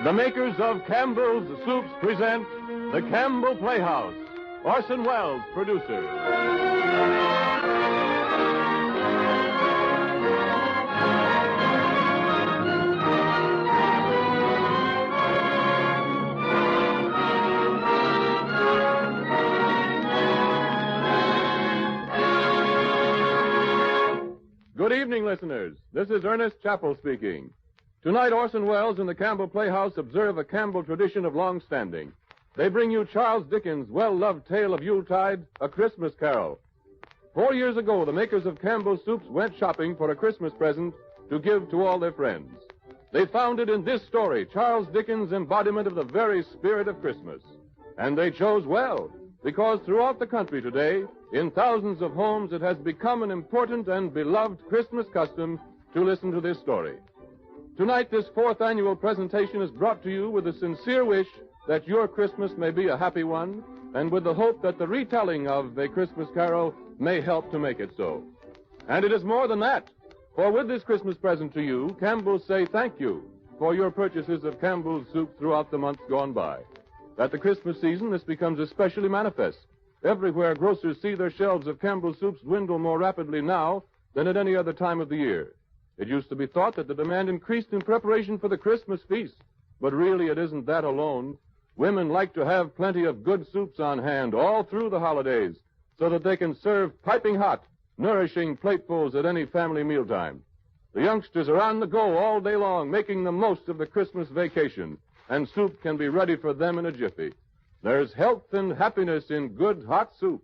The makers of Campbell's Soups present the Campbell Playhouse. Orson Welles, producer. Good evening, listeners. This is Ernest Chappell speaking. Tonight, Orson Welles and the Campbell Playhouse observe a Campbell tradition of long standing. They bring you Charles Dickens' well-loved tale of Yuletide, A Christmas Carol. 4 years ago, the makers of Campbell Soups went shopping for a Christmas present to give to all their friends. They found it in this story, Charles Dickens' embodiment of the very spirit of Christmas. And they chose well, because throughout the country today, in thousands of homes, it has become an important and beloved Christmas custom to listen to this story. Tonight, this fourth annual presentation is brought to you with the sincere wish that your Christmas may be a happy one, and with the hope that the retelling of A Christmas Carol may help to make it so. And it is more than that, for with this Christmas present to you, Campbell's say thank you for your purchases of Campbell's soup throughout the months gone by. At the Christmas season, this becomes especially manifest. Everywhere, grocers see their shelves of Campbell's soups dwindle more rapidly now than at any other time of the year. It used to be thought that the demand increased in preparation for the Christmas feast, but really it isn't that alone. Women like to have plenty of good soups on hand all through the holidays so that they can serve piping hot, nourishing platefuls at any family mealtime. The youngsters are on the go all day long, making the most of the Christmas vacation, and soup can be ready for them in a jiffy. There's health and happiness in good hot soup.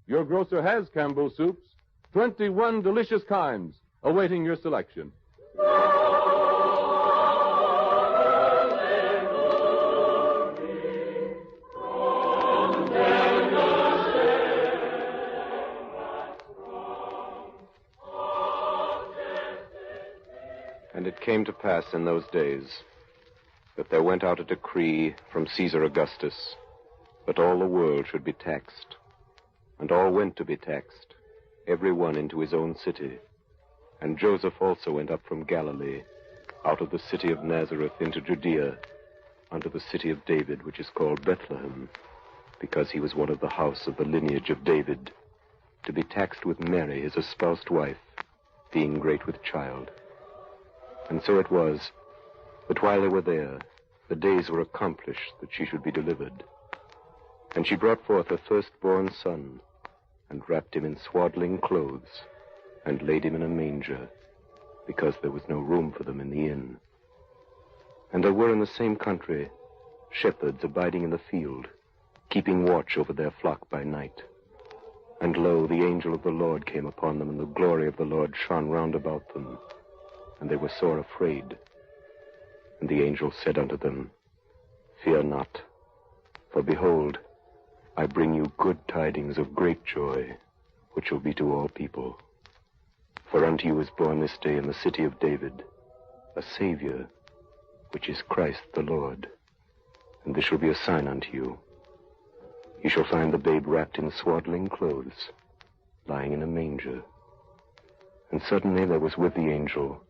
Your grocer has Campbell soups, 21 delicious kinds, awaiting your selection. And it came to pass in those days that there went out a decree from Caesar Augustus that all the world should be taxed. And all went to be taxed, every one into his own city. And Joseph also went up from Galilee, out of the city of Nazareth into Judea, unto the city of David, which is called Bethlehem, because he was one of the house of the lineage of David, to be taxed with Mary, his espoused wife, being great with child. And so it was, that while they were there, the days were accomplished that she should be delivered. And she brought forth her firstborn son, and wrapped him in swaddling clothes, and laid him in a manger, because there was no room for them in the inn. And there were in the same country shepherds abiding in the field, keeping watch over their flock by night. And lo, the angel of the Lord came upon them, and the glory of the Lord shone round about them, and they were sore afraid. And the angel said unto them, Fear not, for behold, I bring you good tidings of great joy, which will be to all people. For unto you is born this day in the city of David a Savior, which is Christ the Lord. And this shall be a sign unto you. You shall find the babe wrapped in swaddling clothes, lying in a manger. And suddenly there was with the angel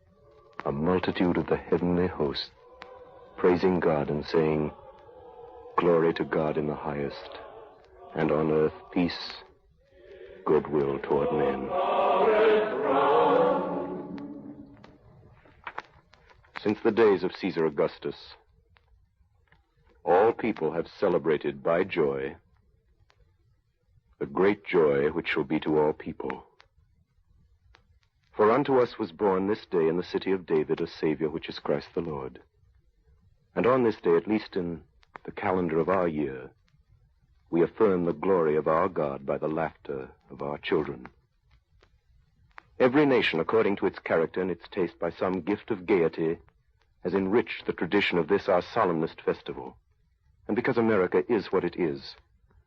a multitude of the heavenly host, praising God and saying, Glory to God in the highest, and on earth peace, goodwill toward men. Since the days of Caesar Augustus, all people have celebrated by joy the great joy which shall be to all people. For unto us was born this day in the city of David a Savior, which is Christ the Lord. And on this day, at least in the calendar of our year, we affirm the glory of our God by the laughter of our children. Every nation, according to its character and its taste, by some gift of gaiety, has enriched the tradition of this our solemnest festival. And because America is what it is,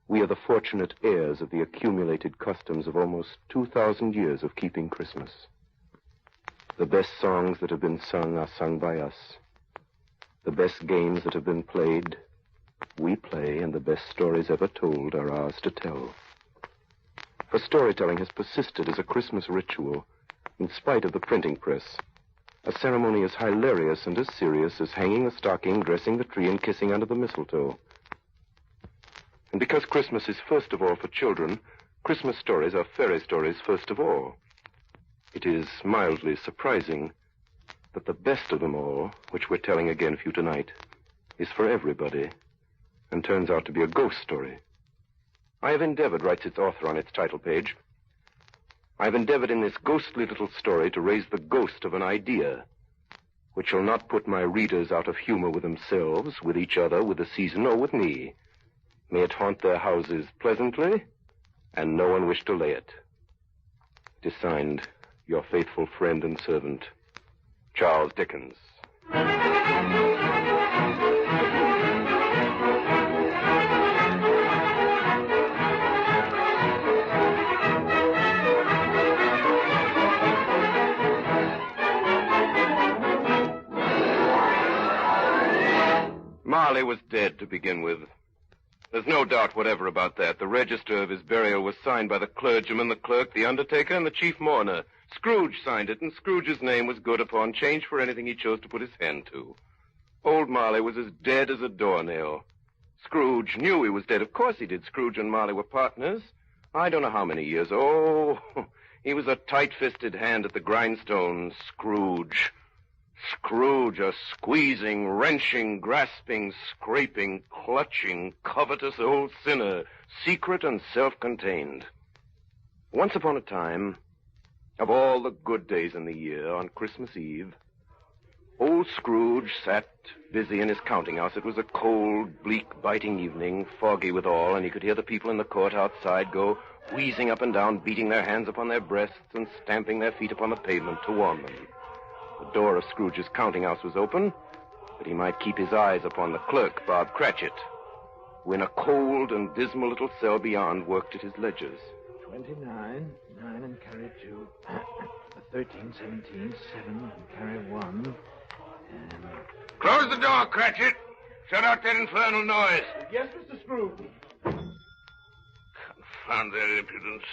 we are the fortunate heirs of the accumulated customs of almost 2,000 years of keeping Christmas. The best songs that have been sung are sung by us. The best games that have been played, we play, and the best stories ever told are ours to tell. For storytelling has persisted as a Christmas ritual in spite of the printing press, A ceremony as hilarious and as serious as hanging the stocking, dressing the tree, and kissing under the mistletoe. And because Christmas is first of all for children, Christmas stories are fairy stories first of all. It is mildly surprising that the best of them all, which we're telling again for you tonight, is for everybody and turns out to be a ghost story. I have endeavored, writes its author on its title page, I have endeavored in this ghostly little story to raise the ghost of an idea which shall not put my readers out of humor with themselves, with each other, with the season, or with me. May it haunt their houses pleasantly, and no one wish to lay it. It is signed, your faithful friend and servant, Charles Dickens. Marley was dead to begin with. There's no doubt whatever about that. The register of his burial was signed by the clergyman, the clerk, the undertaker, and the chief mourner. Scrooge signed it, and Scrooge's name was good upon change for anything he chose to put his hand to. Old Marley was as dead as a doornail. Scrooge knew he was dead. Of course he did. Scrooge and Marley were partners. I don't know how many years. Oh, he was a tight-fisted hand at the grindstone. Scrooge. Scrooge, a squeezing, wrenching, grasping, scraping, clutching, covetous old sinner, secret and self-contained. Once upon a time, of all the good days in the year, on Christmas Eve, old Scrooge sat busy in his counting house. It was a cold, bleak, biting evening, foggy withal, and he could hear the people in the court outside go wheezing up and down, beating their hands upon their breasts and stamping their feet upon the pavement to warm them. The door of Scrooge's counting house was open, but he might keep his eyes upon the clerk, Bob Cratchit, who in a cold and dismal little cell beyond worked at his ledgers. 29, 9 and carry 2, 13, 17, 7 and carry 1, and... Close the door, Cratchit. Shut out that infernal noise. Yes, Mr. Scrooge. Confound their impudence.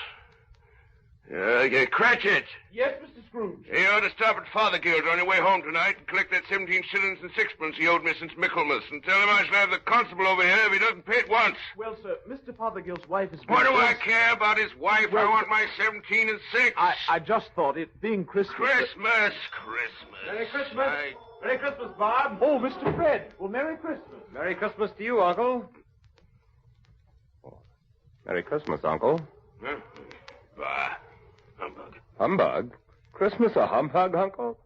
Cratchit. Yes, Mr. Scrooge. You ought to stop at Fothergill's on your way home tonight and collect that 17 shillings and sixpence he owed me since Michaelmas, and tell him I shall have the constable over here if he doesn't pay it once. Well, sir, Mr. Fothergill's wife is... What do I care about his wife? Well, I want my 17 and 6. I just thought it being Christmas... Christmas. Merry Christmas. Merry Christmas, Bob. Oh, Mr. Fred. Well, Merry Christmas. Merry Christmas to you, Uncle. Merry Christmas, Uncle. Huh? Bah. Humbug. Humbug? Christmas a humbug, Uncle?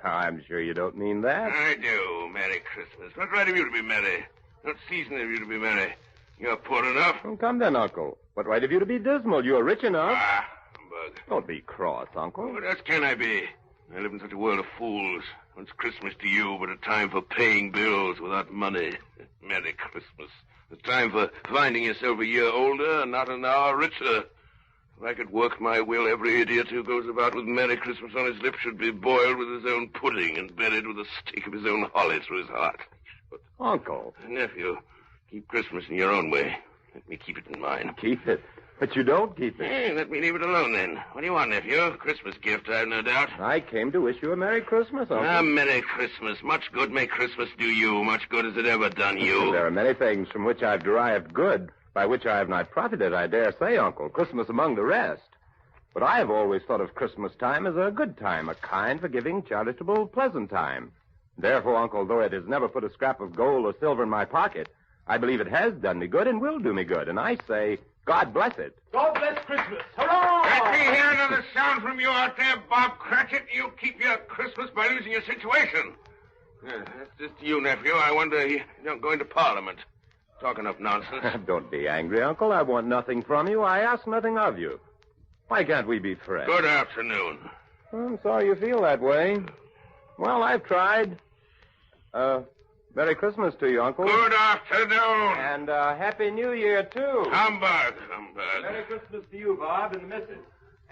I'm sure you don't mean that. I do. Merry Christmas. What right have you to be merry? What season have you to be merry? You're poor enough. Well, come then, Uncle. What right have you to be dismal? You're rich enough. Ah, humbug. Don't be cross, Uncle. What else can I be? I live in such a world of fools. What's Christmas to you but a time for paying bills without money? Merry Christmas. A time for finding yourself a year older and not an hour richer. If I could work my will, every idiot who goes about with Merry Christmas on his lips should be boiled with his own pudding and buried with a stake of his own holly through his heart. But, Uncle. nephew, keep Christmas in your own way. Let me keep it in mine. Keep it. But you don't keep it. Hey, let me leave it alone, then. What do you want, nephew? Christmas gift, I've no doubt. I came to wish you a Merry Christmas, Uncle. Ah, Merry Christmas. Much good may Christmas do you. Much good has it ever done you. There are many things from which I've derived good, by which I have not profited, I dare say, Uncle. Christmas among the rest. But I have always thought of Christmas time as a good time, a kind, forgiving, charitable, pleasant time. Therefore, Uncle, though it has never put a scrap of gold or silver in my pocket, I believe it has done me good and will do me good. And I say, God bless it. God bless Christmas. Hurrah! Let me hear another sound from you out there, Bob Cratchit. You'll keep your Christmas by losing your situation. That's just you, nephew. I wonder you don't go into Parliament. Talking up nonsense. Don't be angry, Uncle. I want nothing from you. I ask nothing of you. Why can't we be friends? Good afternoon. I'm sorry you feel that way. Well, I've tried. Merry Christmas to you, Uncle. Good afternoon. And Happy New Year, too. Humbug. Merry Christmas to you, Bob, and the missus.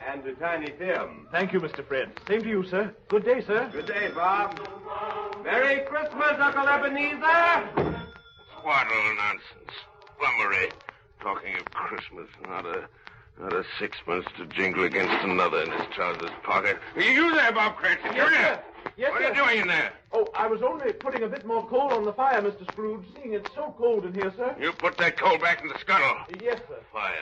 And to Tiny Tim. Thank you, Mr. Fred. Same to you, sir. Good day, sir. Good day, Bob. Merry Christmas, Uncle Ebenezer. Twaddle nonsense. Flummery. Talking of Christmas. Not a Not a sixpence to jingle against another in his trousers pocket. You there, Bob Cratchit? Yes, You there? sir. Yes, What sir. are you doing in there? Oh, I was only putting a bit more coal on the fire, Mr. Scrooge, seeing it's so cold in here, sir. You put that coal back in the scuttle. Yes, sir. Fire.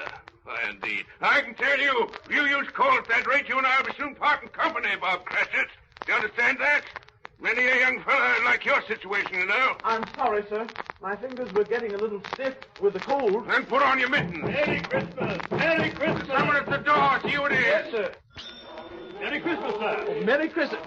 Fire indeed. I can tell you, if you use coal at that rate, you and I will soon part in company, Bob Cratchit. Do you understand that? Many a young fellow like your situation, you know. I'm sorry, sir. My fingers were getting a little stiff with the cold. Then put on your mittens. Merry Christmas! Merry Christmas! Someone at the door. See who it is. Yes, sir. Merry Christmas, sir! Merry Christmas.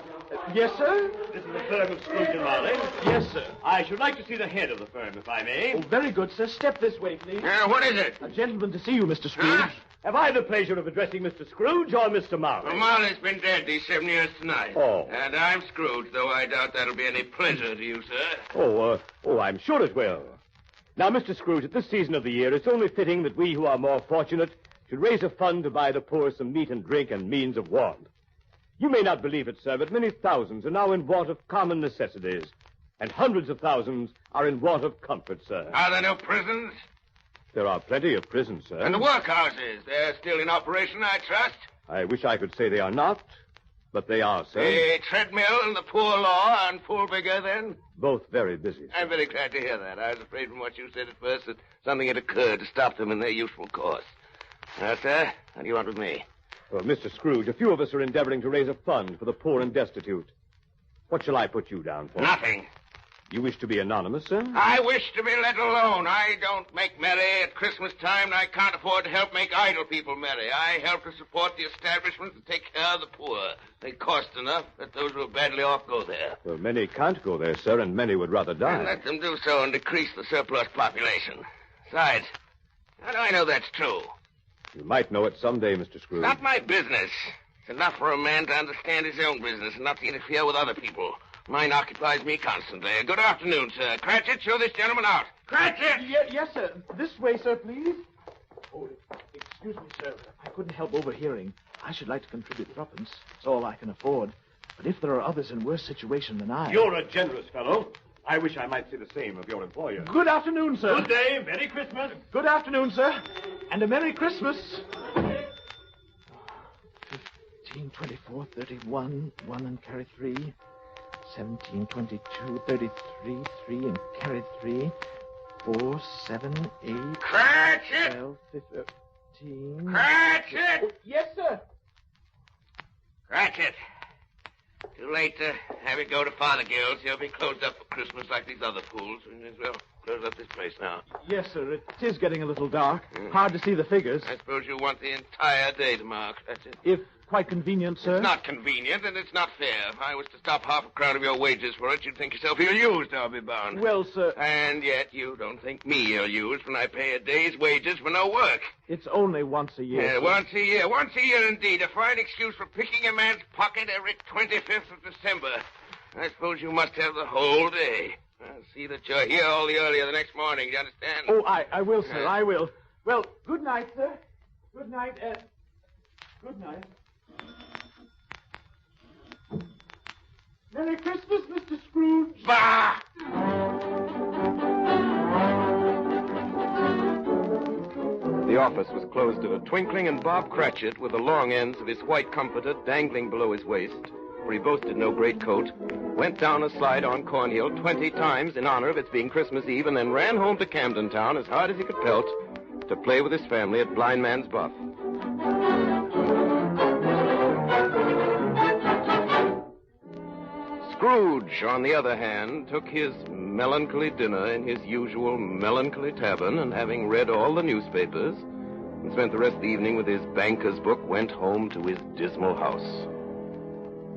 Yes, sir? This is the firm of Scrooge and Marley. Yes, sir. I should like to see the head of the firm, if I may. Oh, very good, sir. Step this way, please. What is it? A gentleman to see you, Mr. Scrooge. Huh? Have I the pleasure of addressing Mr. Scrooge or Mr. Marley? Well, Marley's been dead these 7 years tonight. Oh. And I'm Scrooge, though I doubt that'll be any pleasure to you, sir. Oh, I'm sure it will. Now, Mr. Scrooge, at this season of the year, it's only fitting that we who are more fortunate should raise a fund to buy the poor some meat and drink and means of want. You may not believe it, sir, but many thousands are now in want of common necessities, and hundreds of thousands are in want of comfort, sir. Are there no prisons? There are plenty of prisons, sir. And the workhouses? They're still in operation, I trust? I wish I could say they are not, but they are, sir. The treadmill and the poor law are in full vigor, then? Both very busy, sir. I'm very glad to hear that. I was afraid from what you said at first that something had occurred to stop them in their useful course. Now, sir, what do you want with me? Well, Mr. Scrooge, a few of us are endeavoring to raise a fund for the poor and destitute. What shall I put you down for? Nothing. You wish to be anonymous, sir? I wish to be let alone. I don't make merry at Christmas time, and I can't afford to help make idle people merry. I help to support the establishments and take care of the poor. They cost enough. Let those who are badly off go there. Well, many can't go there, sir, and many would rather die. And let them do so and decrease the surplus population. Besides, how do I know that's true? You might know it someday, Mr. Scrooge. Not my business. It's enough for a man to understand his own business and not to interfere with other people. Mine occupies me constantly. Good afternoon, sir. Cratchit, show this gentleman out. Cratchit! Yes, sir. This way, sir, please. Oh, excuse me, sir. I couldn't help overhearing. I should like to contribute threepence. It's all I can afford. But if there are others in worse situation than I... You're a generous fellow. I wish I might say the same of your employer. Good afternoon, sir. Good day. Merry Christmas. Good afternoon, sir. And a Merry Christmas. 15, 24, 31, 1 and carry 3. 17, 22, 33, 3 and carry 3. 4, 7, 8, Cratchit! 12, 15. Cratchit! Oh, yes, sir. Cratchit. Too late to have you go to Father Gills. He'll be closed up for Christmas like these other fools. We may as well close up this place now. Yes, sir. It is getting a little dark. Hard to see the figures. I suppose you want the entire day tomorrow, Cratchit. If quite convenient, sir. It's not convenient, and it's not fair. If I was to stop half a crown of your wages for it, you'd think yourself ill-used, I'll be bound. Well, sir, And yet you don't think me ill-used when I pay a day's wages for no work. it's only once a year. Yeah, sir. once a year. Once a year, indeed. A fine excuse for picking a man's pocket every 25th of December. I suppose you must have the whole day. I'll see that you're here all the earlier the next morning. Do you understand? Oh, I will, sir. I will. Well, good night, sir. Good night, good night. Merry Christmas, Mr. Scrooge. Bah! The office was closed in a twinkling, and Bob Cratchit, with the long ends of his white comforter dangling below his waist, for he boasted no greatcoat, went down a slide on Cornhill 20 times in honor of its being Christmas Eve, and then ran home to Camden Town as hard as he could pelt to play with his family at Blind Man's Buff. Scrooge, on the other hand, took his melancholy dinner in his usual melancholy tavern, and having read all the newspapers and spent the rest of the evening with his banker's book, went home to his dismal house.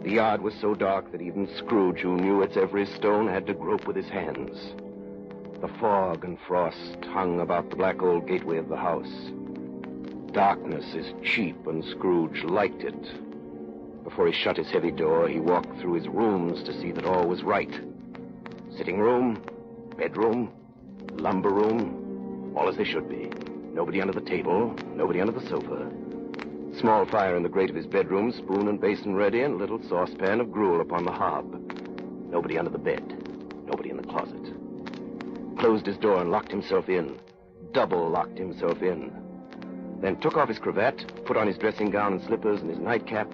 The yard was so dark that even Scrooge, who knew its every stone, had to grope with his hands. The fog and frost hung about the black old gateway of the house. Darkness is cheap, and Scrooge liked it. Before he shut his heavy door, he walked through his rooms to see that all was right. Sitting room, bedroom, lumber room, all as they should be. Nobody under the table, nobody under the sofa. Small fire in the grate of his bedroom, spoon and basin ready, and a little saucepan of gruel upon the hob. Nobody under the bed, nobody in the closet. Closed his door and locked himself in. Double locked himself in. then took off his cravat, put on his dressing gown and slippers and his nightcap,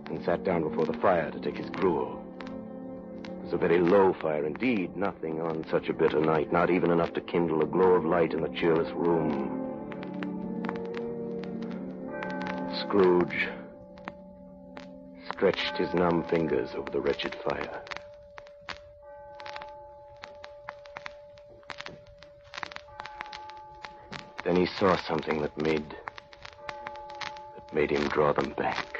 and sat down before the fire to take his gruel. It was a very low fire indeed, nothing on such a bitter night, not even enough to kindle a glow of light in the cheerless room. Scrooge stretched his numb fingers over the wretched fire. Then he saw something that made him draw them back.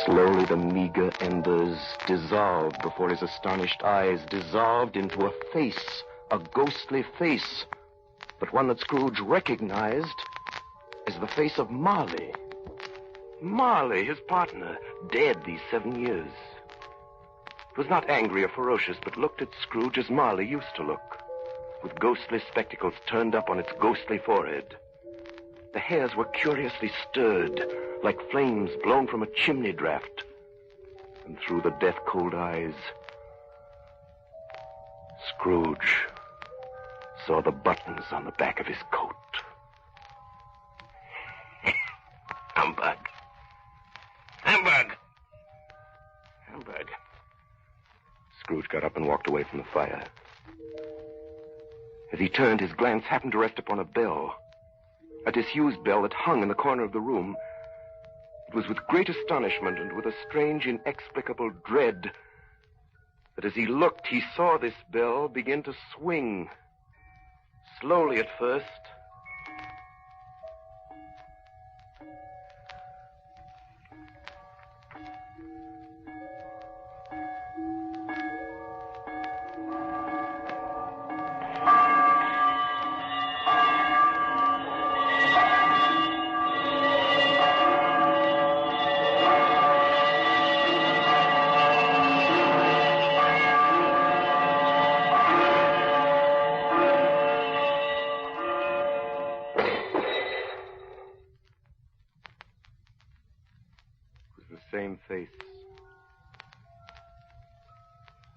Slowly the meager embers dissolved before his astonished eyes, dissolved into a face, a ghostly face, but one that Scrooge recognized as the face of Marley. Marley, his partner, dead these 7 years. It was not angry or ferocious, but looked at Scrooge as Marley used to look, with ghostly spectacles turned up on its ghostly forehead. The hairs were curiously stirred, like flames blown from a chimney draft. And through the death-cold eyes, Scrooge saw the buttons on the back of his coat. Humbug. Humbug. Humbug. Scrooge got up and walked away from the fire. As he turned, his glance happened to rest upon a bell, a disused bell that hung in the corner of the room. It was with great astonishment and with a strange, inexplicable dread that as he looked, he saw this bell begin to swing. Slowly at first.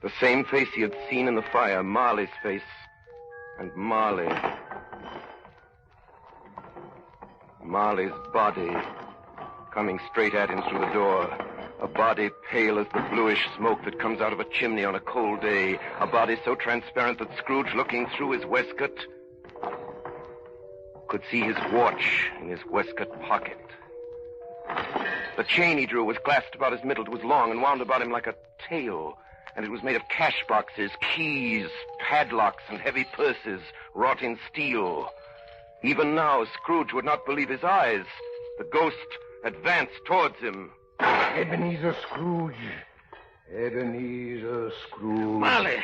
The same face he had seen in the fire, Marley's face. And Marley's body coming straight at him through the door. A body pale as the bluish smoke that comes out of a chimney on a cold day. A body so transparent that Scrooge, looking through his waistcoat, could see his watch in his waistcoat pocket. The chain he drew was clasped about his middle. It was long and wound about him like a tail. And it was made of cash boxes, keys, padlocks, and heavy purses wrought in steel. Even now, Scrooge would not believe his eyes. The ghost advanced towards him. Ebenezer Scrooge. Ebenezer Scrooge. Marley,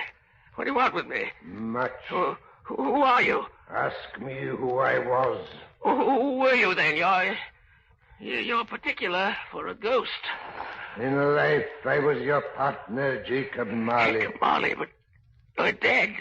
what do you want with me? Much. Who are you? Ask me who I was. Who were you then? You're particular for a ghost. In life, I was your partner, Jacob Marley. Jacob Marley, but you're dead.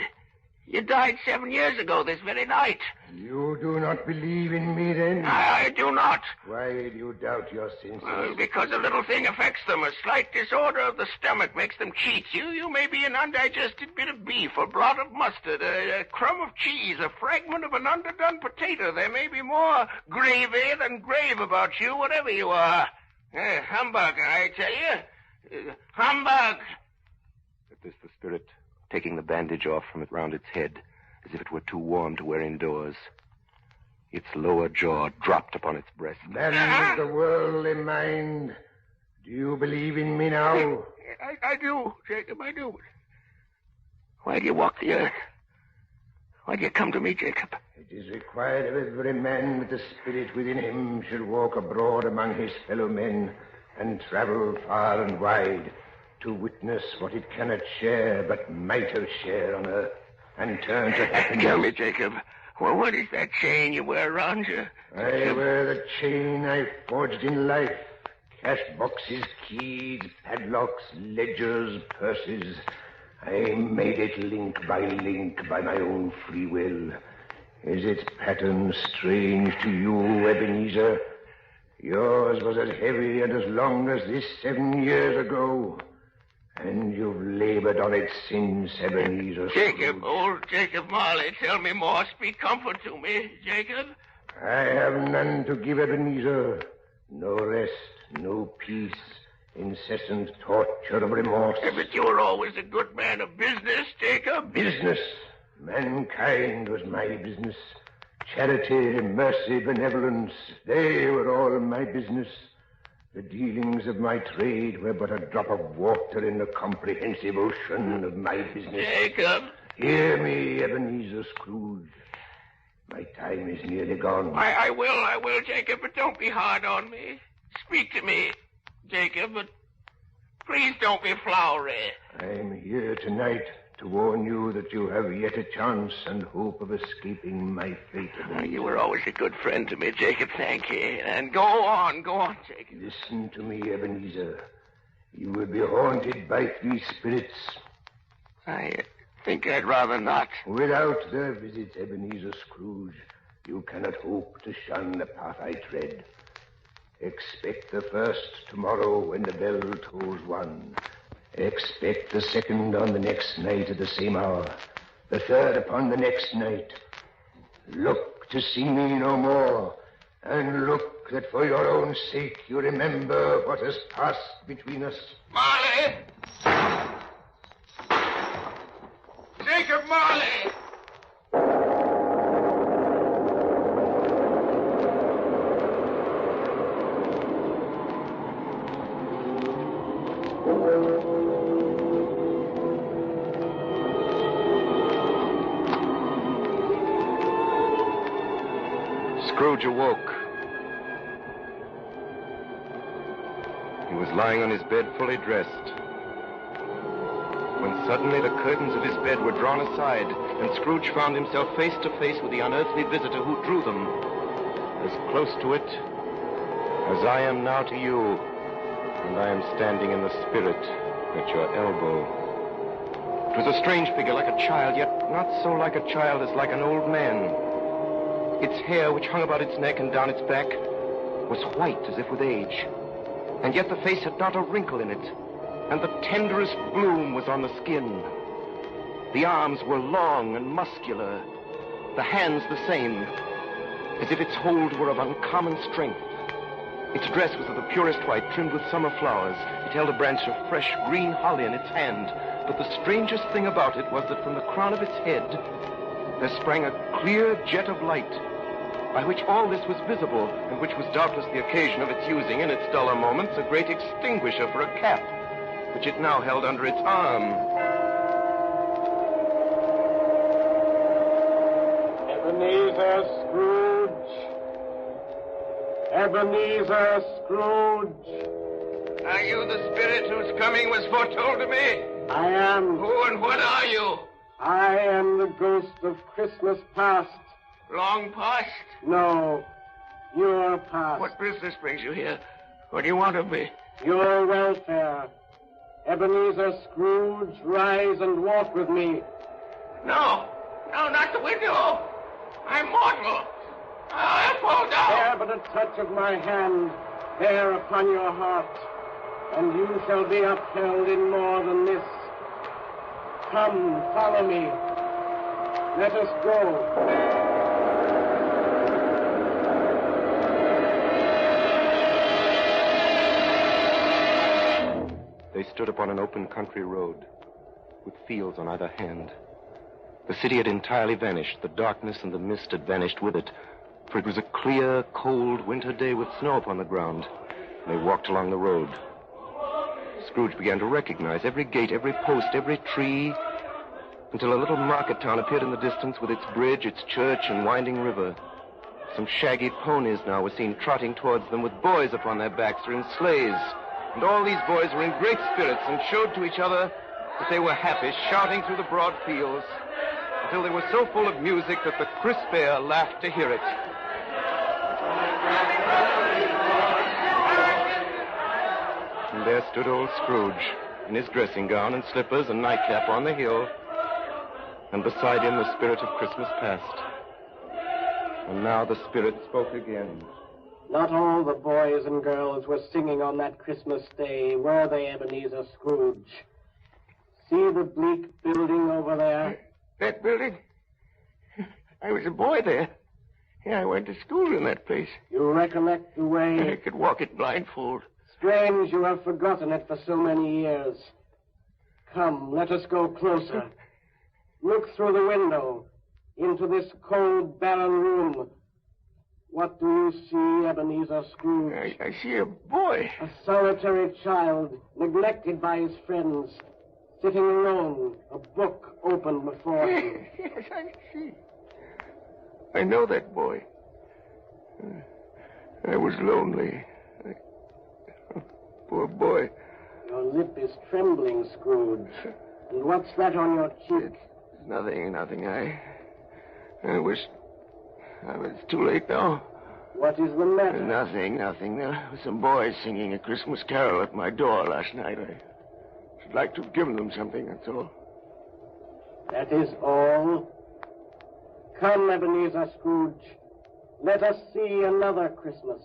You died 7 years ago this very night. You do not believe in me, then? I do not. Why do you doubt your senses? Because a little thing affects them. A slight disorder of the stomach makes them cheats. You may be an undigested bit of beef, a blot of mustard, a crumb of cheese, a fragment of an underdone potato. There may be more gravy than grave about you, whatever you are. Humbug, I tell you. Humbug! At this, the spirit, taking the bandage off from it round its head, as if it were too warm to wear indoors, its lower jaw dropped upon its breast. Man of the worldly mind, do you believe in me now? I do, Jacob, I do. Why do you walk the earth? Why do you come to me, Jacob? It is required of every man that the spirit within him should walk abroad among his fellow men and travel far and wide to witness what it cannot share but might have share on earth and turn to happiness. Tell me, Jacob, well, what is that chain you wear around you? I wear the chain I forged in life. Cash boxes, keys, padlocks, ledgers, purses. I made it link by my own free will. Is its pattern strange to you, Ebenezer? Yours was as heavy and as long as this 7 years ago. And you've labored on it since, Ebenezer Jacob, Scrooge. old Jacob Marley, tell me more. Speak comfort to me, Jacob. I have none to give, Ebenezer. No rest, no peace, incessant torture of remorse. But you were always a good man of business, Jacob. Business. Mankind was my business. Charity, mercy, benevolence, they were all my business. The dealings of my trade were but a drop of water in the comprehensive ocean of my business. Jacob. Hear me, Ebenezer Scrooge. My time is nearly gone. I will, Jacob, but don't be hard on me. Speak to me, Jacob, but please don't be flowery. I'm here tonight to warn you that you have yet a chance and hope of escaping my fate. You were always a good friend to me, Jacob, thank you. And go on, Jacob. Listen to me, Ebenezer. You will be haunted by 3 spirits. I think I'd rather not. Without their visits, Ebenezer Scrooge, you cannot hope to shun the path I tread. Expect the first tomorrow when the bell tolls 1. Expect the second on the next night at the same hour. The third upon the next night. Look to see me no more. And look that for your own sake you remember what has passed between us. Marley! Jacob Marley! Scrooge awoke. He was lying on his bed fully dressed, when suddenly the curtains of his bed were drawn aside, and Scrooge found himself face to face with the unearthly visitor who drew them, as close to it as I am now to you, and I am standing in the spirit at your elbow. It was a strange figure, like a child, yet not so like a child as like an old man. Its hair, which hung about its neck and down its back, was white as if with age. And yet the face had not a wrinkle in it, and the tenderest bloom was on the skin. The arms were long and muscular, the hands the same, as if its hold were of uncommon strength. Its dress was of the purest white, trimmed with summer flowers. It held a branch of fresh green holly in its hand. But the strangest thing about it was that from the crown of its head there sprang a clear jet of light, by which all this was visible, and which was doubtless the occasion of its using in its duller moments a great extinguisher for a cap, which it now held under its arm. Ebenezer Scrooge. Ebenezer Scrooge. Are you the spirit whose coming was foretold to me? I am. Who and what are you? I am the ghost of Christmas past. Long past? No, your past. What business brings you here? What do you want of me? Your welfare. Ebenezer Scrooge, rise and walk with me. No, not the window. I'm mortal. I'll fall down. There but a touch of my hand, there upon your heart, and you shall be upheld in more than this. Come, follow me. Let us go. They stood upon an open country road, with fields on either hand. The city had entirely vanished. The darkness and the mist had vanished with it, for it was a clear, cold winter day with snow upon the ground. They walked along the road. Scrooge began to recognize every gate, every post, every tree, until a little market town appeared in the distance with its bridge, its church, and winding river. Some shaggy ponies now were seen trotting towards them with boys upon their backs or in sleighs. And all these boys were in great spirits and showed to each other that they were happy, shouting through the broad fields until they were so full of music that the crisp air laughed to hear it. And there stood old Scrooge in his dressing gown and slippers and nightcap on the hill, and beside him the spirit of Christmas past. And now the spirit spoke again. Not all the boys and girls were singing on that Christmas day, were they, Ebenezer Scrooge? See the bleak building over there? That building? I was a boy there. Yeah, I went to school in that place. You recollect the way? I could walk it blindfold. Strange you have forgotten it for so many years. Come, let us go closer. Look through the window into this cold, barren room. What do you see, Ebenezer Scrooge? I see a boy. A solitary child, neglected by his friends, sitting alone, a book open before him. Yes, I see. I know that boy. I was lonely. Poor boy. Your lip is trembling, Scrooge. And what's that on your cheek? It's nothing. I was too late now. What is the matter? Nothing. There were some boys singing a Christmas carol at my door last night. I should like to have given them something, that's all. That is all? Come, Ebenezer Scrooge. Let us see another Christmas.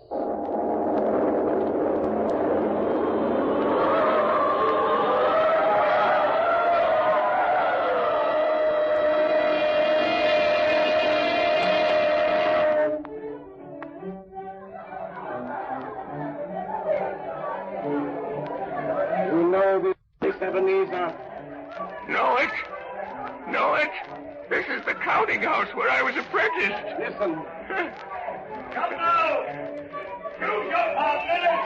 You know this, Ebenezer? Know it? This is the counting house where I was apprenticed. Listen. Come now! Choose your partner!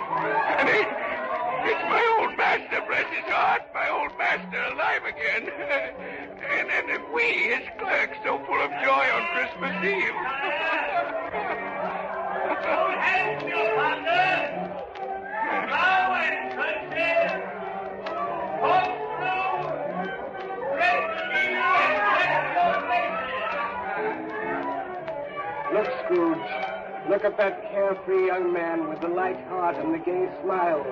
And it's my old master, bless his heart, my old master alive again. and we, his clerks, so full of joy on Christmas Eve. Hold hands, your partner! Now and Preston! Hold through! Look, Scrooge. Look at that carefree young man with the light heart and the gay smile.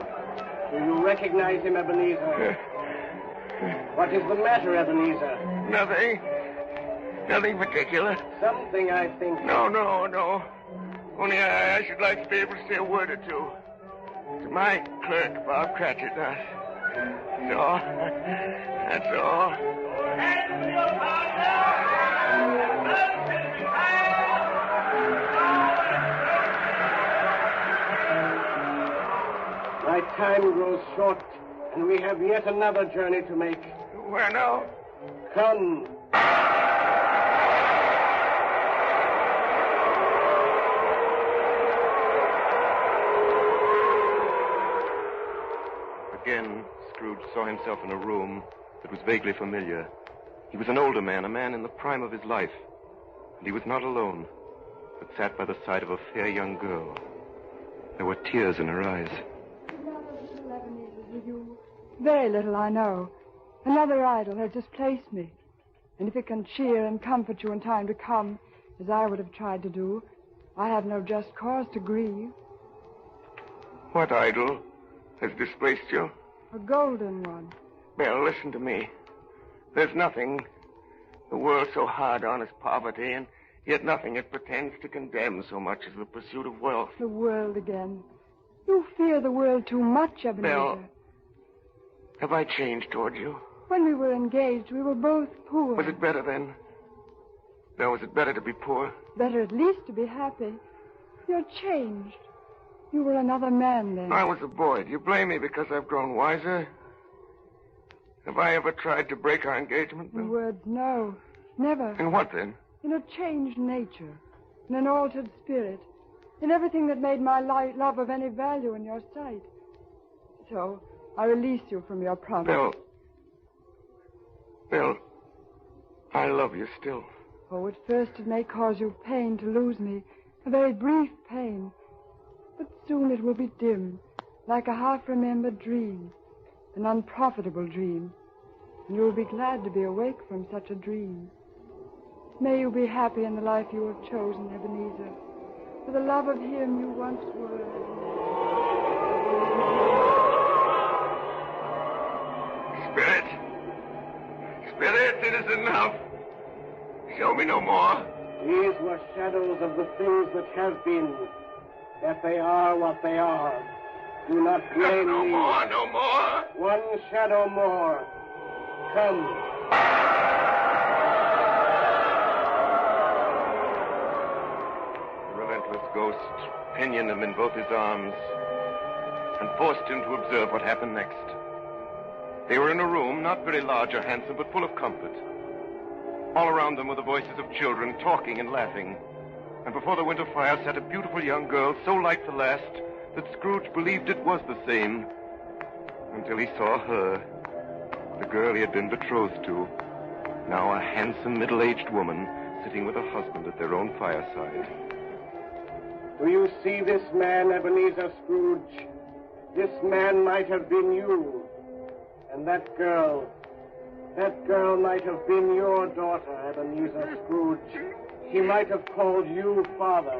Do you recognize him, Ebenezer? What is the matter, Ebenezer? Nothing particular. Something, I think. No. Only I should like to be able to say a word or two. To my clerk, Bob Cratchit. That's all. My time grows short, and we have yet another journey to make. Where now? Come. Again, Scrooge saw himself in a room that was vaguely familiar. He was an older man, a man in the prime of his life. And he was not alone, but sat by the side of a fair young girl. There were tears in her eyes. With you. Very little, I know. Another idol has displaced me. And if it can cheer and comfort you in time to come, as I would have tried to do, I have no just cause to grieve. What idol has displaced you? A golden one. Belle, listen to me. There's nothing the world so hard on as poverty, and yet nothing it pretends to condemn so much as the pursuit of wealth. The world again. You fear the world too much, Ebenezer. Belle, have I changed toward you? When we were engaged, we were both poor. Was it better then? No, was it better to be poor? Better at least to be happy. You're changed. You were another man then. I was a boy. Do you blame me because I've grown wiser? Have I ever tried to break our engagement, Belle? In words, no. Never. In what then? In a changed nature. In an altered spirit. In everything that made my love of any value in your sight. So, I release you from your promise. Belle, I love you still. Oh, at first it may cause you pain to lose me. A very brief pain. But soon it will be dim, like a half-remembered dream. An unprofitable dream. And you will be glad to be awake from such a dream. May you be happy in the life you have chosen, Ebenezer. For the love of him you once were. Spirit, it is enough. Show me no more. These were shadows of the things that have been. That they are what they are. Do not blame me. No more. One shadow more. Come. The relentless ghost pinioned him in both his arms and forced him to observe what happened next. They were in a room not very large or handsome, but full of comfort. All around them were the voices of children talking and laughing. And before the winter fire sat a beautiful young girl, so like the last that Scrooge believed it was the same, until he saw her, the girl he had been betrothed to, now a handsome middle-aged woman sitting with her husband at their own fireside. Do you see this man, Ebenezer Scrooge? This man might have been you. And that girl might have been your daughter, Ebenezer Scrooge. She might have called you father.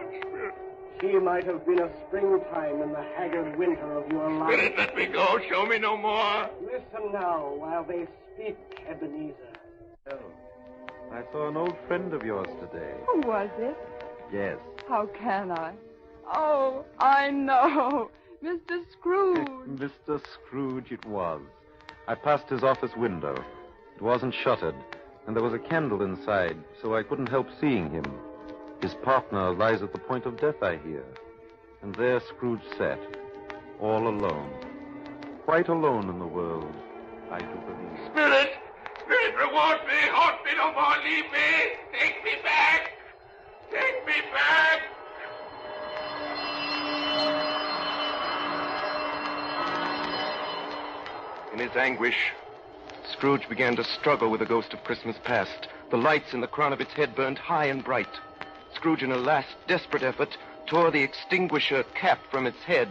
She might have been a springtime in the haggard winter of your life. Spirit, let me go. Show me no more. Listen now while they speak, Ebenezer. Oh, I saw an old friend of yours today. Who was it? Yes. How can I? Oh, I know. Mr. Scrooge. Mr. Scrooge it was. I passed his office window. It wasn't shuttered, and there was a candle inside, so I couldn't help seeing him. His partner lies at the point of death, I hear. And there Scrooge sat, all alone. Quite alone in the world, I do believe. Spirit! Spirit, reward me! Haunt me no more! Leave me! Take me back! Take me back! In his anguish, Scrooge began to struggle with the ghost of Christmas past. The lights in the crown of its head burned high and bright. Scrooge, in a last desperate effort, tore the extinguisher cap from its head,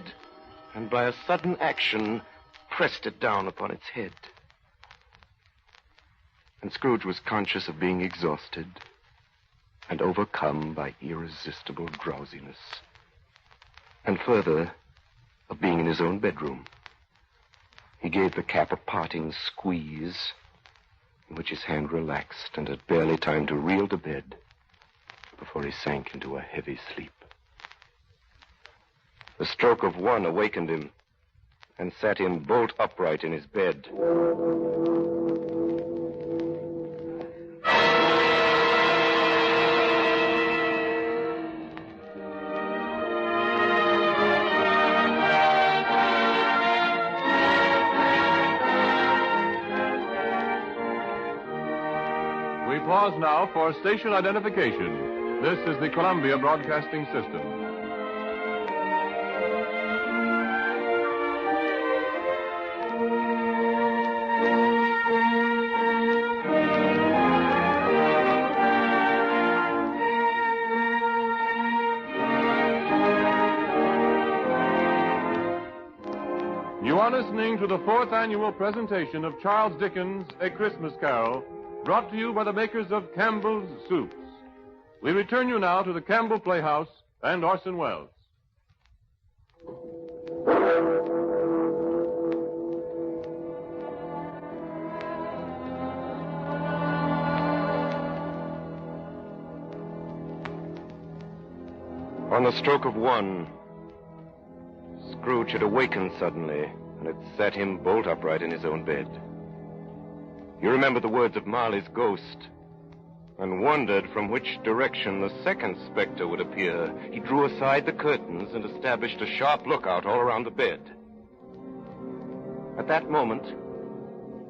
and by a sudden action, pressed it down upon its head. And Scrooge was conscious of being exhausted and overcome by irresistible drowsiness. And further, of being in his own bedroom. He gave the cap a parting squeeze, in which his hand relaxed and had barely time to reel to bed before he sank into a heavy sleep. The stroke of one awakened him and sat him bolt upright in his bed. We pause now for station identification. This is the Columbia Broadcasting System. You are listening to the 4th annual presentation of Charles Dickens' A Christmas Carol, brought to you by the makers of Campbell's Soups. We return you now to the Campbell Playhouse and Orson Welles. On the stroke of one, Scrooge had awakened suddenly, and it set him bolt upright in his own bed. He remembered the words of Marley's ghost and wondered from which direction the second specter would appear. He drew aside the curtains and established a sharp lookout all around the bed. At that moment,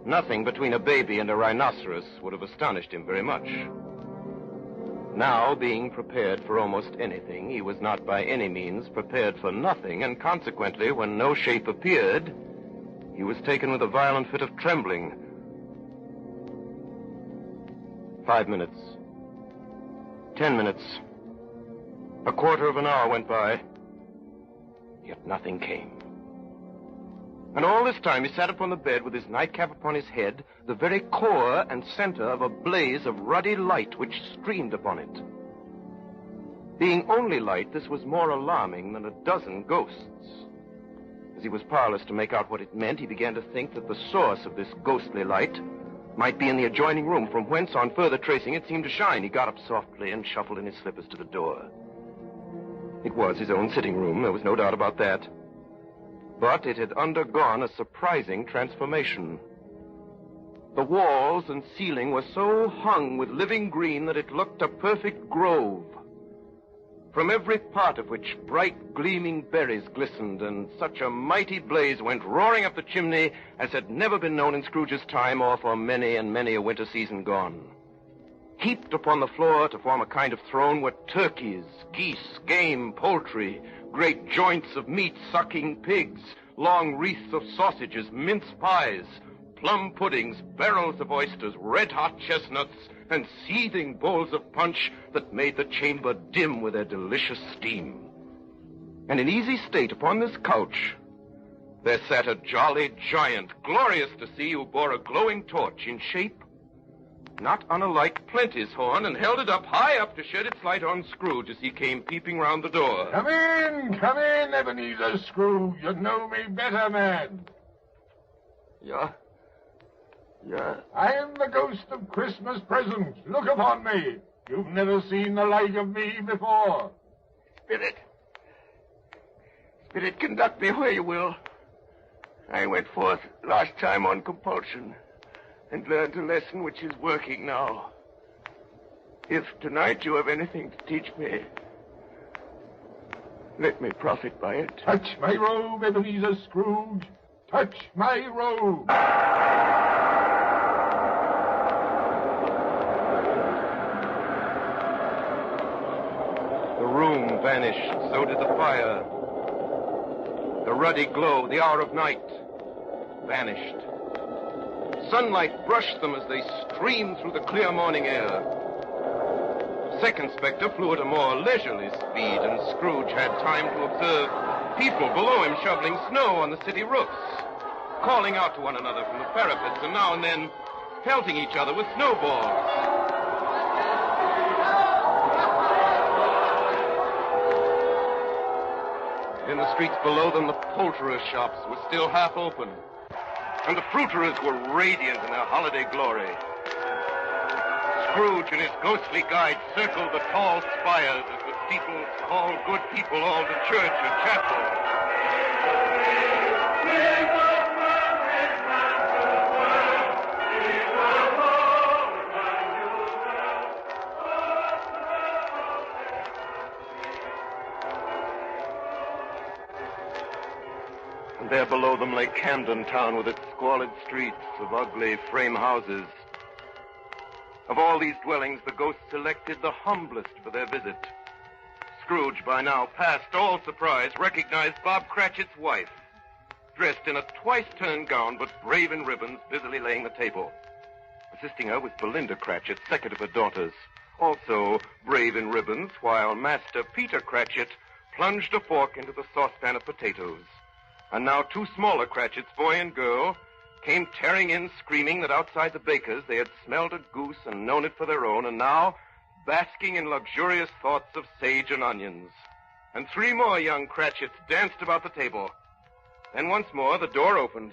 nothing between a baby and a rhinoceros would have astonished him very much. Now, being prepared for almost anything, he was not by any means prepared for nothing, and consequently, when no shape appeared, he was taken with a violent fit of trembling. 5 minutes. 10 minutes. A quarter of an hour went by. Yet nothing came. And all this time he sat upon the bed with his nightcap upon his head, the very core and center of a blaze of ruddy light which streamed upon it. Being only light, this was more alarming than a dozen ghosts. As he was powerless to make out what it meant, he began to think that the source of this ghostly light might be in the adjoining room, from whence, on further tracing, it seemed to shine. He got up softly and shuffled in his slippers to the door. It was his own sitting room, there was no doubt about that. But it had undergone a surprising transformation. The walls and ceiling were so hung with living green that it looked a perfect grove, from every part of which bright gleaming berries glistened, and such a mighty blaze went roaring up the chimney as had never been known in Scrooge's time or for many and many a winter season gone. Heaped upon the floor to form a kind of throne were turkeys, geese, game, poultry, great joints of meat, sucking pigs, long wreaths of sausages, mince pies, plum puddings, barrels of oysters, red-hot chestnuts, and seething bowls of punch that made the chamber dim with their delicious steam. And in easy state upon this couch, there sat a jolly giant, glorious to see, who bore a glowing torch in shape not unlike Plenty's horn, and held it up high up to shed its light on Scrooge as he came peeping round the door. Come in, Ebenezer Scrooge. You know me better, man. Yeah. I am the ghost of Christmas present. Look upon me. You've never seen the like of me before. Spirit, conduct me where you will. I went forth last time on compulsion and learned a lesson which is working now. If tonight you have anything to teach me, let me profit by it. Touch my robe, Ebenezer Scrooge. Touch my robe. The room vanished, so did the fire. The ruddy glow, the hour of night, vanished. Sunlight brushed them as they streamed through the clear morning air. The second specter flew at a more leisurely speed, and Scrooge had time to observe people below him shoveling snow on the city roofs, calling out to one another from the parapets, and now and then pelting each other with snowballs. In the streets below them, the poulterers' shops were still half open, and the fruiterers were radiant in their holiday glory. Scrooge and his ghostly guide circled the tall spires as the steeples called good people all to church or chapel. And there below them lay Camden Town with its squalid streets of ugly frame houses. Of all these dwellings, the ghosts selected the humblest for their visit. Scrooge, by now past all surprise, recognized Bob Cratchit's wife, dressed in a twice-turned gown but brave in ribbons, busily laying the table. Assisting her was Belinda Cratchit, second of her daughters, also brave in ribbons, while Master Peter Cratchit plunged a fork into the saucepan of potatoes. And now two smaller Cratchits, boy and girl, came tearing in, screaming that outside the baker's they had smelled a goose and known it for their own, and now basking in luxurious thoughts of sage and onions. And three more young Cratchits danced about the table. Then once more the door opened.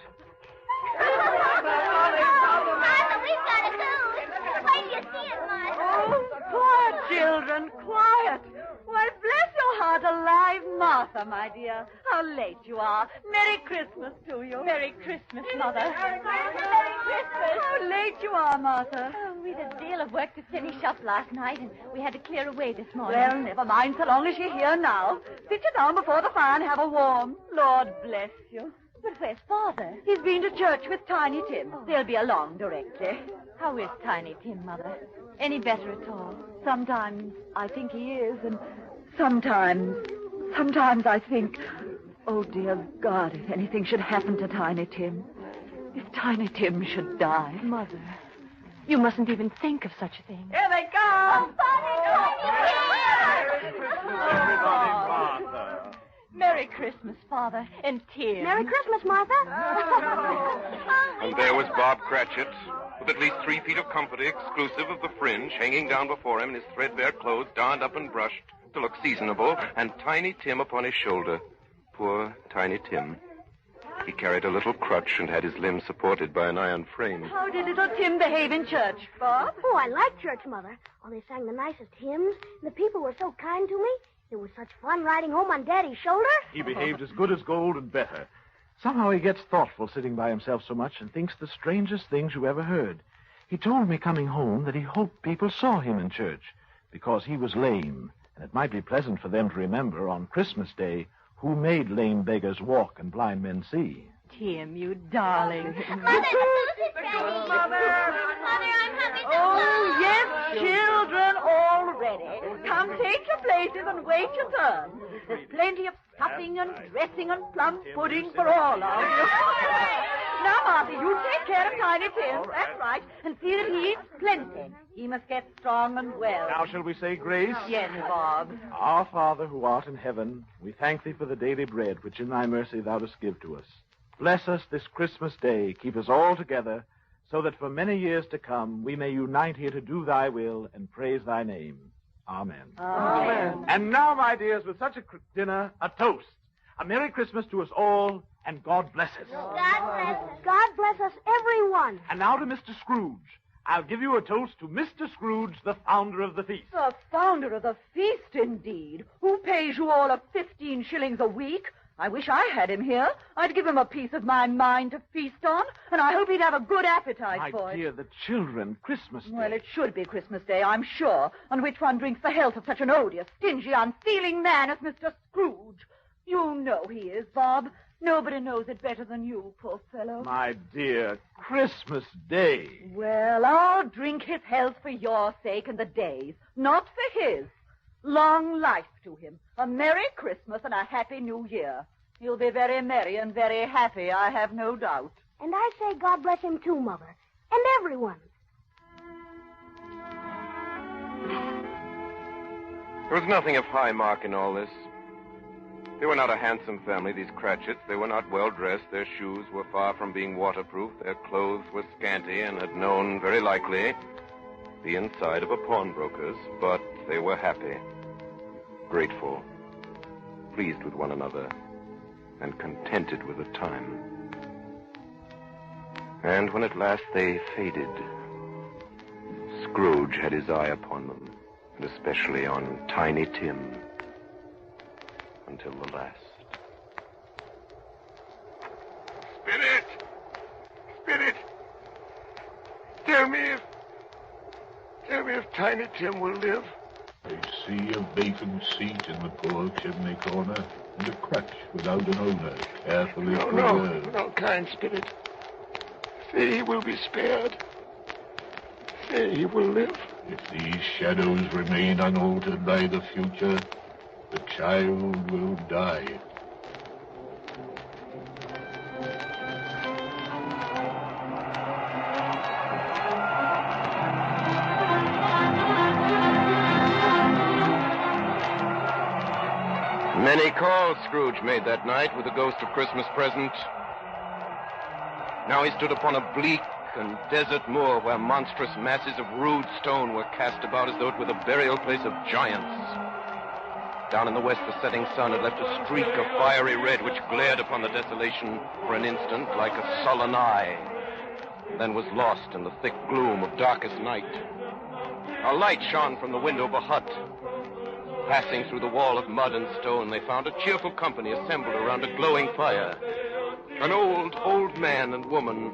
Martha, we've got a goose. Wait till you see it, Martha. Oh, quiet, children, quiet. Why, bless your heart alive, Martha, my dear. How late you are. Merry Christmas to you. Merry Christmas, Mother. Merry Christmas. How late you are, Martha. Oh, we'd a deal of work to finish up last night, and we had to clear away this morning. Well, never mind, so long as you're here now. Sit you down before the fire and have a warm. Lord bless you. But where's Father? He's been to church with Tiny Tim. They'll be along directly. How is Tiny Tim, Mother? Any better at all? Sometimes I think he is, and sometimes I think, oh, dear God, if anything should happen to Tiny Tim. If Tiny Tim should die. Mother, you mustn't even think of such a thing. Here they come! Merry Christmas, Father, and Tim. Merry Christmas, Martha. And there was Bob Cratchit, with at least 3 feet of comforter, exclusive of the fringe, hanging down before him in his threadbare clothes, darned up and brushed to look seasonable, and Tiny Tim upon his shoulder. Poor Tiny Tim. He carried a little crutch and had his limbs supported by an iron frame. How did little Tim behave in church, Bob? Oh, I liked church, Mother. Oh, they sang the nicest hymns, and the people were so kind to me. It was such fun riding home on Daddy's shoulder. He behaved as good as gold and better. Somehow he gets thoughtful sitting by himself so much and thinks the strangest things you ever heard. He told me coming home that he hoped people saw him in church because he was lame, and it might be pleasant for them to remember on Christmas Day who made lame beggars walk and blind men see. Tim, you darling. Mother, the Mother! Mother, I'm hungry. Oh, yes, children, all ready. Come, take your places and wait your turn. There's plenty of stuffing and dressing and plum pudding for all of you. Now, Martha, you take care of Tiny Tim, that's right, and see that he eats plenty. He must get strong and well. Now shall we say grace? Yes, Bob. Our Father who art in heaven, we thank thee for the daily bread which in thy mercy thou dost give to us. Bless us this Christmas day, keep us all together, so that for many years to come we may unite here to do thy will and praise thy name. Amen. Amen. And now, my dears, with such a dinner, a toast. A Merry Christmas to us all, and God bless us. God bless us. God bless us, everyone. And now to Mr. Scrooge. I'll give you a toast to Mr. Scrooge, the founder of the feast. The founder of the feast, indeed. Who pays you all 15 shillings a week? I wish I had him here. I'd give him a piece of my mind to feast on, and I hope he'd have a good appetite for My it. dear, the children, Christmas Day. Well, it should be Christmas Day, I'm sure, on which one drinks the health of such an odious, stingy, unfeeling man as Mr. Scrooge. You know he is, Bob. Nobody knows it better than you, poor fellow. My dear, Christmas Day. Well, I'll drink his health for your sake and the day's, not for his. Long life to him, a Merry Christmas and a Happy New Year. He'll be very merry and very happy, I have no doubt. And I say God bless him too, Mother. And everyone. There was nothing of high mark in all this. They were not a handsome family, these Cratchits. They were not well dressed. Their shoes were far from being waterproof. Their clothes were scanty and had known, very likely, the inside of a pawnbroker's. But they were happy, grateful, pleased with one another, and contented with the time. And when at last they faded, Scrooge had his eye upon them, and especially on Tiny Tim, until the last. Spirit! Spirit! Tell me if Tiny Tim will live. I see a vacant seat in the poor chimney corner, and a crutch without an owner, carefully preserved. No, kind spirit. Say he will be spared. Say he will live. If these shadows remain unaltered by the future, the child will die. Many calls Scrooge made that night with the ghost of Christmas present. Now he stood upon a bleak and desert moor where monstrous masses of rude stone were cast about as though it were the burial place of giants. Down in the west, the setting sun had left a streak of fiery red which glared upon the desolation for an instant like a sullen eye, then was lost in the thick gloom of darkest night. A light shone from the window of a hut. Passing through the wall of mud and stone, they found a cheerful company assembled around a glowing fire. An old man and woman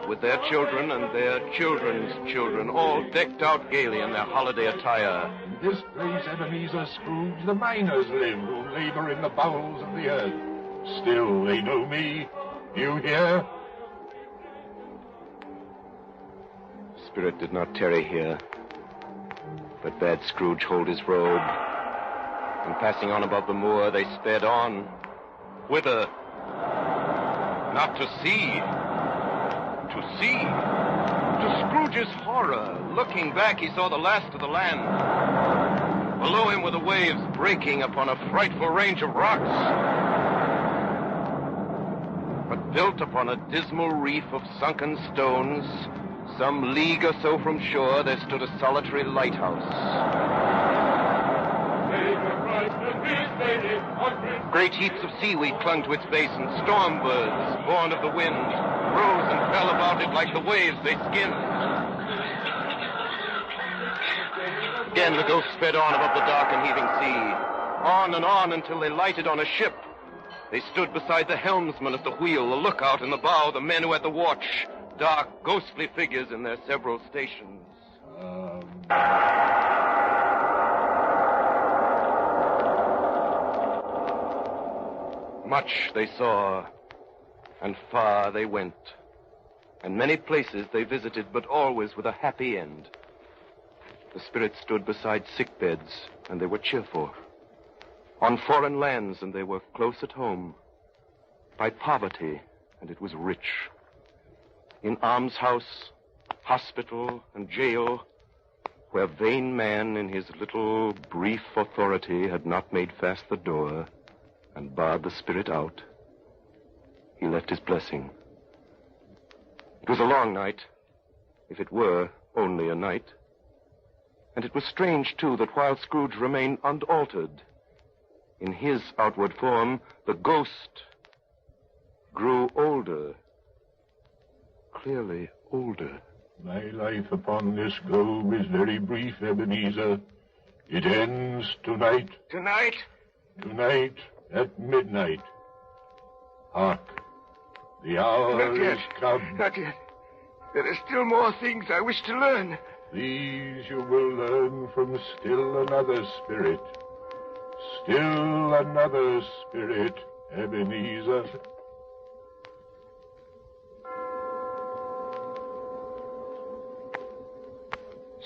with their children and their children's children, all decked out gaily in their holiday attire. In this place, Ebenezer Scrooge, the miners live who labor in the bowels of the earth. Still, they know me. You hear? Spirit did not tarry here, but bade Scrooge hold his robe. And passing on above the moor, they sped on. Whither? Not to see. To see. To Scrooge's horror, looking back, he saw the last of the land. Below him were the waves breaking upon a frightful range of rocks. But built upon a dismal reef of sunken stones, some league or so from shore, there stood a solitary lighthouse. Great heaps of seaweed clung to its base, and storm birds, born of the wind, rose and fell about it like the waves they skimmed. Again the ghost sped on above the dark and heaving sea, on and on until they lighted on a ship. They stood beside the helmsman at the wheel, the lookout in the bow, the men who had the watch. Dark, ghostly figures in their several stations. Much they saw, and far they went. And many places they visited, but always with a happy end. The spirits stood beside sick beds, and they were cheerful. On foreign lands, and they were close at home. By poverty, and it was rich. In almshouse, hospital, and jail, where vain man in his little brief authority had not made fast the door and barred the spirit out, he left his blessing. It was a long night, if it were only a night. And it was strange, too, that while Scrooge remained unaltered, in his outward form, the ghost grew older, clearly older. My life upon this globe is very brief, Ebenezer. It ends tonight. Tonight? Tonight at midnight. Hark. The hour is come. Not yet. There are still more things I wish to learn. These you will learn from still another spirit. Still another spirit, Ebenezer.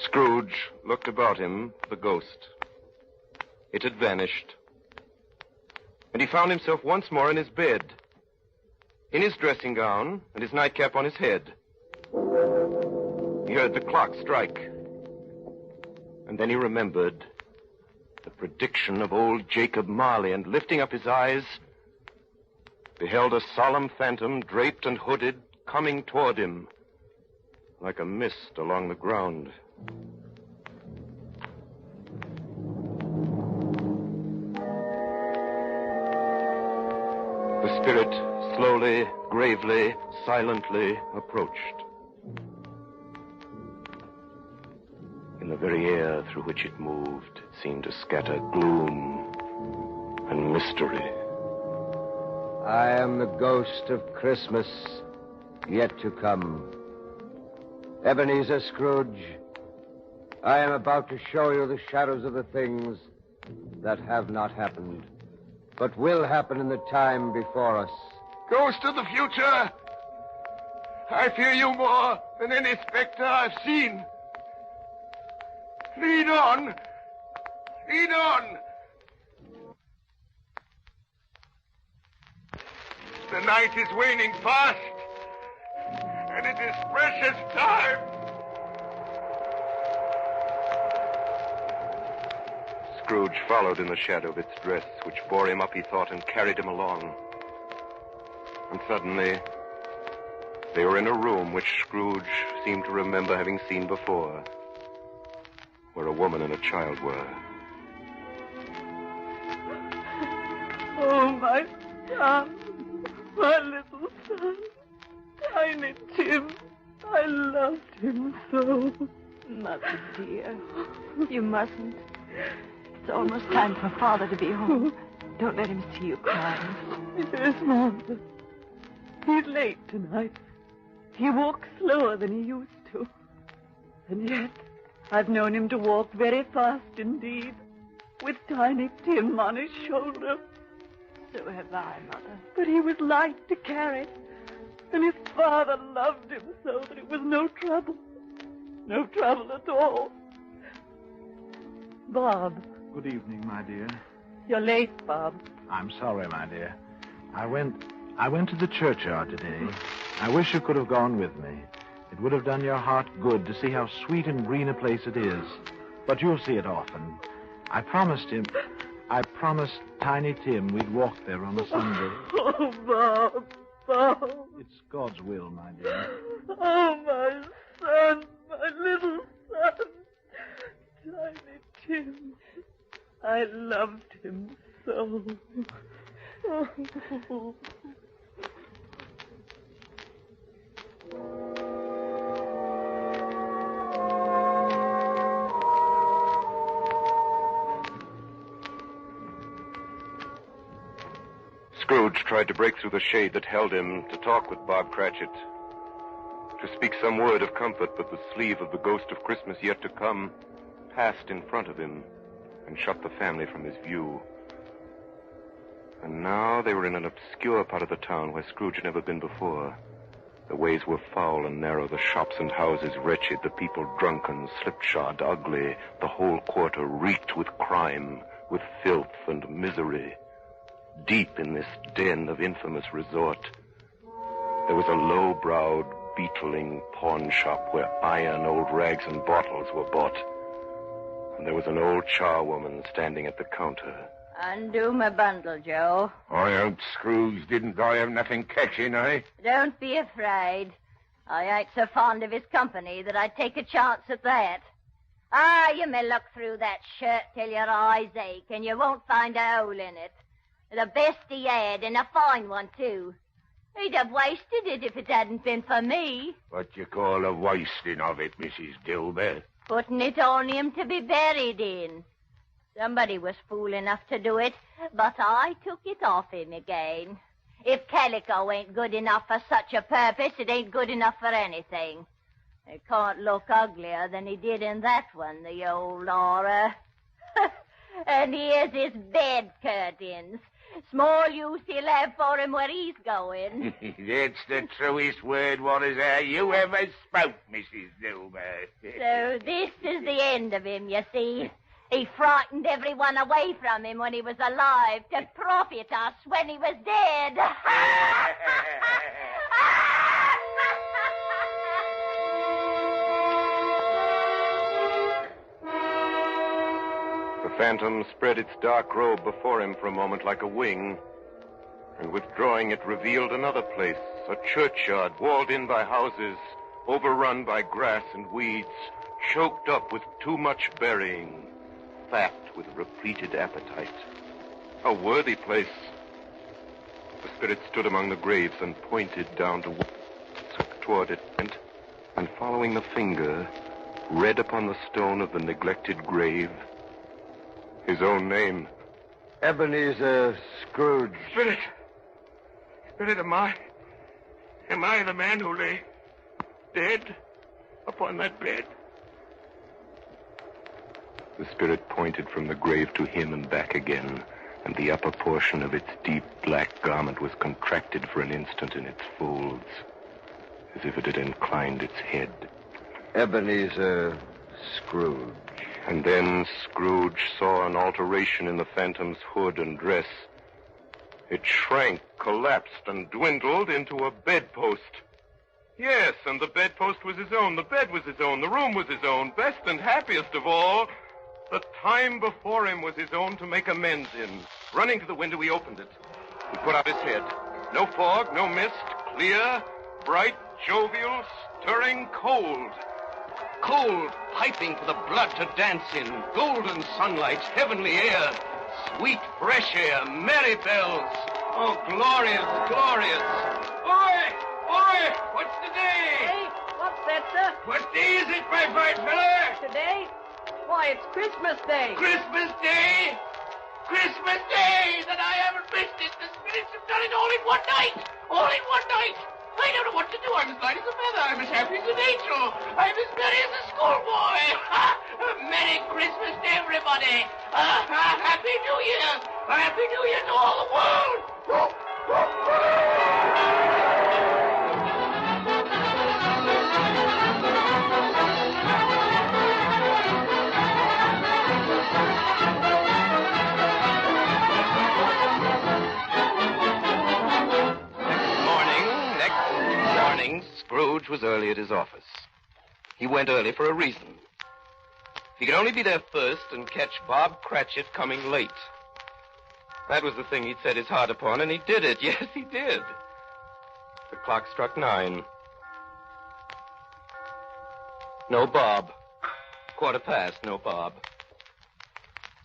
Scrooge looked about him for the ghost. It had vanished. And he found himself once more in his bed, in his dressing gown and his nightcap on his head. He heard the clock strike. And then he remembered the prediction of old Jacob Marley, and lifting up his eyes, beheld a solemn phantom, draped and hooded, coming toward him like a mist along the ground. The spirit slowly, gravely, silently approached. In the very air through which it moved, it seemed to scatter gloom and mystery. I am the ghost of Christmas yet to come. Ebenezer Scrooge, I am about to show you the shadows of the things that have not happened, but will happen in the time before us. Ghost of the future! I fear you more than any specter I've seen. Lead on! Lead on! The night is waning fast, and it is precious time. Scrooge followed in the shadow of its dress, which bore him up, he thought, and carried him along. And suddenly, they were in a room which Scrooge seemed to remember having seen before, where a woman and a child were. Oh, my son, my little son, Tiny Tim. I loved him so. Mother, dear, you mustn't. It's almost time for Father to be home. Don't let him see you crying. Yes, Mother. He's late tonight. He walks slower than he used to. And yet, I've known him to walk very fast indeed, with Tiny Tim on his shoulder. So have I, Mother. But he was light to carry, and his father loved him so that it was no trouble. No trouble at all. Bob. Good evening, my dear. You're late, Bob. I'm sorry, my dear. I went to the churchyard today. I wish you could have gone with me. It would have done your heart good to see how sweet and green a place it is. But you'll see it often. I promised Tiny Tim we'd walk there on a Sunday. Oh, Bob, Bob. It's God's will, my dear. Oh, my son, my little son. Tiny Tim. I loved him so. Scrooge tried to break through the shade that held him to talk with Bob Cratchit, to speak some word of comfort, but the sleeve of the ghost of Christmas yet to come passed in front of him and shut the family from his view. And now they were in an obscure part of the town where Scrooge had never been before. The ways were foul and narrow, the shops and houses wretched, the people drunken, slipshod, ugly. The whole quarter reeked with crime, with filth and misery. Deep in this den of infamous resort, there was a low-browed, beetling pawn shop where iron, old rags, and bottles were bought. And there was an old charwoman standing at the counter. Undo my bundle, Joe. I hope Scrooge didn't die of nothing catching, eh? Don't be afraid. I ain't so fond of his company that I'd take a chance at that. You may look through that shirt till your eyes ache, and you won't find a hole in it. The best he had, and a fine one, too. He'd have wasted it if it hadn't been for me. What you call a wasting of it, Mrs. Dilbert? Putting it on him to be buried in. Somebody was fool enough to do it, but I took it off him again. If calico ain't good enough for such a purpose, it ain't good enough for anything. It can't look uglier than he did in that one, the old horror. And here's his bed curtains. Small use he'll have for him where he's going. That's the truest word, you ever spoke, Mrs. Dilbert. So this is the end of him, you see. He frightened everyone away from him when he was alive to profit us when he was dead. The phantom spread its dark robe before him for a moment like a wing, and withdrawing it revealed another place, a churchyard walled in by houses, overrun by grass and weeds, choked up with too much burying, fat with repleted appetite. A worthy place. The spirit stood among the graves and pointed down toward it, and following the finger, read upon the stone of the neglected grave his own name. Ebenezer Scrooge. Spirit, am I the man who lay dead upon that bed? The spirit pointed from the grave to him and back again, and the upper portion of its deep black garment was contracted for an instant in its folds, as if it had inclined its head. Ebenezer Scrooge. And then Scrooge saw an alteration in the phantom's hood and dress. It shrank, collapsed, and dwindled into a bedpost. Yes, and the bedpost was his own, the bed was his own, the room was his own, best and happiest of all. The time before him was his own to make amends in. Running to the window, he opened it. He put out his head. No fog, no mist, clear, bright, jovial, stirring cold. Cold, piping for the blood to dance in. Golden sunlight, heavenly air, sweet fresh air, merry bells. Oh, glorious, glorious. Oi! What's the day? Hey, what's that, sir? What day is it, my fine fella? Today? Why, it's Christmas Day. Christmas Day? Christmas Day! That I haven't missed it. The spirits have done it all in one night. All in one night. I don't know what to do. I'm as light as a feather. I'm as happy as an angel. I'm as merry as a schoolboy. Merry Christmas to everybody. Happy New Year. Happy New Year to all the world. Scrooge was early at his office. He went early for a reason. He could only be there first and catch Bob Cratchit coming late. That was the thing he'd set his heart upon, and he did it. Yes, he did. The clock struck 9. No Bob. 1:15, no Bob.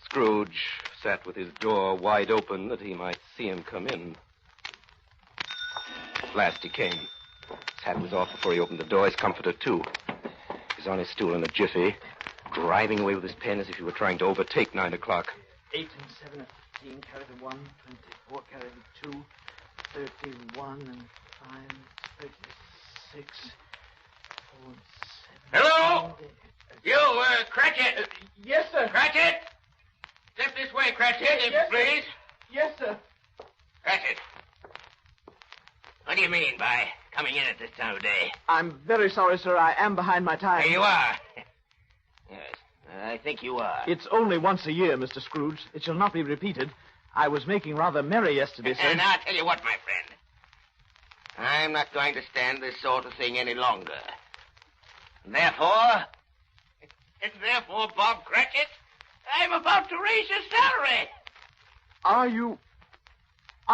Scrooge sat with his door wide open that he might see him come in. At last he came. His hat was off before he opened the door, his comforter, too. He was on his stool in a jiffy, driving away with his pen as if he were trying to overtake 9 o'clock. 8 and 7 are 15, carry the 1, 24, carry the 2, 31 and 5, 36, 4, 7. Hello? You, Cratchit. Yes, sir. Cratchit? Step this way, Cratchit, if you please. Yes, sir. Cratchit. What do you mean by coming in at this time of day? I'm very sorry, sir. I am behind my time. There you are. Yes, I think you are. It's only once a year, Mr. Scrooge. It shall not be repeated. I was making rather merry yesterday, sir. And I'll tell you what, my friend. I'm not going to stand this sort of thing any longer. Therefore, Bob Cratchit, I'm about to raise your salary. Are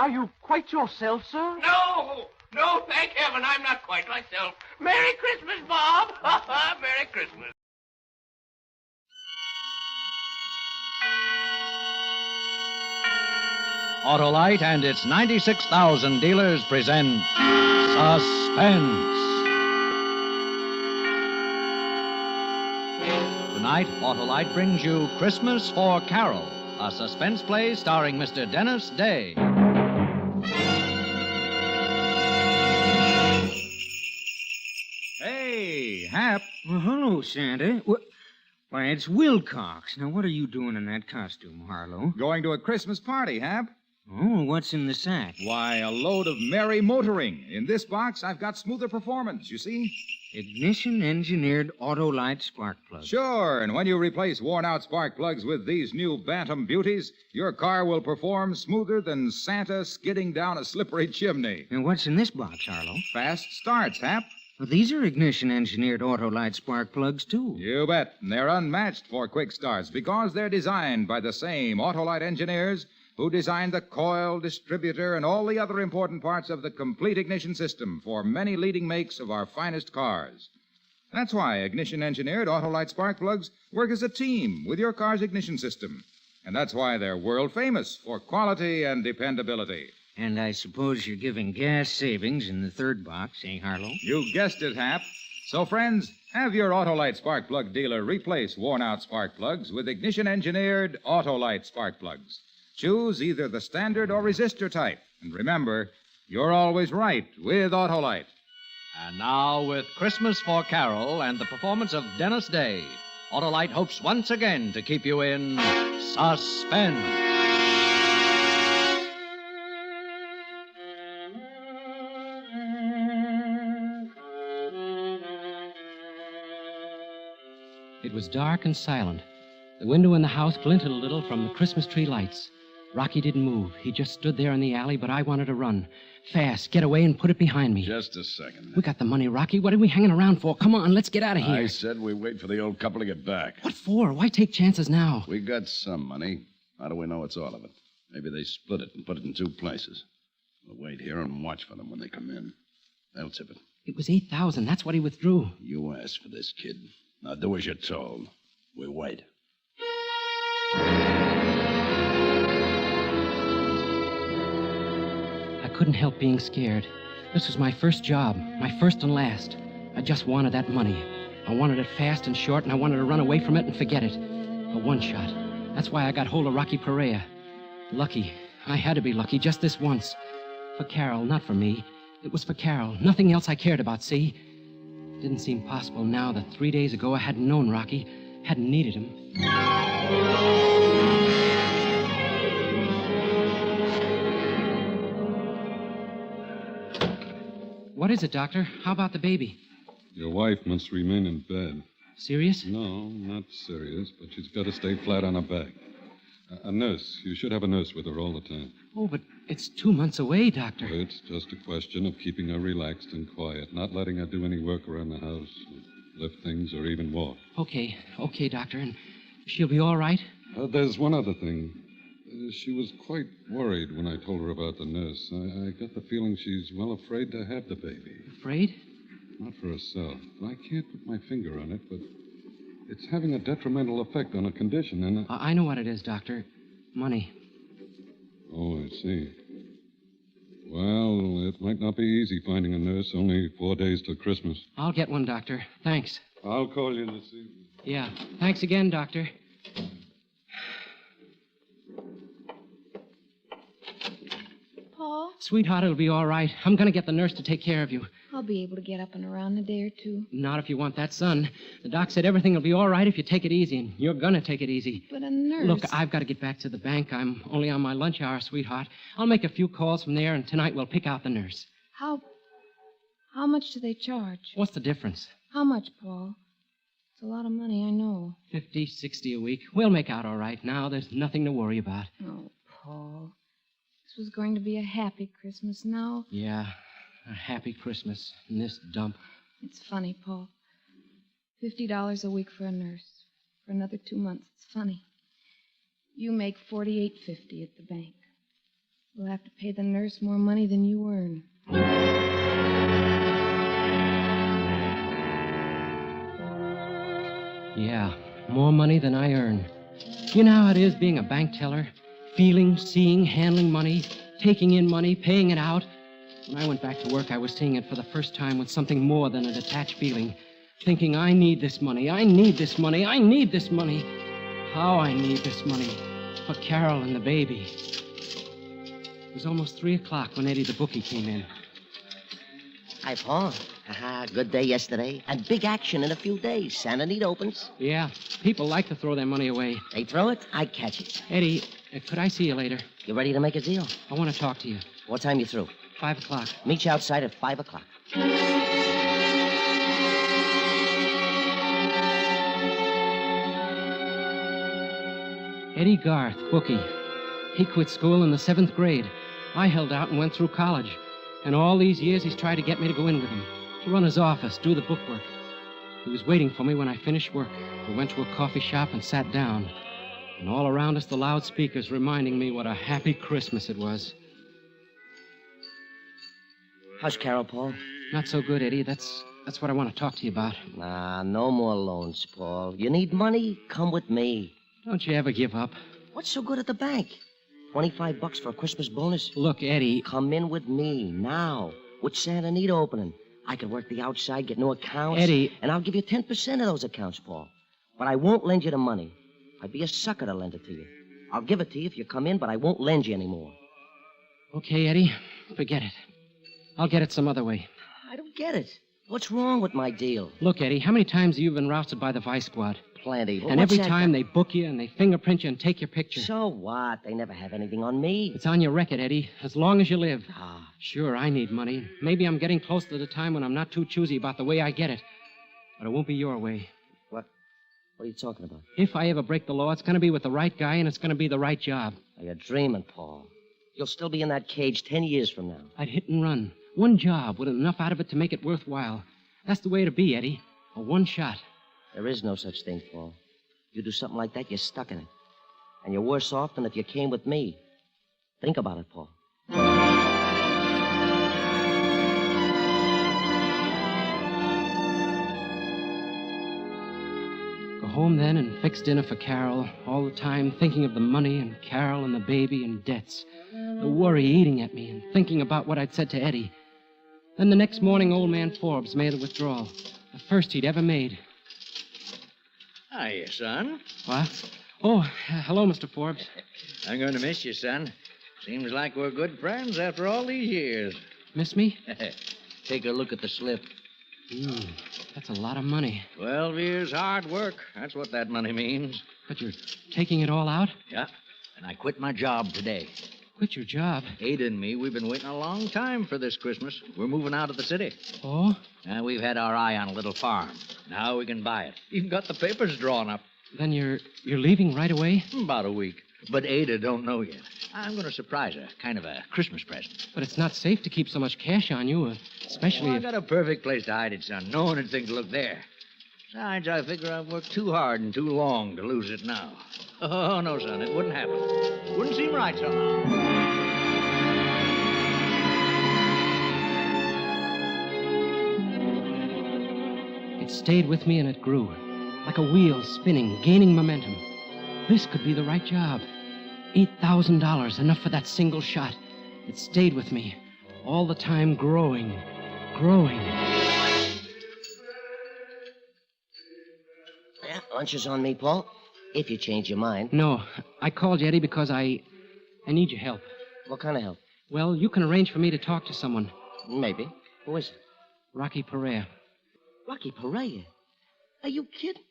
you quite yourself, sir? No, thank heaven, I'm not quite myself. Merry Christmas, Bob. Merry Christmas. Autolite and its 96,000 dealers present Suspense. Tonight, Autolite brings you Christmas for Carol, a suspense play starring Mr. Dennis Day. Hey, Hap. Well, hello, Santa. Why, it's Wilcox. Now, what are you doing in that costume, Harlow? Going to a Christmas party, Hap. Oh, what's in the sack? Why, a load of merry motoring. In this box, I've got smoother performance, you see? Ignition-engineered Autolite spark plugs. Sure, and when you replace worn-out spark plugs with these new Bantam beauties, your car will perform smoother than Santa skidding down a slippery chimney. And what's in this box, Harlow? Fast starts, Hap. Well, these are ignition-engineered Autolite spark plugs, too. You bet. And they're unmatched for quick starts because they're designed by the same Autolite engineers who designed the coil, distributor, and all the other important parts of the complete ignition system for many leading makes of our finest cars. That's why ignition-engineered Autolite spark plugs work as a team with your car's ignition system. And that's why they're world-famous for quality and dependability. And I suppose you're giving gas savings in the third box, eh, Harlow? You guessed it, Hap. So, friends, have your Autolite spark plug dealer replace worn-out spark plugs with ignition-engineered Autolite spark plugs. Choose either the standard or resistor type. And remember, you're always right with Autolite. And now, with Christmas for Carol and the performance of Dennis Day, Autolite hopes once again to keep you in suspense. It was dark and silent. The window in the house glinted a little from the Christmas tree lights. Rocky didn't move. He just stood there in the alley, but I wanted to run. Fast, get away and put it behind me. Just a second. We got the money, Rocky. What are we hanging around for? Come on, let's get out of here. I said we wait for the old couple to get back. What for? Why take chances now? We got some money. How do we know it's all of it? Maybe they split it and put it in two places. We'll wait here and watch for them when they come in. They'll tip it. It was 8,000. That's what he withdrew. You asked for this, kid. Now do as you're told. We wait. I couldn't help being scared. This was my first job, my first and last. I just wanted that money. I wanted it fast and short, and I wanted to run away from it and forget it. A one shot. That's why I got hold of Rocky Perea. Lucky. I had to be lucky just this once. For Carol, not for me. It was for Carol. Nothing else I cared about, see? It didn't seem possible now that 3 days ago I hadn't known Rocky, hadn't needed him. What is it, Doctor? How about the baby? Your wife must remain in bed. Serious? No, not serious, but she's got to stay flat on her back. A nurse. You should have a nurse with her all the time. Oh, but it's 2 months away, Doctor. It's just a question of keeping her relaxed and quiet, not letting her do any work around the house, lift things, or even walk. Okay, Doctor. And she'll be all right? There's one other thing. She was quite worried when I told her about the nurse. I got the feeling she's well afraid to have the baby. Afraid? Not for herself. I can't put my finger on it, but it's having a detrimental effect on her condition, and I know what it is, Doctor. Money. Oh, I see. Well, it might not be easy finding a nurse. Only 4 days till Christmas. I'll get one, Doctor. Thanks. I'll call you this evening. Yeah. Thanks again, Doctor. Pa? Sweetheart, it'll be all right. I'm going to get the nurse to take care of you. I'll be able to get up and around in a day or two. Not if you want that son. The doc said everything will be all right if you take it easy, and you're going to take it easy. But a nurse... Look, I've got to get back to the bank. I'm only on my lunch hour, sweetheart. I'll make a few calls from there, and tonight we'll pick out the nurse. How much do they charge? What's the difference? How much, Paul? It's a lot of money, I know. 50, 60 a week. We'll make out all right now. There's nothing to worry about. Oh, Paul. This was going to be a happy Christmas. Now... Yeah, a happy Christmas in this dump. It's funny, Paul. $50 a week for a nurse. For another 2 months. It's funny. You make $48.50 at the bank. We'll have to pay the nurse more money than you earn. Yeah, more money than I earn. You know how it is being a bank teller? Feeling, seeing, handling money, taking in money, paying it out. When I went back to work, I was seeing it for the first time with something more than a detached feeling. Thinking, I need this money, I need this money, I need this money. How I need this money. For Carol and the baby. It was almost 3 o'clock when Eddie the bookie came in. Hi, Paul. Good day yesterday. And big action in a few days. Santa Anita opens. Yeah, people like to throw their money away. They throw it, I catch it. Eddie, could I see you later? You ready to make a deal? I want to talk to you. What time you through? 5 o'clock. Meet you outside at 5 o'clock. Eddie Garth, bookie. He quit school in the 7th grade. I held out and went through college. And all these years he's tried to get me to go in with him. To run his office, do the bookwork. He was waiting for me when I finished work. We went to a coffee shop and sat down. And all around us the loudspeakers reminding me what a happy Christmas it was. How's Carol, Paul? Not so good, Eddie. That's what I want to talk to you about. Nah, no more loans, Paul. You need money? Come with me. Don't you ever give up. What's so good at the bank? $25 for a Christmas bonus? Look, Eddie... Come in with me, now. With Santa Anita opening. I could work the outside, get new accounts. Eddie... And I'll give you 10% of those accounts, Paul. But I won't lend you the money. I'd be a sucker to lend it to you. I'll give it to you if you come in, but I won't lend you anymore. Okay, Eddie. Forget it. I'll get it some other way. I don't get it. What's wrong with my deal? Look, Eddie, how many times have you been rousted by the Vice Squad? Plenty. Well, and every time they book you and they fingerprint you and take your picture. So what? They never have anything on me. It's on your record, Eddie, as long as you live. Ah. Sure, I need money. Maybe I'm getting close to the time when I'm not too choosy about the way I get it. But it won't be your way. What are you talking about? If I ever break the law, it's going to be with the right guy and it's going to be the right job. Now, you're dreaming, Paul. You'll still be in that cage 10 years from now. I'd hit and run. One job with enough out of it to make it worthwhile. That's the way to be, Eddie. A one shot. There is no such thing, Paul. You do something like that, you're stuck in it. And you're worse off than if you came with me. Think about it, Paul. Go home then and fix dinner for Carol, all the time thinking of the money and Carol and the baby and debts. The worry eating at me and thinking about what I'd said to Eddie. Then the next morning, old man Forbes made a withdrawal. The first he'd ever made. Hiya, son. What? Oh, hello, Mr. Forbes. I'm going to miss you, son. Seems like we're good friends after all these years. Miss me? Take a look at the slip. That's a lot of money. 12 years hard work. That's what that money means. But you're taking it all out? Yeah, and I quit my job today. Quit your job? Ada and me, we've been waiting a long time for this Christmas. We're moving out of the city. Oh? We've had our eye on a little farm. Now we can buy it. Even got the papers drawn up. Then you're leaving right away? About a week. But Ada don't know yet. I'm going to surprise her. Kind of a Christmas present. But it's not safe to keep so much cash on you, especially I got a perfect place to hide it, son. No one would think to look there. Besides, I figure I've worked too hard and too long to lose it now. Oh, no, son, it wouldn't happen. Wouldn't seem right somehow. It stayed with me and it grew. Like a wheel spinning, gaining momentum. This could be the right job. $8,000, enough for that single shot. It stayed with me, all the time growing. Yeah, lunch is on me, Paul. If you change your mind. No, I called you, Eddie, because I need your help. What kind of help? Well, you can arrange for me to talk to someone. Maybe. Who is it? Rocky Perea. Rocky Perea? Are you kidding?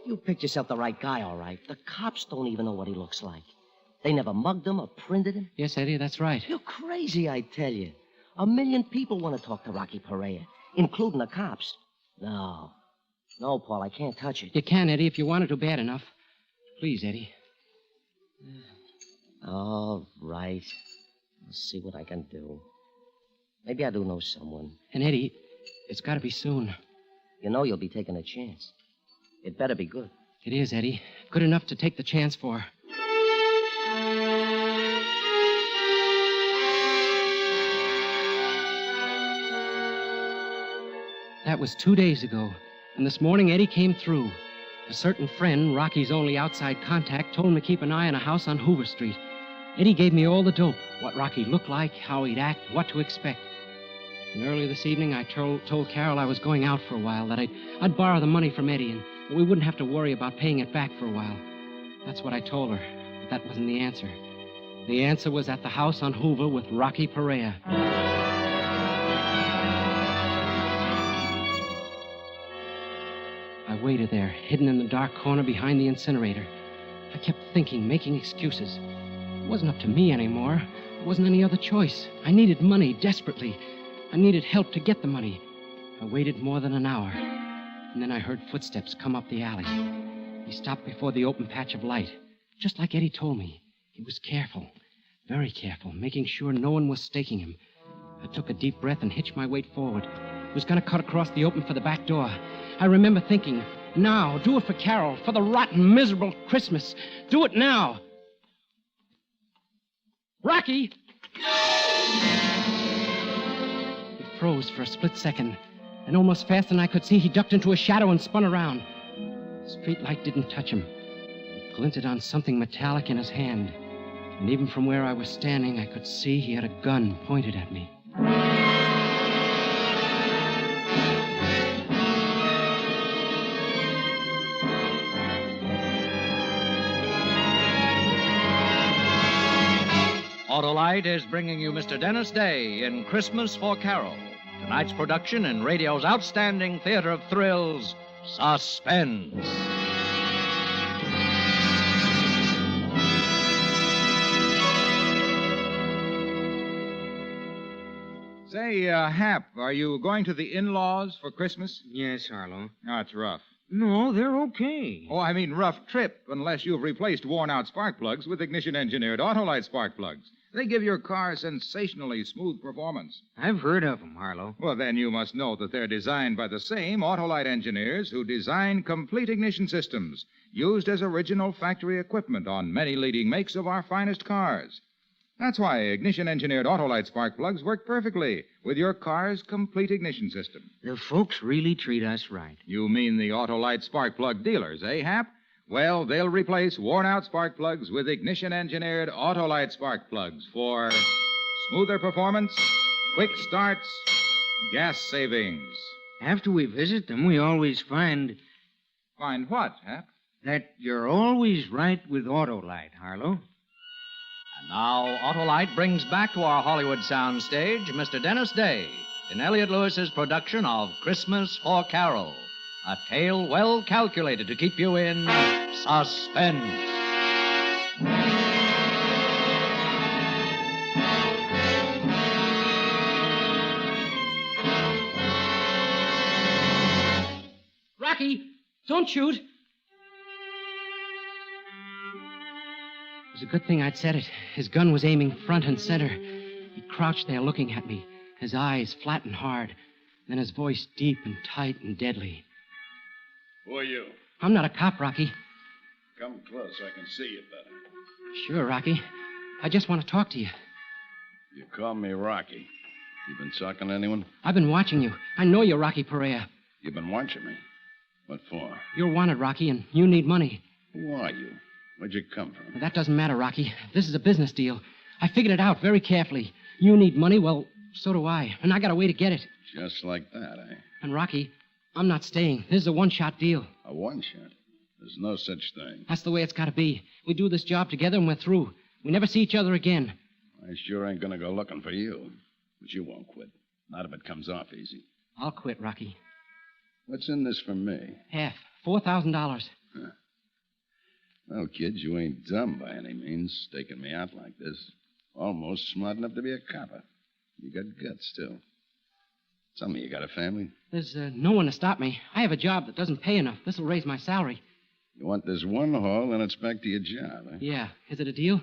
You picked yourself the right guy, all right. The cops don't even know what he looks like. They never mugged him or printed him. Yes, Eddie, that's right. You're crazy, I tell you. 1 million people want to talk to Rocky Perea, including the cops. No, Paul, I can't touch it. You can, Eddie, if you wanted to bad enough. Please, Eddie. All right. I'll see what I can do. Maybe I do know someone. And, Eddie, it's got to be soon. You know you'll be taking a chance. It better be good. It is, Eddie. Good enough to take the chance for. That was 2 days ago, and this morning Eddie came through. A certain friend, Rocky's only outside contact, told him to keep an eye on a house on Hoover Street. Eddie gave me all the dope, what Rocky looked like, how he'd act, what to expect. And early this evening, I told Carol I was going out for a while, that I'd borrow the money from Eddie, and we wouldn't have to worry about paying it back for a while. That's what I told her, but that wasn't the answer. The answer was at the house on Hoover with Rocky Perea. I waited there, hidden in the dark corner behind the incinerator. I kept thinking, making excuses. It wasn't up to me anymore. There wasn't any other choice. I needed money desperately. I needed help to get the money. I waited more than an hour, and then I heard footsteps come up the alley. He stopped before the open patch of light, just like Eddie told me. He was careful, very careful, making sure no one was staking him. I took a deep breath and hitched my weight forward. He was going to cut across the open for the back door. I remember thinking, now, do it for Carol, for the rotten, miserable Christmas. Do it now. Rocky! He froze for a split second, and almost faster than I could see, he ducked into a shadow and spun around. The street light didn't touch him. It glinted on something metallic in his hand, and even from where I was standing, I could see he had a gun pointed at me. Autolite is bringing you Mr. Dennis Day in Christmas for Carol. Tonight's production in radio's outstanding theater of thrills, Suspense. Say, Hap, are you going to the in-laws for Christmas? Yes, Harlow. That's rough. No, they're okay. Oh, I mean rough trip, unless you've replaced worn-out spark plugs with ignition-engineered Autolite spark plugs. They give your car sensationally smooth performance. I've heard of them, Harlow. Well, then you must know that they're designed by the same Autolite engineers who design complete ignition systems, used as original factory equipment on many leading makes of our finest cars. That's why ignition-engineered Autolite spark plugs work perfectly with your car's complete ignition system. The folks really treat us right. You mean the Autolite spark plug dealers, eh, Hap? Well, they'll replace worn-out spark plugs with ignition-engineered Autolite spark plugs for smoother performance, quick starts, gas savings. After we visit them, we always find... Find what, Hap? That you're always right with Autolite, Harlow. And now, Autolite brings back to our Hollywood soundstage Mr. Dennis Day in Elliott Lewis's production of Christmas for Carol, a tale well calculated to keep you in suspense. Rocky, don't shoot. It was a good thing I'd said it. His gun was aiming front and center. He crouched there looking at me, his eyes flat and hard, then his voice deep and tight and deadly. Who are you? I'm not a cop, Rocky. Come close so I can see you better. Sure, Rocky. I just want to talk to you. You call me Rocky. You been talking to anyone? I've been watching you. I know you're Rocky Perea. You've been watching me? What for? You're wanted, Rocky, and you need money. Who are you? Where'd you come from? Well, that doesn't matter, Rocky. This is a business deal. I figured it out very carefully. You need money, well, so do I. And I got a way to get it. Just like that, eh? And, Rocky, I'm not staying. This is a one-shot deal. A one-shot? There's no such thing. That's the way it's got to be. We do this job together and we're through. We never see each other again. I I sure ain't gonna go looking for you. But you won't quit. Not if it comes off easy. I'll quit, Rocky. What's in this for me? Half. $4,000. Huh. Well, kid, you ain't dumb by any means, staking me out like this. Almost smart enough to be a copper. You got guts, too. Tell me, you got a family? There's no one to stop me. I have a job that doesn't pay enough. This'll raise my salary. You want this one haul, then it's back to your job, huh? Yeah. Is it a deal?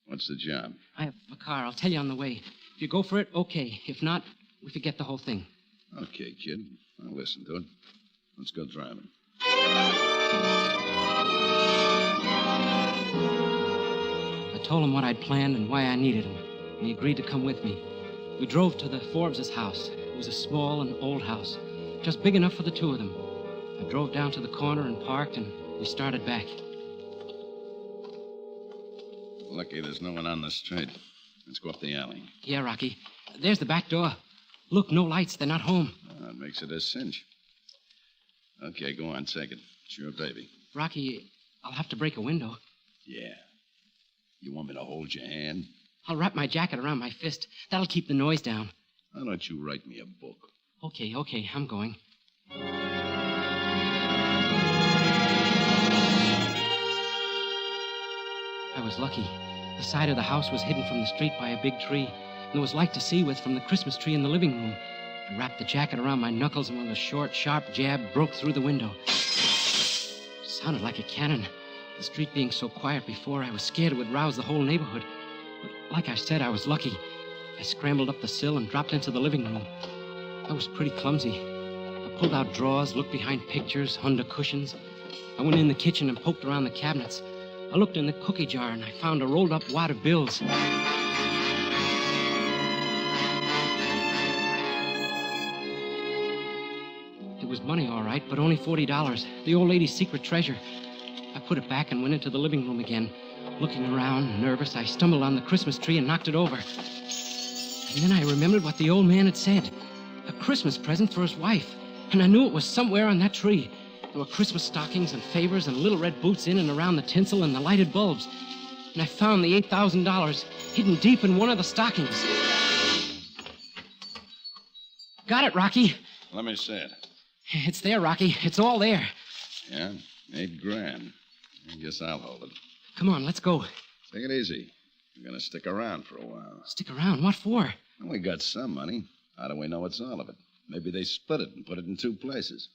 What's the job? I have a car. I'll tell you on the way. If you go for it, okay. If not, we forget the whole thing. Okay, kid. I'll listen to it. Let's go driving. I told him what I'd planned and why I needed him, and he agreed to come with me. We drove to the Forbes' house. It was a small and old house, just big enough for the two of them. I drove down to the corner and parked, and we started back. Lucky there's no one on the street. Let's go up the alley. Yeah, Rocky. There's the back door. Look, no lights. They're not home. That makes it a cinch. Okay, go on, take it. It's your baby. Rocky, I'll have to break a window. Yeah. You want me to hold your hand? I'll wrap my jacket around my fist. That'll keep the noise down. Why don't you write me a book? Okay, I'm going. I was lucky. The side of the house was hidden from the street by a big tree, and there was light to see with from the Christmas tree in the living room. I wrapped the jacket around my knuckles, and with a short, sharp jab, broke through the window. It sounded like a cannon. The street being so quiet before, I was scared it would rouse the whole neighborhood. But like I said, I was lucky. I scrambled up the sill and dropped into the living room. I was pretty clumsy. I pulled out drawers, looked behind pictures, under cushions. I went in the kitchen and poked around the cabinets. I looked in the cookie jar, and I found a rolled-up wad of bills. It was money, all right, but only $40. The old lady's secret treasure. I put it back and went into the living room again. Looking around, nervous, I stumbled on the Christmas tree and knocked it over. And then I remembered what the old man had said. A Christmas present for his wife. And I knew it was somewhere on that tree. There were Christmas stockings and favors and little red boots in and around the tinsel and the lighted bulbs. And I found the $8,000 hidden deep in one of the stockings. Got it, Rocky. Let me see it. It's there, Rocky. It's all there. Yeah, $8,000. I guess I'll hold it. Come on, let's go. Take it easy. We're going to stick around for a while. Stick around? What for? Well, we got some money. How do we know it's all of it? Maybe they split it and put it in two places.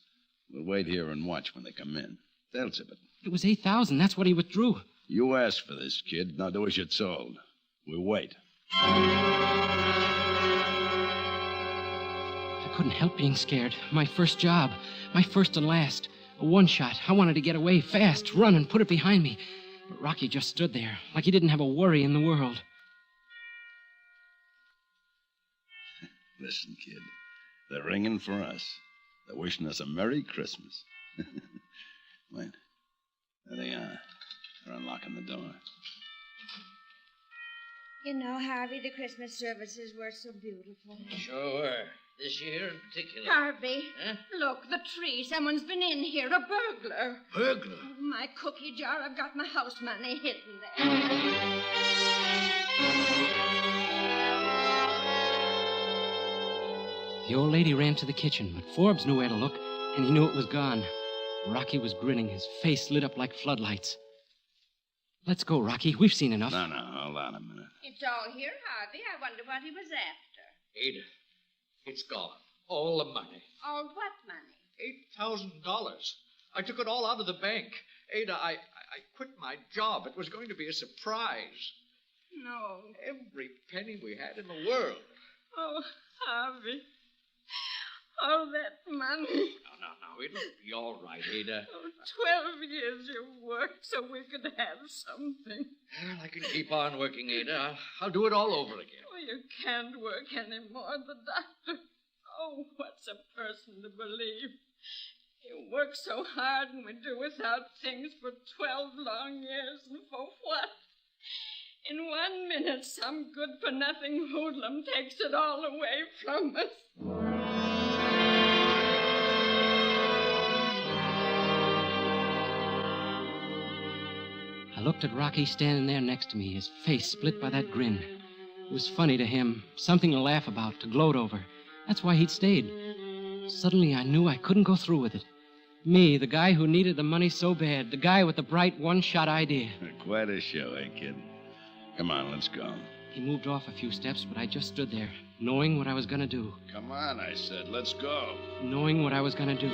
We'll wait here and watch when they come in. They'll tip it. It was $8,000. That's what he withdrew. You asked for this, kid. Now do as you're told. We'll wait. I couldn't help being scared. My first job. My first and last. A one-shot. I wanted to get away fast, run, and put it behind me. But Rocky just stood there, like he didn't have a worry in the world. Listen, kid. They're ringing for us. They're wishing us a Merry Christmas. Wait. There they are. They're unlocking the door. You know, Harvey, the Christmas services were so beautiful. Sure were. This year in particular. Harvey, Huh? look, the tree. Someone's been in here. A burglar. Burglar? Oh, my cookie jar. I've got my house money hidden there. The old lady ran to the kitchen, but Forbes knew where to look, and he knew it was gone. Rocky was grinning, his face lit up like floodlights. Let's go, Rocky. We've seen enough. No, hold on a minute. It's all here, Harvey. I wonder what he was after. Ada, it's gone. All the money. All what money? $8,000. I took it all out of the bank. Ada, I quit my job. It was going to be a surprise. No. Every penny we had in the world. Oh, Harvey. All that money. No, it'll be all right, Ada. Oh, 12 years you worked so we could have something. Well, I can keep on working, Ada. I'll do it all over again. Oh, you can't work anymore. The doctor. Oh, what's a person to believe? You work so hard and we do without things for 12 long years, and for what? In 1 minute, some good-for-nothing hoodlum takes it all away from us. I I looked at Rocky standing there next to me, his face split by that grin. It was funny to him, something to laugh about, to gloat over. That's why he'd stayed. Suddenly I knew I couldn't go through with it. Me, the guy who needed the money so bad, the guy with the bright one-shot idea. Quite a show, eh, kid? Come on, let's go. He moved off a few steps, but I just stood there, knowing what I was going to do. Come on, I said, let's go. Knowing what I was going to do.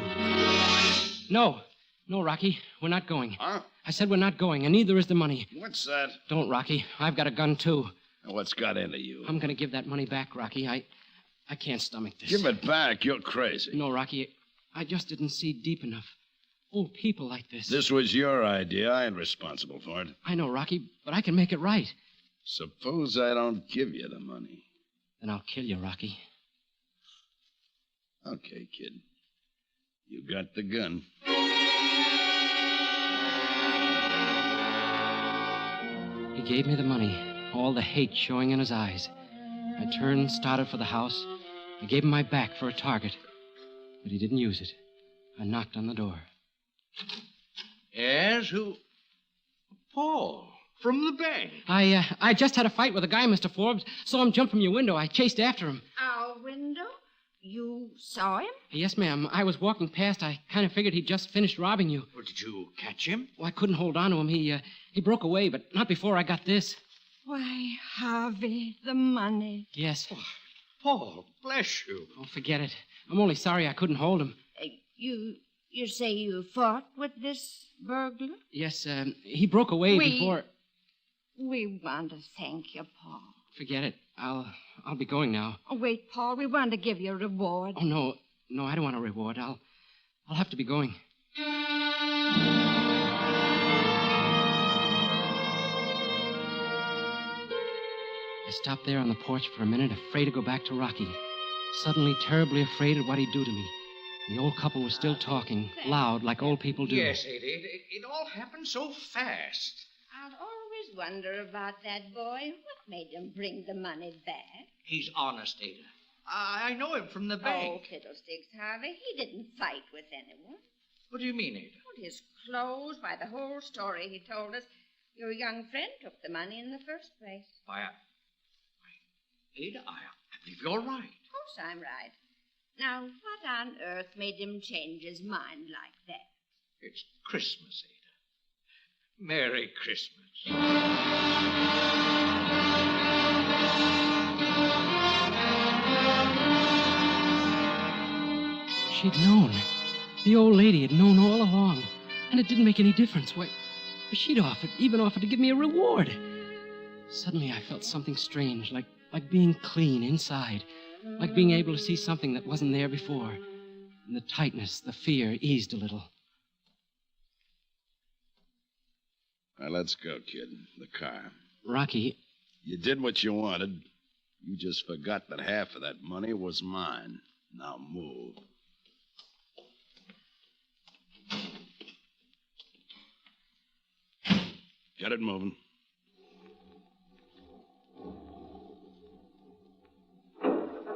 No, Rocky, we're not going. Huh? I said we're not going, and neither is the money. What's that? Don't, Rocky. I've got a gun, too. What's got into you? I'm going to give that money back, Rocky. I can't stomach this. Give it back. You're crazy. No, Rocky, I just didn't see deep enough. Old people like this. This was your idea. I ain't responsible for it. I know, Rocky, but I can make it right. Suppose I don't give you the money. Then I'll kill you, Rocky. Okay, kid. You got the gun. He gave me the money, all the hate showing in his eyes. I turned, started for the house. I gave him my back for a target, but he didn't use it. I knocked on the door. Yes, who? Paul, from the bank. I just had a fight with a guy, Mr. Forbes. Saw him jump from your window. I chased after him. Our window? You saw him? Yes, ma'am. I was walking past. I kind of figured he'd just finished robbing you. Well, did you catch him? Well, I couldn't hold on to him. He broke away, but not before I got this. Why, Harvey, the money. Yes. Oh, Paul, bless you. Oh, forget it. I'm only sorry I couldn't hold him. You say you fought with this burglar? Yes, he broke away before... We want to thank you, Paul. Forget it. I'll be going now. Oh, wait, Paul. We want to give you a reward. Oh, no. No, I don't want a reward. I'll have to be going. I stopped there on the porch for a minute, afraid to go back to Rocky. Suddenly terribly afraid of what he'd do to me. The old couple was still talking, loud, like old people do. Yes, it all happened so fast. I'll always wonder about that boy. What made him bring the money back? He's honest, Ada. I know him from the bank. Oh, fiddlesticks, Harvey. He didn't fight with anyone. What do you mean, Ada? Well, his clothes, why, the whole story he told us. Your young friend took the money in the first place. Why, Ada, I believe you're right. Of course I'm right. Now, what on earth made him change his mind like that? It's Christmas, Ada. Merry Christmas. She'd known. The old lady had known all along. And it didn't make any difference. Why, she'd even offered to give me a reward. Suddenly I felt something strange, like being clean inside. Like being able to see something that wasn't there before. And the tightness, the fear eased a little. Now, let's go, kid. The car. Rocky. You did what you wanted. You just forgot that half of that money was mine. Now move. Get it moving.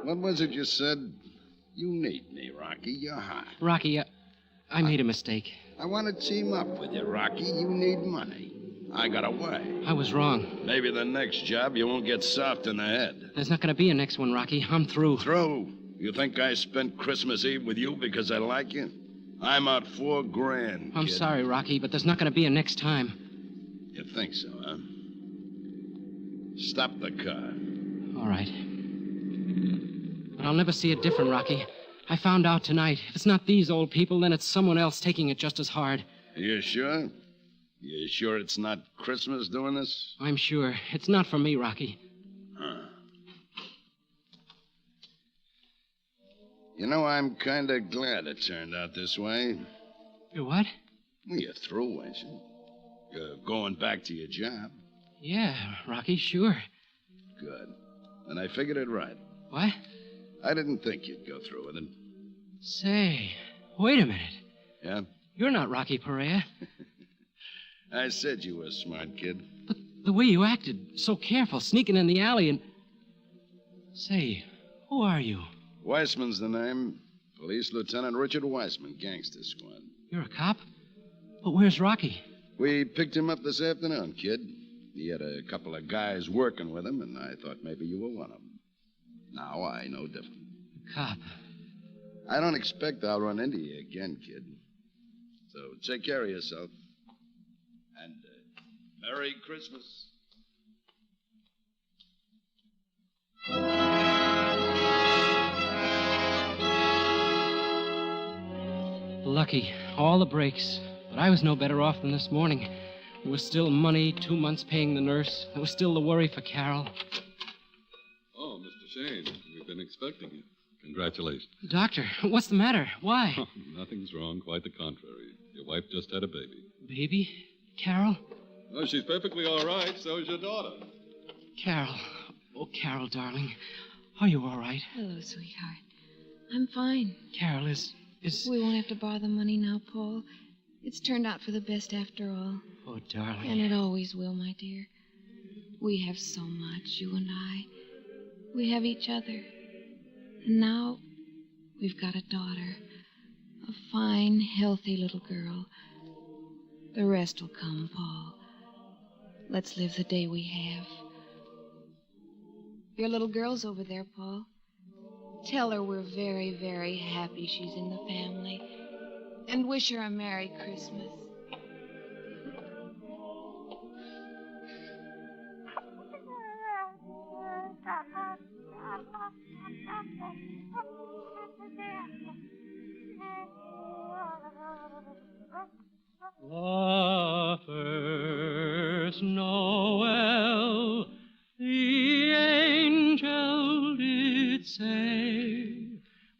What was it you said? You need me, Rocky. You're hot. Rocky, I made a mistake. I want to team up with you, Rocky. You need money. I got away. I was wrong. Maybe the next job you won't get soft in the head. There's not going to be a next one, Rocky. I'm through. Through? You think I spent Christmas Eve with you because I like you? I'm out $4,000. I'm sorry, Rocky, but there's not going to be a next time. You think so, huh? Stop the car. All right. But I'll never see it different, Rocky. I found out tonight. If it's not these old people, then it's someone else taking it just as hard. You sure? You sure it's not Christmas doing this? I'm sure. It's not for me, Rocky. Huh. You know, I'm kind of glad it turned out this way. You what? Well, you're through, ain't you? You're going back to your job. Yeah, Rocky, sure. Good. Then I figured it right. What? I didn't think you'd go through with it. Say, wait a minute. Yeah? You're not Rocky Perea. I said you were a smart kid. But the way you acted, so careful, sneaking in the alley and... Say, who are you? Weissman's the name. Police Lieutenant Richard Weissman, Gangster Squad. You're a cop? But where's Rocky? We picked him up this afternoon, kid. He had a couple of guys working with him, and I thought maybe you were one of them. Now I know different. Cop. I don't expect I'll run into you again, kid. So take care of yourself. And Merry Christmas. Lucky. All the breaks. But I was no better off than this morning. There was still money, 2 months paying the nurse. There was still the worry for Carol. Oh, Mr. Shane, we've been expecting you. Congratulations. Doctor, what's the matter? Why? Nothing's wrong, quite the contrary. Your wife just had a baby. Baby? Carol? Oh, she's perfectly all right. So's your daughter. Carol. Oh, Carol, darling. Are you all right? Hello, sweetheart. I'm fine. Carol, is... We won't have to borrow the money now, Paul. It's turned out for the best after all. Oh, darling. And it always will, my dear. We have so much, you and I. We have each other. And now we've got a daughter. A fine, healthy little girl. The rest will come, Paul. Let's live the day we have. Your little girl's over there, Paul. Tell her we're very, very happy she's in the family. And wish her a Merry Christmas. The first Noel, the angel did say,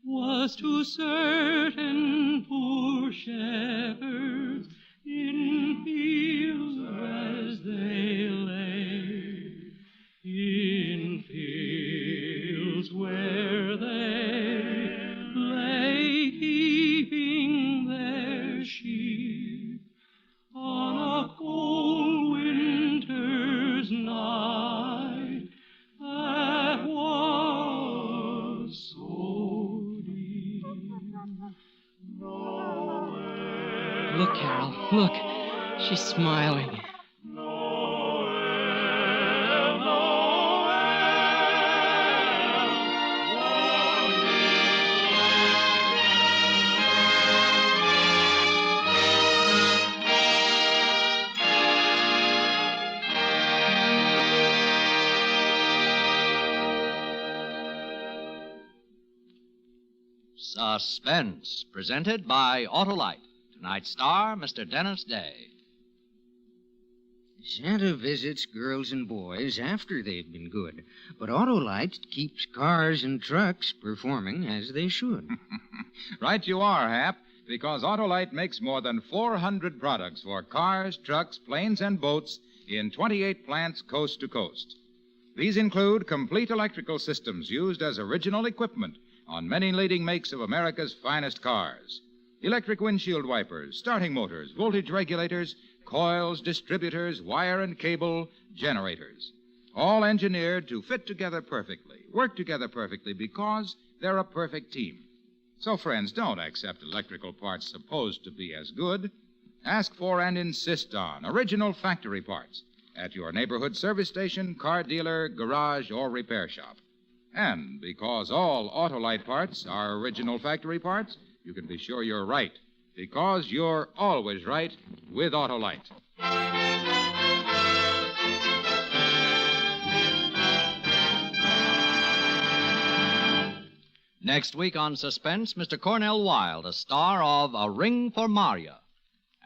was to certain poor shepherds in fields as they lay, in fields where they lay keeping their sheep on a cold winter's night that was so deep. Look, Carol, look. She's smiling. Suspense, presented by Autolite. Tonight's star, Mr. Dennis Day. Santa visits girls and boys after they've been good, but Autolite keeps cars and trucks performing as they should. Right you are, Hap, because Autolite makes more than 400 products for cars, trucks, planes, and boats in 28 plants coast to coast. These include complete electrical systems used as original equipment on many leading makes of America's finest cars. Electric windshield wipers, starting motors, voltage regulators, coils, distributors, wire and cable, generators. All engineered to fit together perfectly, work together perfectly because they're a perfect team. So, friends, don't accept electrical parts supposed to be as good. Ask for and insist on original factory parts at your neighborhood service station, car dealer, garage, or repair shop. And because all Autolite parts are original factory parts, you can be sure you're right, because you're always right with Autolite. Next week on Suspense, Mr. Cornell Wilde, a star of A Ring for Maria.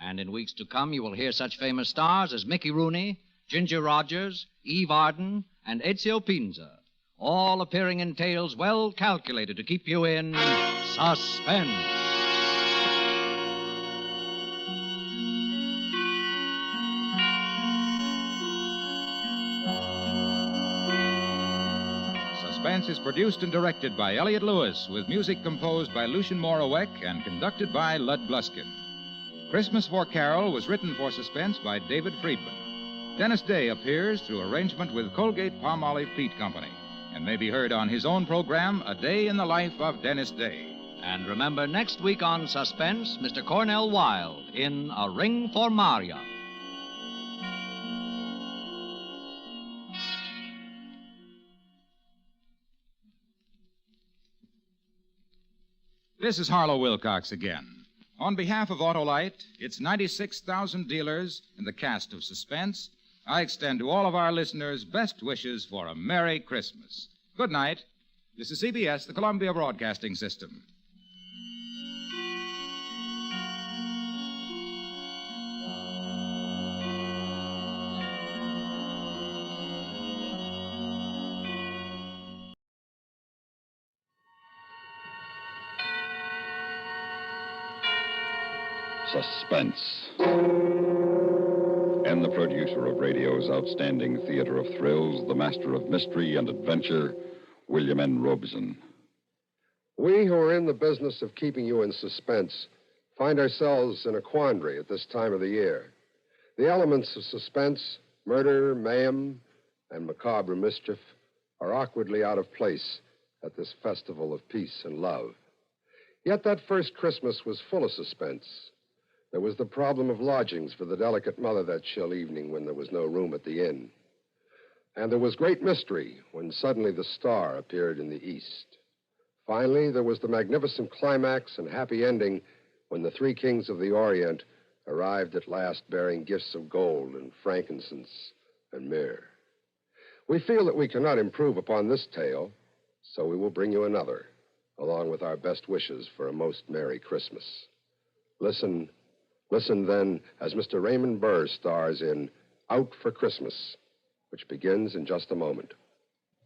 And in weeks to come, you will hear such famous stars as Mickey Rooney, Ginger Rogers, Eve Arden, and Ezio Pinza, all appearing in tales well calculated to keep you in suspense. Suspense is produced and directed by Elliott Lewis, with music composed by Lucien Moraweck and conducted by Lud Bluskin. Christmas for Carol was written for Suspense by David Friedman. Dennis Day appears through arrangement with Colgate-Palmolive Peat Company and may be heard on his own program, A Day in the Life of Dennis Day. And remember, next week on Suspense, Mr. Cornell Wilde in A Ring for Maria. This is Harlow Wilcox again. On behalf of Autolite, its 96,000 dealers, and the cast of Suspense, I extend to all of our listeners best wishes for a Merry Christmas. Good night. This is CBS, the Columbia Broadcasting System. Suspense. And the producer of radio's outstanding theater of thrills, the master of mystery and adventure, William N. Robeson. We who are in the business of keeping you in suspense find ourselves in a quandary at this time of the year. The elements of suspense, murder, mayhem, and macabre mischief are awkwardly out of place at this festival of peace and love. Yet that first Christmas was full of suspense. There was the problem of lodgings for the delicate mother that chill evening when there was no room at the inn. And there was great mystery when suddenly the star appeared in the east. Finally, there was the magnificent climax and happy ending when the three kings of the Orient arrived at last bearing gifts of gold and frankincense and myrrh. We feel that we cannot improve upon this tale, so we will bring you another, along with our best wishes for a most Merry Christmas. Listen then as Mr. Raymond Burr stars in Out for Christmas, which begins in just a moment.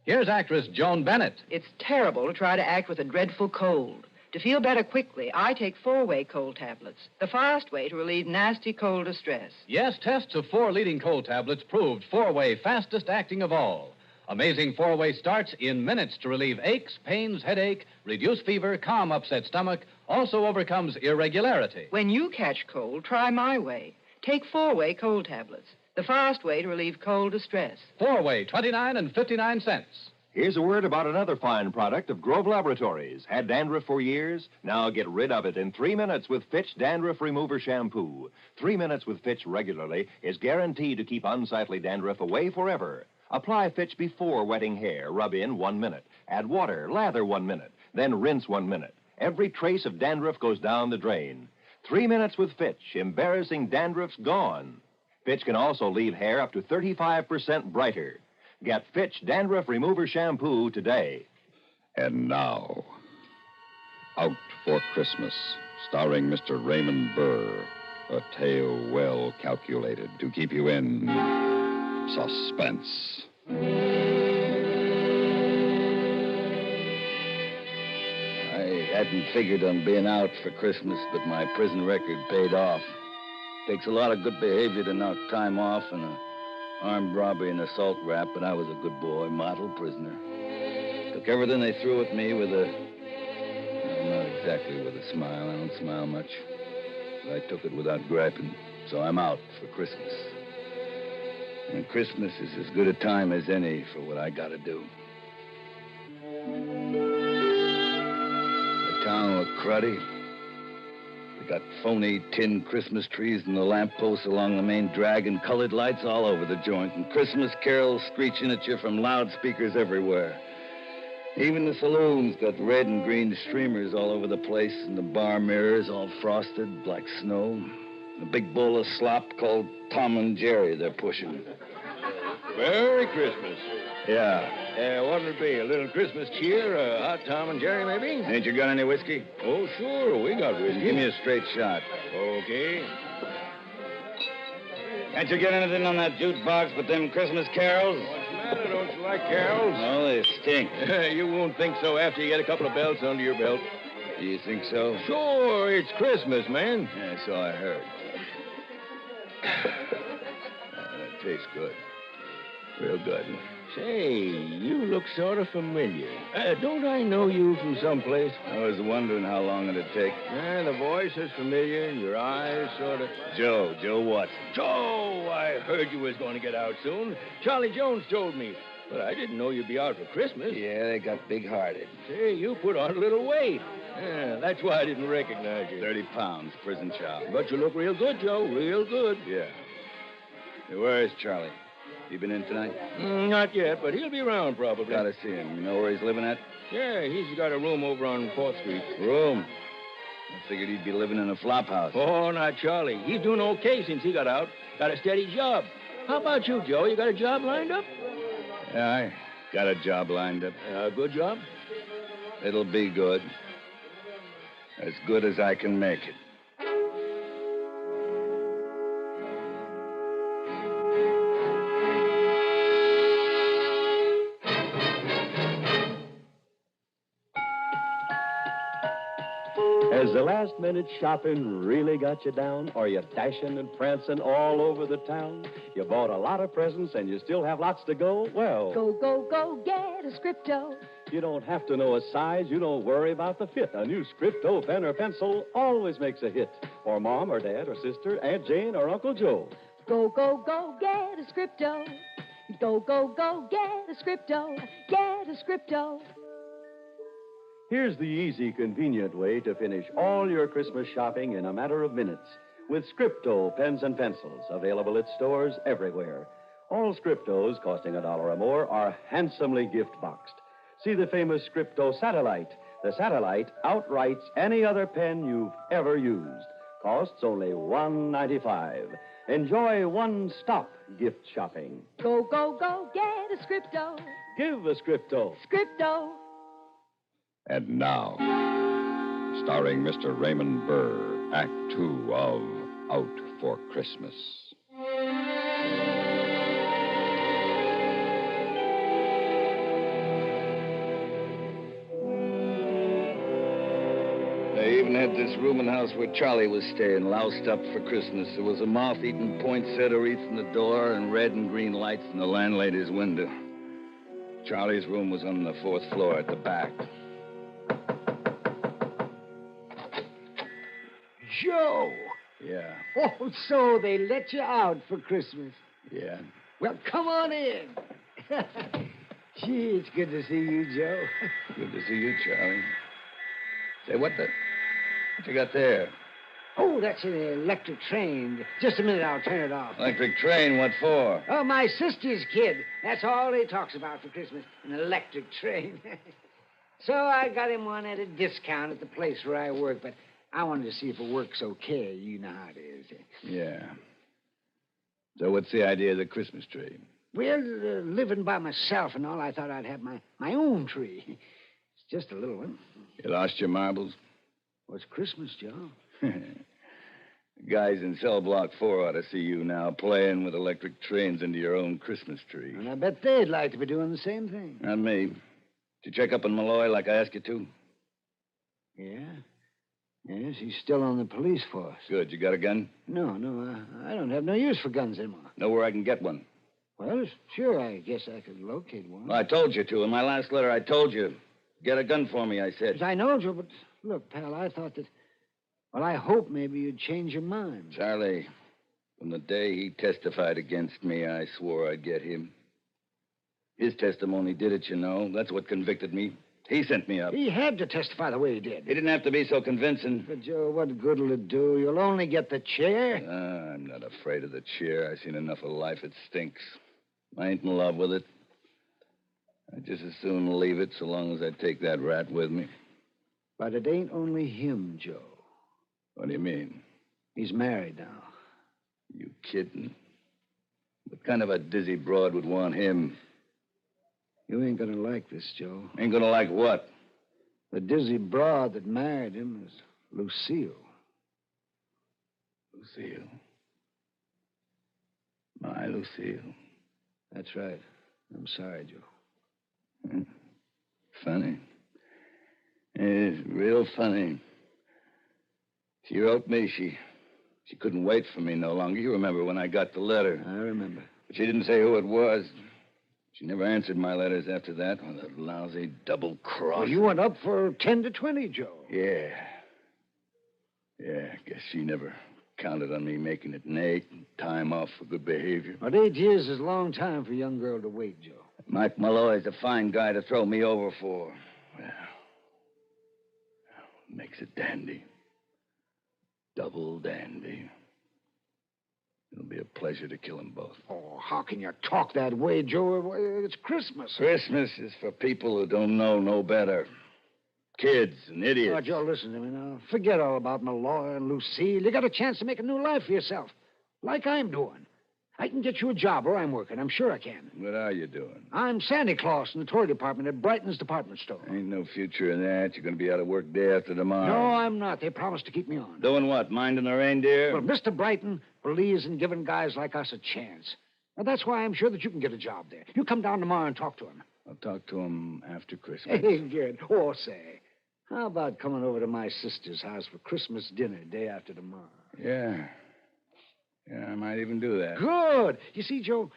Here's actress Joan Bennett. It's terrible to try to act with a dreadful cold. To feel better quickly, I take 4-way cold tablets, the fast way to relieve nasty cold distress. Yes, tests of 4 leading cold tablets proved 4-way fastest acting of all. Amazing 4-way starts in minutes to relieve aches, pains, headache, reduce fever, calm upset stomach, also overcomes irregularity. When you catch cold, try my way. Take 4-way cold tablets, the fast way to relieve cold distress. 4-way, 29 and 59 cents. Here's a word about another fine product of Grove Laboratories. Had dandruff for years? Now get rid of it in 3 minutes with Fitch Dandruff Remover Shampoo. 3 minutes with Fitch regularly is guaranteed to keep unsightly dandruff away forever. Apply Fitch before wetting hair. Rub in 1 minute. Add water. Lather 1 minute. Then rinse 1 minute. Every trace of dandruff goes down the drain. 3 minutes with Fitch. Embarrassing dandruff's gone. Fitch can also leave hair up to 35% brighter. Get Fitch Dandruff Remover Shampoo today. And now, Out for Christmas, starring Mr. Raymond Burr. A tale well calculated to keep you in suspense. I hadn't figured on being out for Christmas, but my prison record paid off. Takes a lot of good behavior to knock time off and an armed robbery and assault rap, but I was a good boy, model prisoner. Took everything they threw at me with a... well, not exactly with a smile. I don't smile much. But I took it without griping, so I'm out for Christmas. And Christmas is as good a time as any for what I gotta do. The town looked cruddy. They got phony tin Christmas trees and the lampposts along the main drag and colored lights all over the joint, and Christmas carols screeching at you from loudspeakers everywhere. Even the saloons got red and green streamers all over the place, and the bar mirrors all frosted like snow. A big bowl of slop called Tom and Jerry they're pushing. Merry Christmas. Yeah. What'll it be? A little Christmas cheer? A hot Tom and Jerry, maybe? Ain't you got any whiskey? Oh, sure. We got whiskey. Give me a straight shot. Okay. Can't you get anything on that jukebox but them Christmas carols? What's the matter? Don't you like carols? No, they stink. You won't think so after you get a couple of belts under your belt. Do you think so? Sure. It's Christmas, man. Yeah, so I heard. That tastes good. Real good. Say, you look sort of familiar. Don't I know you from someplace? I was wondering how long it'd take. The voice is familiar, and your eyes sort of... Joe Watson. Joe, I heard you was going to get out soon. Charlie Jones told me. But I didn't know you'd be out for Christmas. Yeah, they got big-hearted. Say, you put on a little weight. That's why I didn't recognize you. 30 pounds, prison chow. But you look real good, Joe, real good. Yeah. Hey, where is Charlie? He been in tonight? Not yet, but he'll be around probably. Gotta see him. You know where he's living at? Yeah, he's got a room over on 4th Street. Room? I figured he'd be living in a flop house. Oh, not Charlie. He's doing okay since he got out. Got a steady job. How about you, Joe? You got a job lined up? Yeah, I got a job lined up. A good job? It'll be good. As good as I can make it. Has the last-minute shopping really got you down? Are you dashing and prancing all over the town? You bought a lot of presents and you still have lots to go? Well, Go, go, go, get a Scripto. you don't have to know a size. You don't worry about the fit. A new Scripto pen or pencil always makes a hit. For Mom or Dad or Sister, Aunt Jane or Uncle Joe. Go, go, go, get a Scripto. Go, go, go, get a Scripto. Get a Scripto. Here's the easy, convenient way to finish all your Christmas shopping in a matter of minutes with Scripto pens and pencils, available at stores everywhere. All Scriptos, costing $1 or more, are handsomely gift-boxed. See the famous Scripto Satellite. The Satellite outwrites any other pen you've ever used. Costs only $1.95. Enjoy one-stop gift shopping. Go, go, go, get a Scripto. Give a Scripto. Scripto. And now, starring Mr. Raymond Burr, Act Two of Out for Christmas. They even had this rooming house where Charlie was staying, loused up for Christmas. There was a moth-eating poinsettia wreath in the door and red and green lights in the landlady's window. Charlie's room was on the 4th floor at the back. Joe! Yeah, Oh, so they let you out for Christmas. yeah. Well, come on in. Gee, it's good to see you, Joe. Good to see you, Charlie. Say, what you got there? Oh, that's an electric train. Just a minute, I'll turn it off. Electric train, what for? Oh, my sister's kid. That's all he talks about for Christmas, an electric train. So I got him one at a discount at the place where I work, but I wanted to see if it works okay. You know how it is. Yeah. So what's the idea of the Christmas tree? Well, living by myself and all, I thought I'd have my own tree. It's just a little one. You lost your marbles? Well, it's Christmas, Joe. Guys in cell block 4 ought to see you now playing with electric trains into your own Christmas tree. And I bet they'd like to be doing the same thing. Not me. Did you check up on Malloy like I asked you to? Yeah? Yes, he's still on the police force. Good. You got a gun? No, I don't have no use for guns anymore. Know where I can get one? Well, sure, I guess I could locate one. Well, I told you to. In my last letter, I told you. Get a gun for me, I said. Yes, I know, Joe, but look, pal, I thought that... Well, I hope maybe you'd change your mind. Charlie, from the day he testified against me, I swore I'd get him. His testimony did it, you know. That's what convicted me. He sent me up. He had to testify the way he did. He didn't have to be so convincing. But, Joe, what good'll it do? You'll only get the chair. I'm not afraid of the chair. I've seen enough of life. It stinks. I ain't in love with it. I'd just as soon leave it so long as I take that rat with me. But it ain't only him, Joe. What do you mean? He's married now. You kidding? What kind of a dizzy broad would want him? You ain't gonna like this, Joe. Ain't gonna like what? The dizzy broad that married him is Lucille. Lucille? My Lucille. That's right. I'm sorry, Joe. Funny. It's real funny. She wrote me. She couldn't wait for me no longer. You remember when I got the letter. I remember. But she didn't say who it was. She never answered my letters after that. Oh, that lousy double cross. Well, you went up for 10 to 20, Joe. Yeah. Yeah, I guess she never counted on me making it 8 and time off for good behavior. But 8 years is a long time for a young girl to wait, Joe. Mike Malloy's a fine guy to throw me over for. Well, makes it dandy. Double dandy. It'll be a pleasure to kill them both. Oh, how can you talk that way, Joe? It's Christmas. Christmas is for people who don't know no better. Kids and idiots. Oh, Joe, listen to me now. Forget all about Malloy and Lucille. You got a chance to make a new life for yourself, like I'm doing. I can get you a job where I'm working. I'm sure I can. What are you doing? I'm Santa Claus in the toy department at Brighton's department store. Ain't no future in that. You're going to be out of work day after tomorrow. No, I'm not. They promised to keep me on. Doing what? Minding the reindeer? Well, Mr. Brighton believes in giving guys like us a chance. Now, that's why I'm sure that you can get a job there. You come down tomorrow and talk to him. I'll talk to him after Christmas. Hey, good. Oh, say, how about coming over to my sister's house for Christmas dinner day after tomorrow? Yeah. Yeah, I might even do that. Good. You see, Joe,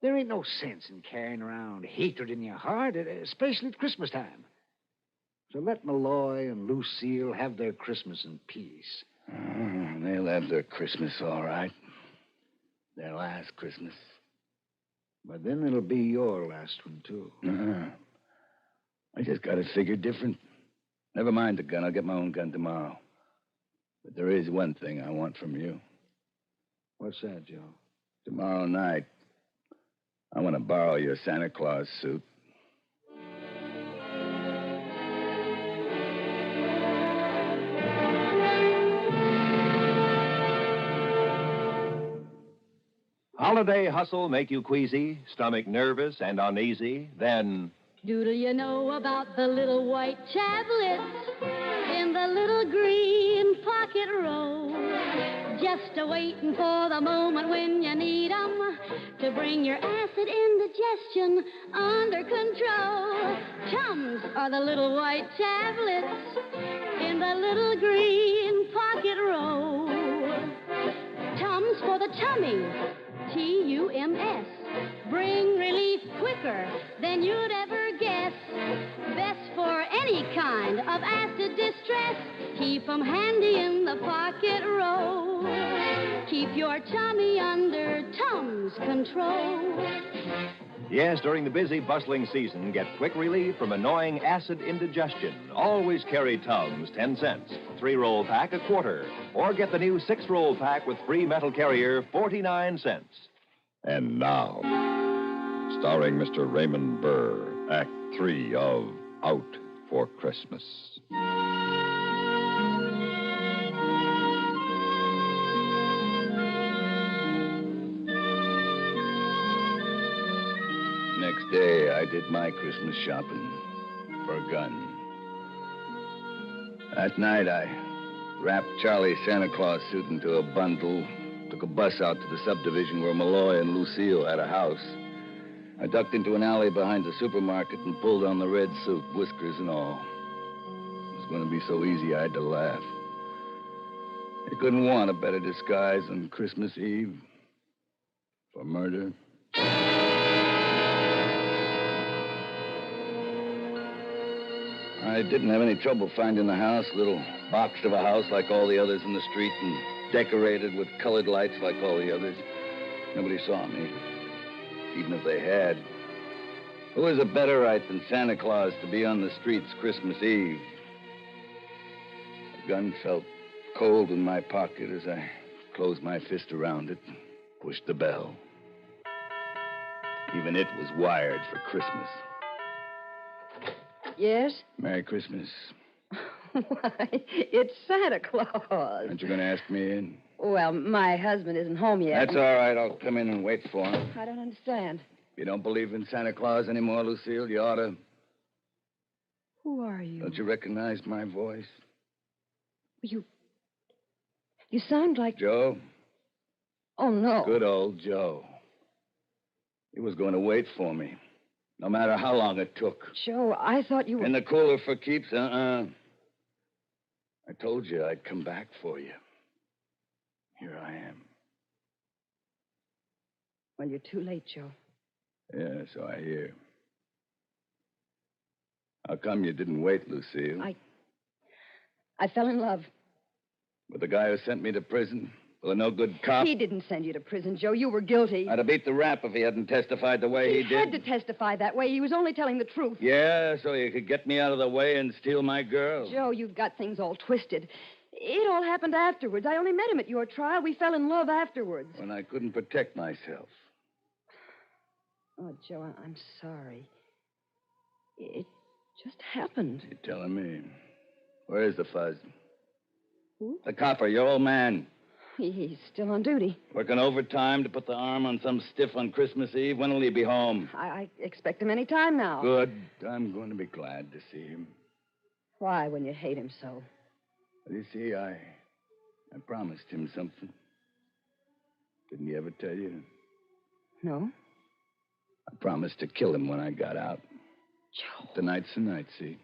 there ain't no sense in carrying around hatred in your heart, especially at Christmas time. So let Malloy and Lucille have their Christmas in peace. Oh, they'll have their Christmas all right. Their last Christmas. But then it'll be your last one, too. I just got it figured different. Never mind the gun. I'll get my own gun tomorrow. But there is one thing I want from you. What's that, Joe? Tomorrow night, I want to borrow your Santa Claus suit. Holiday hustle make you queasy, stomach nervous and uneasy? Then Doodle you know about the little white chablets in the little green pocket roll? Just a-waiting for the moment when you need 'em to bring your acid indigestion under control. Chums are the little white tablets in the little green pocket roll. Tums for the tummy, T-U-M-S. Bring relief quicker than you'd ever guess. Best for any kind of acid distress. Keep 'em handy in the pocket roll. Keep your tummy under Tums control. yes, during the busy, bustling season, get quick relief from annoying acid indigestion. Always carry Tums, 10 cents. 3-roll pack, a quarter. Or get the new 6-roll pack with free metal carrier, 49 cents. And now, starring Mr. Raymond Burr, Act 3 of Out for Christmas. Next day, I did my Christmas shopping for a gun. That night, I wrapped Charlie's Santa Claus suit into a bundle, took a bus out to the subdivision where Malloy and Lucille had a house. I ducked into an alley behind the supermarket and pulled on the red suit, whiskers and all. It was going to be so easy I had to laugh. You couldn't want a better disguise than Christmas Eve for murder. I didn't have any trouble finding the house, little box of a house like all the others in the street and decorated with colored lights like all the others. Nobody saw me, even if they had. Who has a better right than Santa Claus to be on the streets Christmas Eve? The gun felt cold in my pocket as I closed my fist around it, pushed the bell. Even it was wired for Christmas. Yes? Merry Christmas. Why, it's Santa Claus. Aren't you going to ask me in? Well, my husband isn't home yet. That's all right. I'll come in and wait for him. I don't understand. You don't believe in Santa Claus anymore, Lucille? You ought to. Who are you? Don't you recognize my voice? You sound like... Joe? Oh, no. Good old Joe. He was going to wait for me, no matter how long it took. Joe, I thought you were... In the cooler for keeps? I told you I'd come back for you. Here I am. Well, you're too late, Joe. Yeah, so I hear. How come you didn't wait, Lucille? I fell in love. With the guy who sent me to prison? With a no-good cop? He didn't send you to prison, Joe. You were guilty. I'd have beat the rap if he hadn't testified the way he did. He had to testify that way. He was only telling the truth. Yeah, so you could get me out of the way and steal my girl. Joe, you've got things all twisted. It all happened afterwards. I only met him at your trial. We fell in love afterwards. When I couldn't protect myself. Oh, Joe, I'm sorry. It just happened. You're telling me. Where's the fuzz? Who? The copper, your old man. He's still on duty. Working overtime to put the arm on some stiff on Christmas Eve. When will he be home? I expect him any time now. Good. I'm going to be glad to see him. Why, when you hate him so? You see, I promised him something. Didn't he ever tell you? No. I promised to kill him when I got out. Joe. Tonight's the night, see?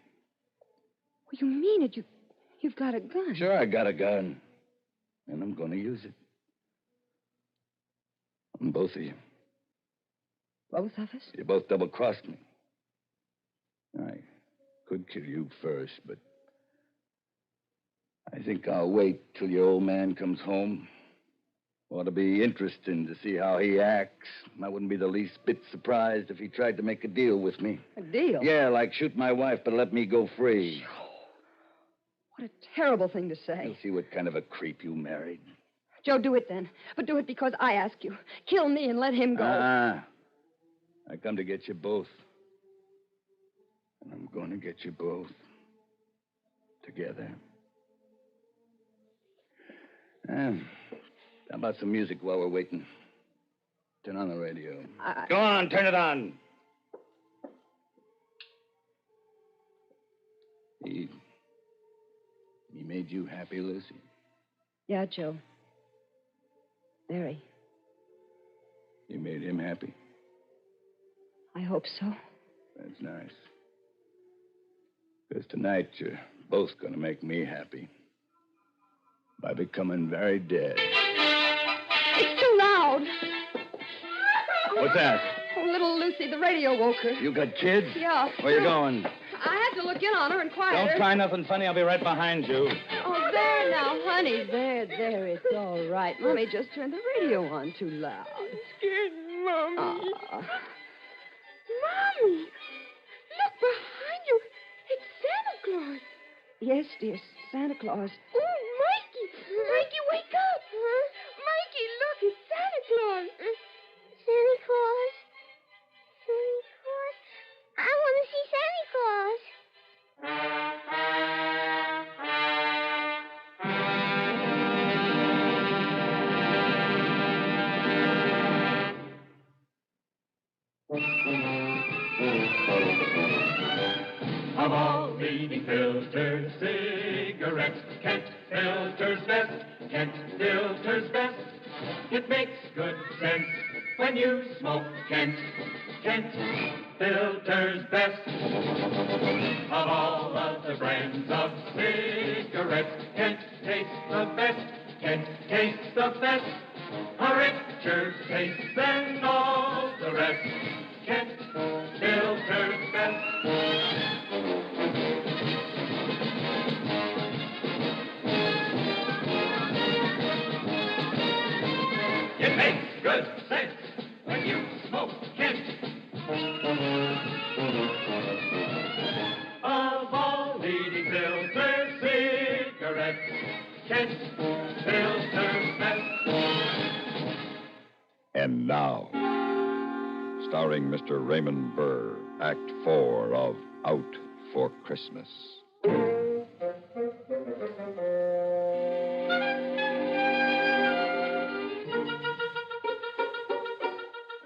Well, you mean it? You've got a gun. Sure, I got a gun. And I'm going to use it. On both of you. Both of us? You both double-crossed me. I could kill you first, but I think I'll wait till your old man comes home. Ought to be interesting to see how he acts. I wouldn't be the least bit surprised if he tried to make a deal with me. A deal? Yeah, like shoot my wife, but let me go free. What a terrible thing to say. You'll see what kind of a creep you married. Joe, do it then. But do it because I ask you. Kill me and let him go. I come to get you both. And I'm going to get you both. Together. How about some music while we're waiting? Turn on the radio. Go on, turn it on. He made you happy, Lucy? Yeah, Joe. Very. You made him happy? I hope so. That's nice. Because tonight you're both going to make me happy. By becoming very dead. It's too loud. What's that? Oh, little Lucy, the radio woke her. You got kids? Yeah. Where you going? I had to look in on her and quiet her. Don't try nothing funny. I'll be right behind you. Oh, there now, honey. There. It's all right. Mommy just turned the radio on too loud. I'm scared, Mommy. Mommy, look behind you. It's Santa Claus. Yes, dear, Santa Claus. Oh, Mikey. Mikey, wake up. Mikey, look, it's Santa Claus. Santa Claus? Santa Claus? I want to see Santa Claus. Of all leading filters, cigarettes, Kent filters best, Kent filters best. It makes good sense when you smoke Kent, Kent filters best. Of all of the brands of cigarettes, Kent tastes the best, Kent tastes the best. A richer taste than all the rest, Kent filters best. It makes good sense when you smoke Kent. Of all leading filter cigarettes, Kent filters best. And now, starring Mr. Raymond Burr, Act 4 of Out for Christmas.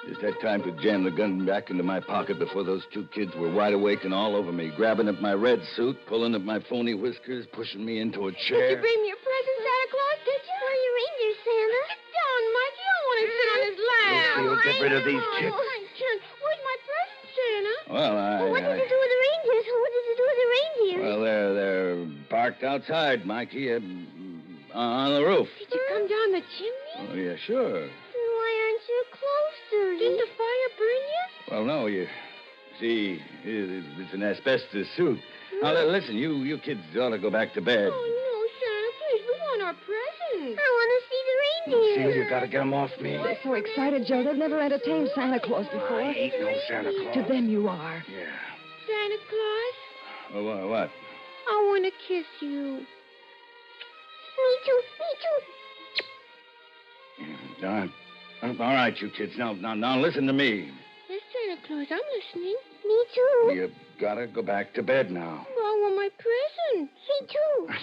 Just had time to jam the gun back into my pocket before those two kids were wide awake and all over me, grabbing at my red suit, pulling at my phony whiskers, pushing me into a chair. Did you bring me a present, Santa Claus, did you? Where are your reindeer, Santa? Sit down, Mikey. I want to sit on his lap. You'll get rid of these chicks. Where's my present, Santa? Well, What did you do with the reindeers? What did you do with the reindeers? Well, they're parked outside, Mikey, on the roof. Did you come down the chimney? Oh, yeah, sure. Why aren't you close to me? Didn't the fire burn you? Well, no, you see, it's an asbestos suit. Now, listen, you kids ought to go back to bed. Oh, no, Santa, please, we want our presents. I want to see the reindeer. See, you got to get them off me. They're so excited, Joe. They've never entertained Santa Claus before. I ain't no Santa Claus. To them you are. Yeah. Santa Claus, Well, what? I want to kiss you. All right, you kids. Now listen to me. Yes, Santa Claus, I'm listening. Me too. You gotta go back to bed now. Well, I want my present. Me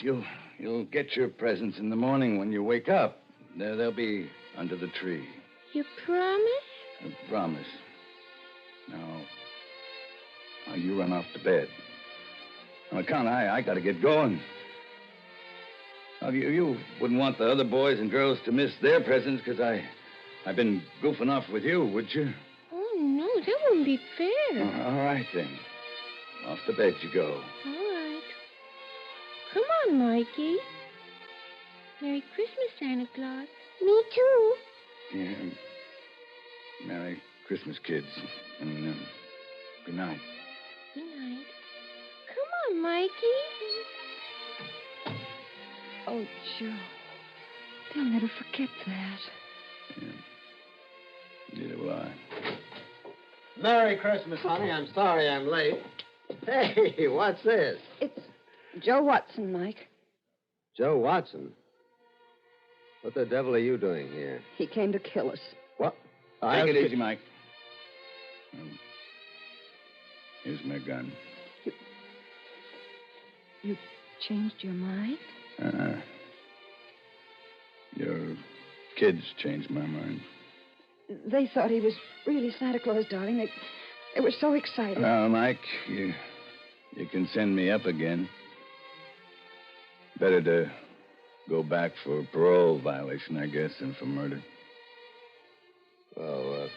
too. You'll get your presents in the morning when you wake up. They'll be under the tree. You promise? I promise. Now, you run off to bed. On account, I gotta get going. Now, you wouldn't want the other boys and girls to miss their presents because I've been goofing off with you, would you? Oh, no, that wouldn't be fair. All right, then. Off to bed you go. All right. Come on, Mikey. Merry Christmas, Santa Claus. Me too. Yeah. Merry Christmas, kids. And good night. Good night. Come on, Mikey. Oh, Joe. They'll never forget that. Yeah. Neither will I. Merry Christmas, honey. I'm sorry I'm late. Hey, what's this? It's Joe Watson, Mike. Joe Watson? What the devil are you doing here? He came to kill us. What? Take it easy, Mike. Here's my gun. You changed your mind? Your kids changed my mind. They thought he was really Santa Claus, darling. They were so excited. Well, Mike, you can send me up again. Better to go back for parole violation, I guess, than for murder. Well,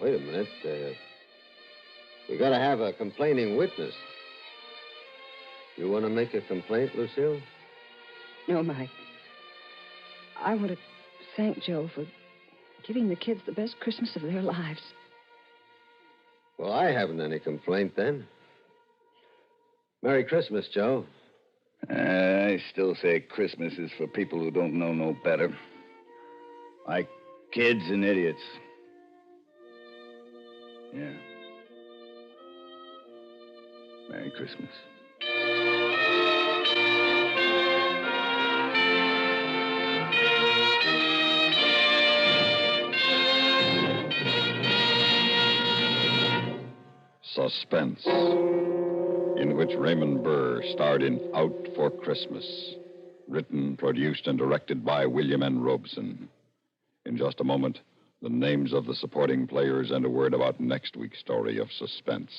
wait a minute. We gotta have a complaining witness. You want to make a complaint, Lucille? No, Mike. I want to thank Joe for giving the kids the best Christmas of their lives. Well, I haven't any complaint then. Merry Christmas, Joe. I still say Christmas is for people who don't know no better. Like kids and idiots. Yeah. Merry Christmas. Suspense, in which Raymond Burr starred in Out for Christmas, written, produced, and directed by William N. Robeson. In just a moment, the names of the supporting players and a word about next week's story of suspense.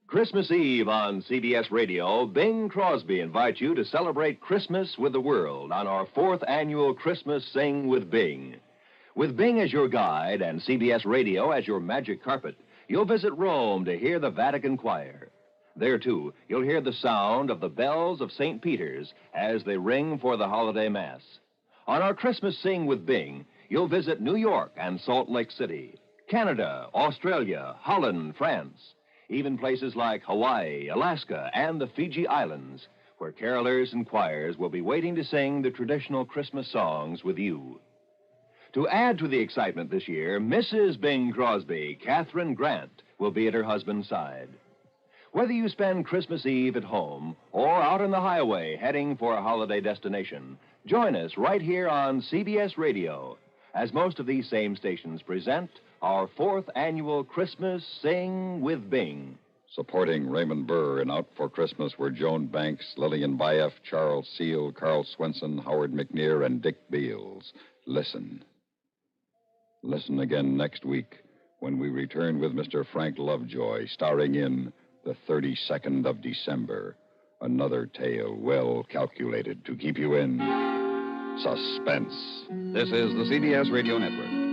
Christmas Eve on CBS Radio, Bing Crosby invites you to celebrate Christmas with the world on our 4th annual Christmas Sing with Bing. With Bing as your guide and CBS Radio as your magic carpet, you'll visit Rome to hear the Vatican Choir. There, too, you'll hear the sound of the bells of St. Peter's as they ring for the holiday Mass. On our Christmas Sing with Bing, you'll visit New York and Salt Lake City, Canada, Australia, Holland, France, even places like Hawaii, Alaska, and the Fiji Islands, where carolers and choirs will be waiting to sing the traditional Christmas songs with you. To add to the excitement this year, Mrs. Bing Crosby, Catherine Grant, will be at her husband's side. Whether you spend Christmas Eve at home or out on the highway heading for a holiday destination, join us right here on CBS Radio, as most of these same stations present our 4th annual Christmas Sing with Bing. Supporting Raymond Burr in Out for Christmas were Joan Banks, Lillian Bayef, Charles Seal, Carl Swenson, Howard McNear, and Dick Beals. Listen. Listen again next week when we return with Mr. Frank Lovejoy, starring in The 32nd of December. Another tale well calculated to keep you in suspense. This is the CBS Radio Network.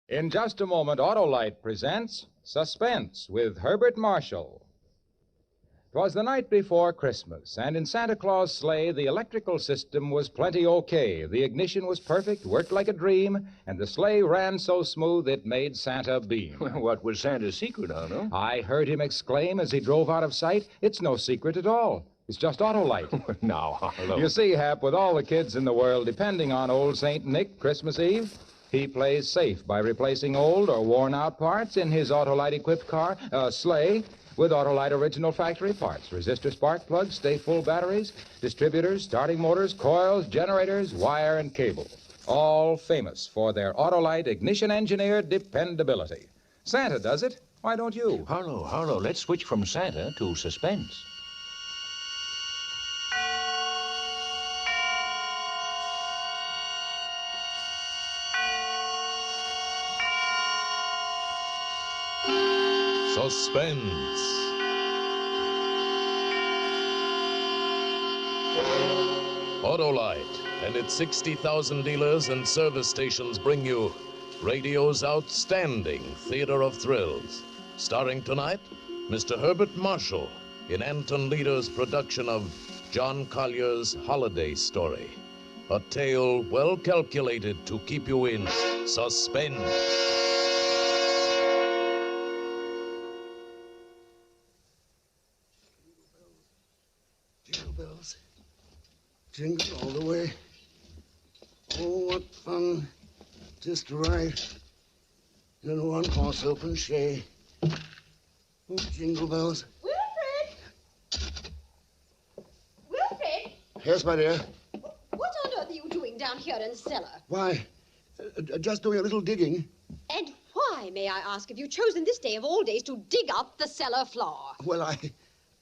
In just a moment, Autolite presents Suspense with Herbert Marshall. 'Twas the night before Christmas, and in Santa Claus' sleigh, the electrical system was plenty okay. The ignition was perfect, worked like a dream, and the sleigh ran so smooth it made Santa beam. What was Santa's secret, Otto? I heard him exclaim as he drove out of sight, "It's no secret at all. It's just Autolite." Now, Harlow. You see, Hap, with all the kids in the world depending on old St. Nick Christmas Eve, he plays safe by replacing old or worn-out parts in his Autolite-equipped sleigh, with Autolite original factory parts: resistor spark plugs, stay full batteries, distributors, starting motors, coils, generators, wire, and cable. All famous for their Autolite ignition-engineered dependability. Santa does it. Why don't you? Harlow, let's switch from Santa to Suspense. Suspense. Autolite and its 60,000 dealers and service stations bring you radio's outstanding theater of thrills. Starring tonight, Mr. Herbert Marshall in Anton Leader's production of John Collier's Holiday Story. A tale well calculated to keep you in suspense. Jingle all the way. Oh, what fun. Just right. In a one-horse open sleigh. Oh, jingle bells. Wilfred! Wilfred! Yes, my dear. What on earth are you doing down here in the cellar? Why, just doing a little digging. And why, may I ask, have you chosen this day of all days to dig up the cellar floor? Well,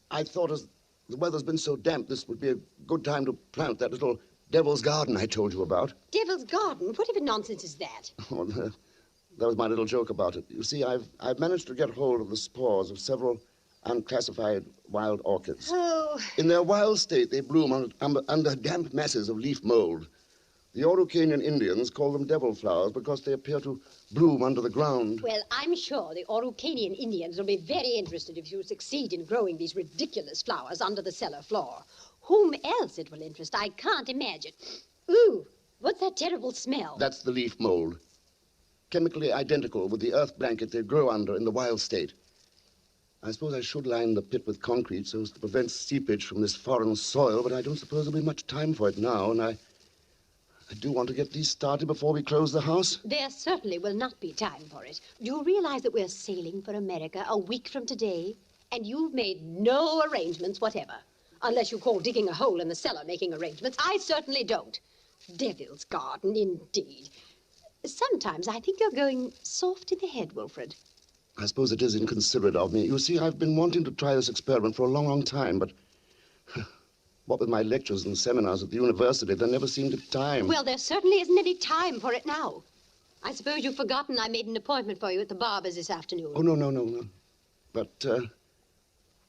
I thought as the weather's been so damp, this would be a good time to plant that little devil's garden I told you about. Devil's garden? Whatever nonsense is that? Oh, that was my little joke about it. You see, I've managed to get hold of the spores of several unclassified wild orchids. Oh. In their wild state, they bloom under damp masses of leaf mold. The Araucanian Indians call them devil flowers because they appear to bloom under the ground. Well, I'm sure the Araucanian Indians will be very interested if you succeed in growing these ridiculous flowers under the cellar floor. Whom else it will interest, I can't imagine. Ooh, what's that terrible smell? That's the leaf mold. Chemically identical with the earth blanket they grow under in the wild state. I suppose I should line the pit with concrete so as to prevent seepage from this foreign soil, but I don't suppose there'll be much time for it now, and I do want to get these started before we close the house. There certainly will not be time for it. Do you realize that we're sailing for America a week from today? And you've made no arrangements whatever. Unless you call digging a hole in the cellar making arrangements. I certainly don't. Devil's garden, indeed. Sometimes I think you're going soft in the head, Wilfred. I suppose it is inconsiderate of me. You see, I've been wanting to try this experiment for a long, long time, but what with my lectures and seminars at the university, there never seemed a time. Well, there certainly isn't any time for it now. I suppose you've forgotten I made an appointment for you at the barber's this afternoon. Oh, no. But,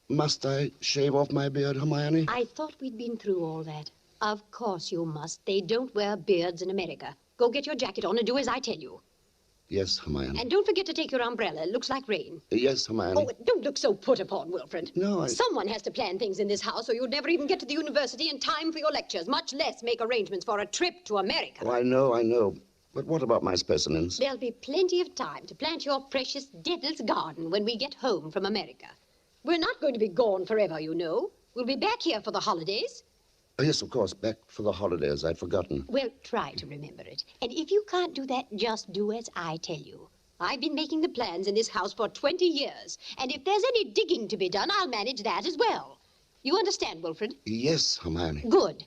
must I shave off my beard, Hermione? I thought we'd been through all that. Of course you must. They don't wear beards in America. Go get your jacket on and do as I tell you. Yes, Hermione. And don't forget to take your umbrella. It looks like rain. Yes, Hermione. Oh, don't look so put upon, Wilfred. No, Someone has to plan things in this house, or you'd never even get to the university in time for your lectures, much less make arrangements for a trip to America. Oh, I know. But what about my specimens? There'll be plenty of time to plant your precious devil's garden when we get home from America. We're not going to be gone forever, you know. We'll be back here for the holidays. Oh, yes, of course, back for the holidays. I'd forgotten. Well, try to remember it. And if you can't do that, just do as I tell you. I've been making the plans in this house for 20 years. And if there's any digging to be done, I'll manage that as well. You understand, Wilfred? Yes, Hermione. Good.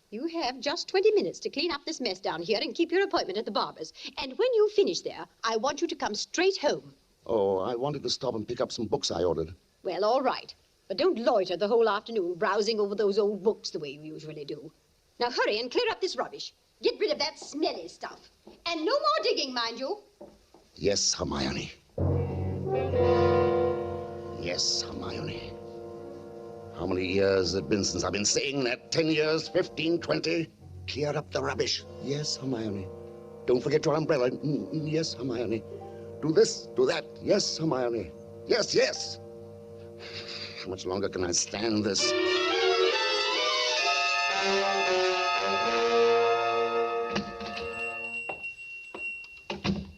You have just 20 minutes to clean up this mess down here and keep your appointment at the barber's. And when you finish there, I want you to come straight home. Oh, I wanted to stop and pick up some books I ordered. Well, all right. But don't loiter the whole afternoon browsing over those old books the way you usually do. Now hurry and clear up this rubbish. Get rid of that smelly stuff. And no more digging, mind you. Yes, Hermione. Yes, Hermione. How many years has it been since I've been saying that? 10 years, 15, 20? Clear up the rubbish. Yes, Hermione. Don't forget your umbrella. Yes, Hermione. Do this, do that. Yes, Hermione. Yes, yes. How much longer can I stand this?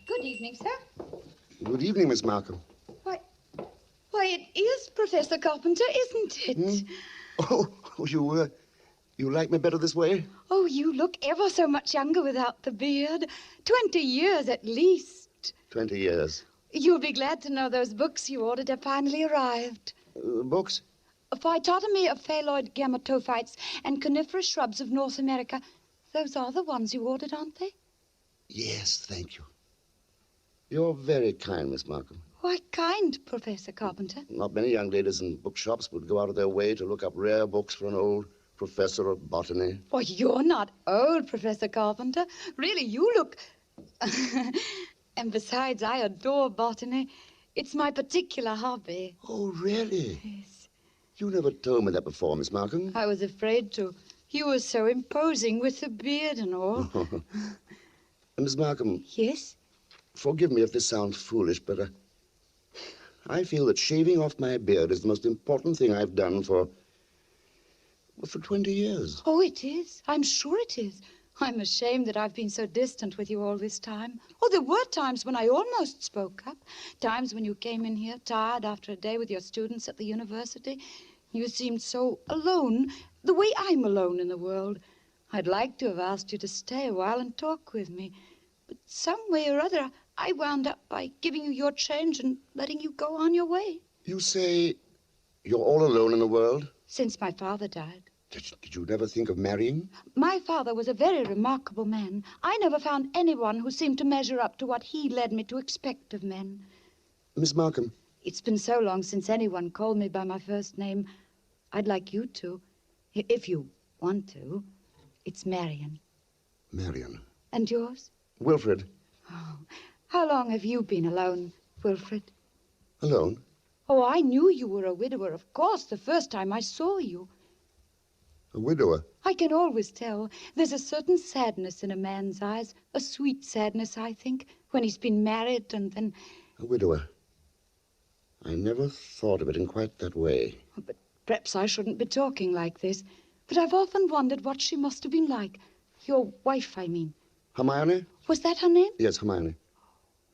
Good evening, sir. Good evening, Miss Markham. Why, it is Professor Carpenter, isn't it? Oh, you like me better this way? Oh, you look ever so much younger without the beard. 20 years at least. 20 years. You'll be glad to know those books you ordered have finally arrived. Books? Phytotomy of phalloid gametophytes and coniferous shrubs of North America. Those are the ones you ordered, aren't they? Yes, thank you. You're very kind, Miss Markham. Why kind, Professor Carpenter? Not many young ladies in bookshops would go out of their way to look up rare books for an old professor of botany. Why, you're not old, Professor Carpenter. Really, you look... And besides, I adore botany. It's my particular hobby. Oh, really? Yes. You never told me that before, Miss Markham. I was afraid to. You were so imposing with the beard and all. Miss Markham. Yes? Forgive me if this sounds foolish, but I feel that shaving off my beard is the most important thing I've done for 20 years. Oh, it is. I'm sure it is. I'm ashamed that I've been so distant with you all this time. Oh, there were times when I almost spoke up. Times when you came in here tired after a day with your students at the university. You seemed so alone, the way I'm alone in the world. I'd like to have asked you to stay a while and talk with me. But some way or other, I wound up by giving you your change and letting you go on your way. You say you're all alone in the world? Since my father died. Did you never think of marrying? My father was a very remarkable man. I never found anyone who seemed to measure up to what he led me to expect of men. Miss Markham. It's been so long since anyone called me by my first name. I'd like you to, if you want to. It's Marion. Marion. And yours? Wilfred. Oh, how long have you been alone, Wilfred? Alone? Oh, I knew you were a widower, of course, the first time I saw you. A widower? I can always tell. There's a certain sadness in a man's eyes, a sweet sadness, I think, when he's been married and then... A widower. I never thought of it in quite that way. But perhaps I shouldn't be talking like this. But I've often wondered what she must have been like. Your wife, I mean. Hermione? Was that her name? Yes, Hermione.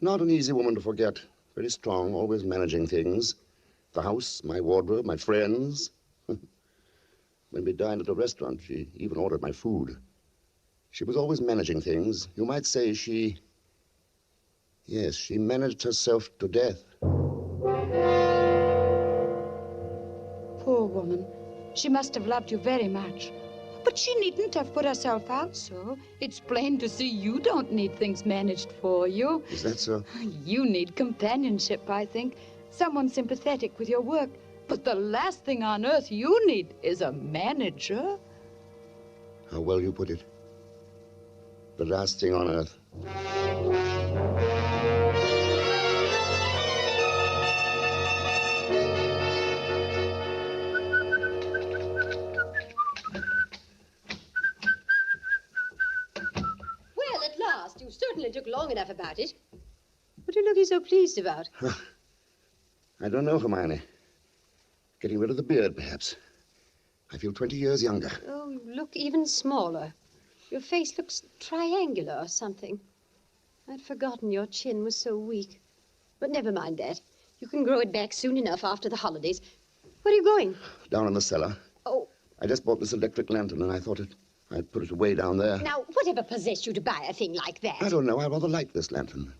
Not an easy woman to forget. Very strong, always managing things. The house, my wardrobe, my friends. When we dined at a restaurant, she even ordered my food. She was always managing things. You might say she... Yes, she managed herself to death. Poor woman. She must have loved you very much. But she needn't have put herself out so. It's plain to see you don't need things managed for you. Is that so? You need companionship, I think. Someone sympathetic with your work. But the last thing on earth you need is a manager. How well you put it. The last thing on earth. Well, at last. You certainly took long enough about it. What are you looking so pleased about? I don't know, Hermione. Getting rid of the beard, perhaps. I feel 20 years younger. Oh, you look even smaller. Your face looks triangular or something. I'd forgotten your chin was so weak. But never mind that. You can grow it back soon enough after the holidays. Where are you going? Down in the cellar. Oh. I just bought this electric lantern, and I thought I'd put it away down there. Now, whatever possessed you to buy a thing like that? I don't know. I rather like this lantern.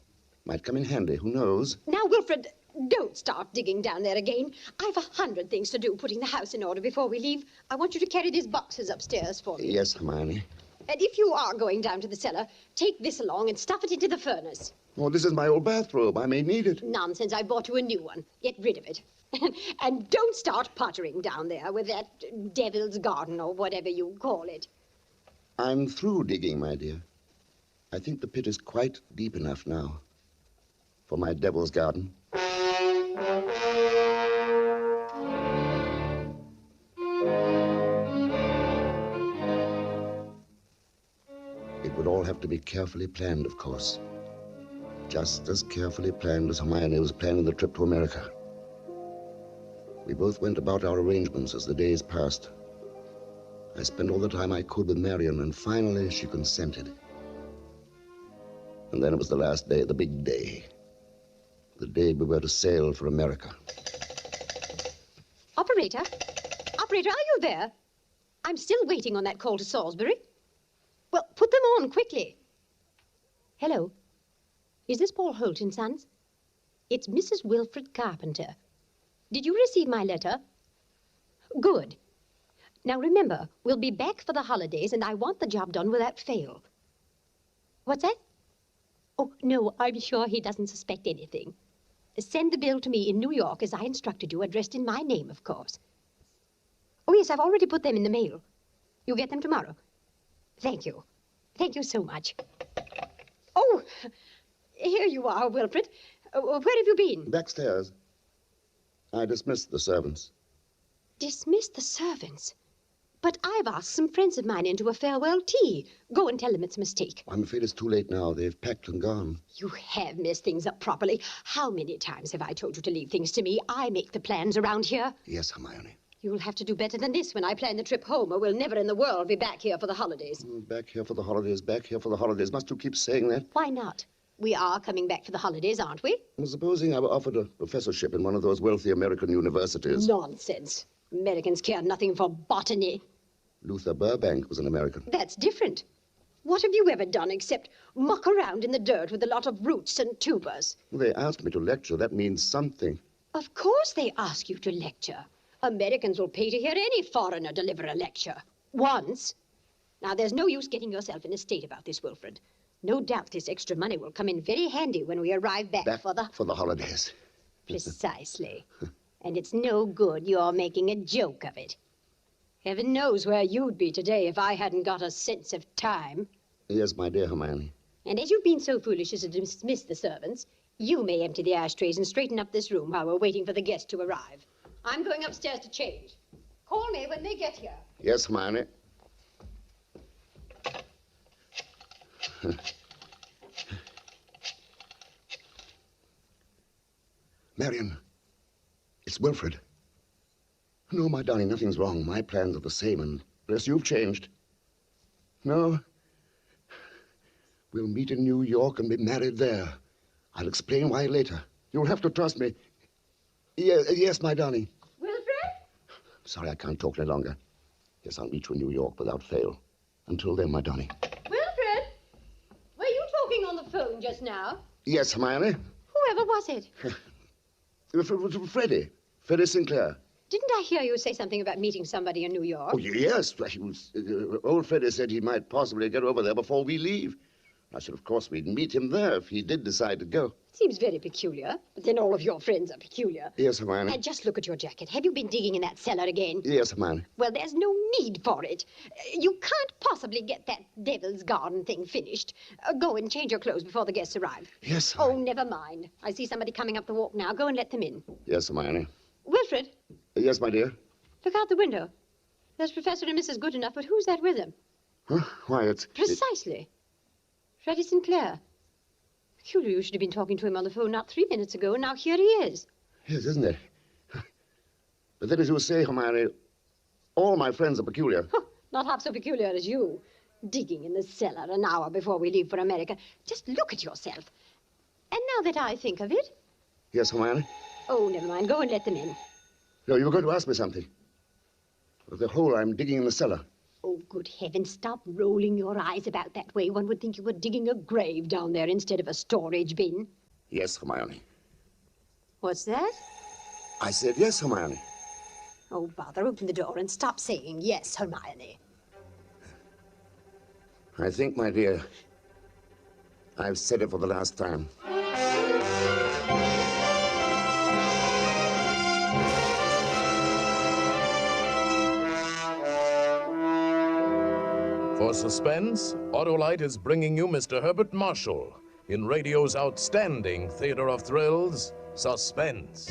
Might come in handy. Who knows? Now, Wilfred, don't start digging down there again. I've 100 things to do putting the house in order before we leave. I want you to carry these boxes upstairs for me. Yes, Hermione. And if you are going down to the cellar, take this along and stuff it into the furnace. Oh, this is my old bathrobe. I may need it. Nonsense. I bought you a new one. Get rid of it. And don't start pottering down there with that devil's garden or whatever you call it. I'm through digging, my dear. I think the pit is quite deep enough now for my devil's garden. It would all have to be carefully planned, of course. Just as carefully planned as Hermione was planning the trip to America. We both went about our arrangements as the days passed. I spent all the time I could with Marion, and finally she consented. And then it was the last day, the big day. The day we were to sail for America. Operator? Operator, are you there? I'm still waiting on that call to Salisbury. Well, put them on quickly. Hello. Is this Paul Holt and Sons? It's Mrs. Wilfred Carpenter. Did you receive my letter? Good. Now remember, we'll be back for the holidays, and I want the job done without fail. What's that? Oh, no, I'm sure he doesn't suspect anything. Send the bill to me in New York as I instructed you, addressed in my name, of course. Oh, yes, I've already put them in the mail. You'll get them tomorrow. Thank you. Thank you so much. Oh, here you are, Wilfred. Where have you been? Backstairs. I dismissed the servants. Dismissed the servants? But I've asked some friends of mine into a farewell tea. Go and tell them it's a mistake. I'm afraid it's too late now. They've packed and gone. You have messed things up properly. How many times have I told you to leave things to me? I make the plans around here. Yes, Hermione. You'll have to do better than this when I plan the trip home, or we'll never in the world be back here for the holidays. Back here for the holidays, back here for the holidays. Must you keep saying that? Why not? We are coming back for the holidays, aren't we? Supposing I were offered a professorship in one of those wealthy American universities. Nonsense. Americans care nothing for botany. Luther Burbank was an American. That's different. What have you ever done except muck around in the dirt with a lot of roots and tubers? They asked me to lecture. That means something. Of course they ask you to lecture. Americans will pay to hear any foreigner deliver a lecture. Once. Now, there's no use getting yourself in a state about this, Wilfred. No doubt this extra money will come in very handy when we arrive back for the holidays. Precisely. And it's no good you're making a joke of it. Heaven knows where you'd be today if I hadn't got a sense of time. Yes, my dear Hermione. And as you've been so foolish as to dismiss the servants, you may empty the ashtrays and straighten up this room while we're waiting for the guests to arrive. I'm going upstairs to change. Call me when they get here. Yes, Hermione. Marion, it's Wilfred. No, my darling, nothing's wrong. My plans are the same, unless you've changed. No. We'll meet in New York and be married there. I'll explain why later. You'll have to trust me. Yes, my darling. Wilfred? Sorry, I can't talk any longer. Yes, I'll meet you in New York without fail. Until then, my darling. Wilfred? Were you talking on the phone just now? Yes, Hermione. Whoever was it? Freddie. Freddie Sinclair. Didn't I hear you say something about meeting somebody in New York? Oh, yes. He was, old Freddie said he might possibly get over there before we leave. I said, of course, we'd meet him there if he did decide to go. Seems very peculiar, but then all of your friends are peculiar. Yes, Hermione. And just look at your jacket. Have you been digging in that cellar again? Yes, Hermione. Well, there's no need for it. You can't possibly get that devil's garden thing finished. Go and change your clothes before the guests arrive. Yes, Hermione. Oh, never mind. I see somebody coming up the walk now. Go and let them in. Yes, Hermione. Wilfred? Yes, my dear? Look out the window. There's Professor and Mrs. Goodenough, but who's that with them? Huh? Why, it's... Precisely. Freddie Sinclair. Peculiar you should have been talking to him on the phone not 3 minutes ago, and now here he is. Yes, isn't it? But then, as you say, Hermione, all my friends are peculiar. Not half so peculiar as you. Digging in the cellar an hour before we leave for America. Just look at yourself. And now that I think of it... Yes, Hermione? Oh, never mind. Go and let them in. No, you were going to ask me something. Of the hole I'm digging in the cellar. Oh, good heavens, stop rolling your eyes about that way. One would think you were digging a grave down there instead of a storage bin. Yes, Hermione. What's that? I said yes, Hermione. Oh, bother, open the door and stop saying yes, Hermione. I think, my dear, I've said it for the last time. For Suspense, Autolite is bringing you Mr. Herbert Marshall in radio's outstanding theater of thrills, Suspense.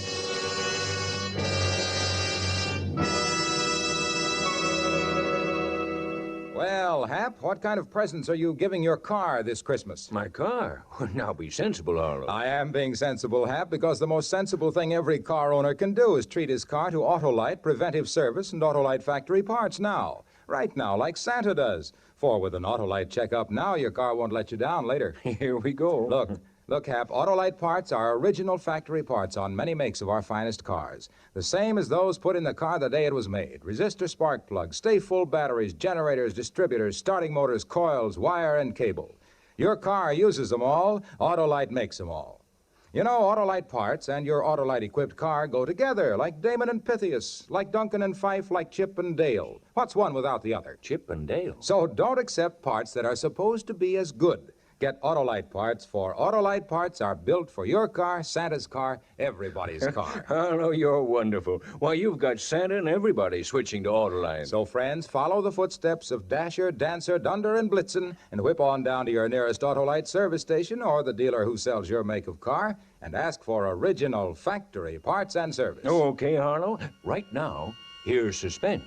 Well, Hap, what kind of presents are you giving your car this Christmas? My car? Now be sensible, Harlow. I am being sensible, Hap, because the most sensible thing every car owner can do is treat his car to Autolite preventive service and Autolite factory parts now. Right now, like Santa does. For with an Autolite checkup now, your car won't let you down later. Here we go. Look, Hap, Autolite parts are original factory parts on many makes of our finest cars. The same as those put in the car the day it was made. Resistor spark plugs, stay-full batteries, generators, distributors, starting motors, coils, wire, and cable. Your car uses them all. Autolite makes them all. You know, Autolite parts and your Autolite-equipped car go together, like Damon and Pythias, like Duncan and Fife, like Chip and Dale. What's one without the other? Chip and Dale. So don't accept parts that are supposed to be as good. Get Autolite parts, for Autolite parts are built for your car, Santa's car, everybody's car. Harlow, you're wonderful. Why, you've got Santa and everybody switching to Autolite. So, friends, follow the footsteps of Dasher, Dancer, Dunder, and Blitzen, and whip on down to your nearest Autolite service station or the dealer who sells your make of car, and ask for original factory parts and service. Oh, okay, Harlow. Right now, here's Suspense.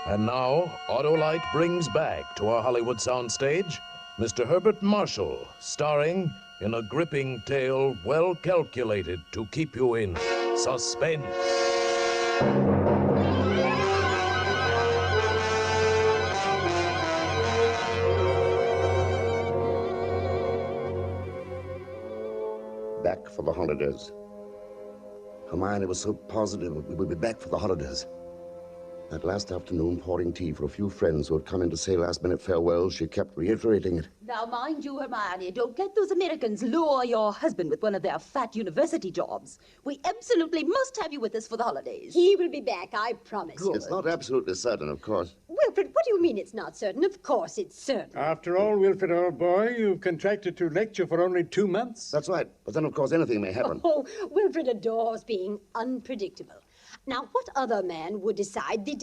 And now, Autolite brings back to our Hollywood soundstage Mr. Herbert Marshall, starring in a gripping tale well calculated to keep you in suspense. Back for the holidays. Hermione was so positive we would be back for the holidays. That last afternoon, pouring tea for a few friends who had come in to say last-minute farewells, she kept reiterating it. Now, mind you, Hermione, don't let those Americans lure your husband with one of their fat university jobs. We absolutely must have you with us for the holidays. He will be back, I promise. Good. It's not absolutely certain, of course. Wilfred, what do you mean it's not certain? Of course it's certain. After all, Wilfred, old boy, you've contracted to lecture for only 2 months. That's right. But then, of course, anything may happen. Oh, Wilfred adores being unpredictable. Now, what other man would decide the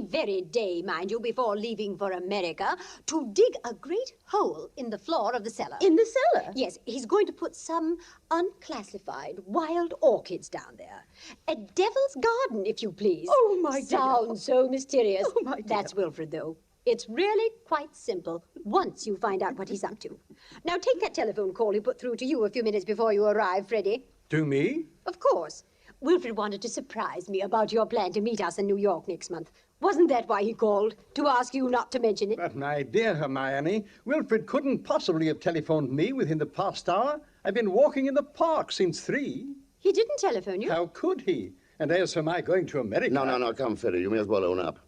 very day, mind you, before leaving for America, to dig a great hole in the floor of the cellar? In the cellar? Yes, he's going to put some unclassified wild orchids down there. A devil's garden, if you please. Oh, my dear. Sounds so mysterious. Oh, my dear. That's Wilfred, though. It's really quite simple, once you find out what he's up to. Now, take that telephone call he put through to you a few minutes before you arrived, Freddie. To me? Of course. Wilfred wanted to surprise me about your plan to meet us in New York next month. Wasn't that why he called? To ask you not to mention it? But, my dear Hermione, Wilfred couldn't possibly have telephoned me within the past hour. I've been walking in the park since 3. He didn't telephone you? How could he? And as for my going to America... No, come, Freddie. You may as well own up.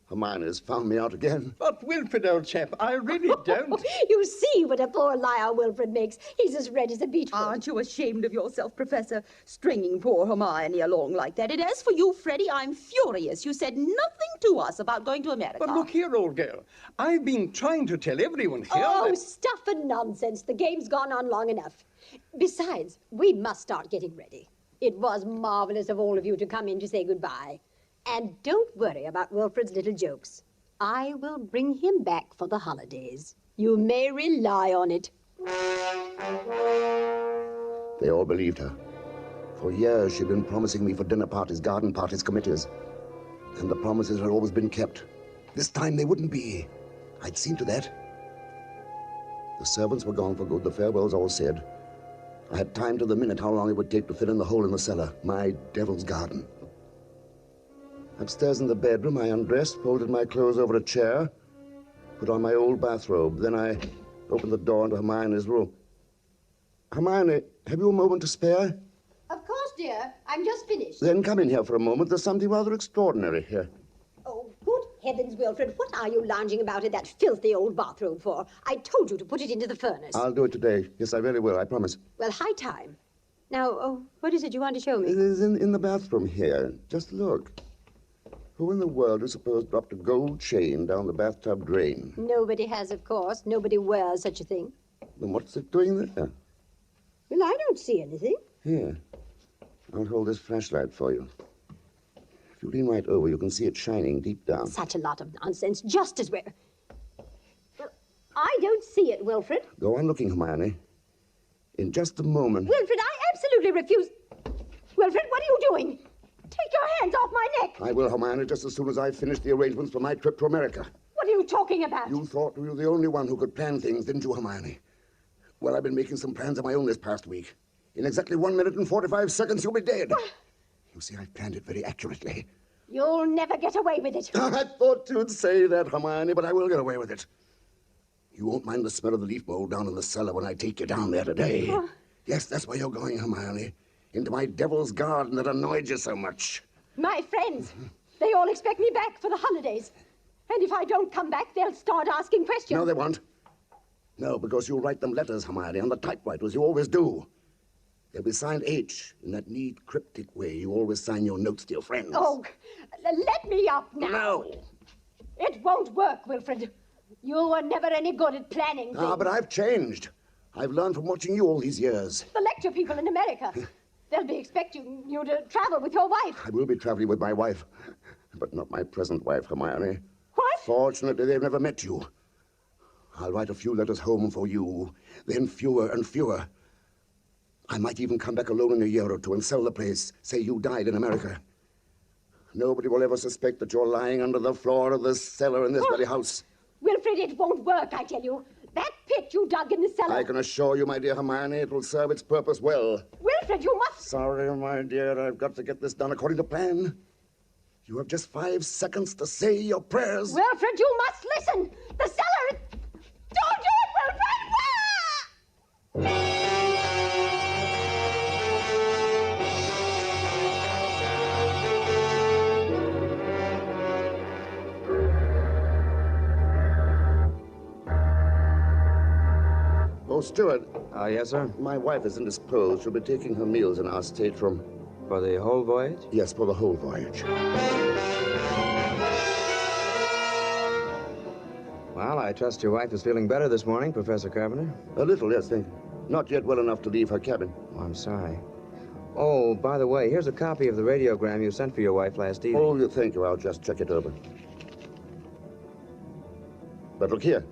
Hermione has found me out again. But, Wilfred, old chap, I really don't. You see what a poor liar Wilfred makes. He's as red as a beetroot. Aren't you ashamed of yourself, Professor, stringing poor Hermione along like that? And as for you, Freddie, I'm furious. You said nothing to us about going to America. But look here, old girl. I've been trying to tell everyone here Oh, stuff and nonsense. The game's gone on long enough. Besides, we must start getting ready. It was marvelous of all of you to come in to say goodbye. And don't worry about Wilfred's little jokes. I will bring him back for the holidays. You may rely on it. They all believed her. For years, she'd been promising me for dinner parties, garden parties, committees. And the promises had always been kept. This time they wouldn't be. I'd seen to that. The servants were gone for good, the farewells all said. I had time to the minute how long it would take to fill in the hole in the cellar, my devil's garden. Upstairs in the bedroom, I undressed, folded my clothes over a chair, put on my old bathrobe. Then I opened the door into Hermione's room. Hermione, have you a moment to spare? Of course, dear. I'm just finished. Then come in here for a moment. There's something rather extraordinary here. Oh, good heavens, Wilfred. What are you lounging about in that filthy old bathrobe for? I told you to put it into the furnace. I'll do it today. Yes, I really will, I promise. Well, high time. Now, what is it you want to show me? It is in the bathroom here. Just look. Who in the world do you suppose dropped a gold chain down the bathtub drain? Nobody has, of course. Nobody wears such a thing. Then what's it doing there? Well, I don't see anything. Here. I'll hold this flashlight for you. If you lean right over, you can see it shining deep down. Such a lot of nonsense, just as we're... Well, I don't see it, Wilfred. Go on looking, Hermione. In just a moment... Wilfred, I absolutely refuse... Wilfred, what are you doing? Take your hands off my neck. I will, Hermione, just as soon as I've finished the arrangements for my trip to America. What are you talking about? You thought you were the only one who could plan things, didn't you, Hermione? Well, I've been making some plans of my own this past week. In exactly 1 minute and 45 seconds, you'll be dead. You see, I've planned it very accurately. You'll never get away with it. I thought you'd say that, Hermione, but I will get away with it. You won't mind the smell of the leaf mold down in the cellar when I take you down there today. Yes, that's where you're going, Hermione. Into my devil's garden that annoyed you so much. My friends, they all expect me back for the holidays. And if I don't come back, they'll start asking questions. No, they won't. No, because you'll write them letters, Hermione, on the typewriter, as you always do. They'll be signed H, in that neat, cryptic way you always sign your notes to your friends. Oh, let me up now. No. It won't work, Wilfred. You were never any good at planning things. Ah, but I've changed. I've learned from watching you all these years. The lecture people in America, they'll be expecting you to travel with your wife. I will be traveling with my wife, but not my present wife, Hermione. What? Fortunately, they've never met you. I'll write a few letters home for you, then fewer and fewer. I might even come back alone in a year or two and sell the place, say you died in America. Nobody will ever suspect that you're lying under the floor of this cellar in this very house. Wilfred, it won't work, I tell you. That pit you dug in the cellar. I can assure you, my dear Hermione, it will serve its purpose well. Wilfred, you must... Sorry, my dear, I've got to get this done according to plan. You have just 5 seconds to say your prayers. Wilfred, you must listen. The cellar... Don't do it, Wilfred! Oh, Stewart. Yes, sir? My wife is indisposed. She'll be taking her meals in our stateroom. For the whole voyage? Yes, for the whole voyage. Well, I trust your wife is feeling better this morning, Professor Carpenter. A little, yes, thank you. Not yet well enough to leave her cabin. Oh, I'm sorry. Oh, by the way, here's a copy of the radiogram you sent for your wife last evening. Oh, thank you. I'll just check it over. But look here.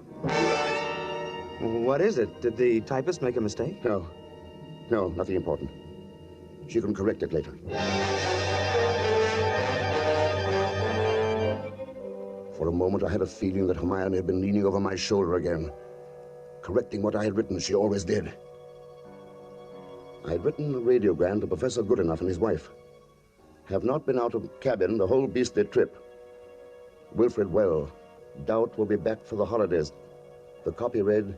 What is it? Did the typist make a mistake? No. No, nothing important. She can correct it later. For a moment, I had a feeling that Hermione had been leaning over my shoulder again, correcting what I had written. She always did. I had written a radiogram to Professor Goodenough and his wife. Have not been out of cabin the whole beastly trip. Wilfred well. Doubt will be back for the holidays. The copy read,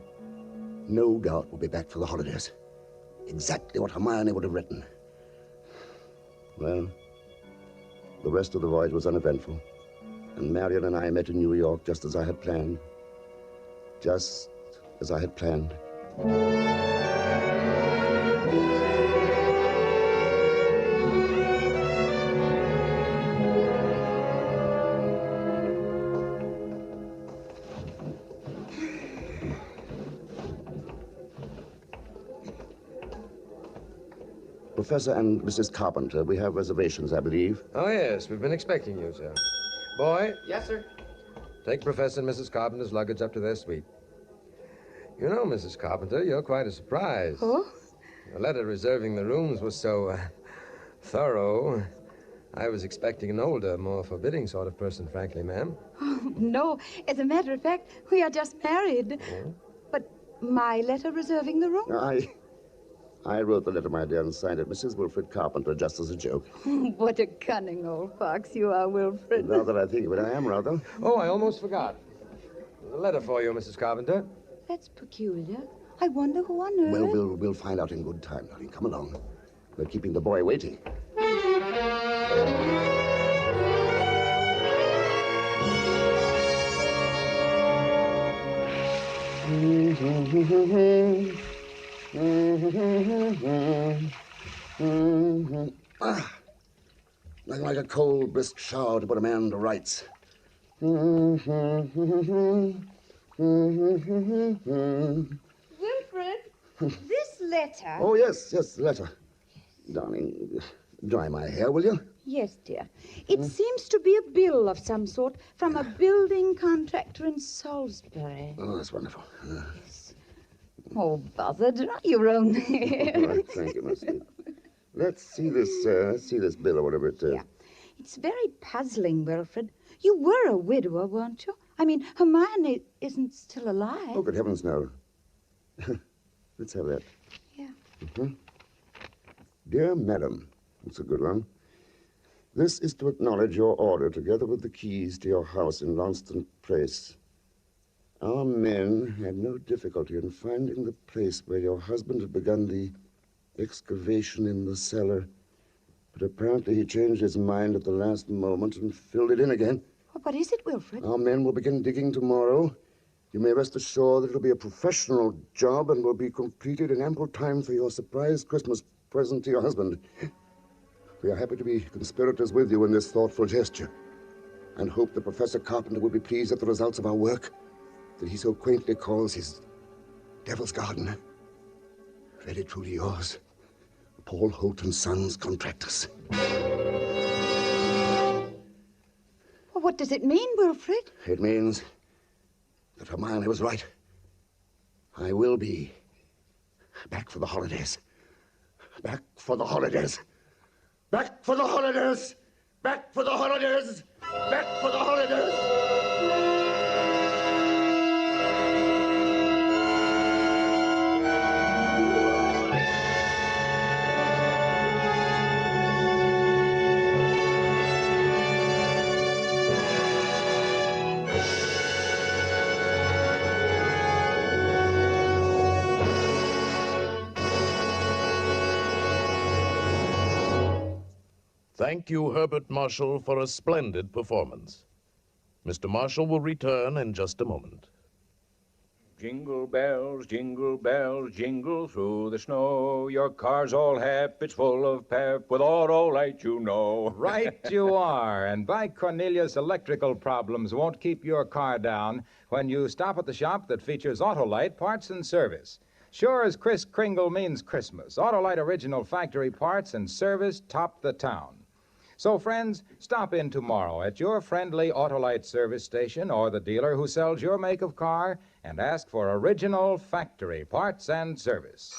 no doubt will be back for the holidays. Exactly what Hermione would have written. Well, the rest of the voyage was uneventful. And Marion and I met in New York just as I had planned. Just as I had planned. Professor and Mrs. Carpenter, we have reservations, I believe. Oh, yes. We've been expecting you, sir. Boy. Yes, sir. Take Professor and Mrs. Carpenter's luggage up to their suite. You know, Mrs. Carpenter, you're quite a surprise. Oh? The letter reserving the rooms was so thorough. I was expecting an older, more forbidding sort of person, frankly, ma'am. Oh, no. As a matter of fact, we are just married. Oh? But my letter reserving the room? I wrote the letter, my dear, and signed it Mrs. Wilfred Carpenter, just as a joke. What a cunning old fox you are, Wilfred. Now that I think of it, I am rather. Oh, I almost forgot. There's a letter for you, Mrs. Carpenter. That's peculiar. I wonder who on earth... Well, we'll find out in good time, darling. Come along. We're keeping the boy waiting. Nothing like a cold, brisk shower to put a man to rights. Wilfred, this letter... Oh, yes, the letter. Darling, dry my hair, will you? Yes, dear. It seems to be a bill of some sort from a building contractor in Salisbury. Oh, that's wonderful. Yes. Oh, bother, dry your own hair. Right, thank you, Miss Smith. Let's see this bill or whatever it is. Yeah. It's very puzzling, Wilfred. You were a widower, weren't you? I mean, Hermione isn't still alive. Oh, good heavens, no. Let's have that. Yeah. Mm-hmm. Dear Madam, that's a good one. This is to acknowledge your order, together with the keys to your house in Launceston Place. Our men had no difficulty in finding the place where your husband had begun the excavation in the cellar. But apparently he changed his mind at the last moment and filled it in again. What is it, Wilfred? Our men will begin digging tomorrow. You may rest assured that it'll be a professional job and will be completed in ample time for your surprise Christmas present to your husband. We are happy to be conspirators with you in this thoughtful gesture, and hope that Professor Carpenter will be pleased at the results of our work that he so quaintly calls his Devil's Garden. Very truly yours, Paul Holt and Sons, Contractors. Well, what does it mean, Wilfred? It means that Hermione was right. I will be back for the holidays. Back for the holidays. Back for the holidays! Back for the holidays! Back for the holidays! Thank you, Herbert Marshall, for a splendid performance. Mr. Marshall will return in just a moment. Jingle bells, jingle through the snow. Your car's all hep, it's full of pep, with Autolite, you know. Right you are. And by Cornelius, electrical problems won't keep your car down when you stop at the shop that features Autolite parts and service. Sure as Kris Kringle means Christmas, Autolite original factory parts and service top the town. So, friends, stop in tomorrow at your friendly Autolite service station or the dealer who sells your make of car and ask for original factory parts and service.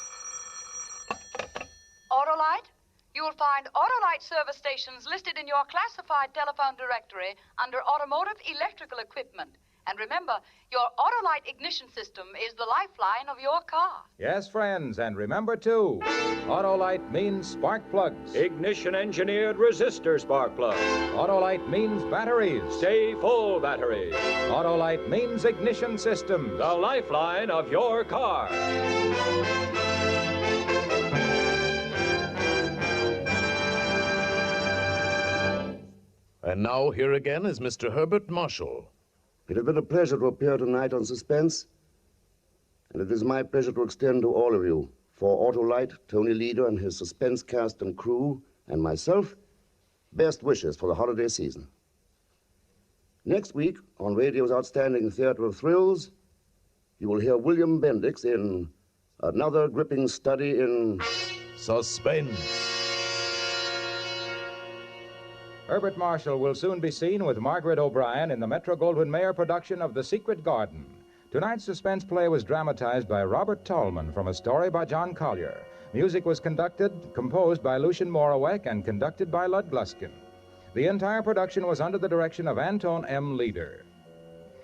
Autolite? You'll find Autolite service stations listed in your classified telephone directory under Automotive Electrical Equipment. And remember, your Autolite ignition system is the lifeline of your car. Yes, friends, and remember, too, Autolite means spark plugs. Ignition-engineered resistor spark plug. Autolite means batteries. Stay full batteries. Autolite means ignition systems. The lifeline of your car. And now, here again is Mr. Herbert Marshall. It has been a pleasure to appear tonight on Suspense, and it is my pleasure to extend to all of you, for Autolite, Tony Leader and his Suspense cast and crew, and myself, best wishes for the holiday season. Next week, on radio's outstanding Theater of Thrills, you will hear William Bendix in another gripping study in Suspense. Herbert Marshall will soon be seen with Margaret O'Brien in the Metro-Goldwyn-Mayer production of The Secret Garden. Tonight's suspense play was dramatized by Robert Tallman from a story by John Collier. Music was composed by Lucien Morawek and conducted by Lud Gluskin. The entire production was under the direction of Anton M. Leader.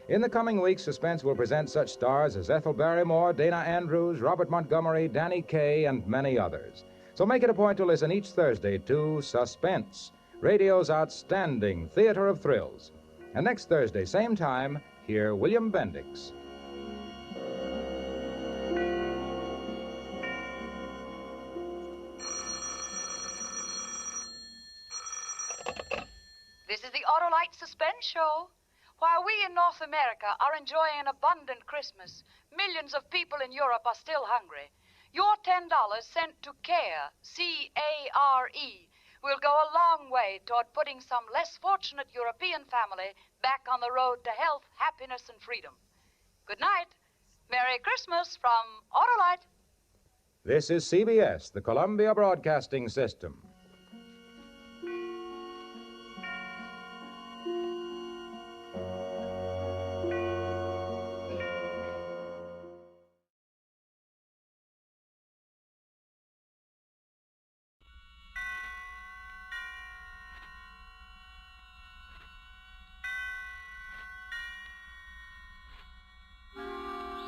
In the coming weeks, Suspense will present such stars as Ethel Barrymore, Dana Andrews, Robert Montgomery, Danny Kaye, and many others. So make it a point to listen each Thursday to Suspense, radio's outstanding theater of thrills. And next Thursday, same time, hear William Bendix. This is the Autolite Suspense Show. While we in North America are enjoying an abundant Christmas, millions of people in Europe are still hungry. Your $10 sent to CARE, C-A-R-E, will go a long way toward putting some less fortunate European family back on the road to health, happiness, and freedom. Good night. Merry Christmas from Autolite. This is CBS, the Columbia Broadcasting System.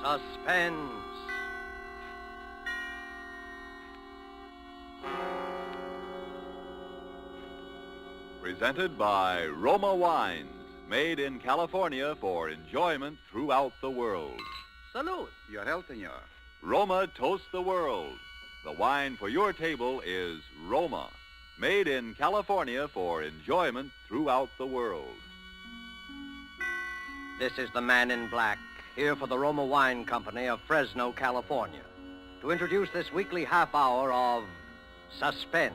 Suspense. Presented by Roma Wines, made in California for enjoyment throughout the world. Salute. Your health, senor. Roma toasts the world. The wine for your table is Roma, made in California for enjoyment throughout the world. This is the man in black, here for the Roma Wine Company of Fresno, California, to introduce this weekly half hour of Suspense.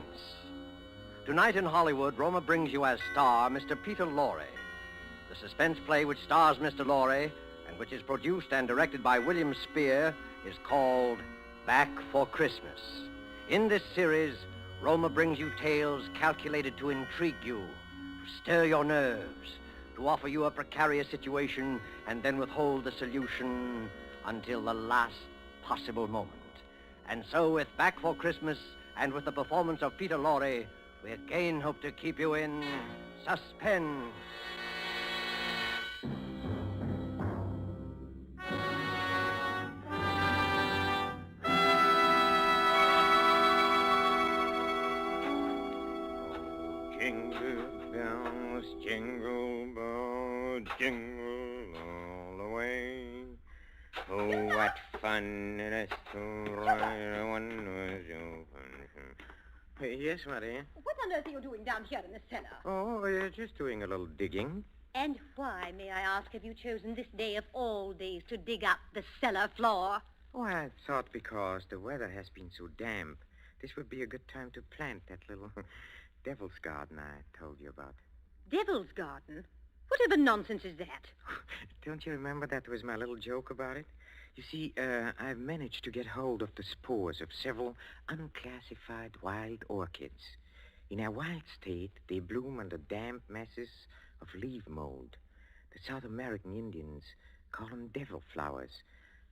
Tonight in Hollywood, Roma brings you as star Mr. Peter Lorre. The suspense play which stars Mr. Lorre and which is produced and directed by William Spear is called Back for Christmas. In this series, Roma brings you tales calculated to intrigue you, to stir your nerves, to offer you a precarious situation and then withhold the solution until the last possible moment. And so with Back for Christmas and with the performance of Peter Lorre, we again hope to keep you in suspense. Jingle bells, jingle bells, jingle all the way. Oh, what fun it is to ride a one-horse open. Yes, Maria? What on earth are you doing down here in the cellar? Oh, just doing a little digging. And why, may I ask, have you chosen this day of all days to dig up the cellar floor? Oh, I thought because the weather has been so damp, this would be a good time to plant that little devil's garden I told you about. Devil's garden? Whatever nonsense is that? Don't you remember that was my little joke about it? You see, I've managed to get hold of the spores of several unclassified wild orchids. In our wild state, they bloom under damp masses of leaf mold. The South American Indians call them devil flowers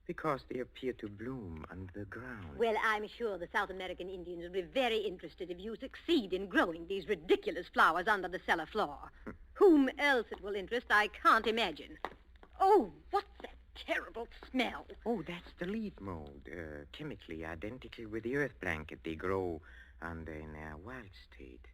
because they appear to bloom under the ground. Well, I'm sure the South American Indians will be very interested if you succeed in growing these ridiculous flowers under the cellar floor. Whom else it will interest, I can't imagine. Oh, what's that terrible smell? Oh, that's the leaf mold, chemically identical with the earth blanket they grow under in our wild state.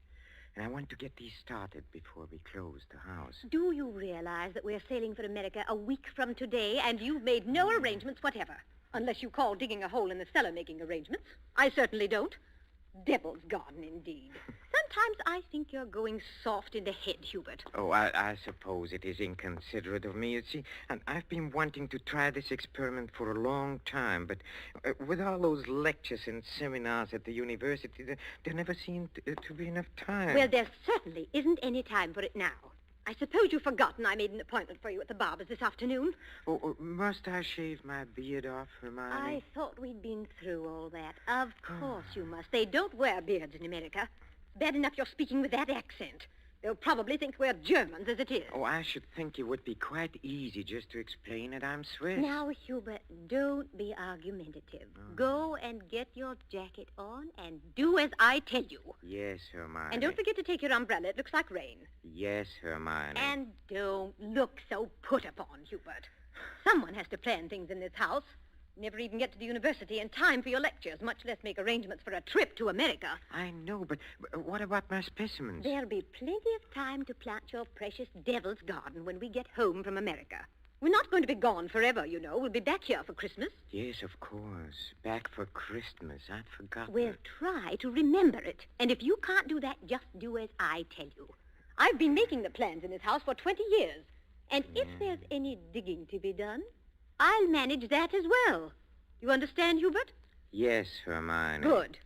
And I want to get these started before we close the house. Do you realize that we're sailing for America a week from today, and you've made no arrangements whatever? Unless you call digging a hole in the cellar making arrangements. I certainly don't. Devil's garden, indeed. Sometimes I think you're going soft in the head, Hubert. Oh, I suppose it is inconsiderate of me, you see. And I've been wanting to try this experiment for a long time, but with all those lectures and seminars at the university, there never seemed to be enough time. Well, there certainly isn't any time for it now. I suppose you've forgotten I made an appointment for you at the barber's this afternoon. Oh, must I shave my beard off, Hermione? I thought we'd been through all that. Of course you must. They don't wear beards in America. Bad enough you're speaking with that accent. They'll probably think we're Germans as it is. Oh, I should think it would be quite easy just to explain that I'm Swiss. Now, Hubert, don't be argumentative. Go and get your jacket on and do as I tell you. Yes, Hermione. And don't forget to take your umbrella. It looks like rain. Yes, Hermione. And don't look so put upon, Hubert. Someone has to plan things in this house. Never even get to the university in time for your lectures, much less make arrangements for a trip to America. I know, but what about my specimens? There'll be plenty of time to plant your precious devil's garden when we get home from America. We're not going to be gone forever, you know. We'll be back here for Christmas. Yes, of course. Back for Christmas. I'd forgotten. We'll try to remember it. And if you can't do that, just do as I tell you. I've been making the plans in this house for 20 years. And if there's any digging to be done, I'll manage that as well. You understand, Hubert? Yes, Hermione. Good.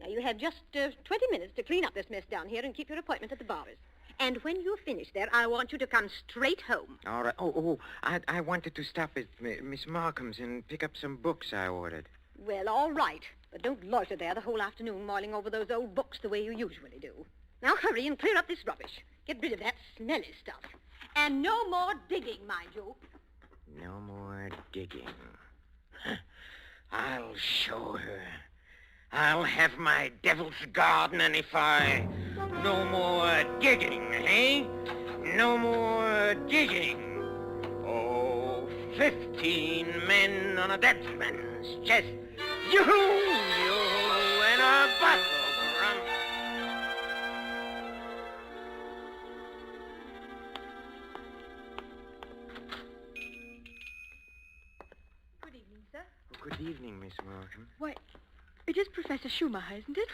Now, you have just 20 minutes to clean up this mess down here and keep your appointment at the barber's. And when you're finished there, I want you to come straight home. All right. I wanted to stop at Miss Markham's and pick up some books I ordered. Well, all right. But don't loiter there the whole afternoon mulling over those old books the way you usually do. Now, hurry and clear up this rubbish. Get rid of that smelly stuff. And no more digging, mind you. No more digging. I'll show her. I'll have my devil's garden, and if I... No more digging, eh? No more digging. Oh, 15 men on a dead man's chest. You, and a bottle of rum. Good evening, sir. Oh, good evening, Miss Markham. Why, it is Professor Schumacher, isn't it?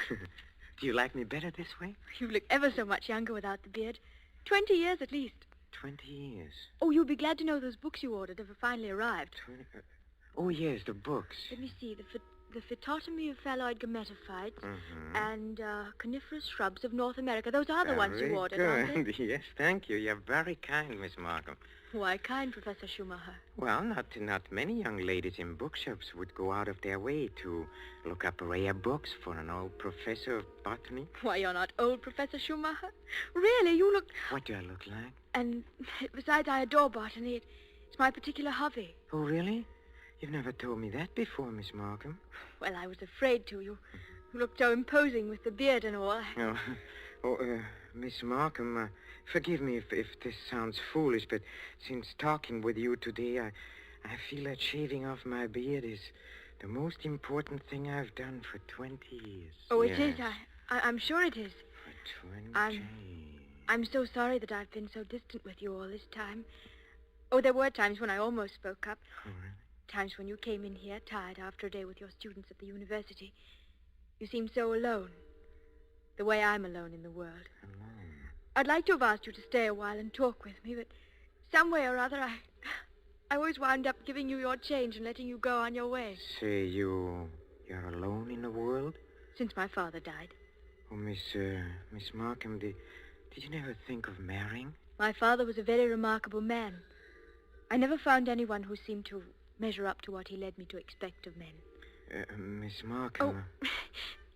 Do you like me better this way? You look ever so much younger without the beard. 20 years at least. 20 years. Oh, you'll be glad to know those books you ordered have finally arrived. Oh, yes, the books. Let me see. The Phytotomy of Phalloid Gametophytes and Coniferous Shrubs of North America. Those are the ones you ordered, aren't they? Yes, thank you. You're very kind, Miss Markham. Why kind, Professor Schumacher? Well, not many young ladies in bookshops would go out of their way to look up rare books for an old professor of botany. Why, you're not old, Professor Schumacher. Really, you look... What do I look like? And besides, I adore botany. It's my particular hobby. Oh, really? You've never told me that before, Miss Markham. Well, I was afraid to. You looked so imposing with the beard and all. Miss Markham, forgive me if this sounds foolish, but since talking with you today, I feel that shaving off my beard is the most important thing I've done for 20 years. Oh, it is. I'm sure it is. For 20 I'm so sorry that I've been so distant with you all this time. Oh, there were times when I almost spoke up. Oh, really? Times when you came in here, tired after a day with your students at the university. You seemed so alone. The way I'm alone in the world. Alone? I'd like to have asked you to stay a while and talk with me, but some way or other, I always wound up giving you your change and letting you go on your way. Say, you're alone in the world? Since my father died. Oh, Miss Markham, did you never think of marrying? My father was a very remarkable man. I never found anyone who seemed to measure up to what he led me to expect of men. Miss Markham... Oh,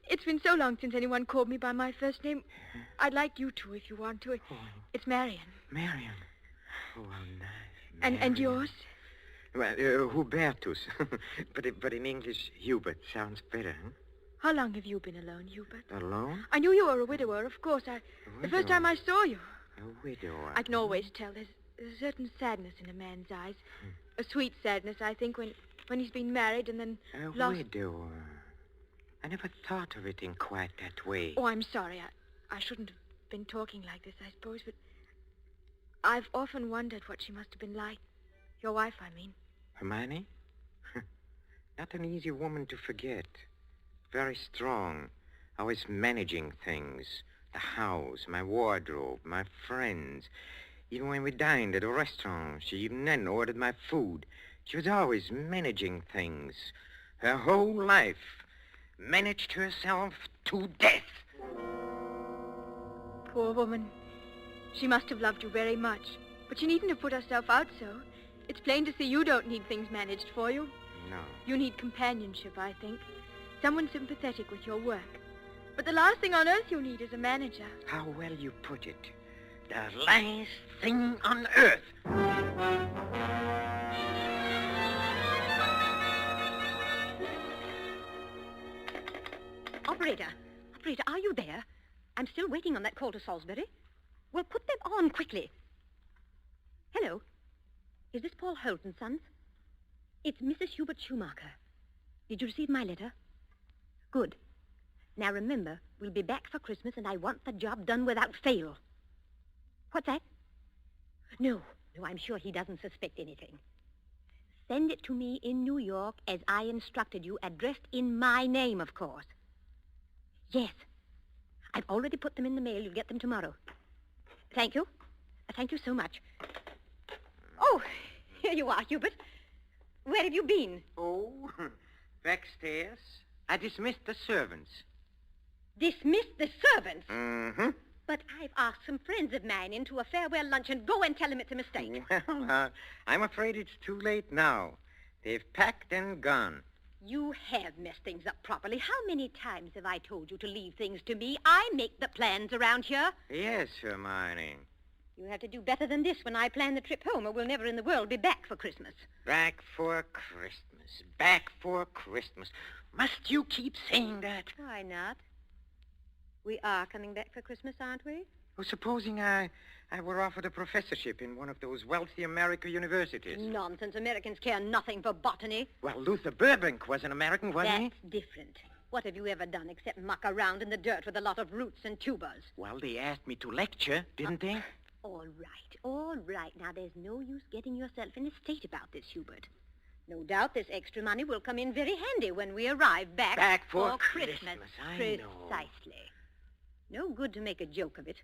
it's been so long since anyone called me by my first name. I'd like you to, if you want to. It's Marion. Marion? Oh, how nice. And yours? Well, Hubertus. but in English, Hubert sounds better, huh? How long have you been alone, Hubert? Alone? I knew you were a widower, of course. The first time I saw you. A widower? I can always tell. There's a certain sadness in a man's eyes. A sweet sadness, I think, when he's been married and then A widower. I never thought of it in quite that way. Oh, I'm sorry. I shouldn't have been talking like this, I suppose, but I've often wondered what she must have been like. Your wife, I mean. Hermione? Not an easy woman to forget. Very strong. Always managing things. The house, my wardrobe, my friends. Even when we dined at a restaurant, she even then ordered my food. She was always managing things. Her whole life. Managed herself to death. Poor woman. She must have loved you very much. But she needn't have put herself out so. It's plain to see you don't need things managed for you. No. You need companionship, I think. Someone sympathetic with your work. But the last thing on earth you need is a manager. How well you put it. The last thing on earth. Operator, are you there? I'm still waiting on that call to Salisbury. Well, put them on quickly. Hello. Is this Paul Holt and Sons? It's Mrs. Hubert Schumacher. Did you receive my letter? Good. Now remember, we'll be back for Christmas and I want the job done without fail. What's that? No, I'm sure he doesn't suspect anything. Send it to me in New York as I instructed you, addressed in my name, of course. Yes. I've already put them in the mail. You'll get them tomorrow. Thank you. Thank you so much. Oh, here you are, Hubert. Where have you been? Oh, backstairs. I dismissed the servants. Dismissed the servants? Mm-hmm. But I've asked some friends of mine into a farewell luncheon. Go and tell them it's a mistake. Well, I'm afraid it's too late now. They've packed and gone. You have messed things up properly. How many times have I told you to leave things to me? I make the plans around here. Yes, Hermione. You have to do better than this when I plan the trip home, or we'll never in the world be back for Christmas. Back for Christmas. Back for Christmas. Must you keep saying that? Why not? We are coming back for Christmas, aren't we? Well, supposing I I were offered a professorship in one of those wealthy American universities. Nonsense. Americans care nothing for botany. Well, Luther Burbank was an American, wasn't he? That's different. What have you ever done except muck around in the dirt with a lot of roots and tubers? Well, they asked me to lecture, didn't they? All right. Now, there's no use getting yourself in a state about this, Hubert. No doubt this extra money will come in very handy when we arrive back for Christmas. I know. Precisely. No good to make a joke of it.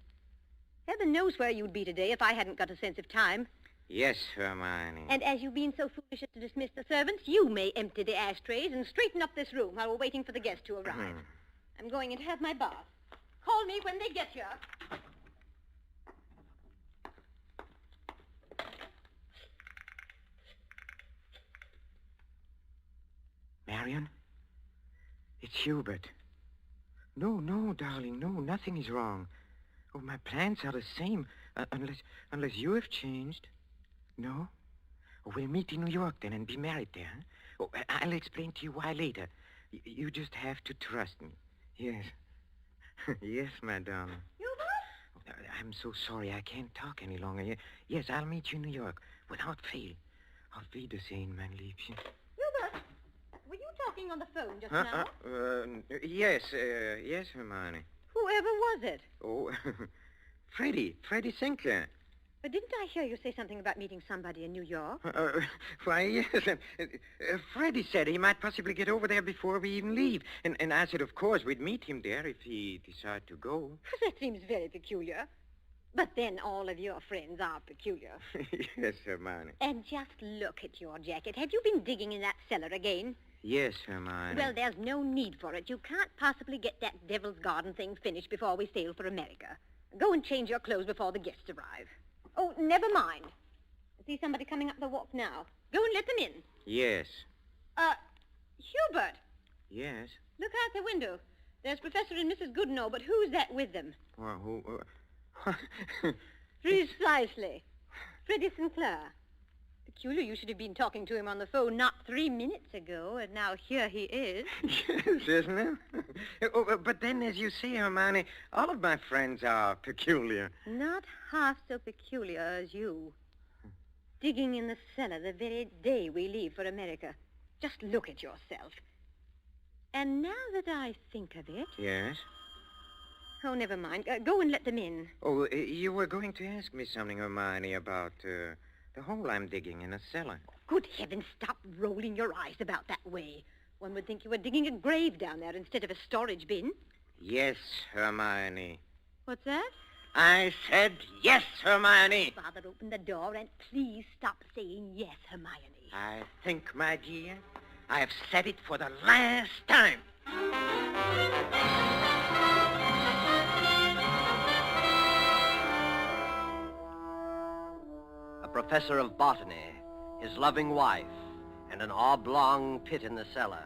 Heaven knows where you'd be today if I hadn't got a sense of time. Yes, Hermione. And as you've been so foolish as to dismiss the servants, you may empty the ashtrays and straighten up this room while we're waiting for the guests to arrive. I'm going in to have my bath. Call me when they get here. Marion? It's Hubert. No, darling, no, nothing is wrong. Oh, my plans are the same, unless you have changed. No? Oh, we'll meet in New York then and be married there. Huh? Oh, I'll explain to you why later. You just have to trust me. Yes. Yes, my darling. Hubert? Oh, I'm so sorry I can't talk any longer. Yes, I'll meet you in New York without fail. Auf Wiedersehen, mein Liebchen. Hubert, were you talking on the phone just now? Yes, Hermione. Whoever was it? Oh, Freddie Sinclair. But didn't I hear you say something about meeting somebody in New York? Why, yes. Freddie said he might possibly get over there before we even leave. And I said, of course, we'd meet him there if he decided to go. That seems very peculiar. But then all of your friends are peculiar. Yes, Hermione. And just look at your jacket. Have you been digging in that cellar again? Yes, Hermione. Well, there's no need for it. You can't possibly get that Devil's Garden thing finished before we sail for America. Go and change your clothes before the guests arrive. Oh, never mind. I see somebody coming up the walk now. Go and let them in. Yes. Hubert. Yes? Look out the window. There's Professor and Mrs. Goodenough, but who's that with them? Well, who... Precisely. Freddie Sinclair. Peculiar you should have been talking to him on the phone not 3 minutes ago, and now here he is. Yes, isn't it? But then, as you say, Hermione, all of my friends are peculiar. Not half so peculiar as you. Digging in the cellar the very day we leave for America. Just look at yourself. And now that I think of it... Yes? Oh, never mind. Go and let them in. Oh, you were going to ask me something, Hermione, about the hole I'm digging in a cellar. Good heavens, stop rolling your eyes about that way. One would think you were digging a grave down there instead of a storage bin. Yes, Hermione. What's that? I said yes, Hermione. Father, open the door and please stop saying yes, Hermione. I think, my dear, I have said it for the last time. A professor of botany, his loving wife, and an oblong pit in the cellar.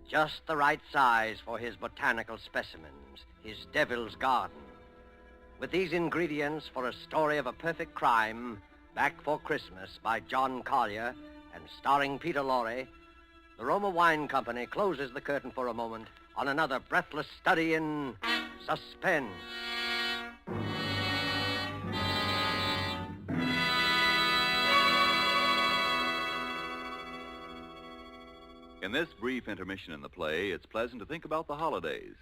Just the right size for his botanical specimens, his devil's garden. With these ingredients for a story of a perfect crime, Back for Christmas by John Collier and starring Peter Lorre, the Roma Wine Company closes the curtain for a moment on another breathless study in suspense. In this brief intermission in the play, it's pleasant to think about the holidays.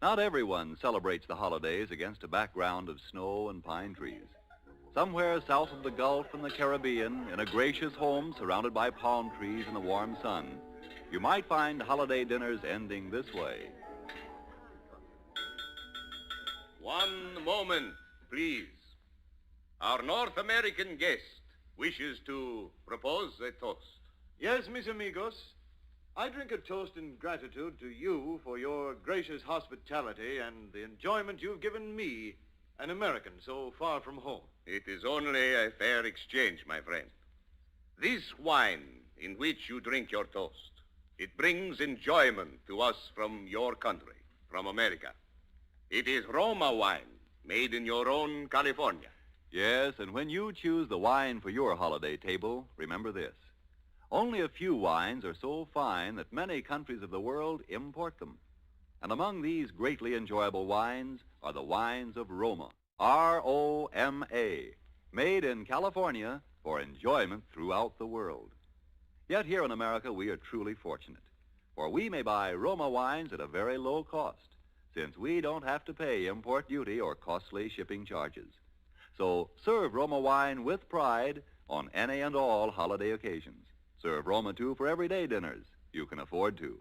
Not everyone celebrates the holidays against a background of snow and pine trees. Somewhere south of the Gulf and the Caribbean, in a gracious home surrounded by palm trees in the warm sun, you might find holiday dinners ending this way. One moment, please. Our North American guest wishes to propose a toast. Yes, mis amigos. I drink a toast in gratitude to you for your gracious hospitality and the enjoyment you've given me, an American so far from home. It is only a fair exchange, my friend. This wine in which you drink your toast, it brings enjoyment to us from your country, from America. It is Roma wine, made in your own California. Yes, and when you choose the wine for your holiday table, remember this. Only a few wines are so fine that many countries of the world import them. And among these greatly enjoyable wines are the wines of Roma. Roma, made in California for enjoyment throughout the world. Yet here in America, we are truly fortunate, for we may buy Roma wines at a very low cost, since we don't have to pay import duty or costly shipping charges. So serve Roma wine with pride on any and all holiday occasions. Serve Roma, too, for everyday dinners you can afford to.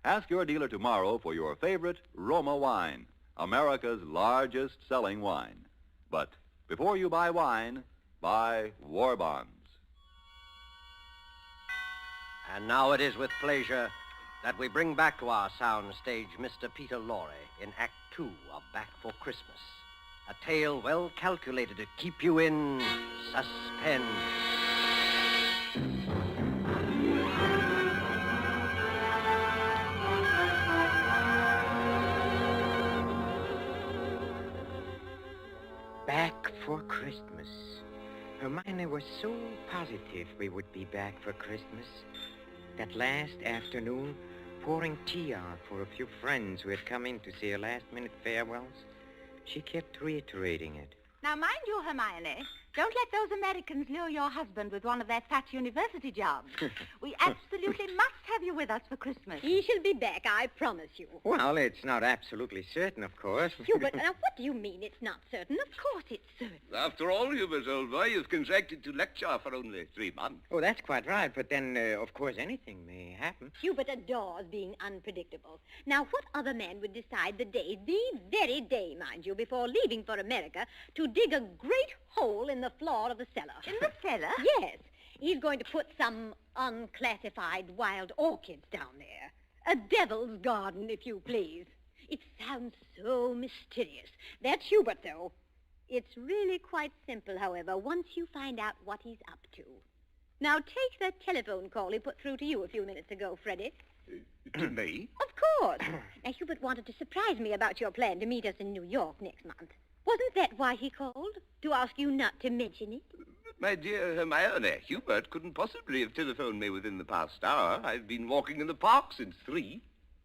Ask your dealer tomorrow for your favorite Roma wine, America's largest selling wine. But before you buy wine, buy war bonds. And now it is with pleasure that we bring back to our sound stage Mr. Peter Lorre in Act 2 of Back for Christmas, a tale well calculated to keep you in suspense. Back for Christmas. Hermione was so positive we would be back for Christmas. That last afternoon, pouring tea out for a few friends who had come in to say her last-minute farewells, she kept reiterating it. Now, mind you, Hermione, don't let those Americans lure your husband with one of their fat university jobs. We absolutely must have you with us for Christmas. He shall be back, I promise you. Well, it's not absolutely certain, of course. Hubert, now what do you mean it's not certain? Of course it's certain. After all, Hubert, old boy, you've contracted to lecture for only 3 months. Oh, that's quite right, but then, of course, anything may happen. Hubert adores being unpredictable. Now, what other man would decide the very day, mind you, before leaving for America, to dig a great hole in the floor of the cellar? In the cellar? Yes. He's going to put some unclassified wild orchids down there. A devil's garden, if you please. It sounds so mysterious. That's Hubert, though. It's really quite simple, however, once you find out what he's up to. Now, take that telephone call he put through to you a few minutes ago, Freddie. To me? Of course. Now, Hubert wanted to surprise me about your plan to meet us in New York next month. Wasn't that why he called? To ask you not to mention it? My dear Hermione, Hubert couldn't possibly have telephoned me within the past hour. I've been walking in the park since 3.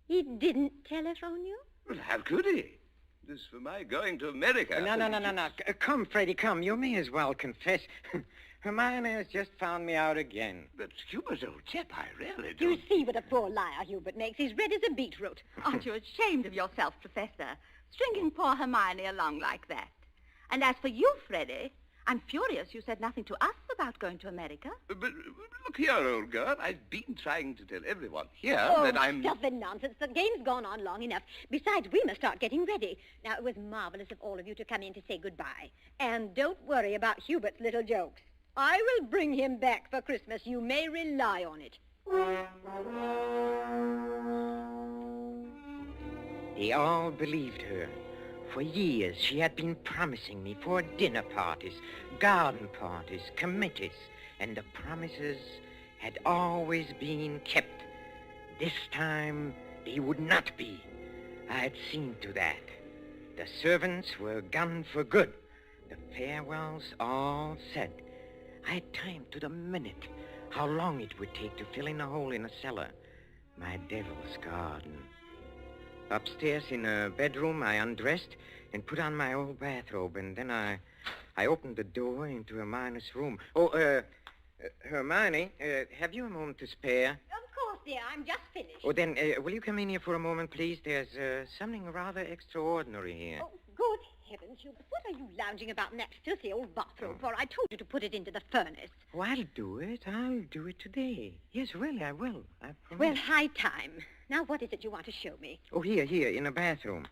He didn't telephone you? Well, how could he? This for my going to America. No. Come, Freddie, come. You may as well confess. Hermione has just found me out again. But Hubert, old chap, I really don't... You see what a poor liar Hubert makes. He's red as a beetroot. Aren't you ashamed of yourself, Professor? Stringing poor Hermione along like that. And as for you, Freddie, I'm furious you said nothing to us about going to America. But look here, old girl. I've been trying to tell everyone here that I'm... Stuff and nonsense. The game's gone on long enough. Besides, we must start getting ready. Now, it was marvelous of all of you to come in to say goodbye. And don't worry about Hubert's little jokes. I will bring him back for Christmas. You may rely on it. They all believed her. For years, she had been promising me for dinner parties, garden parties, committees, and the promises had always been kept. This time, they would not be. I had seen to that. The servants were gone for good. The farewells all said. I had timed to the minute how long it would take to fill in a hole in a cellar. My devil's garden. Upstairs in a bedroom, I undressed and put on my old bathrobe, and then I opened the door into Hermione's room. Hermione, have you a moment to spare? Of course, dear. I'm just finished. Oh, then, will you come in here for a moment, please? There's something rather extraordinary here. Oh, good heavens, Hubert. What are you lounging about in that filthy old bathrobe for? I told you to put it into the furnace. Oh, I'll do it. I'll do it today. Yes, really, I will. I promise. Well, high time. Now, what is it you want to show me? Oh, here, in the bathroom.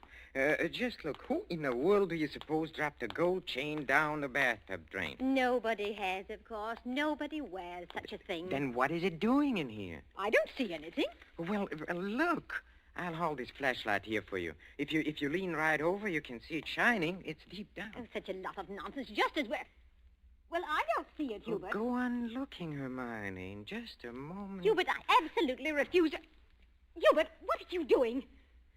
Just look. Who in the world do you suppose dropped a gold chain down the bathtub drain? Nobody has, of course. Nobody wears such a thing. Then what is it doing in here? I don't see anything. Well, look. I'll hold this flashlight here for you. If you lean right over, you can see it shining. It's deep down. Oh, such a lot of nonsense. Just as well, I don't see it, Hubert. Go on looking, Hermione, in just a moment. Hubert, I absolutely refuse. Hubert, what are you doing?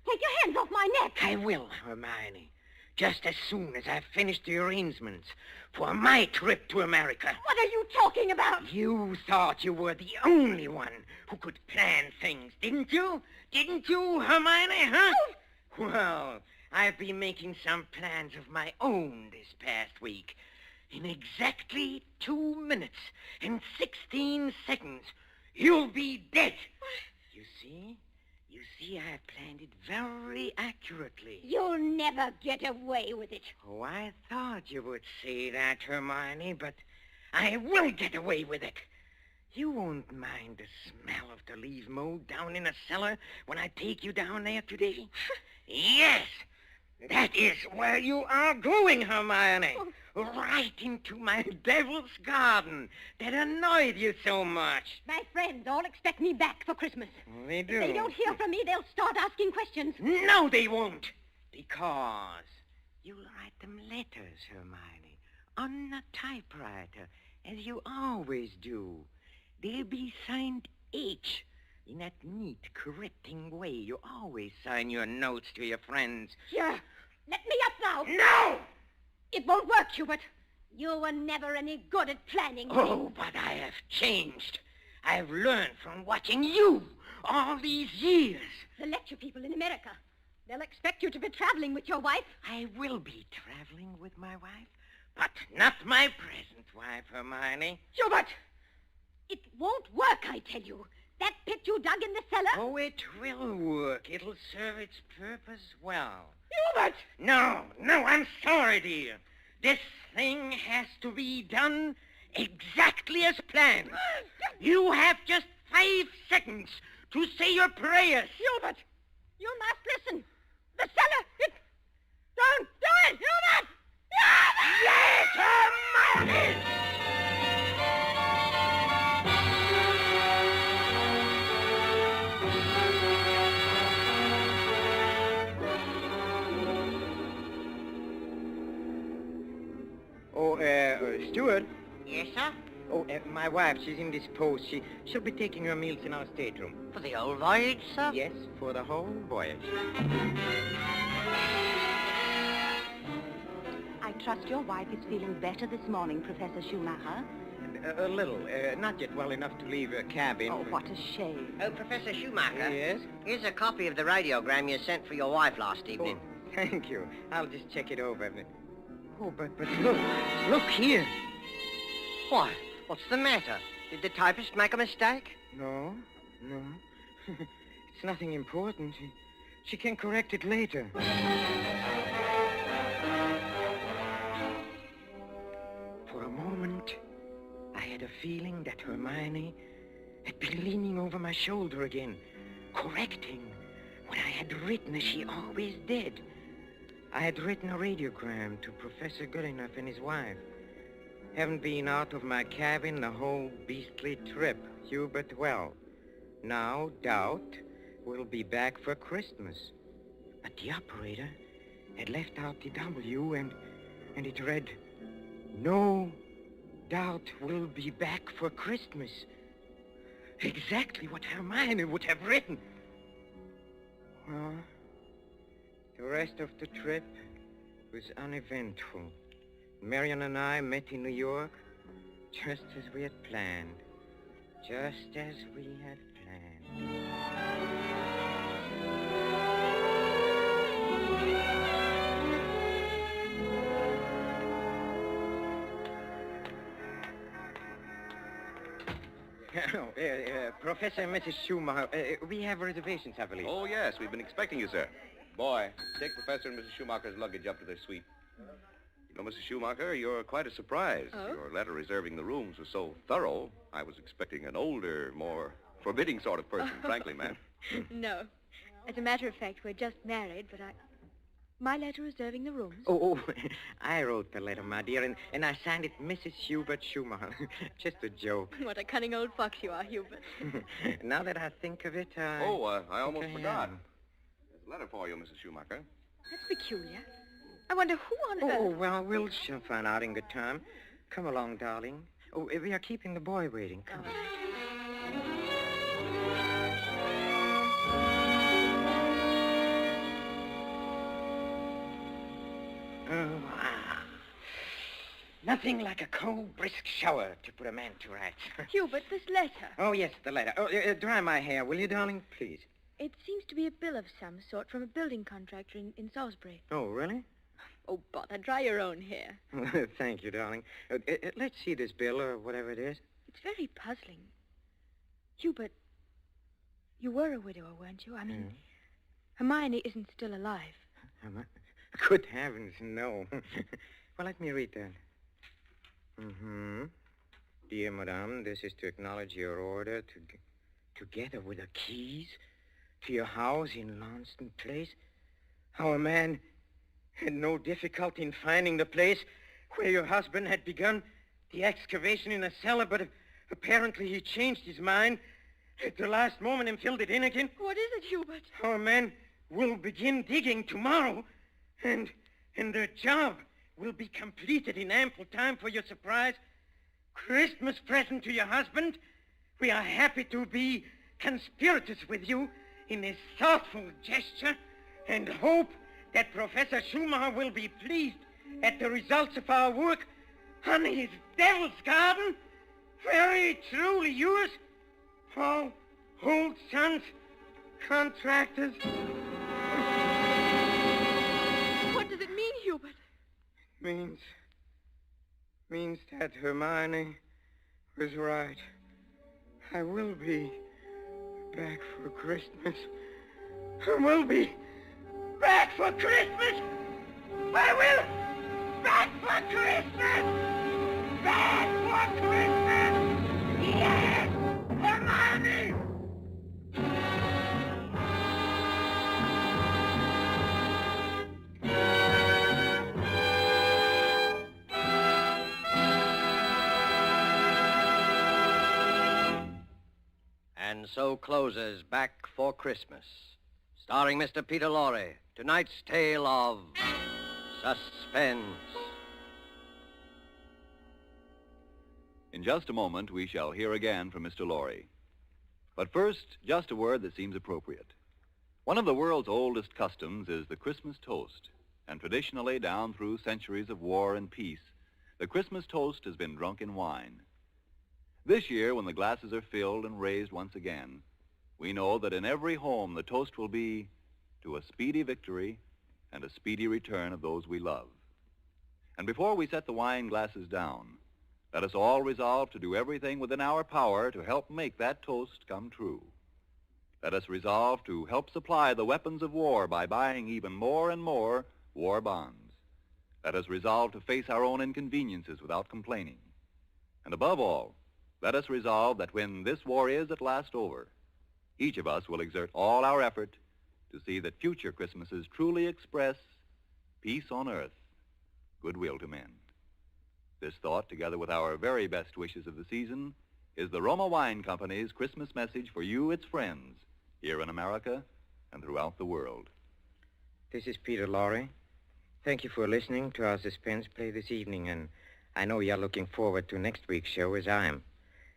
Take your hands off my neck. I will, Hermione. Just as soon as I've finished the arrangements for my trip to America. What are you talking about? You thought you were the only one who could plan things, didn't you? Didn't you, Hermione, huh? Oh. Well, I've been making some plans of my own this past week. In exactly 2 minutes and 16 seconds, you'll be dead. You see? You see, I planned it very accurately. You'll never get away with it. Oh, I thought you would say that, Hermione, but I will get away with it. You won't mind the smell of the leaf mold down in the cellar when I take you down there today? Yes, that is where you are going, Hermione. Right into my devil's garden that annoyed you so much. My friends all expect me back for Christmas. They do. If they don't hear from me, they'll start asking questions. No, they won't. Because you'll write them letters, Hermione, on a typewriter, as you always do. They'll be signed H, in that neat, correcting way you always sign your notes to your friends. Here, let me up now. No! It won't work, Hubert. You were never any good at planning. Oh, but I have changed. I've learned from watching you all these years. The lecture people in America, they'll expect you to be traveling with your wife. I will be traveling with my wife, but not my present wife, Hermione. Hubert! It won't work, I tell you. That pit you dug in the cellar... Oh, it will work. It'll serve its purpose well. Hubert! No, I'm sorry, dear. This thing has to be done exactly as planned. You have just 5 seconds to say your prayers. Hubert, you must listen. The cellar, it... Don't do it, Hubert! Yes, Hermione! Oh, Steward? Yes, sir? Oh, my wife, she's indisposed. She'll be taking her meals in our stateroom. For the old voyage, sir? Yes, for the whole voyage. I trust your wife is feeling better this morning, Professor Schumacher. A little. Not yet well enough to leave her cabin. Oh, what a shame. Oh, Professor Schumacher. Yes? Here's a copy of the radiogram you sent for your wife last evening. Oh, thank you. I'll just check it over. Oh, but look here. What? What's the matter? Did the typist make a mistake? No. It's nothing important. She can correct it later. For a moment, I had a feeling that Hermione had been leaning over my shoulder again, correcting what I had written as she always did. I had written a radiogram to Professor Goodenough and his wife. Haven't been out of my cabin the whole beastly trip, Hubert. Well, now doubt we'll be back for Christmas. But the operator had left out the W and it read, "No doubt we'll be back for Christmas." Exactly what Hermione would have written. Well, the rest of the trip was uneventful. Marion and I met in New York just as we had planned. Just as we had planned. Professor and Mrs. Schumacher, we have reservations, I believe. Oh, yes, we've been expecting you, sir. Boy, take Professor and Mrs. Schumacher's luggage up to their suite. You know, Mrs. Schumacher, you're quite a surprise. Oh? Your letter reserving the rooms was so thorough, I was expecting an older, more forbidding sort of person, frankly, ma'am. No. As a matter of fact, we're just married, but my letter reserving the rooms. Oh, I wrote the letter, my dear, and I signed it Mrs. Hubert Schumacher. Just a joke. What a cunning old fox you are, Hubert. Now that I think of it, I almost forgot. There's a letter for you, Mrs. Schumacher. That's peculiar. I wonder who on earth... Oh, well, we'll soon find out in good time. Come along, darling. Oh, we are keeping the boy waiting. Come. Nothing like a cold, brisk shower to put a man to rights. Hubert, this letter. Oh, yes, the letter. Oh, dry my hair, will you, darling? Please. It seems to be a bill of some sort from a building contractor in Salisbury. Oh, really? Oh, bother, dry your own hair. Thank you, darling. Let's see this bill or whatever it is. It's very puzzling. Hubert, you were a widower, weren't you? I mean, Hermione isn't still alive. Good heavens, no. Well, let me read that. Dear Madame, this is to acknowledge your order together with the keys to your house in Launceston Place. Our man had no difficulty in finding the place where your husband had begun the excavation in a cellar, but apparently he changed his mind at the last moment and filled it in again. What is it, Hubert? Our man will begin digging tomorrow, and the job will be completed in ample time for your surprise Christmas present to your husband. We are happy to be conspirators with you in this thoughtful gesture and hope that Professor Schumacher will be pleased at the results of our work on his Devil's Garden. Very truly yours, Paul Holt Sons, Contractors. What does it mean, Hubert? Means that Hermione was right. I will be back for Christmas. I will be back for Christmas. I will back for Christmas. Back for Christmas. Yes, Hermione. And so closes Back for Christmas, starring Mr. Peter Lorre, tonight's tale of suspense. In just a moment, we shall hear again from Mr. Lorre. But first, just a word that seems appropriate. One of the world's oldest customs is the Christmas toast, and traditionally, down through centuries of war and peace, the Christmas toast has been drunk in wine. This year, when the glasses are filled and raised once again, we know that in every home the toast will be to a speedy victory and a speedy return of those we love. And before we set the wine glasses down, let us all resolve to do everything within our power to help make that toast come true. Let us resolve to help supply the weapons of war by buying even more and more war bonds. Let us resolve to face our own inconveniences without complaining. And above all, let us resolve that when this war is at last over, each of us will exert all our effort to see that future Christmases truly express peace on earth, goodwill to men. This thought, together with our very best wishes of the season, is the Roma Wine Company's Christmas message for you, its friends, here in America and throughout the world. This is Peter Lorre. Thank you for listening to our suspense play this evening, and I know you're looking forward to next week's show as I am.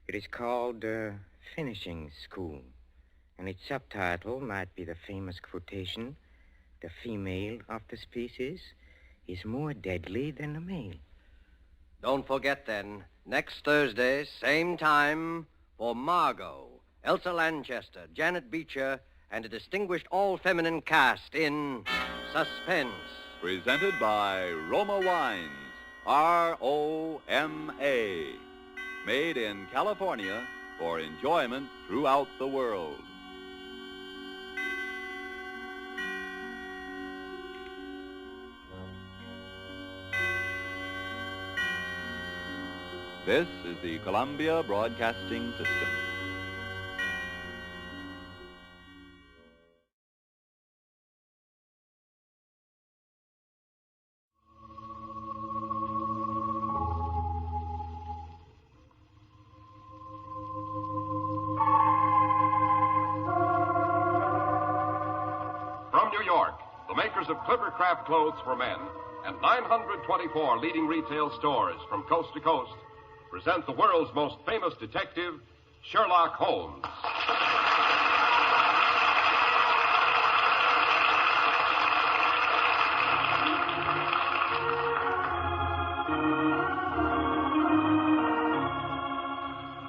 It is called Finishing School, and its subtitle might be the famous quotation, "The female of the species is more deadly than the male." Don't forget, then, next Thursday, same time, for Margot, Elsa Lanchester, Janet Beecher, and a distinguished all-feminine cast in Suspense. Presented by Roma Wines, R-O-M-A. Made in California for enjoyment throughout the world. This is the Columbia Broadcasting System. From New York, the makers of Clippercraft clothes for men and 924 leading retail stores from coast to coast present the world's most famous detective, Sherlock Holmes.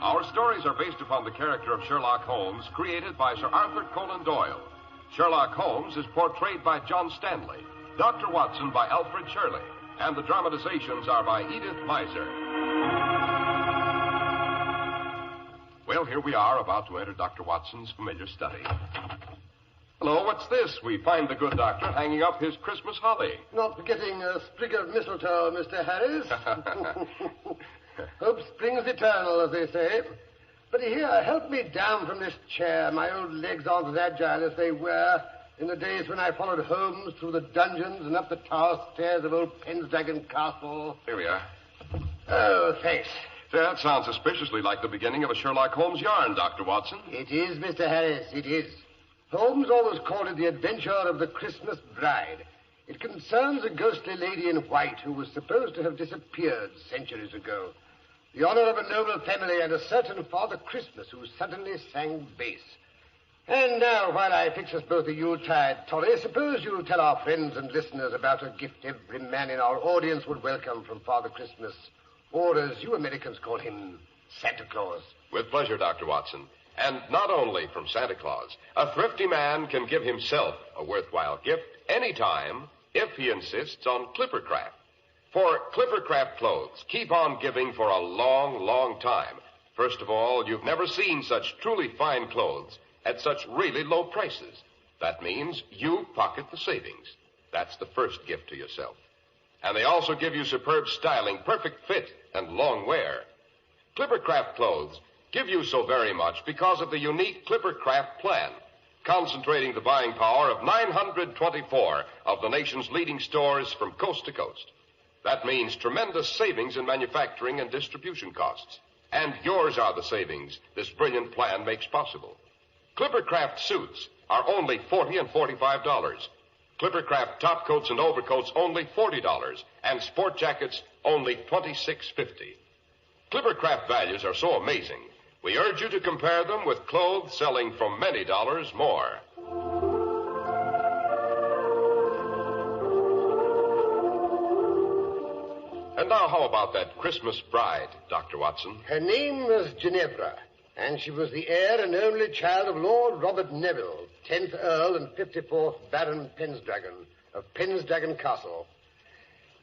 Our story stories are based upon the character of Sherlock Holmes, created by Sir Arthur Conan Doyle. Sherlock Holmes is portrayed by John Stanley, Dr. Watson by Alfred Shirley, and the dramatizations are by Edith Meiser. Well, here we are, about to enter Dr. Watson's familiar study. Hello, what's this? We find the good doctor hanging up his Christmas holly. Not forgetting a sprig of mistletoe, Mr. Harris. Hope springs eternal, as they say. But here, help me down from this chair. My old legs aren't as agile as they were in the days when I followed Holmes through the dungeons and up the tower stairs of old Pendragon Castle. Here we are. Oh, thanks. That sounds suspiciously like the beginning of a Sherlock Holmes yarn, Dr. Watson. It is, Mr. Harris, it is. Holmes always called it the adventure of the Christmas bride. It concerns a ghostly lady in white who was supposed to have disappeared centuries ago. The honor of a noble family and a certain Father Christmas who suddenly sang bass. And now, while I fix us both a Yuletide toddy, suppose you'll tell our friends and listeners about a gift every man in our audience would welcome from Father Christmas, or as you Americans call him, Santa Claus. With pleasure, Dr. Watson. And not only from Santa Claus. A thrifty man can give himself a worthwhile gift anytime if he insists on Clippercraft. For Clippercraft clothes keep on giving for a long, long time. First of all, you've never seen such truly fine clothes at such really low prices. That means you pocket the savings. That's the first gift to yourself. And they also give you superb styling, perfect fit, and long wear. Clippercraft clothes give you so very much because of the unique Clippercraft plan, concentrating the buying power of 924 of the nation's leading stores from coast to coast. That means tremendous savings in manufacturing and distribution costs. And yours are the savings this brilliant plan makes possible. Clippercraft suits are only $40 and $45. Clippercraft top coats and overcoats only $40, and sport jackets only $26.50. Clippercraft values are so amazing, we urge you to compare them with clothes selling for many dollars more. And now, how about that Christmas bride, Dr. Watson? Her name was Ginevra, and she was the heir and only child of Lord Robert Neville, 10th Earl and 54th Baron Pendragon of Pendragon Castle.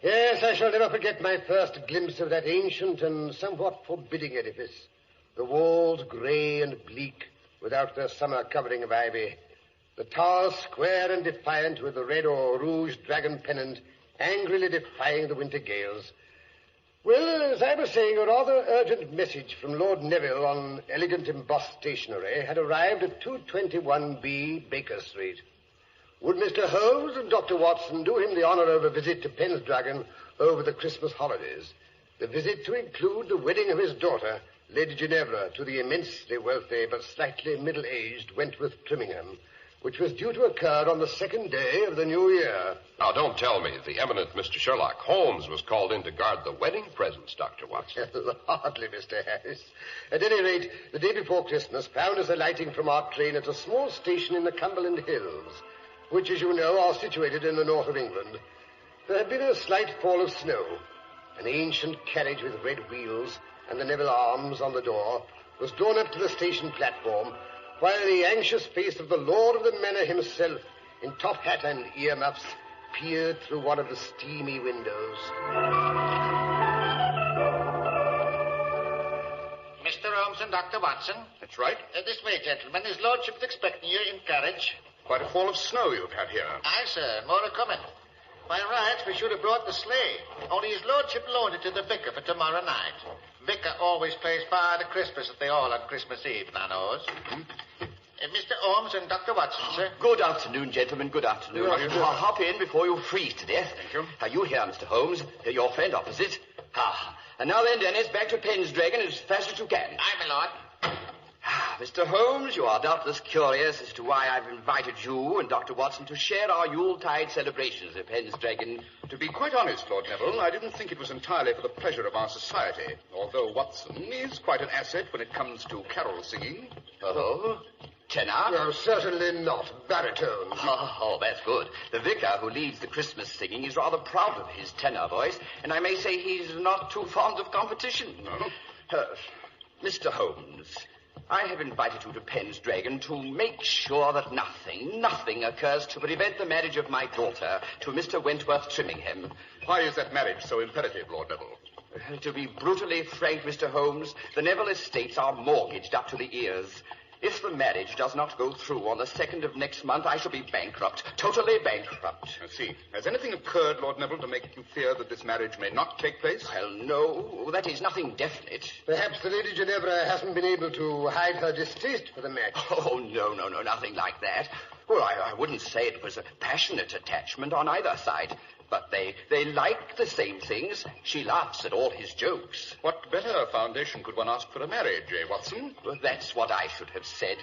Yes, I shall never forget my first glimpse of that ancient and somewhat forbidding edifice. The walls grey and bleak, without their summer covering of ivy. The towers square and defiant, with the red or rouge dragon pennant angrily defying the winter gales. Well, as I was saying, a rather urgent message from Lord Neville on elegant embossed stationery had arrived at 221B Baker Street. Would Mr. Holmes and Dr. Watson do him the honor of a visit to Pendragon over the Christmas holidays? The visit to include the wedding of his daughter, Lady Ginevra, to the immensely wealthy but slightly middle-aged Wentworth Trimmingham, which was due to occur on the second day of the new year. Now, don't tell me the eminent Mr. Sherlock Holmes was called in to guard the wedding presents, Dr. Watson. Hardly, Mr. Harris. At any rate, the day before Christmas found us alighting from our train at a small station in the Cumberland Hills, which, as you know, are situated in the north of England. There had been a slight fall of snow. An ancient carriage with red wheels and the Neville arms on the door was drawn up to the station platform, while the anxious face of the lord of the manor himself, in top hat and earmuffs, peered through one of the steamy windows. Mr. Holmes and Dr. Watson. That's right. This way, gentlemen. His lordship is expecting you in carriage. Quite a fall of snow you've had here. Aye, sir. More are coming. By rights, we should have brought the sleigh. Only his lordship loaned it to the vicar for tomorrow night. Vicar always plays Father Christmas at the Hall on Christmas Eve, now knows. Mr. Holmes and Dr. Watson, sir. Good afternoon, gentlemen. Good afternoon. I'll hop in before you freeze to death. Thank you. Are you here, Mr. Holmes? Your friend opposite. Ah. And now then, Dennis, back to Pendragon as fast as you can. Aye, my lord. Mr. Holmes, you are doubtless curious as to why I've invited you and Dr. Watson to share our Yuletide celebrations at Pendragon. To be quite honest, Lord Neville, I didn't think it was entirely for the pleasure of our society, although Watson is quite an asset when it comes to carol singing. Oh? Tenor? No, certainly not. Baritone. Oh, that's good. The vicar who leads the Christmas singing is rather proud of his tenor voice, and I may say he's not too fond of competition. No? Mr. Holmes, I have invited you to Pendragon to make sure that nothing occurs to prevent the marriage of my daughter to Mr. Wentworth Trimmingham. Why is that marriage so imperative, Lord Neville? To be brutally frank, Mr. Holmes, the Neville estates are mortgaged up to the ears. If the marriage does not go through on the 2nd of next month, I shall be bankrupt, totally bankrupt. I see. Has anything occurred, Lord Neville, to make you fear that this marriage may not take place? Well, no, that is nothing definite. Perhaps the Lady Ginevra hasn't been able to hide her distaste for the match. Oh, no, nothing like that. Well, I wouldn't say it was a passionate attachment on either side. But they like the same things. She laughs at all his jokes. What better foundation could one ask for a marriage, Watson? Well, that's what I should have said.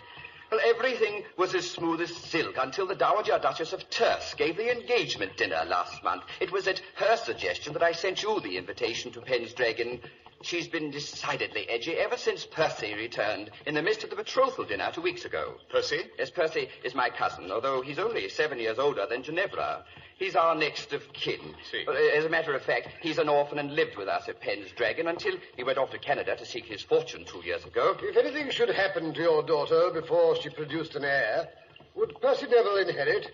Well, everything was as smooth as silk until the Dowager Duchess of Terce gave the engagement dinner last month. It was at her suggestion that I sent you the invitation to Pendragon. She's been decidedly edgy ever since Percy returned in the midst of the betrothal dinner 2 weeks ago. Percy? Yes, Percy is my cousin, although he's only 7 years older than Ginevra. He's our next of kin. See. As a matter of fact, he's an orphan and lived with us at Pendragon until he went off to Canada to seek his fortune 2 years ago. If anything should happen to your daughter before she produced an heir, would Percy Neville inherit?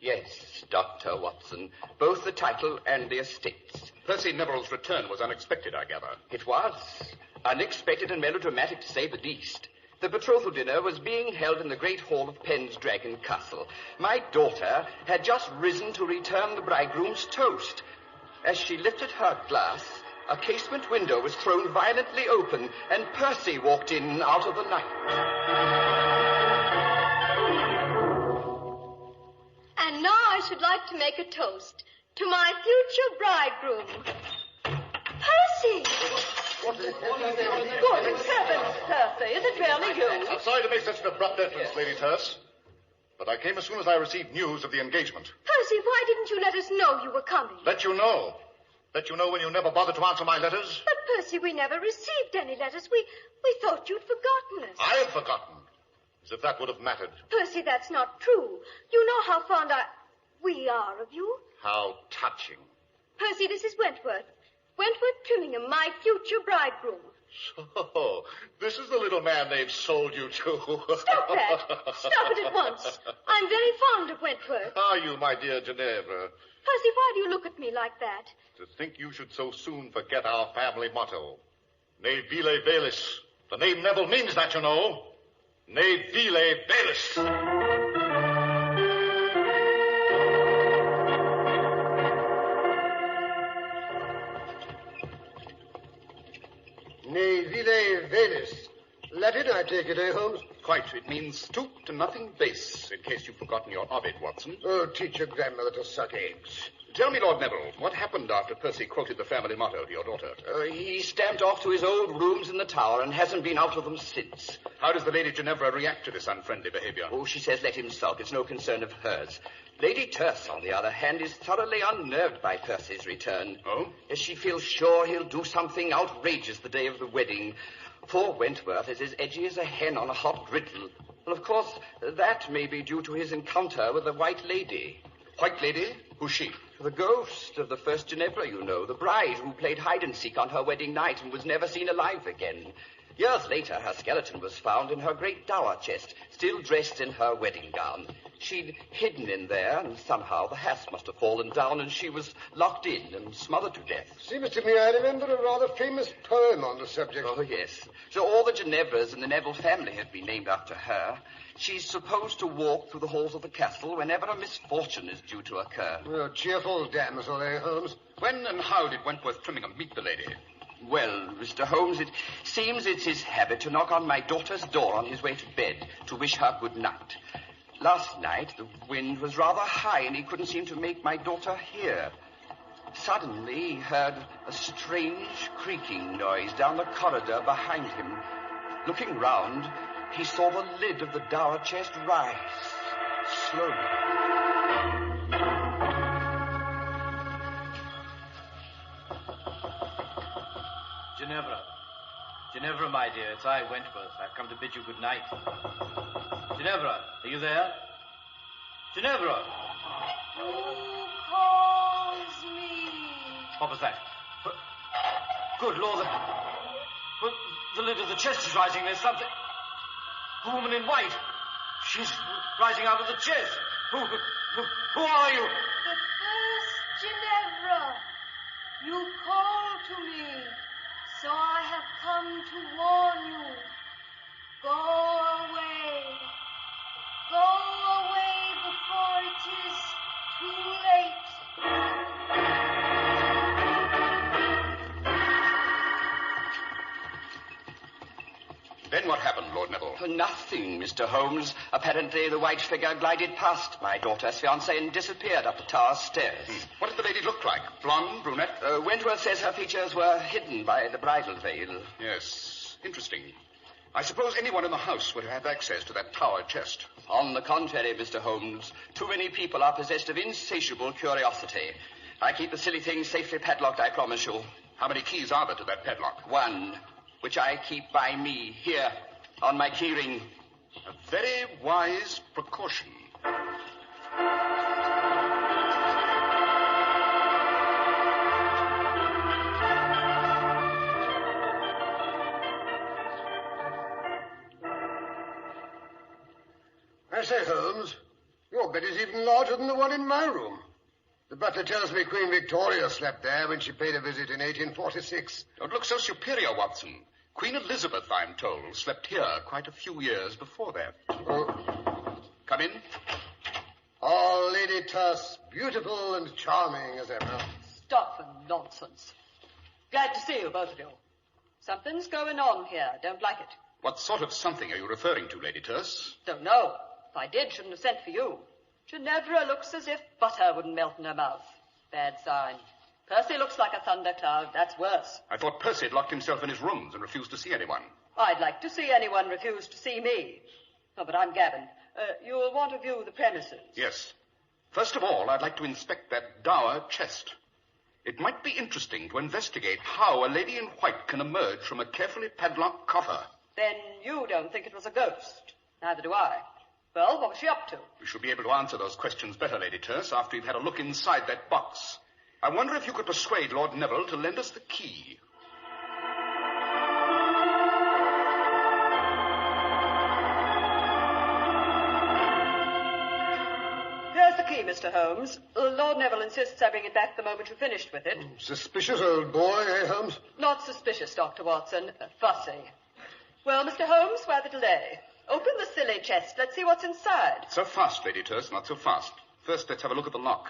Yes, Dr. Watson. Both the title and the estates. Percy Neville's return was unexpected, I gather. It was. Unexpected and melodramatic, to say the least. The betrothal dinner was being held in the great hall of Pendragon Castle. My daughter had just risen to return the bridegroom's toast. As she lifted her glass, a casement window was thrown violently open, and Percy walked in out of the night. And now I should like to make a toast to my future bridegroom. Percy! Good heavens, Percy, is it really you? I'm sorry to make such an abrupt entrance, Lady Terce, but I came as soon as I received news of the engagement. Percy, why didn't you let us know you were coming? Let you know. Let you know when you never bothered to answer my letters. But, Percy, we never received any letters. We thought you'd forgotten us. I have forgotten. As if that would have mattered. Percy, that's not true. You know how fond we are of you. How touching. Percy, this is Wentworth. Wentworth Trimmingham, my future bridegroom. So, this is the little man they've sold you to. Stop that. Stop it at once. I'm very fond of Wentworth. Are you, my dear Ginevra? Percy, why do you look at me like that? To think you should so soon forget our family motto. Ne vile velis. The name Neville means that, you know. Ne vile velis. Ne vile velis. Latin, I take it, Holmes? Quite. It means stoop to nothing base, in case you've forgotten your Ovid, Watson. Oh, teach your grandmother to suck eggs. Tell me, Lord Neville, what happened after Percy quoted the family motto to your daughter? He stamped off to his old rooms in the tower and hasn't been out of them since. How does the Lady Ginevra react to this unfriendly behavior? Oh, she says let him sulk. It's no concern of hers. Lady Terce, on the other hand, is thoroughly unnerved by Percy's return. Oh? As she feels sure he'll do something outrageous the day of the wedding. Poor Wentworth is as edgy as a hen on a hot griddle. Well, of course, that may be due to his encounter with the White Lady. White Lady? Who's she? The ghost of the first Ginevra, you know, the bride who played hide-and-seek on her wedding night and was never seen alive again. Years later, her skeleton was found in her great dower chest, still dressed in her wedding gown. She'd hidden in there, and somehow the hasp must have fallen down, and she was locked in and smothered to death. Seems to me I remember a rather famous poem on the subject. Oh, yes. So all the Ginevras in the Neville family have been named after her. She's supposed to walk through the halls of the castle whenever a misfortune is due to occur. Oh, cheerful damsel, Holmes? When and how did Wentworth Trimmingham meet the lady? Well, Mr. Holmes, it seems it's his habit to knock on my daughter's door on his way to bed to wish her good night. Last night, the wind was rather high, and he couldn't seem to make my daughter hear. Suddenly, he heard a strange creaking noise down the corridor behind him. Looking round, he saw the lid of the dower chest rise, slowly. Ginevra, my dear, it's I, Wentworth. I've come to bid you good night. Ginevra, are you there? Ginevra! Who calls me? What was that? Good Lord, The lid of the chest is rising. There's something... A woman in white. She's rising out of the chest. Who are you? The first Ginevra. You called to me, so I have come to warn you. Go away. Go away before it is too late. Then what happened, Lord Neville? Nothing, Mr. Holmes. Apparently, the white figure glided past my daughter's fiancé and disappeared up the tower stairs. What did the lady look like? Blonde, brunette? Wentworth says her features were hidden by the bridal veil. Yes, interesting. I suppose anyone in the house would have access to that tower chest. On the contrary, Mr. Holmes, too many people are possessed of insatiable curiosity. I keep the silly thing safely padlocked, I promise you. How many keys are there to that padlock? One, which I keep by me, here, on my key ring. A very wise precaution. I say, Holmes, your bed is even larger than the one in my room. The butler tells me Queen Victoria slept there when she paid a visit in 1846. Don't look so superior, Watson. Queen Elizabeth, I'm told, slept here quite a few years before that. Oh. Come in. Oh, Lady Tuss, beautiful and charming as ever. Stuff and nonsense. Glad to see you, both of you. Something's going on here. Don't like it. What sort of something are you referring to, Lady Tuss? Don't know. If I did, shouldn't have sent for you. Ginevra looks as if butter wouldn't melt in her mouth. Bad sign. Percy looks like a thundercloud. That's worse. I thought Percy had locked himself in his rooms and refused to see anyone. I'd like to see anyone refuse to see me. Oh, but I'm gabbing. You'll want to view the premises. Yes. First of all, I'd like to inspect that dower chest. It might be interesting to investigate how a lady in white can emerge from a carefully padlocked coffer. Then you don't think it was a ghost. Neither do I. Well, what was she up to? We shall be able to answer those questions better, Lady Terce, after you've had a look inside that box. I wonder if you could persuade Lord Neville to lend us the key. Here's the key, Mr. Holmes. Lord Neville insists I bring it back the moment you've finished with it. Suspicious old boy, eh, Holmes? Not suspicious, Dr. Watson. Fussy. Well, Mr. Holmes, why the delay? Open the silly chest. Let's see what's inside. So fast, Lady Terce, not so fast. First, let's have a look at the lock.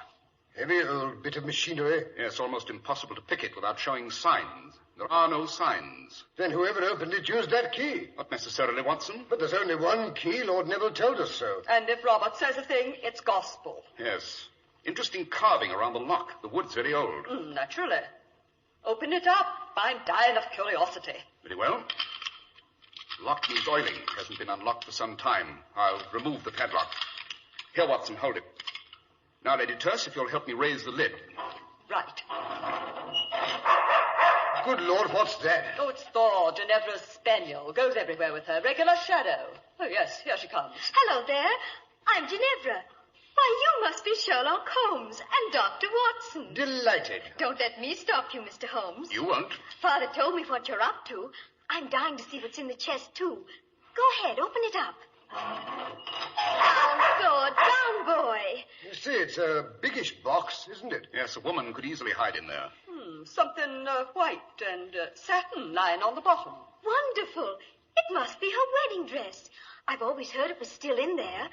Heavy old bit of machinery. Yes, almost impossible to pick it without showing signs. There are no signs. Then whoever opened it used that key. Not necessarily, Watson. But there's only one key. Lord Neville told us so. And if Robert says a thing, it's gospel. Yes. Interesting carving around the lock. The wood's very old. Naturally. Open it up. I'm dying of curiosity. Very well. Lock needs oiling. It hasn't been unlocked for some time. I'll remove the padlock. Here, Watson, hold it. Now, Lady Terce, if you'll help me raise the lid. Right. Good Lord, what's that? Oh, it's Thor, Ginevra's spaniel. Goes everywhere with her. Regular shadow. Oh, yes, here she comes. Hello there. I'm Ginevra. Why, you must be Sherlock Holmes and Dr. Watson. Delighted. Don't let me stop you, Mr. Holmes. You won't. Father told me what you're up to. I'm dying to see what's in the chest, too. Go ahead, open it up. Down, sword, down, boy. You see, it's a biggish box, isn't it? Yes, a woman could easily hide in there. Something white and satin lying on the bottom. Wonderful. It must be her wedding dress. I've always heard it was still in there.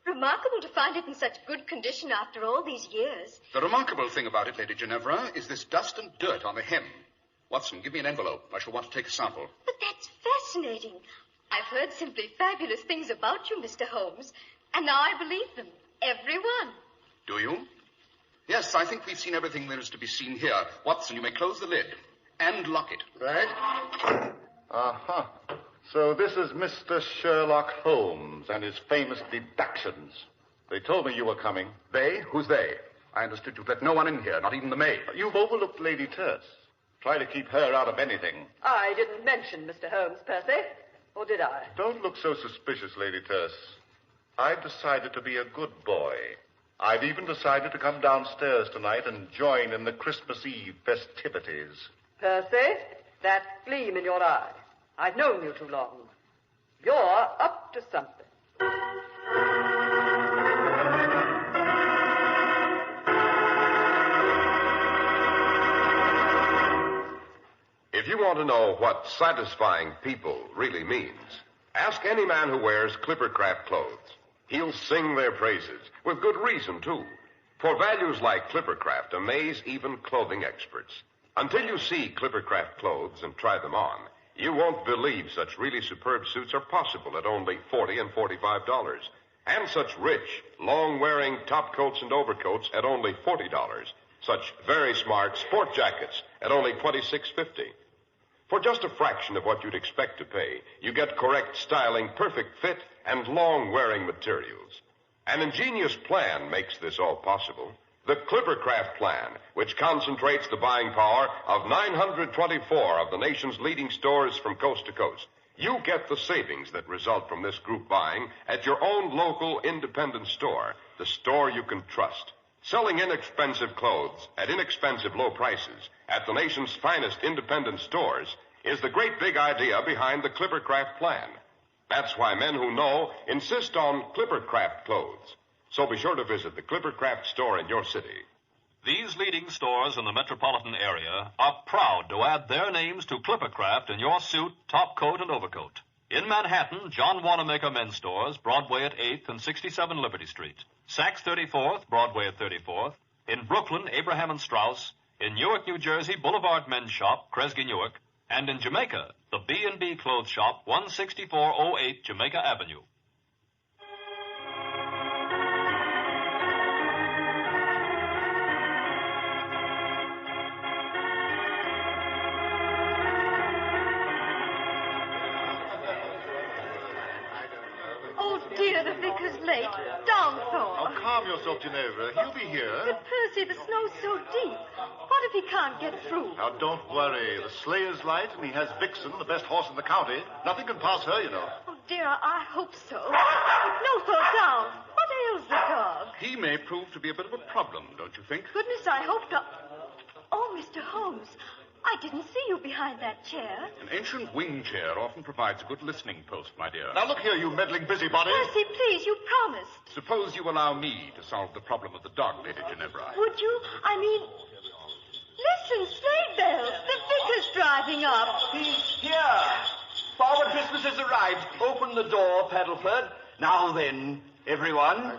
Remarkable to find it in such good condition after all these years. The remarkable thing about it, Lady Ginevra, is this dust and dirt on the hem. Watson, give me an envelope. I shall want to take a sample. But that's fascinating. I've heard simply fabulous things about you, Mr. Holmes, and now I believe them. Every one. Do you? Yes, I think we've seen everything there is to be seen here. Watson, you may close the lid and lock it. Right. Uh-huh. So this is Mr. Sherlock Holmes and his famous deductions. They told me you were coming. They? Who's they? I understood you'd let no one in here, not even the maid. You've overlooked Lady Terce. Try to keep her out of anything. I didn't mention Mr. Holmes, Percy. Or did I? Don't look so suspicious, Lady Terce. I've decided to be a good boy. I've even decided to come downstairs tonight and join in the Christmas Eve festivities. Percy, that gleam in your eye. I've known you too long. You're up to something. If you want to know what satisfying people really means, ask any man who wears Clippercraft clothes. He'll sing their praises, with good reason, too. For values like Clippercraft amaze even clothing experts. Until you see Clippercraft clothes and try them on, you won't believe such really superb suits are possible at only $40 and $45. And such rich, long-wearing top coats and overcoats at only $40. Such very smart sport jackets at only $26.50. For just a fraction of what you'd expect to pay, you get correct styling, perfect fit, and long-wearing materials. An ingenious plan makes this all possible. The Clippercraft plan, which concentrates the buying power of 924 of the nation's leading stores from coast to coast. You get the savings that result from this group buying at your own local independent store, the store you can trust. Selling inexpensive clothes at inexpensive low prices at the nation's finest independent stores is the great big idea behind the Clippercraft plan. That's why men who know insist on Clippercraft clothes. So be sure to visit the Clippercraft store in your city. These leading stores in the metropolitan area are proud to add their names to Clippercraft in your suit, top coat, and overcoat. In Manhattan, John Wanamaker Men's Stores, Broadway at 8th and 67 Liberty Street. Saks 34th, Broadway at 34th. In Brooklyn, Abraham and Strauss. In Newark, New Jersey, Boulevard Men's Shop, Kresge Newark. And in Jamaica, the B&B Clothes Shop, 16408 Jamaica Avenue. Dear, the vicar's late. Downthorpe. Oh, calm yourself, Ginevra. He'll be here. But, Percy, the snow's so deep. What if he can't get through? Now, don't worry. The sleigh is light, and he has Vixen, the best horse in the county. Nothing can pass her, you know. Oh, dear, I hope so. No, throw down. What ails the dog? He may prove to be a bit of a problem, don't you think? Goodness, I hope not. Oh, Mr. Holmes, I didn't see you behind that chair. An ancient wing chair often provides a good listening post, my dear. Now, look here, you meddling busybody. Percy, please, you promised. Suppose you allow me to solve the problem of the dog, Lady Ginevra. Would you? I mean... Listen, sleigh bells. The vicar's driving up. He's here. Father Christmas has arrived. Open the door, Paddleford. Now then, everyone.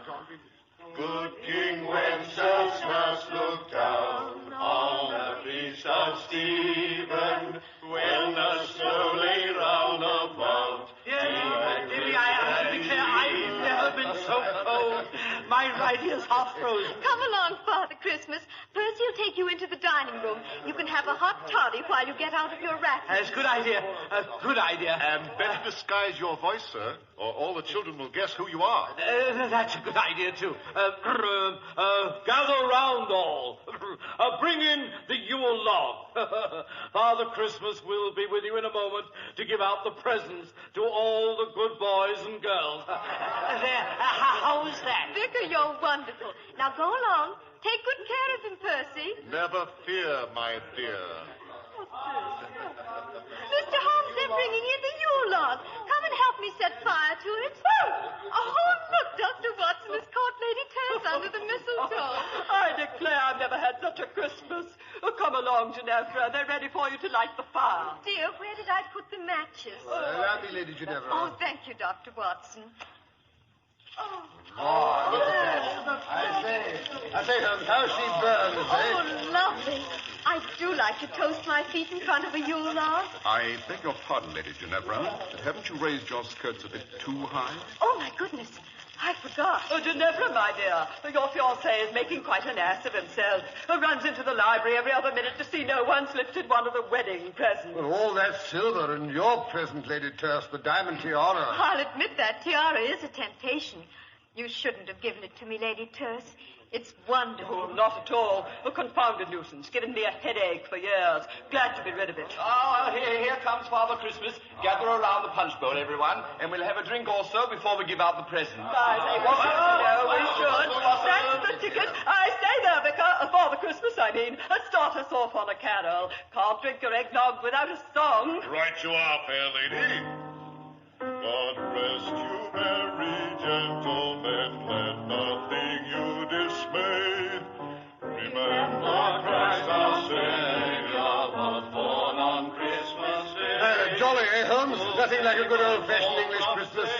Good King Wenceslas looked down on the feast of Stephen when the snow lay round about. Dearie, I declare I've never been so cold. My right ear's half frozen. Come along, Father Christmas. Percy will take you into the dining room. You can have a hot toddy while you get out of your wrap. That's a good idea. A good idea. And better disguise your voice, sir, or all the children will guess who you are. That's a good idea, too. Gather round all. Bring in the Yule log. Father Christmas will be with you in a moment to give out the presents to all the good boys and girls. How is that? Vicar, you're wonderful. Now go along. Take good care of him, Percy. Never fear, my dear. Mr. Holmes, they're bringing in the Yule log. Come and help me set fire to it. Oh, look, Dr. Watson has caught Lady Terce under the mistletoe. I declare I've never had such a Christmas. Come along, Ginevra. They're ready for you to light the fire. Dear, where did I put the matches? Allow me, Lady Ginevra. Oh, thank you, Dr. Watson. Oh, look at that. I say, Holmes, how she burns, Oh, lovely. I do like to toast my feet in front of a Yule log. I beg your pardon, Lady Ginevra, but haven't you raised your skirts a bit too high? Oh, my goodness. I forgot. Oh, Ginevra, my dear, your fiancé is making quite an ass of himself. Runs into the library every other minute to see no one's lifted one of the wedding presents. Well, all that silver and your present, Lady Terce, the diamond tiara. I'll admit that tiara is a temptation. You shouldn't have given it to me, Lady Terce. It's wonderful. Oh, not at all. A confounded nuisance. Given me a headache for years. Glad to be rid of it. Oh, here comes Father Christmas. Gather around the punch bowl, everyone, and we'll have a drink or so before we give out the presents. I say we should. That's the ticket. I stay there, Vicar. Father Christmas, I mean. Start us off on a carol. Can't drink your eggnog without a song. Right you are, fair lady. God rest you, merry gentlemen, let nothing you dismay. Remember Christ our Savior was born on Christmas Day. Jolly, eh, Holmes? Nothing like a good old-fashioned English Christmas.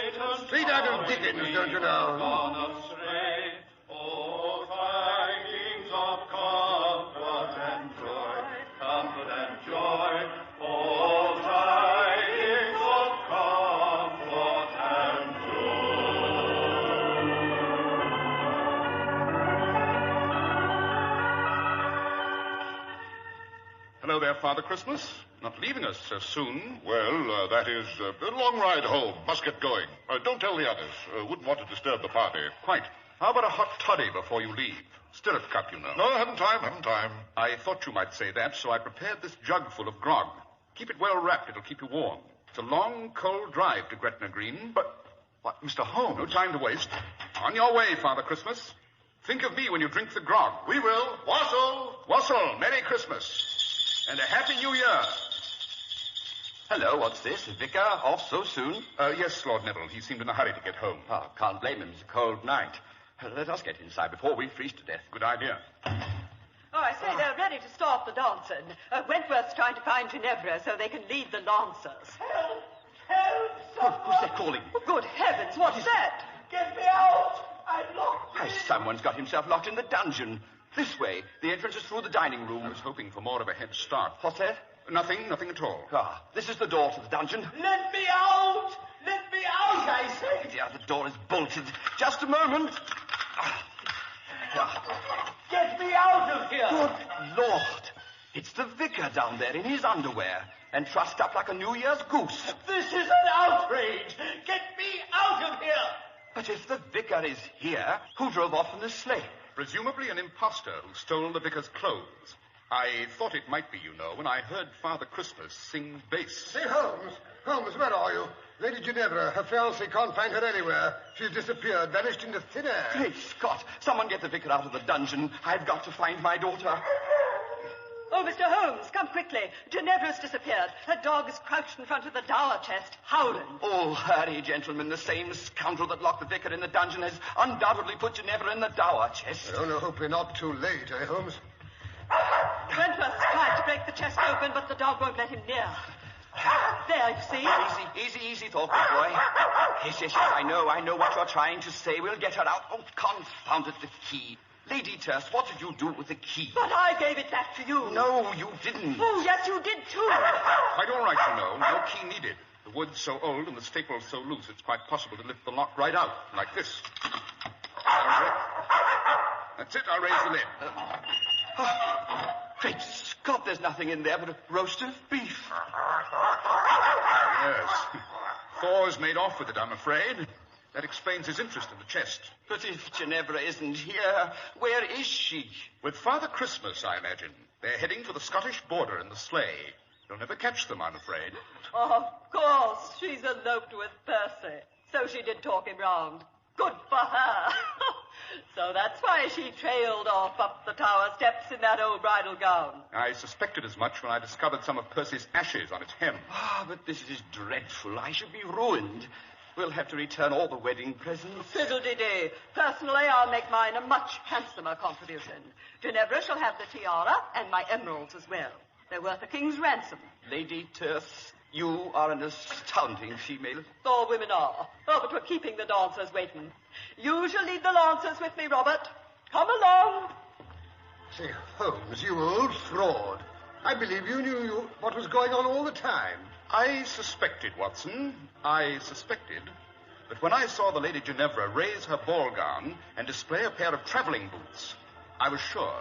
Straight out of Dickens, don't you know? Oh, tidings of comfort and joy, comfort and joy. Oh, tidings of comfort and Hello there, Father Christmas. Not leaving us so soon. Well, that is a long ride home. Must get going. Don't tell the others. Wouldn't want to disturb the party. Quite. How about a hot toddy before you leave? Stirrup cup, you know. No, haven't time. I thought you might say that, so I prepared this jug full of grog. Keep it well wrapped. It'll keep you warm. It's a long, cold drive to Gretna Green, but... What, Mr. Holmes? No time to waste. On your way, Father Christmas. Think of me when you drink the grog. We will. Wassail! Wassail! Merry Christmas. And a Happy New Year. Hello, what's this? The vicar off so soon? Yes, Lord Neville. He seemed in a hurry to get home. Oh, can't blame him. It's a cold night. Let us get inside before we freeze to death. Good idea. Oh, I say, they're ready to start the dancing. Wentworth's trying to find Ginevra so they can lead the lancers. Help! Who's that calling? Oh, good heavens, what's that? Get me out! I'm locked. Why, someone's got himself locked in the dungeon. This way. The entrance is through the dining room. I was hoping for more of a head start. What's that? Nothing at all. Ah, this is the door to the dungeon. Let me out! Let me out, I say! Dear, the door is bolted. Just a moment. Get me out of here! Good Lord. It's the vicar down there in his underwear and trussed up like a New Year's goose. This is an outrage! Get me out of here! But if the vicar is here, who drove off in the sleigh? Presumably an impostor who stole the vicar's clothes. I thought it might be, you know, when I heard Father Christmas sing bass. Say, Holmes, where are you? Lady Ginevra, her fiancé can't find her anywhere. She's disappeared, vanished into thin air. Great Scott! Someone get the vicar out of the dungeon. I've got to find my daughter. Oh, Mr. Holmes, come quickly. Ginevra's disappeared. Her dog is crouched in front of the dower chest, howling. Oh, hurry, gentlemen. The same scoundrel that locked the vicar in the dungeon has undoubtedly put Ginevra in the dower chest. I only hope we're not too late, eh, Holmes? Wentworth's tried to break the chest open, but the dog won't let him near. There, you see? Easy, thoughtful boy. Yes, I know what you're trying to say. We'll get her out. Oh, confound it, the key. Lady Terce, what did you do with the key? But I gave it back to you. No, you didn't. Oh, yes, you did, too. Quite all right, you know. No key needed. The wood's so old and the staples so loose, it's quite possible to lift the lock right out, like this. That's it. I'll raise the lid. Great Scott, there's nothing in there but a roast of beef. Yes. Thor's made off with it, I'm afraid. That explains his interest in the chest. But if Ginevra isn't here, where is she? With Father Christmas, I imagine. They're heading for the Scottish border in the sleigh. You'll never catch them, I'm afraid. Oh, of course. She's eloped with Percy. So she did talk him round. Good for her. So that's why she trailed off up the tower steps in that old bridal gown. I suspected as much when I discovered some of Percy's ashes on its hem. But this is dreadful. I should be ruined. We'll have to return all the wedding presents. Fiddle-dee-dee. Personally, I'll make mine a much handsomer contribution. Ginevra shall have the tiara and my emeralds as well. They're worth a king's ransom. Lady Terce, you are an astounding female. All women are. Oh, but we're keeping the dancers waiting. You shall lead the lancers with me, Robert. Come along. Say, Holmes, you old fraud. I believe you knew what was going on all the time. I suspected, Watson. I suspected. But when I saw the Lady Ginevra raise her ball gown and display a pair of traveling boots, I was sure.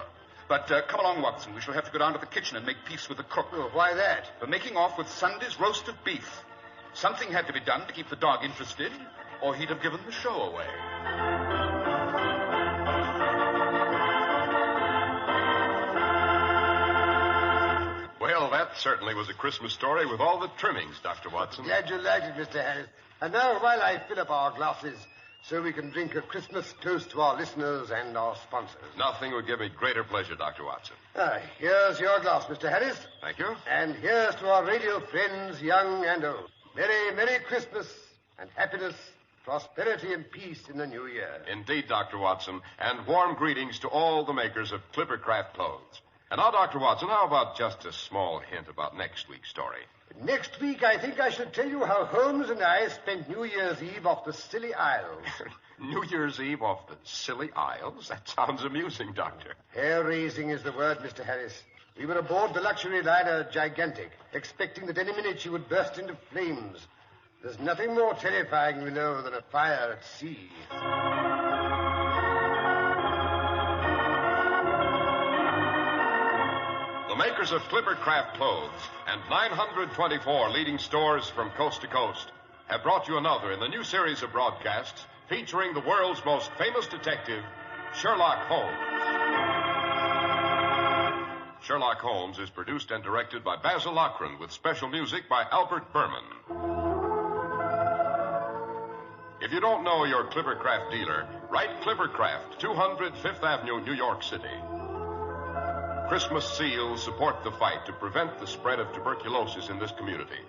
But come along, Watson. We shall have to go down to the kitchen and make peace with the cook. Oh, why that? For making off with Sunday's roast of beef. Something had to be done to keep the dog interested, or he'd have given the show away. Well, that certainly was a Christmas story with all the trimmings, Dr. Watson. Glad you liked it, Mr. Harris. And now, while I fill up our glasses, so we can drink a Christmas toast to our listeners and our sponsors. Nothing would give me greater pleasure, Dr. Watson. Here's your glass, Mr. Harris. Thank you. And here's to our radio friends, young and old. Merry, Merry Christmas and happiness, prosperity and peace in the new year. Indeed, Dr. Watson, and warm greetings to all the makers of Clippercraft clothes. And now, Dr. Watson, how about just a small hint about next week's story? Next week, I think I should tell you how Holmes and I spent New Year's Eve off the Scilly Isles. New Year's Eve off the Scilly Isles? That sounds amusing, Doctor. Hair-raising is the word, Mr. Harris. We were aboard the luxury liner Gigantic, expecting that any minute she would burst into flames. There's nothing more terrifying, you know, than a fire at sea. The makers of Clippercraft clothes and 924 leading stores from coast to coast have brought you another in the new series of broadcasts featuring the world's most famous detective, Sherlock Holmes. Sherlock Holmes is produced and directed by Basil Lochran with special music by Albert Berman. If you don't know your Clippercraft dealer, write Clippercraft, 200 Fifth Avenue, New York City. Christmas seals support the fight to prevent the spread of tuberculosis in this community.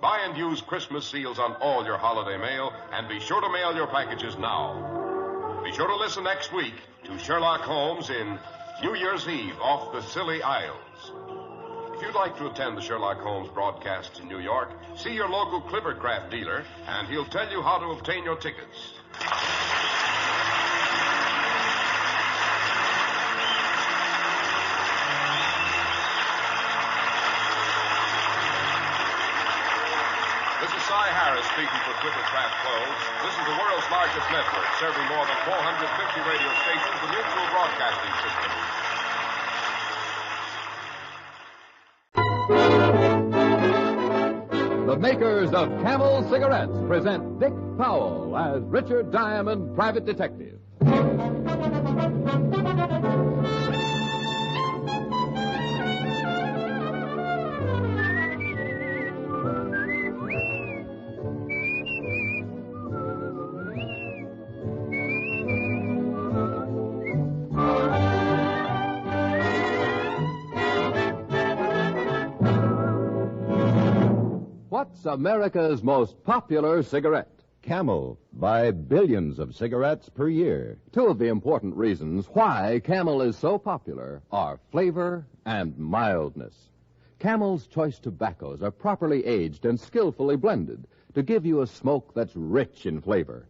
Buy and use Christmas seals on all your holiday mail, and be sure to mail your packages now. Be sure to listen next week to Sherlock Holmes in New Year's Eve off the Scilly Isles. If you'd like to attend the Sherlock Holmes broadcasts in New York, see your local Clippercraft dealer, and he'll tell you how to obtain your tickets. Cy Harris speaking for Clippercraft Clothes. This is the world's largest network, serving more than 450 radio stations, the Mutual Broadcasting System. The makers of Camel Cigarettes present Dick Powell as Richard Diamond, Private Detective. What's America's most popular cigarette? Camel. Buy billions of cigarettes per year. Two of the important reasons why Camel is so popular are flavor and mildness. Camel's choice tobaccos are properly aged and skillfully blended to give you a smoke that's rich in flavor.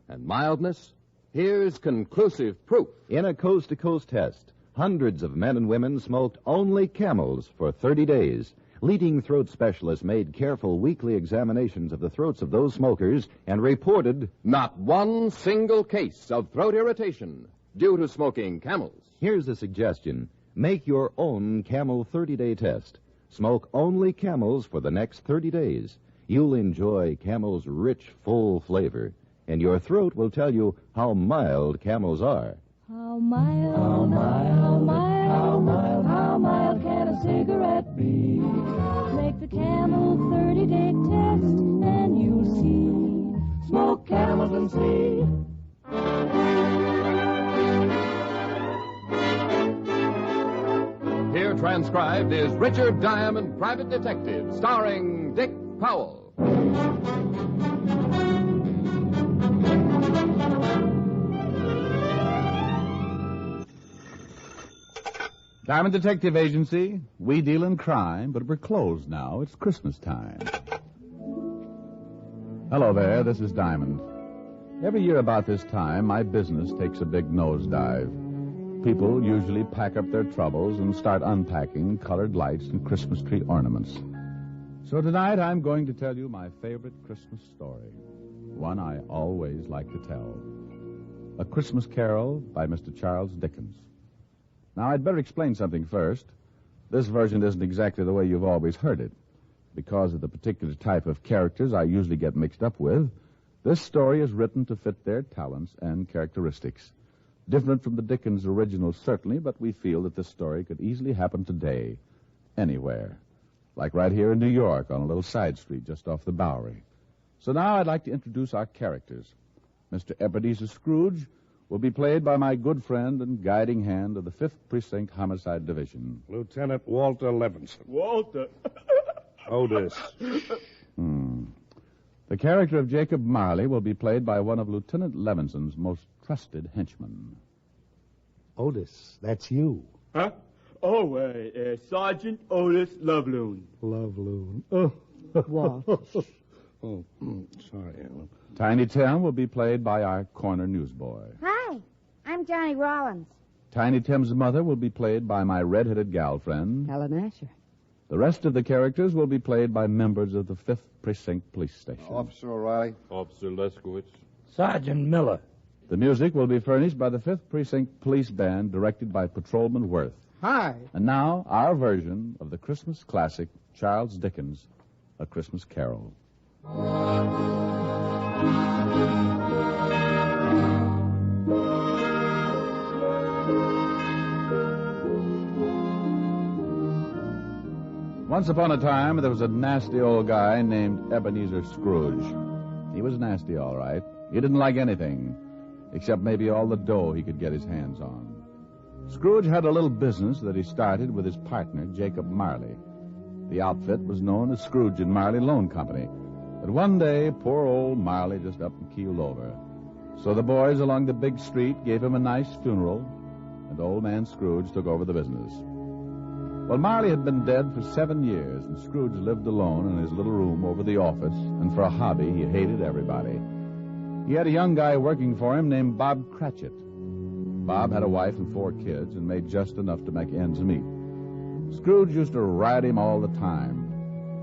And mildness? Here's conclusive proof. In a coast-to-coast test, hundreds of men and women smoked only Camels for 30 days. Leading throat specialists made careful weekly examinations of the throats of those smokers and reported not one single case of throat irritation due to smoking Camels. Here's a suggestion. Make your own Camel 30-day test. Smoke only Camels for the next 30 days. You'll enjoy Camel's rich, full flavor, and your throat will tell you how mild Camels are. How mild, how mild, how mild, how mild, how mild can a cigarette be? Make the Camel 30-day test, and you'll see. Smoke Camels and see. Here transcribed is Richard Diamond, Private Detective, starring Dick Powell. Diamond Detective Agency, we deal in crime, but we're closed now. It's Christmas time. Hello there, this is Diamond. Every year about this time, my business takes a big nosedive. People usually pack up their troubles and start unpacking colored lights and Christmas tree ornaments. So tonight I'm going to tell you my favorite Christmas story, one I always like to tell. A Christmas Carol by Mr. Charles Dickens. Now, I'd better explain something first. This version isn't exactly the way you've always heard it. Because of the particular type of characters I usually get mixed up with, this story is written to fit their talents and characteristics. Different from the Dickens original, certainly, but we feel that this story could easily happen today, anywhere. Like right here in New York on a little side street just off the Bowery. So now I'd like to introduce our characters. Mr. Ebenezer Scrooge, will be played by my good friend and guiding hand of the 5th Precinct Homicide Division. Lieutenant Walter Levinson. Walter. Otis. The character of Jacob Marley will be played by one of Lieutenant Levinson's most trusted henchmen. Otis, that's you. Huh? Oh, Sergeant Otis Loveloon. Loveloon. Oh. What? Oh, sorry, Alan. Tiny Tim will be played by our corner newsboy. Hi, I'm Johnny Rollins. Tiny Tim's mother will be played by my red-headed gal friend, Helen Asher. The rest of the characters will be played by members of the 5th Precinct Police Station. Officer O'Reilly. Officer Leskowitz. Sergeant Miller. The music will be furnished by the 5th Precinct Police Band, directed by Patrolman Worth. Hi. And now, our version of the Christmas classic, Charles Dickens' A Christmas Carol. Once upon a time, there was a nasty old guy named Ebenezer Scrooge. He was nasty, all right. He didn't like anything, except maybe all the dough he could get his hands on. Scrooge had a little business that he started with his partner, Jacob Marley. The outfit was known as Scrooge and Marley Loan Company. But one day, poor old Marley just up and keeled over. So the boys along the big street gave him a nice funeral, and old man Scrooge took over the business. Well, Marley had been dead for 7 years, and Scrooge lived alone in his little room over the office, and for a hobby, he hated everybody. He had a young guy working for him named Bob Cratchit. Bob had a wife and 4 kids and made just enough to make ends meet. Scrooge used to ride him all the time.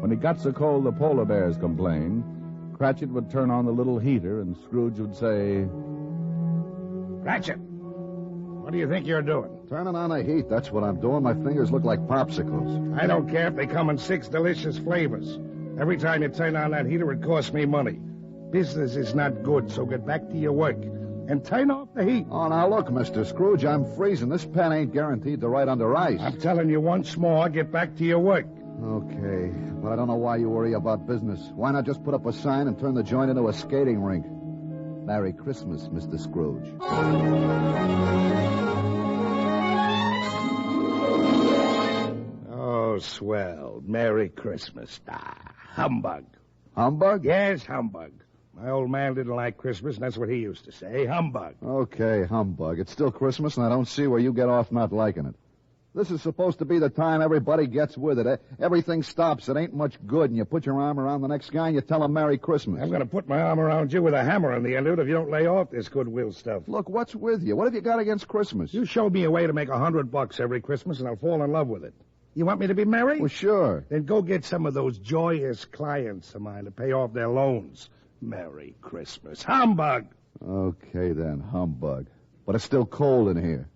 When it got so cold the polar bears complained, Cratchit would turn on the little heater, and Scrooge would say, Cratchit, what do you think you're doing? Turning on the heat, that's what I'm doing. My fingers look like popsicles. I don't care if they come in 6 delicious flavors. Every time you turn on that heater, it costs me money. Business is not good, so get back to your work. And turn off the heat. Oh, now look, Mr. Scrooge, I'm freezing. This pen ain't guaranteed to write under ice. I'm telling you once more, get back to your work. Okay, but I don't know why you worry about business. Why not just put up a sign and turn the joint into a skating rink? Merry Christmas, Mr. Scrooge. Oh, swell. Merry Christmas. Ah, humbug. Humbug? Yes, humbug. My old man didn't like Christmas, and that's what he used to say. Humbug. Okay, humbug. It's still Christmas, and I don't see where you get off not liking it. This is supposed to be the time everybody gets with it. Everything stops. It ain't much good, and you put your arm around the next guy and you tell him Merry Christmas. I'm going to put my arm around you with a hammer on the end of it if you don't lay off this goodwill stuff. Look, what's with you? What have you got against Christmas? You show me a way to make $100 every Christmas, and I'll fall in love with it. You want me to be merry? Well, sure. Then go get some of those joyous clients of mine to pay off their loans. Merry Christmas. Humbug! Okay, then, humbug. But it's still cold in here.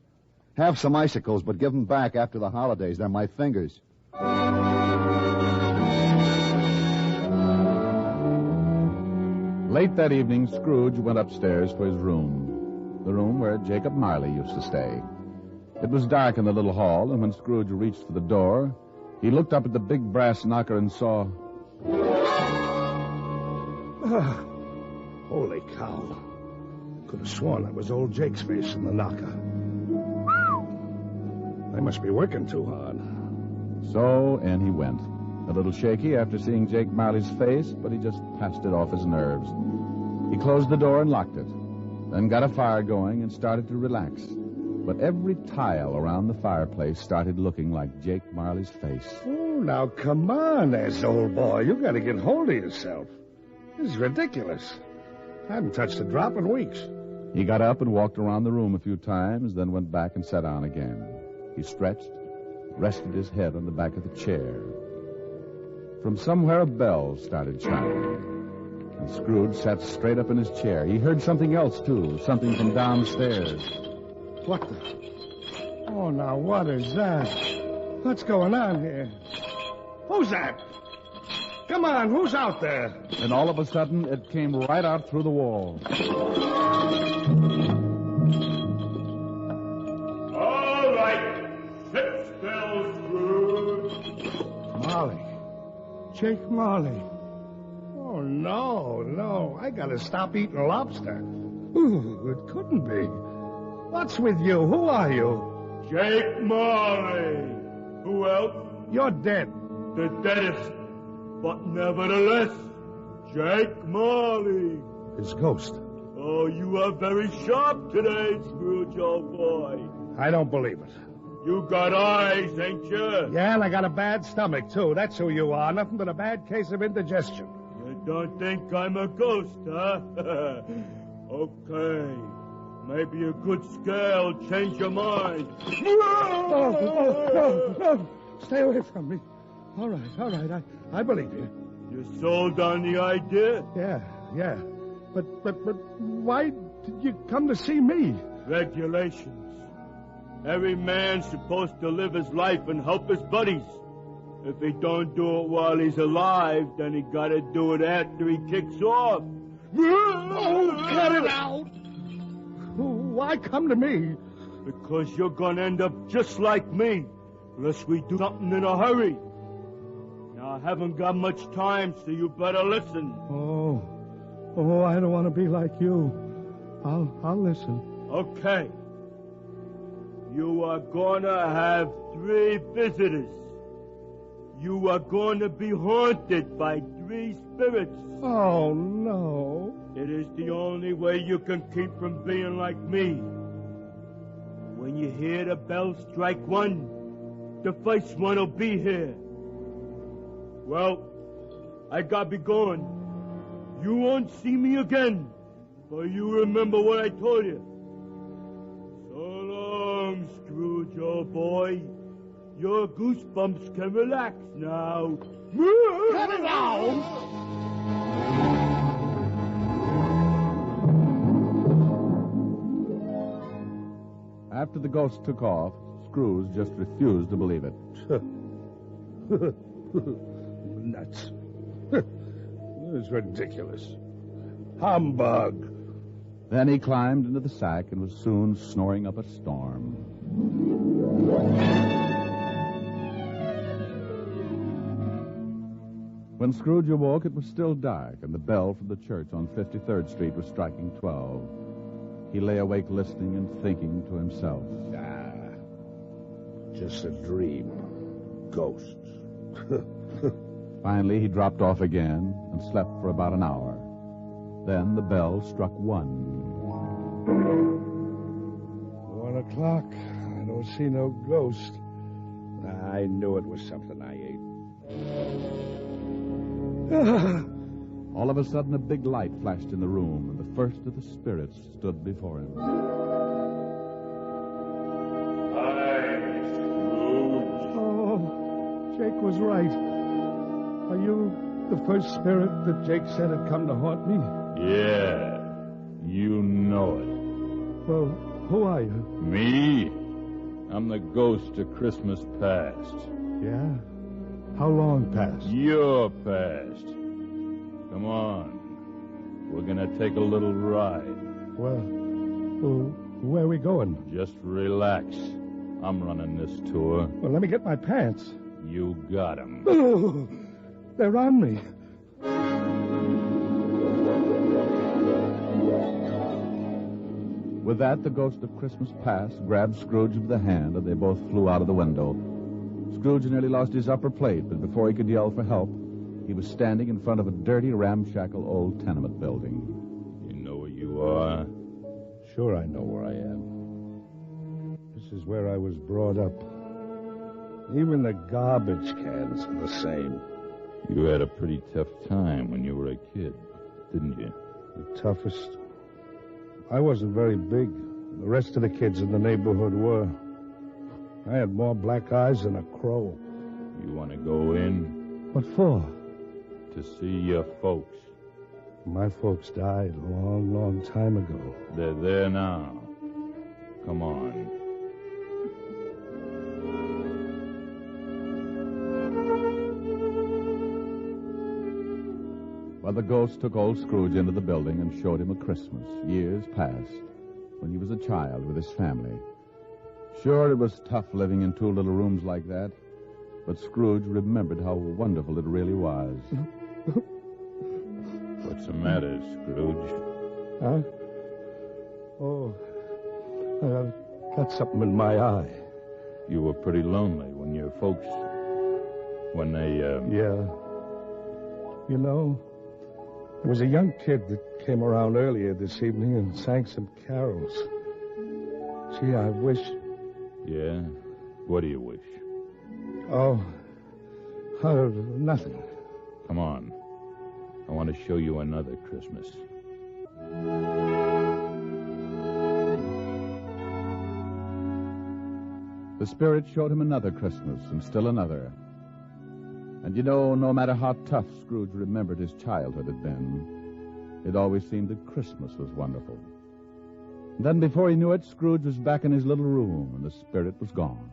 Have some icicles, but give them back after the holidays. They're my fingers. Late that evening, Scrooge went upstairs to his room, the room where Jacob Marley used to stay. It was dark in the little hall, and when Scrooge reached for the door, he looked up at the big brass knocker and saw... Holy cow. Could have sworn that was old Jake's face in the knocker. They must be working too hard. So in he went, a little shaky after seeing Jake Marley's face, but he just passed it off his nerves. He closed the door and locked it, then got a fire going and started to relax. But every tile around the fireplace started looking like Jake Marley's face. Oh, now come on, there's old boy. You got to get hold of yourself. This is ridiculous. I haven't touched a drop in weeks. He got up and walked around the room a few times, then went back and sat down again. He stretched, rested his head on the back of the chair. From somewhere a bell started chiming, and Scrooge sat straight up in his chair. He heard something else, too, something from downstairs. What the... Oh, now, what is that? What's going on here? Who's that? Come on, who's out there? And all of a sudden, it came right out through the wall. All right. Sit still, Scrooge. Marley. Jake Marley. Oh, no. I gotta stop eating lobster. Ooh, it couldn't be. What's with you? Who are you? Jake Marley. Who else? You're dead. The deadest. But nevertheless, Jake Marley. His ghost. Oh, you are very sharp today, Scrooge, old boy. I don't believe it. You got eyes, ain't you? Yeah, and I got a bad stomach, too. That's who you are. Nothing but a bad case of indigestion. You don't think I'm a ghost, huh? Okay. Maybe a good scare will change your mind. No. Stay away from me. All right. I believe you. You sold on the idea? Yeah. But why did you come to see me? Regulations. Every man's supposed to live his life and help his buddies. If he don't do it while he's alive, then he gotta do it after he kicks off. Oh, cut it out! Why come to me? Because you're gonna end up just like me, unless we do something in a hurry. Now, I haven't got much time, so you better listen. Oh, I don't want to be like you. I'll listen. Okay. You are gonna have 3 visitors. You are going to be haunted by 3 spirits. Oh, no. It is the only way you can keep from being like me. When you hear the bell strike 1, the first one will be here. Well, I gotta be going. You won't see me again, but you remember what I told you. So long, Scrooge, old boy. Your goosebumps can relax now. Cut it out! After the ghost took off, Scrooge just refused to believe it. Nuts. It's ridiculous. Humbug. Then he climbed into the sack and was soon snoring up a storm. When Scrooge awoke, it was still dark, and the bell from the church on 53rd Street was striking 12. He lay awake listening and thinking to himself. Just a dream. Ghosts. Finally, he dropped off again and slept for about an hour. Then the bell struck 1. 1 o'clock. I don't see no ghost. I knew it was something I ate. All of a sudden, a big light flashed in the room, and the first of the spirits stood before him. Oh, Jake was right. Are you the first spirit that Jake said had come to haunt me? Yeah, you know it. Well, who are you? Me? I'm the ghost of Christmas past. Yeah? How long past? Your past. Come on. We're gonna take a little ride. Well, where are we going? Just relax. I'm running this tour. Well, let me get my pants. You got 'em. Oh, they're on me. With that, the ghost of Christmas past grabbed Scrooge by the hand, and they both flew out of the window. Scrooge nearly lost his upper plate, but before he could yell for help, he was standing in front of a dirty, ramshackle old tenement building. You know where you are? Sure I know where I am. This is where I was brought up. Even the garbage cans are the same. You had a pretty tough time when you were a kid, didn't you? The toughest? I wasn't very big. The rest of the kids in the neighborhood were. I had more black eyes than a crow. You want to go in? What for? To see your folks. My folks died a long, long time ago. They're there now. Come on. Well, the ghost took old Scrooge into the building and showed him a Christmas, years past, when he was a child with his family. Sure, it was tough living in 2 little rooms like that, but Scrooge remembered how wonderful it really was. What's the matter, Scrooge? Huh? Oh, I've got something in my eye. You were pretty lonely when your folks... When they, Yeah. You know, there was a young kid that came around earlier this evening and sang some carols. Gee, I wish... Yeah? What do you wish? Oh, nothing. Come on. I want to show you another Christmas. The spirit showed him another Christmas and still another. And you know, no matter how tough Scrooge remembered his childhood had been, it always seemed that Christmas was wonderful. And then before he knew it, Scrooge was back in his little room and the spirit was gone.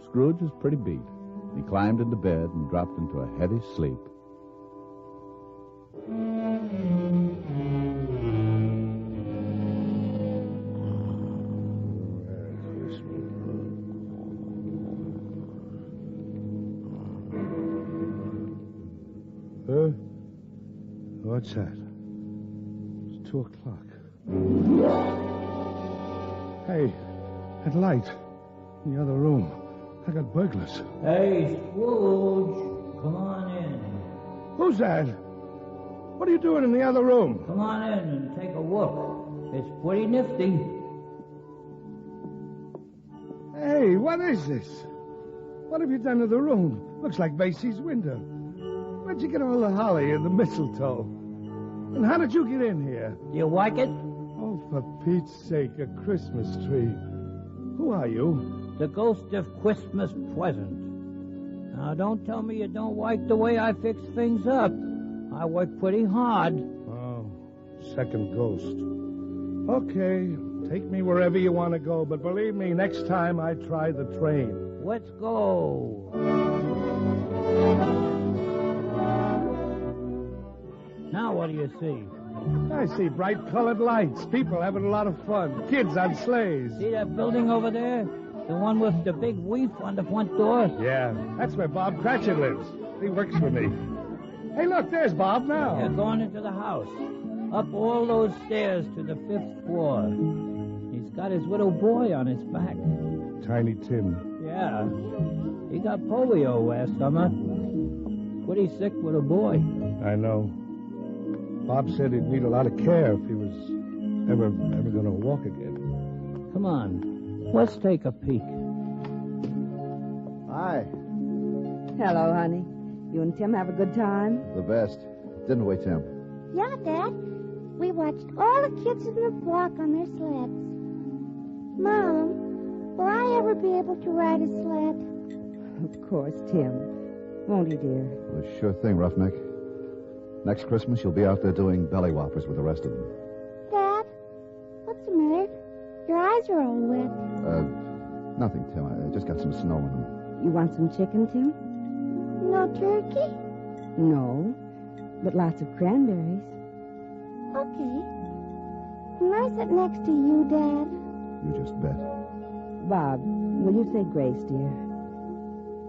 Scrooge was pretty beat. He climbed into bed and dropped into a heavy sleep. What's that? It's 2 o'clock. Hey, that light in the other room. I got burglars. Hey, Scrooge, come on in. Who's that? What are you doing in the other room? Come on in and take a look. It's pretty nifty. Hey, what is this? What have you done to the room? Looks like Basie's window. Where'd you get all the holly and the mistletoe? And how did you get in here? You like it? Oh, for Pete's sake, a Christmas tree. Who are you? The ghost of Christmas present. Now, don't tell me you don't like the way I fix things up. I work pretty hard. Oh, second ghost. Okay, take me wherever you want to go, but believe me, next time I try the train. Let's go. Now what do you see? I see bright colored lights, people having a lot of fun, kids on sleighs. See that building over there? The one with the big reef on the front door? Yeah, that's where Bob Cratchit lives. He works for me. Hey, look, there's Bob now. They're going into the house. Up all those stairs to the 5th floor. He's got his little boy on his back. Tiny Tim. Yeah. He got polio last summer. Pretty sick little boy. I know. Bob said he'd need a lot of care if he was ever going to walk again. Come on. Let's take a peek. Hi. Hello, honey. You and Tim have a good time? The best. Didn't we, Tim? Yeah, Dad. We watched all the kids in the block on their sleds. Mom, will I ever be able to ride a sled? Of course, Tim. Won't he, dear? Well, sure thing, Roughneck. Next Christmas, you'll be out there doing belly whoppers with the rest of them. Dad, what's the matter? Your eyes are all wet. Nothing, Tim. I just got some snow in them. You want some chicken, Tim? No turkey? No, but lots of cranberries. Okay. Can I sit next to you, Dad? You just bet. Bob, will you say grace, dear?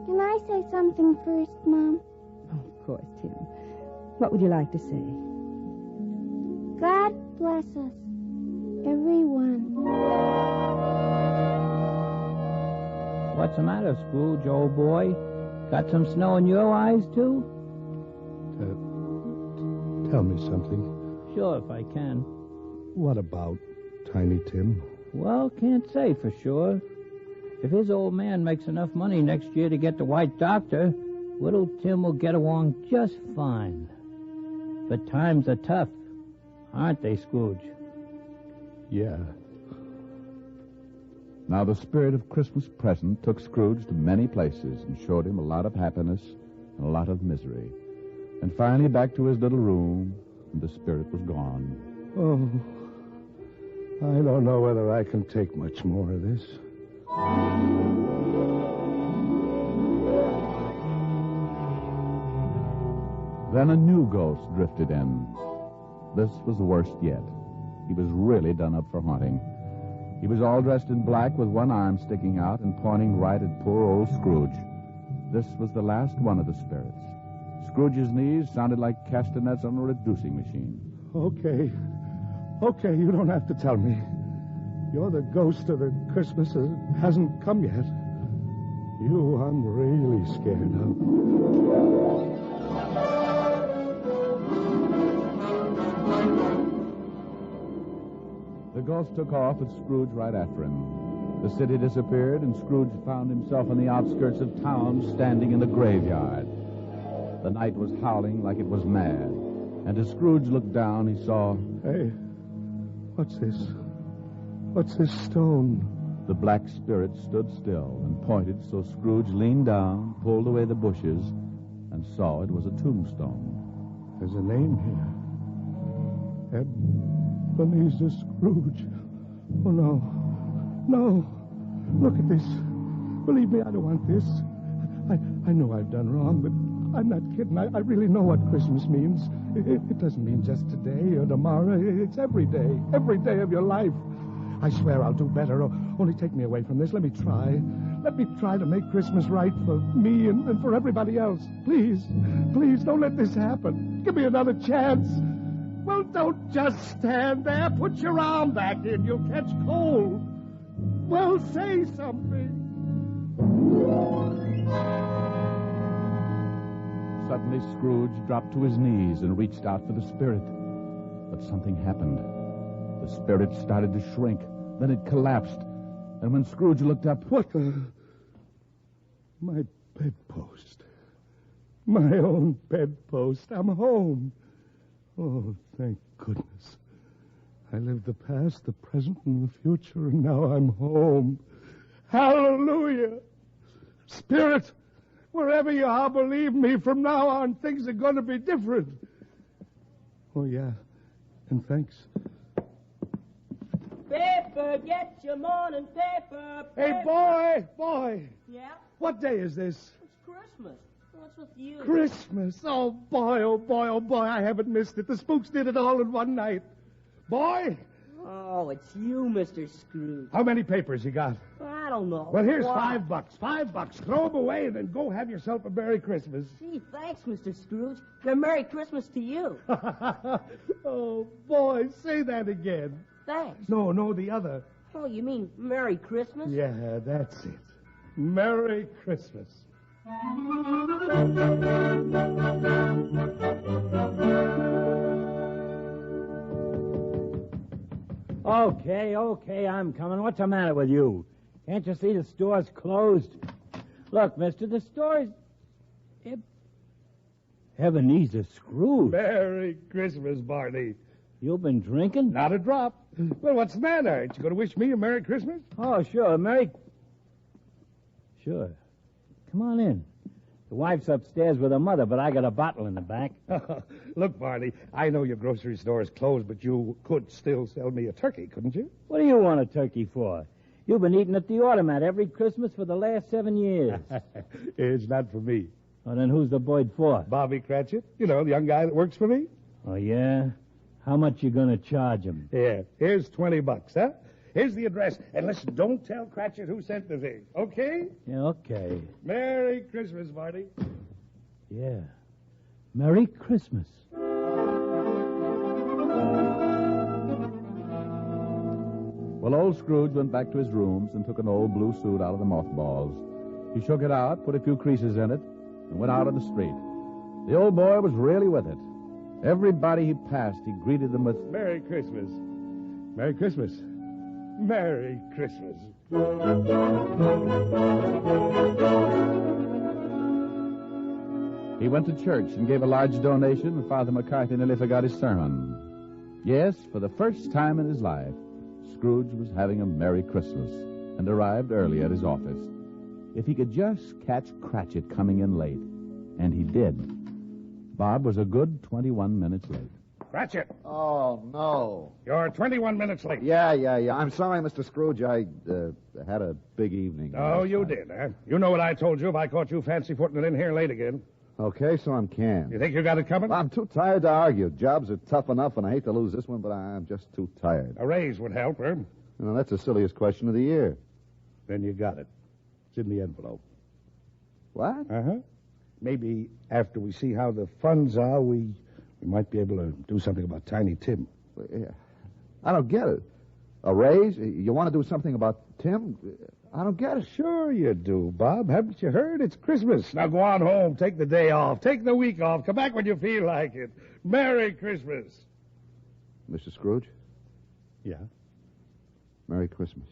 Can I say something first, Mom? Oh, of course, Tim. What would you like to say? God bless us, everyone. What's the matter, Scrooge, old boy? Got some snow in your eyes, too? Tell me something. Sure, if I can. What about Tiny Tim? Well, can't say for sure. If his old man makes enough money next year to get the white doctor, little Tim will get along just fine. But times are tough, aren't they, Scrooge? Yeah. Now the spirit of Christmas present took Scrooge to many places and showed him a lot of happiness and a lot of misery. And finally back to his little room, and the spirit was gone. Oh, I don't know whether I can take much more of this. Then a new ghost drifted in. This was the worst yet. He was really done up for haunting. He was all dressed in black with one arm sticking out and pointing right at poor old Scrooge. This was the last one of the spirits. Scrooge's knees sounded like castanets on a reducing machine. Okay, you don't have to tell me. You're the ghost of the Christmas that hasn't come yet. You I'm really scared of. The ghost took off with Scrooge right after him. The city disappeared, and Scrooge found himself on the outskirts of town, standing in the graveyard. The night was howling like it was mad, and as Scrooge looked down, he saw... Hey, what's this? What's this stone? The black spirit stood still and pointed, so Scrooge leaned down, pulled away the bushes, and saw it was a tombstone. There's a name here. Ebenezer Scrooge. Oh, no. No. Look at this. Believe me, I don't want this. I know I've done wrong, but I'm not kidding. I really know what Christmas means. It doesn't mean just today or tomorrow. It's every day of your life. I swear I'll do better. Only take me away from this. Let me try. Let me try to make Christmas right for me and for everybody else. Please, please, don't let this happen. Give me another chance. Well, don't just stand there. Put your arm back in. You'll catch cold. Well, say something. Suddenly, Scrooge dropped to his knees and reached out for the spirit. But something happened. The spirit started to shrink. Then it collapsed. And when Scrooge looked up... What the... My bedpost. My own bedpost. I'm home. Oh, thank goodness. I lived the past, the present, and the future, and now I'm home. Hallelujah! Spirit, wherever you are, believe me, from now on, things are going to be different. Oh, yeah. And thanks. Paper, get your morning paper. Hey, boy. Yeah? What day is this? It's Christmas. What's with you? Christmas. Oh, boy, I haven't missed it. The spooks did it all in one night. Boy? Oh, it's you, Mr. Scrooge. How many papers you got? I don't know. Well, here's $5. $5. Throw them away and then go have yourself a Merry Christmas. Gee, thanks, Mr. Scrooge. And Merry Christmas to you. Oh, boy, say that again. Thanks. No, the other. Oh, you mean Merry Christmas? Yeah, that's it. Merry Christmas. Okay, I'm coming. What's the matter with you? Can't you see the store's closed? Look, mister, the store's... Ebenezer Scrooge. Merry Christmas, Barney. You've been drinking? Not a drop. Well, what's the matter? Aren't you going to wish me a Merry Christmas? Oh, sure, Sure. Come on in. The wife's upstairs with her mother, but I got a bottle in the back. Look, Barney, I know your grocery store is closed, but you could still sell me a turkey, couldn't you? What do you want a turkey for? You've been eating at the automat every Christmas for the last 7 years. It's not for me. Oh, then who's the bird for? Bobby Cratchit. You know, the young guy that works for me. Oh, yeah? How much you gonna charge him? Yeah, here's $20, huh? Here's the address. And listen, don't tell Cratchit who sent the thing, okay? Yeah, okay. Merry Christmas, Marty. Yeah. Merry Christmas. Well, old Scrooge went back to his rooms and took an old blue suit out of the mothballs. He shook it out, put a few creases in it, and went out on the street. The old boy was really with it. Everybody he passed, he greeted them with... Merry Christmas. Merry Christmas. Merry Christmas. He went to church and gave a large donation, and Father McCarthy nearly forgot his sermon. Yes, for the first time in his life, Scrooge was having a Merry Christmas and arrived early at his office. If he could just catch Cratchit coming in late, and he did, Bob was a good 21 minutes late. Cratchit. Oh, no. You're 21 minutes late. Yeah. I'm sorry, Mr. Scrooge. I had a big evening. Oh, you did, huh? You know what I told you if I caught you fancy-footing it in here late again. Okay, so I'm canned. You think you got it coming? I'm too tired to argue. Jobs are tough enough, and I hate to lose this one, but I'm just too tired. A raise would help, huh? Well, that's the silliest question of the year. Then you got it. It's in the envelope. What? Uh-huh. Maybe after we see how the funds are, we might be able to do something about Tiny Tim. Yeah. I don't get it. A raise? You want to do something about Tim? I don't get it. Sure you do, Bob. Haven't you heard? It's Christmas. Now go on home. Take the day off. Take the week off. Come back when you feel like it. Merry Christmas. Mr. Scrooge? Yeah? Merry Christmas.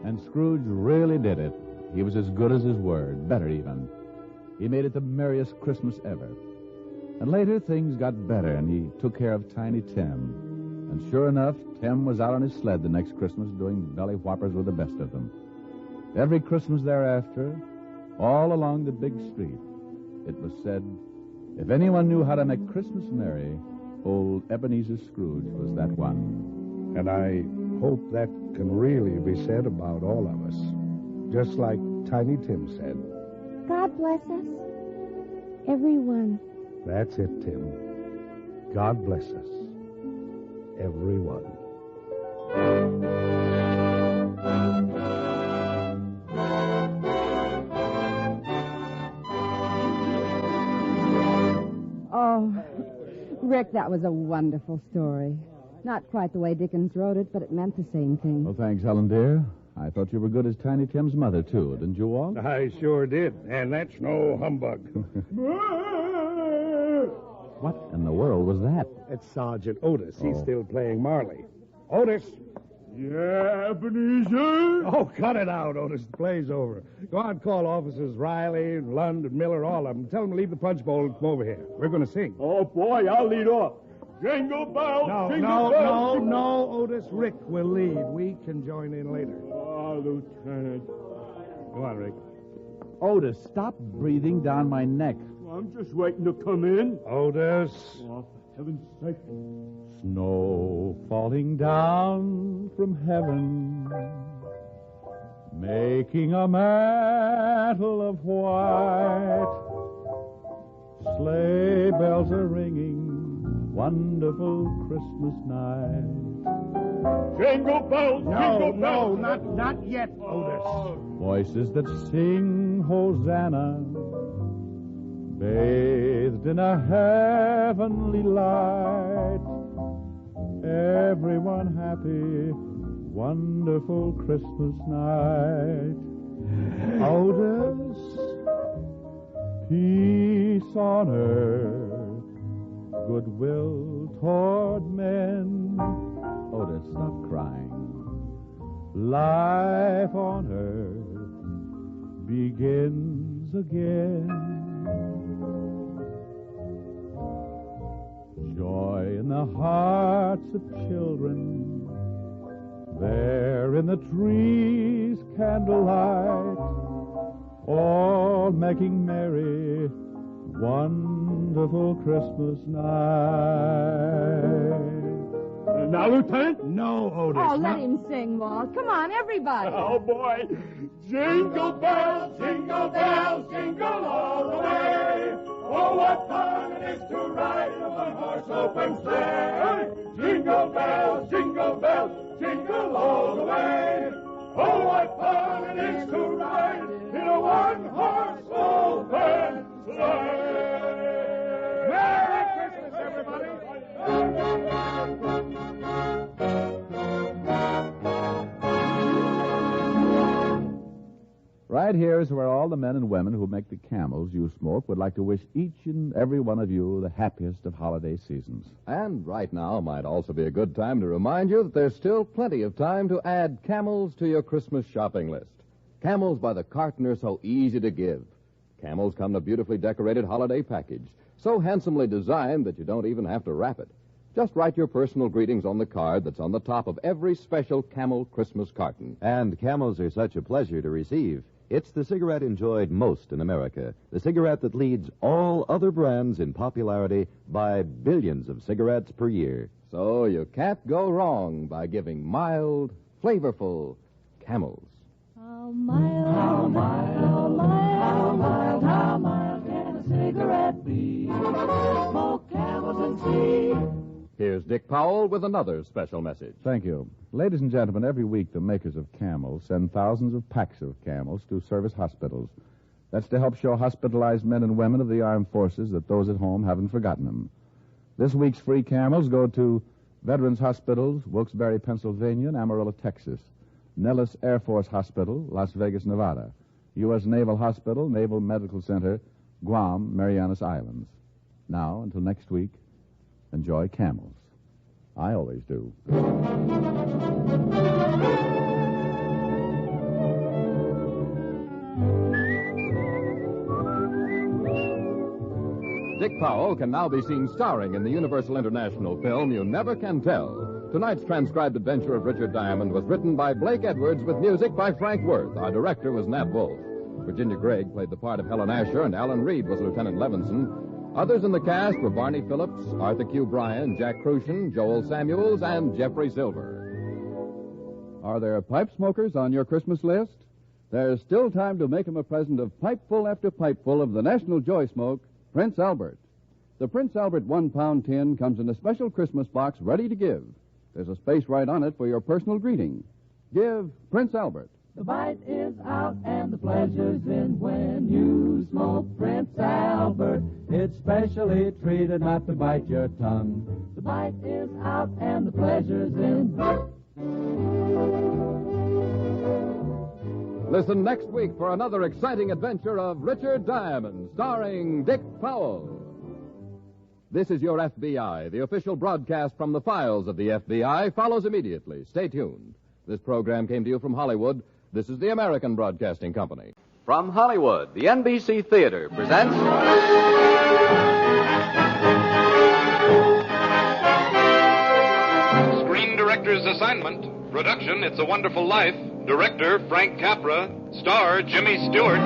And Scrooge really did it. He was as good as his word, better even. He made it the merriest Christmas ever. And later, things got better, and he took care of Tiny Tim. And sure enough, Tim was out on his sled the next Christmas doing belly whoppers with the best of them. Every Christmas thereafter, all along the big street, it was said, if anyone knew how to make Christmas merry, old Ebenezer Scrooge was that one. And I hope that can really be said about all of us. Just like Tiny Tim said. God bless us, everyone. That's it, Tim. God bless us, everyone. Oh, Rick, that was a wonderful story. Not quite the way Dickens wrote it, but it meant the same thing. Well, thanks, Helen, dear. I thought you were good as Tiny Tim's mother, too. Didn't you, Walt? I sure did. And that's no humbug. What in the world was that? It's Sergeant Otis. He's still playing Marley. Otis! Yeah, Ebenezer? Oh, cut it out, Otis. The play's over. Go on, call officers Riley, Lund, and Miller, all of them. Tell them to leave the punch bowl and come over here. We're going to sing. Oh, boy, I'll lead off. Jingle bells, jingle bells. No, Otis. Rick will lead. We can join in later. Oh, Lieutenant. Go on, Rick. Otis, stop breathing down my neck. I'm just waiting to come in. Otis. Oh, for heaven's sake. Snow falling down from heaven, making a mantle of white. Sleigh bells are ringing, wonderful Christmas night. Jingle bells, jingle bells. Not yet, Otis. Voices that sing Hosanna, bathed in a heavenly light. Everyone happy, wonderful Christmas night. Otis. Peace on earth, goodwill toward men. Otis, stop crying. Life on earth begins again. Joy in the hearts of children, there in the trees candlelight, all making merry, wonderful Christmas night. Now, Lieutenant? No, Otis. Oh, let him sing, Walt. Come on, everybody. Oh, boy. Jingle bells, jingle all the way. Oh, what fun it is to ride in a one-horse open sleigh. Jingle bells, jingle all the way. Oh, what fun it is to ride in a one-horse open sleigh. Merry Christmas, everybody. Right here is where all the men and women who make the camels you smoke would like to wish each and every one of you the happiest of holiday seasons. And right now might also be a good time to remind you that there's still plenty of time to add Camels to your Christmas shopping list. Camels by the carton are so easy to give. Camels come in a beautifully decorated holiday package, so handsomely designed that you don't even have to wrap it. Just write your personal greetings on the card that's on the top of every special Camel Christmas carton. And Camels are such a pleasure to receive. It's the cigarette enjoyed most in America, the cigarette that leads all other brands in popularity by billions of cigarettes per year. So you can't go wrong by giving mild, flavorful Camels. How mild, how mild, how mild, how mild, how mild can a cigarette be? Smoke Camels and see. Here's Dick Powell with another special message. Thank you. Ladies and gentlemen, every week the makers of Camels send thousands of packs of Camels to service hospitals. That's to help show hospitalized men and women of the armed forces that those at home haven't forgotten them. This week's free camels go to Veterans Hospitals, Wilkes-Barre, Pennsylvania, and Amarillo, Texas. Nellis Air Force Hospital, Las Vegas, Nevada. U.S. Naval Hospital, Naval Medical Center, Guam, Marianas Islands. Now, until next week, enjoy camels. I always do. Dick Powell can now be seen starring in the Universal International film You Never Can Tell. Tonight's transcribed adventure of Richard Diamond was written by Blake Edwards with music by Frank Worth. Our director was Nat Wolfe. Virginia Gregg played the part of Helen Asher, and Alan Reed was Lieutenant Levinson. Others in the cast were Barney Phillips, Arthur Q. Bryan, Jack Crucian, Joel Samuels, and Jeffrey Silver. Are there pipe smokers on your Christmas list? There's still time to make them a present of pipeful after pipeful of the National Joy Smoke, Prince Albert. The Prince Albert 1-pound tin comes in a special Christmas box ready to give. There's a space right on it for your personal greeting. Give Prince Albert. The bite is out and the pleasure's in when you smoke Prince Albert. It's specially treated not to bite your tongue. The bite is out and the pleasure's in. Listen next week for another exciting adventure of Richard Diamond, starring Dick Powell. This is Your FBI. The official broadcast from the files of the FBI follows immediately. Stay tuned. This program came to you from Hollywood. This is the American Broadcasting Company. From Hollywood, the NBC Theater presents... Screen Director's Assignment. Production, It's a Wonderful Life. Director, Frank Capra. Star, Jimmy Stewart.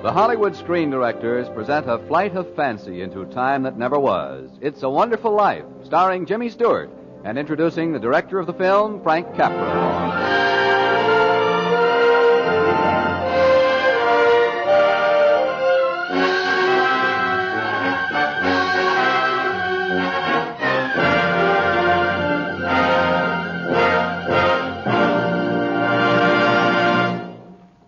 The Hollywood Screen Directors present a flight of fancy into time that never was. It's a Wonderful Life, starring Jimmy Stewart, and introducing the director of the film, Frank Capra.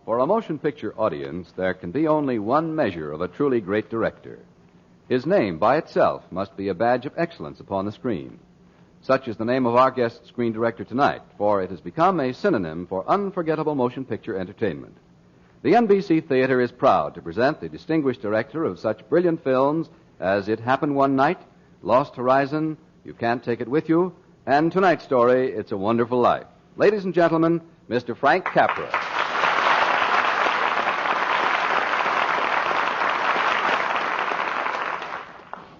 For a motion picture audience, there can be only one measure of a truly great director. His name by itself must be a badge of excellence upon the screen. Such is the name of our guest screen director tonight, for it has become a synonym for unforgettable motion picture entertainment. The NBC Theater is proud to present the distinguished director of such brilliant films as It Happened One Night, Lost Horizon, You Can't Take It With You, and tonight's story, It's a Wonderful Life. Ladies and gentlemen, Mr. Frank Capra.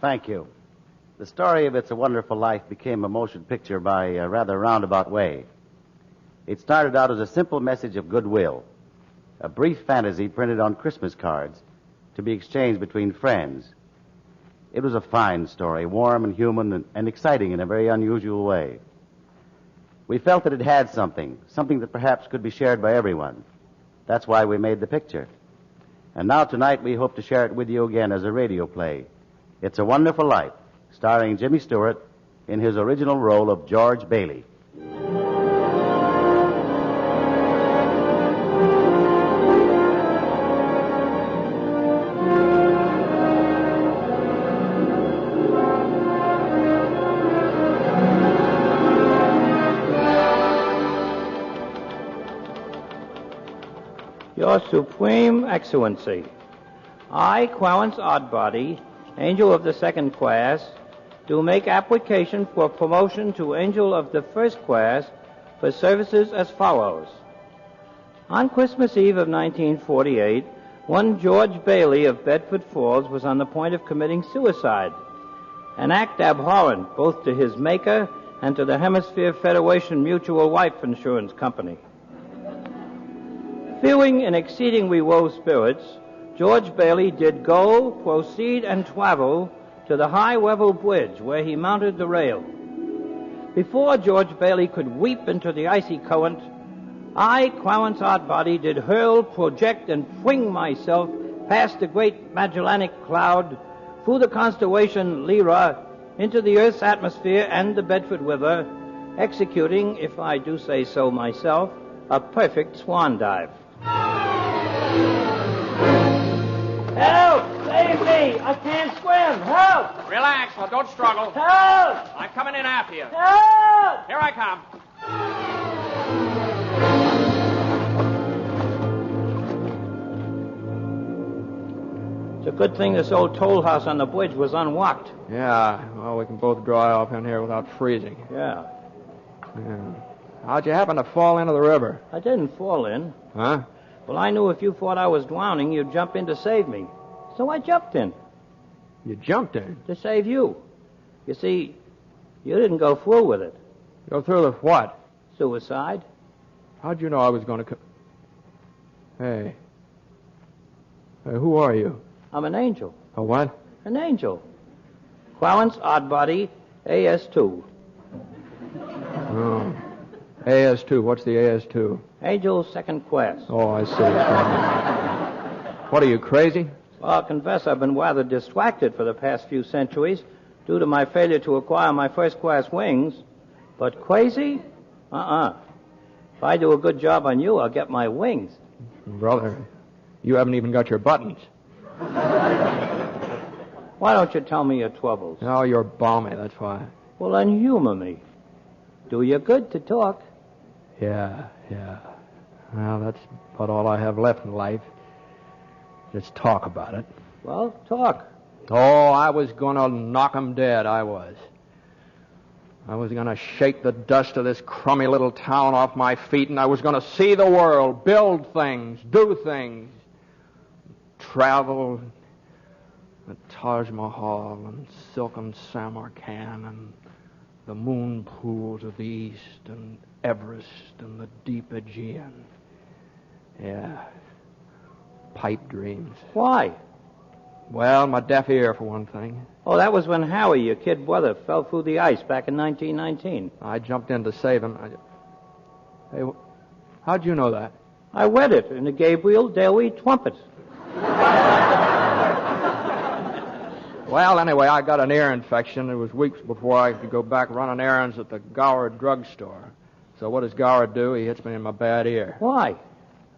Thank you. The story of It's a Wonderful Life became a motion picture by a rather roundabout way. It started out as a simple message of goodwill, a brief fantasy printed on Christmas cards to be exchanged between friends. It was a fine story, warm and human and exciting in a very unusual way. We felt that it had something that perhaps could be shared by everyone. That's why we made the picture. And now tonight we hope to share it with you again as a radio play. It's a Wonderful Life, starring Jimmy Stewart in his original role of George Bailey. Your Supreme Excellency, I, Clarence Oddbody, Angel of the Second Class, do make application for promotion to Angel of the First Class for services as follows. On Christmas Eve of 1948, one George Bailey of Bedford Falls was on the point of committing suicide, an act abhorrent both to his maker and to the Hemisphere Federation Mutual Life Insurance Company. Feeling in exceedingly low spirits, George Bailey did go, proceed, and travel to the high-level bridge where he mounted the rail. Before George Bailey could leap into the icy current, I, Clarence Oddbody, did hurl, project, and fling myself past the great Magellanic Cloud, through the constellation Lyra, into the Earth's atmosphere and the Bedford River, executing, if I do say so myself, a perfect swan dive. Help! Save me! I can't swim! Help! Relax, now don't struggle. Help! I'm coming in after you. Help! Here I come. It's a good thing this old toll house on the bridge was unlocked. Yeah, well, we can both dry off in here without freezing. Yeah. How'd you happen to fall into the river? I didn't fall in. Huh? Well, I knew if you thought I was drowning, you'd jump in to save me. So I jumped in. You jumped in? To save you. You see, you didn't go through with it. Go through with what? Suicide. How'd you know I was going to... Hey, who are you? I'm an angel. A what? An angel. Clarence Oddbody, AS2. Oh. AS2. What's the AS2? Angel second class. Oh, I see. What, are you crazy? Well, I'll confess I've been rather distracted for the past few centuries due to my failure to acquire my first-class wings. But crazy? If I do a good job on you, I'll get my wings. Brother, you haven't even got your buttons. Why don't you tell me your troubles? Oh, you're balmy, that's why. Well, then humor me. Do you good to talk. Yeah. Well, that's about all I have left in life. Just talk about it. Well, talk. Oh, I was going to knock 'em dead, I was. I was going to shake the dust of this crummy little town off my feet, and I was going to see the world, build things, do things, travel, the Taj Mahal and silken Samarkand and the moon pools of the East and Everest and the deep Aegean. Yeah. Pipe dreams. Why? Well, my deaf ear, for one thing. Oh, that was when Howie, your kid brother, fell through the ice back in 1919. I jumped in to save him. Hey, how'd you know that? I read it in the Gabriel Daily Trumpet. Well, anyway, I got an ear infection. It was weeks before I could go back running errands at the Goward drugstore. So what does Goward do? He hits me in my bad ear. Why?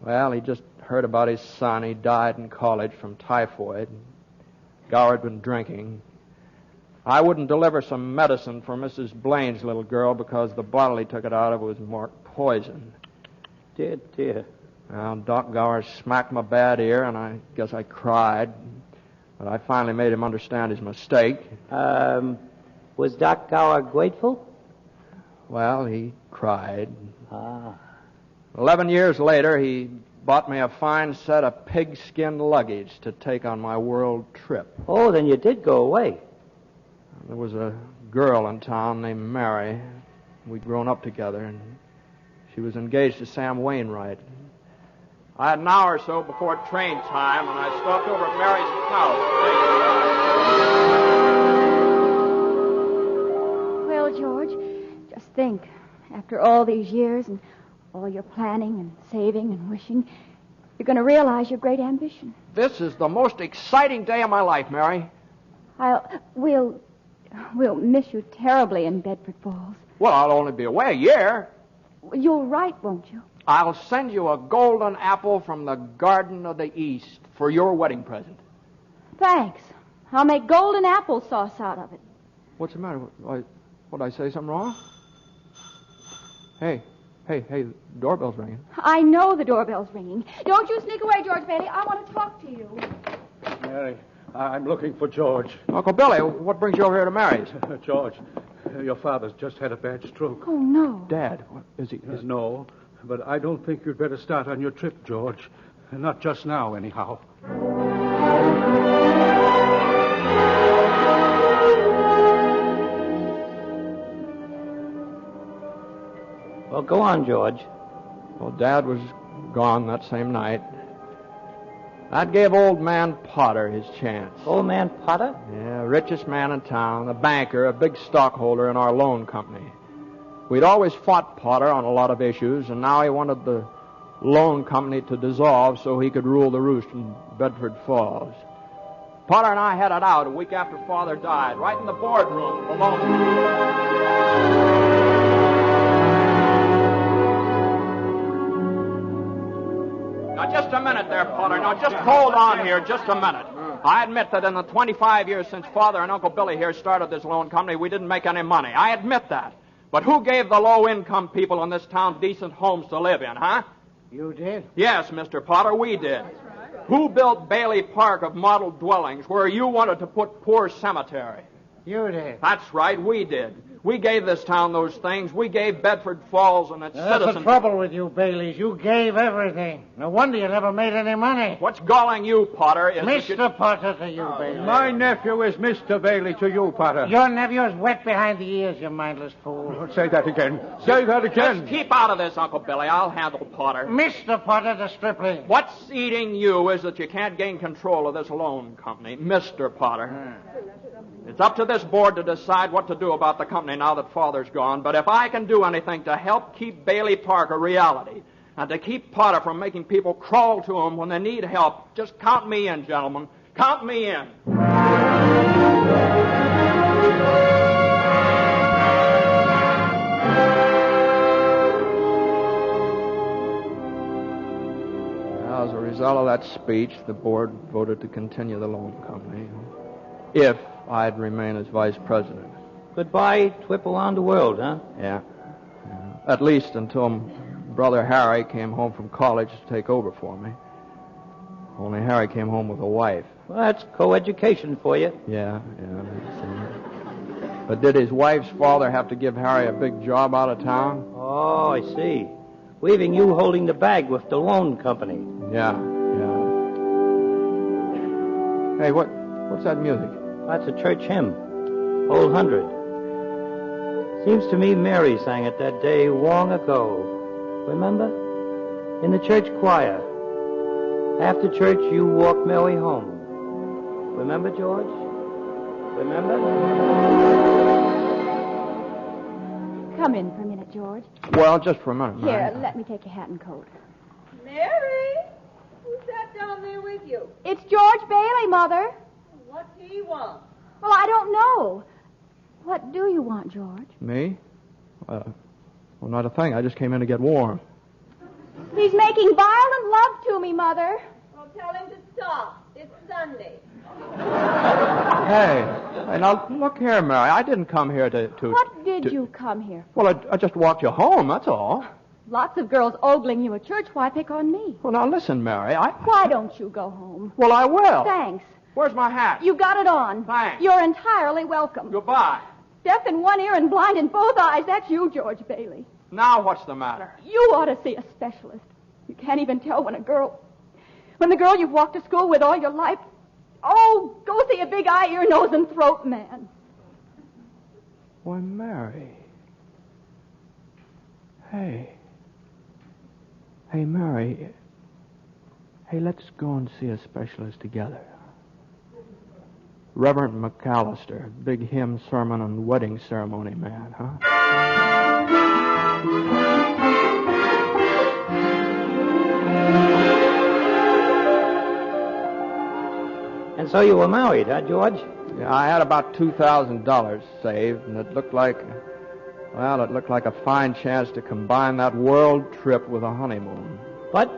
Well, he just heard about his son. He died in college from typhoid. Goward been drinking. I wouldn't deliver some medicine for Mrs. Blaine's little girl because the bottle he took it out of was marked poison. Dear. Well, Doc Goward smacked my bad ear, and I guess I cried. But I finally made him understand his mistake. Was Doc Gower grateful? Well, he cried. 11 years later, he bought me a fine set of pigskin luggage to take on my world trip. Oh, then you did go away. There was a girl in town named Mary. We'd grown up together, and she was engaged to Sam Wainwright. I had an hour or so before train time, and I stopped over at Mary's house. Well, George, just think. After all these years and all your planning and saving and wishing, you're going to realize your great ambition. This is the most exciting day of my life, Mary. We'll miss you terribly in Bedford Falls. Well, I'll only be away a year. You'll write, won't you? I'll send you a golden apple from the Garden of the East for your wedding present. Thanks. I'll make golden applesauce out of it. What's the matter? What, I say something wrong? Hey, the doorbell's ringing. I know the doorbell's ringing. Don't you sneak away, George Bailey. I want to talk to you. Mary, I'm looking for George. Uncle Billy, what brings you over here to Mary's? George, your father's just had a bad stroke. Oh, no. Dad, what, is he? No, but I don't think you'd better start on your trip, George. Not just now, anyhow. Well, go on, George. Well, Dad was gone that same night. That gave old man Potter his chance. Old man Potter? Yeah, richest man in town, a banker, a big stockholder in our loan company. We'd always fought Potter on a lot of issues, and now he wanted the loan company to dissolve so he could rule the roost in Bedford Falls. Potter and I headed out a week after Father died, right in the boardroom of the loan company. Now, just a minute there, Potter. Now, just hold on here just a minute. I admit that in the 25 years since Father and Uncle Billy here started this loan company, we didn't make any money. I admit that. But who gave the low-income people in this town decent homes to live in, huh? You did? Yes, Mr. Potter, we did. Who built Bailey Park of model dwellings where you wanted to put Poor Cemetery? You did. That's right, we did. We gave this town those things. We gave Bedford Falls and its That's citizens... the trouble with you, Baileys. You gave everything. No wonder you never made any money. What's galling you, Potter, is... Mr. Potter to you, Bailey. My nephew is Mr. Bailey to you, Potter. Your nephew is wet behind the ears, you mindless fool. Say that again. Say that again. Just keep out of this, Uncle Billy. I'll handle Potter. Mr. Potter, the stripling. What's eating you is that you can't gain control of this loan company, Mr. Potter. It's up to this board to decide what to do about the company now that Father's gone. But if I can do anything to help keep Bailey Park a reality and to keep Potter from making people crawl to him when they need help, just count me in, gentlemen. Count me in. As a result of that speech, the board voted to continue the loan company if I'd remain as vice president. Goodbye, trip around the world, huh? Yeah. At least until Brother Harry came home from college to take over for me. Only Harry came home with a wife. Well, that's co-education for you. Yeah. But did his wife's father have to give Harry a big job out of town? Oh, I see. Leaving you holding the bag with the loan company. Yeah. Hey, what's that music? That's a church hymn. Old 100. Seems to me Mary sang it that day long ago. Remember? In the church choir. After church, you walk Mary home. Remember, George? Remember? Come in for a minute, George. Well, just for a minute, Mary. Here, let me take your hat and coat. Mary? Who's that down there with you? It's George Bailey, Mother. What do you want? Well, I don't know. What do you want, George? Me? Well, not a thing. I just came in to get warm. He's making violent love to me, Mother. Well, tell him to stop. It's Sunday. Hey, now, look here, Mary. I didn't come here to... What did you come here for? Well, I just walked you home, that's all. Lots of girls ogling you at church. Why pick on me? Well, now, listen, Mary, Why don't you go home? Well, I will. Thanks. Where's my hat? You got it on. Thanks. You're entirely welcome. Goodbye. Deaf in one ear and blind in both eyes. That's you, George Bailey. Now what's the matter? You ought to see a specialist. You can't even tell when the girl you've walked to school with all your life. Oh, go see a big eye, ear, nose, and throat man. Why, Mary. Hey, Mary. Hey, let's go and see a specialist together. Reverend McAllister, big hymn, sermon, and wedding ceremony man, huh? And so you were married, huh, George? Yeah, I had about $2,000 saved, and it looked like a fine chance to combine that world trip with a honeymoon. What?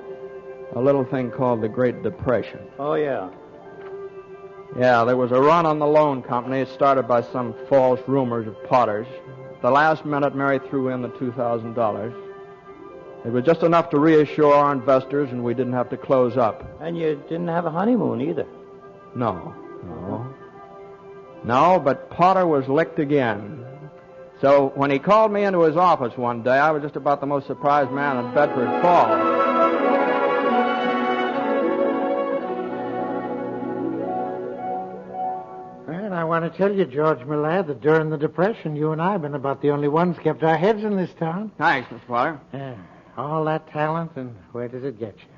A little thing called the Great Depression. Oh, yeah. Yeah, there was a run on the loan company started by some false rumors of Potter's. The last minute, Mary threw in the $2,000. It was just enough to reassure our investors, and we didn't have to close up. And you didn't have a honeymoon either. No, but Potter was licked again. So when he called me into his office one day, I was just about the most surprised man in Bedford Falls. I want to tell you, George, my lad, that during the Depression, you and I have been about the only ones kept our heads in this town. Thanks, Mr. Potter. Yeah. All that talent, and where does it get you?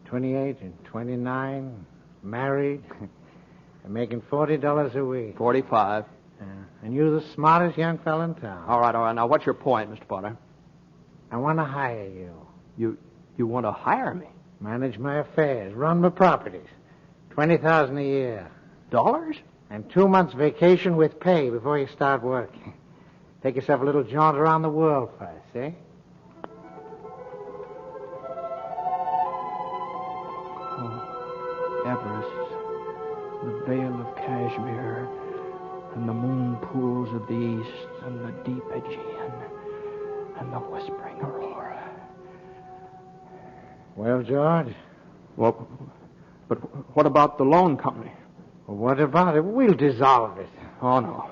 28 and 29, married, and making $40 a week. 45. And you're the smartest young fellow in town. All right. Now, what's your point, Mr. Potter? I want to hire you. You want to hire me? Manage my affairs, run my properties. $20,000 a year. Dollars? And 2 months vacation with pay before you start working. Take yourself a little jaunt around the world first, eh? Oh, Everest, the Vale of Kashmir, and the moon pools of the east, and the deep Aegean, and the whispering Aurora. Well, George? Well, but what about the loan company? Well, what about it? We'll dissolve it. Oh, no.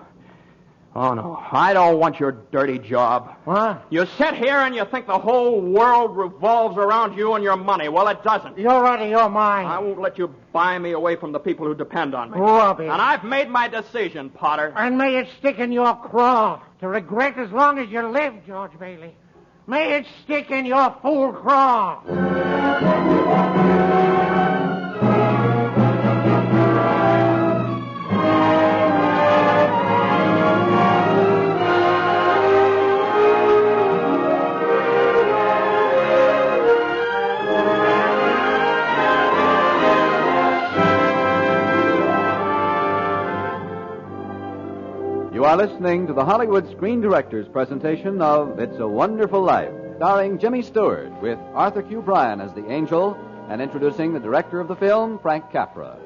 Oh, no. I don't want your dirty job. What? You sit here and you think the whole world revolves around you and your money. Well, it doesn't. You're out of your mind. I won't let you buy me away from the people who depend on me. Rubbish. And I've made my decision, Potter. And may it stick in your craw to regret as long as you live, George Bailey. May it stick in your fool craw. You are listening to the Hollywood Screen Directors presentation of It's a Wonderful Life, starring Jimmy Stewart with Arthur Q. Bryan as the angel and introducing the director of the film, Frank Capra.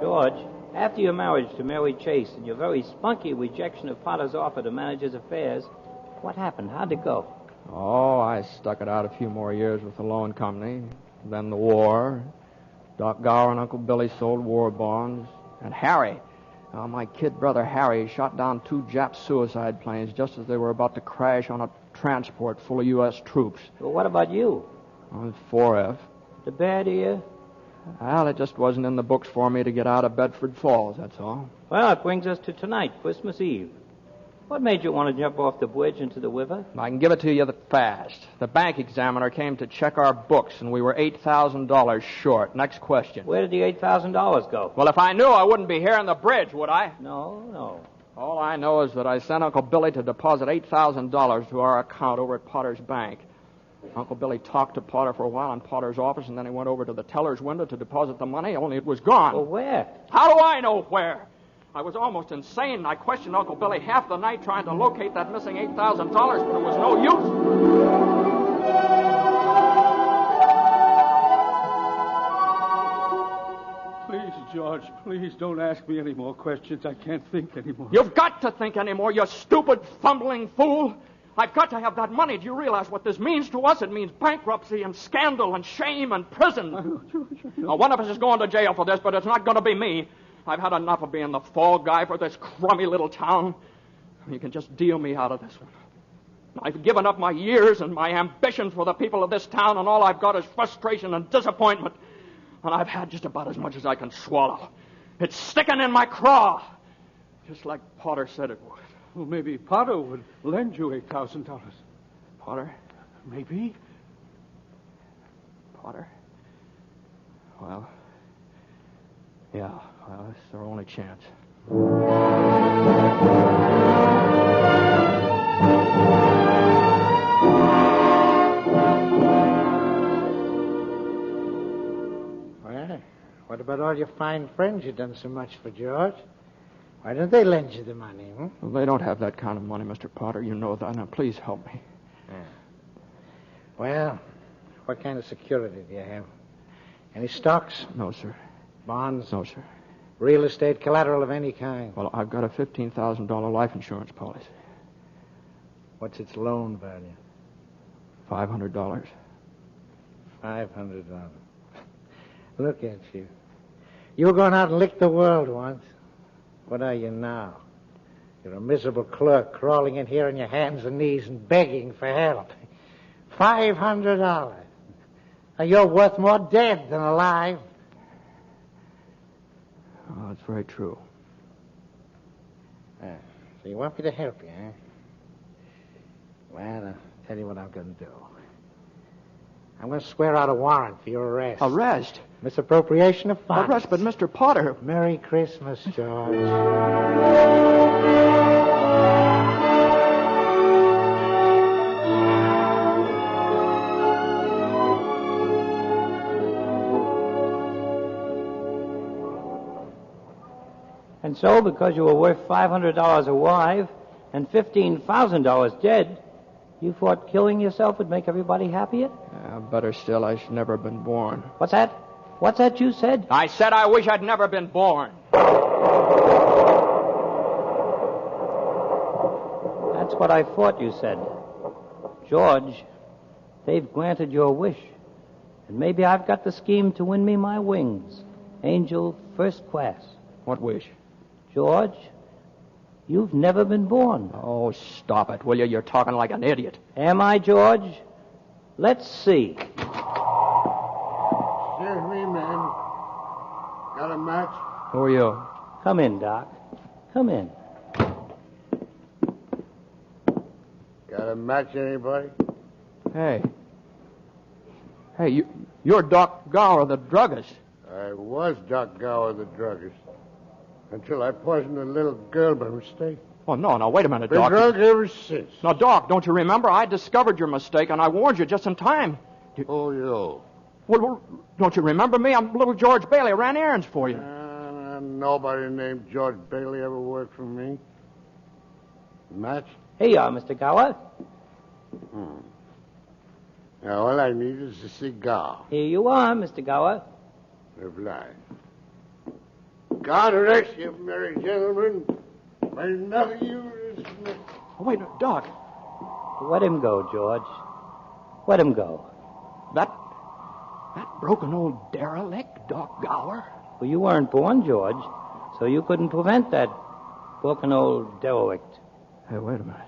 George, after your marriage to Mary Chase and your very spunky rejection of Potter's offer to manage his affairs, what happened? How'd it go? Oh, I stuck it out a few more years with the loan company. Then the war. Doc Gower and Uncle Billy sold war bonds. And Harry, my kid brother Harry, shot down 2 Jap suicide planes just as they were about to crash on a transport full of U.S. troops. Well, what about you? I was 4F. The bad ear? Well, it just wasn't in the books for me to get out of Bedford Falls, that's all. Well, it brings us to tonight, Christmas Eve. What made you want to jump off the bridge into the river? I can give it to you fast. The bank examiner came to check our books, and we were $8,000 short. Next question. Where did the $8,000 go? Well, if I knew, I wouldn't be here on the bridge, would I? No. All I know is that I sent Uncle Billy to deposit $8,000 to our account over at Potter's bank. Uncle Billy talked to Potter for a while in Potter's office, and then he went over to the teller's window to deposit the money, only it was gone. Well, where? How do I know where? I was almost insane. I questioned Uncle Billy half the night trying to locate that missing $8,000, but it was no use. Please, George, please don't ask me any more questions. I can't think anymore. You've got to think anymore, you stupid, fumbling fool. I've got to have that money. Do you realize what this means to us? It means bankruptcy and scandal and shame and prison. I know, George. Now, one of us is going to jail for this, but it's not going to be me. I've had enough of being the fall guy for this crummy little town. You can just deal me out of this one. I've given up my years and my ambitions for the people of this town, and all I've got is frustration and disappointment. And I've had just about as much as I can swallow. It's sticking in my craw, just like Potter said it would. Well, maybe Potter would lend you $8,000. Potter? Maybe. Potter? Well, yeah, well, it's our only chance. Well, what about all your fine friends you've done so much for, George? Why don't they lend you the money, Well, they don't have that kind of money, Mr. Potter. You know that. Now, please help me. Yeah. Well, what kind of security do you have? Any stocks? No, sir. Bonds? No, sir. Real estate collateral of any kind? Well, I've got a $15,000 life insurance policy. What's its loan value? $500. $500. Look at you. You were going out and lick the world once. What are you now? You're a miserable clerk crawling in here on your hands and knees and begging for help. $500. You're worth more dead than alive. Oh, that's very true. So you want me to help you, huh? Well, I'll tell you what I'm going to do. I'm going to swear out a warrant for your arrest. Arrest? Misappropriation of funds. Arrest, but Mr. Potter... Merry Christmas, George. And so, because you were worth $500 alive and $15,000 dead, you thought killing yourself would make everybody happier? Better still, I should never have been born. What's that? What's that you said? I said I wish I'd never been born. That's what I thought you said. George, they've granted your wish. And maybe I've got the scheme to win me my wings. Angel first class. What wish? George, you've never been born. Oh, stop it, will you? You're talking like an idiot. Am I, George? Let's see. Excuse me, man. Got a match? Who are you? Come in, Doc. Come in. Got a match, anybody? Hey, you're Doc Gower, the druggist. I was Doc Gower, the druggist. Until I poisoned a little girl by mistake. Oh, no, wait a minute, Been Doc. drunk ever since. Now, Doc, don't you remember? I discovered your mistake, and I warned you just in time. Oh, you. Well, don't you remember me? I'm little George Bailey. I ran errands for you. Nobody named George Bailey ever worked for me. Match? Here you are, Mr. Gower. Now, all I need is a cigar. Here you are, Mr. Gower. Reply. God rest you, merry gentlemen. May none of you is... Oh, wait, Doc. Let him go, George. Let him go. That broken old derelict, Doc Gower? Well, you weren't born, George, so you couldn't prevent that broken old derelict. Hey, wait a minute.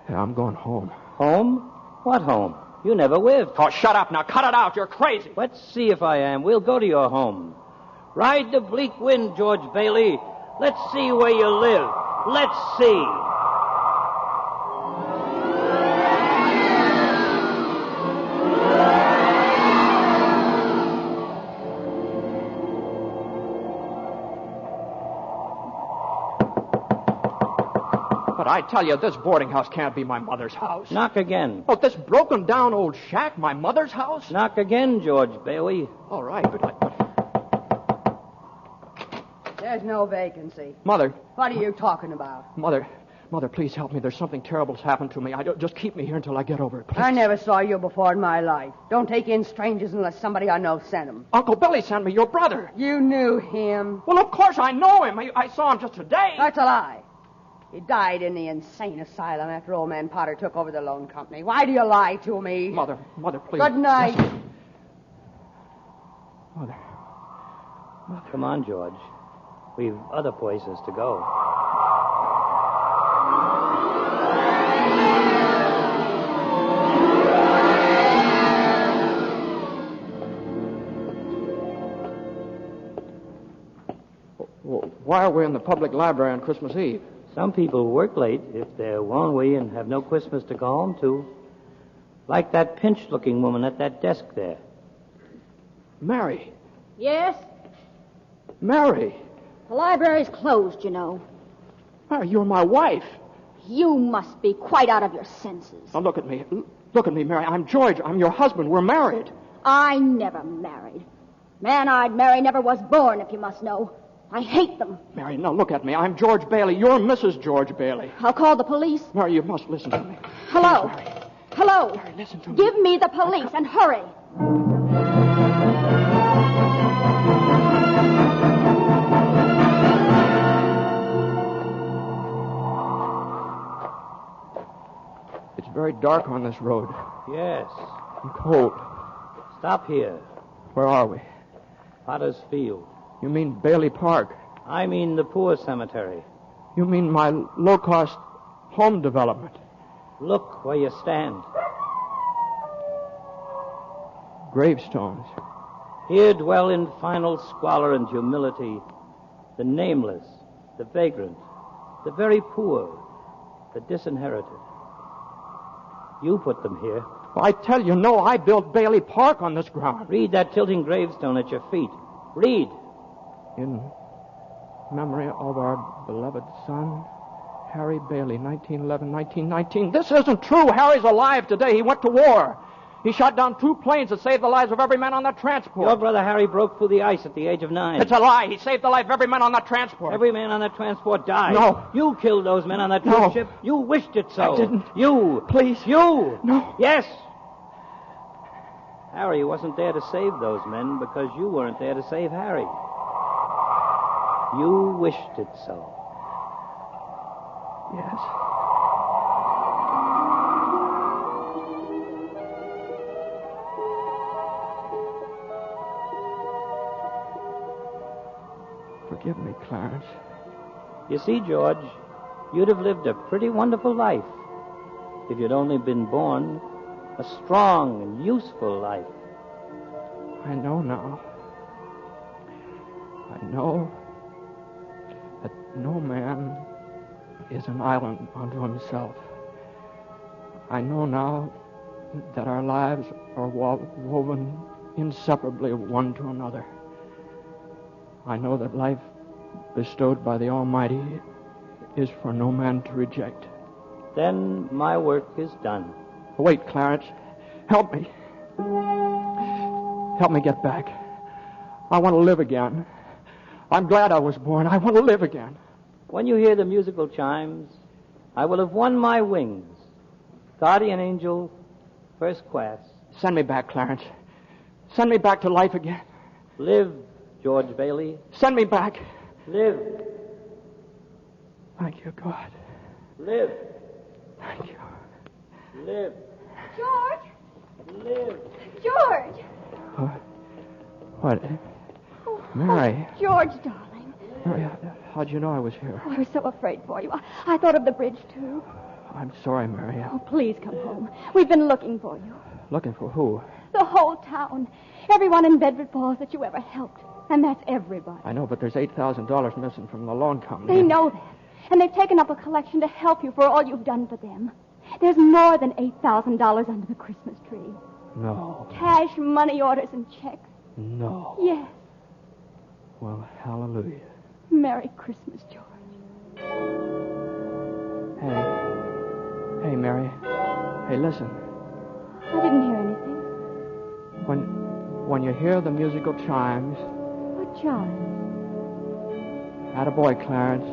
Hey, I'm going home. Home? What home? You never lived. Oh, shut up now. Cut it out. You're crazy. Let's see if I am. We'll go to your home. Ride the bleak wind, George Bailey. Let's see where you live. Let's see. But I tell you, this boarding house can't be my mother's house. Knock again. Oh, this broken down old shack, my mother's house? Knock again, George Bailey. All right, but There's no vacancy. Mother. What are you talking about? Mother, please help me. There's something terrible's happened to me. Just keep me here until I get over it, please. I never saw you before in my life. Don't take in strangers unless somebody I know sent them. Uncle Billy sent me, your brother. You knew him. Well, of course I know him. I saw him just today. That's a lie. He died in the insane asylum after old man Potter took over the loan company. Why do you lie to me? Mother, please. Good night. Mother. Come on, George. We've other places to go. Why are we in the public library on Christmas Eve? Some people work late if they're lonely and have no Christmas to go home to. Like that pinched-looking woman at that desk there. Mary. Yes? Mary. The library's closed, you know. Mary, you're my wife. You must be quite out of your senses. Now, look at me. Look at me, Mary. I'm George. I'm your husband. We're married. I never married. Man I'd marry never was born, if you must know. I hate them. Mary, now look at me. I'm George Bailey. You're Mrs. George Bailey. I'll call the police. Mary, you must listen to me. Hello. Please, Mary. Hello. Mary, listen to me. Give me the police and hurry. It's very dark on this road. Yes. I'm cold. Stop here. Where are we? Potter's Field. You mean Bailey Park? I mean the poor cemetery. You mean my low-cost home development? Look where you stand. Gravestones. Here dwell in final squalor and humility the nameless, the vagrant, the very poor, the disinherited. You put them here. Well, I tell you, no, I built Bailey Park on this ground. Read that tilting gravestone at your feet. Read. In memory of our beloved son, Harry Bailey, 1911-1919. This isn't true. Harry's alive today. He went to war. He shot down 2 planes that saved the lives of every man on that transport. Your brother Harry broke through the ice at the age of 9. It's a lie. He saved the life of every man on that transport. Every man on that transport died. No. You killed those men on that troop ship. You wished it so. I didn't. You. Please. You. No. Yes. Harry wasn't there to save those men because you weren't there to save Harry. You wished it so. Yes. Forgive me, Clarence. You see, George, you'd have lived a pretty wonderful life if you'd only been born a strong and useful life. I know now. I know that no man is an island unto himself. I know now that our lives are woven inseparably one to another. I know that life bestowed by the Almighty is for no man to reject. Then my work is done. Wait, Clarence. Help me. Help me get back. I want to live again. I'm glad I was born. I want to live again. When you hear the musical chimes, I will have won my wings. Guardian angel, first class. Send me back, Clarence. Send me back to life again. Live, George Bailey. Send me back. Live. Thank you, God. Live. Thank you. Live. George! Live. George! What? Mary. Oh, George, darling. Mary, how'd you know I was here? Oh, I was so afraid for you. I thought of the bridge, too. I'm sorry, Mary. Oh, please come home. We've been looking for you. Looking for who? The whole town. Everyone in Bedford Falls that you ever helped. And that's everybody. I know, but there's $8,000 missing from the loan company. They know that. And they've taken up a collection to help you for all you've done for them. There's more than $8,000 under the Christmas tree. No. Cash, money orders, and checks. No. Yes. Well, hallelujah. Merry Christmas, George. Hey, Mary. Hey, listen. I didn't hear anything. When you hear the musical chimes... What chimes? Attaboy, Clarence.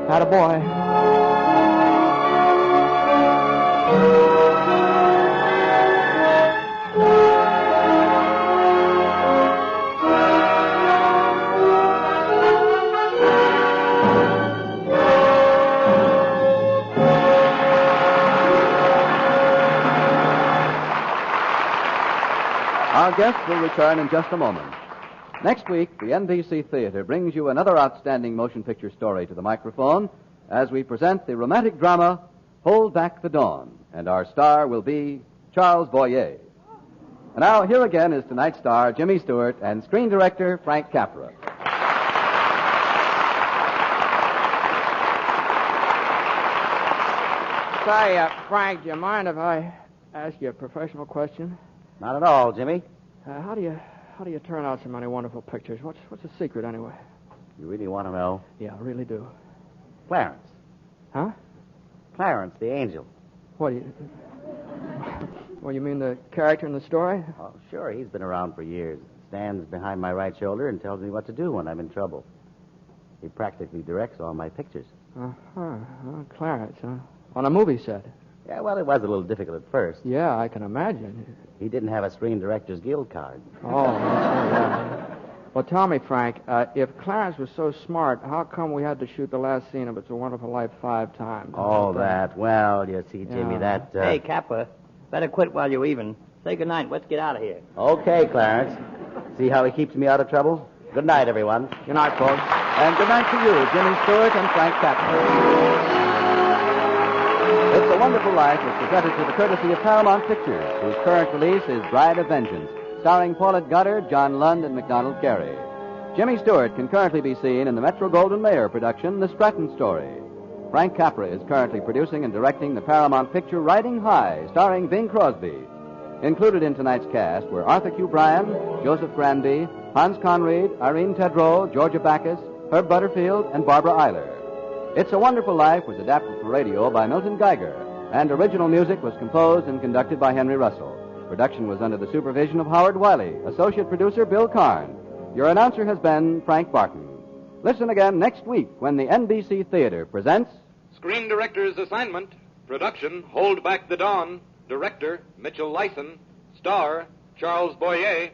Attaboy. Our guests will return in just a moment. Next week, the NBC Theater brings you another outstanding motion picture story to the microphone as we present the romantic drama, Hold Back the Dawn, and our star will be Charles Boyer. And now, here again is tonight's star, Jimmy Stewart, and screen director, Frank Capra. Say, Frank, do you mind if I ask you a professional question? Not at all, Jimmy. How do you turn out so many wonderful pictures? What's the secret, anyway? You really want to know? Yeah, I really do. Clarence. Huh? Clarence, the angel. What do you... Well, you mean the character in the story? Oh, sure. He's been around for years. Stands behind my right shoulder and tells me what to do when I'm in trouble. He practically directs all my pictures. Uh-huh. Clarence, huh? On a movie set. Yeah, well, it was a little difficult at first. Yeah, I can imagine. He didn't have a Screen Directors Guild card. Oh, yeah. Well, tell me, Frank, if Clarence was so smart, how come we had to shoot the last scene of It's a Wonderful Life 5 times? Oh, that. Well, you see, Jimmy, that... Hey, Capra, better quit while you're even. Say goodnight. Let's get out of here. Okay, Clarence. See how he keeps me out of trouble? Good night, everyone. Good night, folks. And good night to you, Jimmy Stewart and Frank Capra. It's a Wonderful Life is presented to the courtesy of Paramount Pictures, whose current release is Bride of Vengeance, starring Paulette Goddard, John Lund, and MacDonald Carey. Jimmy Stewart can currently be seen in the Metro-Goldwyn-Mayer production, The Stratton Story. Frank Capra is currently producing and directing the Paramount picture Riding High, starring Bing Crosby. Included in tonight's cast were Arthur Q. Bryan, Joseph Granby, Hans Conried, Irene Tedrow, Georgia Backus, Herb Butterfield, and Barbara Eiler. It's a Wonderful Life was adapted for radio by Milton Geiger, and original music was composed and conducted by Henry Russell. Production was under the supervision of Howard Wiley, associate producer Bill Karn. Your announcer has been Frank Barton. Listen again next week when the NBC Theater presents Screen Director's Assignment. Production, Hold Back the Dawn. Director, Mitchell Lyson. Star, Charles Boyer.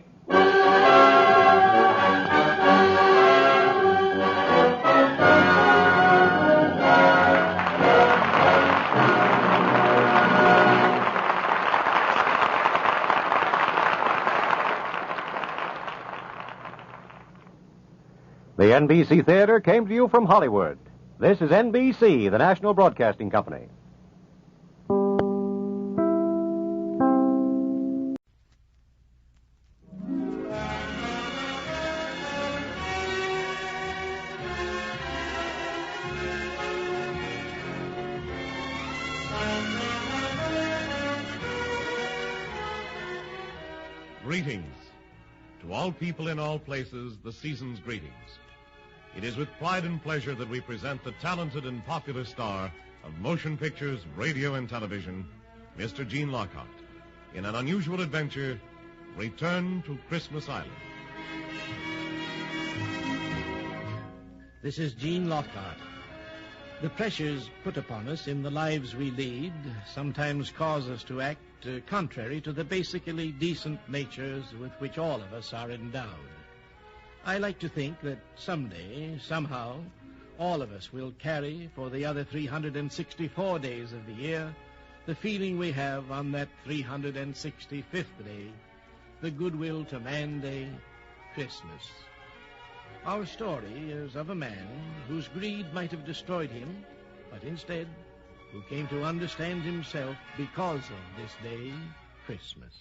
The NBC Theater came to you from Hollywood. This is NBC, the National Broadcasting Company. Greetings. To all people in all places, the season's greetings. It is with pride and pleasure that we present the talented and popular star of motion pictures, radio, and television, Mr. Gene Lockhart, in an unusual adventure, Return to Christmas Island. This is Gene Lockhart. The pressures put upon us in the lives we lead sometimes cause us to act contrary to the basically decent natures with which all of us are endowed. I like to think that someday, somehow, all of us will carry for the other 364 days of the year the feeling we have on that 365th day, the goodwill to man day, Christmas. Our story is of a man whose greed might have destroyed him, but instead, who came to understand himself because of this day, Christmas.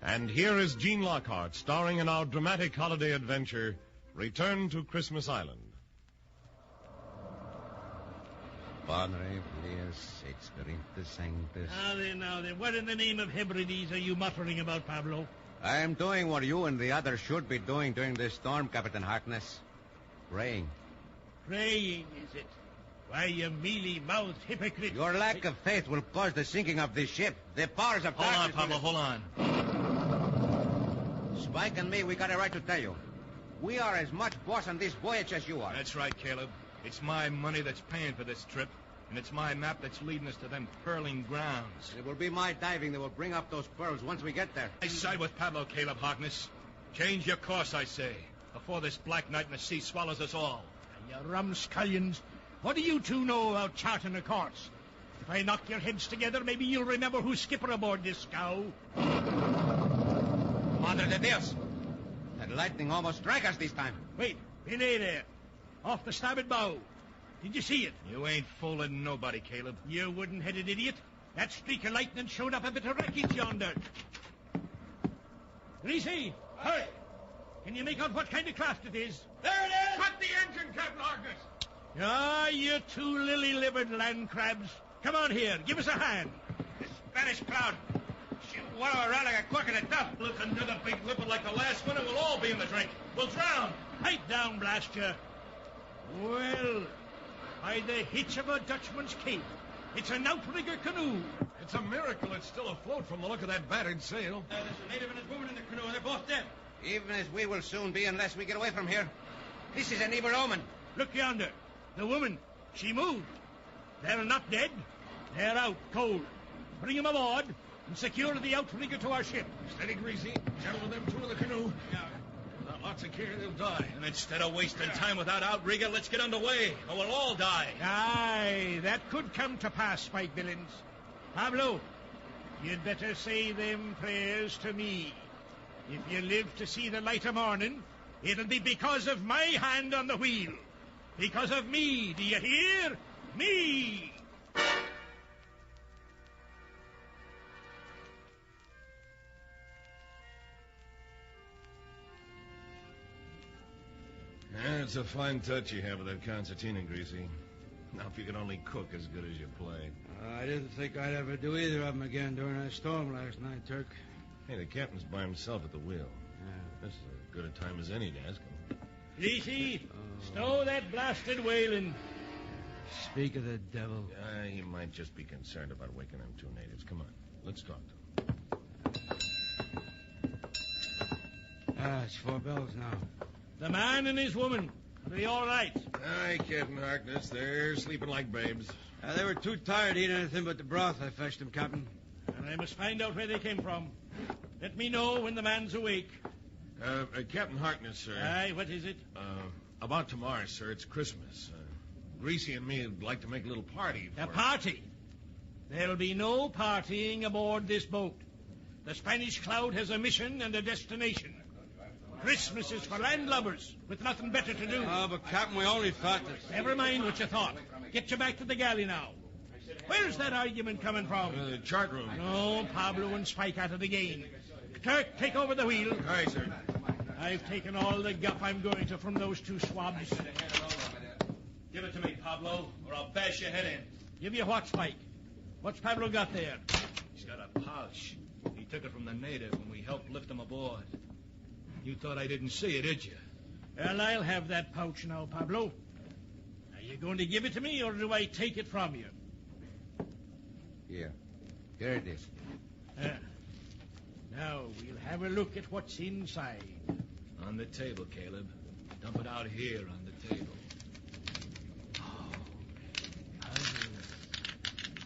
And here is Gene Lockhart, starring in our dramatic holiday adventure, Return to Christmas Island. Padre, Plius, Experitus Sanctus. Now then, what in the name of Hebrides are you muttering about, Pablo? I am doing what you and the others should be doing during this storm, Captain Harkness. Praying. Praying, is it? Why, you mealy-mouthed hypocrite. Your lack of faith will cause the sinking of this ship. The powers of darkness... Hold on, Pablo, hold on. Spike and me, we got a right to tell you. We are as much boss on this voyage as you are. That's right, Caleb. It's my money that's paying for this trip, and it's my map that's leading us to them pearling grounds. It will be my diving that will bring up those pearls once we get there. I side with Pablo, Caleb Harkness. Change your course, I say, before this black night in the sea swallows us all. You rumscullions, what do you two know about charting a course? If I knock your heads together, maybe you'll remember who's skipper aboard this scow. Madre de Dios! That lightning almost struck us this time. Wait, belay there. Off the starboard bow. Did you see it? You ain't fooling nobody, Caleb. You wooden-headed idiot. That streak of lightning showed up a bit of wreckage yonder. Greasy, hurry. Can you make out what kind of craft it is? There it is! Cut the engine, Captain Harkness! Ah, you two lily-livered land crabs. Come on here. Give us a hand. This Spanish cloud. She'll wallow around like a cork in a duff. Look, another big lippet like the last one, and we'll all be in the drink. We'll drown. Pipe down, blast you. Well, by the hitch of a Dutchman's cape, it's an outrigger canoe. It's a miracle it's still afloat from the look of that battered sail. There's a native and his woman in the canoe. They're both dead. Even as we will soon be unless we get away from here. This is an evil omen. Look yonder. The woman, she moved. They're not dead. They're out, cold. Bring them aboard and secure the outrigger to our ship. Steady, Greasy. Gentlemen, them two in the canoe. Yeah. Without lots of care, they'll die. And instead of wasting time without outrigger, let's get underway, or we'll all die. Aye, that could come to pass, Spike Billings. Pablo, you'd better say them prayers to me. If you live to see the light of morning, it'll be because of my hand on the wheel. Because of me, do you hear? Me! It's a fine touch you have with that concertina, Greasy. Now, if you could only cook as good as you play. I didn't think I'd ever do either of them again during that storm last night, Turk. Hey, the captain's by himself at the wheel. This is as good a time as any to ask him. Greasy, stow that blasted whaling. Speak of the devil. He might just be concerned about waking them two natives. Come on, let's talk to him. It's 4 bells now. The man and his woman. Are they all right? Aye, Captain Harkness. They're sleeping like babes. They were too tired to eat anything but the broth I fetched them, Captain. And I must find out where they came from. Let me know when the man's awake. Captain Harkness, sir. Aye, what is it? About tomorrow, sir. It's Christmas. Greasy and me would like to make a little party. A party? There'll be no partying aboard this boat. The Spanish Cloud has a mission and a destination. Christmas is for landlubbers with nothing better to do. Oh, but Captain, we only thought that... Never mind what you thought. Get you back to the galley now. Where's that argument coming from? The chart room. No, Pablo and Spike out of the game. Turk, take over the wheel. Aye, sir. I've taken all the guff I'm going to from those two swabs. Give it to me, Pablo, or I'll bash your head in. Give you what, Spike? What's Pablo got there? He's got a pouch. He took it from the native when we helped lift him aboard. You thought I didn't see it, did you? Well, I'll have that pouch now, Pablo. Are you going to give it to me, or do I take it from you? Here it is. Now, we'll have a look at what's inside. On the table, Caleb. Dump it out here on the table. Oh,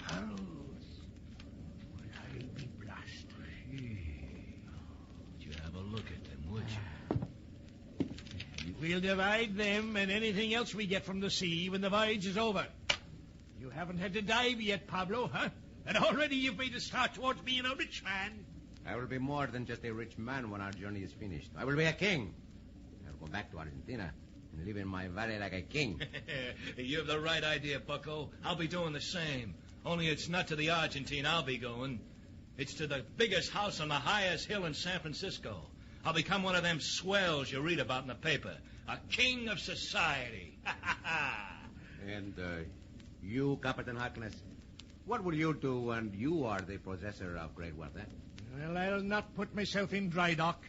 Well, I'll be blasted. Would you have a look at them, would you? We'll divide them and anything else we get from the sea when the voyage is over. You haven't had to dive yet, Pablo, huh? And already you've made a start towards being a rich man. I will be more than just a rich man when our journey is finished. I will be a king. I will go back to Argentina and live in my valley like a king. You have the right idea, Bucko. I'll be doing the same. Only it's not to the Argentine I'll be going. It's to the biggest house on the highest hill in San Francisco. I'll become one of them swells you read about in the paper. A king of society. And you, Captain Harkness, what will you do when you are the possessor of great wealth, eh? Well, I'll not put myself in dry dock.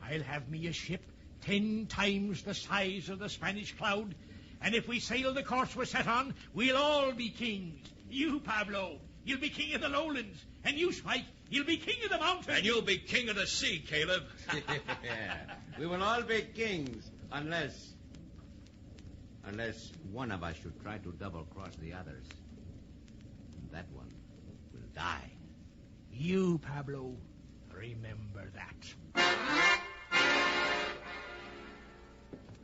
I'll have me a ship 10 times the size of the Spanish Cloud. And if we sail the course we're set on, we'll all be kings. You, Pablo, you'll be king of the lowlands. And you, Spike, you'll be king of the mountains. And you'll be king of the sea, Caleb. Yeah. We will all be kings, unless one of us should try to double-cross the others. And that one will die. You, Pablo, remember that.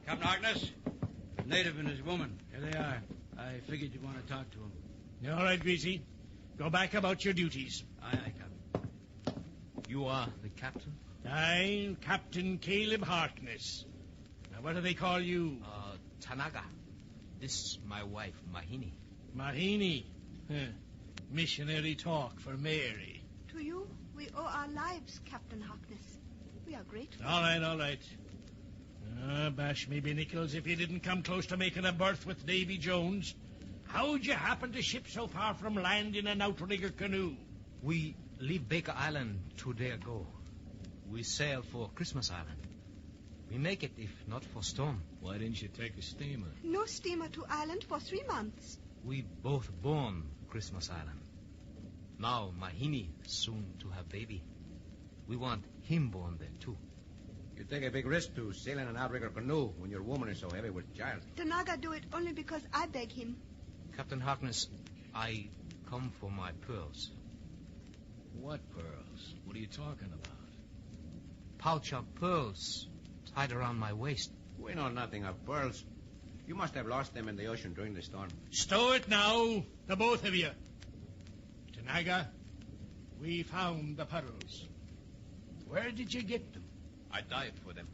Captain Harkness, native and his woman. Here they are. I figured you'd want to talk to them. All right, Greasy. Go back about your duties. Aye, Captain. You are the captain? I'm Captain Caleb Harkness. Now, what do they call you? Tanaga. This my wife, Mahini. Mahini. Missionary talk for Mary. To you, we owe our lives, Captain Harkness. We are grateful. All right. Bash me be nickels if you didn't come close to making a berth with Davy Jones. How'd you happen to ship so far from land in an outrigger canoe? We leave Baker Island 2 days ago. We sail for Christmas Island. We make it if not for storm. Why didn't you take a steamer? No steamer to island for 3 months. We both born Christmas Island. Now Mahini soon to have baby. We want him born there too. You take a big risk to sail in an outrigger canoe when your woman is so heavy with child. Tanaga do it only because I beg him. Captain Harkness, I come for my pearls. What pearls? What are you talking about? Pouch of pearls tied around my waist. We know nothing of pearls. You must have lost them in the ocean during the storm. Stow it now, the both of you. Tanaga, we found the pearls. Where did you get them? I dived for them.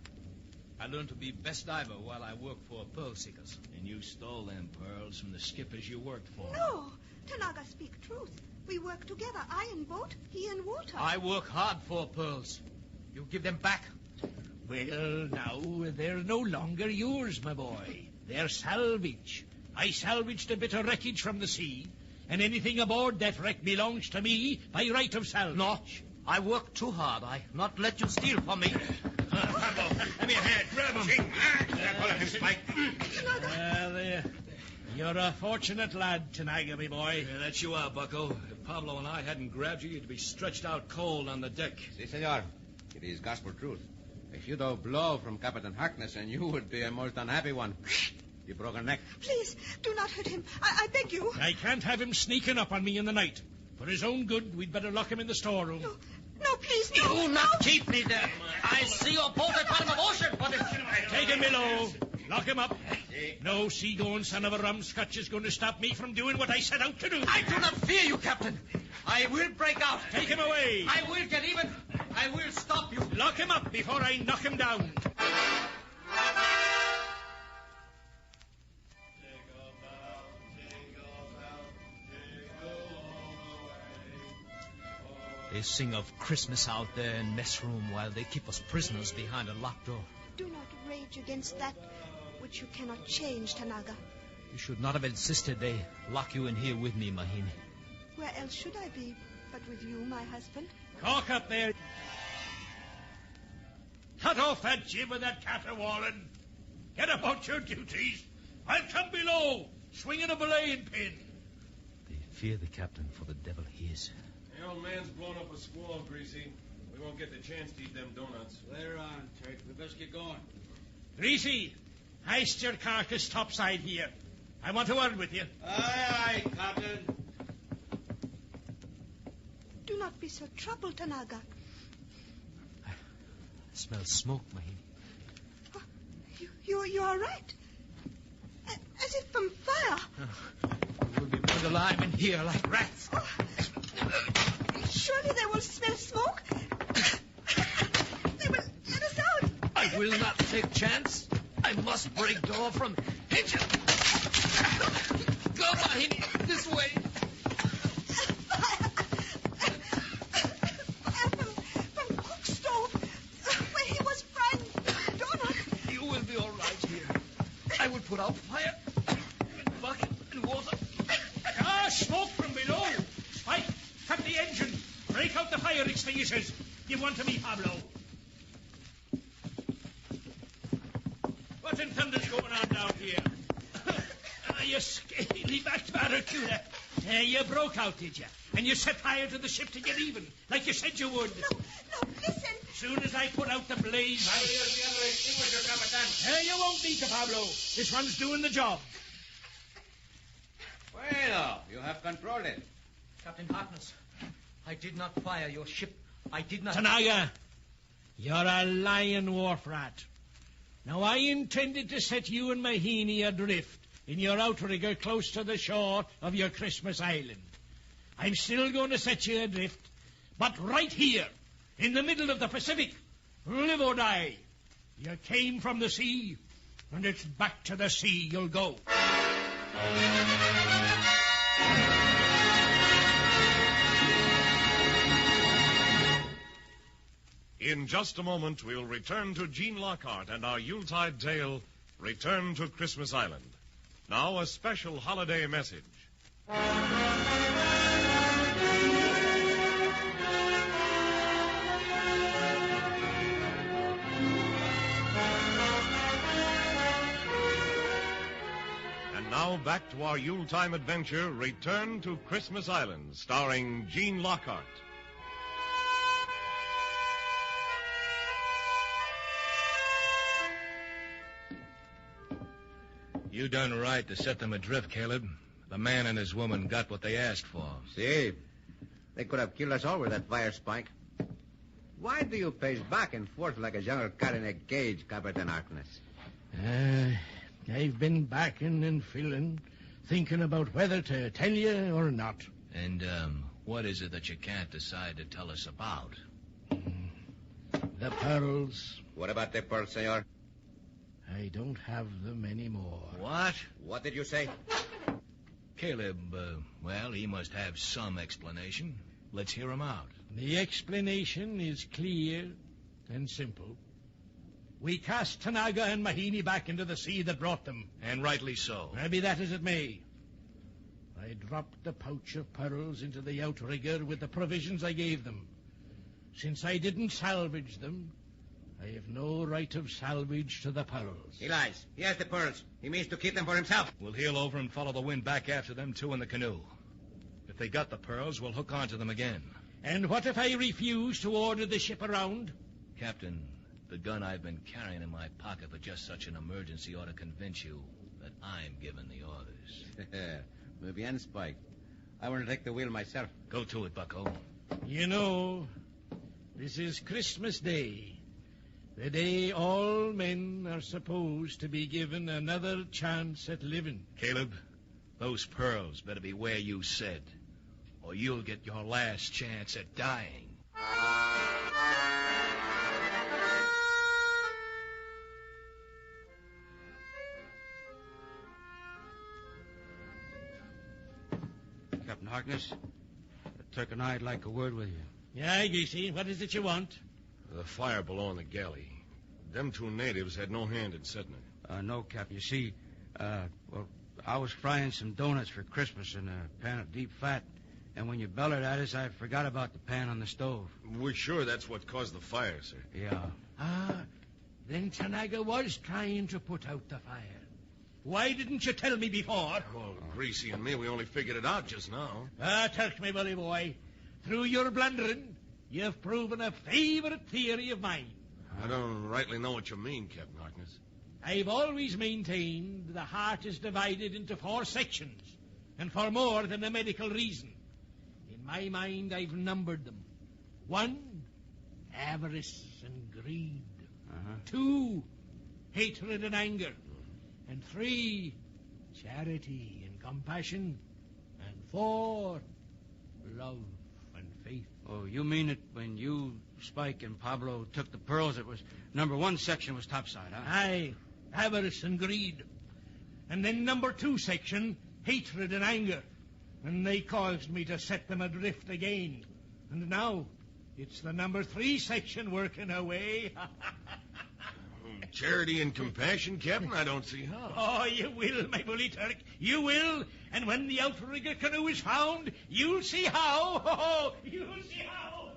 I learned to be best diver while I worked for pearl seekers. And you stole them pearls from the skippers you worked for. No, Tanaga speak truth. We work together. I in boat, he in water. I work hard for pearls. You give them back. Well, now, they're no longer yours, my boy. They're salvage. I salvaged a bit of wreckage from the sea, and anything aboard that wreck belongs to me by right of salvage. No, I worked too hard. I not let you steal from me. Pablo, give me a hand. Grab him. Pull him, Spike. You're a fortunate lad, Tanaga, me boy. Yeah, that you are, Bucko. If Pablo and I hadn't grabbed you, you'd be stretched out cold on the deck. Si, senor. It is gospel truth. If you don't blow from Captain Harkness, and you would be a most unhappy one. You broke her neck. Please, do not hurt him. I beg you. I can't have him sneaking up on me in the night. For his own good, we'd better lock him in the storeroom. No, please, no. Do not keep me there. I see your boat at bottom of ocean. Take him below. Lock him up. No seagoing son of a rum scotch is going to stop me from doing what I set out to do. I do not fear you, Captain. I will break out. Take him away. I will get even. I will stop you. Lock him up before I knock him down. They sing of Christmas out there in mess room while they keep us prisoners behind a locked door. Do not rage against that which you cannot change, Tanaga. You should not have insisted they lock you in here with me, Mahini. Where else should I be but with you, my husband? Cock up there. Cut off that jib of that caterwauling. Get about your duties. I'll come below, swinging a belaying pin. They fear the captain, for the devil he is. The old man's blown up a squall, Greasy. We won't get the chance to eat them donuts. Later on, Turk. We best get going. Greasy, heist your carcass topside here. I want a word with you. Aye, Captain. Do not be so troubled, Tanaga. I smell smoke, Mahini. Oh, you are right. As if from fire. We'll be burned alive in here like rats. Oh. Surely they will smell smoke. They will let us out. I will not take chance. I must break door from hinges. Go, Mahini, this way. From cook's stove, where he was frying donuts. You will be all right here. I will put out fire, bucket, and water. Smoke from below. Spike, cut the engine. Break out the fire extinguishers. Give one to me, Pablo. What in thunder's going on down here? You scaly-backed barracuda. You broke out, did you? And you set fire to the ship to get even, like you said you would. No, listen. Soon as I put out the blaze, you won't need to, Pablo. This one's doing the job. Well, you have controlled it. Captain Harkness, I did not fire your ship. I did not... Tanaga, you're a lying wharf rat. Now, I intended to set you and Mahini adrift in your outrigger close to the shore of your Christmas Island. I'm still going to set you adrift, but right here, in the middle of the Pacific, live or die. You came from the sea, and it's back to the sea you'll go. In just a moment, we'll return to Gene Lockhart and our Yuletide tale, Return to Christmas Island. Now, a special holiday message. And now, back to our Yuletime adventure, Return to Christmas Island, starring Gene Lockhart. You done right to set them adrift, Caleb. The man and his woman got what they asked for. See, they could have killed us all with that fire, Spike. Why do you pace back and forth like a jungle cat in a cage, Captain Harkness? I've been backing and filling, thinking about whether to tell you or not. And, what is it that you can't decide to tell us about? The pearls. What about the pearls, senor? I don't have them anymore. What? What did you say? Caleb, well, he must have some explanation. Let's hear him out. The explanation is clear and simple. We cast Tanaga and Mahini back into the sea that brought them. And rightly so. Be that as it may. I dropped the pouch of pearls into the outrigger with the provisions I gave them. Since I didn't salvage them, I have no right of salvage to the pearls. He lies. He has the pearls. He means to keep them for himself. We'll heel over and follow the wind back after them, too, in the canoe. If they got the pearls, we'll hook onto them again. And what if I refuse to order the ship around? Captain, the gun I've been carrying in my pocket for just such an emergency ought to convince you that I'm giving the orders. Muy bien, Spike. I want to take the wheel myself. Go to it, bucko. You know, this is Christmas Day. The day all men are supposed to be given another chance at living. Caleb, those pearls better be where you said, or you'll get your last chance at dying. Captain Harkness, Turk and I'd like a word with you. Yeah, Geesey, what is it you want? The fire below on the galley. Them two natives had no hand in setting it. No, Captain. You see, I was frying some donuts for Christmas in a pan of deep fat, and when you bellered at us, I forgot about the pan on the stove. We're sure that's what caused the fire, sir. Yeah. Then Tanaga was trying to put out the fire. Why didn't you tell me before? Well, Greasy and me, we only figured it out just now. Turk, my bully boy, through your blundering, you've proven a favorite theory of mine. I don't rightly know what you mean, Captain Harkness. I've always maintained the heart is divided into 4 sections, and for more than a medical reason. In my mind, I've numbered them. 1, avarice and greed. 2, hatred and anger. And 3, charity and compassion. And 4, love and faith. Oh, you mean that when you, Spike, and Pablo took the pearls, it was number 1 section was topside, huh? Aye, avarice and greed. And then number 2 section, hatred and anger. And they caused me to set them adrift again. And now, it's the number 3 section working away. Charity and compassion, Captain? I don't see how. Oh, you will, my bully Turk. You will. And when the outrigger canoe is found, you'll see how. Oh, you'll see how.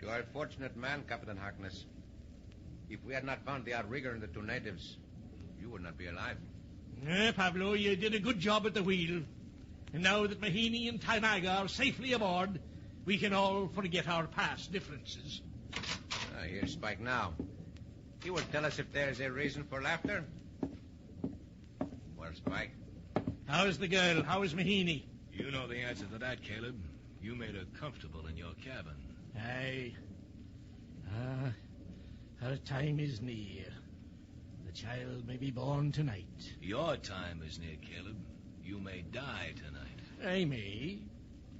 You are a fortunate man, Captain Harkness. If we had not found the outrigger and the 2 natives, you would not be alive. Pablo, you did a good job at the wheel. And now that Mahini and Tanaga are safely aboard, we can all forget our past differences. Here's Spike now. He will tell us if there is a reason for laughter. Well, Spike? How's the girl? How is Mahini? You know the answer to that, Caleb. You made her comfortable in your cabin. Aye. Her time is near. The child may be born tonight. Your time is near, Caleb. You may die tonight. I may.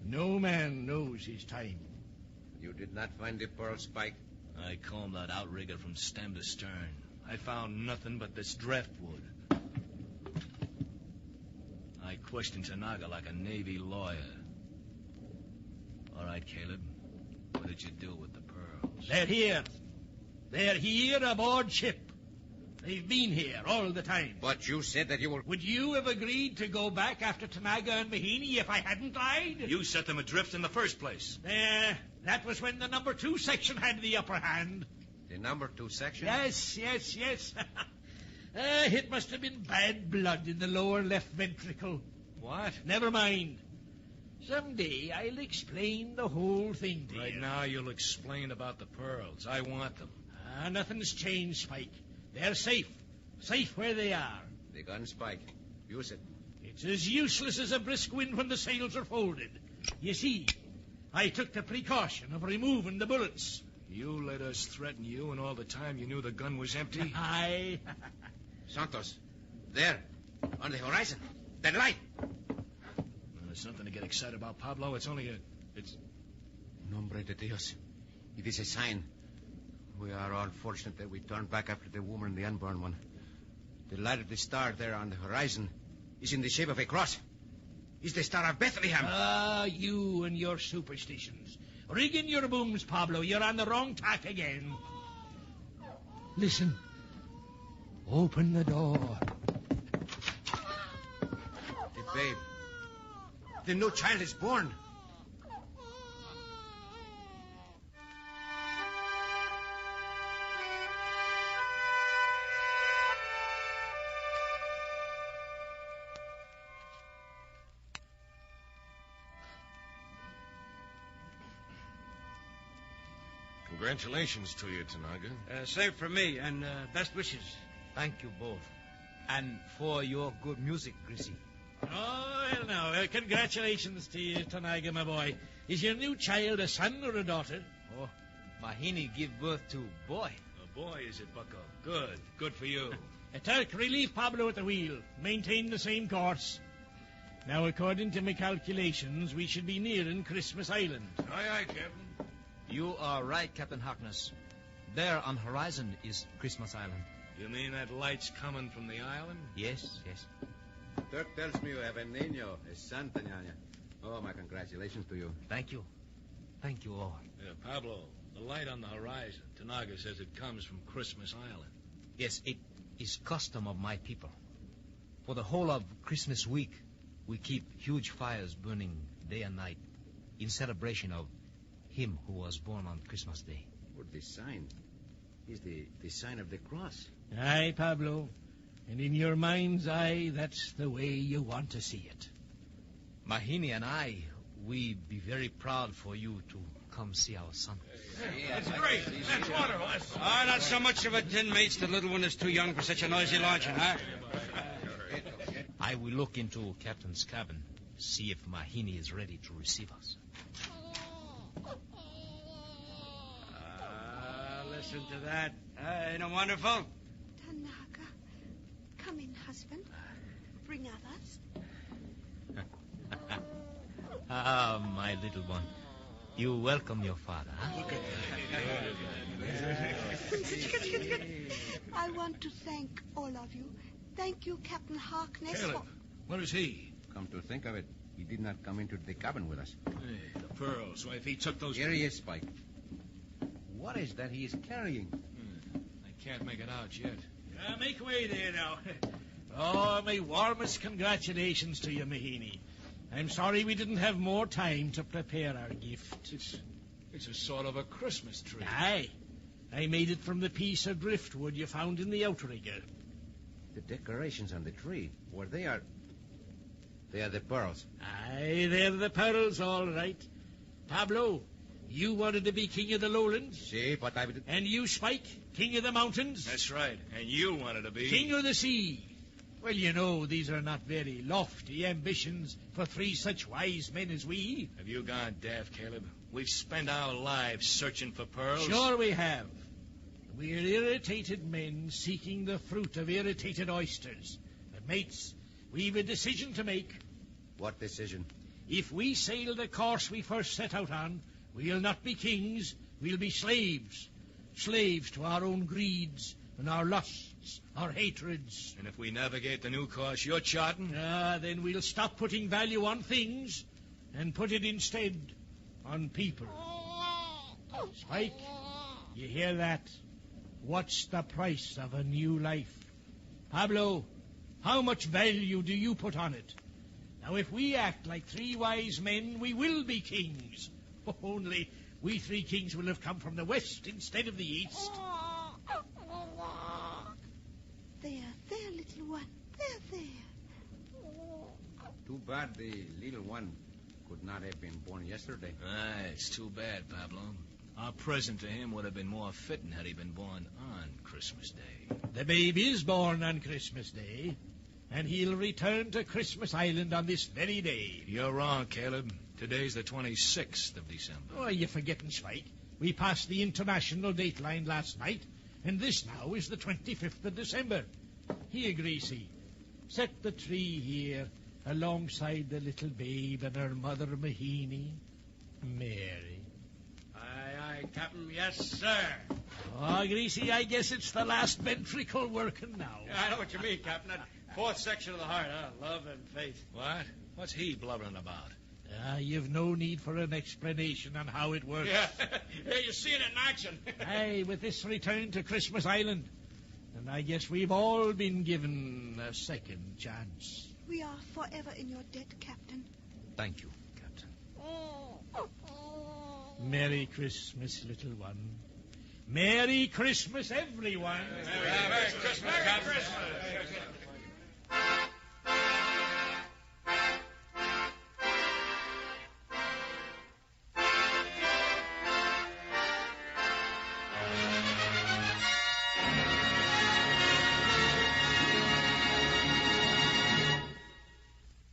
No man knows his time. You did not find the pearl, Spike? I combed that outrigger from stem to stern. I found nothing but this driftwood. I questioned Tanaga like a Navy lawyer. All right, Caleb. What did you do with the pearls? They're here. They're here aboard ship. They've been here all the time. But you said that you were... Would you have agreed to go back after Tanaga and Mahini if I hadn't lied? You set them adrift in the first place. That was when the number 2 section had the upper hand. The number 2 section? Yes. It must have been bad blood in the lower left ventricle. What? Never mind. Someday I'll explain the whole thing to you. Right now you'll explain about the pearls. I want them. Nothing's changed, Spike. They're safe. Safe where they are. The gun, Spike. Use it. It's as useless as a brisk wind when the sails are folded. You see, I took the precaution of removing the bullets. You let us threaten you, and all the time you knew the gun was empty? Aye. Santos, there, on the horizon. That light. There's something to get excited about, Pablo. It's only it's... Nombre de Dios. It is a sign. We are all fortunate that we turned back after the woman and the unborn one. The light of the star there on the horizon is in the shape of a cross. is the Star of Bethlehem. Ah, you and your superstitions. Rig in your booms, Pablo. You're on the wrong tack again. Listen. Open the door. The babe. The new child is born. Congratulations to you, Tanaga. Same for me, and best wishes. Thank you both. And for your good music, Greasy. Oh, well, now, congratulations to you, Tanaga, my boy. Is your new child a son or a daughter? Oh, Mahini give birth to boy. A boy, is it, Bucko? Good. Good for you. Turk, relieve Pablo at the wheel. Maintain the same course. Now, according to my calculations, we should be nearing Christmas Island. Aye, Captain. You are right, Captain Harkness. There on horizon is Christmas Island. You mean that light's coming from the island? Yes, yes. Turk tells me you have a niño, a son, Tanyanya. Oh, my congratulations to you. Thank you. Thank you all. Yeah, Pablo, the light on the horizon. Tanaga says it comes from Christmas Island. Yes, it is custom of my people. For the whole of Christmas week, we keep huge fires burning day and night in celebration of him who was born on Christmas Day. What the sign? Is the sign of the cross. Aye, Pablo. And in your mind's eye, that's the way you want to see it. Mahini and I, we be very proud for you to come see our son. That's great. That's wonderful. Not so much of it, then, mates. The little one is too young for such a noisy launching, huh? I will look into Captain's cabin, see if Mahini is ready to receive us. Listen to that. Ain't it wonderful? Tanaga, come in, husband. Bring others. Ah, my little one. You welcome your father, huh? Good. I want to thank all of you. Thank you, Captain Harkness. Caleb, where is he? Come to think of it, he did not come into the cabin with us. Hey, the pearls. Why, if he took those... Here he is, Spike. What is that he is carrying? I can't make it out yet. Make way there now. Oh, my warmest congratulations to you, Mahini. I'm sorry we didn't have more time to prepare our gift. It's a sort of a Christmas tree. Aye. I made it from the piece of driftwood you found in the outrigger. The decorations on the tree, where they are the pearls. Aye, they're the pearls, all right. Pablo, you wanted to be king of the lowlands? See, but I... And you, Spike, king of the mountains? That's right. And you wanted to be... king of the sea. Well, you know, these are not very lofty ambitions for three such wise men as we. Have you gone daft, Caleb? We've spent our lives searching for pearls. Sure we have. We're irritated men seeking the fruit of irritated oysters. But, mates, we've a decision to make. What decision? If we sail the course we first set out on, we'll not be kings, we'll be slaves. Slaves to our own greeds and our lusts, our hatreds. And if we navigate the new course you're charting? Then we'll stop putting value on things and put it instead on people. Spike, you hear that? What's the price of a new life? Pablo, how much value do you put on it? Now, if we act like three wise men, we will be kings. Only we three kings will have come from the west instead of the east. There, little one. There. Too bad the little one could not have been born yesterday. Aye, it's too bad, Pablo. Our present to him would have been more fitting had he been born on Christmas Day. The babe is born on Christmas Day, and he'll return to Christmas Island on this very day. You're wrong, Caleb. Today's the 26th of December. Oh, you're forgetting, Spike. We passed the international date line last night, and this now is the 25th of December. Here, Greasy, set the tree here alongside the little babe and her mother, Mahini, Mary. Aye, Captain, yes, sir. Oh, Greasy, I guess it's the last ventricle working now. Yeah, I know what you mean, Captain. That fourth section of the heart, huh? Love and faith. What? What's he blubbering about? You've no need for an explanation on how it works. Yeah, you're seeing it in action. Aye, with this return to Christmas Island. And I guess we've all been given a second chance. We are forever in your debt, Captain. Thank you, Captain. Merry Christmas, little one. Merry Christmas, everyone. Merry Christmas, Captain.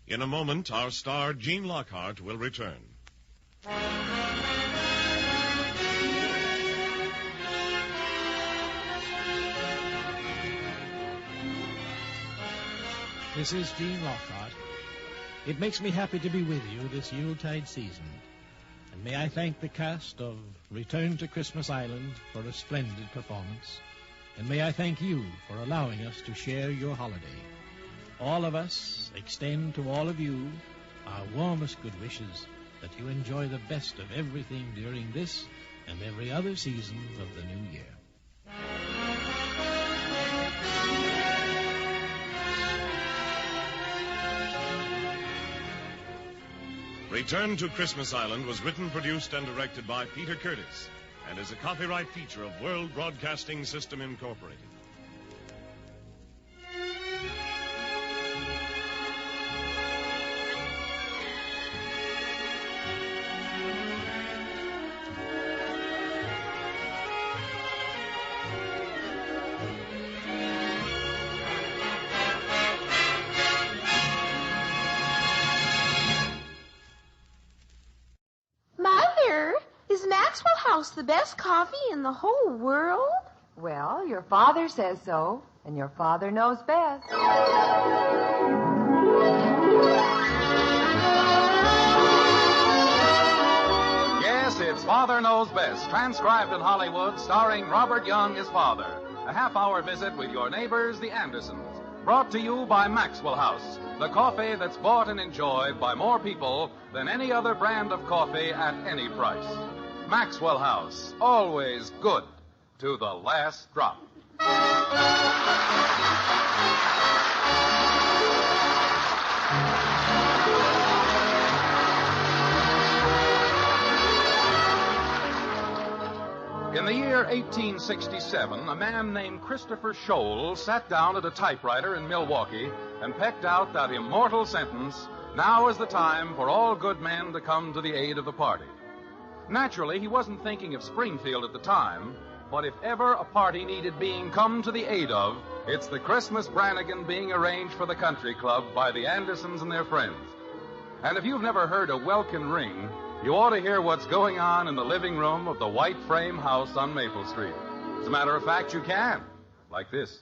In a moment, our star, Gene Lockhart, will return. This is Gene Lockhart. It makes me happy to be with you this Yuletide season. And may I thank the cast of Return to Christmas Island for a splendid performance. And may I thank you for allowing us to share your holiday. All of us extend to all of you our warmest good wishes that you enjoy the best of everything during this and every other season of the new year. Return to Christmas Island was written, produced, and directed by Peter Curtis and is a copyright feature of World Broadcasting System, Incorporated. The best coffee in the whole world? Well, your father says so, and your father knows best. Yes, it's Father Knows Best, transcribed in Hollywood, starring Robert Young as father. A half-hour visit with your neighbors, the Andersons. Brought to you by Maxwell House, the coffee that's bought and enjoyed by more people than any other brand of coffee at any price. Maxwell House, always good to the last drop. In the year 1867, a man named Christopher Scholl sat down at a typewriter in Milwaukee and pecked out that immortal sentence, "Now is the time for all good men to come to the aid of the party." Naturally, he wasn't thinking of Springfield at the time, but if ever a party needed being come to the aid of, it's the Christmas Brannigan being arranged for the country club by the Andersons and their friends. And if you've never heard a welkin ring, you ought to hear what's going on in the living room of the white frame house on Maple Street. As a matter of fact, you can. Like this.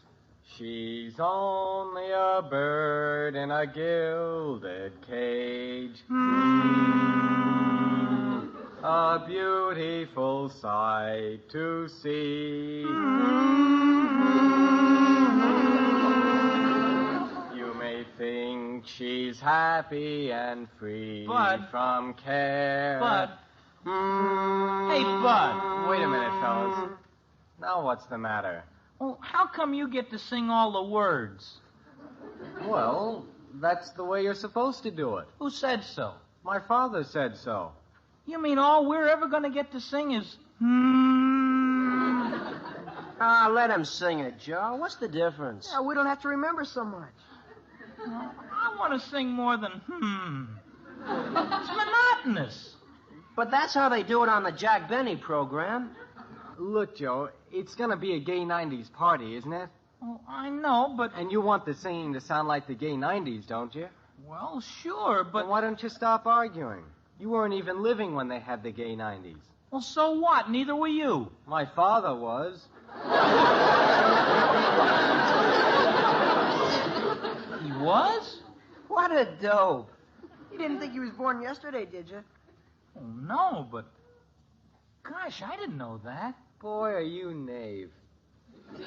She's only a bird in a gilded cage. A beautiful sight to see. You may think she's happy and free from care. Hey, Bud. Wait a minute, fellas. Now what's the matter? Well, how come you get to sing all the words? Well, that's the way you're supposed to do it. Who said so? My father said so. You mean all we're ever going to get to sing is... Let him sing it, Joe. What's the difference? Yeah, we don't have to remember so much. I want to sing more than It's monotonous. But that's how they do it on the Jack Benny program. Look, Joe, it's going to be a gay 90s party, isn't it? Oh, I know, but... And you want the singing to sound like the gay 90s, don't you? Well, sure, but... Then why don't you stop arguing? You weren't even living when they had the gay 90s. Well, so what? Neither were you. My father was. He was? What a dope. You didn't think he was born yesterday, did you? Oh, no, but... Gosh, I didn't know that. Boy, are you knave.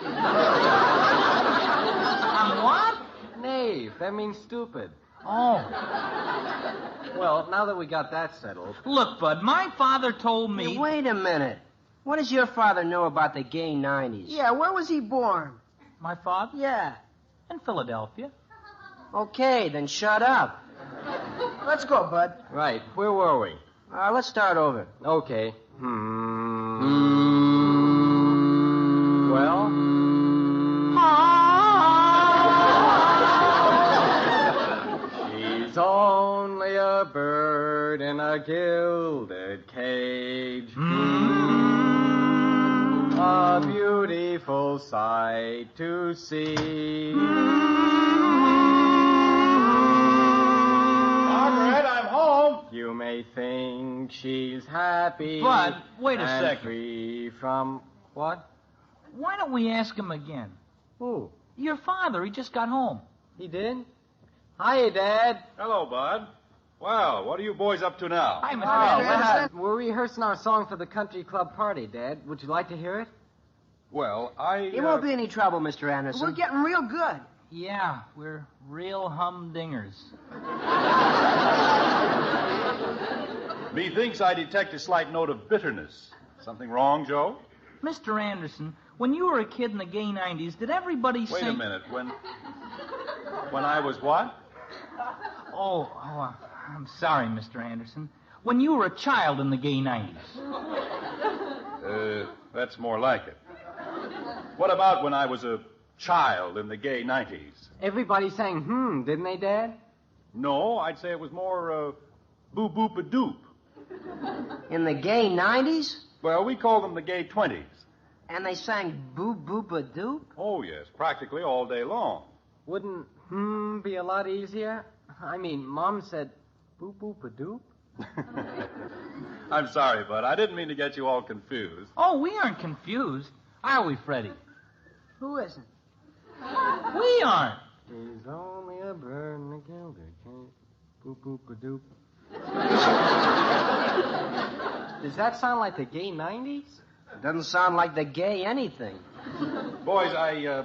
I'm what? Knave. That means stupid. Oh. Well, now that we got that settled... Look, Bud, my father told me... Hey, wait a minute. What does your father know about the gay 90s? Yeah, where was he born? My father? Yeah. In Philadelphia. Okay, then shut up. Let's go, Bud. Right. Where were we? Let's start over. Okay. Well? She's only a bird in a gilded cage. A beautiful sight to see. Margaret, I'm home. You may think she's happy. Bud, wait a and second. Free from what? Why don't we ask him again? Who? Your father. He just got home. He did? Hiya, Dad. Hello, Bud. Well, what are you boys up to now? Hi, Mr. Anderson. We're rehearsing our song for the country club party, Dad. Would you like to hear it? Well, It won't be any trouble, Mr. Anderson. We're getting real good. Yeah, we're real humdingers. Methinks I detect a slight note of bitterness. Something wrong, Joe? Mr. Anderson, when you were a kid in the gay 90s, did everybody Wait sing... a minute. When I was what? I'm sorry, Mr. Anderson. When you were a child in the gay 90s. That's more like it. What about when I was a child in the gay 90s? Everybody sang didn't they, Dad? No, I'd say it was more, boo-boop-a-doop. In the gay 90s? Well, we call them the gay 20s. And they sang boo-boop-a-doop? Oh, yes, practically all day long. Wouldn't be a lot easier? I mean, Mom said boop-boop-a-doop. I'm sorry, Bud. I didn't mean to get you all confused. Oh, we aren't confused. Are we, Freddie? Who isn't? We aren't. She's only a bird in a gilded cage. Boop-boop-a-doop. Does that sound like the gay 90s? It doesn't sound like the gay anything. Boys, I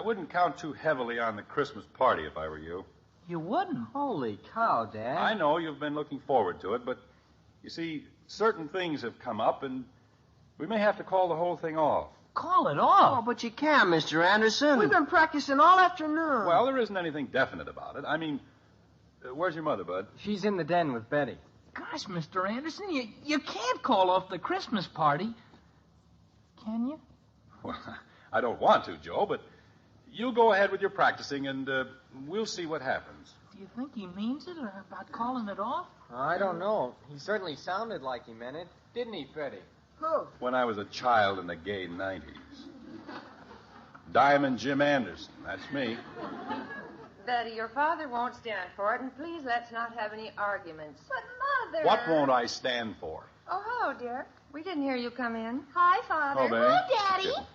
wouldn't count too heavily on the Christmas party if I were you. You wouldn't? Holy cow, Dad. I know you've been looking forward to it, but you see, certain things have come up, and we may have to call the whole thing off. Call it off? Oh, but you can't, Mr. Anderson. We've been practicing all afternoon. Well, there isn't anything definite about it. I mean, where's your mother, Bud? She's in the den with Betty. Gosh, Mr. Anderson, you can't call off the Christmas party. Can you? Well, I don't want to, Joe, but you go ahead with your practicing, and we'll see what happens. Do you think he means it about calling it off? I don't know. He certainly sounded like he meant it. Didn't he, Freddie? Who? When I was a child in the gay 90s. Diamond Jim Anderson, that's me. Betty, your father won't stand for it, and please let's not have any arguments. But, Mother... What won't I stand for? Oh, hello, dear. We didn't hear you come in. Hi, Father. Hello, Betty. Hello, Daddy.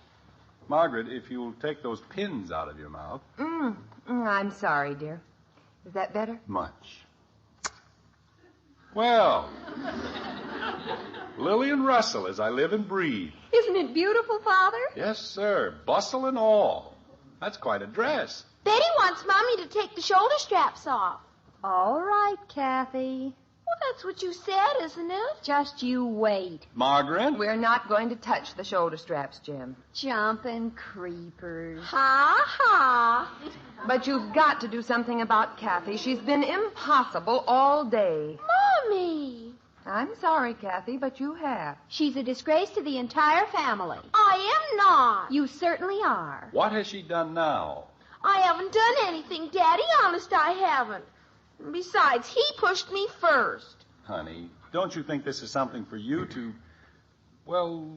Margaret, if you'll take those pins out of your mouth. I'm sorry, dear. Is that better? Much. Well, Lillian Russell, as I live and breathe. Isn't it beautiful, Father? Yes, sir. Bustle and all. That's quite a dress. Betty wants Mommy to take the shoulder straps off. All right, Kathy. Well, that's what you said, isn't it? Just you wait. Margaret? We're not going to touch the shoulder straps, Jim. Jumping creepers. Ha, ha. But you've got to do something about Kathy. She's been impossible all day. Mommy. I'm sorry, Kathy, but you have. She's a disgrace to the entire family. I am not. You certainly are. What has she done now? I haven't done anything, Daddy. Honest, I haven't. Besides, he pushed me first. Honey, don't you think this is something for you to, well...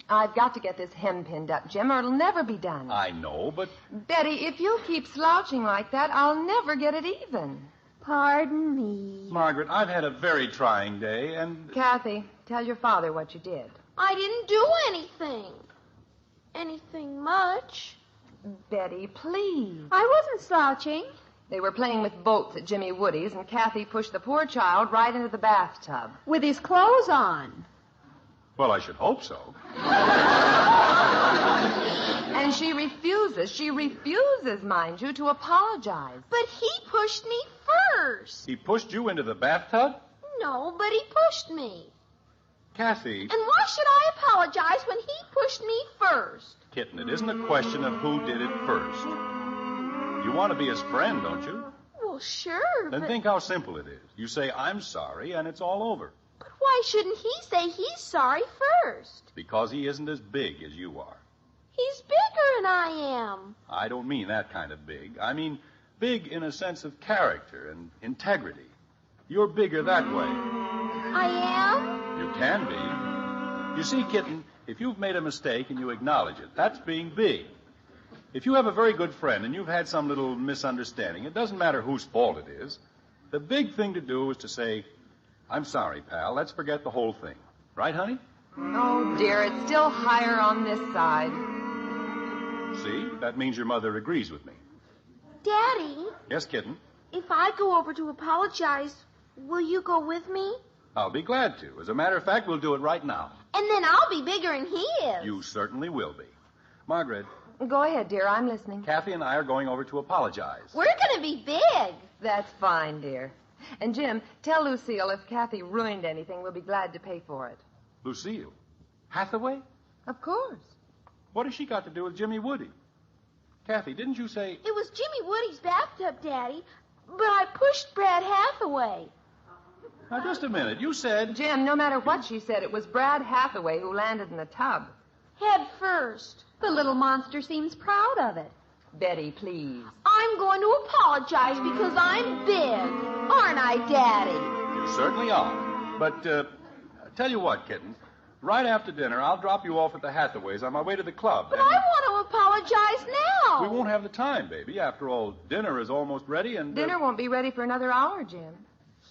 I've got to get this hem pinned up, Jim, or it'll never be done. I know, but... Betty, if you keep slouching like that, I'll never get it even. Pardon me. Margaret, I've had a very trying day, and... Kathy, tell your father what you did. I didn't do anything. Anything much. Betty, please. I wasn't slouching. They were playing with boats at Jimmy Woody's, and Kathy pushed the poor child right into the bathtub. With his clothes on. Well, I should hope so. And she refuses, mind you, to apologize. But he pushed me first. He pushed you into the bathtub? No, but he pushed me. Kathy. And why should I apologize when he pushed me first? Kitten, it isn't a question of who did it first. You want to be his friend, don't you? Well, sure, Then think how simple it is. You say, I'm sorry, and it's all over. But why shouldn't he say he's sorry first? Because he isn't as big as you are. He's bigger than I am. I don't mean that kind of big. I mean big in a sense of character and integrity. You're bigger that way. I am? You can be. You see, Kitten, if you've made a mistake and you acknowledge it, that's being big. If you have a very good friend and you've had some little misunderstanding, it doesn't matter whose fault it is. The big thing to do is to say, I'm sorry, pal. Let's forget the whole thing. Right, honey? Oh, dear, it's still higher on this side. See? That means your mother agrees with me. Daddy? Yes, Kitten? If I go over to apologize, will you go with me? I'll be glad to. As a matter of fact, we'll do it right now. And then I'll be bigger than he is. You certainly will be. Margaret. Go ahead, dear. I'm listening. Kathy and I are going over to apologize. We're going to be big. That's fine, dear. And, Jim, tell Lucille if Kathy ruined anything, we'll be glad to pay for it. Lucille? Hathaway? Of course. What has she got to do with Jimmy Woody? Kathy, didn't you say... It was Jimmy Woody's bathtub, Daddy, but I pushed Brad Hathaway. Now, just a minute. You said... Jim, no matter what she said, it was Brad Hathaway who landed in the tub. Head first. The little monster seems proud of it. Betty, please. I'm going to apologize because I'm big. Aren't I, Daddy? You certainly are. But, tell you what, Kitten. Right after dinner, I'll drop you off at the Hathaways on my way to the club. But I want to apologize now. We won't have the time, baby. After all, dinner is almost ready and... Dinner won't be ready for another hour, Jim.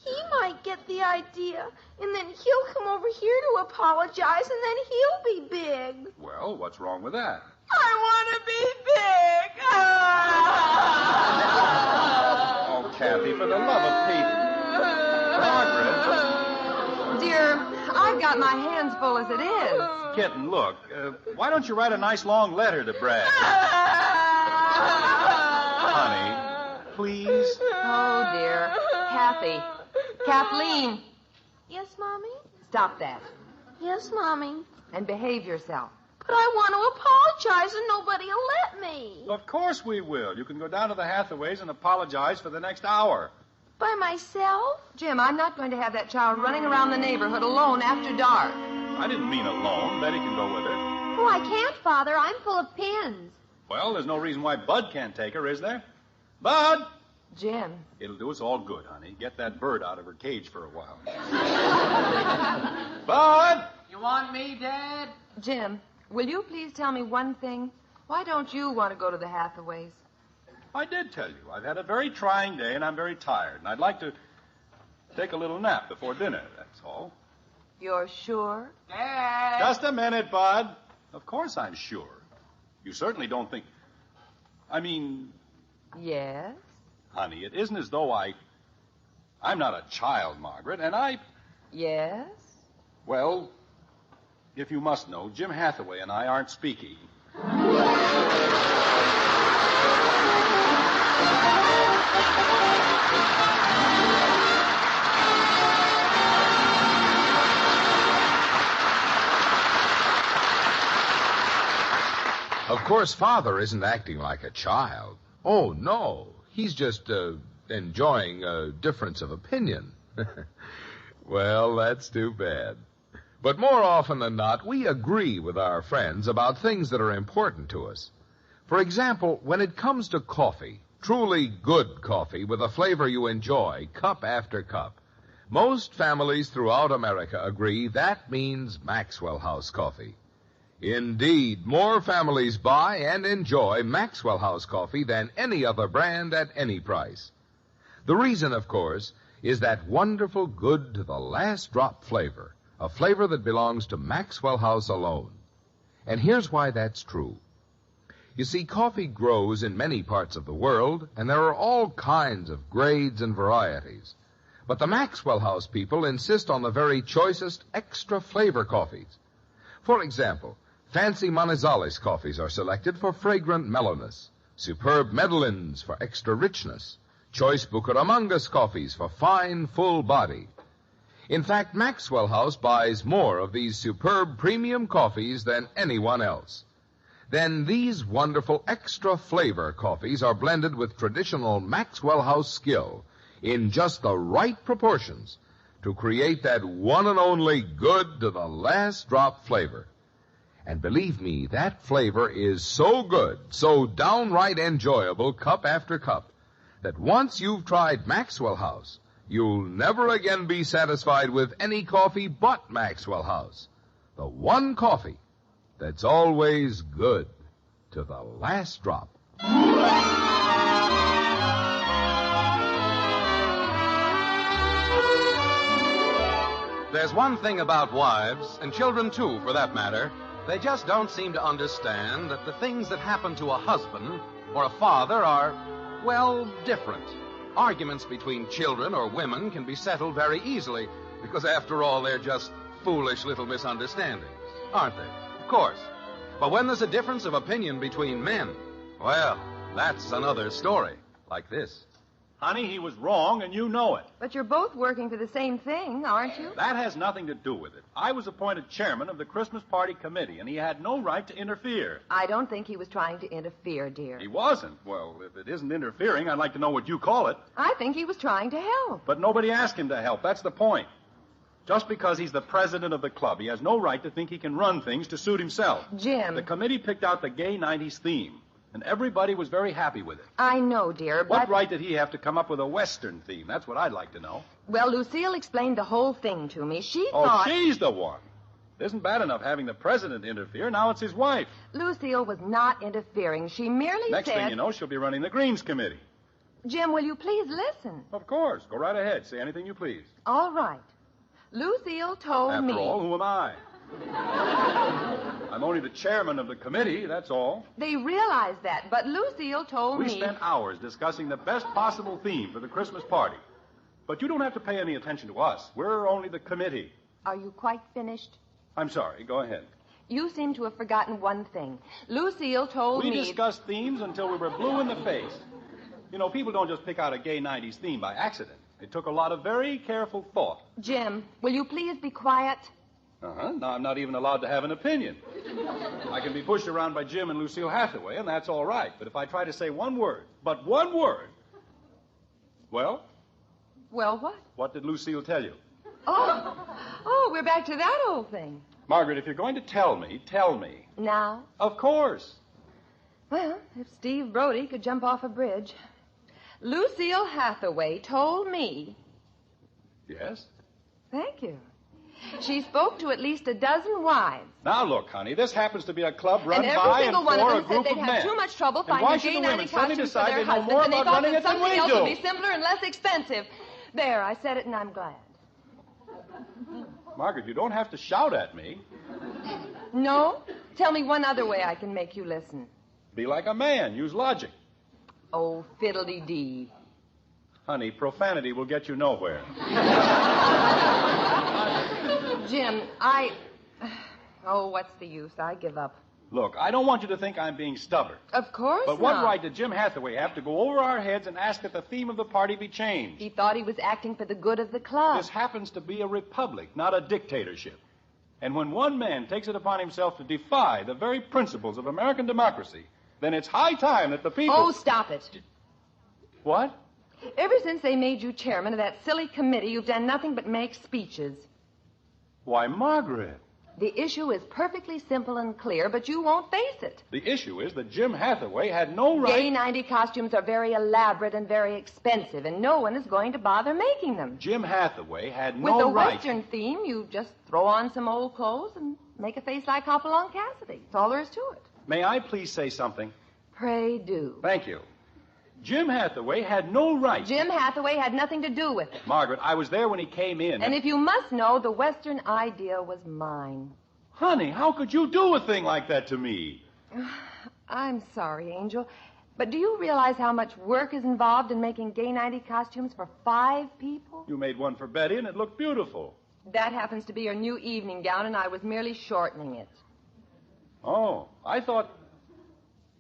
He might get the idea, and then he'll come over here to apologize, and then he'll be big. Well, what's wrong with that? I want to be big. Oh, Kathy, for the love of Pete. Margaret. Dear, I've got my hands full as it is. Kitten, look, why don't you write a nice long letter to Brad? Honey, please. Oh, dear. Kathy. Kathleen. Yes, Mommy? Stop that. Yes, Mommy. And behave yourself. But I want to apologize and nobody will let me. Of course we will. You can go down to the Hathaways and apologize for the next hour. By myself? Jim, I'm not going to have that child running around the neighborhood alone after dark. I didn't mean alone. Betty can go with her. Oh, I can't, Father. I'm full of pins. Well, there's no reason why Bud can't take her, is there? Bud! Jim. It'll do us all good, honey. Get that bird out of her cage for a while. Bud! You want me, Dad? Jim, will you please tell me one thing? Why don't you want to go to the Hathaways? I did tell you. I've had a very trying day, and I'm very tired. And I'd like to take a little nap before dinner, that's all. You're sure? Dad! Just a minute, Bud. Of course I'm sure. You certainly don't think... I mean... Yes? Honey, it isn't as though I'm not a child, Margaret, and I... Yes? Well, if you must know, Jim Hathaway and I aren't speaking. Of course, Father isn't acting like a child. Oh, no. He's just enjoying a difference of opinion. Well, that's too bad. But more often than not, we agree with our friends about things that are important to us. For example, when it comes to coffee, truly good coffee with a flavor you enjoy, cup after cup, most families throughout America agree that means Maxwell House coffee. Indeed, more families buy and enjoy Maxwell House coffee than any other brand at any price. The reason, of course, is that wonderful good to the last drop flavor, a flavor that belongs to Maxwell House alone. And here's why that's true. You see, coffee grows in many parts of the world, and there are all kinds of grades and varieties. But the Maxwell House people insist on the very choicest extra flavor coffees. For example, Fancy Manizales coffees are selected for fragrant mellowness. Superb Medellins for extra richness. Choice Bucaramangas coffees for fine, full body. In fact, Maxwell House buys more of these superb premium coffees than anyone else. Then these wonderful extra flavor coffees are blended with traditional Maxwell House skill in just the right proportions to create that one and only good to the last drop flavor. And believe me, that flavor is so good, so downright enjoyable cup after cup, that once you've tried Maxwell House, you'll never again be satisfied with any coffee but Maxwell House. The one coffee that's always good to the last drop. There's one thing about wives, and children too, for that matter. They just don't seem to understand that the things that happen to a husband or a father are, well, different. Arguments between children or women can be settled very easily, because after all, they're just foolish little misunderstandings, aren't they? Of course. But when there's a difference of opinion between men, well, that's another story, like this. Honey, he was wrong, and you know it. But you're both working for the same thing, aren't you? That has nothing to do with it. I was appointed chairman of the Christmas party committee, and he had no right to interfere. I don't think he was trying to interfere, dear. He wasn't. Well, if it isn't interfering, I'd like to know what you call it. I think he was trying to help. But nobody asked him to help. That's the point. Just because he's the president of the club, he has no right to think he can run things to suit himself. Jim. The committee picked out the gay 90s theme, and everybody was very happy with it. I know, dear, but... What right did he have to come up with a Western theme? That's what I'd like to know. Well, Lucille explained the whole thing to me. She thought... Oh, she's the one. It isn't bad enough having the president interfere. Now it's his wife. Lucille was not interfering. She merely Next said... thing you know, she'll be running the Greens Committee. Jim, will you please listen? Of course. Go right ahead. Say anything you please. All right. Lucille told me... After all, who am I? I'm only the chairman of the committee, that's all. They realize that, but Lucille told me... We spent hours discussing the best possible theme for the Christmas party. But you don't have to pay any attention to us. We're only the committee. Are you quite finished? I'm sorry. Go ahead. You seem to have forgotten one thing. Lucille told me... We discussed themes until we were blue in the face. You know, people don't just pick out a gay 90s theme by accident. It took a lot of very careful thought. Jim, will you please be quiet? Uh-huh. Now I'm not even allowed to have an opinion. I can be pushed around by Jim and Lucille Hathaway, and that's all right. But if I try to say one word, but one word... Well? Well, what? What did Lucille tell you? Oh, we're back to that old thing. Margaret, if you're going to tell me, tell me. Now? Of course. Well, if Steve Brody could jump off a bridge. Lucille Hathaway told me... Yes? Thank you. She spoke to at least a dozen wives. Now, look, honey, this happens to be a club run and by and for one of a them group said of they'd men. have too much trouble And finding why a should gay the 90 women suddenly costumes for decide their they know husbands, more and they about thought running that it than something we else do? would be simpler and less expensive. There, I said it, and I'm glad. Margaret, you don't have to shout at me. No? Tell me one other way I can make you listen. Be like a man. Use logic. Oh, fiddle-dee-dee. Honey, profanity will get you nowhere. Jim, Oh, what's the use? I give up. Look, I don't want you to think I'm being stubborn. Of course But what not. right did Jim Hathaway have to go over our heads and ask that the theme of the party be changed? He thought he was acting for the good of the club. This happens to be a republic, not a dictatorship. And when one man takes it upon himself to defy the very principles of American democracy, then it's high time that the people... Oh, stop it. What? Ever since they made you chairman of that silly committee, you've done nothing but make speeches. Why, Margaret... The issue is perfectly simple and clear, but you won't face it. The issue is that Jim Hathaway had no right... Gay 90 costumes are very elaborate and very expensive, and no one is going to bother making them. Jim Hathaway had With no the right... Western theme, you just throw on some old clothes and make a face like Hopalong Cassidy. That's all there is to it. May I please say something? Pray do. Thank you. Jim Hathaway had no right... Jim Hathaway had nothing to do with it. Margaret, I was there when he came in. And if you must know, the Western idea was mine. Honey, how could you do a thing like that to me? I'm sorry, Angel. But do you realize how much work is involved in making gay 90 costumes for 5 people? You made one for Betty, and it looked beautiful. That happens to be her new evening gown, and I was merely shortening it. Oh, I thought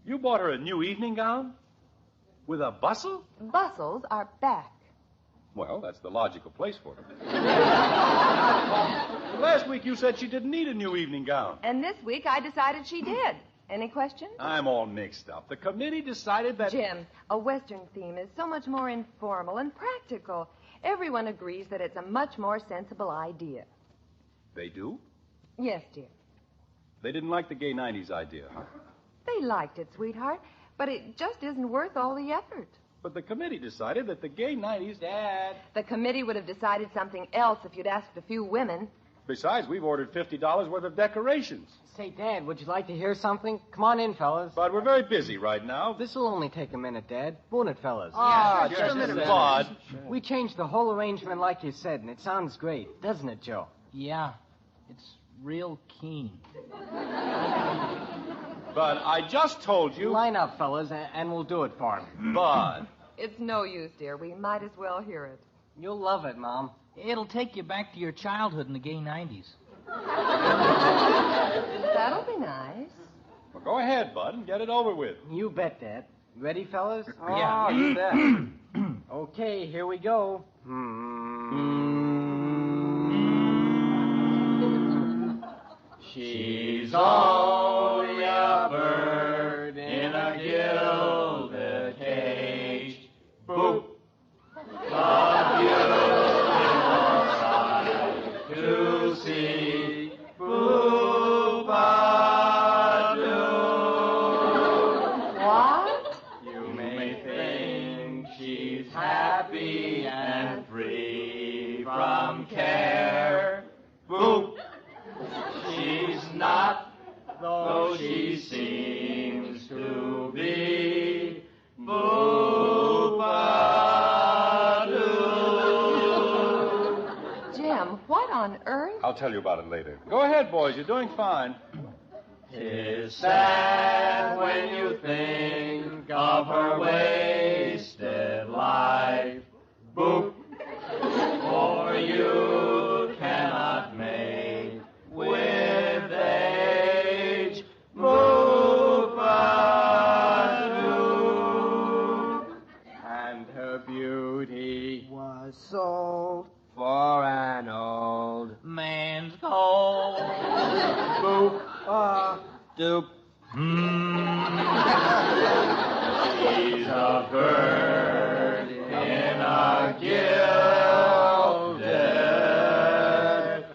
you bought her a new evening gown? With a bustle? Bustles are back. Well, that's the logical place for them. Last week you said she didn't need a new evening gown. And this week I decided she did. Any questions? I'm all mixed up. The committee decided that... Jim, a Western theme is so much more informal and practical. Everyone agrees that it's a much more sensible idea. They do? Yes, dear. They didn't like the gay 90s idea, huh? They liked it, sweetheart, but it just isn't worth all the effort. But the committee decided that the gay 90s... Dad. The committee would have decided something else if you'd asked a few women. Besides, we've ordered $50 worth of decorations. Say, Dad, would you like to hear something? Come on in, fellas. But we're very busy right now. This'll only take a minute, Dad. Won't it, fellas? Just a minute. Bud. We changed the whole arrangement like you said, and it sounds great, doesn't it, Joe? Yeah, it's real keen. But I just told you... Line up, fellas, and we'll do it for him. Bud. It's no use, dear. We might as well hear it. You'll love it, Mom. It'll take you back to your childhood in the gay 90s. That'll be nice. Well, go ahead, Bud, and get it over with. You bet, Dad. Ready, fellas? Yeah. You bet. Okay, here we go. She's only a bird in a gilded cage. Boop. A beautiful sight to see. Boop-a-doo. What? You may think she's happy and free from care. Boop. She's not, though she seems to be. Boop-a-doo. Jim, what on earth? I'll tell you about it later. Go ahead, boys. You're doing fine. 'Tis sad when you think of her wasted life. Boop. For you cannot make with age. Boop-a-doo. And her beauty was sold for an old Man's cold. Boop-a-doop. She's a bird in a gilded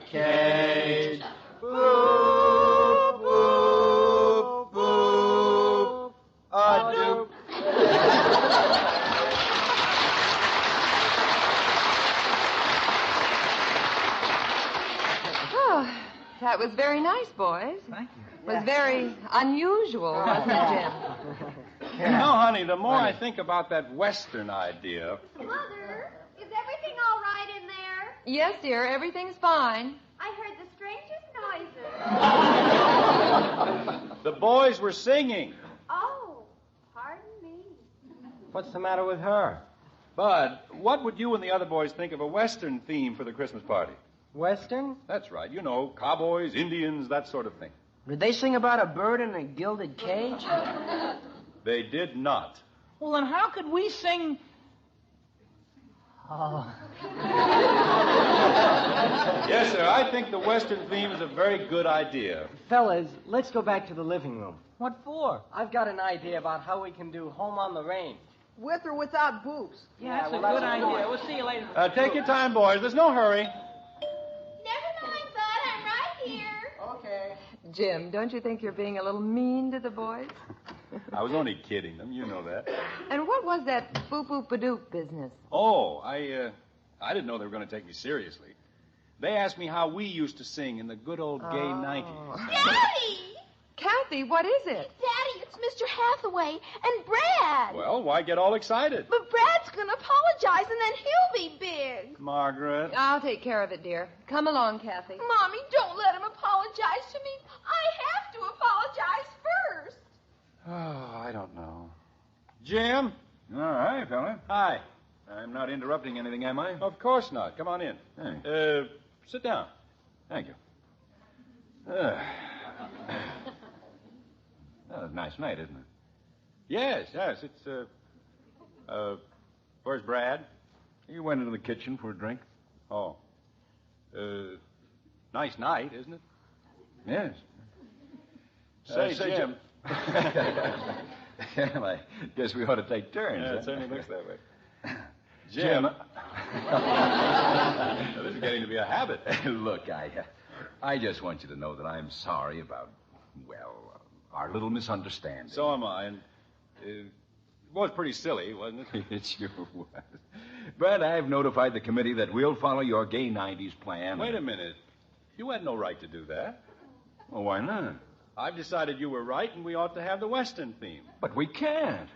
cage. Boop, boop, boop, a doop. Oh, that was very nice, boys. Thank you. It was very unusual, wasn't it, Jim? You know, honey, the more I think about that Western idea... Mother, is everything all right in there? Yes, dear, everything's fine. I heard the strangest noises. The boys were singing. Oh, pardon me. What's the matter with her? Bud, what would you and the other boys think of a Western theme for the Christmas party? Western? That's right. You know, cowboys, Indians, that sort of thing. Did they sing about a bird in a gilded cage? They did not. Well, then how could we sing... Oh. Yes, sir, I think the Western theme is a very good idea. Fellas, let's go back to the living room. What for? I've got an idea about how we can do Home on the Range. With or without boobs? Yeah, that's a well, good that's idea. We'll see you later. Take your time, boys. There's no hurry. Never mind, Bud. I'm right here. Okay. Jim, don't you think you're being a little mean to the boys? I was only kidding them. You know that. And what was that boop-boop-a-doop business? Oh, I didn't know they were going to take me seriously. They asked me how we used to sing in the good old gay 90s. Daddy! Kathy, what is it? Daddy, it's Mr. Hathaway and Brad. Well, why get all excited? But Brad's going to apologize, and then he'll be big. Margaret. I'll take care of it, dear. Come along, Kathy. Mommy, don't let him apologize to me. I have to apologize first. Oh, I don't know. Jim? All right, fella. Hi. I'm not interrupting anything, am I? Of course not. Come on in. Thanks. Sit down. Thank you. Oh, nice night, isn't it? Yes. It's, where's Brad? He went into the kitchen for a drink. Oh. Nice night, isn't it? Yes. Say, Jim. Well, I guess we ought to take turns. Yeah, huh? it certainly looks that way. Jim. This is getting to be a habit. Look, I just want you to know that I'm sorry about, our little misunderstanding. So am I, and it was pretty silly, wasn't it? It sure was. But I've notified the committee that we'll follow your gay 90s plan. Wait a minute. You had no right to do that. Well, why not? I've decided you were right, and we ought to have the Western theme. But we can't.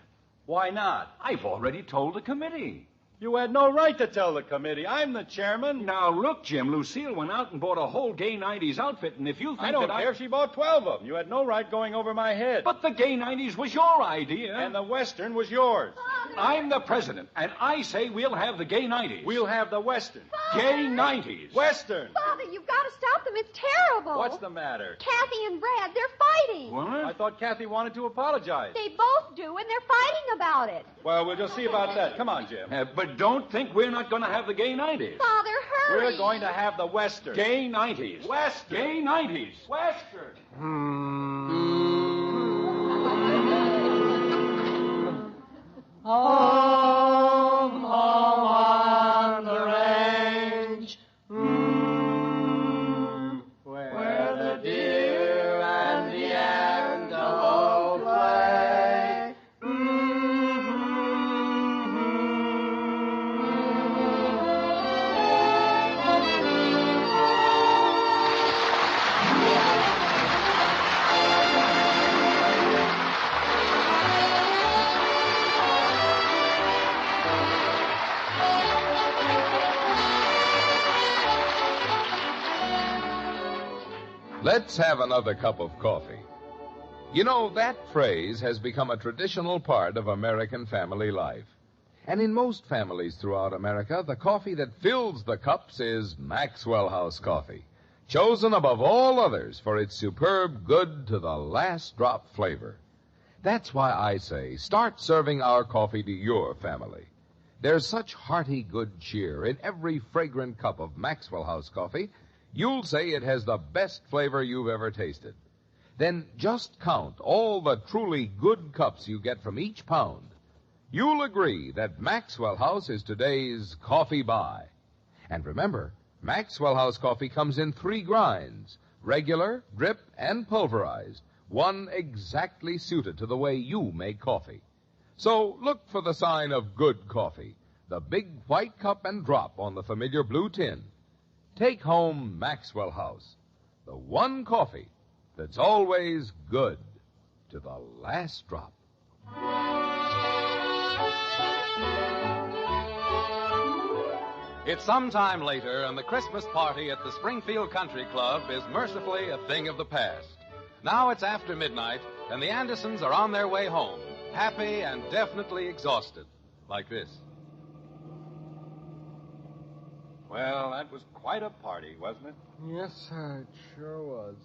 Why not? I've already told the committee. You had no right to tell the committee. I'm the chairman. Now, look, Jim, Lucille went out and bought a whole gay 90s outfit, and if you think I don't that care if she bought 12 of them. You had no right going over my head. But the gay 90s was your idea. And the Western was yours. I'm the president, and I say we'll have the gay 90s. We'll have the Western. Gay 90s. Western. Father, you've got to stop them. It's terrible. What's the matter? Kathy and Brad, they're fighting. What? I thought Kathy wanted to apologize. They both do, and they're fighting about it. Well, we'll just see about that. Come on, Jim. But don't think we're not going to have the gay 90s. Father, hurry. We're going to have the Western. Gay 90s. Western. Gay 90s. Western. Home, home on the range, where the deer and the antelope play. Let's have another cup of coffee. You know, that phrase has become a traditional part of American family life. And in most families throughout America, the coffee that fills the cups is Maxwell House coffee, chosen above all others for its superb, good to the last drop flavor. That's why I say, start serving our coffee to your family. There's such hearty good cheer in every fragrant cup of Maxwell House coffee, you'll say it has the best flavor you've ever tasted. Then just count all the truly good cups you get from each pound. You'll agree that Maxwell House is today's coffee buy. And remember, Maxwell House coffee comes in 3 grinds, regular, drip, and pulverized, one exactly suited to the way you make coffee. So look for the sign of good coffee, the big white cup and drop on the familiar blue tin. Take home Maxwell House, the one coffee that's always good to the last drop. It's some time later, and the Christmas party at the Springfield Country Club is mercifully a thing of the past. Now it's after midnight, and the Andersons are on their way home, happy and definitely exhausted, like this. Well, that was quite a party, wasn't it? Yes, sir, it sure was.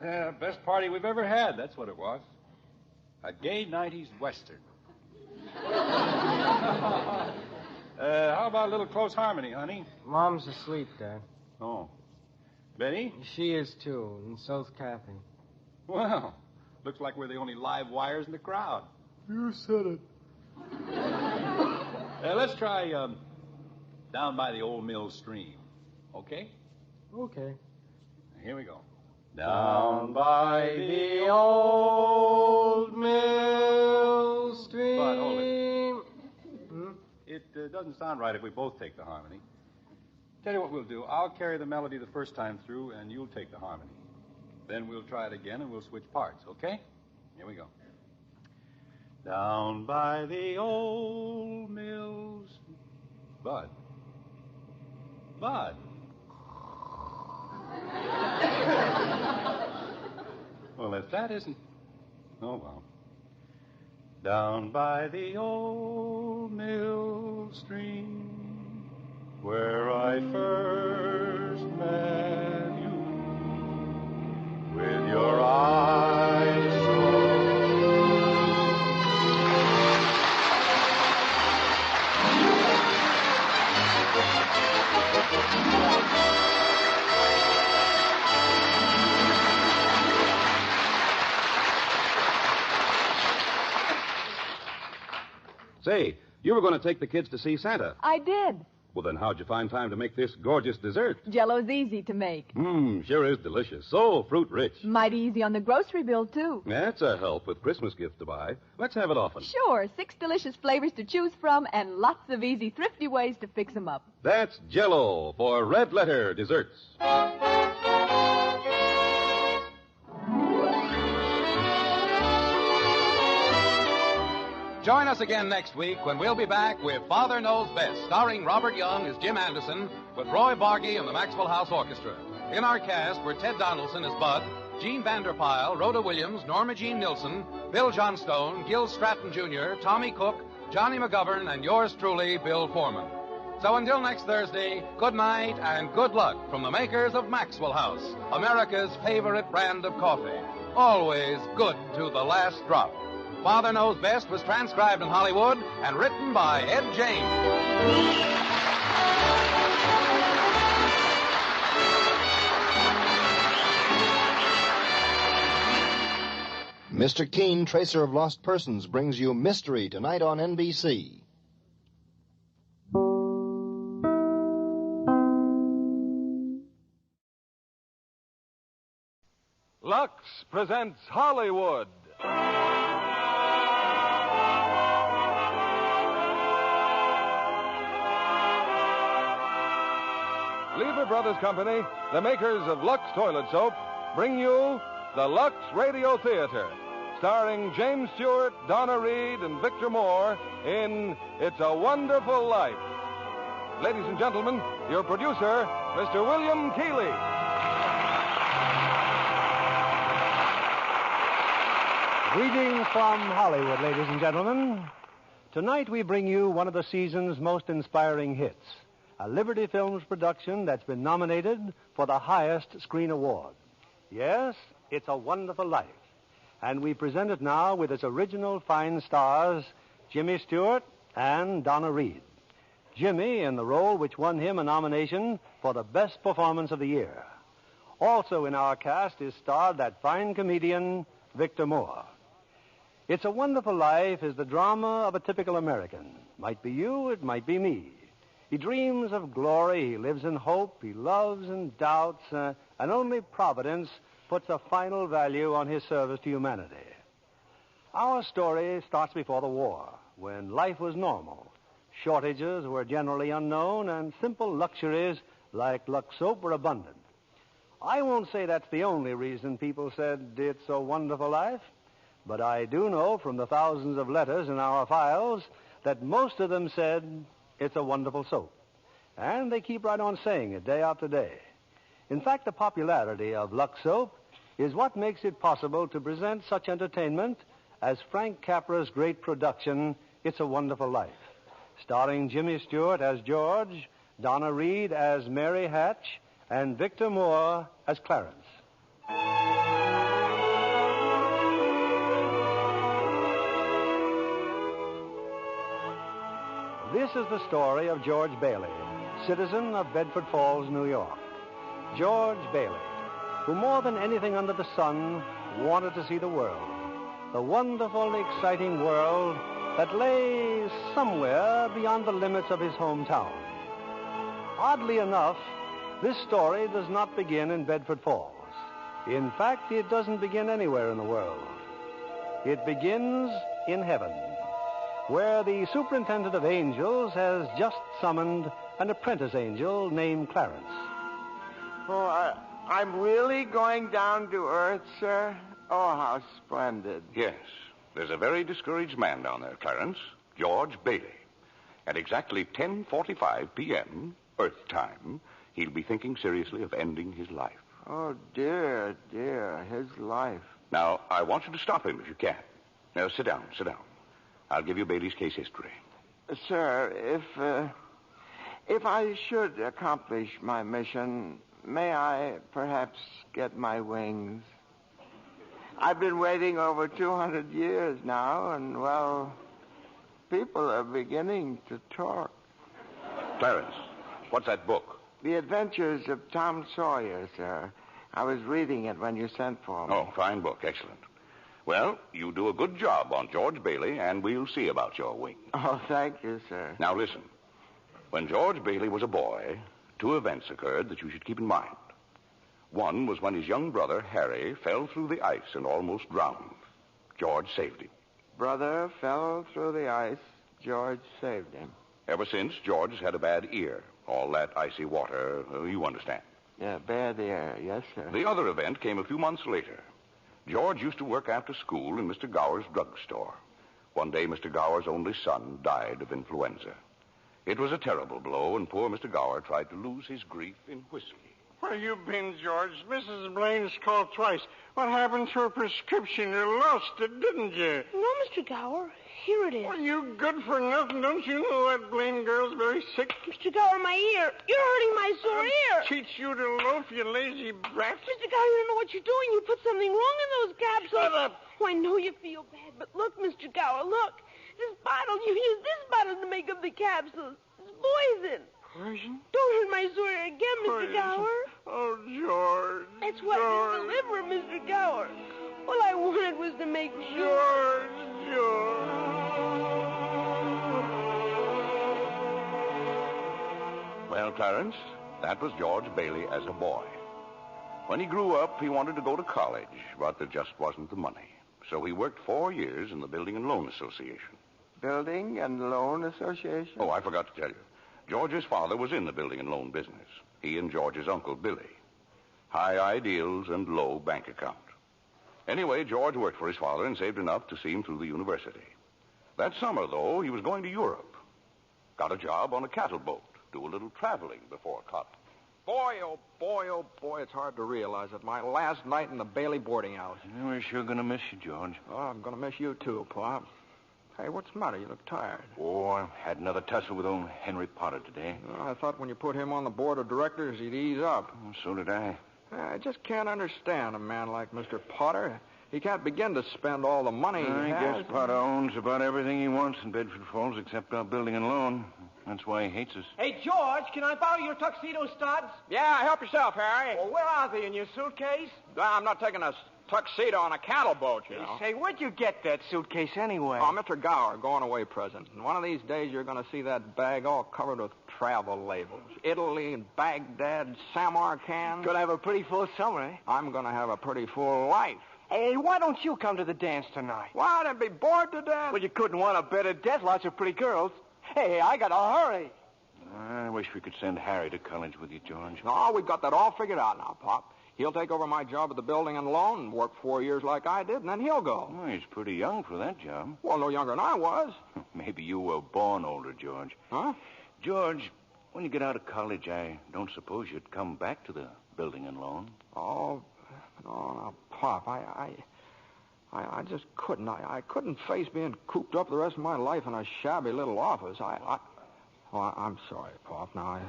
Yeah, best party we've ever had, that's what it was. A gay 90s Western. How about a little close harmony, honey? Mom's asleep, Dad. Oh. Betty? She is, too, and so's Kathy. Well, looks like we're the only live wires in the crowd. You said it. Let's try Down by the Old Mill Stream. Okay? Okay. Here we go. Down by the old mill stream. But hold it. It doesn't sound right if we both take the harmony. Tell you what we'll do. I'll carry the melody the first time through, and you'll take the harmony. Then we'll try it again, and we'll switch parts, okay? Here we go. Down by the old mills. Bud. Well, if that isn't... Oh, well. Down by the old mill stream, where I first met you, with your eyes so. Say, you were going to take the kids to see Santa. I did. Well, then how'd you find time to make this gorgeous dessert? Jello's easy to make. Sure is delicious. So fruit-rich. Mighty easy on the grocery bill, too. That's a help with Christmas gifts to buy. Let's have it often. Sure, 6 delicious flavors to choose from and lots of easy, thrifty ways to fix them up. That's Jello for Red Letter Desserts. Join us again next week when we'll be back with Father Knows Best, starring Robert Young as Jim Anderson, with Roy Bargy and the Maxwell House Orchestra. In our cast were Ted Donaldson as Bud, Gene Vanderpyle, Rhoda Williams, Norma Jean Nilsson, Bill Johnstone, Gil Stratton Jr., Tommy Cook, Johnny McGovern, and yours truly, Bill Foreman. So until next Thursday, good night and good luck from the makers of Maxwell House, America's favorite brand of coffee. Always good to the last drop. Father Knows Best was transcribed in Hollywood and written by Ed James. Mr. Keene, Tracer of Lost Persons, brings you Mystery tonight on NBC. Lux presents Hollywood. Lever Brothers Company, the makers of Lux Toilet Soap, bring you the Lux Radio Theater, starring James Stewart, Donna Reed, and Victor Moore in It's a Wonderful Life. Ladies and gentlemen, your producer, Mr. William Keighley. Greetings from Hollywood, ladies and gentlemen. Tonight we bring you one of the season's most inspiring hits, a Liberty Films production that's been nominated for the highest screen award. Yes, It's a Wonderful Life. And we present it now with its original fine stars, Jimmy Stewart and Donna Reed. Jimmy in the role which won him a nomination for the best performance of the year. Also in our cast is starred that fine comedian, Victor Moore. It's a Wonderful Life is the drama of a typical American. Might be you, it might be me. He dreams of glory, he lives in hope, he loves and doubts, and only Providence puts a final value on his service to humanity. Our story starts before the war, when life was normal. Shortages were generally unknown, and simple luxuries like Lux soap were abundant. I won't say that's the only reason people said it's a wonderful life, but I do know from the thousands of letters in our files that most of them said it's a wonderful soap. And they keep right on saying it day after day. In fact, the popularity of Lux soap is what makes it possible to present such entertainment as Frank Capra's great production, It's a Wonderful Life, starring Jimmy Stewart as George, Donna Reed as Mary Hatch, and Victor Moore as Clarence. This is the story of George Bailey, citizen of Bedford Falls, New York. George Bailey, who more than anything under the sun wanted to see the world, the wonderful, exciting world that lay somewhere beyond the limits of his hometown. Oddly enough, this story does not begin in Bedford Falls. In fact, it doesn't begin anywhere in the world. It begins in heaven, where the superintendent of angels has just summoned an apprentice angel named Clarence. Oh, I'm really going down to Earth, sir? Oh, how splendid. Yes. There's a very discouraged man down there, Clarence. George Bailey. At exactly 10:45 p.m., Earth time, he'll be thinking seriously of ending his life. Oh, dear, his life. Now, I want you to stop him if you can. Now, sit down. I'll give you Bailey's case history. Sir, if I should accomplish my mission, may I perhaps get my wings? I've been waiting over 200 years now, and, well, people are beginning to talk. Clarence, what's that book? The Adventures of Tom Sawyer, sir. I was reading it when you sent for me. Oh, fine book. Excellent. Well, you do a good job on George Bailey, and we'll see about your wing. Oh, thank you, sir. Now, listen. When George Bailey was a boy, 2 events occurred that you should keep in mind. One was when his young brother, Harry, fell through the ice and almost drowned. George saved him. Brother fell through the ice. George saved him. Ever since, George has had a bad ear. All that icy water, you understand. Yeah, bad ear. Yes, sir. The other event came a few months later. George used to work after school in Mr. Gower's drugstore. One day, Mr. Gower's only son died of influenza. It was a terrible blow, and poor Mr. Gower tried to lose his grief in whiskey. Where you been, George? Mrs. Blaine's called twice. What happened to her prescription? You lost it, didn't you? No, Mr. Gower. Here it is. Well, you good for nothing. Don't you know that Blaine girl's very sick? Mr. Gower, my ear. You're hurting my sore ear. Teach you to loaf, you lazy brat. Mr. Gower, you don't know what you're doing. You put something wrong in those capsules. Shut up. Oh, I know you feel bad, but look, Mr. Gower, look. This bottle, you used this bottle to make up the capsules. It's poison. Poison? Don't hurt my sore ear again, Mr. Poison. Gower. Oh, George. That's why it's the liver, Mr. Gower. All I wanted was to make sure. George. Well, Clarence, that was George Bailey as a boy. When he grew up, he wanted to go to college, but there just wasn't the money. So he worked 4 years in the Building and Loan Association. Building and Loan Association? Oh, I forgot to tell you. George's father was in the building and loan business. He and George's uncle, Billy. High ideals and low bank account. Anyway, George worked for his father and saved enough to see him through the university. That summer, though, he was going to Europe. Got a job on a cattle boat. Do a little traveling before college. Boy, oh boy, it's hard to realize it. My last night in the Bailey boarding house. We're sure going to miss you, George. Oh, I'm going to miss you, too, Pop. Hey, what's the matter? You look tired. Oh, I had another tussle with old Henry Potter today. Well, I thought when you put him on the board of directors, he'd ease up. Oh, so did I. I just can't understand a man like Mr. Potter. He can't begin to spend all the money he I has. guess Potter owns about everything he wants in Bedford Falls except our building and loan. That's why he hates us. Hey, George, can I borrow your tuxedo studs? Yeah, help yourself, Harry. Well, where are they? In your suitcase? I'm not taking a tuxedo on a cattle boat, you know. Say, where'd you get that suitcase anyway? Oh, Mr. Gower, going away present. And one of these days you're going to see that bag all covered with travel labels. Italy and Baghdad, Samarkand. Gonna have a pretty full summer, eh? I'm going to have a pretty full life. Hey, why don't you come to the dance tonight? What? I'd be bored to death. Well, you couldn't want a better death. Lots of pretty girls. Hey, I got to hurry. I wish we could send Harry to college with you, George. Oh, we've got that all figured out now, Pop. He'll take over my job at the building and loan and work 4 years like I did, and then he'll go. Oh, he's pretty young for that job. Well, no younger than I was. Maybe you were born older, George. Huh? George, when you get out of college, I don't suppose you'd come back to the building and loan. Oh, no, Pop, I just couldn't. I couldn't face being cooped up the rest of my life in a shabby little office. I'm sorry, Pop. Now,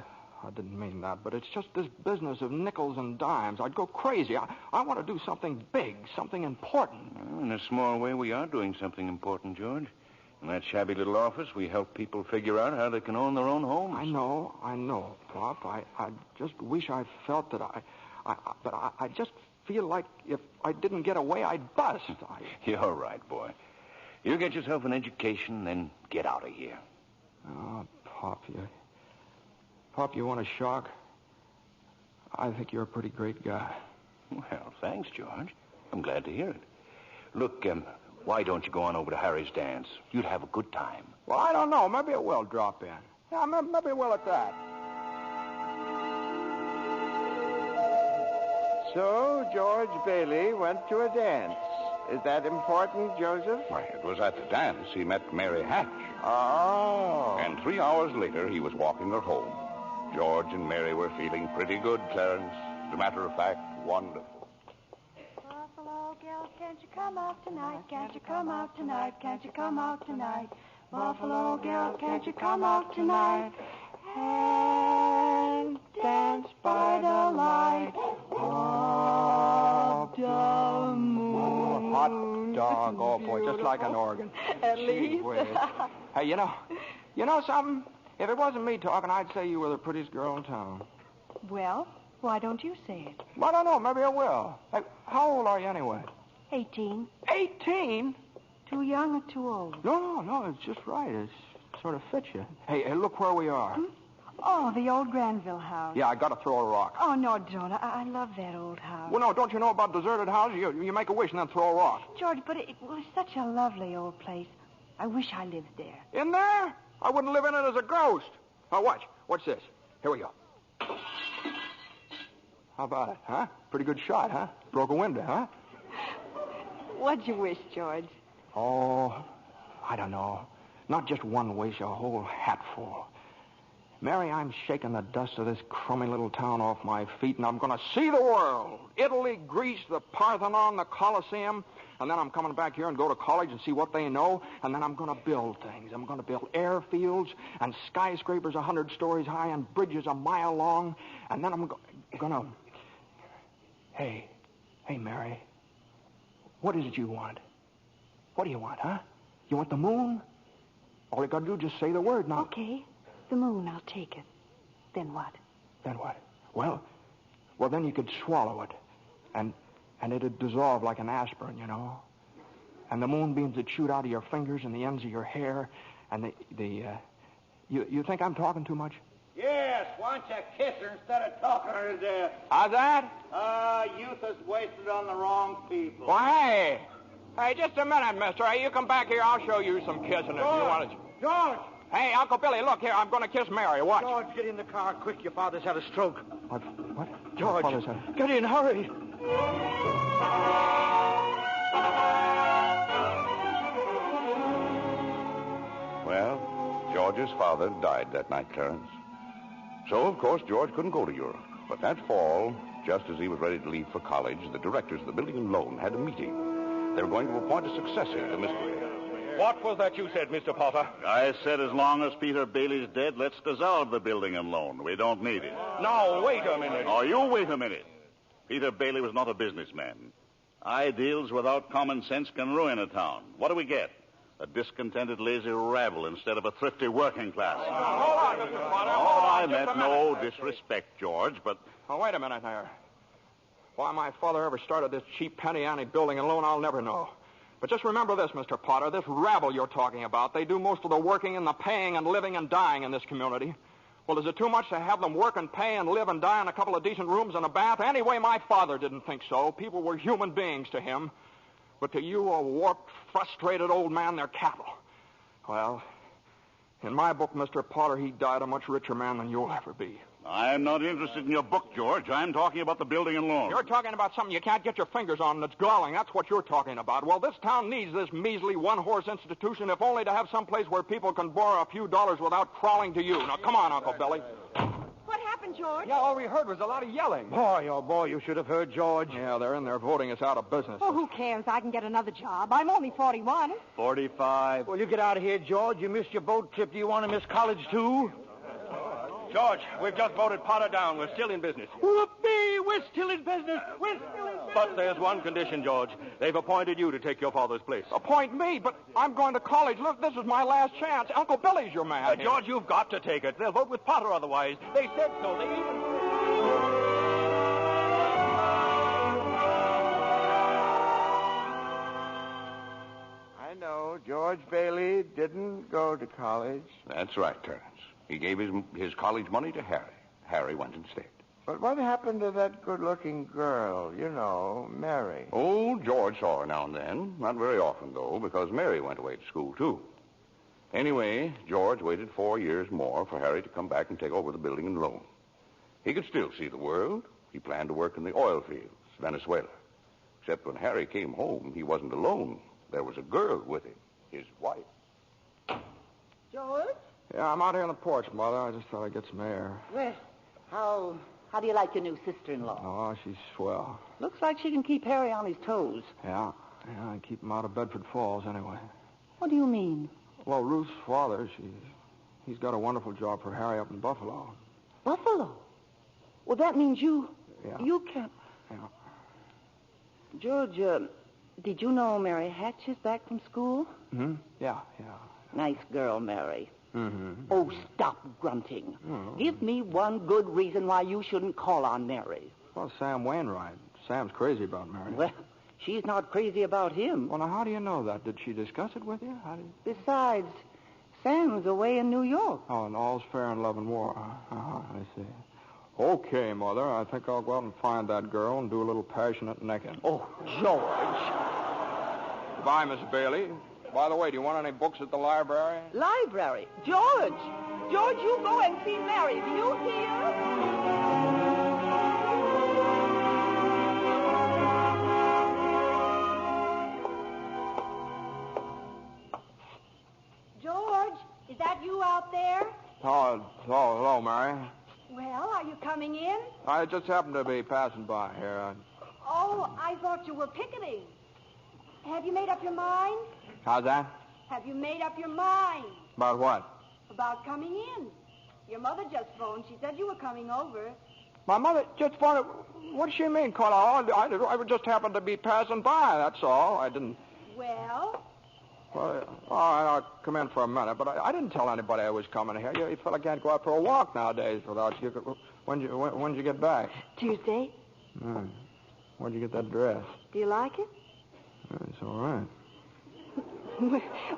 I didn't mean that, but it's just this business of nickels and dimes. I'd go crazy. I want to do something big, something important. Well, in a small way, we are doing something important, George. In that shabby little office, we help people figure out how they can own their own homes. I know, Pop. I just wish I felt that but I just feel like if I didn't get away, I'd bust. You're right, boy. You get yourself an education, then get out of here. Oh, Pop, you want a shock? I think you're a pretty great guy. Well, thanks, George. I'm glad to hear it. Look, why don't you go on over to Harry's dance? You'd have a good time. Well, I don't know. Maybe it will drop in. Yeah, maybe it will at that. So, George Bailey went to a dance. Is that important, Joseph? Why, it was at the dance he met Mary Hatch. Oh. And 3 hours later, he was walking her home. George and Mary were feeling pretty good, Clarence. As a matter of fact, wonderful. Buffalo girl, can't you come out tonight? Can't you come out tonight? Can't you come out tonight? Buffalo girl, can't you come out tonight? And dance by the light of the moon. Hot dog. Oh, boy, just like an organ. At Gee least. whiz. Hey, you know something? If it wasn't me talking, I'd say you were the prettiest girl in town. Well, why don't you say it? I don't know. Maybe I will. Hey, how old are you anyway? 18. 18? Too young or too old? No, it's just right. It sort of fits you. Hey, look where we are. Oh, the old Granville house. Yeah, I got to throw a rock. Oh, no, don't. I love that old house. Well, no, don't you know about deserted houses? You make a wish and then throw a rock. George, but it was such a lovely old place. I wish I lived there. In there? I wouldn't live in it as a ghost. Now, watch. What's this? Here we go. How about it, huh? Pretty good shot, huh? Broke a window, huh? What'd you wish, George? Oh, I don't know. Not just one wish, a whole hatful. Mary, I'm shaking the dust of this crummy little town off my feet, and I'm going to see the world. Italy, Greece, the Parthenon, the Colosseum. And then I'm coming back here and go to college and see what they know. And then I'm going to build things. I'm going to build airfields and skyscrapers 100 stories high and bridges a mile long. And then I'm going to... Hey, Mary. What is it you want? What do you want, huh? You want the moon? All you got to do is just say the word now. Okay. The moon, I'll take it. Then what? Then what? Well, then you could swallow it. And it'd dissolve like an aspirin, you know. And the moonbeams would shoot out of your fingers and the ends of your hair. And you think I'm talking too much? Yes, why don't you kiss her instead of talking her to death? How's that? Youth is wasted on the wrong people. Why, hey, just a minute, mister. Hey, you come back here. I'll show you some kissing if you want to. George! Hey, Uncle Billy, look here. I'm going to kiss Mary. Watch. George, get in the car quick. Your father's had a stroke. What? George, My father's had... get in, hurry. Well, George's father died that night, Clarence. So, of course, George couldn't go to Europe. But that fall, just as he was ready to leave for college, the directors of the building and loan had a meeting. They were going to appoint a successor to Mr. What was that you said, Mr. Potter? I said as long as Peter Bailey's dead, let's dissolve the building and loan. We don't need it. Now, wait a minute. Oh, you wait a minute. Peter Bailey was not a businessman. Ideals without common sense can ruin a town. What do we get? A discontented, lazy rabble instead of a thrifty working class. Hold on, Mr. Potter. I meant no disrespect, George, but... Oh, wait a minute there. Why my father ever started this cheap penny ante building and loan, I'll never know. But just remember this, Mr. Potter, this rabble you're talking about, they do most of the working and the paying and living and dying in this community. Well, is it too much to have them work and pay and live and die in a couple of decent rooms and a bath? Anyway, my father didn't think so. People were human beings to him. But to you, a warped, frustrated old man, they're cattle. Well, in my book, Mr. Potter, he died a much richer man than you'll ever be. I'm not interested in your book, George. I'm talking about the building and loan. You're talking about something you can't get your fingers on that's galling. That's what you're talking about. Well, this town needs this measly one-horse institution, if only to have some place where people can borrow a few dollars without crawling to you. Now, come on, Uncle Billy. What happened, George? Yeah, all we heard was a lot of yelling. Boy, you should have heard George. Yeah, they're in there voting us out of business. Oh, who cares? I can get another job. I'm only 41. 45. Well, you get out of here, George. You missed your boat trip. Do you want to miss college, too? George, we've just voted Potter down. We're still in business. Whoopee! We're still in business. We're still in business. But there's one condition, George. They've appointed you to take your father's place. Appoint me? But I'm going to college. Look, this is my last chance. Uncle Billy's your man. George, you've got to take it. They'll vote with Potter otherwise. They said so. They even... I know. George Bailey didn't go to college. That's right, Clarence. He gave his college money to Harry. Harry went instead. But what happened to that good-looking girl, you know, Mary? Oh, George saw her now and then. Not very often, though, because Mary went away to school, too. Anyway, George waited 4 years more for Harry to come back and take over the building and loan. He could still see the world. He planned to work in the oil fields, Venezuela. Except when Harry came home, he wasn't alone. There was a girl with him, his wife. George? Yeah, I'm out here on the porch, Mother. I just thought I'd get some air. Well, how do you like your new sister-in-law? Oh, she's swell. Looks like she can keep Harry on his toes. Yeah, I keep him out of Bedford Falls anyway. What do you mean? Well, Ruth's father, he's got a wonderful job for Harry up in Buffalo. Buffalo? Well, that means you... Yeah. You can't... Yeah. George, Did you know Mary Hatch is back from school? Hmm? Yeah. Nice girl, Mary. Mm-hmm. Oh, stop grunting. Give me one good reason why you shouldn't call on Mary. Well, Sam Wainwright. Sam's crazy about Mary. Well, she's not crazy about him. Well, now, how do you know that? Did she discuss it with you? Besides, Sam's away in New York. Oh, and all's fair in love and war. I see. Okay, Mother, I think I'll go out and find that girl and do a little passionate necking. Oh, George. Goodbye, Miss Bailey. By the way, do you want any books at the library? Library? George! George, you go and see Mary. Do you hear? George, is that you out there? Oh, hello, Mary. Well, are you coming in? I just happened to be passing by here. Oh, I thought you were picketing. Have you made up your mind? How's that? Have you made up your mind About what? about coming in? Your mother just phoned. She said you were coming over. My mother just phoned. What does she mean, Carla? I just happened to be passing by, that's all. I didn't... Well, Well, I'll come in for a minute, but I didn't tell anybody I was coming here. You fella can't go out for a walk nowadays without you. When'd you get back? Tuesday. Where'd you get that dress? Do you like it? It's all right.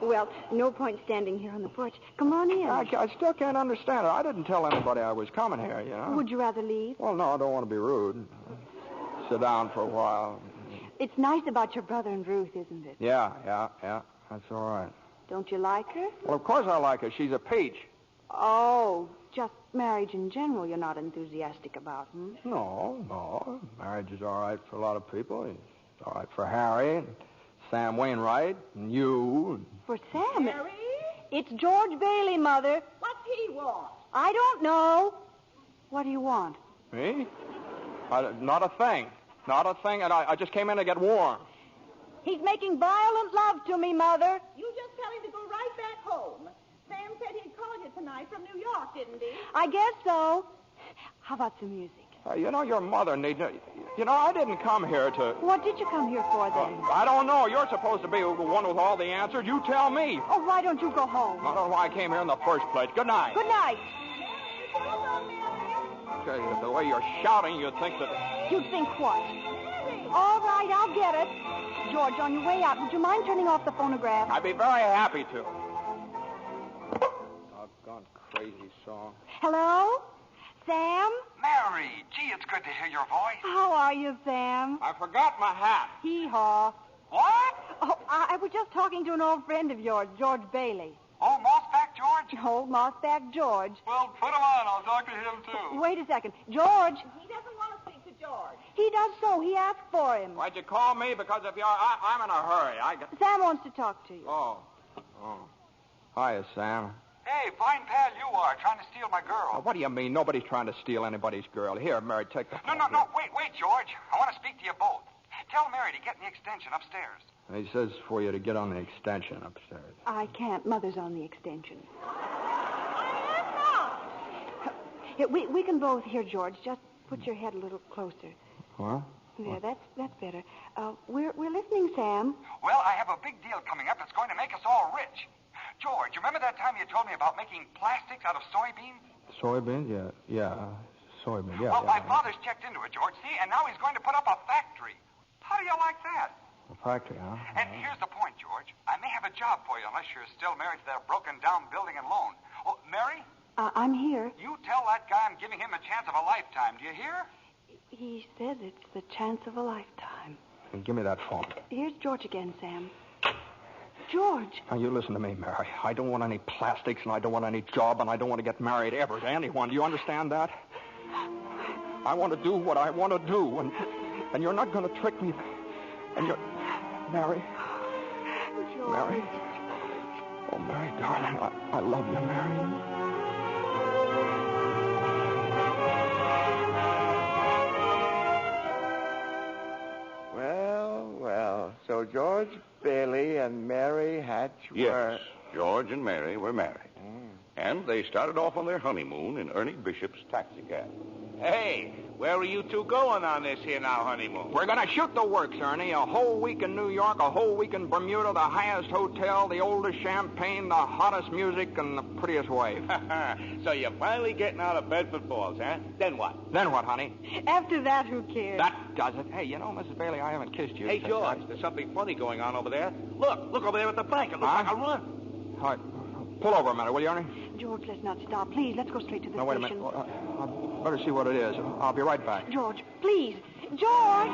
Well, no point standing here on the porch. Come on in. I still can't understand it. I didn't tell anybody I was coming here, you know. Would you rather leave? Well, no, I don't want to be rude. Sit down for a while. It's nice about your brother and Ruth, isn't it? Yeah. That's all right. Don't you like her? Well, of course I like her. She's a peach. Oh, just marriage in general you're not enthusiastic about, hmm? No. Marriage is all right for a lot of people. It's all right for Harry and Sam Wainwright and you. For Sam? Mary? It's George Bailey, Mother. What's he want? I don't know. What do you want? Me? Not a thing. Not a thing, and I just came in to get warm. He's making violent love to me, Mother. You just tell him to go right back home. Sam said he'd call you tonight from New York, didn't he? I guess so. How about some music? Your mother needs... I didn't come here to... What did you come here for, then? I don't know. You're supposed to be the one with all the answers. You tell me. Oh, why don't you go home? I don't know why I came here in the first place. Good night. Good night. The way you're shouting, you'd think that... You think what? All right, I'll get it. George, on your way out, would you mind turning off the phonograph? I'd be very happy to. Doggone crazy song. Hello? Sam? Mary, gee, it's good to hear your voice. How are you, Sam? I forgot my hat. Hee-haw. What? Oh, I was just talking to an old friend of yours, George Bailey. Oh, Mossback George? Oh, Mossback George. Well, put him on. I'll talk to him, too. Wait a second. George. He doesn't want to speak to George. He does so. He asked for him. Why'd you call me? Because if I'm in a hurry. Sam wants to talk to you. Oh. Hiya, Sam. Hey, fine pal you are, trying to steal my girl. What do you mean? Nobody's trying to steal anybody's girl. Here, Mary, take the phone. No. Wait, George. I want to speak to you both. Tell Mary to get in the extension upstairs. He says for you to get on the extension upstairs. I can't. Mother's on the extension. I am not. Here, we can both hear, George. Just put your head a little closer. What? There, that's better. We're listening, Sam. Well, I have a big deal coming up that's going to make us all rich. George, remember that time you told me about making plastics out of soybeans? Soybeans? Yeah. Soybeans, yeah. Well, my father's checked into it, George, see? And now he's going to put up a factory. How do you like that? A factory, huh? And here's the point, George. I may have a job for you unless you're still married to that broken-down building and loan. Oh, Mary? I'm here. You tell that guy I'm giving him a chance of a lifetime. Do you hear? He says it's the chance of a lifetime. Give me that phone. Here's George again, Sam. George. Now, you listen to me, Mary. I don't want any plastics, and I don't want any job, and I don't want to get married ever to anyone. Do you understand that? I want to do what I want to do, and you're not going to trick me. And you're... Mary. George. Mary. Oh, Mary, darling, I love you, Mary. Well. So George Bailey and Mary Hatch were... Yes, George and Mary were married. And they started off on their honeymoon in Ernie Bishop's taxicab. Hey, where are you two going on this here now honeymoon? We're going to shoot the works, Ernie. A whole week in New York, a whole week in Bermuda, the highest hotel, the oldest champagne, the hottest music, and the prettiest wife. So you're finally getting out of Bedford Falls, huh? Then what? Then what, honey? After that, who cares? That does it. Hey, you know, Mrs. Bailey, I haven't kissed you. Hey, George, there's something funny going on over there. Look over there at the bank. It looks like a run. All right. Pull over a minute, will you, Ernie? George, let's not stop. Please, let's go straight to the No, wait a station. minute. I better see what it is. I'll be right back. George, please. George!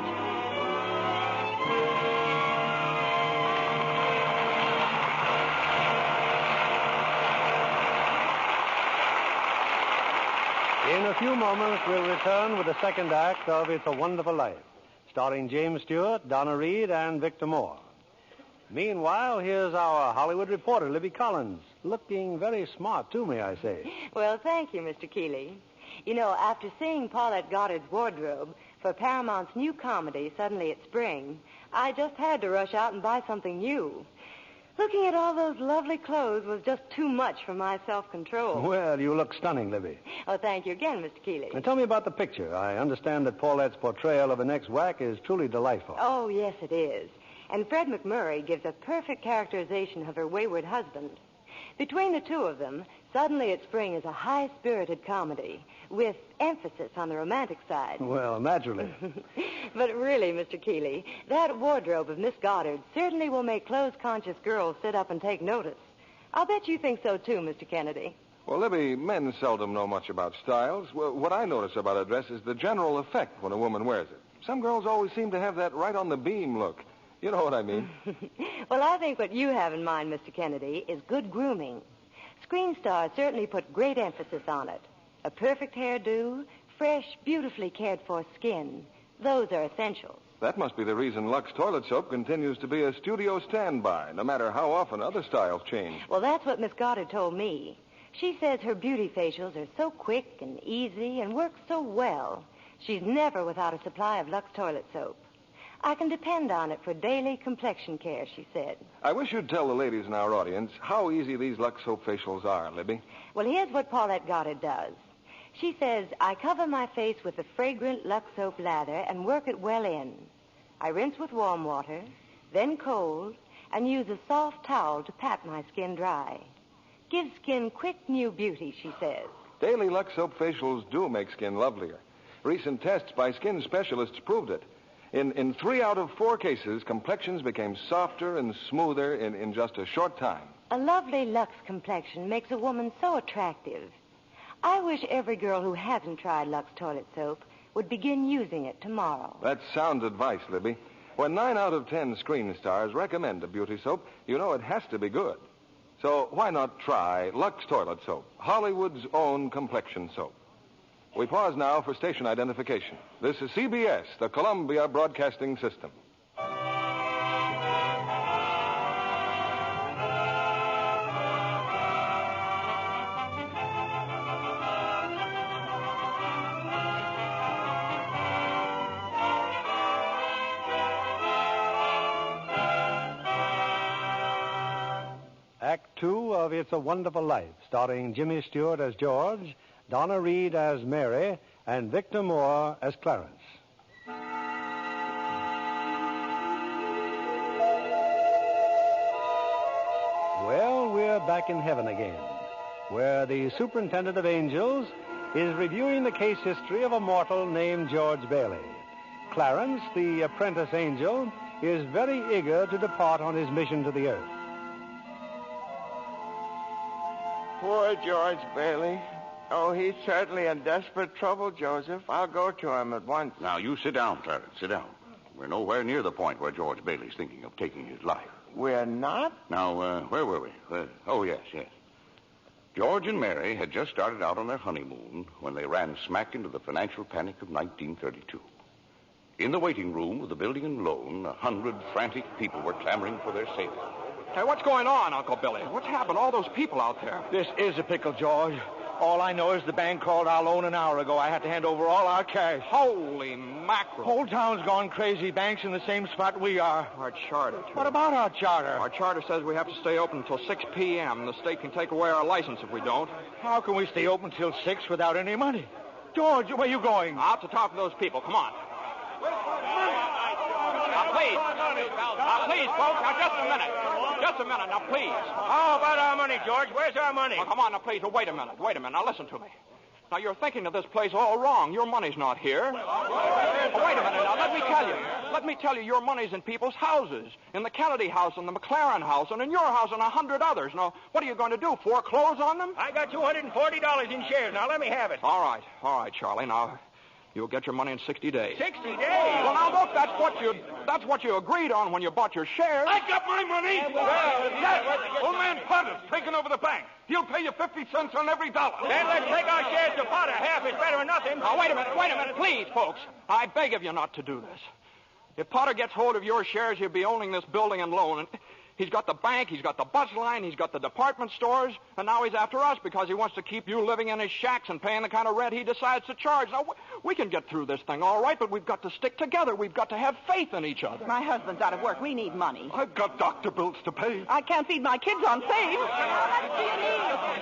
In a few moments, we'll return with the second act of It's a Wonderful Life, starring James Stewart, Donna Reed, and Victor Moore. Meanwhile, here's our Hollywood reporter, Libby Collins, looking very smart, too, may I say. Well, thank you, Mr. Keeley. You know, after seeing Paulette Goddard's wardrobe for Paramount's new comedy, Suddenly It's Spring, I just had to rush out and buy something new. Looking at all those lovely clothes was just too much for my self-control. Well, you look stunning, Libby. Oh, thank you again, Mr. Keeley. And tell me about the picture. I understand that Paulette's portrayal of an ex-whack is truly delightful. Oh, yes, it is. And Fred McMurray gives a perfect characterization of her wayward husband. Between the two of them, Suddenly It's Spring is a high-spirited comedy with emphasis on the romantic side. Well, naturally. But really, Mr. Keeley, that wardrobe of Miss Goddard certainly will make clothes-conscious girls sit up and take notice. I'll bet you think so, too, Mr. Kennedy. Well, Libby, men seldom know much about styles. Well, what I notice about a dress is the general effect when a woman wears it. Some girls always seem to have that right-on-the-beam look. You know what I mean. Well, I think what you have in mind, Mr. Kennedy, is good grooming. Screen stars certainly put great emphasis on it. A perfect hairdo, fresh, beautifully cared-for skin. Those are essentials. That must be the reason Lux Toilet Soap continues to be a studio standby, no matter how often other styles change. Well, that's what Miss Goddard told me. She says her beauty facials are so quick and easy and work so well. She's never without a supply of Lux Toilet Soap. I can depend on it for daily complexion care, she said. I wish you'd tell the ladies in our audience how easy these Lux Soap facials are, Libby. Well, here's what Paulette Goddard does. She says, I cover my face with the fragrant Lux Soap lather and work it well in. I rinse with warm water, then cold, and use a soft towel to pat my skin dry. Gives skin quick new beauty, she says. Daily Lux Soap facials do make skin lovelier. Recent tests by skin specialists proved it. In 3 out of 4 cases, complexions became softer and smoother in just a short time. A lovely Lux complexion makes a woman so attractive. I wish every girl who hasn't tried Lux Toilet Soap would begin using it tomorrow. That's sound advice, Libby. When 9 out of 10 screen stars recommend a beauty soap, you know it has to be good. So why not try Lux Toilet Soap, Hollywood's own complexion soap? We pause now for station identification. This is CBS, the Columbia Broadcasting System. Act 2 of It's a Wonderful Life, starring Jimmy Stewart as George, Donna Reed as Mary, and Victor Moore as Clarence. Well, we're back in heaven again, where the superintendent of angels is reviewing the case history of a mortal named George Bailey. Clarence, the apprentice angel, is very eager to depart on his mission to the earth. Poor George Bailey. Oh, he's certainly in desperate trouble, Joseph. I'll go to him at once. Now, you sit down, Clarence. Sit down. We're nowhere near the point where George Bailey's thinking of taking his life. We're not? Now, where were we? Oh, yes. George and Mary had just started out on their honeymoon when they ran smack into the financial panic of 1932. In the waiting room of the building and loan, 100 frantic people were clamoring for their safety. Hey, what's going on, Uncle Billy? What's happened to all those people out there? This is a pickle, George. All I know is the bank called our loan an hour ago. I had to hand over all our cash. Holy mackerel. Whole town's gone crazy. Bank's in the same spot we are. Our charter, too. What about our charter? Our charter says we have to stay open until 6 p.m. The state can take away our license if we don't. How can we stay open till 6 without any money? George, where are you going? Out to talk to those people. Come on. Now, please. Now, please, folks. Now, just a minute. Just a minute. Now, please. How about our money, George? Where's our money? Well, come on, now, please. Well, wait a minute. Wait a minute. Now, listen to me. Now, you're thinking of this place all wrong. Your money's not here. Oh, wait a minute. Now, let me tell you. Let me tell you, your money's in people's houses. In the Kennedy house, and the McLaren house, and in your house, and 100 others. Now, what are you going to do? Foreclose on them? I got $240 in shares. Now, let me have it. All right, Charlie. Now, you'll get your money in 60 days. 60 days? Well, now, look, that's what you agreed on when you bought your shares. I got my money. Old man Potter's taking over the bank. He'll pay you 50 cents on every dollar. Then let's take our shares to Potter. Half is better than nothing. Now, wait a minute, please, folks. I beg of you not to do this. If Potter gets hold of your shares, he'll be owning this building and loan. And he's got the bank, he's got the bus line, he's got the department stores, and now he's after us because he wants to keep you living in his shacks and paying the kind of rent he decides to charge. Now, we can get through this thing all right, but we've got to stick together. We've got to have faith in each other. My husband's out of work. We need money. I've got doctor bills to pay. I can't feed my kids on saved. How much do you need?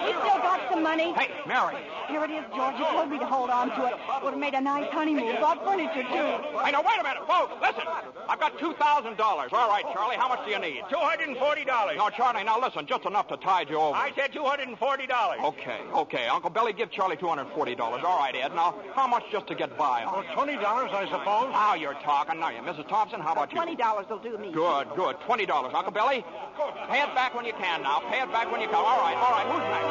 You still got some money? Hey, Mary. Here it is, George. You told me to hold on to it. Would have made a nice honeymoon. Bought furniture, too. Hey, now, wait a minute, folks. Listen. I've got $2,000. All right, Charlie, how much do you need? $240. No, Charlie, now listen, just enough to tide you over. I said $240. Okay. Uncle Billy, give Charlie $240. All right, Ed. Now, how much just to get by on? $20, I suppose. Now you're talking. Now you, Mrs. Thompson, how about you? $20 will do me. Good. $20. Uncle Billy, pay it back when you can now. Pay it back when you can. All right. Who's next?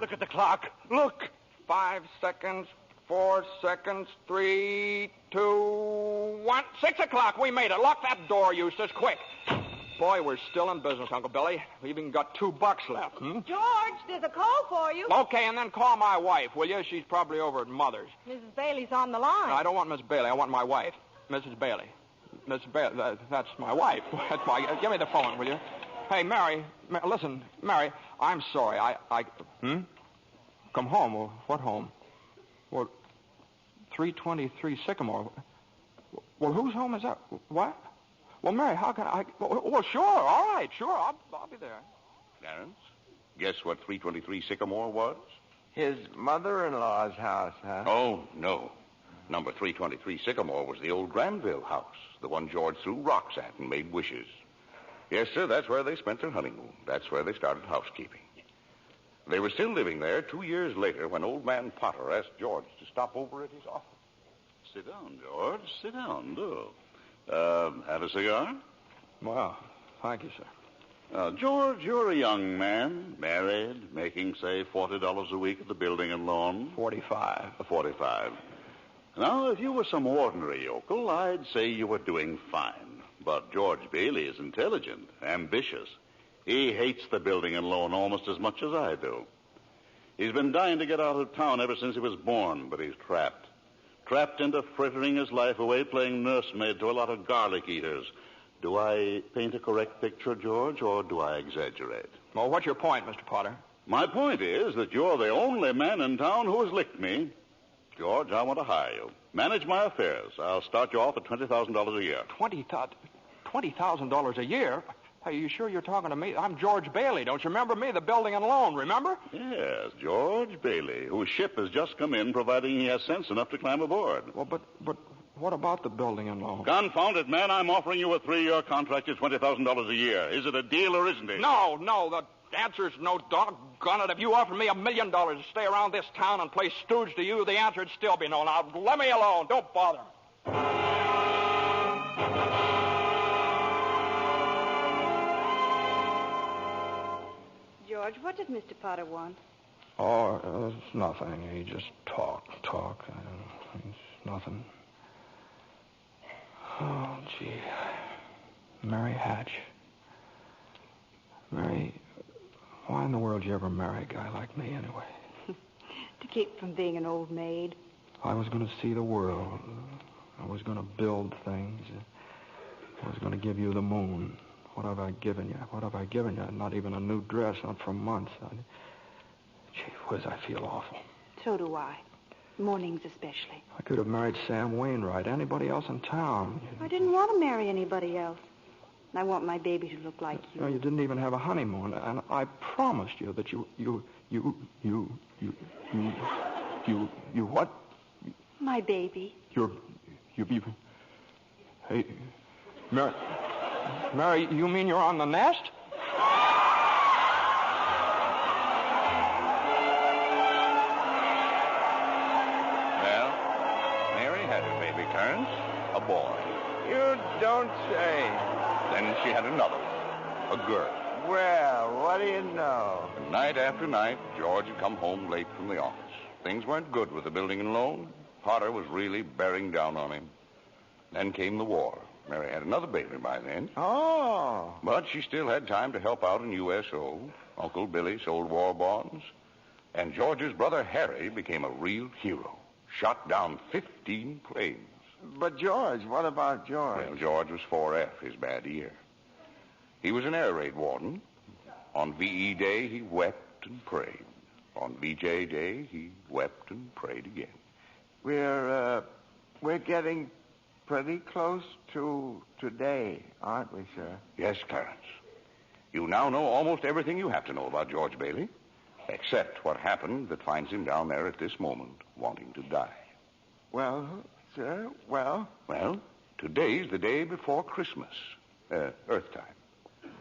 Look at the clock. Look. 5 seconds. 4 seconds, 3, 2, 1. 6 o'clock. We made it. Lock that door, Eustace, quick. Boy, we're still in business, Uncle Billy. We've even got $2 left. George, there's a call for you. Okay, and then call my wife, will you? She's probably over at Mother's. Mrs. Bailey's on the line. No, I don't want Miss Bailey. I want my wife, Mrs. Bailey. Mrs. Bailey, that's my wife. Give me the phone, will you? Hey, Mary, listen, Mary, I'm sorry. Come home. Well, what home? Well, 323 Sycamore. Well, whose home is that? What? Well, Mary, how can I... Well, sure, all right, sure, I'll be there. Clarence, guess what 323 Sycamore was? His mother-in-law's house, huh? Oh, no. Number 323 Sycamore was the old Granville house, the one George threw rocks at and made wishes. Yes, sir, that's where they spent their honeymoon. That's where they started housekeeping. They were still living there 2 years later when old man Potter asked George to stop over at his office. Sit down, George. Sit down, do. Have a cigar? Well, thank you, sir. George, you're a young man, married, making, say, $40 a week at the building and loan. 45. 45. Now, if you were some ordinary yokel, I'd say you were doing fine. But George Bailey is intelligent, ambitious. He hates the building and loan almost as much as I do. He's been dying to get out of town ever since he was born, but he's trapped. Trapped into frittering his life away playing nursemaid to a lot of garlic eaters. Do I paint a correct picture, George, or do I exaggerate? Well, what's your point, Mr. Potter? My point is that you're the only man in town who has licked me. George, I want to hire you. Manage my affairs. I'll start you off at $20,000 a year. $20,000 a year? Are you sure you're talking to me? I'm George Bailey. Don't you remember me? The building and loan, remember? Yes, George Bailey, whose ship has just come in, providing he has sense enough to climb aboard. Well, but what about the building and loan? Confound it, man. I'm offering you a 3-year contract at $20,000 a year. Is it a deal or isn't it? No. The answer's no, doggone it. If you offered me $1 million to stay around this town and play stooge to you, the answer'd still be no. Now, let me alone. Don't bother. George, what did Mr. Potter want? Oh, it's nothing. He just talk. It's nothing. Oh, gee. Mary Hatch. Mary, why in the world did you ever marry a guy like me anyway? To keep from being an old maid. I was going to see the world. I was going to build things. I was going to give you the moon. What have I given you? What have I given you? Not even a new dress, not for months. Gee whiz, I feel awful. So do I. Mornings especially. I could have married Sam Wainwright, anybody else in town. I didn't want to marry anybody else. I want my baby to look like you. No, you didn't even have a honeymoon, and I promised you that you what? My baby. Hey, Mary, you mean you're on the nest? Well, Mary had her baby, Clarence, a boy. You don't say. Then she had another one, a girl. Well, what do you know? Night after night, George had come home late from the office. Things weren't good with the building and loan. Potter was really bearing down on him. Then came the war. Mary had another baby by then. Oh. But she still had time to help out in USO. Uncle Billy sold war bonds. And George's brother Harry became a real hero. Shot down 15 planes. But George, what about George? Well, George was 4F his bad year. He was an air raid warden. On VE Day, he wept and prayed. On VJ Day, he wept and prayed again. We're getting pretty close to today, aren't we, sir? Yes, Clarence. You now know almost everything you have to know about George Bailey, except what happened that finds him down there at this moment, wanting to die. Well, sir, well? Well, today's the day before Christmas, Earth time.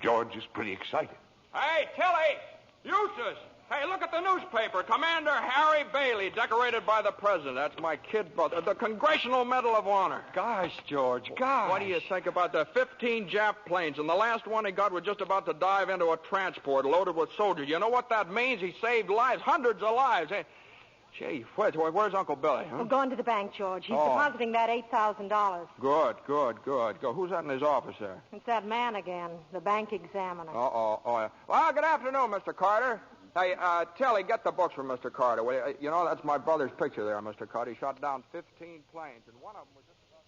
George is pretty excited. Hey, Tilly! Eustace! Hey, look at the newspaper. Commander Harry Bailey, decorated by the president. That's my kid brother. The Congressional Medal of Honor. Gosh, George, gosh. What do you think about the 15 Jap planes? And the last one he got was just about to dive into a transport loaded with soldiers. You know what that means? He saved lives, hundreds of lives. Hey, gee, where's Uncle Billy? Huh? We're going to the bank, George. He's depositing that $8,000. Good. Who's that in his office there? It's that man again, the bank examiner. Oh, yeah. Well, good afternoon, Mr. Carter. Hey, Tilly, get the books from Mr. Carter. Will you? You know, that's my brother's picture there, Mr. Carter. He shot down 15 planes, and one of them was just about...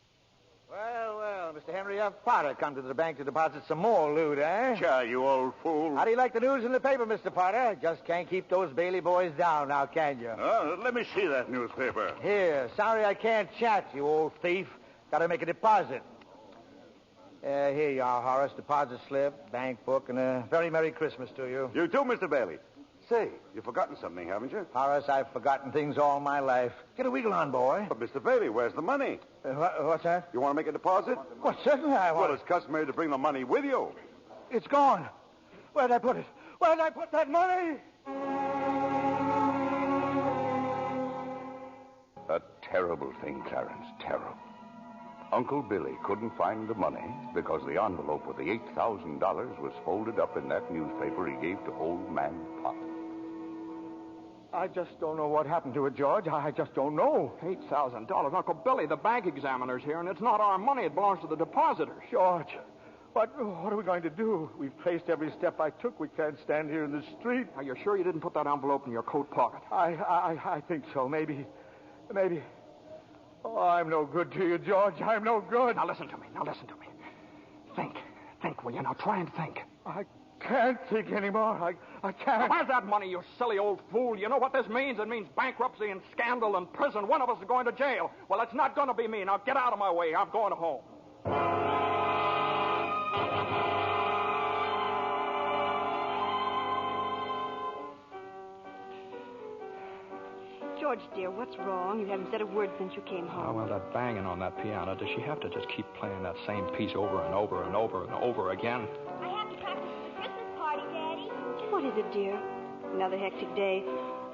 Well, Mr. Henry, Potter come to the bank to deposit some more loot, eh? Sure, you old fool. How do you like the news in the paper, Mr. Potter? Just can't keep those Bailey boys down now, can you? Let me see that newspaper. Here, sorry I can't chat, you old thief. Got to make a deposit. Here you are, Horace. Deposit slip, bank book, and a very Merry Christmas to you. You too, Mr. Bailey. Say, you've forgotten something, haven't you? Horace, I've forgotten things all my life. Get a wiggle on, boy. But, Mr. Bailey, where's the money? What's that? You want to make a deposit? Well, certainly I want. Well, it's customary to bring the money with you. It's gone. Where'd I put it? Where'd I put that money? A terrible thing, Clarence, terrible. Uncle Billy couldn't find the money because the envelope with the $8,000 was folded up in that newspaper he gave to old man Potter. I just don't know what happened to it, George. I just don't know. $8,000. Uncle Billy, the bank examiner's here, and it's not our money. It belongs to the depositors. George, what are we going to do? We've traced every step I took. We can't stand here in the street. Are you sure you didn't put that envelope in your coat pocket? I think so. Maybe. Oh, I'm no good to you, George. I'm no good. Now listen to me. Think, will you? Now try and think. I can't think anymore. I can't. Where's that money, you silly old fool? You know what this means? It means bankruptcy and scandal and prison. One of us is going to jail. Well, it's not going to be me. Now get out of my way. I'm going home. George, dear, what's wrong? You haven't said a word since you came home. Oh, well, that banging on that piano, does she have to just keep playing that same piece over and over and over and over again? I have to practice for the Christmas party, Daddy. What is it, dear? Another hectic day.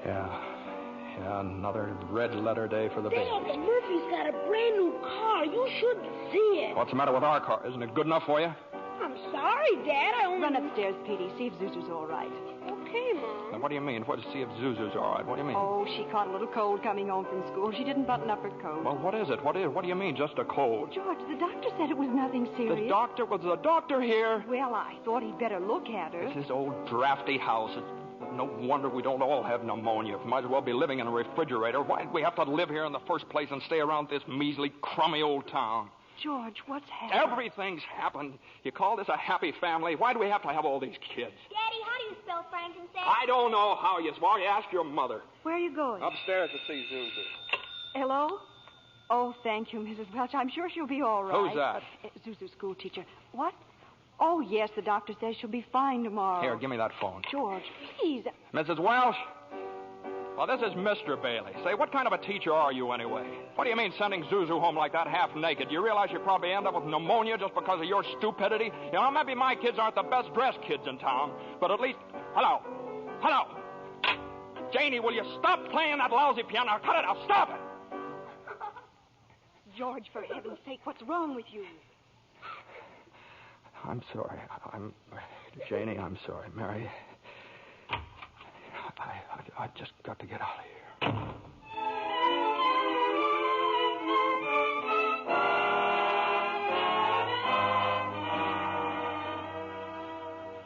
Yeah, another red letter day for the baby. Dad, Murphy's got a brand new car. You should see it. What's the matter with our car? Isn't it good enough for you? I'm sorry, Dad. I only... Run upstairs, Petey. See if Zuzu's all right. Okay, Mom. Now, what do you mean? What to see if Zuzu's all right? What do you mean? Oh, she caught a little cold coming home from school. She didn't button up her coat. Well, what is it? What do you mean, just a cold? George, the doctor said it was nothing serious. Was the doctor here? Well, I thought he'd better look at her. This old drafty house. It's no wonder we don't all have pneumonia. Might as well be living in a refrigerator. Why'd we have to live here in the first place and stay around this measly, crummy old town? George, what's happened? Everything's happened. You call this a happy family? Why do we have to have all these kids? Daddy, how do you spell frankincense? I don't know how you spell. You ask your mother. Where are you going? Upstairs to see Zuzu. Hello? Oh, thank you, Mrs. Welch. I'm sure she'll be all right. Who's that? Zuzu's school teacher. What? Oh, yes, the doctor says she'll be fine tomorrow. Here, give me that phone. George, please. Mrs. Welsh? Well, this is Mr. Bailey. Say, what kind of a teacher are you anyway? What do you mean sending Zuzu home like that half naked? Do you realize you probably end up with pneumonia just because of your stupidity? You know, maybe my kids aren't the best dressed kids in town, but at least... Hello. Janie, will you stop playing that lousy piano? Cut it out. Stop it. George, for heaven's sake, what's wrong with you? I'm sorry. Janie, I'm sorry. Mary, I just got to get out of here.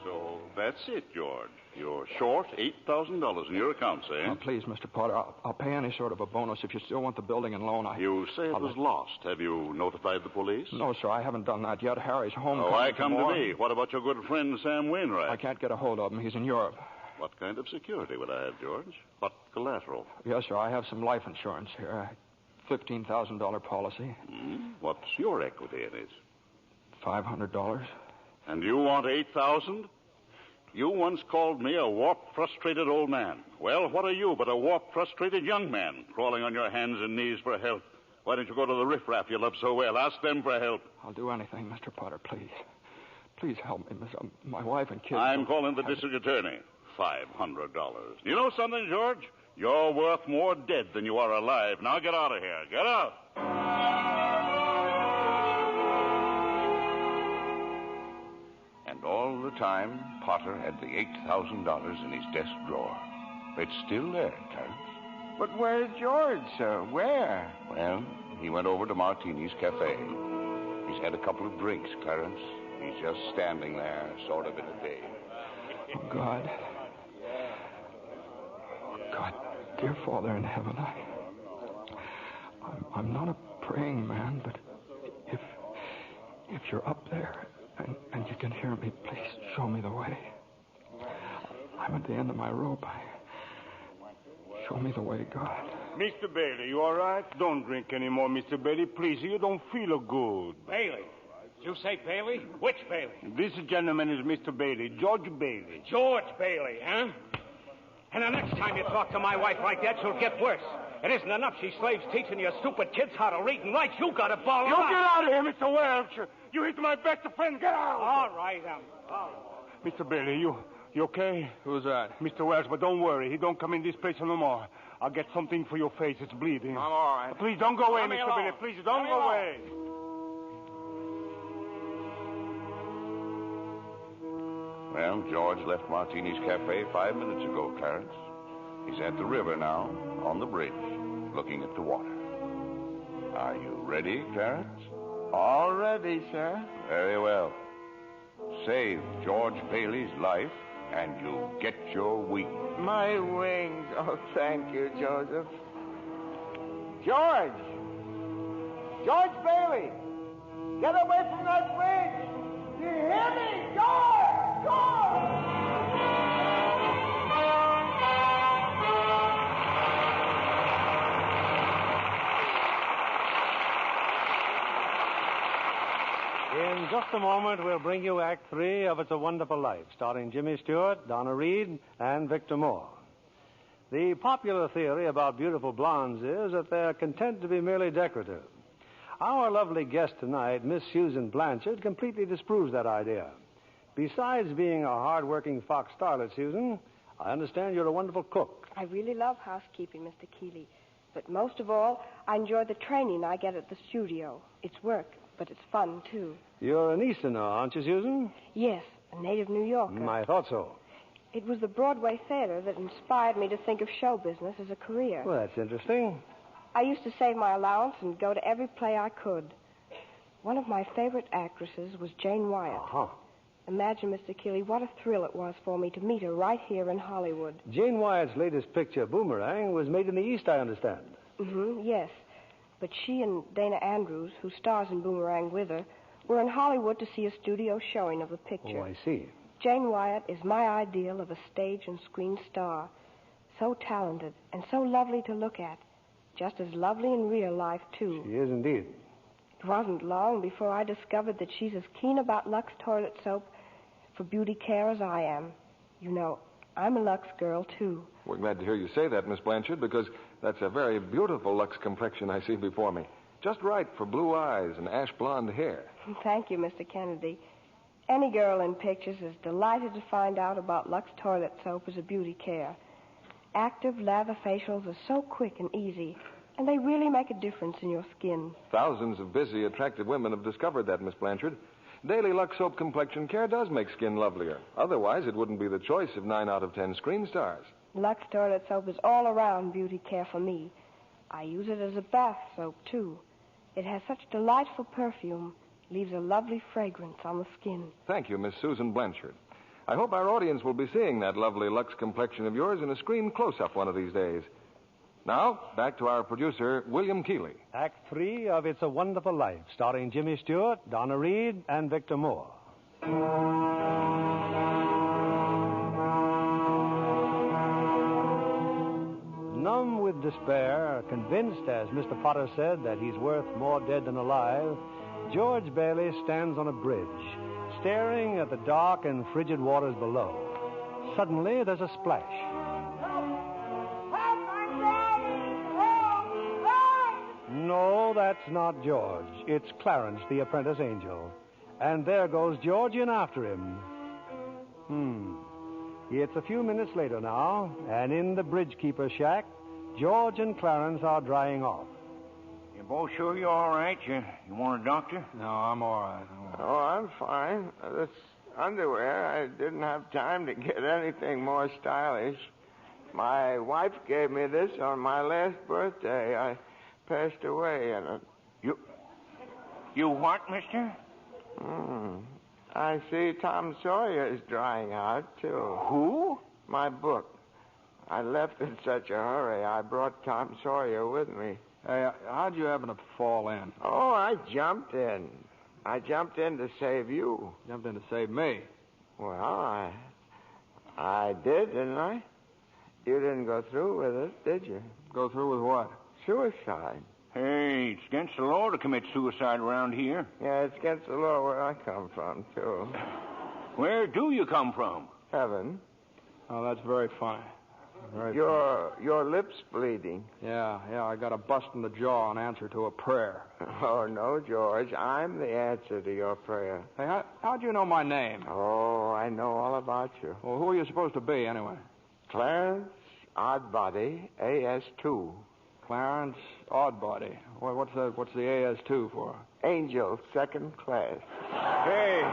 So that's it, George. You're short $8,000 in your accounts, eh? Oh, please, Mr. Potter, I'll pay any sort of a bonus if you still want the building and loan. You say it was lost. Have you notified the police? No, sir, I haven't done that yet. Harry's home. Oh, I come to me. What about your good friend, Sam Wainwright? I can't get a hold of him. He's in Europe. What kind of security would I have, George? What collateral? Yes, sir, I have some life insurance here. $15,000 policy. What's your equity in it? $500. And you want $8,000? You once called me a warped, frustrated old man. Well, what are you but a warped, frustrated young man crawling on your hands and knees for help? Why don't you go to the riffraff you love so well? Ask them for help. I'll do anything, Mr. Potter, please. Please help me, Miss. My wife and kids... I'm calling the district attorney. $500. You know something, George? You're worth more dead than you are alive. Now get out of here. Get out. And all the time, Potter had the $8,000 in his desk drawer. It's still there, Clarence. But where's George, sir? Where? Well, he went over to Martini's Cafe. He's had a couple of drinks, Clarence. He's just standing there, sort of in a daze. Oh, God. Oh, God, dear Father in heaven, I'm not a praying man, but if you're up there and you can hear me, please show me the way. I'm at the end of my rope. Show me the way, God. Mr. Bailey, you all right? Don't drink anymore, Mr. Bailey. Please, you don't feel good. Bailey? Did you say Bailey? Which Bailey? This gentleman is Mr. Bailey, George Bailey. George Bailey, huh? And the next time you talk to my wife like that, she'll get worse. It isn't enough she slaves teaching your stupid kids how to read and write. You got to ball You them get out. out of here, Mr. Welch. You hit my best friend. Get out. All right, Mr. Bailey, you okay? Who's that? Mr. Welch, but don't worry. He don't come in this place no more. I'll get something for your face. It's bleeding. I'm all right. Please don't go away, Let me Mr. alone. Bailey. Please don't go away. Well, George left Martini's Cafe 5 minutes ago, Clarence. He's at the river now, on the bridge, looking at the water. Are you ready, Clarence? All ready, sir. Very well. Save George Bailey's life, and you'll get your wings. My wings. Oh, thank you, Joseph. George! George Bailey! Get away from that bridge! You hear me? George! George! In just a moment, we'll bring you Act 3 of It's a Wonderful Life, starring Jimmy Stewart, Donna Reed, and Victor Moore. The popular theory about beautiful blondes is that they're content to be merely decorative. Our lovely guest tonight, Miss Susan Blanchard, completely disproves that idea. Besides being a hard-working Fox starlet, Susan, I understand you're a wonderful cook. I really love housekeeping, Mr. Keeley. But most of all, I enjoy the training I get at the studio. It's work, but it's fun, too. You're an Easterner, aren't you, Susan? Yes, a native New Yorker. I thought so. It was the Broadway theater that inspired me to think of show business as a career. Well, that's interesting. I used to save my allowance and go to every play I could. One of my favorite actresses was Jane Wyatt. Uh-huh. Imagine, Mr. Keeley, what a thrill it was for me to meet her right here in Hollywood. Jane Wyatt's latest picture, Boomerang, was made in the East, I understand. Yes. But she and Dana Andrews, who stars in Boomerang with her, were in Hollywood to see a studio showing of the picture. Oh, I see. Jane Wyatt is my ideal of a stage and screen star. So talented and so lovely to look at. Just as lovely in real life, too. She is indeed. It wasn't long before I discovered that she's as keen about Lux toilet soap for beauty care as I am. You know, I'm a Lux girl, too. We're glad to hear you say that, Miss Blanchard, because that's a very beautiful Lux complexion I see before me. Just right for blue eyes and ash blonde hair. Thank you, Mr. Kennedy. Any girl in pictures is delighted to find out about Lux toilet soap as a beauty care. Active lather facials are so quick and easy, and they really make a difference in your skin. Thousands of busy, attractive women have discovered that, Miss Blanchard. Daily Lux Soap complexion care does make skin lovelier. Otherwise, it wouldn't be the choice of 9 out of 10 screen stars. Lux toilet soap is all-around beauty care for me. I use it as a bath soap, too. It has such delightful perfume, leaves a lovely fragrance on the skin. Thank you, Miss Susan Blanchard. I hope our audience will be seeing that lovely Lux complexion of yours in a screen close-up one of these days. Now, back to our producer, William Keeley. Act 3 of It's a Wonderful Life, starring Jimmy Stewart, Donna Reed, and Victor Moore. Numb with despair, convinced, as Mr. Potter said, that he's worth more dead than alive, George Bailey stands on a bridge, staring at the dark and frigid waters below. Suddenly, there's a splash. No, that's not George. It's Clarence, the apprentice angel. And there goes George in after him. It's a few minutes later now, and in the bridge-keeper's shack, George and Clarence are drying off. You both sure you're all right? You want a doctor? No, I'm all right. Oh, I'm fine. This underwear, I didn't have time to get anything more stylish. My wife gave me this on my last birthday. I passed away, and You what, mister? I see Tom Sawyer is drying out, too. Who? My book. I left in such a hurry, I brought Tom Sawyer with me. Hey, how'd you happen to fall in? Oh, I jumped in. I jumped in to save you. Jumped in to save me? Well, I did, didn't I? You didn't go through with it, did you? Go through with what? Suicide. Hey, it's against the law to commit suicide around here. Yeah, it's against the law where I come from, too. Where do you come from? Heaven. Oh, that's very funny. Your lips bleeding. Yeah, I got a bust in the jaw in answer to a prayer. Oh, no, George. I'm the answer to your prayer. Hey, how'd you know my name? Oh, I know all about you. Well, who are you supposed to be, anyway? Clarence Oddbody, AS2. Clarence Oddbody. What's the AS2 for? Angel, second class. Hey,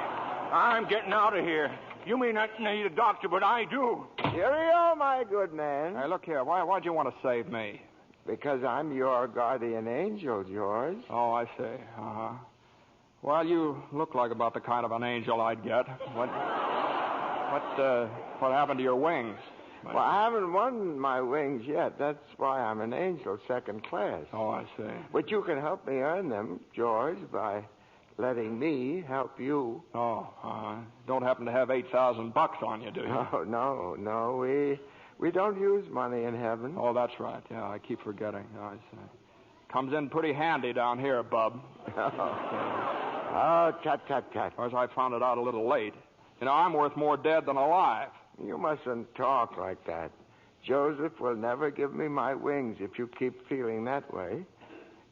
I'm getting out of here. You may not need a doctor, but I do. Cheerio, my good man. Hey, look here. Why'd you want to save me? Because I'm your guardian angel, George. Oh, I see. Uh-huh. Well, you look like about the kind of an angel I'd get. What happened to your wings? Well, I haven't won my wings yet. That's why I'm an angel, second class. Oh, I see. But you can help me earn them, George, by letting me help you. Oh, don't happen to have $8,000 on you, do you? Oh, no. We don't use money in heaven. Oh, that's right. Yeah, I keep forgetting. I see. Comes in pretty handy down here, bub. Oh, tut. Of course, I found it out a little late. You know, I'm worth more dead than alive. You mustn't talk like that. Joseph will never give me my wings if you keep feeling that way.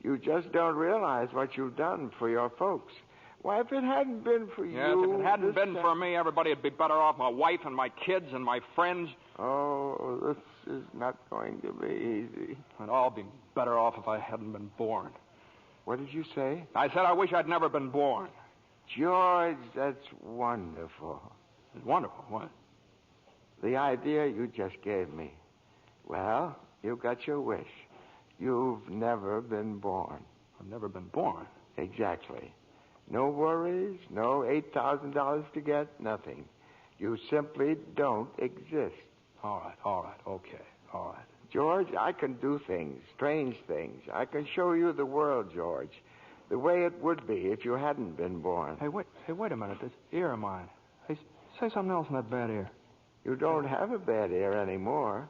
You just don't realize what you've done for your folks. Why, if it hadn't been for you... Yes, if it hadn't been for me, everybody would be better off. My wife and my kids and my friends. Oh, this is not going to be easy. And I'll be better off if I hadn't been born. What did you say? I said I wish I'd never been born. George, that's wonderful. It's wonderful? What? The idea you just gave me. Well, you got your wish. You've never been born. I've never been born? Exactly. No worries, no $8,000 to get, nothing. You simply don't exist. All right, okay, all right. George, I can do things, strange things. I can show you the world, George, the way it would be if you hadn't been born. Hey, wait a minute. This ear of mine. Hey, say something else in that bad ear. You don't have a bad ear anymore.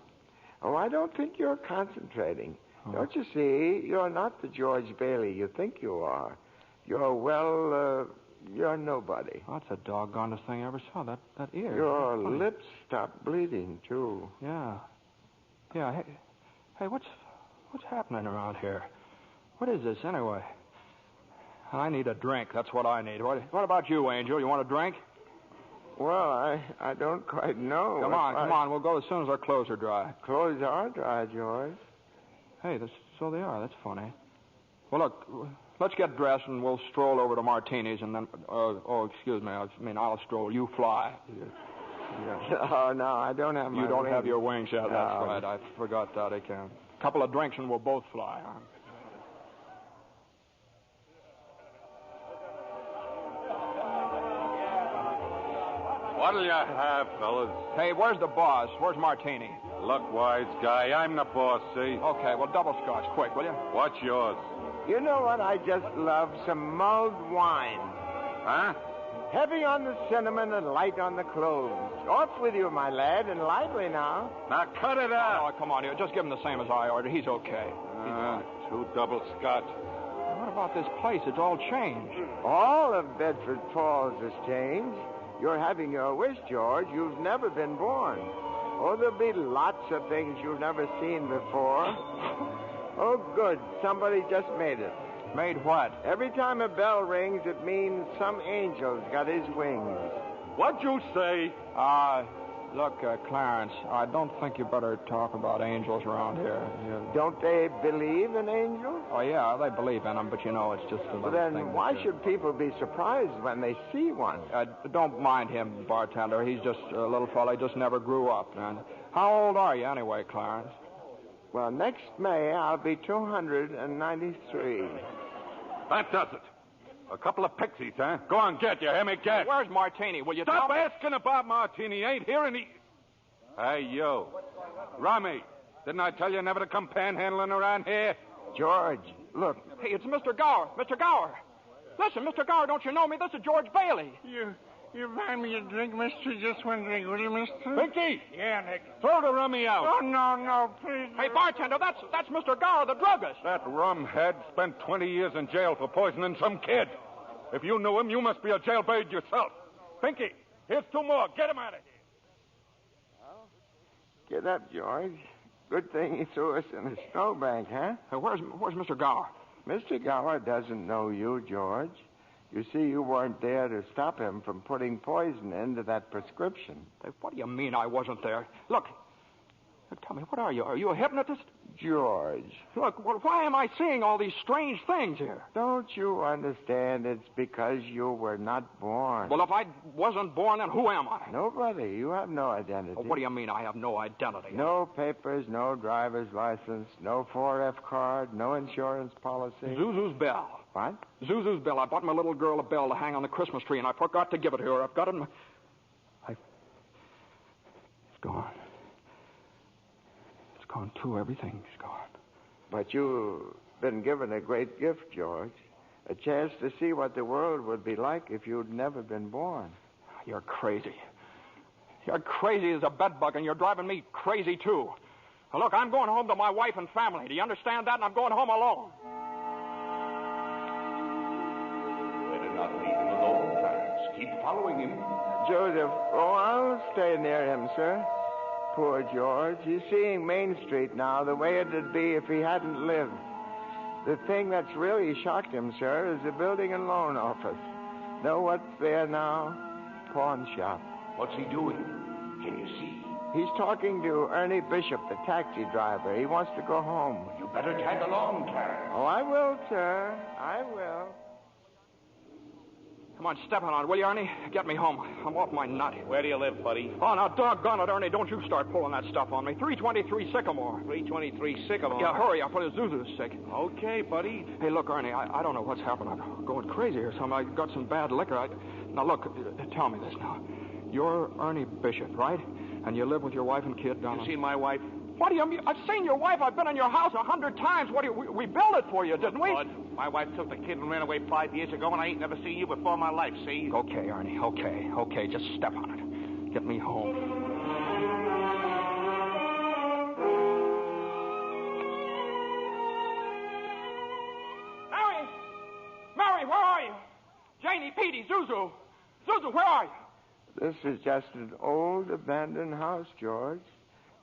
Oh, I don't think you're concentrating. Oh. Don't you see? You're not the George Bailey you think you are. You're nobody. Oh, that's the doggonest thing I ever saw, that ear. Your lips stopped bleeding, too. Yeah. Yeah, hey, what's happening around here? What is this, anyway? I need a drink. That's what I need. What about you, Angel? You want a drink? Well, I don't quite know. Come on. We'll go as soon as our clothes are dry. Clothes are dry, George. Hey, so they are. That's funny. Well, look, let's get dressed and we'll stroll over to Martini's and then... excuse me. I'll stroll. You fly. Yeah. Oh, no, I don't have my You don't wings. have your wings yet. No. That's right. I forgot that again. A couple of drinks and we'll both fly. Huh? What'll you have, fellas? Hey, where's the boss? Where's Martini? Look, wise guy, I'm the boss, see? Okay, well, double scotch, quick, will you? What's yours? You know what I just love? Some mulled wine. Huh? Heavy on the cinnamon and light on the cloves. Off with you, my lad, and lively now. Now cut it out. Oh, come on, here. Just give him the same as I ordered. He's okay. 2 double scotch. What about this place? It's all changed. All of Bedford Falls has changed. You're having your wish, George. You've never been born. Oh, there'll be lots of things you've never seen before. Oh, good. Somebody just made it. Made what? Every time a bell rings, it means some angel's got his wings. What'd you say? Look, Clarence, I don't think you better talk about angels around here. Don't they believe in angels? Oh, yeah, they believe in them, but it's just a little thing. thing. Why should people be surprised when they see one? Don't mind him, bartender. He's just a little fella. He just never grew up. And how old are you anyway, Clarence? Well, next May, I'll be 293. That does it. A couple of pixies, huh? Go on, get, you hear me? Get. Where's Martini? Will you Stop tell me? asking about Martini. Ain't here any... Hey, you. Rummy, didn't I tell you never to come panhandling around here? George, look. Hey, it's Mr. Gower. Mr. Gower. Listen, Mr. Gower, don't you know me? This is George Bailey. You buy me a drink, mister? Just one drink, will you, mister? Pinky! Yeah, Nick. Throw the rummy out. Oh, no, please. Hey, bartender, that's Mr. Gower, the druggist. That rumhead spent 20 years in jail for poisoning some kid. If you knew him, you must be a jailbird yourself. Pinky, here's 2 more. Get him out of here. Get up, George. Good thing he threw us in a snowbank, huh? Where's Mr. Gower? Mr. Gower doesn't know you, George. You see, you weren't there to stop him from putting poison into that prescription. Hey, what do you mean I wasn't there? Look, tell me, what are you? Are you a hypnotist? George. Look, why am I seeing all these strange things here? Don't you understand? It's because you were not born. Well, if I wasn't born, then who am I? Nobody. You have no identity. Oh, what do you mean I have no identity? No papers, no driver's license, no 4F card, no insurance policy. Zuzu's bell. What? Zuzu's bell. I bought my little girl a bell to hang on the Christmas tree, and I forgot to give it to her. I've got it in my... It's gone. It's gone, too. Everything's gone. But you've been given a great gift, George. A chance to see what the world would be like if you'd never been born. You're crazy. You're crazy as a bedbug, and you're driving me crazy, too. Now, look, I'm going home to my wife and family. Do you understand that? And I'm going home alone. Better not leave him alone, Clarence. Keep following him. Joseph, I'll stay near him, sir. Poor George. He's seeing Main Street now the way it'd be if he hadn't lived. The thing that's really shocked him, sir, is the building and loan office. Know what's there now? Pawn shop. What's he doing? Can you see? He's talking to Ernie Bishop, the taxi driver. He wants to go home. You better tag along, Clarence. Oh, I will, sir. I will. Come on, step on it, will you, Ernie? Get me home. I'm off my nut. Where do you live, buddy? Oh, now, doggone it, Ernie. Don't you start pulling that stuff on me. 323 Sycamore. 323 Sycamore. Yeah, hurry up. Zuzu's sick. Okay, buddy. Hey, look, Ernie, I don't know what's happened. I'm going crazy or something. I got some bad liquor. Now, look, tell me this now. You're Ernie Bishop, right? And you live with your wife and kid down You seen my wife? What do you mean? I've seen your wife. I've been in your house 100 times. What do you... We built it for you, didn't we? Lord, my wife took the kid and ran away 5 years ago, and I ain't never seen you before in my life, see? Okay, Ernie, okay. Just step on it. Get me home. Mary, where are you? Janie, Petey, Zuzu. Zuzu, where are you? This is just an old abandoned house, George.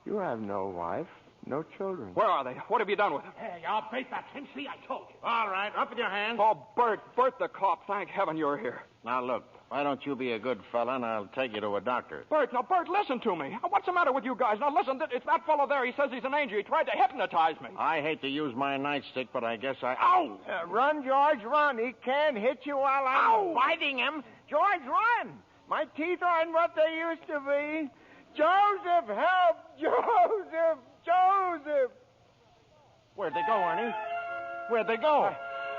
You have no wife, no children. Where are they? What have you done with them? Hey, I'll break that fence. See, I told you. All right, up with your hands. Oh, Bert the cop. Thank heaven you're here. Now, look, why don't you be a good fella, and I'll take you to a doctor. Bert, listen to me. What's the matter with you guys? Now, listen, it's that fellow there. He says he's an angel. He tried to hypnotize me. I hate to use my nightstick, but I guess I... Ow! Run, George, run. He can't hit you while I'm biting him. George, run. My teeth aren't what they used to be. Joseph, help! Joseph! Where'd they go, Ernie? Where'd they go?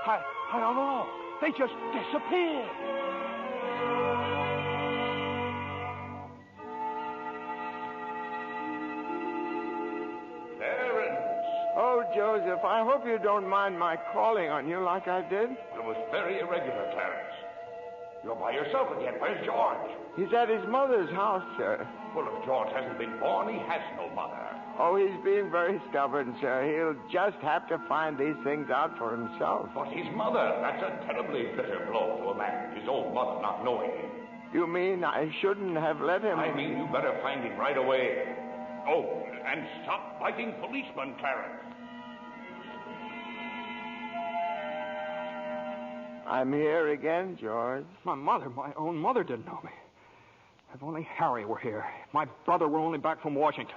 I don't know. They just disappeared. Oh, Joseph, I hope you don't mind my calling on you like I did. It was very irregular, Clarence. You're by yourself again. Where's George? He's at his mother's house, sir. Well, if George hasn't been born, he has no mother. Oh, he's being very stubborn, sir. He'll just have to find these things out for himself. But his mother, that's a terribly bitter blow to a man, his own mother not knowing him. You mean I shouldn't have let him... I mean you better find him right away. Oh, and stop fighting policemen, Clarence. I'm here again, George. My own mother didn't know me. If only Harry were here. My brother were only back from Washington.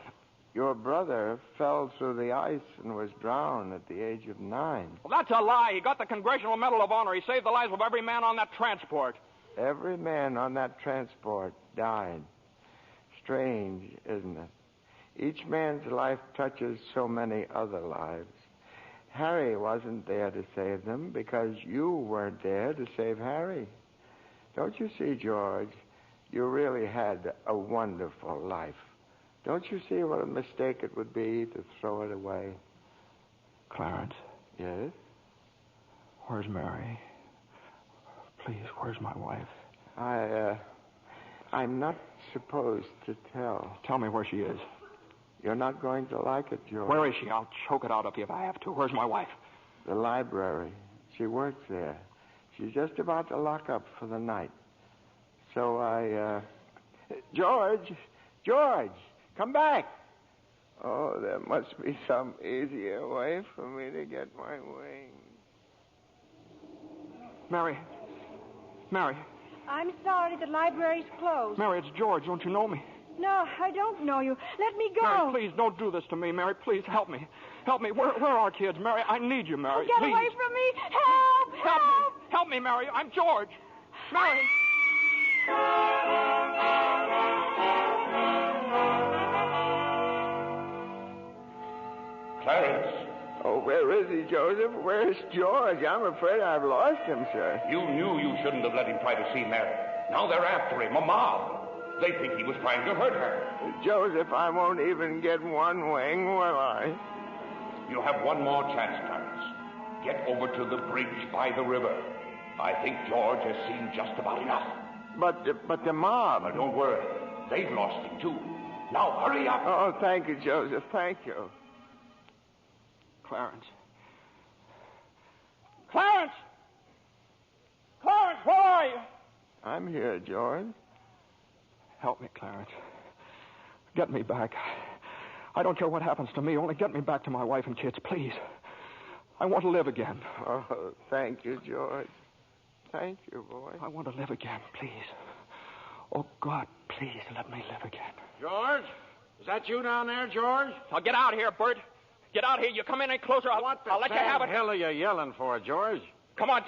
Your brother fell through the ice and was drowned at the age of 9. Well, that's a lie. He got the Congressional Medal of Honor. He saved the lives of every man on that transport. Every man on that transport died. Strange, isn't it? Each man's life touches so many other lives. Harry wasn't there to save them because you weren't there to save Harry. Don't you see, George? You really had a wonderful life. Don't you see what a mistake it would be to throw it away? Clarence? Yes? Where's Mary? Please, where's my wife? I'm not supposed to tell. Tell me where she is. You're not going to like it, George. Where is she? I'll choke it out of you if I have to. Where's my wife? The library. She works there. She's just about to lock up for the night. So George, come back. Oh, there must be some easier way for me to get my wings. Mary. I'm sorry, the library's closed. Mary, it's George. Don't you know me? No, I don't know you. Let me go. Mary, please, don't do this to me. Mary, please, help me. Help me. Where are our kids? Mary, I need you, Mary. Get please. away from me. Help! me. Help me, Mary. I'm George. Mary. Clarence. Oh, where is he, Joseph? Where's George? I'm afraid I've lost him, sir. You knew you shouldn't have let him try to see Mary. Now they're after him, a mob. They think he was trying to hurt her. Joseph, I won't even get one wing, will I? You have one more chance, Clarence. Get over to the bridge by the river. I think George has seen just about enough. But the mob... Now, don't worry. They've lost him, too. Now, hurry up. Oh, thank you, Joseph. Thank you. Clarence, where are you? I'm here, George. Help me, Clarence. Get me back. I don't care what happens to me. Only get me back to my wife and kids, please. I want to live again. Oh, thank you, George. Thank you, boy. I want to live again, please. Oh, God, please let me live again. George? Is that you down there, George? Now, get out here, Bert. Get out here. You come in any closer, I'll let you have it. What the hell are you yelling for, George? Come on.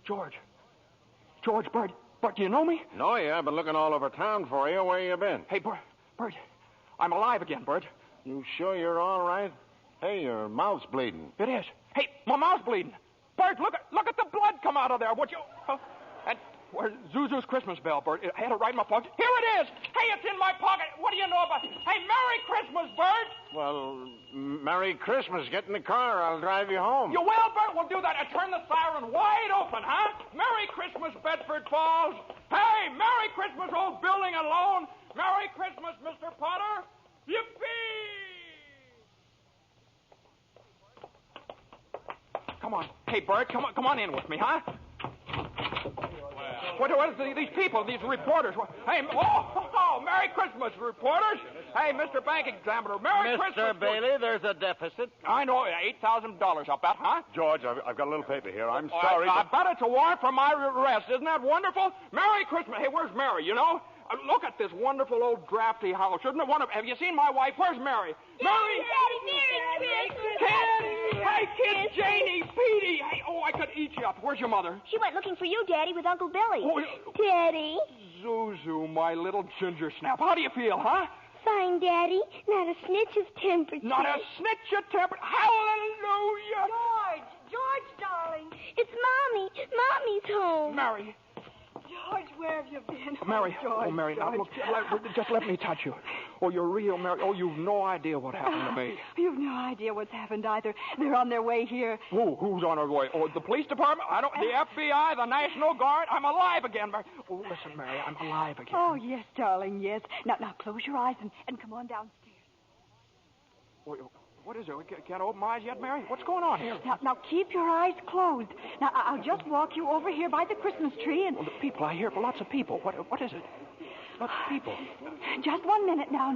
George, Bert, do you know me? No, yeah. I've been looking all over town for you. Where you been? Hey, Bert, I'm alive again, Bert. You sure you're all right? Hey, your mouth's bleeding. It is. Hey, my mouth's bleeding. Bert, look at the blood come out of there, would you? Where's Zuzu's Christmas bell, Bert? I had it right in my pocket. Here it is! Hey, it's in my pocket! What do you know about it? Hey, Merry Christmas, Bert! Well, Merry Christmas. Get in the car. I'll drive you home. You will, Bert? We'll do that. And turn the siren wide open, huh? Merry Christmas, Bedford Falls! Hey, Merry Christmas, old building and loan! Merry Christmas, Mr. Potter! Yippee! Come on. Hey, Bert, come on in with me, huh? What is these people, these reporters? Hey, Merry Christmas, reporters. Hey, Mr. Bank Examiner, Merry Christmas. Mr. Bailey, there's a deficit. I know, $8,000, I'll bet, huh? George, I've got a little paper here. I'm sorry. I bet it's a warrant for my arrest. Isn't that wonderful? Merry Christmas. Hey, where's Mary, you know? Look at this wonderful old drafty house. Isn't it wonderful? Have you seen my wife? Where's Mary? Mary! Merry Christmas! Kids! Hey, kids! Janie! Petey! Hey, I could eat you up. Where's your mother? She went looking for you, Daddy, with Uncle Billy. Oh, Daddy? Zuzu, my little ginger snap. How do you feel, huh? Fine, Daddy. Not a snitch of temper. Not a snitch of temper. Hallelujah! George, darling. It's Mommy. Mommy's home. Mary. George, where have you been? Mary. George, Mary, now, George. look, just let me touch you. Oh, you're real, Mary. Oh, you've no idea what happened to me. You've no idea what's happened either. They're on their way here. Who's on their way? Oh, the police department? The FBI, the National Guard? I'm alive again, Mary. Oh, listen, Mary, I'm alive again. Oh, yes, darling, yes. Now close your eyes and come on downstairs. What is it? Can't open my eyes yet, Mary? What's going on here? Now keep your eyes closed. Now, I'll just walk you over here by the Christmas tree and... Well, the people, I hear lots of people. What is it? Lots of people. Just 1 minute now.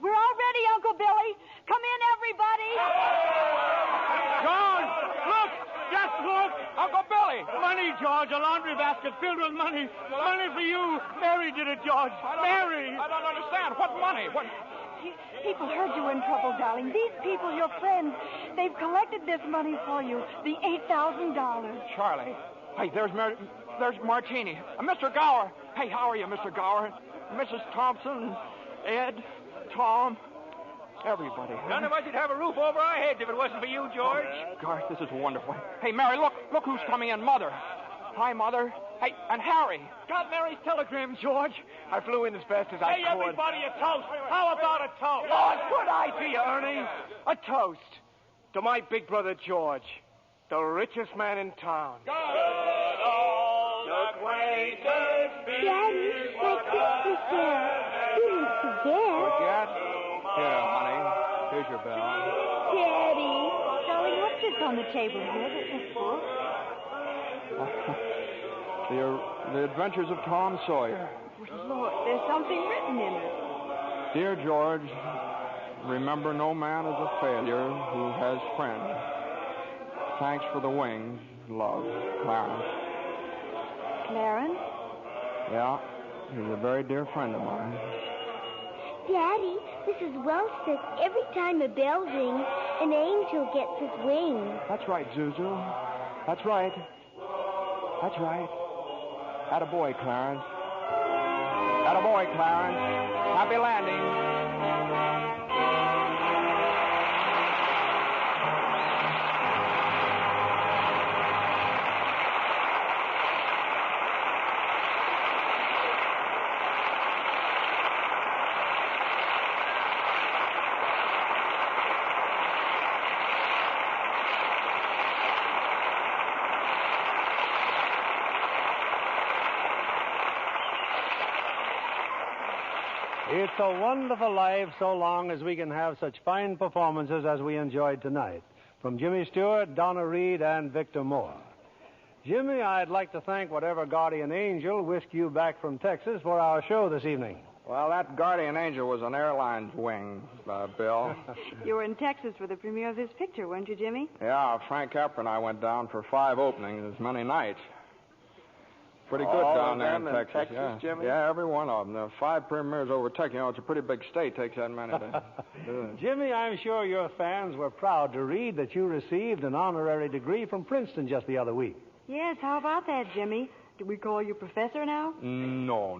We're all ready, Uncle Billy. Come in, everybody. George, look! Just look! Uncle Billy! Money, George. A laundry basket filled with money. Money for you. Mary did it, George. Mary! I don't understand. What money? What... People heard you were in trouble, darling. These people, your friends, they've collected this money for you. The $8,000. Charlie. Hey, there's Martini. Mr. Gower. Hey, how are you, Mr. Gower? Mrs. Thompson, Ed, Tom, everybody. None of us would have a roof over our heads if it wasn't for you, George. Gosh, this is wonderful. Hey, Mary, look who's coming in. Mother. Hi, Mother. Hey, and Harry. Got Mary's telegram, George. I flew in as fast as I could. Hey, everybody, a toast. How about a toast? Oh, good idea, Ernie. A toast to my big brother, George, the richest man in town. Daddy, my Christmas bell. You didn't forget. Forget? Here, honey. Here's your bell. Daddy. Darling, what's this on the table here? This book? The Adventures of Tom Sawyer. Lord, there's something written in it. Dear George, remember no man is a failure who has friends. Thanks for the wings. Love, Clarence. Clarence? Yeah, he's a very dear friend of mine. Daddy, Mrs. Welch says every time a bell rings, an angel gets his wings. That's right, Zuzu. That's right. That's right. Attaboy, Clarence. Attaboy, Clarence. Happy landing. It's a wonderful life so long as we can have such fine performances as we enjoyed tonight. From Jimmy Stewart, Donna Reed, and Victor Moore. Jimmy, I'd like to thank whatever guardian angel whisked you back from Texas for our show this evening. Well, that guardian angel was an airline's wing, Bill. You were in Texas for the premiere of this picture, weren't you, Jimmy? Yeah, Frank Capra and I went down for 5 openings, as many nights. Pretty good All down of there them in Texas. yeah. Jimmy? Yeah, every one of them. 5 premieres over Texas. You know, it's a pretty big state. Takes that many to do it. Jimmy, I'm sure your fans were proud to read that you received an honorary degree from Princeton just the other week. Yes, how about that, Jimmy? Do we call you professor now? No.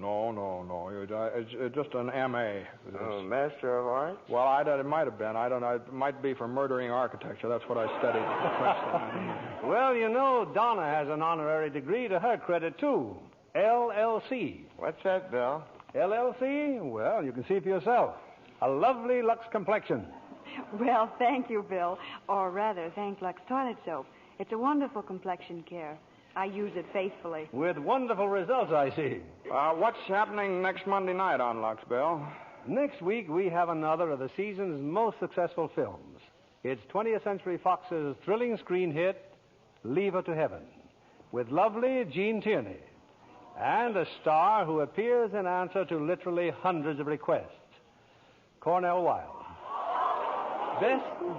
It's just an M.A. Oh, Master of Arts? Well, it might have been. I don't know. It might be for murdering architecture. That's what I studied at Preston. Well, you know, Donna has an honorary degree to her credit, too. LLC. What's that, Bill? LLC? Well, you can see for yourself. A lovely Lux complexion. Well, thank you, Bill. Or rather, thank Lux Toilet Soap. It's a wonderful complexion care. I use it faithfully. With wonderful results, I see. What's happening next Monday night on Lux, Bill? Next week, we have another of the season's most successful films. It's 20th Century Fox's thrilling screen hit, Leave Her to Heaven, with lovely Jean Tierney, and a star who appears in answer to literally hundreds of requests, Cornell Wilde.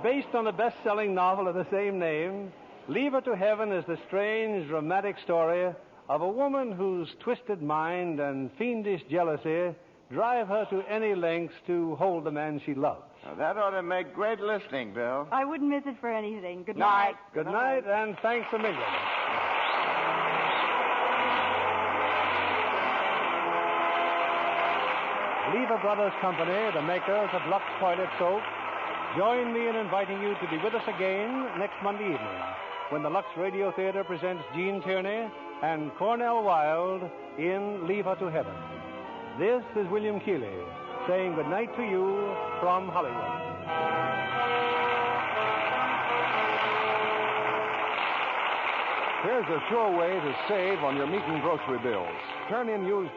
Based on the best-selling novel of the same name, Leave Her to Heaven is the strange, dramatic story of a woman whose twisted mind and fiendish jealousy drive her to any lengths to hold the man she loves. Now, that ought to make great listening, Bill. I wouldn't miss it for anything. Good night. Good night, and thanks a million. Lever Brothers Company, the makers of Lux Toilet Soap, join me in inviting you to be with us again next Monday evening when the Lux Radio Theater presents Jean Tierney and Cornell Wilde in Leave Her to Heaven. This is William Keeley saying good night to you from Hollywood. Here's a sure way to save on your meat and grocery bills. Turn in used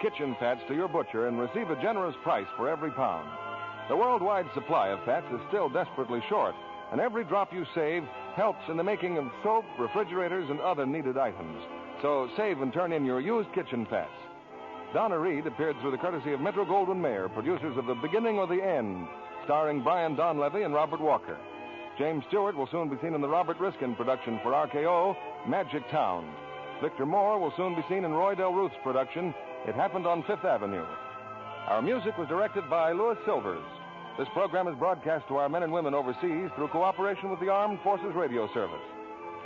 kitchen fats to your butcher and receive a generous price for every pound. The worldwide supply of fats is still desperately short, and every drop you save helps in the making of soap, refrigerators, and other needed items. So save and turn in your used kitchen fats. Donna Reed appeared through the courtesy of Metro-Goldwyn-Mayer, producers of The Beginning or the End, starring Brian Donlevy and Robert Walker. James Stewart will soon be seen in the Robert Riskin production for RKO, Magic Town. Victor Moore will soon be seen in Roy Del Ruth's production, It Happened on Fifth Avenue. Our music was directed by Louis Silvers. This program is broadcast to our men and women overseas through cooperation with the Armed Forces Radio Service.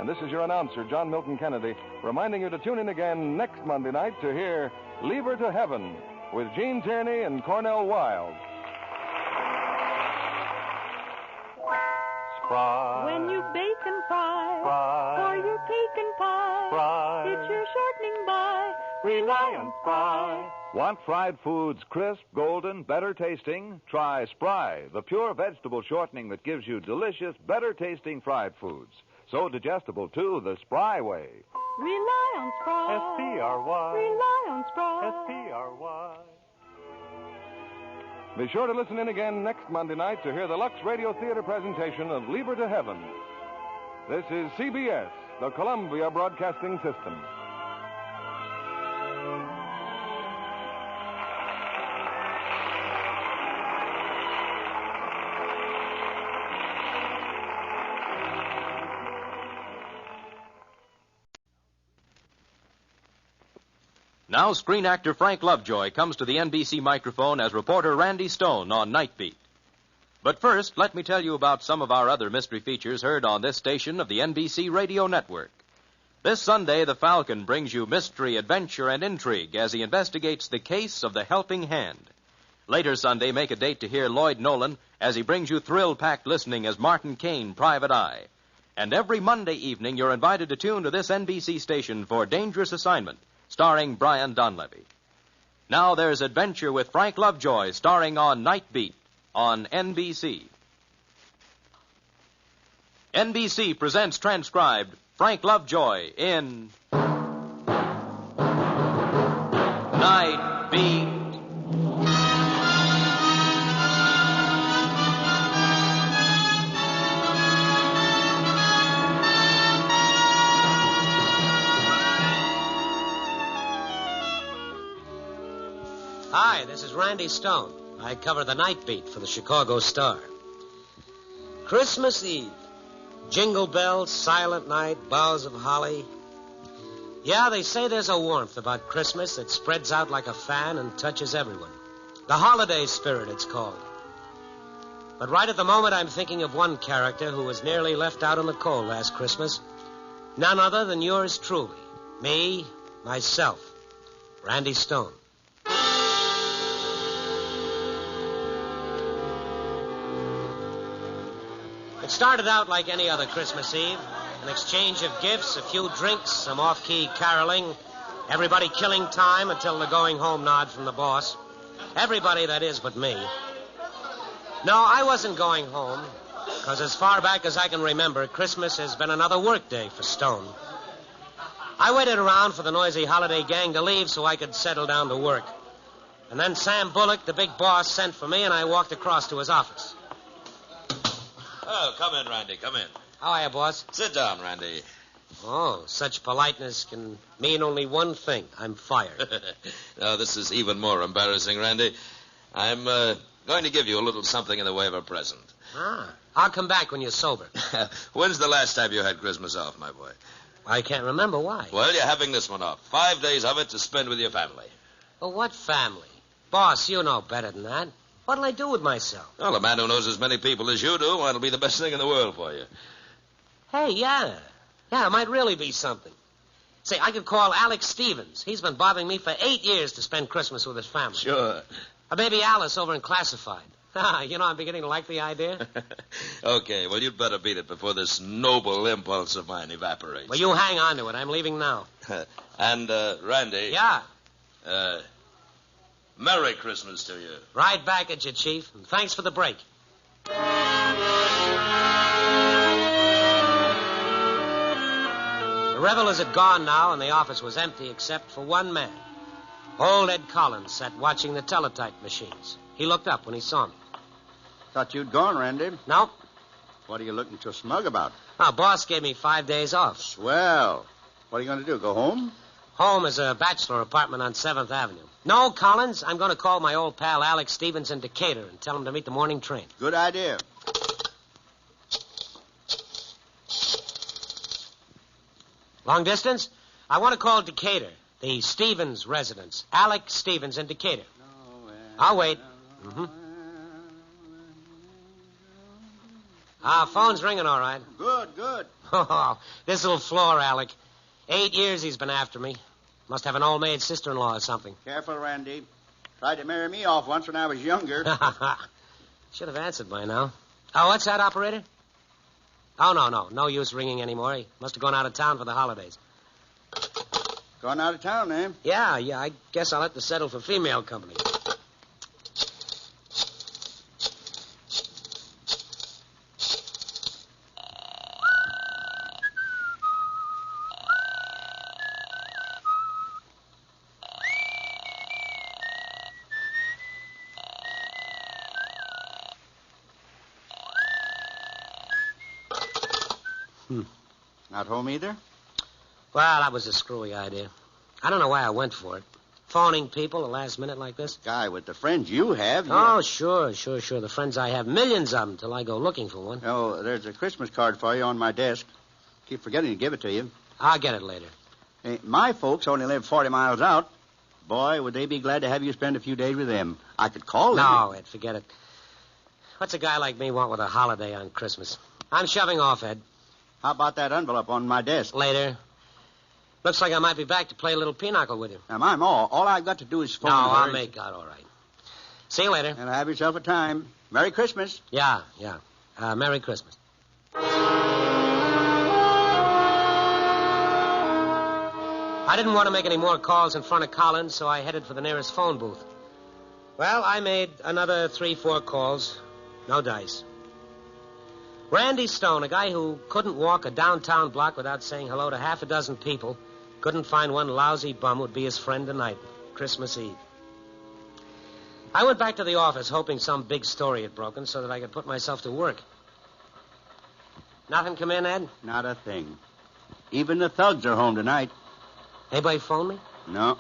And this is your announcer, John Milton Kennedy, reminding you to tune in again next Monday night to hear Leave Her to Heaven with Jean Tierney and Cornell Wilde. Spry. When you bake and fry, for your cake and pie, it's your shortening by. Rely on Spry. Want fried foods crisp, golden, better tasting? Try Spry, the pure vegetable shortening that gives you delicious, better tasting fried foods. So digestible, too, the Spry way. Rely on Spry. S-P-R-Y. Rely on Spry. S-P-R-Y. Be sure to listen in again next Monday night to hear the Lux Radio Theater presentation of Leave Her to Heaven. This is CBS, the Columbia Broadcasting System. Now, screen actor Frank Lovejoy comes to the NBC microphone as reporter Randy Stone on Nightbeat. But first, let me tell you about some of our other mystery features heard on this station of the NBC Radio Network. This Sunday, the Falcon brings you mystery, adventure, and intrigue as he investigates the case of the Helping Hand. Later Sunday, make a date to hear Lloyd Nolan as he brings you thrill-packed listening as Martin Kane, Private Eye. And every Monday evening, you're invited to tune to this NBC station for Dangerous Assignment, starring Brian Donlevy. Now there's Adventure with Frank Lovejoy, starring on Nightbeat on NBC. NBC presents transcribed Frank Lovejoy in Nightbeat. Hi, this is Randy Stone. I cover the Night Beat for the Chicago Star. Christmas Eve. Jingle bells, silent night, boughs of holly. Yeah, they say there's a warmth about Christmas that spreads out like a fan and touches everyone. The holiday spirit, it's called. But right at the moment, I'm thinking of one character who was nearly left out in the cold last Christmas. None other than yours truly. Me, myself, Randy Stone. It started out like any other Christmas Eve, an exchange of gifts, a few drinks, some off-key caroling, Everybody killing time until the going home nod from the boss. Everybody, that is, but me. No, I wasn't going home, because as far back as I can remember, Christmas has been another work day for Stone. I waited around for the noisy holiday gang to leave so I could settle down to work. And then Sam Bullock, the big boss, sent for me, and I walked across to his office. Oh, come in, Randy, come in. How are you, boss? Sit down, Randy. Oh, such politeness can mean only one thing. I'm fired. No, this is even more embarrassing, Randy. I'm going to give you a little something in the way of a present. Ah, I'll come back when you're sober. When's the last time you had Christmas off, my boy? I can't remember why. Well, you're having this one off. 5 days of it to spend with your family. Well, what family? Boss, you know better than that. What'll I do with myself? Well, a man who knows as many people as you do, that'll be the best thing in the world for you. Hey, yeah. Yeah, it might really be something. Say, I could call Alex Stevens. He's been bothering me for 8 years to spend Christmas with his family. Sure. Or maybe Alice over in Classified. You know, I'm beginning to like the idea. Okay, well, you'd better beat it before this noble impulse of mine evaporates. Well, you hang on to it. I'm leaving now. And, Randy. Yeah? Merry Christmas to you. Right back at you, Chief. And thanks for the break. The revelers had gone now, and the office was empty except for one man. Old Ed Collins sat watching the teletype machines. He looked up when he saw me. Thought you'd gone, Randy. No. What are you looking so smug about? Oh, boss gave me 5 days off. Swell. What are you going to do, go home? Home is a bachelor apartment on 7th Avenue. No, Collins, I'm going to call my old pal Alex Stevens in Decatur and tell him to meet the morning train. Good idea. Long distance? I want to call Decatur, the Stevens residence. Alex Stevens in Decatur. I'll wait. Mm-hmm. Phone's ringing all right. Good, good. Oh, this'll floor Alec. 8 years he's been after me. Must have an old maid sister-in-law or something. Careful, Randy. Tried to marry me off once when I was younger. Should have answered by now. Oh, what's that, operator? Oh, no. No use ringing anymore. He must have gone out of town for the holidays. Gone out of town, eh? Yeah. I guess I'll have to settle for female company. Not home either? Well, that was a screwy idea. I don't know why I went for it. Phoning people at the last minute like this. Guy, with the friends you have... Oh, sure. The friends I have, millions of them till I go looking for one. Oh, there's a Christmas card for you on my desk. Keep forgetting to give it to you. I'll get it later. Hey, my folks only live 40 miles out. Boy, would they be glad to have you spend a few days with them. I could call them. No, Ed, forget it. What's a guy like me want with a holiday on Christmas? I'm shoving off, Ed. How about that envelope on my desk? Later. Looks like I might be back to play a little pinochle with you. Now, my ma, all I've got to do is phone her. No, I'll make out all right. See you later. And have yourself a time. Merry Christmas. Yeah. Merry Christmas. I didn't want to make any more calls in front of Collins, so I headed for the nearest phone booth. Well, I made another 3-4 calls. No dice. Randy Stone, a guy who couldn't walk a downtown block without saying hello to half a dozen people, couldn't find one lousy bum would be his friend tonight, Christmas Eve. I went back to the office hoping some big story had broken so that I could put myself to work. Nothing come in, Ed? Not a thing. Even the thugs are home tonight. Anybody phone me? No.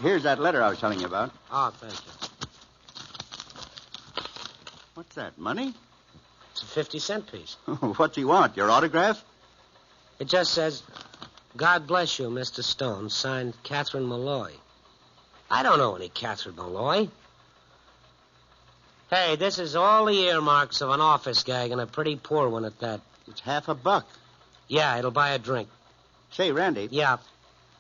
Here's that letter I was telling you about. Oh, thank you. What's that, money? It's a 50-cent piece. What's he want, your autograph? It just says, God bless you, Mr. Stone, signed Catherine Malloy. I don't know any Catherine Malloy. Hey, this is all the earmarks of an office gag, and a pretty poor one at that. It's $50. Yeah, it'll buy a drink. Say, Randy. Yeah?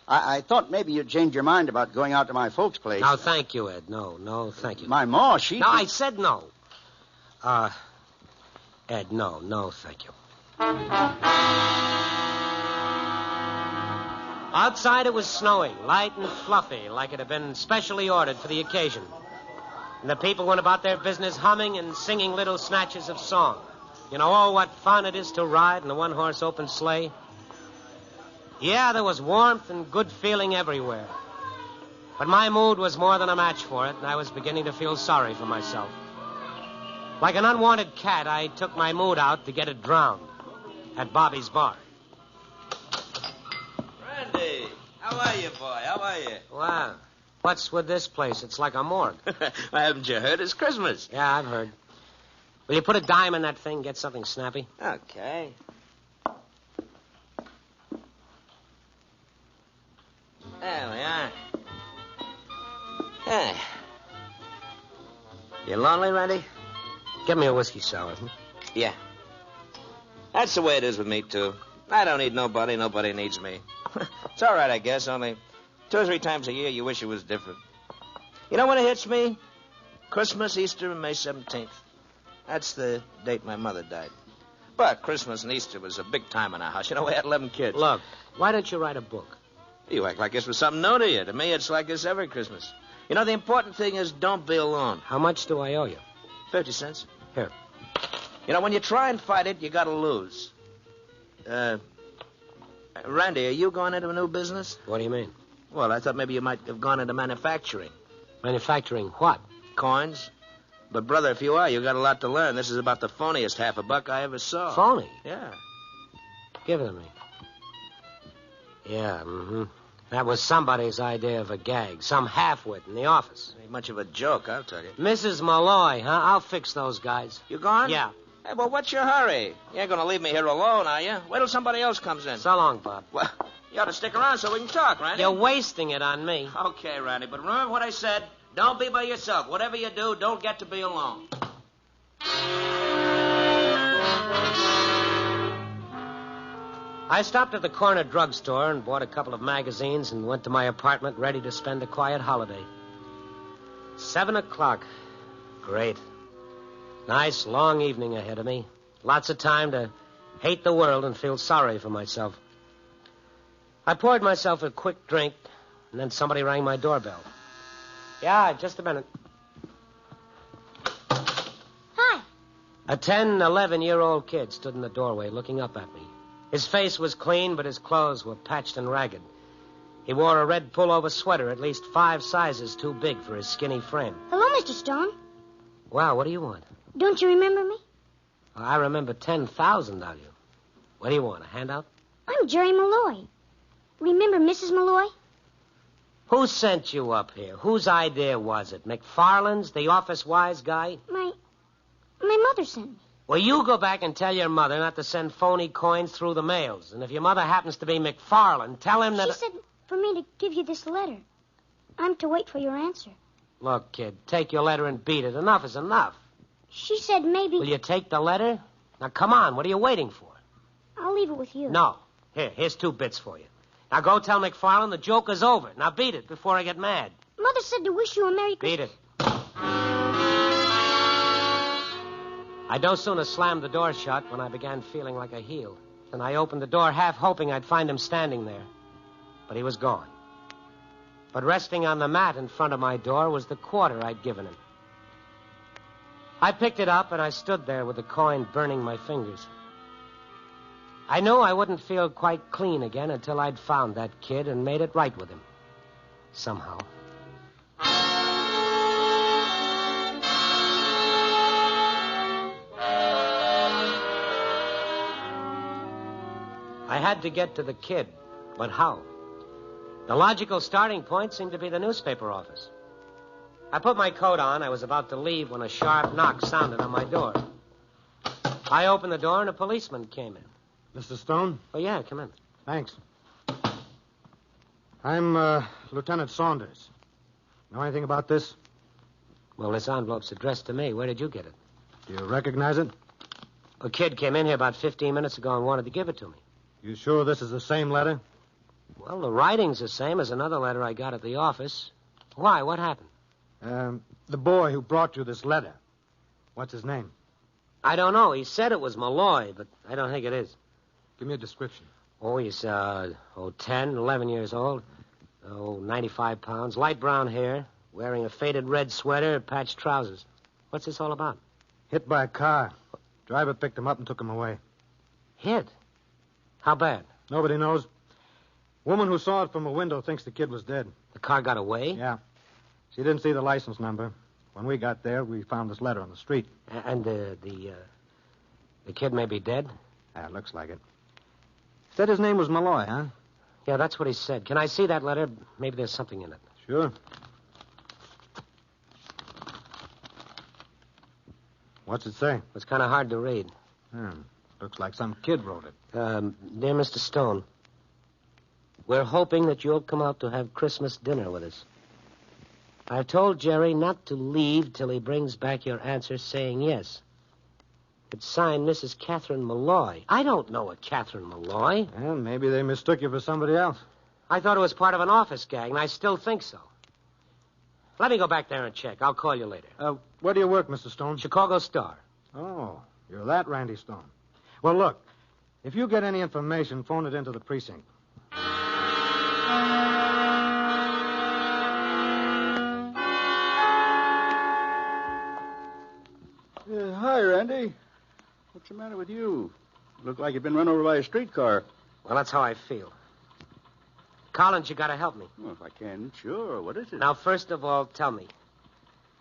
I thought maybe you'd change your mind about going out to my folks' place. No, thank you, Ed. No, thank you. My ma, she... No, I said no. Ed, no, thank you. Outside it was snowing, light and fluffy, like it had been specially ordered for the occasion. And the people went about their business humming and singing little snatches of song. You know, oh, what fun it is to ride in a one-horse open sleigh. Yeah, there was warmth and good feeling everywhere. But my mood was more than a match for it, and I was beginning to feel sorry for myself. Like an unwanted cat, I took my mood out to get it drowned at Bobby's bar. Randy, how are you, boy? How are you? Wow. What's with this place? It's like a morgue. Well, haven't you heard? It's Christmas. Yeah, I've heard. Will you put a dime in that thing, get something snappy? Okay. There we are. Hey. You lonely, Randy? Get me a whiskey sour. Yeah. That's the way it is with me, too. I don't need nobody. Nobody needs me. It's all right, I guess, only 2 or 3 times a year you wish it was different. You know when it hits me? Christmas, Easter, and May 17th. That's the date my mother died. But Christmas and Easter was a big time in our house. You know, we had 11 kids. Look, why don't you write a book? You act like this was something new to you. To me, it's like this every Christmas. You know, the important thing is don't be alone. How much do I owe you? 50 cents. Here. You know, when you try and fight it, you got to lose. Randy, are you going into a new business? What do you mean? Well, I thought maybe you might have gone into manufacturing. Manufacturing what? Coins. But, brother, if you are, you got a lot to learn. This is about the phoniest $50 I ever saw. Phony? Yeah. Give it to me. Yeah, That was somebody's idea of a gag. Some half-wit in the office. Ain't much of a joke, I'll tell you. Mrs. Malloy, huh? I'll fix those guys. You gone? Yeah. Hey, well, what's your hurry? You ain't going to leave me here alone, are you? Wait till somebody else comes in. So long, Bob. Well, you ought to stick around so we can talk, Randy. You're wasting it on me. Okay, Randy, but remember what I said. Don't be by yourself. Whatever you do, don't get to be alone. I stopped at the corner drugstore and bought a couple of magazines and went to my apartment ready to spend a quiet holiday. 7 o'clock. Great. Nice, long evening ahead of me. Lots of time to hate the world and feel sorry for myself. I poured myself a quick drink, and then somebody rang my doorbell. Yeah, just a minute. Hi. A 10, 11-year-old kid stood in the doorway looking up at me. His face was clean, but his clothes were patched and ragged. He wore a red pullover sweater at least 5 sizes too big for his skinny frame. Hello, Mr. Stone. Wow, what do you want? Don't you remember me? Well, I remember 10,000 of you. What do you want, a handout? I'm Jerry Malloy. Remember Mrs. Malloy? Who sent you up here? Whose idea was it? McFarland's, the office wise guy? My mother sent me. Well, you go back and tell your mother not to send phony coins through the mails. And if your mother happens to be McFarland, tell him that... She said for me to give you this letter. I'm to wait for your answer. Look, kid, take your letter and beat it. Enough is enough. She said maybe... Will you take the letter? Now, come on. What are you waiting for? I'll leave it with you. No. Here's 2 bits for you. Now, go tell McFarland the joke is over. Now, beat it before I get mad. Mother said to wish you a Merry Christmas. Beat it. I no sooner slammed the door shut when I began feeling like a heel. And I opened the door half hoping I'd find him standing there. But he was gone. But resting on the mat in front of my door was the quarter I'd given him. I picked it up and I stood there with the coin burning my fingers. I knew I wouldn't feel quite clean again until I'd found that kid and made it right with him. Somehow. I had to get to the kid, but how? The logical starting point seemed to be the newspaper office. I put my coat on. I was about to leave when a sharp knock sounded on my door. I opened the door and a policeman came in. Mr. Stone? Oh, yeah, come in. Thanks. I'm Lieutenant Saunders. Know anything about this? Well, this envelope's addressed to me. Where did you get it? Do you recognize it? A kid came in here about 15 minutes ago and wanted to give it to me. You sure this is the same letter? Well, the writing's the same as another letter I got at the office. Why? What happened? The boy who brought you this letter. What's his name? I don't know. He said it was Malloy, but I don't think it is. Give me a description. Oh, he's, 10, 11 years old. 95 pounds, light brown hair, wearing a faded red sweater, patched trousers. What's this all about? Hit by a car. Driver picked him up and took him away. Hit? How bad? Nobody knows. Woman who saw it from a window thinks the kid was dead. The car got away? Yeah. She didn't see the license number. When we got there, we found this letter on the street. And the kid may be dead? Yeah, it looks like it. Said his name was Malloy, huh? Yeah, that's what he said. Can I see that letter? Maybe there's something in it. Sure. What's it say? It's kind of hard to read. Looks like some kid wrote it. Dear Mr. Stone, we're hoping that you'll come out to have Christmas dinner with us. I've told Jerry not to leave till he brings back your answer saying yes. It's signed Mrs. Catherine Malloy. I don't know a Catherine Malloy. Well, maybe they mistook you for somebody else. I thought it was part of an office gag, and I still think so. Let me go back there and check. I'll call you later. Where do you work, Mr. Stone? Chicago Star. Oh, you're that Randy Stone. Well, look, if you get any information, phone it into the precinct. Hi, Randy. What's the matter with you? Look like you've been run over by a streetcar. Well, that's how I feel. Collins, you gotta help me. Well, if I can, sure. What is it? Now, first of all, tell me.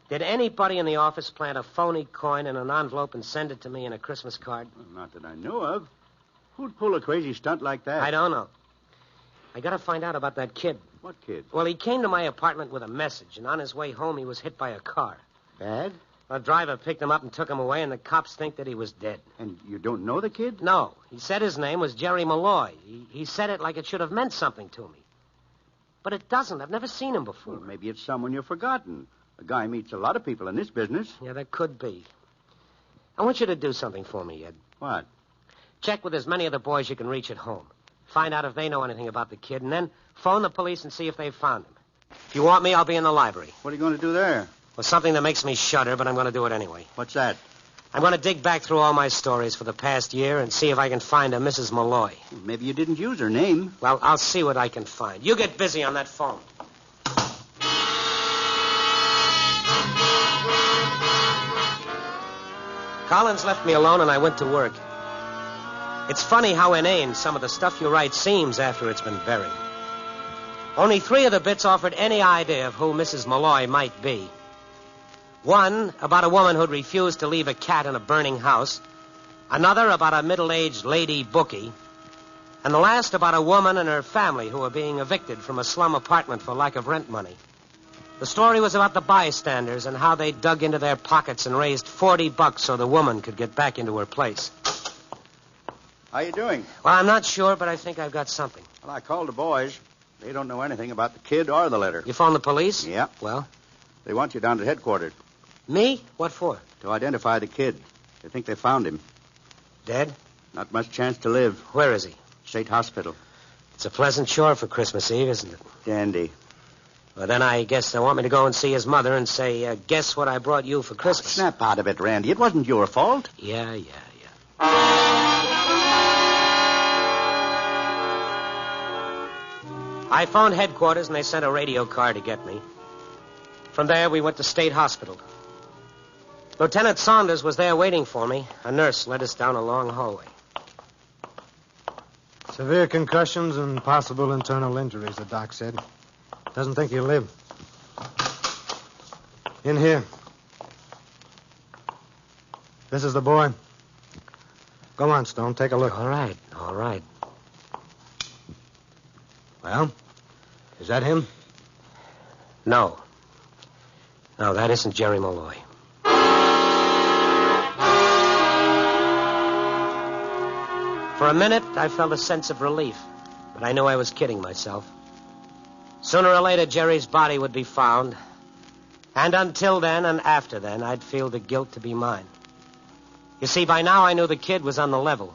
Did anybody in the office plant a phony coin in an envelope and send it to me in a Christmas card? Well, not that I know of. Who'd pull a crazy stunt like that? I don't know. I gotta find out about that kid. What kid? Well, he came to my apartment with a message, and on his way home, he was hit by a car. Bad? A driver picked him up and took him away, and the cops think that he was dead. And you don't know the kid? No. He said his name was Jerry Malloy. He said it like it should have meant something to me. But it doesn't. I've never seen him before. Well, maybe it's someone you've forgotten. A guy meets a lot of people in this business. Yeah, that could be. I want you to do something for me, Ed. What? Check with as many of the boys you can reach at home. Find out if they know anything about the kid, and then phone the police and see if they've found him. If you want me, I'll be in the library. What are you going to do there? Well, something that makes me shudder, but I'm going to do it anyway. What's that? I'm going to dig back through all my stories for the past year and see if I can find a Mrs. Malloy. Maybe you didn't use her name. Well, I'll see what I can find. You get busy on that phone. Collins left me alone, and I went to work. It's funny how inane some of the stuff you write seems after it's been buried. Only 3 of the bits offered any idea of who Mrs. Malloy might be. One about a woman who'd refused to leave a cat in a burning house. Another about a middle-aged lady bookie. And the last about a woman and her family who were being evicted from a slum apartment for lack of rent money. The story was about the bystanders and how they dug into their pockets and raised $40 so the woman could get back into her place. How you doing? Well, I'm not sure, but I think I've got something. Well, I called the boys. They don't know anything about the kid or the letter. You phoned the police? Yeah. Well? They want you down to headquarters. Me? What for? To identify the kid. They think they found him. Dead? Not much chance to live. Where is he? State Hospital. It's a pleasant chore for Christmas Eve, isn't it? Dandy. Well, then I guess they want me to go and see his mother and say, guess what I brought you for Christmas. Snap out of it, Randy. It wasn't your fault. Yeah. I phoned headquarters, and they sent a radio car to get me. From there, we went to State Hospital. Lieutenant Saunders was there waiting for me. A nurse led us down a long hallway. Severe concussions and possible internal injuries, the doc said. Doesn't think he'll live. In here. This is the boy. Go on, Stone. Take a look. All right. Well, is that him? No, that isn't Jerry Malloy. For a minute, I felt a sense of relief, but I knew I was kidding myself. Sooner or later, Jerry's body would be found, and until then and after then, I'd feel the guilt to be mine. You see, by now I knew the kid was on the level.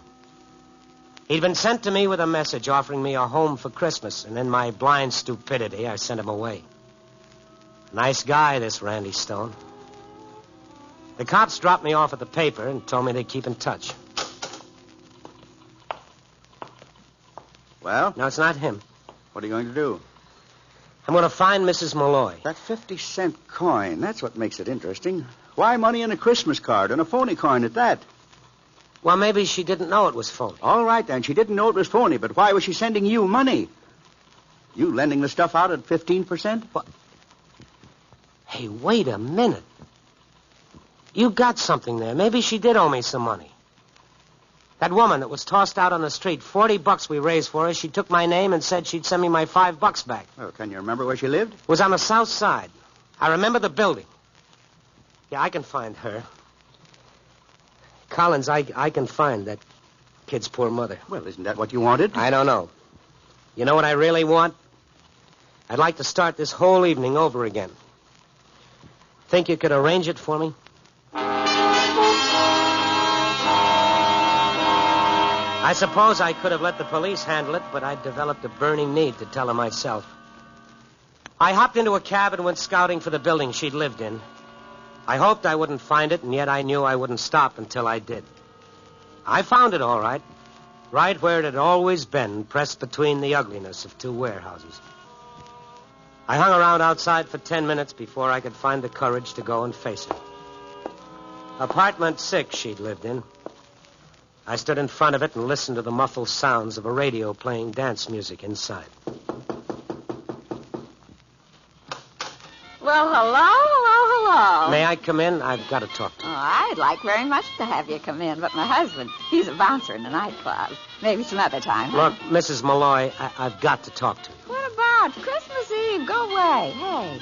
He'd been sent to me with a message offering me a home for Christmas, and in my blind stupidity, I sent him away. Nice guy, this Randy Stone. The cops dropped me off at the paper and told me they'd keep in touch. Well? No, it's not him. What are you going to do? I'm going to find Mrs. Malloy. That 50-cent coin, that's what makes it interesting. Why money in a Christmas card and a phony coin at that? Well, maybe she didn't know it was phony. All right, then. She didn't know it was phony, but why was she sending you money? You lending the stuff out at 15%? What? Hey, wait a minute. You got something there. Maybe she did owe me some money. That woman that was tossed out on the street, $40 we raised for her, she took my name and said she'd send me my $5 back. Well, can you remember where she lived? It was on the south side. I remember the building. Yeah, I can find her. Collins, I can find that kid's poor mother. Well, isn't that what you wanted? I don't know. You know what I really want? I'd like to start this whole evening over again. Think you could arrange it for me? I suppose I could have let the police handle it, but I'd developed a burning need to tell her myself. I hopped into a cab and went scouting for the building she'd lived in. I hoped I wouldn't find it, and yet I knew I wouldn't stop until I did. I found it all right where it had always been, pressed between the ugliness of two warehouses. I hung around outside for 10 minutes before I could find the courage to go and face her. Apartment 6 she'd lived in. I stood in front of it and listened to the muffled sounds of a radio playing dance music inside. Well, hello. May I come in? I've got to talk to you. Oh, I'd like very much to have you come in, but my husband, he's a bouncer in the nightclub. Maybe some other time. Huh? Look, Mrs. Malloy, I've got to talk to you. What about Christmas Eve? Go away. Hey,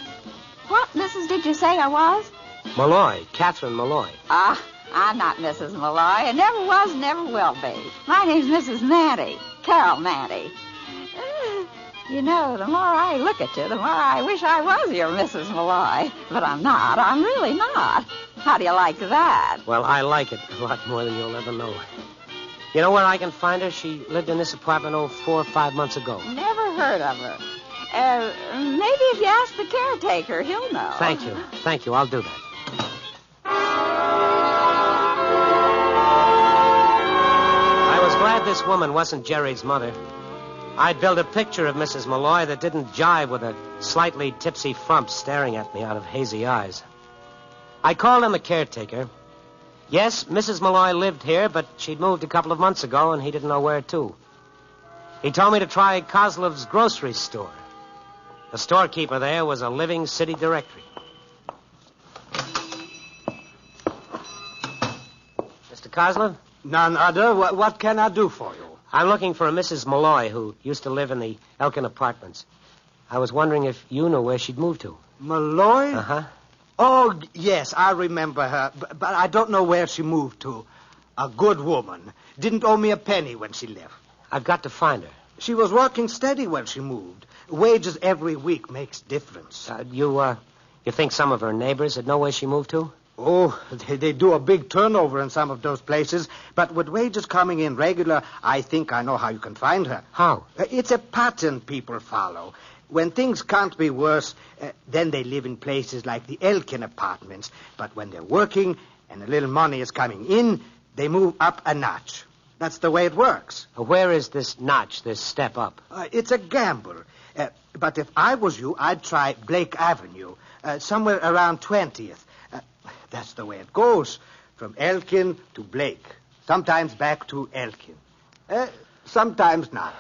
what Mrs. did you say I was? Malloy, Catherine Malloy. I'm not Mrs. Malloy. I never was, never will be. My name's Mrs. Manty, Carol Manty. You know, the more I look at you, the more I wish I was your Mrs. Malloy. But I'm not. I'm really not. How do you like that? Well, I like it a lot more than you'll ever know. You know where I can find her? She lived in this apartment 4 or 5 months ago. Never heard of her. Maybe if you ask the caretaker, he'll know. Thank you. Thank you. I'll do that. I was glad this woman wasn't Jerry's mother. I'd built a picture of Mrs. Malloy that didn't jive with a slightly tipsy frump staring at me out of hazy eyes. I called him the caretaker. Yes, Mrs. Malloy lived here, but she'd moved a couple of months ago, and he didn't know where to. He told me to try Kozlov's grocery store. The storekeeper there was a living city directory. Mr. Kozlov? None other. What can I do for you? I'm looking for a Mrs. Malloy who used to live in the Elkin Apartments. I was wondering if you knew where she'd moved to. Malloy? Uh-huh. Oh, yes, I remember her, but I don't know where she moved to. A good woman. Didn't owe me a penny when she left. I've got to find her. She was working steady when she moved. Wages every week makes difference. You think some of her neighbors would know where she moved to? Oh, they do a big turnover in some of those places, but with wages coming in regular, I think I know how you can find her. How? It's a pattern people follow. When things can't be worse, then they live in places like the Elkin Apartments. But when they're working and a little money is coming in, they move up a notch. That's the way it works. Where is this notch, this step up? It's a gamble. But if I was you, I'd try Blake Avenue, somewhere around 20th. That's the way it goes, from Elkin to Blake. Sometimes back to Elkin. Sometimes not.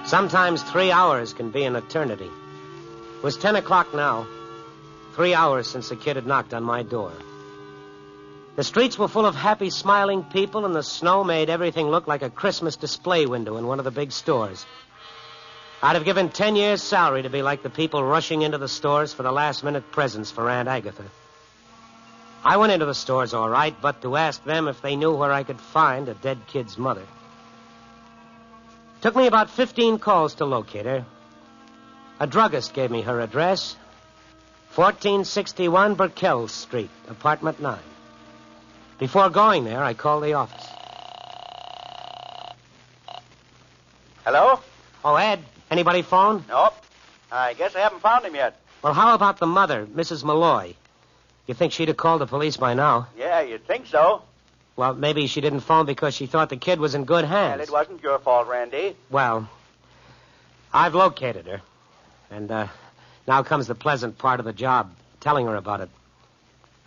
Sometimes 3 hours can be an eternity. It was 10 o'clock now. 3 hours since the kid had knocked on my door. The streets were full of happy, smiling people, and the snow made everything look like a Christmas display window in one of the big stores. I'd have given 10 years' salary to be like the people rushing into the stores for the last-minute presents for Aunt Agatha. I went into the stores all right, but to ask them if they knew where I could find a dead kid's mother. Took me about 15 calls to locate her. A druggist gave me her address, 1461 Burkell Street, apartment 9. Before going there, I called the office. Hello? Oh, Ed, anybody phone? Nope. I guess I haven't found him yet. Well, how about the mother, Mrs. Malloy? You think she'd have called the police by now? Yeah, you'd think so. Well, maybe she didn't phone because she thought the kid was in good hands. And it wasn't your fault, Randy. Well, I've located her. And now comes the pleasant part of the job, telling her about it.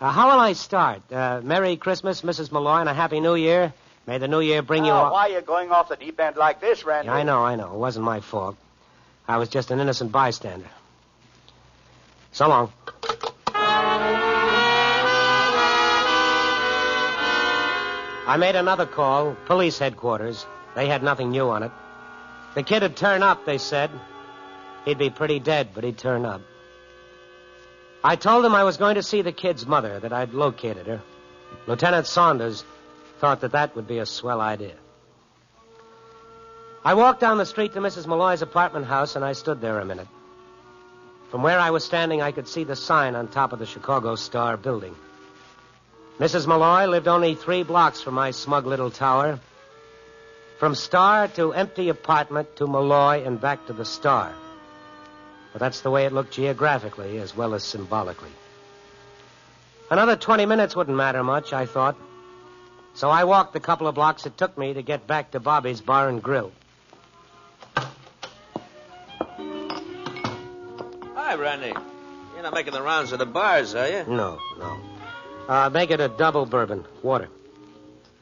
How will I start? Merry Christmas, Mrs. Malloy, and a Happy New Year. May the New Year bring you... Why are you going off the deep end like this, Randy? Yeah, I know. It wasn't my fault. I was just an innocent bystander. So long. I made another call, police headquarters. They had nothing new on it. The kid would turn up, they said. He'd be pretty dead, but he'd turn up. I told them I was going to see the kid's mother, that I'd located her. Lieutenant Saunders thought that would be a swell idea. I walked down the street to Mrs. Malloy's apartment house, and I stood there a minute. From where I was standing, I could see the sign on top of the Chicago Star building. Mrs. Malloy lived only 3 blocks from my smug little tower. From Star to empty apartment to Malloy and back to the Star. But that's the way it looked geographically as well as symbolically. Another 20 minutes wouldn't matter much, I thought. So I walked the couple of blocks it took me to get back to Bobby's Bar and Grill. Hi, Randy. You're not making the rounds of the bars, are you? No. Make it a double bourbon. Water.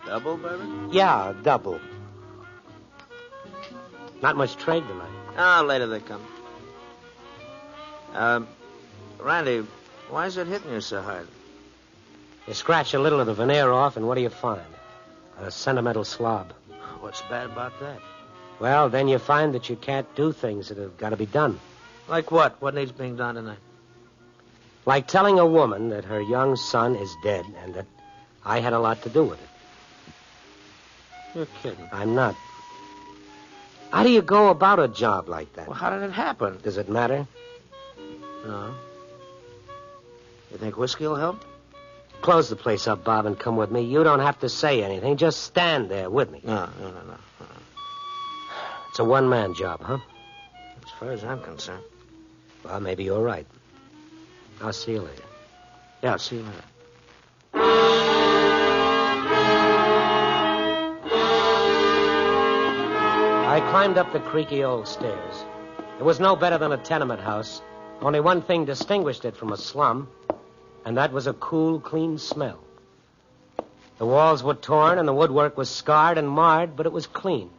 Double bourbon? Yeah, double. Not much trade tonight. Oh, later they come. Randy, why is it hitting you so hard? You scratch a little of the veneer off, and what do you find? A sentimental slob. What's bad about that? Well, then you find that you can't do things that have got to be done. Like what? What needs being done tonight? Like telling a woman that her young son is dead and that I had a lot to do with it. You're kidding. I'm not. How do you go about a job like that? Well, how did it happen? Does it matter? No. You think whiskey will help? Close the place up, Bob, and come with me. You don't have to say anything. Just stand there with me. No. It's a one-man job, huh? As far as I'm concerned. Well, maybe you're right. I'll see you later. Yeah, I'll see you later. I climbed up the creaky old stairs. It was no better than a tenement house. Only one thing distinguished it from a slum, and that was a cool, clean smell. The walls were torn and the woodwork was scarred and marred, but it was clean.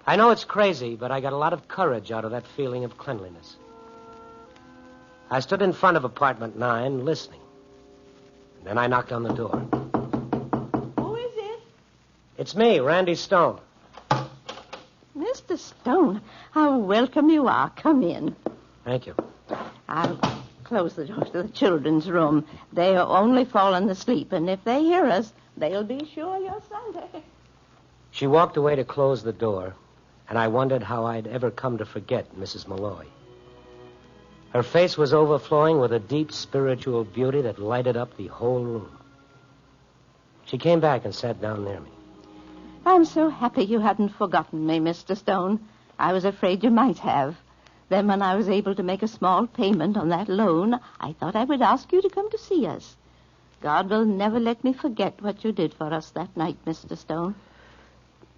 I know it's crazy, but I got a lot of courage out of that feeling of cleanliness. I stood in front of apartment 9, listening. And then I knocked on the door. Who is it? It's me, Randy Stone. Mr. Stone, how welcome you are. Come in. Thank you. I'll close the door to the children's room. They are only fallen asleep, and if they hear us, they'll be sure you're Sunday. She walked away to close the door, and I wondered how I'd ever come to forget Mrs. Malloy. Her face was overflowing with a deep spiritual beauty that lighted up the whole room. She came back and sat down near me. I'm so happy you hadn't forgotten me, Mr. Stone. I was afraid you might have. Then when I was able to make a small payment on that loan, I thought I would ask you to come to see us. God will never let me forget what you did for us that night, Mr. Stone.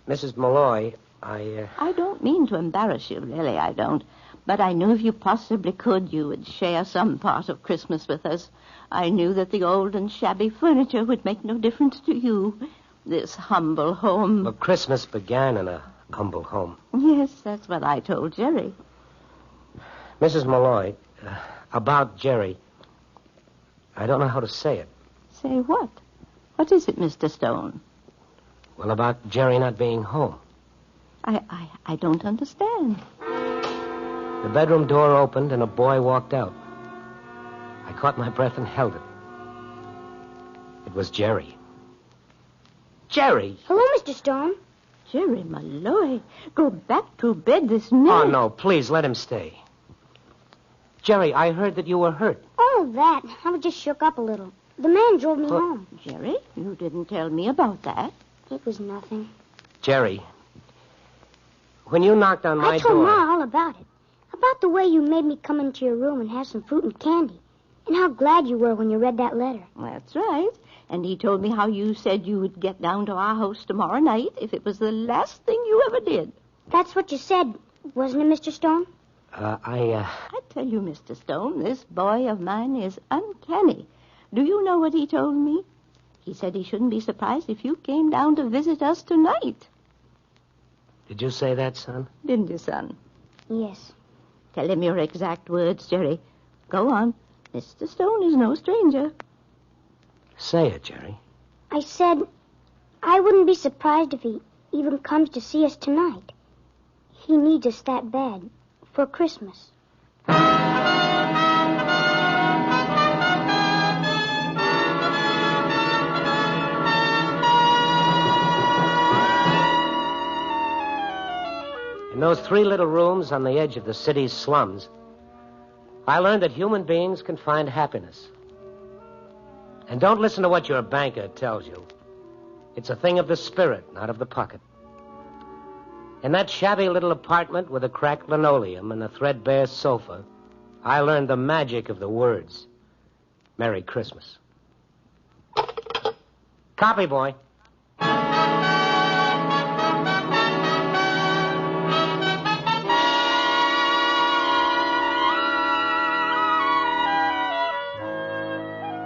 Mrs. Malloy, I don't mean to embarrass you, really, I don't. But I knew if you possibly could, you would share some part of Christmas with us. I knew that the old and shabby furniture would make no difference to you. This humble home... Well, Christmas began in a humble home. Yes, that's what I told Jerry. Mrs. Malloy, about Jerry, I don't know how to say it. Say what? What is it, Mr. Stone? Well, about Jerry not being home. I don't understand. The bedroom door opened and a boy walked out. I caught my breath and held it. It was Jerry. Jerry! Hello, Mr. Stone. Jerry Malloy, go back to bed this minute. Oh, no, please, let him stay. Jerry, I heard that you were hurt. Oh, that. I was just shook up a little. The man drove me home. Jerry, you didn't tell me about that. It was nothing. Jerry, when you knocked on my door... I told Ma all about it. About the way you made me come into your room and have some fruit and candy. And how glad you were when you read that letter. That's right. And he told me how you said you would get down to our house tomorrow night if it was the last thing you ever did. That's what you said, wasn't it, Mr. Stone? I tell you, Mr. Stone, this boy of mine is uncanny. Do you know what he told me? He said he shouldn't be surprised if you came down to visit us tonight. Did you say that, son? Didn't you, son? Yes. Tell him your exact words, Jerry. Go on. Mr. Stone is no stranger. Say it, Jerry. I said I wouldn't be surprised if he even comes to see us tonight. He needs us that bad for Christmas. In those 3 little rooms on the edge of the city's slums, I learned that human beings can find happiness. And don't listen to what your banker tells you. It's a thing of the spirit, not of the pocket. In that shabby little apartment with a cracked linoleum and a threadbare sofa, I learned the magic of the words. Merry Christmas. Copy, boy.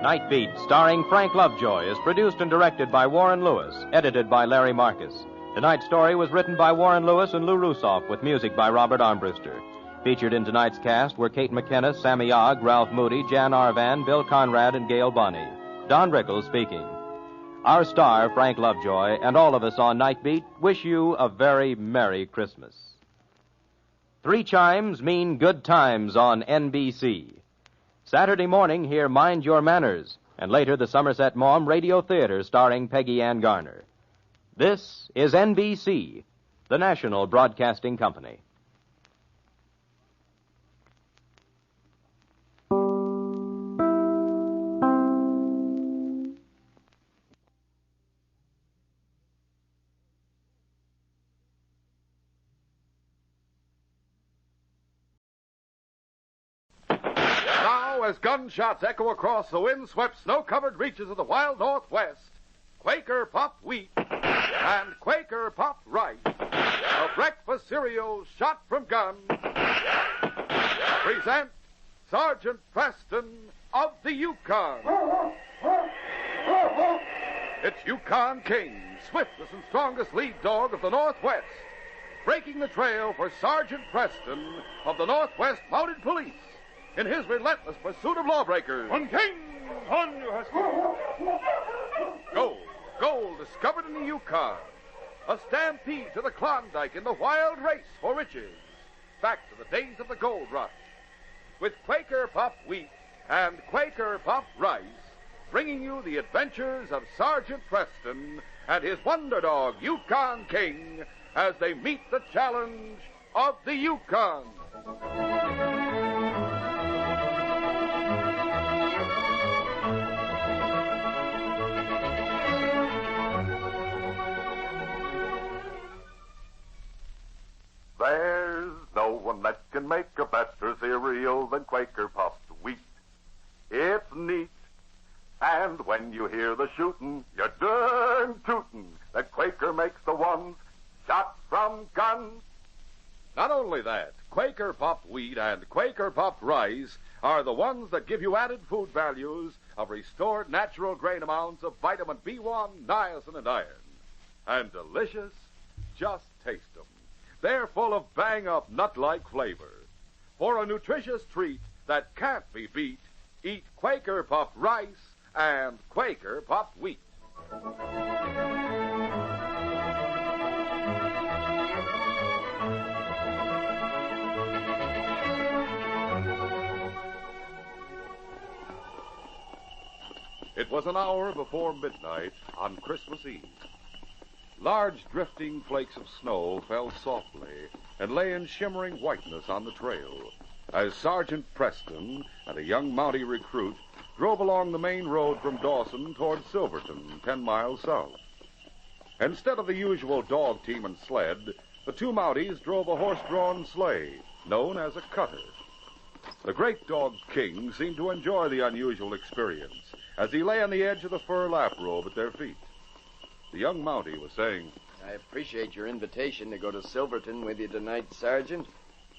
Nightbeat, starring Frank Lovejoy, is produced and directed by Warren Lewis, edited by Larry Marcus. Tonight's story was written by Warren Lewis and Lou Rusoff, with music by Robert Armbruster. Featured in tonight's cast were Kate McKenna, Sammy Ogg, Ralph Moody, Jan Arvan, Bill Conrad, and Gail Bonney. Don Rickles speaking. Our star, Frank Lovejoy, and all of us on Nightbeat wish you a very Merry Christmas. 3 chimes mean good times on NBC. Saturday morning, hear Mind Your Manners, and later the Somerset Maugham Radio Theater starring Peggy Ann Garner. This is NBC, the National Broadcasting Company. As gunshots echo across the wind-swept, snow-covered reaches of the wild Northwest, Quaker Puffed Wheat and Quaker Puffed Rice, the breakfast cereals shot from guns, present Sergeant Preston of the Yukon. It's Yukon King, swiftest and strongest lead dog of the Northwest, breaking the trail for Sergeant Preston of the Northwest Mounted Police in his relentless pursuit of lawbreakers. On King! On, you husky! Gold discovered in the Yukon. A stampede to the Klondike in the wild race for riches. Back to the days of the gold rush. With Quaker Puffed Wheat and Quaker Puffed Rice, bringing you the adventures of Sergeant Preston and his wonder dog, Yukon King, as they meet the challenge of the Yukon. There's no one that can make a better cereal than Quaker Puffed Wheat. It's neat, and when you hear the shootin', you're darn tootin' that Quaker makes the ones shot from guns. Not only that, Quaker Puffed Wheat and Quaker Puffed Rice are the ones that give you added food values of restored natural grain amounts of vitamin B1, niacin, and iron. And delicious, just taste them. They're full of bang-up nut-like flavor. For a nutritious treat that can't be beat, eat Quaker Puffed Rice and Quaker Puffed Wheat. It was an hour before midnight on Christmas Eve. Large drifting flakes of snow fell softly and lay in shimmering whiteness on the trail as Sergeant Preston and a young Mountie recruit drove along the main road from Dawson toward Silverton, 10 miles south. Instead of the usual dog team and sled, the 2 Mounties drove a horse-drawn sleigh known as a cutter. The great dog King seemed to enjoy the unusual experience as he lay on the edge of the fur lap robe at their feet. The young Mountie was saying, I appreciate your invitation to go to Silverton with you tonight, Sergeant.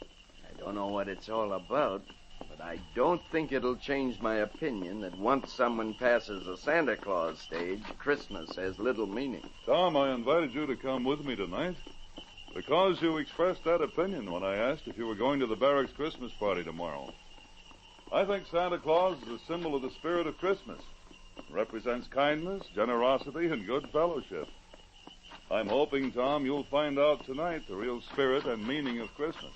I don't know what it's all about, but I don't think it'll change my opinion that once someone passes the Santa Claus stage, Christmas has little meaning. Tom, I invited you to come with me tonight because you expressed that opinion when I asked if you were going to the barracks Christmas party tomorrow. I think Santa Claus is a symbol of the spirit of Christmas. It represents kindness, generosity, and good fellowship. I'm hoping, Tom, you'll find out tonight the real spirit and meaning of Christmas.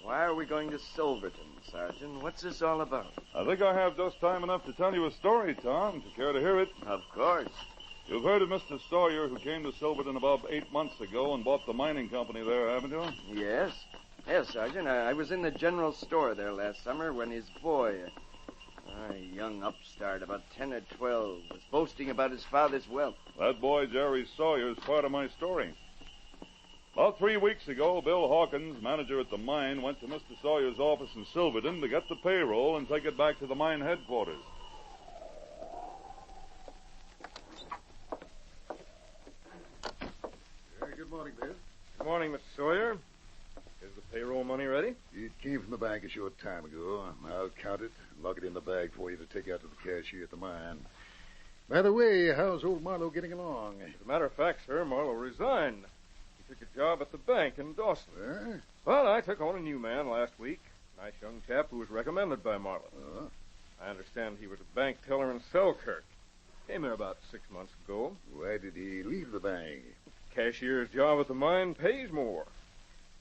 Why are we going to Silverton, Sergeant? What's this all about? I think I have just time enough to tell you a story, Tom, if you care to hear it. Of course. You've heard of Mr. Sawyer, who came to Silverton about 8 months ago and bought the mining company there, haven't you? Yes. Yes, Sergeant. I was in the general store there last summer when his boy, a young upstart about 10 or 12, was boasting about his father's wealth. That boy, Jerry Sawyer, is part of my story. About 3 weeks ago, Bill Hawkins, manager at the mine, went to Mr. Sawyer's office in Silverton to get the payroll and take it back to the mine headquarters. Good morning, Bill. Good morning, Mr. Sawyer. Is the payroll money ready? It came from the bank a short time ago. I'll count it and lock it in the bag for you to take out to the cashier at the mine. By the way, how's old Marlowe getting along? As a matter of fact, sir, Marlowe resigned. He took a job at the bank in Dawson. Huh? Well, I took on a new man last week. Nice young chap who was recommended by Marlowe. I understand he was a bank teller in Selkirk. Came there about 6 months ago. Why did he leave the bank? Cashier's job at the mine pays more.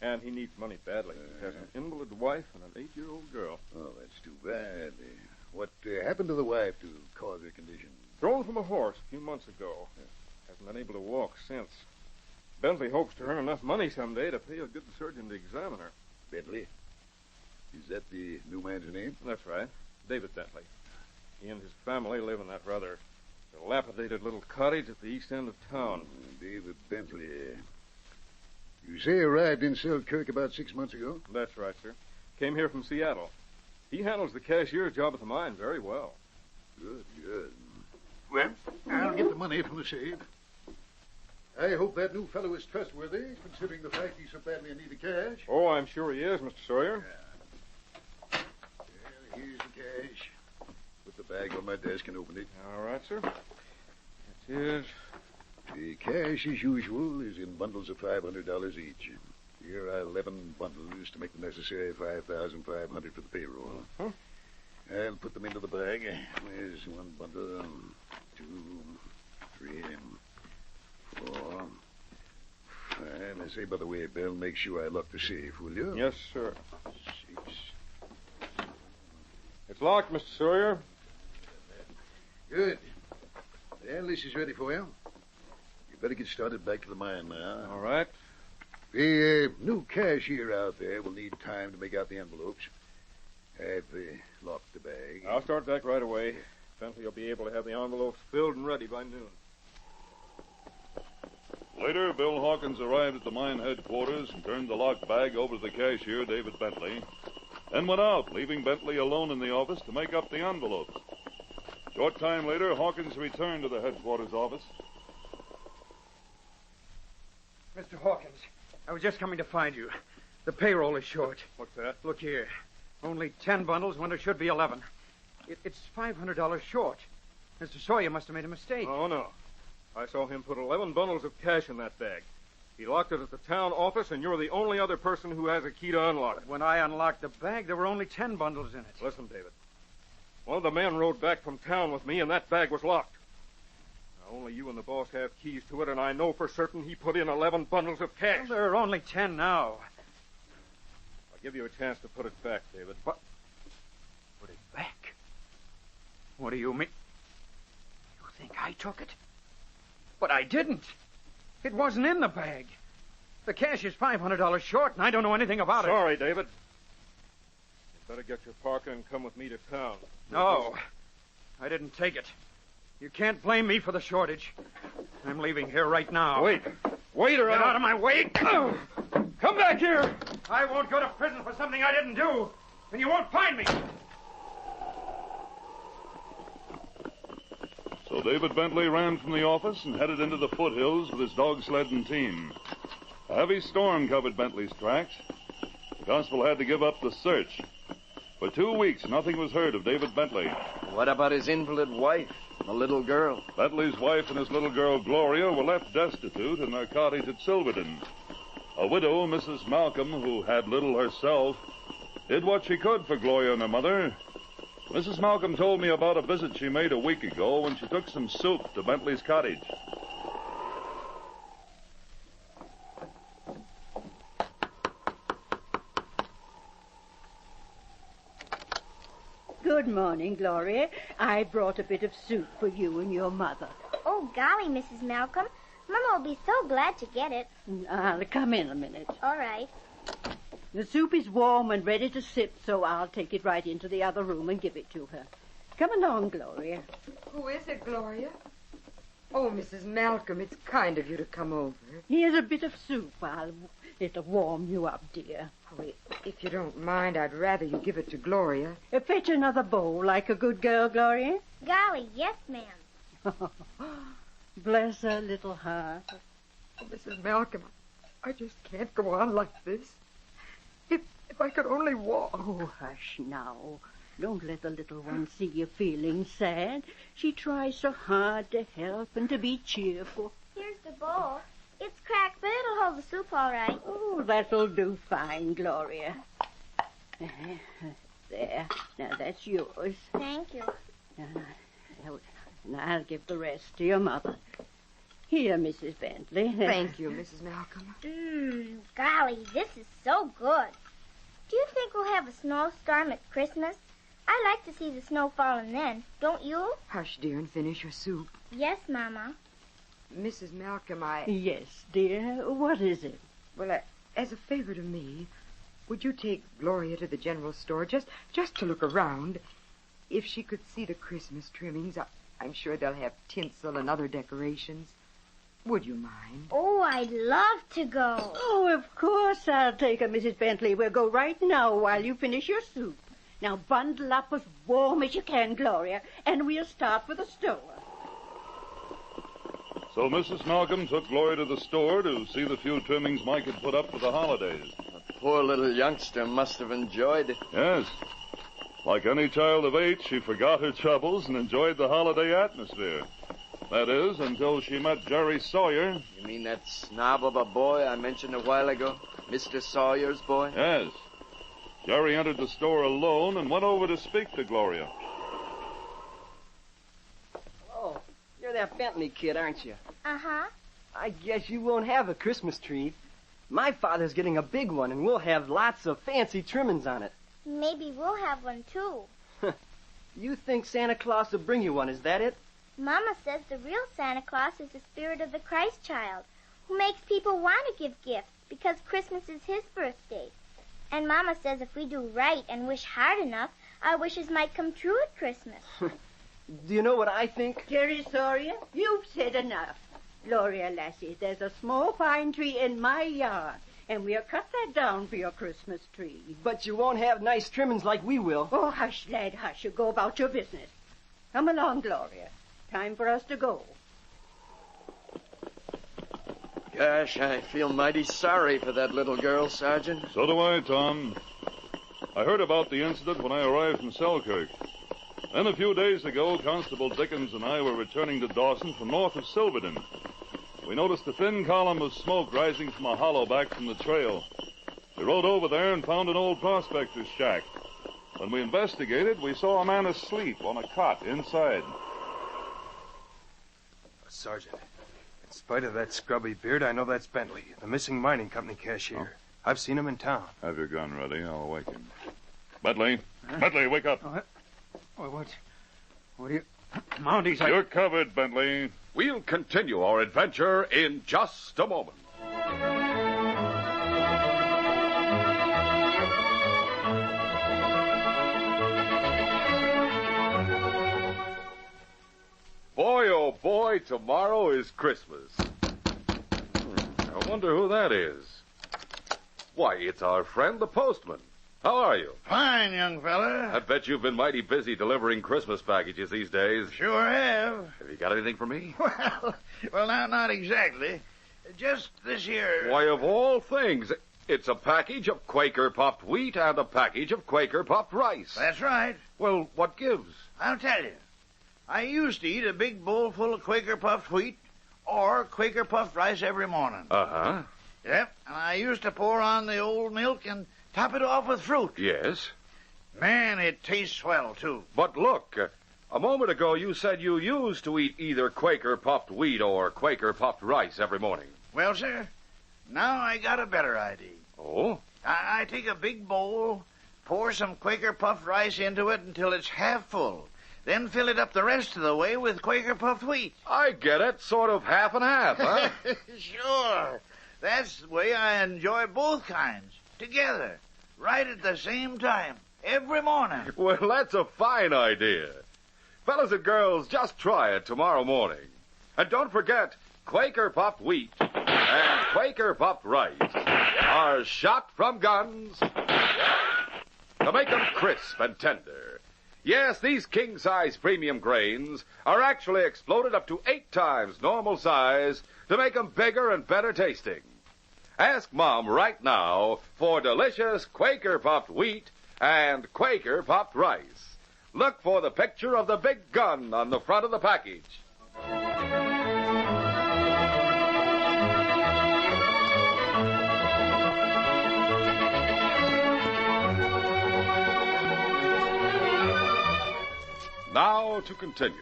And he needs money badly. He has an invalid wife and an 8-year-old girl. Oh, that's too bad. What happened to the wife to cause her condition? Thrown from a horse a few months ago. Hasn't been able to walk since. Bentley hopes to earn enough money someday to pay a good surgeon to examine her. Bentley? Is that the new man's name? That's right. David Bentley. He and his family live in that rather dilapidated little cottage at the east end of town. David Bentley. You say arrived in Selkirk about 6 months ago? That's right, sir. Came here from Seattle. He handles the cashier's job at the mine very well. Good, good. Well, I'll get the money from the safe. I hope that new fellow is trustworthy, considering the fact he's so badly in need of cash. Oh, I'm sure he is, Mr. Sawyer. Yeah, here's the cash. Put the bag on my desk and open it. All right, sir. It is. The cash, as usual, is in bundles of $500 each. Here are 11 bundles to make the necessary $5,500 for the payroll. I'll put them into the bag. There's one bundle, 2, 3, 4, 5. I say, by the way, Bill, make sure I lock the safe, will you? Yes, sir. 6. It's locked, Mr. Sawyer. Good. Well, this is ready for you. You better get started back to the mine now. All right. The new cashier out there will need time to make out the envelopes. I've locked the bag. I'll start back right away. Bentley will be able to have the envelopes filled and ready by noon. Later, Bill Hawkins arrived at the mine headquarters and turned the locked bag over to the cashier, David Bentley, then went out, leaving Bentley alone in the office to make up the envelopes. Short time later, Hawkins returned to the headquarters office. Mr. Hawkins, I was just coming to find you. The payroll is short. What's that? Look here. Only 10 bundles when there should be 11. It's $500 short. Mr. Sawyer must have made a mistake. Oh, no. I saw him put 11 bundles of cash in that bag. He locked it at the town office, and you're the only other person who has a key to unlock it. When I unlocked the bag, there were only 10 bundles in it. Listen, David. One of the men rode back from town with me, and that bag was locked. Now, only you and the boss have keys to it, and I know for certain he put in 11 bundles of cash. Well, there are only 10 now. I'll give you a chance to put it back, David. What? Put it back? What do you mean? You think I took it? But I didn't. It wasn't in the bag. The cash is $500 short, and I don't know anything about it. Sorry, David. You better get your parka and come with me to town. No, I didn't take it. You can't blame me for the shortage. I'm leaving here right now. Wait. Wait, or Get out of my way. Come back here. I won't go to prison for something I didn't do, and you won't find me. So David Bentley ran from the office and headed into the foothills with his dog sled and team. A heavy storm covered Bentley's tracks. The constable had to give up the search. For 2 weeks, nothing was heard of David Bentley. What about his invalid wife, the little girl? Bentley's wife and his little girl, Gloria, were left destitute in their cottage at Silverton. A widow, Mrs. Malcolm, who had little herself, did what she could for Gloria and her mother. Mrs. Malcolm told me about a visit she made a week ago when she took some soup to Bentley's cottage. Good morning, Gloria. I brought a bit of soup for you and your mother. Oh, golly, Mrs. Malcolm. Mama will be so glad to get it. I'll come in a minute. All right. The soup is warm and ready to sip, so I'll take it right into the other room and give it to her. Come along, Gloria. Who is it, Gloria? Oh, Mrs. Malcolm, it's kind of you to come over. Here's a bit of soup. It'll warm you up, dear. Oh, if you don't mind, I'd rather you give it to Gloria. Fetch another bowl like a good girl, Gloria. Golly, yes, ma'am. Bless her little heart. Oh, Mrs. Malcolm, I just can't go on like this. If I could only walk. Oh, hush now. Don't let the little one see you feeling sad. She tries so hard to help and to be cheerful. Here's the bowl. It's cracked, but it'll hold the soup all right. Oh, that'll do fine, Gloria. There. Now, that's yours. Thank you. And I'll give the rest to your mother. Here, Mrs. Bentley. Thank you, Mrs. Malcolm. Golly, this is so good. Do you think we'll have a snowstorm at Christmas? I like to see the snow falling then, don't you? Hush, dear, and finish your soup. Yes, Mama. Mrs. Malcolm, Yes, dear. What is it? Well, as a favor to me, would you take Gloria to the general store just to look around? If she could see the Christmas trimmings, I'm sure they'll have tinsel and other decorations. Would you mind? Oh, I'd love to go. Oh, of course I'll take her, Mrs. Bentley. We'll go right now while you finish your soup. Now bundle up as warm as you can, Gloria, and we'll start for the store. So Mrs. Malcolm took Gloria to the store to see the few trimmings Mike had put up for the holidays. The poor little youngster must have enjoyed it. Yes. Like any child of 8, she forgot her troubles and enjoyed the holiday atmosphere. That is, until she met Jerry Sawyer. You mean that snob of a boy I mentioned a while ago? Mr. Sawyer's boy? Yes. Jerry entered the store alone and went over to speak to Gloria. Oh, you're that Bentley kid, aren't you? Uh-huh. I guess you won't have a Christmas tree. My father's getting a big one, and we'll have lots of fancy trimmings on it. Maybe we'll have one, too. You think Santa Claus will bring you one, is that it? Mama says the real Santa Claus is the spirit of the Christ child, who makes people want to give gifts because Christmas is his birthday. And Mama says if we do right and wish hard enough, our wishes might come true at Christmas. Do you know what I think? Jerry Sawyer, you've said enough. Gloria, lassie, there's a small pine tree in my yard, and we'll cut that down for your Christmas tree. But you won't have nice trimmings like we will. Oh, hush, lad, hush. You go about your business. Come along, Gloria. Time for us to go. Gosh, I feel mighty sorry for that little girl, Sergeant. So do I, Tom. I heard about the incident when I arrived from Selkirk. Then a few days ago, Constable Dickens and I were returning to Dawson from north of Silverton. We noticed a thin column of smoke rising from a hollow back from the trail. We rode over there and found an old prospector's shack. When we investigated, we saw a man asleep on a cot inside. Sergeant, in spite of that scrubby beard, I know that's Bentley, the missing mining company cashier. I've seen him in town. Have your gun ready. I'll awaken. Bentley. Huh? Bentley, wake up. What do you... Mounties, You're covered, Bentley. We'll continue our adventure in just a moment. Boy, oh boy, tomorrow is Christmas. I wonder who that is. Why, it's our friend the postman. How are you? Fine, young fella. I bet you've been mighty busy delivering Christmas packages these days. Sure have. Have you got anything for me? Well, now, not exactly. Just this here. Why, of all things, it's a package of Quaker puffed wheat and a package of Quaker puffed rice. That's right. Well, what gives? I'll tell you. I used to eat a big bowl full of Quaker puffed wheat or Quaker puffed rice every morning. Uh-huh. Yep, and I used to pour on the old milk and top it off with fruit. Yes. Man, it tastes swell, too. But look, a moment ago you said you used to eat either Quaker puffed wheat or Quaker puffed rice every morning. Well, sir, now I got a better idea. Oh? I take a big bowl, pour some Quaker puffed rice into it until it's half full, then fill it up the rest of the way with Quaker puffed wheat. I get it. Sort of half and half, huh? Sure. That's the way I enjoy both kinds, together, right at the same time, every morning. Well, that's a fine idea. Fellas and girls, just try it tomorrow morning. And don't forget, Quaker puffed wheat and Quaker puffed rice are shot from guns to make them crisp and tender. Yes, these king-size premium grains are actually exploded up to 8 times normal size to make them bigger and better tasting. Ask Mom right now for delicious Quaker puffed wheat and Quaker puffed rice. Look for the picture of the big gun on the front of the package. Now to continue.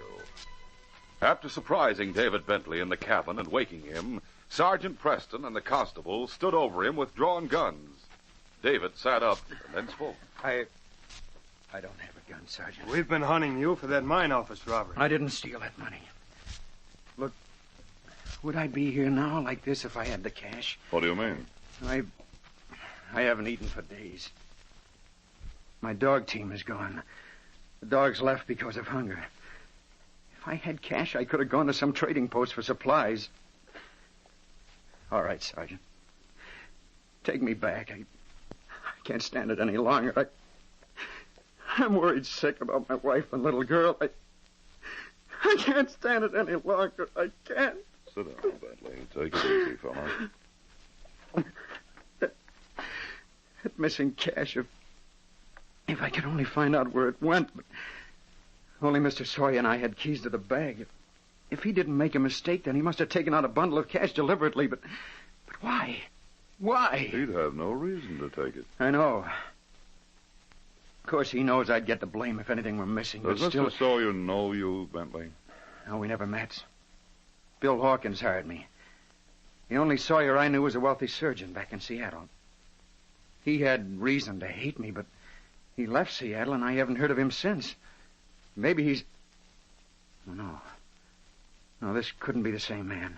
After surprising David Bentley in the cabin and waking him, Sergeant Preston and the constable stood over him with drawn guns. David sat up and then spoke. I don't have a gun, Sergeant. We've been hunting you for that mine office robbery. I didn't steal that money. Look, would I be here now like this if I had the cash? What do you mean? I haven't eaten for days. My dog team is gone. The dogs left because of hunger. If I had cash, I could have gone to some trading post for supplies. All right, Sergeant. Take me back. I can't stand it any longer. I'm worried sick about my wife and little girl. I can't stand it any longer. I can't. Sit down, Bentley. Take it easy, fella. That missing cash, if I could only find out where it went. But only Mr. Sawyer and I had keys to the bag. If he didn't make a mistake, then he must have taken out a bundle of cash deliberately. But why? Why? He'd have no reason to take it. I know. Of course, he knows I'd get the blame if anything were missing. Does but still... Mr. Sawyer know you, Bentley? No, we never met. Bill Hawkins hired me. The only Sawyer I knew was a wealthy surgeon back in Seattle. He had reason to hate me, but he left Seattle, and I haven't heard of him since. Maybe he's... No, this couldn't be the same man.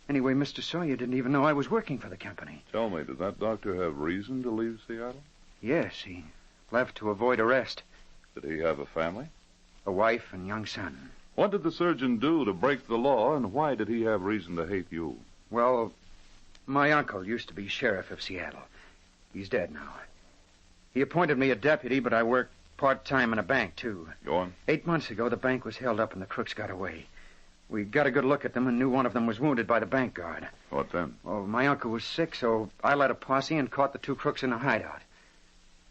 Anyway, Mr. Sawyer didn't even know I was working for the company. Tell me, did that doctor have reason to leave Seattle? Yes, he left to avoid arrest. Did he have a family? A wife and young son. What did the surgeon do to break the law, and why did he have reason to hate you? Well, my uncle used to be sheriff of Seattle. He's dead now. He appointed me a deputy, but I worked part-time in a bank, too. Go on. 8 months ago, the bank was held up and the crooks got away. We got a good look at them and knew one of them was wounded by the bank guard. What then? Well, my uncle was sick, so I led a posse and caught the 2 crooks in a hideout.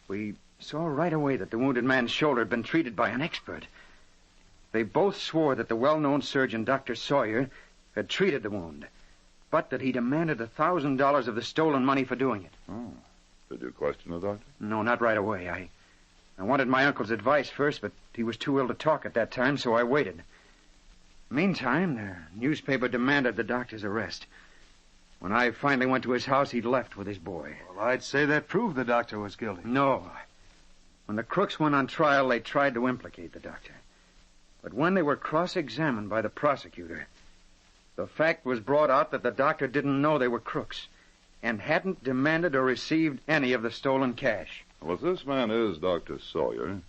We saw right away that the wounded man's shoulder had been treated by an expert. They both swore that the well-known surgeon, Dr. Sawyer, had treated the wound, but that he demanded $1,000 of the stolen money for doing it. Oh. Did you question the doctor? No, not right away. I wanted my uncle's advice first, but he was too ill to talk at that time, so I waited. Meantime, the newspaper demanded the doctor's arrest. When I finally went to his house, he'd left with his boy. Well, I'd say that proved the doctor was guilty. No. When the crooks went on trial, they tried to implicate the doctor. But when they were cross-examined by the prosecutor, the fact was brought out that the doctor didn't know they were crooks and hadn't demanded or received any of the stolen cash. Well, if this man is Dr. Sawyer,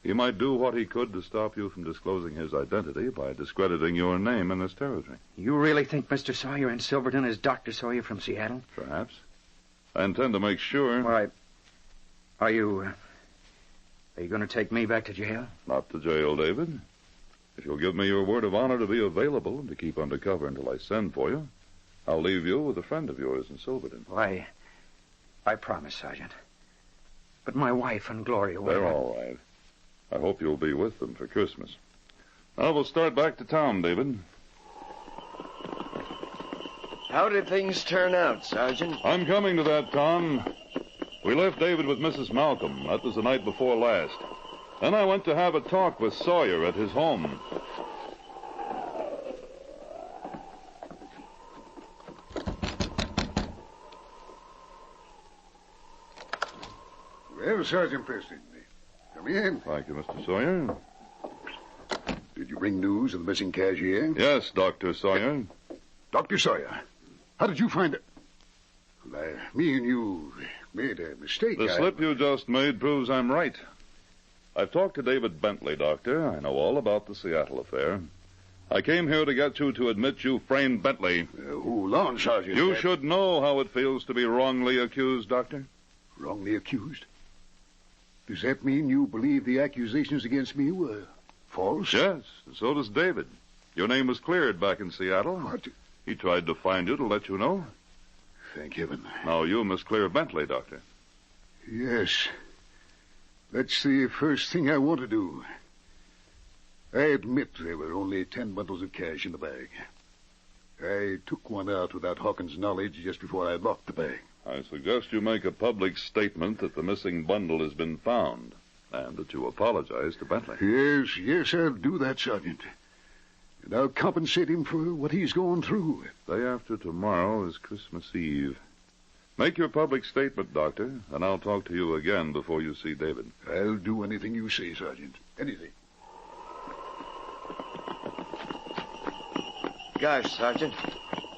he might do what he could to stop you from disclosing his identity by discrediting your name in this territory. You really think Mr. Sawyer in Silverton is Dr. Sawyer from Seattle? Perhaps. I intend to make sure. Why, Are you going to take me back to jail? Not to jail, David. If you'll give me your word of honor to be available and to keep under cover until I send for you, I'll leave you with a friend of yours in Silverton. Why, I promise, Sergeant. But my wife and Gloria will... They're all right. I hope you'll be with them for Christmas. Now we'll start back to town, David. How did things turn out, Sergeant? I'm coming to that, Tom. We left David with Mrs. Malcolm. That was the night before last. Then I went to have a talk with Sawyer at his home. Well, Sergeant Preston, come in. Thank you, Mr. Sawyer. Did you bring news of the missing cashier? Yes, Dr. Sawyer. Dr. Sawyer, how did you find it? Well, me and you made a mistake. The slip you just made proves I'm right. I've talked to David Bentley, Doctor. I know all about the Seattle affair. I came here to get you to admit you framed Bentley. Hold on, Sergeant. You should know how it feels to be wrongly accused, Doctor. Wrongly accused? Does that mean you believe the accusations against me were false? Yes, and so does David. Your name was cleared back in Seattle. What? He tried to find you to let you know. Thank heaven. Now you must clear Bentley, Doctor. Yes. That's the first thing I want to do. I admit there were only 10 bundles of cash in the bag. I took one out without Hawkins' knowledge just before I locked the bag. I suggest you make a public statement that the missing bundle has been found, and that you apologize to Bentley. Yes, I'll do that, Sergeant. And I'll compensate him for what he's going through. Day after tomorrow is Christmas Eve. Make your public statement, Doctor, and I'll talk to you again before you see David. I'll do anything you say, Sergeant. Anything. Gosh, Sergeant,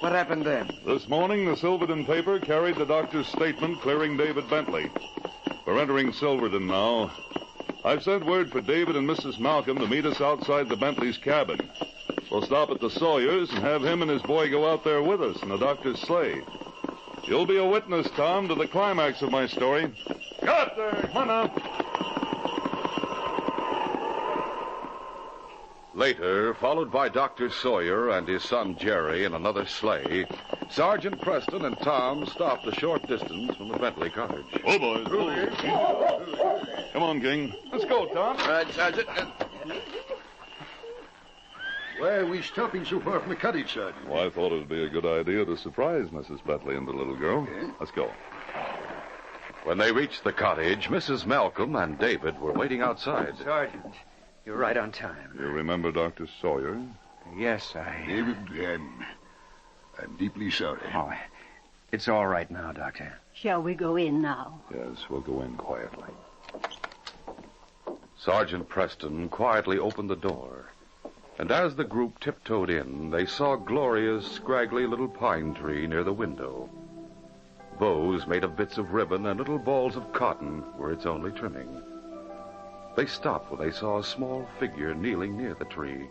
what happened then? This morning, the Silverton paper carried the doctor's statement clearing David Bentley. We're entering Silverton now. I've sent word for David and Mrs. Malcolm to meet us outside the Bentley's cabin. We'll stop at the Sawyers and have him and his boy go out there with us in the doctor's sleigh. You'll be a witness, Tom, to the climax of my story. Got there! Come on now. Later, followed by Dr. Sawyer and his son Jerry in another sleigh, Sergeant Preston and Tom stopped a short distance from the Bentley cottage. Oh, boys. Come on, King. Let's go, Tom. All right, Sergeant. Why are we stopping so far from the cottage, Sergeant? Well, I thought it would be a good idea to surprise Mrs. Bentley and the little girl. Yeah? Let's go. When they reached the cottage, Mrs. Malcolm and David were waiting outside. Sergeant, you're right on time. You remember Dr. Sawyer? Yes, I... David, I'm deeply sorry. Oh, it's all right now, Doctor. Shall we go in now? Yes, we'll go in quietly. Sergeant Preston quietly opened the door, and as the group tiptoed in, they saw Gloria's scraggly little pine tree near the window. Bows made of bits of ribbon and little balls of cotton were its only trimming. They stopped when they saw a small figure kneeling near the tree.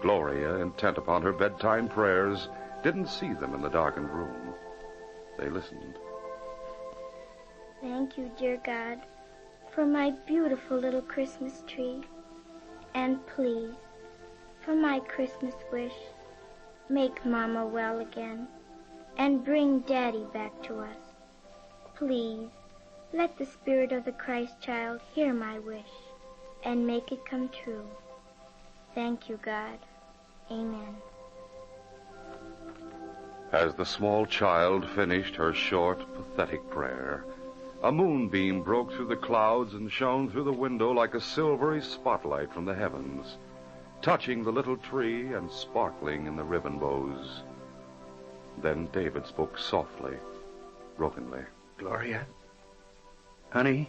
Gloria, intent upon her bedtime prayers, didn't see them in the darkened room. They listened. Thank you, dear God, for my beautiful little Christmas tree. And please, for my Christmas wish, make Mama well again and bring Daddy back to us. Please, let the spirit of the Christ child hear my wish and make it come true. Thank you, God. Amen. As the small child finished her short, pathetic prayer, a moonbeam broke through the clouds and shone through the window like a silvery spotlight from the heavens, touching the little tree and sparkling in the ribbon bows. Then David spoke softly, brokenly. Gloria? Honey,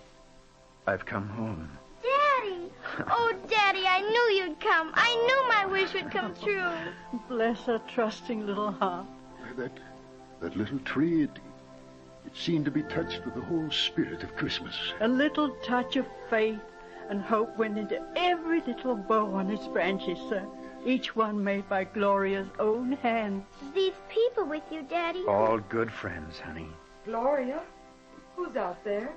I've come home. Daddy! Oh, Daddy, I knew you'd come. I knew my wish would come true. Bless her trusting little heart. That little tree, it seemed to be touched with the whole spirit of Christmas. A little touch of faith and hope went into every little bow on its branches, sir. Each one made by Gloria's own hand. These people with you, Daddy. All good friends, honey. Gloria? Who's out there?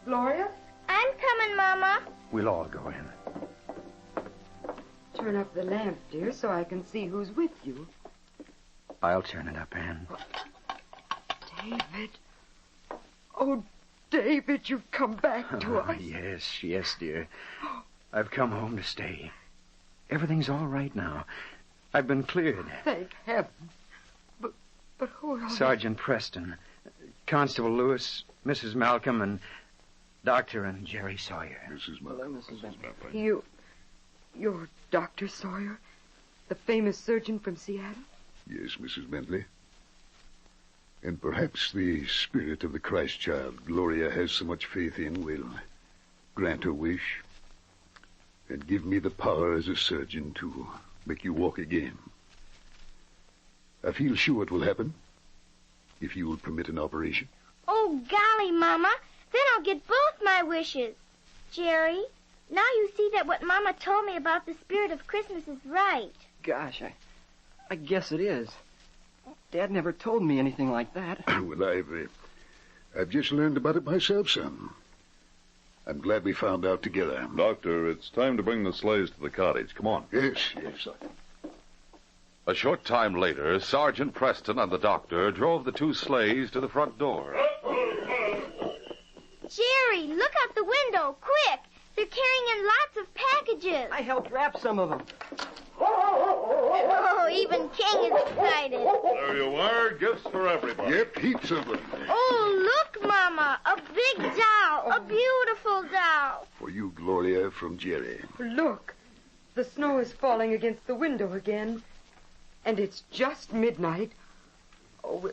Gloria? I'm coming, Mama. We'll all go in. Turn up the lamp, dear, so I can see who's with you. I'll turn it up, Anne. David. Oh, David, you've come back to us. Yes, dear. I've come home to stay. Everything's all right now. I've been cleared. Thank heaven. But who are Sergeant Preston, Constable Lewis, Mrs. Malcolm, and Doctor and Jerry Sawyer. Mrs. Malcolm. You're Dr. Sawyer, the famous surgeon from Seattle? Yes, Mrs. Bentley. And perhaps the spirit of the Christ child Gloria has so much faith in will grant her wish and give me the power as a surgeon to make you walk again. I feel sure it will happen if you will permit an operation. Oh, golly, Mama. Then I'll get both my wishes. Jerry, now you see that what Mama told me about the spirit of Christmas is right. Gosh, I guess it is. Dad never told me anything like that. Well, I've just learned about it myself, son. I'm glad we found out together. Doctor, it's time to bring the sleighs to the cottage. Come on. Yes, sir. A short time later, Sergeant Preston and the doctor drove the two sleighs to the front door. Jerry, look out the window, quick! They're carrying in lots of packages. I helped wrap some of them. Oh, even King is excited. There you are, gifts for everybody. Yep, heaps of them. Oh, look, Mama, a big doll, a beautiful doll. For you, Gloria, from Jerry. Look, the snow is falling against the window again. And it's just midnight. Oh,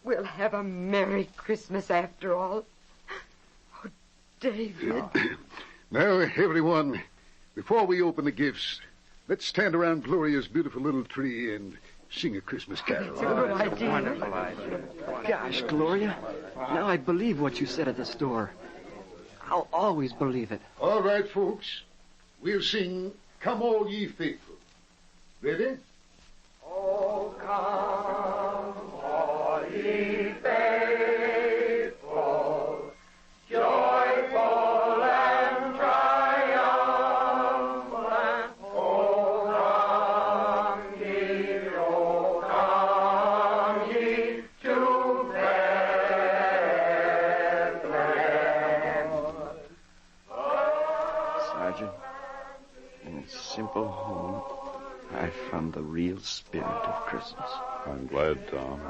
we'll have a Merry Christmas after all. Oh, David. Now, everyone, before we open the gifts, let's stand around Gloria's beautiful little tree and sing a Christmas carol. It's a good idea. Wonderful idea. Gosh, Gloria, now I believe what you said at the store. I'll always believe it. All right, folks. We'll sing Come All Ye Faithful. Ready? Oh, come, all ye faithful, joyful and triumphant. Oh, come ye to Bethlehem. Sergeant, in a simple home, I found the real spirit of Christmas. I'm glad, Tom.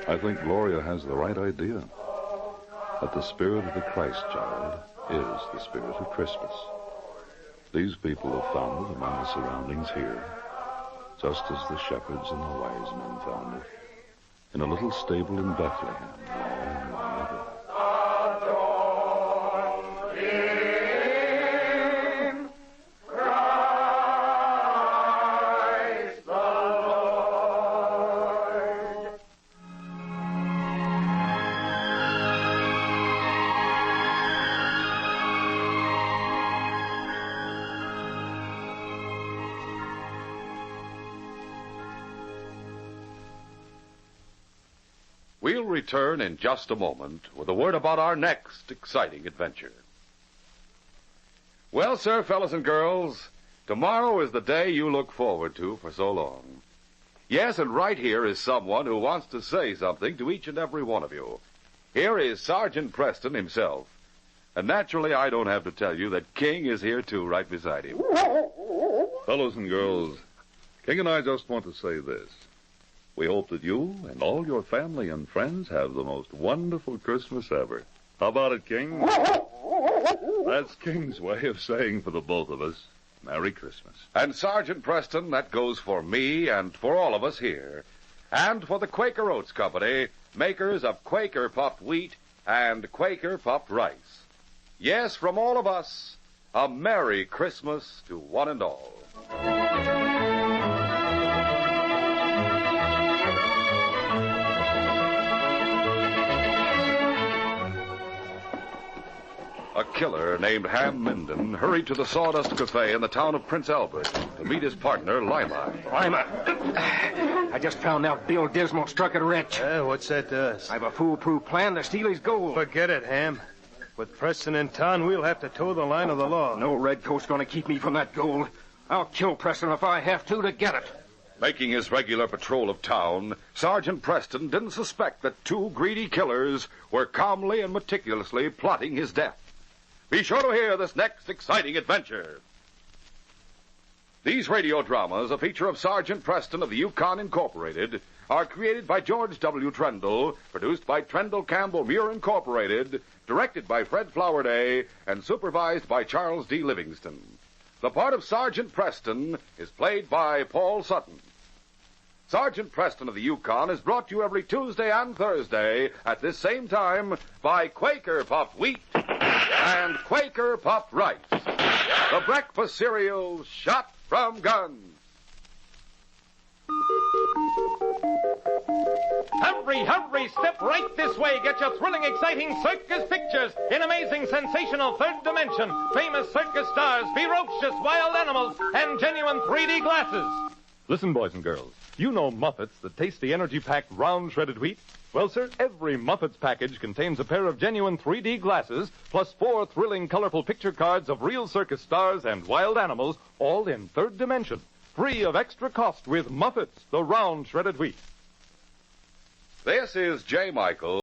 I think Gloria has the right idea. That the spirit of the Christ child is the spirit of Christmas. These people have found it among the surroundings here, just as the shepherds and the wise men found it in a little stable in Bethlehem long, long ago. We'll return in just a moment with a word about our next exciting adventure. Well, sir, fellas and girls, tomorrow is the day you look forward to for so long. Yes, and right here is someone who wants to say something to each and every one of you. Here is Sergeant Preston himself. And naturally, I don't have to tell you that King is here, too, right beside him. Fellows and girls, King and I just want to say this. We hope that you and all your family and friends have the most wonderful Christmas ever. How about it, King? That's King's way of saying for the both of us, Merry Christmas. And Sergeant Preston, that goes for me and for all of us here. And for the Quaker Oats Company, makers of Quaker puffed wheat and Quaker puffed rice. Yes, from all of us, a Merry Christmas to one and all. A killer named Ham Minden hurried to the Sawdust Cafe in the town of Prince Albert to meet his partner, Lima. Lima, I just found out Bill Dismal struck it rich. What's that to us? I have a foolproof plan to steal his gold. Forget it, Ham. With Preston in town, we'll have to toe the line of the law. No redcoat's going to keep me from that gold. I'll kill Preston if I have to get it. Making his regular patrol of town, Sergeant Preston didn't suspect that two greedy killers were calmly and meticulously plotting his death. Be sure to hear this next exciting adventure. These radio dramas, a feature of Sergeant Preston of the Yukon Incorporated, are created by George W. Trendle, produced by Trendle Campbell Muir Incorporated, directed by Fred Flowerday, and supervised by Charles D. Livingston. The part of Sergeant Preston is played by Paul Sutton. Sergeant Preston of the Yukon is brought to you every Tuesday and Thursday at this same time by Quaker Puffed Wheat and Quaker Puffed Rice, the breakfast cereal shot from guns. Hurry, step right this way. Get your thrilling, exciting circus pictures in amazing, sensational third dimension. Famous circus stars, ferocious wild animals, and genuine 3D glasses. Listen, boys and girls. You know Muffets, the tasty, energy-packed, round shredded wheat? Well, sir, every Muffets package contains a pair of genuine 3D glasses, plus 4 thrilling, colorful picture cards of real circus stars and wild animals, all in third dimension. Free of extra cost with Muffets, the round shredded wheat. This is J. Michael.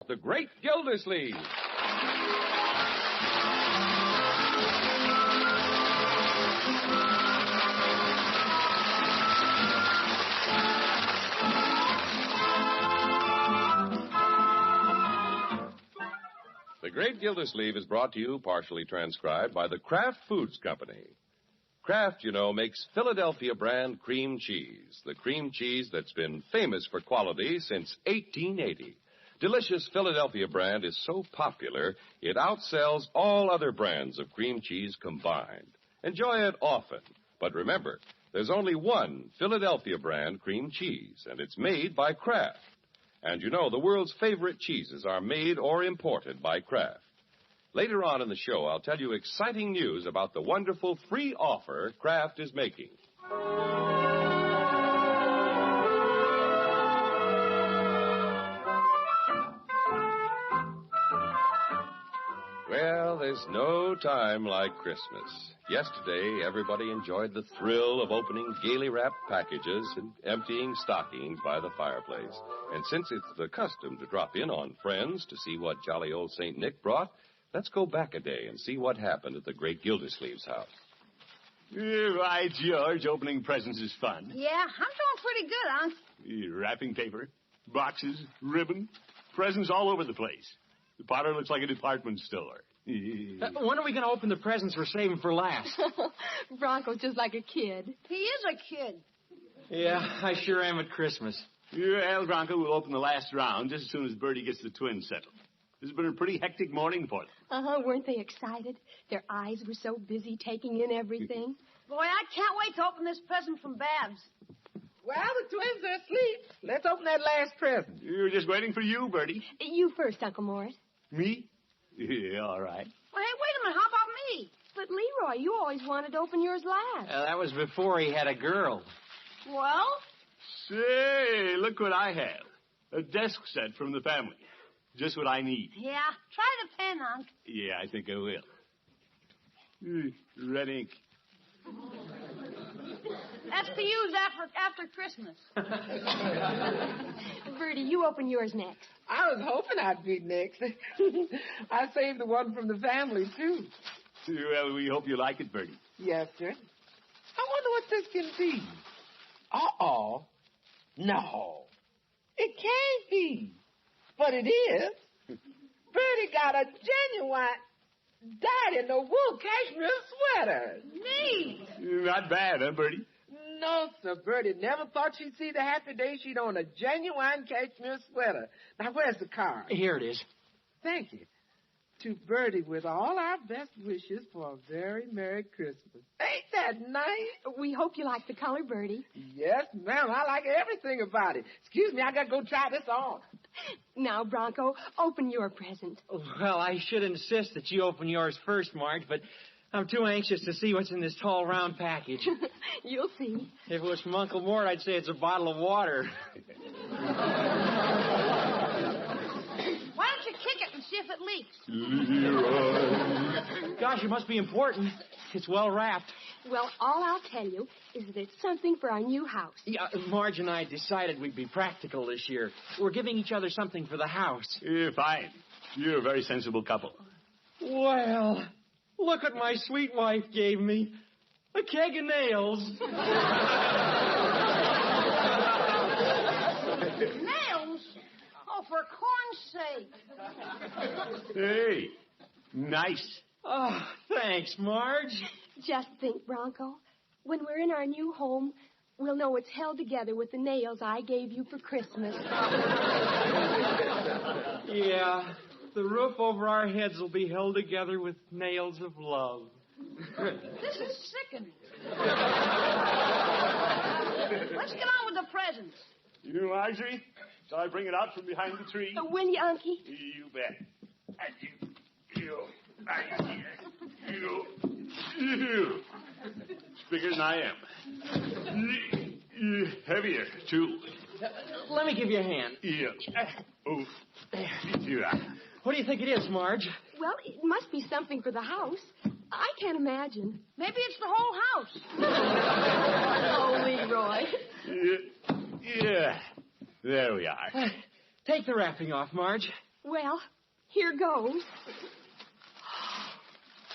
The Great Gildersleeve. The Great Gildersleeve is brought to you, partially transcribed, by the Kraft Foods Company. Kraft, you know, makes Philadelphia brand cream cheese, the cream cheese that's been famous for quality since 1880. Delicious Philadelphia brand is so popular, it outsells all other brands of cream cheese combined. Enjoy it often. But remember, there's only one Philadelphia brand cream cheese, and it's made by Kraft. And you know, the world's favorite cheeses are made or imported by Kraft. Later on in the show, I'll tell you exciting news about the wonderful free offer Kraft is making. Well, there's no time like Christmas. Yesterday, everybody enjoyed the thrill of opening gaily wrapped packages and emptying stockings by the fireplace. And since it's the custom to drop in on friends to see what jolly old St. Nick brought, let's go back a day and see what happened at the great Gildersleeve's house. Right, George. Opening presents is fun. Yeah, I'm doing pretty good, Unc. Wrapping paper, boxes, ribbon, presents all over the place. The parlor looks like a department store. When are we going to open the presents we're saving for last? Bronco's just like a kid. He is a kid. Yeah, I sure am at Christmas. Well, Bronco, we'll open the last round just as soon as Bertie gets the twins settled. This has been a pretty hectic morning for them. Weren't they excited? Their eyes were so busy taking in everything. Boy, I can't wait to open this present from Babs. Well, the twins are asleep. Let's open that last present. We're just waiting for you, Bertie. You first, Uncle Morris. Me? Yeah, all right. Well, hey, wait a minute. How about me? But, Leroy, you always wanted to open yours last. That was before he had a girl. Well? Say, look what I have. A desk set from the family. Just what I need. Yeah, try the pen, Unc. Yeah, I think I will. Red ink. That's to use after Christmas. Bertie, you open yours next. I was hoping I'd be next. I saved the one from the family, too. Well, we hope you like it, Bertie. Yes, sir. I wonder what this can be. Uh-oh. No. It can't be. But it is. Bertie got a genuine dyed-in-the-wool cashmere sweater. Neat. Not bad, huh, Bertie? No, sir. Bertie never thought she'd see the happy day she'd own a genuine cashmere sweater. Now, where's the card? Here it is. Thank you. To Bertie with all our best wishes for a very Merry Christmas. Ain't that nice? We hope you like the color, Bertie. Yes, ma'am. I like everything about it. Excuse me, I gotta go try this on. Now, Bronco, open your present. Well, I should insist that you open yours first, Marge, but I'm too anxious to see what's in this tall, round package. You'll see. If it was from Uncle Mort, I'd say it's a bottle of water. Why don't you kick it and see if it leaks? Leroy. Gosh, it must be important. It's well wrapped. Well, all I'll tell you is that it's something for our new house. Yeah, Marge and I decided we'd be practical this year. We're giving each other something for the house. Fine. You're a very sensible couple. Well, look what my sweet wife gave me. A keg of nails. Nails? Oh, for corn's sake. Hey, nice. Oh, thanks, Marge. Just think, Bronco, when we're in our new home, we'll know it's held together with the nails I gave you for Christmas. Yeah, the roof over our heads will be held together with nails of love. This is sickening. Let's get on with the presents. You, Marjorie? Shall I bring it out from behind the tree? Will you, Unky? You bet. And you. It's bigger than I am. Heavier, too. Let me give you a hand. Yeah. Oh. Yeah. What do you think it is, Marge? Well, it must be something for the house. I can't imagine. Maybe it's the whole house. Oh, Leroy. Yeah. There we are. Take the wrapping off, Marge. Well, here goes.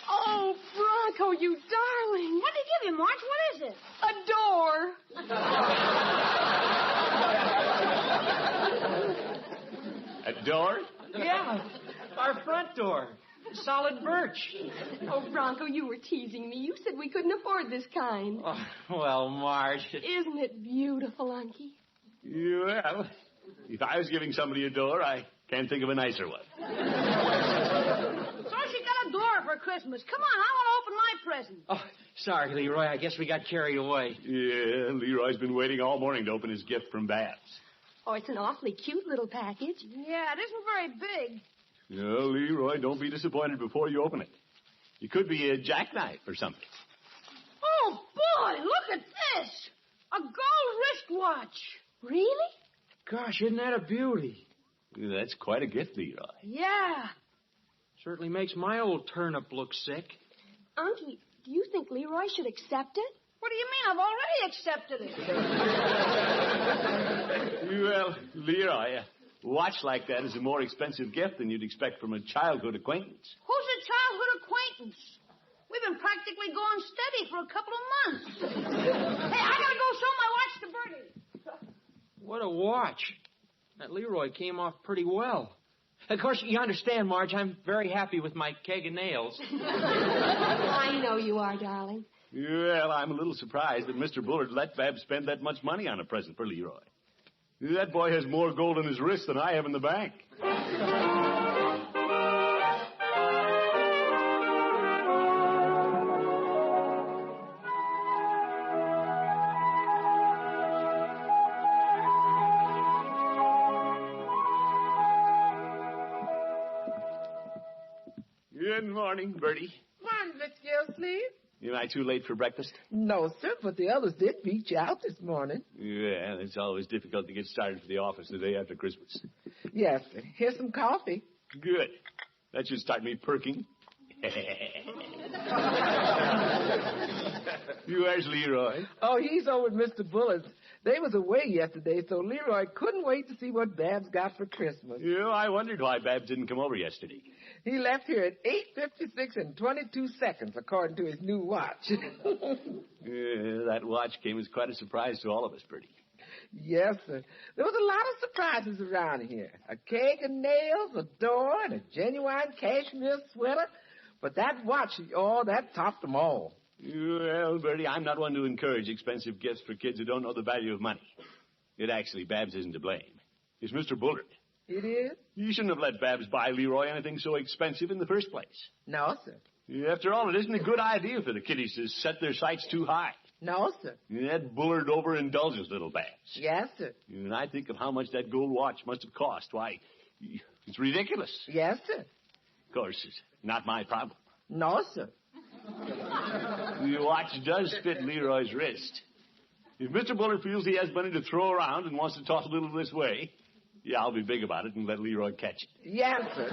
Oh, Bronco, you darling. What did he give you, Marge? What is it? A door. A door? Yeah, our front door. Solid birch. Oh, Bronco, you were teasing me. You said we couldn't afford this kind. Oh, well, Marge. Isn't it beautiful, Unky? Well, if I was giving somebody a door, I can't think of a nicer one. So she got a door for Christmas. Come on, I want to open my present. Oh, sorry, Leroy. I guess we got carried away. Yeah, Leroy's been waiting all morning to open his gift from Babs. Oh, it's an awfully cute little package. Yeah, it isn't very big. No, Leroy, don't be disappointed before you open it. It could be a jackknife or something. Oh, boy, look at this. A gold wristwatch. Really? Gosh, isn't that a beauty? That's quite a gift, Leroy. Yeah. Certainly makes my old turnip look sick. Unky, do you think Leroy should accept it? What do you mean? I've already accepted it. Well, Leroy, a watch like that is a more expensive gift than you'd expect from a childhood acquaintance. Who's a childhood acquaintance? We've been practically going steady for a couple of months. Hey, I gotta go show my watch to Bertie. What a watch. That Leroy came off pretty well. Of course, you understand, Marge, I'm very happy with my keg of nails. I know you are, darling. Well, I'm a little surprised that Mr. Bullard let Babs spend that much money on a present for Leroy. That boy has more gold in his wrist than I have in the bank. Good morning, Bertie. Morning, Miss Gildersleeve. Am I too late for breakfast? No, sir, but the others did beat you out this morning. Yeah, it's always difficult to get started for the office the day after Christmas. Yes, sir. Here's some coffee. Good. That should start me perking. Where's Leroy? Oh, he's over at Mr. Bullard's. They was away yesterday, so Leroy couldn't wait to see what Babs got for Christmas. Yeah, I wondered why Babs didn't come over yesterday. He left here at 8:56 and 22 seconds, according to his new watch. That watch came as quite a surprise to all of us, Bertie. Yes, sir. There was a lot of surprises around here. A cake of nails, a door, and a genuine cashmere sweater. But that watch, that topped them all. Well, Bertie, I'm not one to encourage expensive gifts for kids who don't know the value of money. Actually, Babs isn't to blame. It's Mr. Bullard. It is? You shouldn't have let Babs buy Leroy anything so expensive in the first place. No, sir. After all, it isn't a good idea for the kiddies to set their sights too high. No, sir. That Bullard overindulges little Babs. Yes, sir. And I think of how much that gold watch must have cost. Why, it's ridiculous. Yes, sir. Of course, it's not my problem. No, sir. The watch does fit Leroy's wrist. If Mr. Bullard feels he has money to throw around and wants to toss a little this way, I'll be big about it and let Leroy catch it. Yes, sir.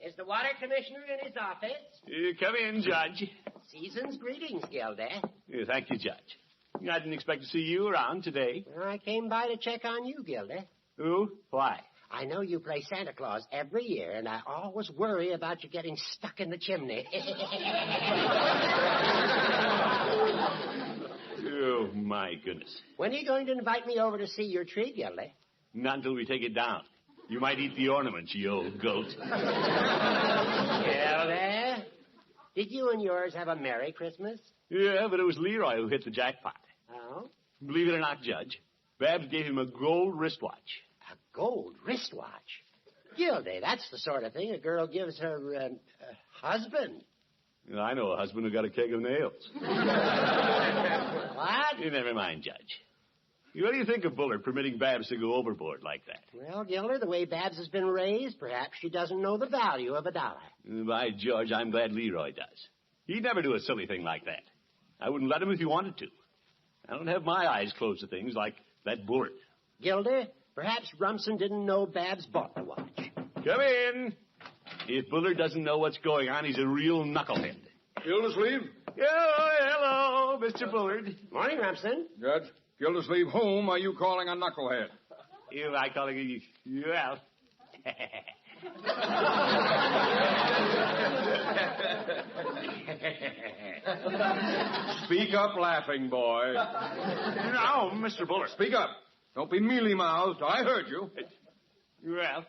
Is the water commissioner in his office? Come in, Judge. Season's greetings, Gilda. Thank you, Judge. I didn't expect to see you around today. I came by to check on you, Gilda. Oh? Why? I know you play Santa Claus every year, and I always worry about you getting stuck in the chimney. Oh, my goodness. When are you going to invite me over to see your tree, Gilda? Not until we take it down. You might eat the ornaments, you old goat. Gilda, did you and yours have a Merry Christmas? Yeah, but it was Leroy who hit the jackpot. Oh? Believe it or not, Judge, Babs gave him a gold wristwatch. A gold wristwatch? Gilda, that's the sort of thing a girl gives her husband. I know a husband who got a keg of nails. What? Never mind, Judge. What do you think of Bullard permitting Babs to go overboard like that? Well, Gilda, the way Babs has been raised, perhaps she doesn't know the value of a dollar. By George, I'm glad Leroy does. He'd never do a silly thing like that. I wouldn't let him if he wanted to. I don't have my eyes closed to things like that Bullard. Gilda, perhaps Rumson didn't know Babs bought the watch. Come in. If Bullard doesn't know what's going on, he's a real knucklehead. Gildersleeve? Hello, Mr. Bullard. Morning, Rumson. Judge, Gildersleeve, whom are you calling a knucklehead? I calling you, well. Speak up, laughing boy. No, Mr. Bullard. Speak up. Don't be mealy-mouthed. I heard you. Well,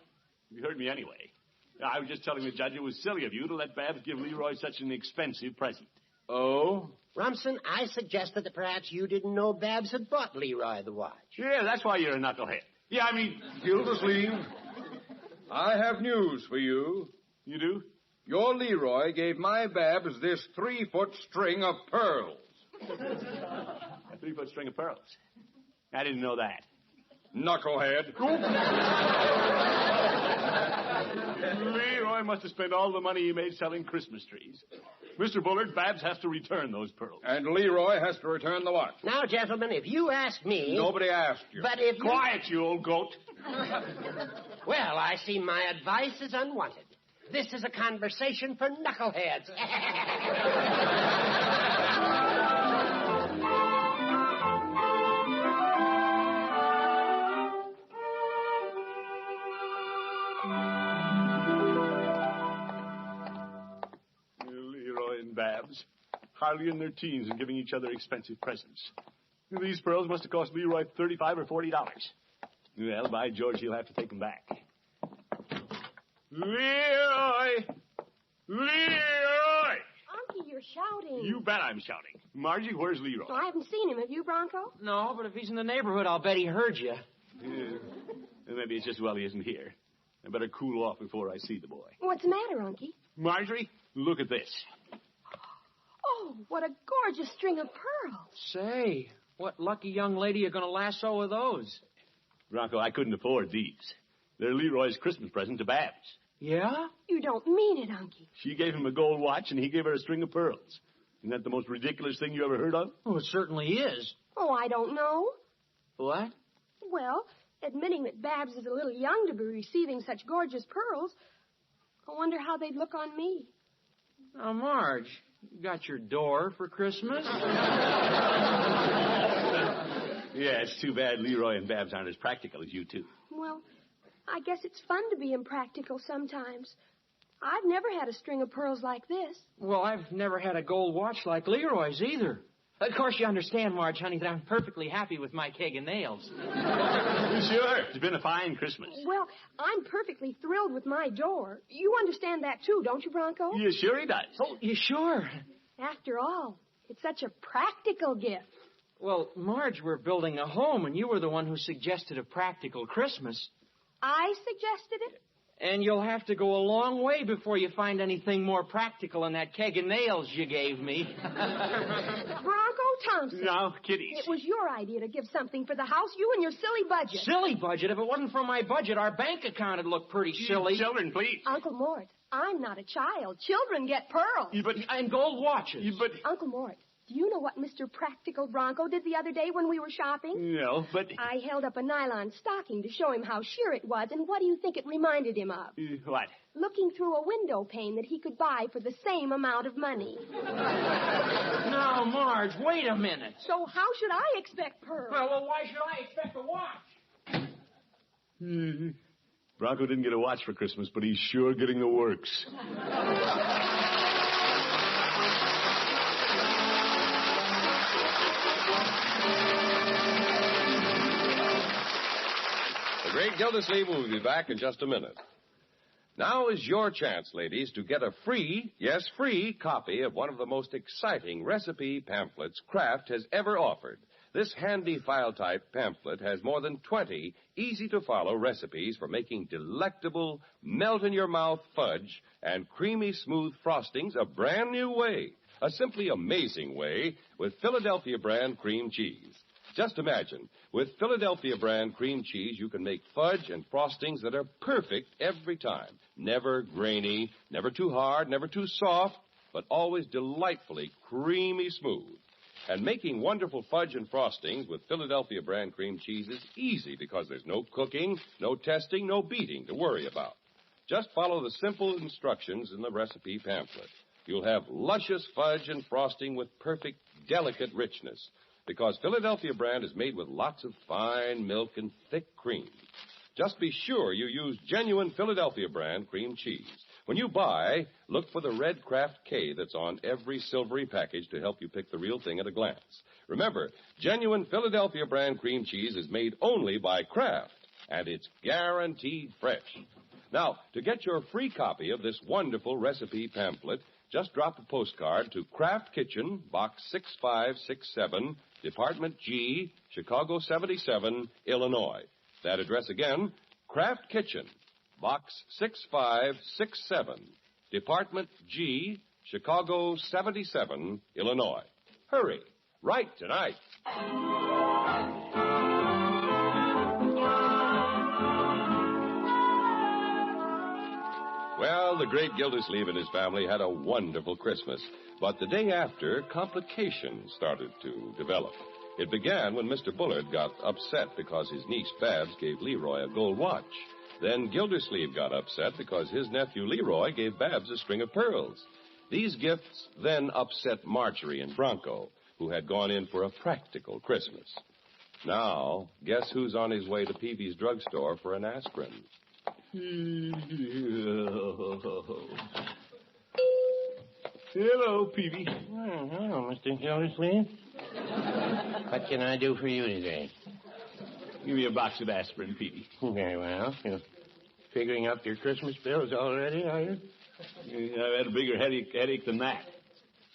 you heard me anyway. I was just telling the judge it was silly of you to let Babs give Leroy such an expensive present. Oh? Rumson, I suggested that perhaps you didn't know Babs had bought Leroy the watch. Yeah, that's why you're a knucklehead. Yeah, I mean... Gildersleeve, I have news for you. You do? Your Leroy gave my Babs this 3-foot string of pearls. A 3-foot string of pearls? I didn't know that. Knucklehead. Leroy must have spent all the money he made selling Christmas trees. Mr. Bullard, Babs has to return those pearls. And Leroy has to return the watch. Now, gentlemen, if you ask me... Nobody asked you. But if Quiet, you old goat. Well, I see my advice is unwanted. This is a conversation for knuckleheads. Leroy and Babs, hardly in their teens and giving each other expensive presents. These pearls must have cost Leroy $35 or $40. Well, by George, he'll have to take them back. Leroy! Leroy! Unky, you're shouting. You bet I'm shouting. Margie, where's Leroy? Well, I haven't seen him. Have you, Bronco? No, but if he's in the neighborhood, I'll bet he heard you. Yeah. Maybe it's just well he isn't here. I better cool off before I see the boy. What's the matter, Unky? Marjorie, look at this. Oh, what a gorgeous string of pearls. Say, what lucky young lady are going to lasso with those? Bronco, I couldn't afford these. They're Leroy's Christmas present to Babs. Yeah? You don't mean it, Unky. She gave him a gold watch, and he gave her a string of pearls. Isn't that the most ridiculous thing you ever heard of? Oh, it certainly is. Oh, I don't know. What? Well, admitting that Babs is a little young to be receiving such gorgeous pearls, I wonder how they'd look on me. Now, Marge, you got your door for Christmas? Yeah, it's too bad Leroy and Babs aren't as practical as you two. Well, I guess it's fun to be impractical sometimes. I've never had a string of pearls like this. Well, I've never had a gold watch like Leroy's either. Of course, you understand, Marge, honey, that I'm perfectly happy with my keg of nails. Sure. It's been a fine Christmas. Well, I'm perfectly thrilled with my door. You understand that, too, don't you, Bronco? Yeah, sure he does. Oh, you sure? After all, it's such a practical gift. Well, Marge, we're building a home, and you were the one who suggested a practical Christmas. I suggested it? And you'll have to go a long way before you find anything more practical than that keg of nails you gave me. Bronco Thompson. No, kiddies. It was your idea to give something for the house, you and your silly budget. Silly budget? If it wasn't for my budget, our bank account would look pretty silly. Children, please. Uncle Mort, I'm not a child. Children get pearls. And gold watches. Uncle Mort, do you know what Mr. Practical Bronco did the other day when we were shopping? No, but... I held up a nylon stocking to show him how sheer it was, and what do you think it reminded him of? What? Looking through a window pane that he could buy for the same amount of money. Now, Marge, wait a minute. So how should I expect pearls? Well, why should I expect a watch? Bronco didn't get a watch for Christmas, but he's sure getting the works. The great Gildersleeve will be back in just a minute. Now is your chance, ladies, to get a free, yes, free copy of one of the most exciting recipe pamphlets Kraft has ever offered. This handy file-type pamphlet has more than 20 easy-to-follow recipes for making delectable, melt-in-your-mouth fudge and creamy smooth frostings a brand new way, a simply amazing way with Philadelphia brand cream cheese. Just imagine, with Philadelphia brand cream cheese, you can make fudge and frostings that are perfect every time. Never grainy, never too hard, never too soft, but always delightfully creamy smooth. And making wonderful fudge and frostings with Philadelphia brand cream cheese is easy because there's no cooking, no testing, no beating to worry about. Just follow the simple instructions in the recipe pamphlet. You'll have luscious fudge and frosting with perfect, delicate richness, because Philadelphia brand is made with lots of fine milk and thick cream. Just be sure you use genuine Philadelphia brand cream cheese. When you buy, look for the red Kraft K that's on every silvery package to help you pick the real thing at a glance. Remember, genuine Philadelphia brand cream cheese is made only by Kraft, and it's guaranteed fresh. Now, to get your free copy of this wonderful recipe pamphlet, just drop a postcard to Kraft Kitchen, Box 6567, Department G, Chicago 77, Illinois. That address again, Kraft Kitchen, Box 6567, Department G, Chicago 77, Illinois. Hurry, write tonight. Well, the great Gildersleeve and his family had a wonderful Christmas. But the day after, complications started to develop. It began when Mr. Bullard got upset because his niece Babs gave Leroy a gold watch. Then Gildersleeve got upset because his nephew Leroy gave Babs a string of pearls. These gifts then upset Marjorie and Bronco, who had gone in for a practical Christmas. Now, guess who's on his way to Peavy's drugstore for an aspirin? Hello, Peavy. Oh, hello, Mr. Gildersleeve. What can I do for you today? Give me a box of aspirin, Peavy. Very well. You're figuring up your Christmas bills already, are you? I've had a bigger headache than that.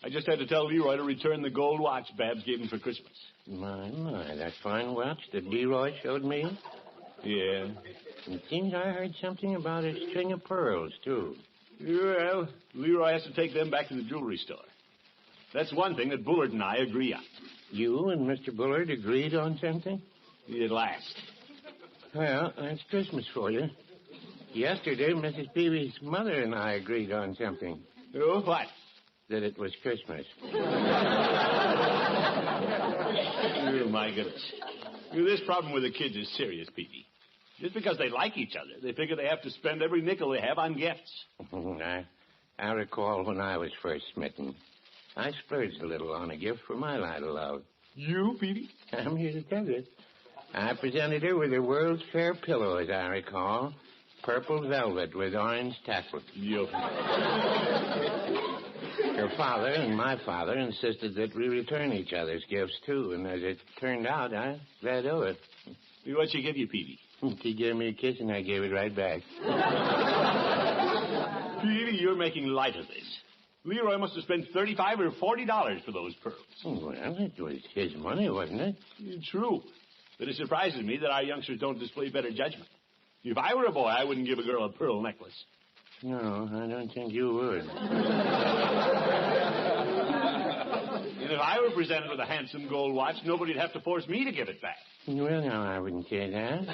I just had to tell Leroy to return the gold watch Babs gave him for Christmas. My, that fine watch that Leroy showed me? Yeah. It seems I heard something about a string of pearls, too. Well, Leroy has to take them back to the jewelry store. That's one thing that Bullard and I agree on. You and Mr. Bullard agreed on something? At last. Well, that's Christmas for you. Yesterday, Mrs. Peavy's mother and I agreed on something. Oh, what? that it was Christmas. Oh, my goodness. This problem with the kids is serious, Petey. Just because they like each other, they figure they have to spend every nickel they have on gifts. I recall when I was first smitten. I splurged a little on a gift for my light of love. You, Petey? I'm here to tell you. I presented her with a World's Fair pillow, as I recall. Purple velvet with orange tassel. Her father and my father insisted that we return each other's gifts, too. And as it turned out, I'm glad of it. What'd she give you, Petey? She gave me a kiss, and I gave it right back. Petey, you're making light of this. Leroy must have spent $35 or $40 for those pearls. Well, it was his money, wasn't it? True. But it surprises me that our youngsters don't display better judgment. If I were a boy, I wouldn't give a girl a pearl necklace. No, I don't think you would. And if I were presented with a handsome gold watch, nobody'd have to force me to give it back. Well, no, I wouldn't say that.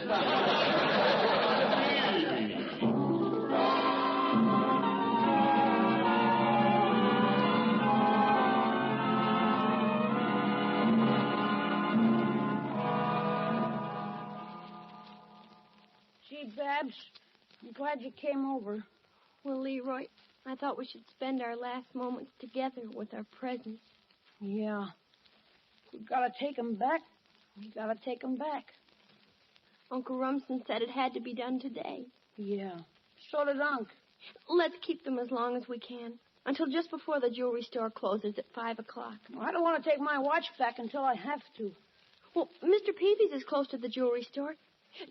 Gee, Babs, I'm glad you came over. Well, Leroy, I thought we should spend our last moments together with our presents. Yeah. We've got to take 'em back. We got to take 'em back. Uncle Rumson said it had to be done today. Yeah. So did Unc. Let's keep them as long as we can, until just before the jewelry store closes at 5 o'clock. Well, I don't want to take my watch back until I have to. Well, Mr. Peavy's is close to the jewelry store.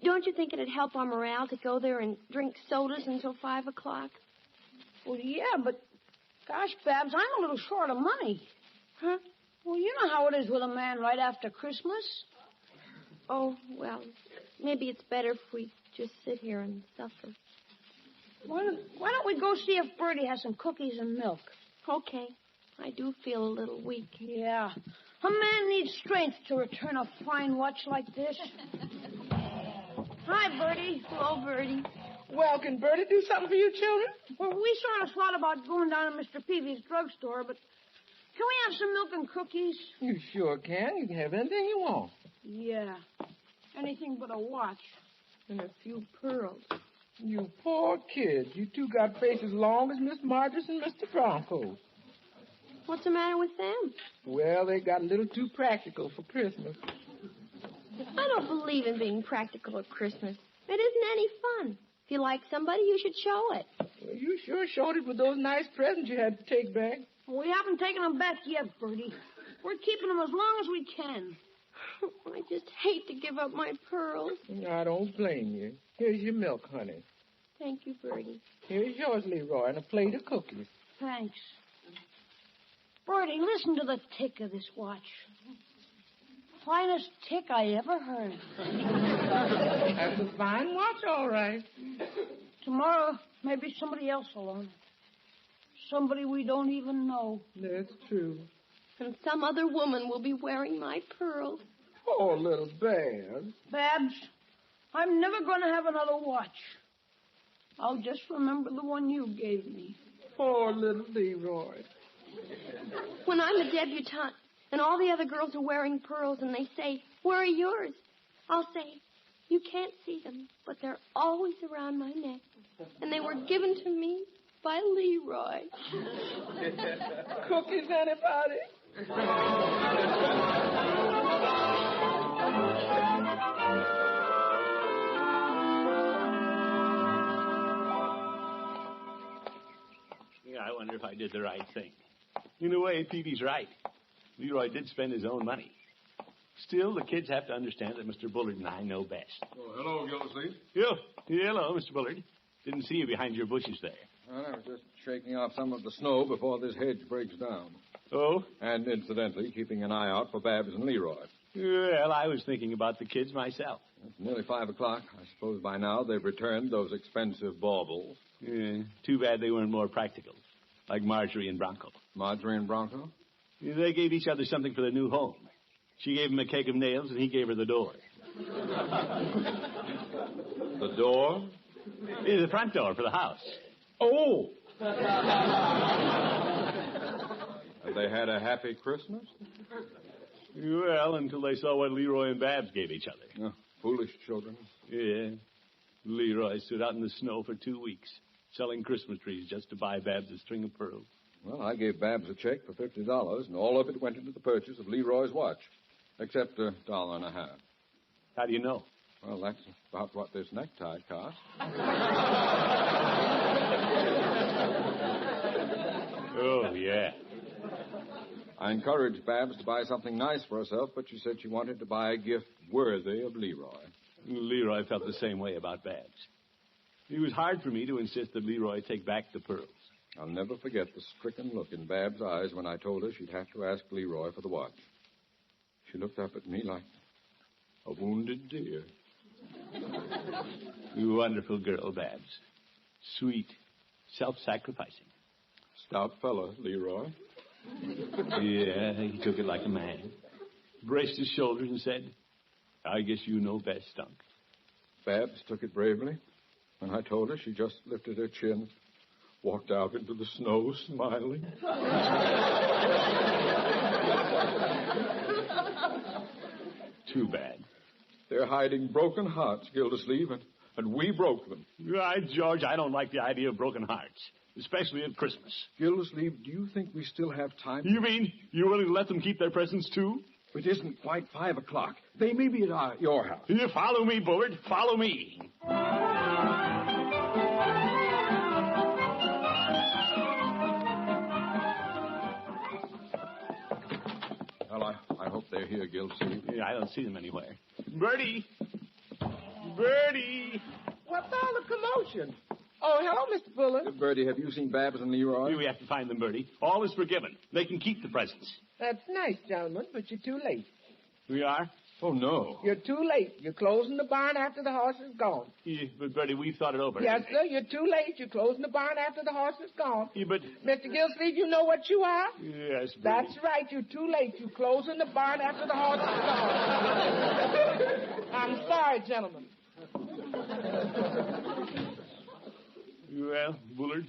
Don't you think it'd help our morale to go there and drink sodas until 5 o'clock? Well, yeah, but gosh, Babs, I'm a little short of money. Huh? Well, you know how it is with a man right after Christmas. Oh, well, maybe it's better if we just sit here and suffer. Why don't we go see if Bertie has some cookies and milk? Okay. I do feel a little weak. Yeah. A man needs strength to return a fine watch like this. Hi, Bertie. Hello, Bertie. Well, can Bertie do something for you children? Well, we sort of thought about going down to Mr. Peavy's drugstore, but can we have some milk and cookies? You sure can. You can have anything you want. Yeah. Anything but a watch. And a few pearls. You poor kids. You two got faces long as Miss Marjorie and Mr. Bronco. What's the matter with them? Well, they got a little too practical for Christmas. I don't believe in being practical at Christmas. It isn't any fun. If you like somebody, you should show it. Well, you sure showed it with those nice presents you had to take back. Well, we haven't taken them back yet, Bertie. We're keeping them as long as we can. I just hate to give up my pearls. I don't blame you. Here's your milk, honey. Thank you, Bertie. Here's yours, Leroy, and a plate of cookies. Thanks. Bertie, listen to the tick of this watch. Finest tick I ever heard. That's a fine watch, all right. Tomorrow, maybe somebody else will own it. Somebody we don't even know. That's true. And some other woman will be wearing my pearls. Oh, little Babs. Babs, I'm never going to have another watch. I'll just remember the one you gave me. Poor little Leroy. When I'm a debutante and all the other girls are wearing pearls and they say, "Where are yours?" I'll say, "You can't see them, but they're always around my neck. And they were given to me by Leroy." Cookies, anybody? Yeah, I wonder if I did the right thing. In a way, Peavy's right. Leroy did spend his own money. Still, the kids have to understand that Mr. Bullard and I know best. Oh, hello, Gildersleeve. Hello, Mr. Bullard. Didn't see you behind your bushes there. Well, I was just shaking off some of the snow before this hedge breaks down. Oh? And incidentally, keeping an eye out for Babs and Leroy. Well, I was thinking about the kids myself. It's nearly 5 o'clock. I suppose by now they've returned those expensive baubles. Yeah, too bad they weren't more practical, like Marjorie and Bronco. Marjorie and Bronco? They gave each other something for their new home. She gave him a cake of nails, and he gave her the door. The door? Yeah, the front door for the house. Oh! they had a happy Christmas? Well, until they saw what Leroy and Babs gave each other. Oh, foolish children. Yeah. Leroy stood out in the snow for 2 weeks, selling Christmas trees just to buy Babs a string of pearls. Well, I gave Babs a check for $50, and all of it went into the purchase of Leroy's watch, except $1.50. How do you know? Well, that's about what this necktie cost. Oh, yeah. I encouraged Babs to buy something nice for herself, but she said she wanted to buy a gift worthy of Leroy. Leroy felt the same way about Babs. It was hard for me to insist that Leroy take back the pearls. I'll never forget the stricken look in Babs' eyes when I told her she'd have to ask Leroy for the watch. She looked up at me like a wounded deer. You wonderful girl, Babs. Sweet, self-sacrificing. Stout fella, Leroy. Yeah, he took it like a man. Braced his shoulders and said, I guess you know best, Dunk. Babs took it bravely. When I told her, she just lifted her chin, walked out into the snow, smiling. Too bad. They're hiding broken hearts, Gildersleeve, and we broke them. Right, George, I don't like the idea of broken hearts, especially at Christmas. Gildersleeve, do you think we still have time? You mean you're willing to let them keep their presents, too? It isn't quite 5 o'clock. They may be at your house. You follow me, Bullard. Follow me. Well, I hope they're here, Gildersleeve. Yeah, I don't see them anywhere. Bertie! Bertie! What's all the commotion? Oh, hello, Mr. Bullard. Bertie, have you seen Babs and Leroy? We have to find them, Bertie. All is forgiven. They can keep the presents. That's nice, gentlemen, but you're too late. We are? Oh, no. You're too late. You're closing the barn after the horse is gone. Yeah, but, Bertie, we've thought it over. Yes, sir, you're too late. You're closing the barn after the horse is gone. Yeah, but... Mr. Gildersleeve, you know what you are? Yes, Bertie. That's right. You're too late. You're closing the barn after the horse is gone. I'm sorry, gentlemen. Well, Bullard,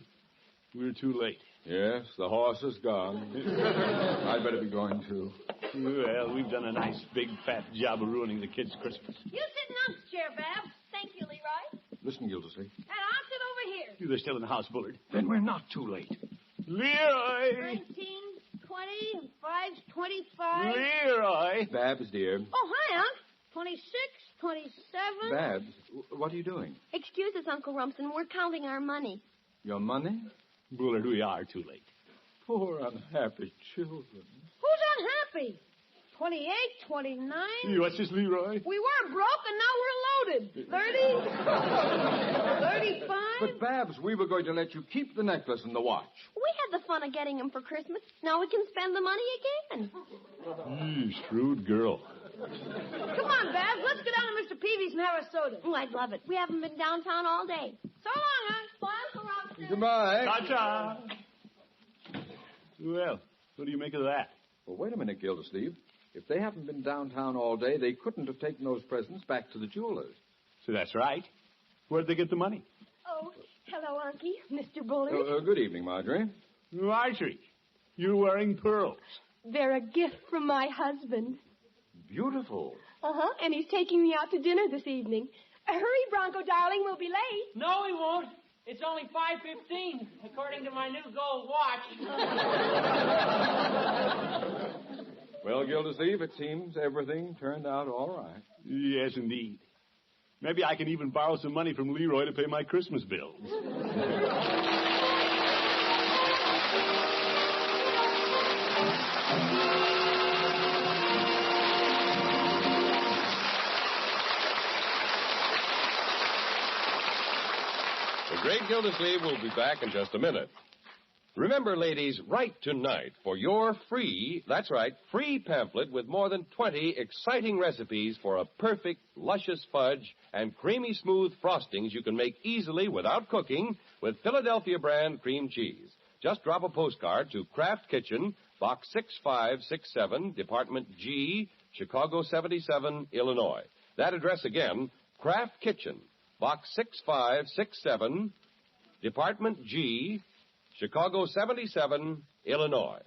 we're too late. Yes, the horse is gone. I'd better be going, too. Well, we've done a nice, big, fat job of ruining the kids' Christmas. You sit in Unc's chair, Babs. Thank you, Leroy. Listen, Gildersleeve. And I'll sit over here. They're still in the house, Bullard. Then we're not too late. Leroy! 19, 20, and 5's 25. Leroy! Babs, dear. Oh, hi, Unc. 26, 27. Babs, what are you doing? Excuse us, Uncle Rumson. We're counting our money. Your money? Bullard, we are too late. Poor unhappy children. Who's unhappy? 28, 29. What's this, Leroy? We were broke, and now we're loaded. 30, 35. But, Babs, we were going to let you keep the necklace and the watch. We had the fun of getting them for Christmas. Now we can spend the money again. Shrewd girl. Come on, Babs. Let's go down to Mr. Peavy's and have a soda. Oh, I'd love it. We haven't been downtown all day. So long, Unc. Bye, Uncle Robinson. Goodbye. Ta-ta. Well, what do you make of that? Well, wait a minute, Gildersleeve. If they haven't been downtown all day, they couldn't have taken those presents back to the jeweler's. So that's right. Where'd they get the money? Oh, hello, Unky. Mr. Bullard. Good evening, Marjorie. Marjorie, you're wearing pearls. They're a gift from my husband. Beautiful. Uh-huh, and he's taking me out to dinner this evening. Hurry, Bronco, darling, we'll be late. No, he won't. It's only 5:15, according to my new gold watch. Well, Gildersleeve, it seems everything turned out all right. Yes, indeed. Maybe I can even borrow some money from Leroy to pay my Christmas bills. The great Gildersleeve will be back in just a minute. Remember, ladies, write tonight for your free, that's right, free pamphlet with more than 20 exciting recipes for a perfect, luscious fudge and creamy smooth frostings you can make easily without cooking with Philadelphia brand cream cheese. Just drop a postcard to Kraft Kitchen, Box 6567, Department G, Chicago 77, Illinois. That address again, Kraft Kitchen, Box 6567, Department G, Chicago 77, Illinois.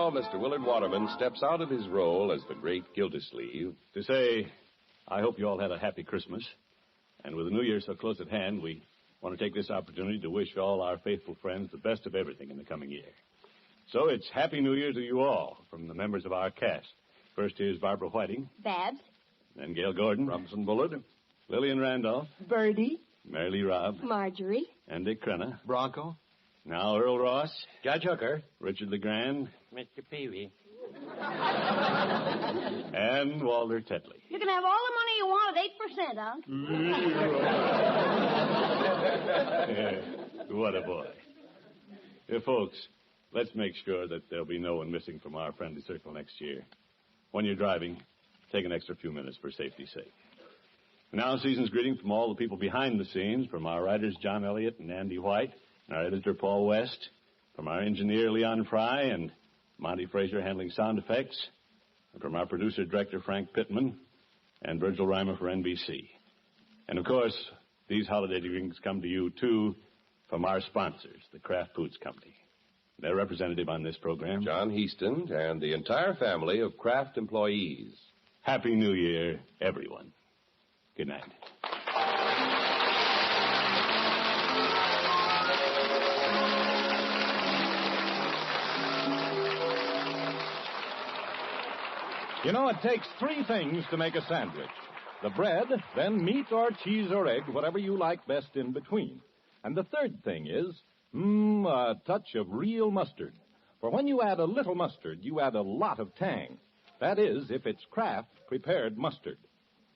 now, Mr. Willard Waterman steps out of his role as the great Gildersleeve to say, I hope you all had a happy Christmas. And with the New Year so close at hand, we want to take this opportunity to wish all our faithful friends the best of everything in the coming year. So it's Happy New Year to you all from the members of our cast. First here's Barbara Whiting. Babs. Then Gail Gordon. Robinson Bullard. Lillian Randolph. Birdie. Mary Lee Robb. Marjorie. And Dick Crenna. Bronco. Now Earl Ross. Judge Hooker. Richard LeGrand. Mr. Peavy. And Walter Tetley. You can have all the money you want at 8%, huh? What a boy. Folks, let's make sure that there'll be no one missing from our friendly circle next year. When you're driving, take an extra few minutes for safety's sake. Now, season's greeting from all the people behind the scenes, from our writers John Elliott and Andy White, and our editor Paul West, from our engineer Leon Fry and Monty Fraser handling sound effects, and from our producer-director Frank Pittman and Virgil Reimer for NBC. And, of course, these holiday greetings come to you, too, from our sponsors, the Kraft Foods Company. Their representative on this program, John Heaston, and the entire family of Kraft employees. Happy New Year, everyone. Good night. You know, it takes three things to make a sandwich. The bread, then meat or cheese or egg, whatever you like best in between. And the third thing is, a touch of real mustard. For when you add a little mustard, you add a lot of tang. That is, if it's Kraft prepared mustard.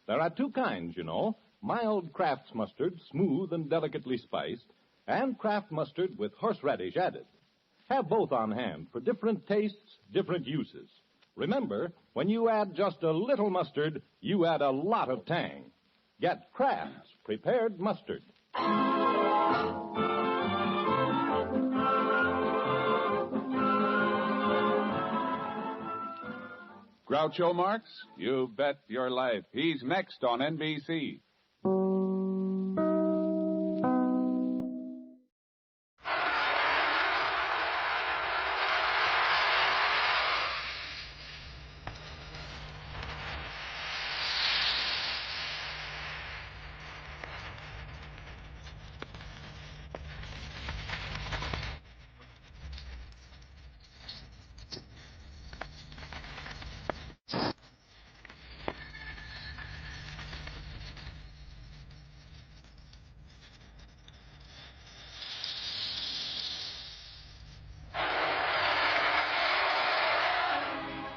There are two kinds, you know. Mild Kraft's mustard, smooth and delicately spiced, and Kraft mustard with horseradish added. Have both on hand for different tastes, different uses. Remember, when you add just a little mustard, you add a lot of tang. Get Kraft's prepared mustard. Groucho Marx? You bet your life. He's next on NBC.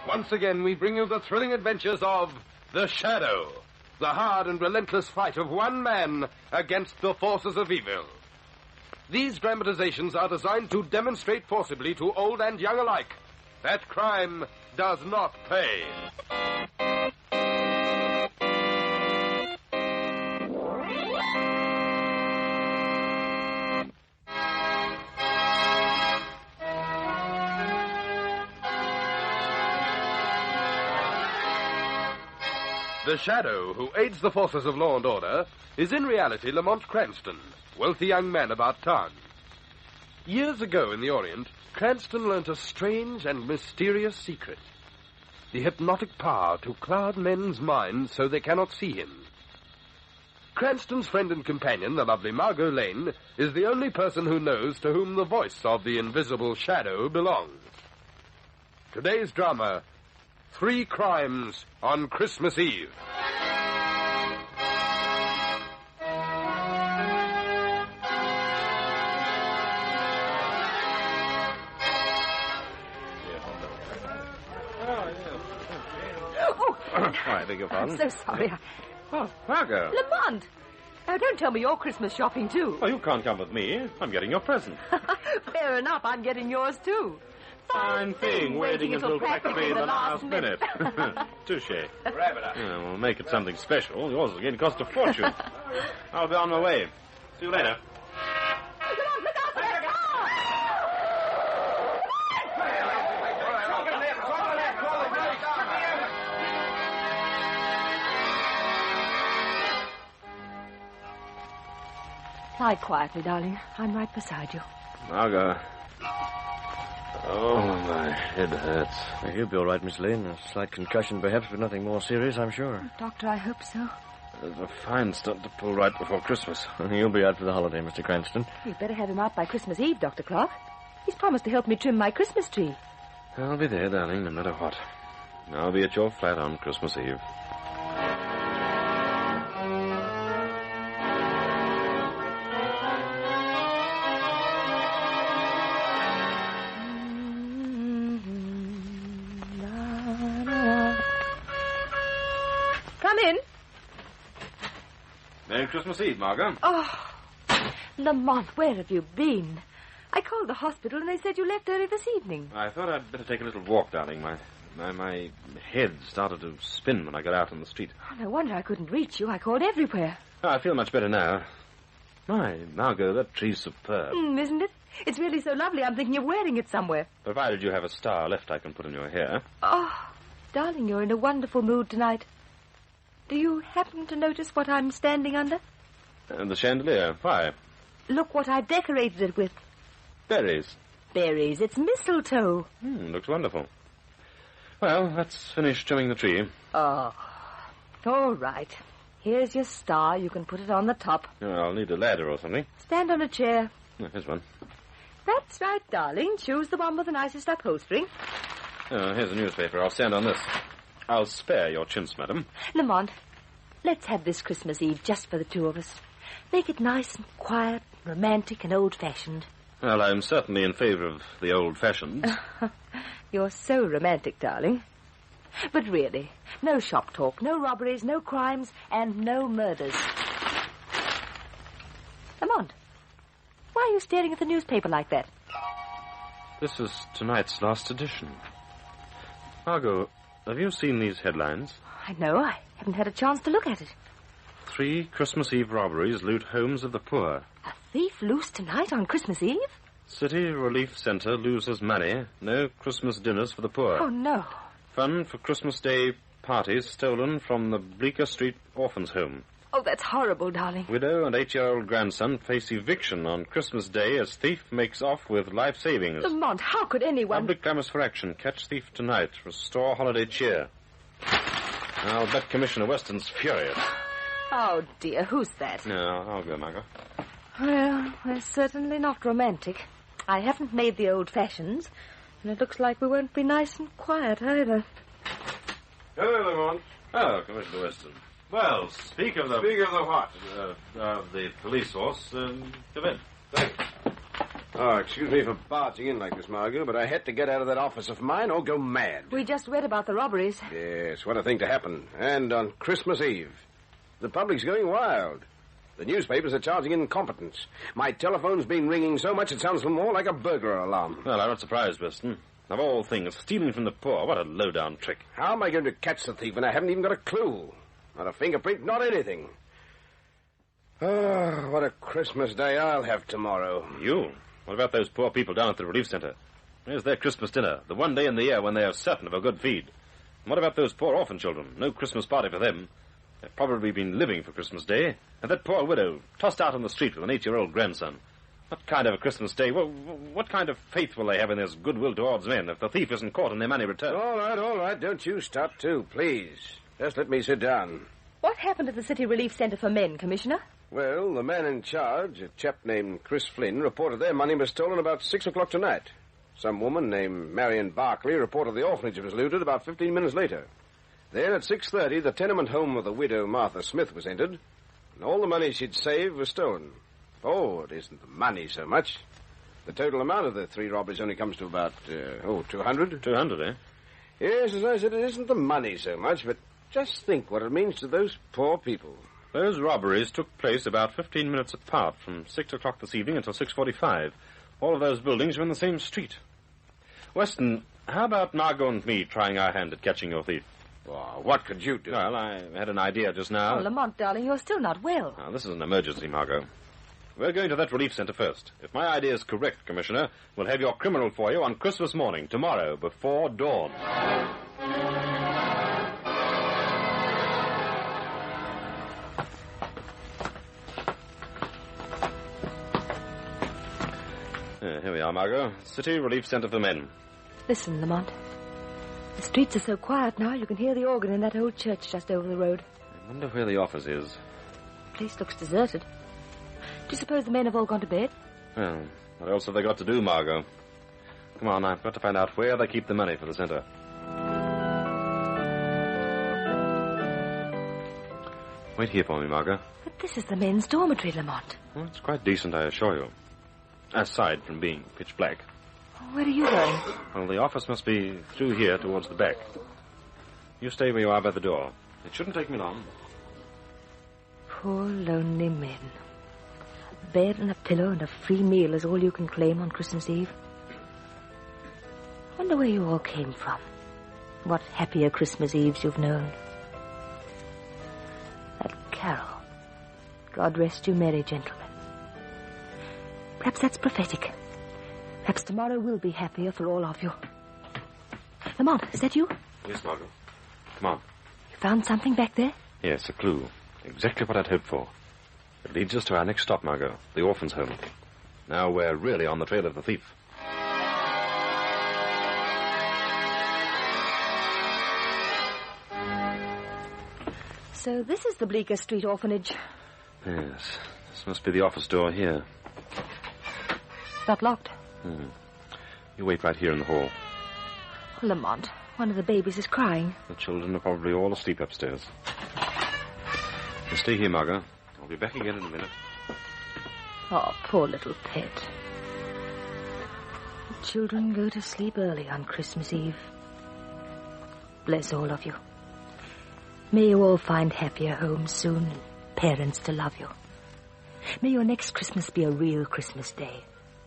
Once again, we bring you the thrilling adventures of The Shadow, the hard and relentless fight of one man against the forces of evil. These dramatizations are designed to demonstrate forcibly to old and young alike that crime does not pay. The Shadow, who aids the forces of law and order, is in reality Lamont Cranston, wealthy young man about town. Years ago in the Orient, Cranston learnt a strange and mysterious secret. The hypnotic power to cloud men's minds so they cannot see him. Cranston's friend and companion, the lovely Margot Lane, is the only person who knows to whom the voice of the invisible Shadow belongs. Today's drama, 3 Crimes on Christmas Eve. I beg your pardon. I'm so sorry. Oh, Margot. Lamont! Now, don't tell me you're Christmas shopping, too. Oh, you can't come with me. I'm getting your present. Fair enough. I'm getting yours, too. Fine thing, waiting until practically the last minute. Touche. Wrap it up. Yeah, we'll make it something special. Yours is going to cost a fortune. I'll be on my way. See you later. Lie quietly, darling. I'm right beside you. Margot. Oh, my head hurts. He'll be all right, Miss Lane. A slight concussion, perhaps, but nothing more serious, I'm sure. Doctor, I hope so. There's a fine stunt to pull right before Christmas. You'll be out for the holiday, Mr. Cranston. You'd better have him out by Christmas Eve, Dr. Clark. He's promised to help me trim my Christmas tree. I'll be there, darling, no matter what. I'll be at your flat on Christmas Eve. Come in. Merry Christmas Eve, Margot. Oh, Lamont, where have you been? I called the hospital and they said you left early this evening. I thought I'd better take a little walk, darling. My head started to spin when I got out on the street. Oh, no wonder I couldn't reach you. I called everywhere. Oh, I feel much better now. My, Margot, that tree's superb. Isn't it? It's really so lovely, I'm thinking of wearing it somewhere. Provided you have a star left I can put in your hair. Oh, darling, you're in a wonderful mood tonight. Do you happen to notice what I'm standing under? The chandelier. Why? Look what I've decorated it with. Berries. Berries. It's mistletoe. Looks wonderful. Well, let's finish trimming the tree. Oh, all right. Here's your star. You can put it on the top. I'll need a ladder or something. Stand on a chair. Here's one. That's right, darling. Choose the one with the nicest upholstery. Here's a newspaper. I'll stand on this. I'll spare your chintz, madam. Lamont, let's have this Christmas Eve just for the two of us. Make it nice and quiet, romantic and old-fashioned. Well, I'm certainly in favor of the old-fashioned. You're so romantic, darling. But really, no shop talk, no robberies, no crimes, and no murders. Lamont, why are you staring at the newspaper like that? This is tonight's last edition. Margot, have you seen these headlines? I know. I haven't had a chance to look at it. 3 Christmas Eve robberies loot homes of the poor. A thief loose tonight on Christmas Eve? City Relief Center loses money. No Christmas dinners for the poor. Oh, no. Fund for Christmas Day parties stolen from the Bleecker Street Orphans Home. Oh, that's horrible, darling. Widow and 8-year-old grandson face eviction on Christmas Day as thief makes off with life savings. Lamont, how could anyone... Public clamors for action. Catch thief tonight. Restore holiday cheer. I'll bet Commissioner Weston's furious. Oh, dear. Who's that? No, I'll go, Margot. Well, we're certainly not romantic. I haven't made the old fashions, and it looks like we won't be nice and quiet either. Hello, Lamont. Oh, Commissioner Weston. Well, speak of the... Speak of the what? The police force. Come in. Thanks. Oh, excuse me for barging in like this, Margot, but I had to get out of that office of mine or go mad. We just read about the robberies. Yes, what a thing to happen. And on Christmas Eve. The public's going wild. The newspapers are charging incompetence. My telephone's been ringing so much it sounds more like a burglar alarm. Well, I'm not surprised, Weston. Of all things, stealing from the poor, what a low-down trick. How am I going to catch the thief when I haven't even got a clue? Not a fingerprint, not anything. Oh, what a Christmas day I'll have tomorrow. You? What about those poor people down at the relief center? Where's their Christmas dinner? The one day in the year when they are certain of a good feed. And what about those poor orphan children? No Christmas party for them. They've probably been living for Christmas Day. And that poor widow, tossed out on the street with an 8-year-old grandson. What kind of a Christmas Day? What kind of faith will they have in this goodwill towards men if the thief isn't caught and their money returned? All right. Don't you start too, please. Just let me sit down. What happened at the City Relief Center for Men, Commissioner? Well, the man in charge, a chap named Chris Flynn, reported their money was stolen about 6 o'clock tonight. Some woman named Marion Barkley reported the orphanage was looted about 15 minutes later. Then at 6:30, the tenement home of the widow Martha Smith was entered, and all the money she'd saved was stolen. Oh, it isn't the money so much. The total amount of the 3 robberies only comes to about, 200. 200, eh? Yes, as I said, it isn't the money so much, but just think what it means to those poor people. Those robberies took place about 15 minutes apart, from 6 o'clock this evening until 6:45. All of those buildings are in the same street. Weston, how about Margot and me trying our hand at catching your thief? Oh, what could you do? Well, I had an idea just now. Oh, Lamont, darling, you're still not well. Now, this is an emergency, Margot. We're going to that relief center first. If my idea is correct, Commissioner, we'll have your criminal for you on Christmas morning, tomorrow, before dawn. Here we are, Margot. City Relief Center for Men. Listen, Lamont. The streets are so quiet now, you can hear the organ in that old church just over the road. I wonder where the office is. The place looks deserted. Do you suppose the men have all gone to bed? Well, what else have they got to do, Margot? Come on, I've got to find out where they keep the money for the center. Wait here for me, Margot. But this is the men's dormitory, Lamont. Well, it's quite decent, I assure you. Aside from being pitch black. Where are you going? Well, the office must be through here towards the back. You stay where you are by the door. It shouldn't take me long. Poor lonely men. A bed and a pillow and a free meal is all you can claim on Christmas Eve. I wonder where you all came from. What happier Christmas Eves you've known. That carol. God rest you merry gentlemen. Perhaps that's prophetic. Perhaps tomorrow will be happier for all of you. Lamont, is that you? Yes, Margot. Come on. You found something back there? Yes, a clue. Exactly what I'd hoped for. It leads us to our next stop, Margot. The orphan's home. Now we're really on the trail of the thief. So this is the Bleecker Street orphanage. Yes. This must be the office door here. Not locked. You wait right here in the hall. Lamont, one of the babies is crying. The children are probably all asleep upstairs. You stay here, Margot. I'll be back again in a minute. Oh, poor little pet. The children go to sleep early on Christmas Eve. Bless all of you. May you all find happier homes soon and parents to love you. May your next Christmas be a real Christmas day.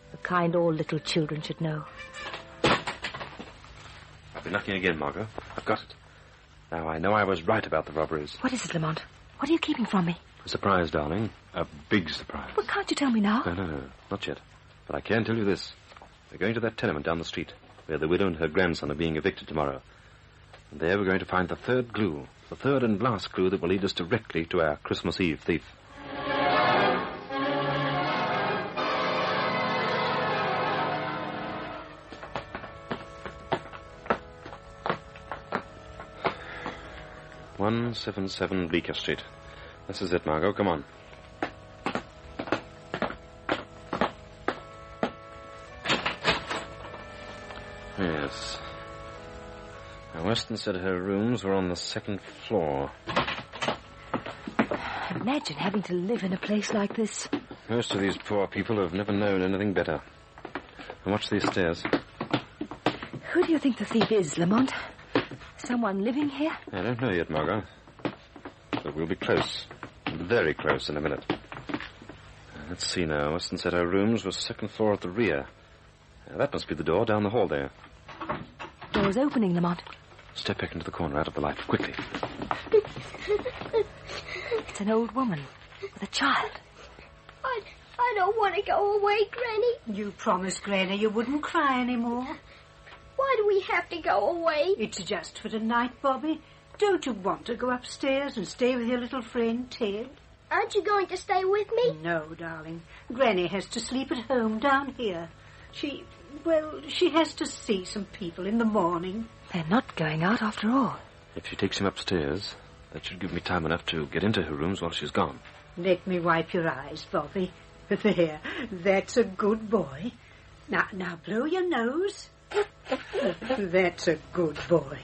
The kind all little children should know. I've been knocking again, Margot. I've got it. Now, I know I was right about the robberies. What is it, Lamont? What are you keeping from me? A surprise, darling. A big surprise. Well, can't you tell me now? No, not yet. But I can tell you this. We're going to that tenement down the street, where the widow and her grandson are being evicted tomorrow. And there we're going to find the third clue. The third and last clue that will lead us directly to our Christmas Eve thief. "177 Bleecker Street. This is it, Margot. Come on. Yes. Now, Weston said her rooms were on the second floor. Imagine having to live in a place like this. Most of these poor people have never known anything better. And watch these stairs. Who do you think the thief is, Lamont? Someone living here? I don't know yet, Margot. But we'll be close. Very close in a minute. Let's see now. Weston said her rooms were second floor at the rear. That must be the door down the hall there. Door's opening, Lamont. Step back into the corner out of the light, quickly. It's an old woman with a child. I don't want to go away, Granny. You promised Granny you wouldn't cry anymore. Why do we have to go away? It's just for tonight, Bobby. Don't you want to go upstairs and stay with your little friend, Ted? Aren't you going to stay with me? No, darling. Granny has to sleep at home down here. She has to see some people in the morning. They're not going out after all. If she takes him upstairs, that should give me time enough to get into her rooms while she's gone. Let me wipe your eyes, Bobby. There, that's a good boy. Now blow your nose. That's a good boy.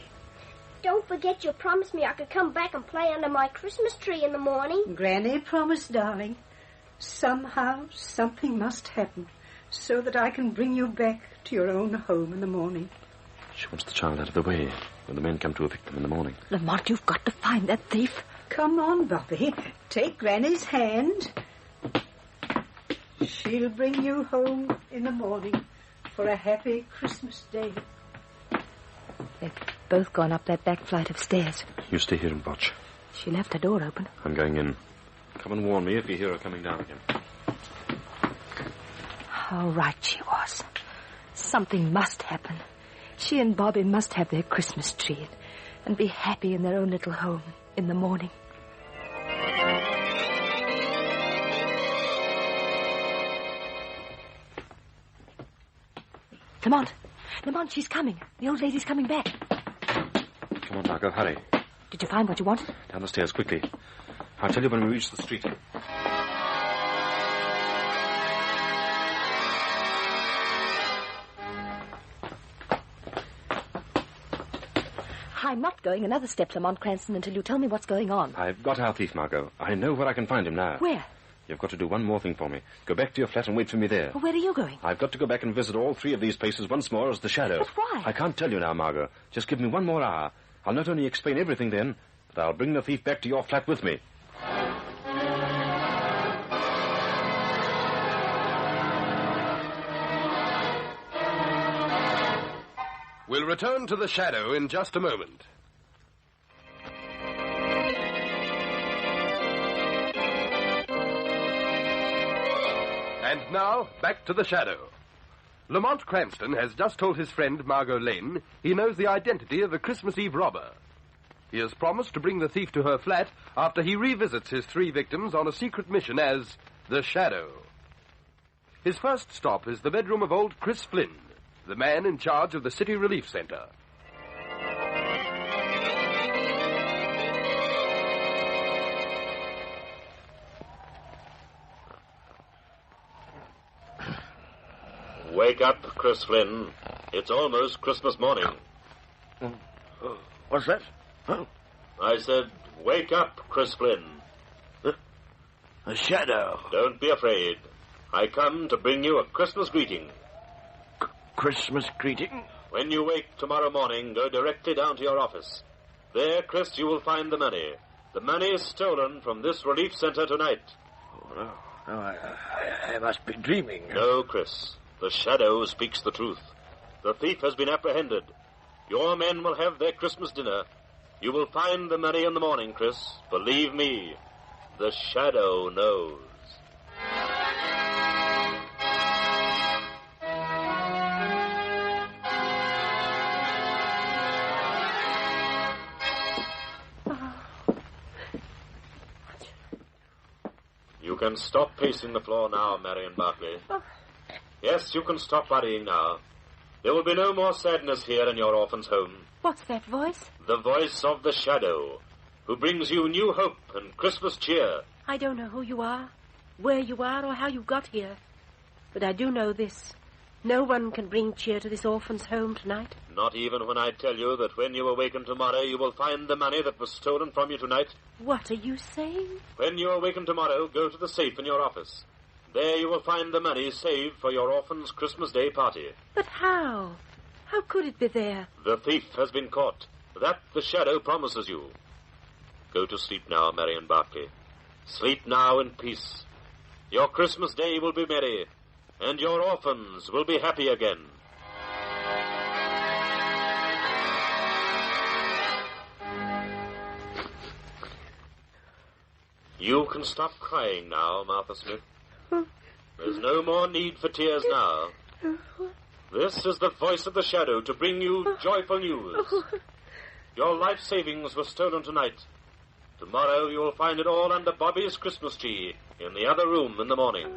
Don't forget you promised me I could come back and play under my Christmas tree in the morning. Granny promised, darling. Somehow, something must happen so that I can bring you back to your own home in the morning. She wants the child out of the way when the men come to evict them in the morning. Lamont, you've got to find that thief. Come on, Bobby. Take Granny's hand. She'll bring you home in the morning for a happy Christmas day. They've both gone up that back flight of stairs. You stay here and watch. She left her door open. I'm going in. Come and warn me if you hear her coming down again. How right she was. Something must happen. She and Bobby must have their Christmas tree and be happy in their own little home in the morning. Lamont, she's coming. The old lady's coming back. Come on, Margot, hurry. Did you find what you wanted? Down the stairs, quickly. I'll tell you when we reach the street. I'm not going another step, Lamont Cranston, until you tell me what's going on. I've got our thief, Margot. I know where I can find him now. Where? You've got to do one more thing for me. Go back to your flat and wait for me there. Well, where are you going? I've got to go back and visit all three of these places once more as the Shadow. But why? I can't tell you now, Margot. Just give me one more hour. I'll not only explain everything then, but I'll bring the thief back to your flat with me. We'll return to the Shadow in just a moment. And now, back to the Shadow. Lamont Cranston has just told his friend, Margot Lane, he knows the identity of a Christmas Eve robber. He has promised to bring the thief to her flat after he revisits his three victims on a secret mission as the Shadow. His first stop is the bedroom of old Chris Flynn, the man in charge of the City Relief Center. Wake up, Chris Flynn. It's almost Christmas morning. What's that? Huh? I said, wake up, Chris Flynn. A shadow. Don't be afraid. I come to bring you a Christmas greeting. Christmas greeting? When you wake tomorrow morning, go directly down to your office. There, Chris, you will find the money. The money is stolen from this relief center tonight. Oh, no, I must be dreaming. No, Chris. The Shadow speaks the truth. The thief has been apprehended. Your men will have their Christmas dinner. You will find the money in the morning, Chris. Believe me, the Shadow knows. You can stop pacing the floor now, Marion Barclay. Yes, you can stop worrying now. There will be no more sadness here in your orphan's home. What's that voice? The voice of the Shadow, who brings you new hope and Christmas cheer. I don't know who you are, where you are, or how you got here. But I do know this. No one can bring cheer to this orphan's home tonight. Not even when I tell you that when you awaken tomorrow, you will find the money that was stolen from you tonight. What are you saying? When you awaken tomorrow, go to the safe in your office. There you will find the money saved for your orphan's Christmas Day party. But how? How could it be there? The thief has been caught. That the Shadow promises you. Go to sleep now, Marion Barclay. Sleep now in peace. Your Christmas Day will be merry, and your orphans will be happy again. You can stop crying now, Martha Smith. There's no more need for tears now. This is the voice of the Shadow to bring you joyful news. Your life savings were stolen tonight. Tomorrow you will find it all under Bobby's Christmas tree in the other room in the morning.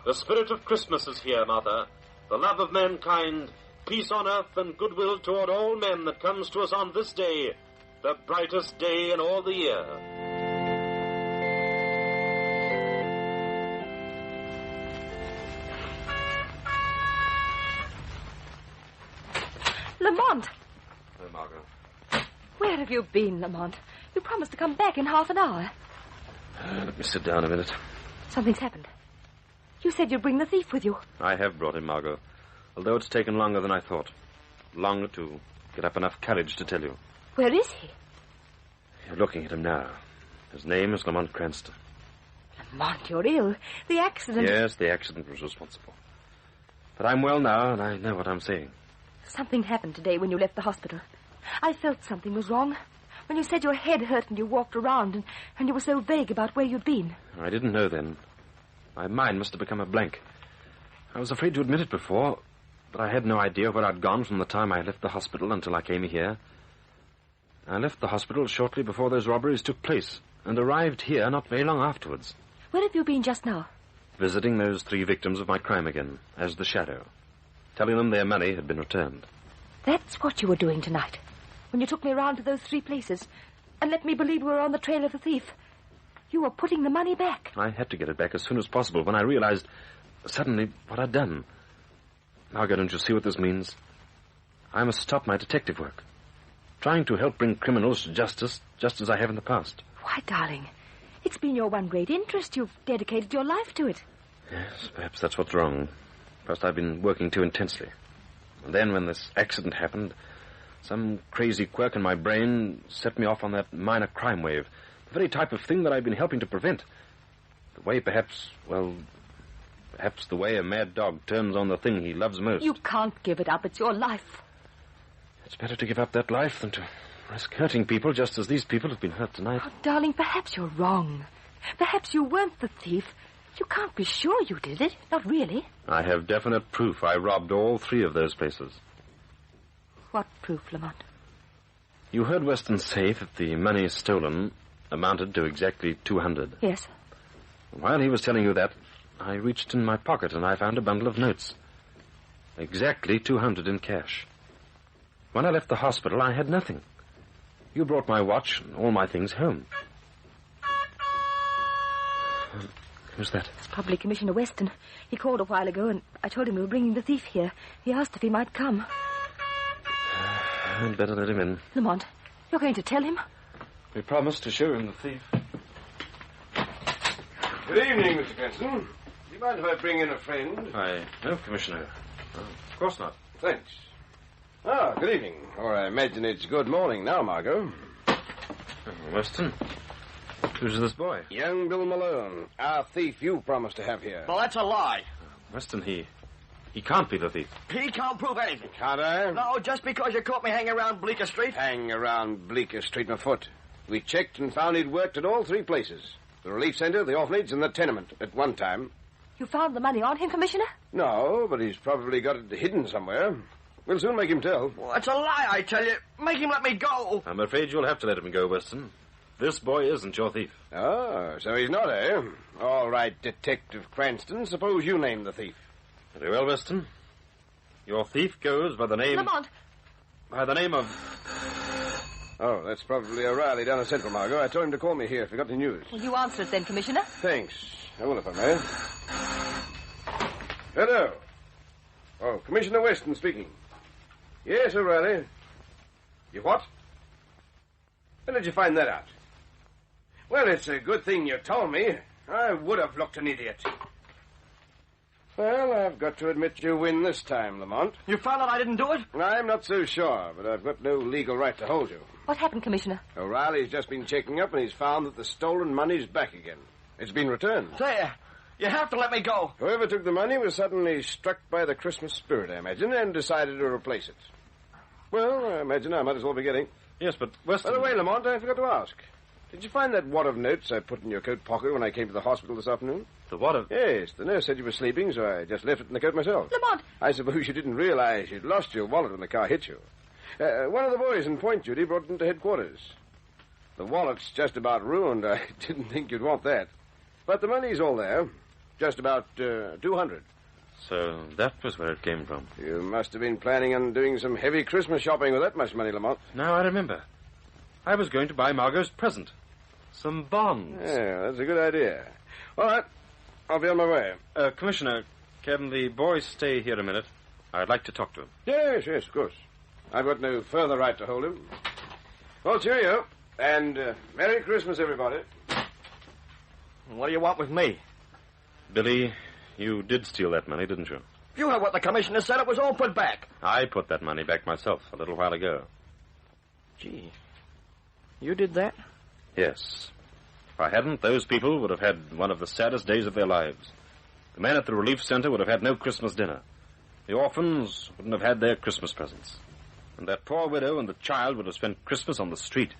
The spirit of Christmas is here, Martha. The love of mankind, peace on earth, and goodwill toward all men that comes to us on this day, the brightest day in all the year. Lamont! Oh, Margot. Where have you been, Lamont? You promised to come back in half an hour. Let me sit down a minute. Something's happened. You said you'd bring the thief with you. I have brought him, Margot. Although it's taken longer than I thought. Longer to get up enough courage to tell you. Where is he? You're looking at him now. His name is Lamont Cranston. Lamont, you're ill. The accident... Yes, the accident was responsible. But I'm well now, and I know what I'm saying. Something happened today when you left the hospital. I felt something was wrong. When you said your head hurt and you walked around, and you were so vague about where you'd been. I didn't know then. My mind must have become a blank. I was afraid to admit it before, but I had no idea where I'd gone from the time I left the hospital until I came here. I left the hospital shortly before those robberies took place, and arrived here not very long afterwards. Where have you been just now? Visiting those three victims of my crime again, as the Shadow. telling them their money had been returned. That's what you were doing tonight, when you took me around to those 3 places and let me believe we were on the trail of the thief. You were putting the money back. I had to get it back as soon as possible when I realized suddenly what I'd done. Margot, don't you see what this means? I must stop my detective work, trying to help bring criminals to justice, just as I have in the past. Why, darling, it's been your one great interest. You've dedicated your life to it. Yes, perhaps that's what's wrong. First, I've been working too intensely. And then, when this accident happened, some crazy quirk in my brain set me off on that minor crime wave. The very type of thing that I've been helping to prevent. The way, perhaps the way a mad dog turns on the thing he loves most. You can't give it up. It's your life. It's better to give up that life than to risk hurting people just as these people have been hurt tonight. Oh, darling, perhaps you're wrong. Perhaps you weren't the thief. You can't be sure you did it. Not really. I have definite proof I robbed all 3 of those places. What proof, Lamont? You heard Weston say that the money stolen amounted to exactly $200. Yes. While he was telling you that, I reached in my pocket and I found a bundle of notes. Exactly $200 in cash. When I left the hospital, I had nothing. You brought my watch and all my things home. Who's that? It's probably Commissioner Weston. He called a while ago, and I told him we were bringing the thief here. He asked if he might come. I'd better let him in. Lamont, you're going to tell him? We promised to show him the thief. Good evening, Mr. Preston. Do you mind if I bring in a friend? No, Commissioner. Oh, of course not. Thanks. Good evening. Or I imagine it's good morning now, Margot. Weston, who's this boy? Young Bill Malone, our thief you promised to have here. Well, that's a lie. Weston, he can't be the thief. He can't prove anything. Can't I? No, just because you caught me hanging around Bleecker Street. Hang around Bleecker Street, my foot. We checked and found he'd worked at all 3 places. The relief center, the orphanage, and the tenement at one time. You found the money on him, Commissioner? No, but he's probably got it hidden somewhere. We'll soon make him tell. Well, that's a lie, I tell you. Make him let me go. I'm afraid you'll have to let him go, Weston. This boy isn't your thief. Oh, so he's not, eh? All right, Detective Cranston. Suppose you name the thief. Very well, Weston. Your thief goes by the name... Lamont! By the name of... Oh, that's probably O'Reilly down at Central, Margot. I told him to call me here if he got any news. Will you answer it then, Commissioner? Thanks. I will if I may. Hello. Oh, Commissioner Weston speaking. Yes, O'Reilly. You what? When did you find that out? Well, it's a good thing you told me. I would have looked an idiot. Well, I've got to admit you win this time, Lamont. You found out I didn't do it? I'm not so sure, but I've got no legal right to hold you. What happened, Commissioner? O'Reilly's just been checking up, and he's found that the stolen money's back again. It's been returned. There. You have to let me go. Whoever took the money was suddenly struck by the Christmas spirit, I imagine, and decided to replace it. Well, I imagine I might as well be getting. Yes, but Weston... By the way, Lamont, I forgot to ask. Did you find that wad of notes I put in your coat pocket when I came to the hospital this afternoon? The wad of... Yes, the nurse said you were sleeping, so I just left it in the coat myself. Lamont! I suppose you didn't realize you'd lost your wallet when the car hit you. One of the boys in point duty brought it into headquarters. The wallet's just about ruined. I didn't think you'd want that. But the money's all there. Just about $200. So that was where it came from. You must have been planning on doing some heavy Christmas shopping with that much money, Lamont. Now I remember. I was going to buy Margot's present. Some bonds. Yeah, that's a good idea. All right. I'll be on my way. Commissioner, can the boy stay here a minute? I'd like to talk to him. Yes, of course. I've got no further right to hold him. Well, cheerio. And Merry Christmas, everybody. What do you want with me? Billy, you did steal that money, didn't you? You heard what the commissioner said. It was all put back. I put that money back myself a little while ago. Gee. You did that? Yes. If I hadn't, those people would have had one of the saddest days of their lives. The men at the relief center would have had no Christmas dinner. The orphans wouldn't have had their Christmas presents. And that poor widow and the child would have spent Christmas on the street.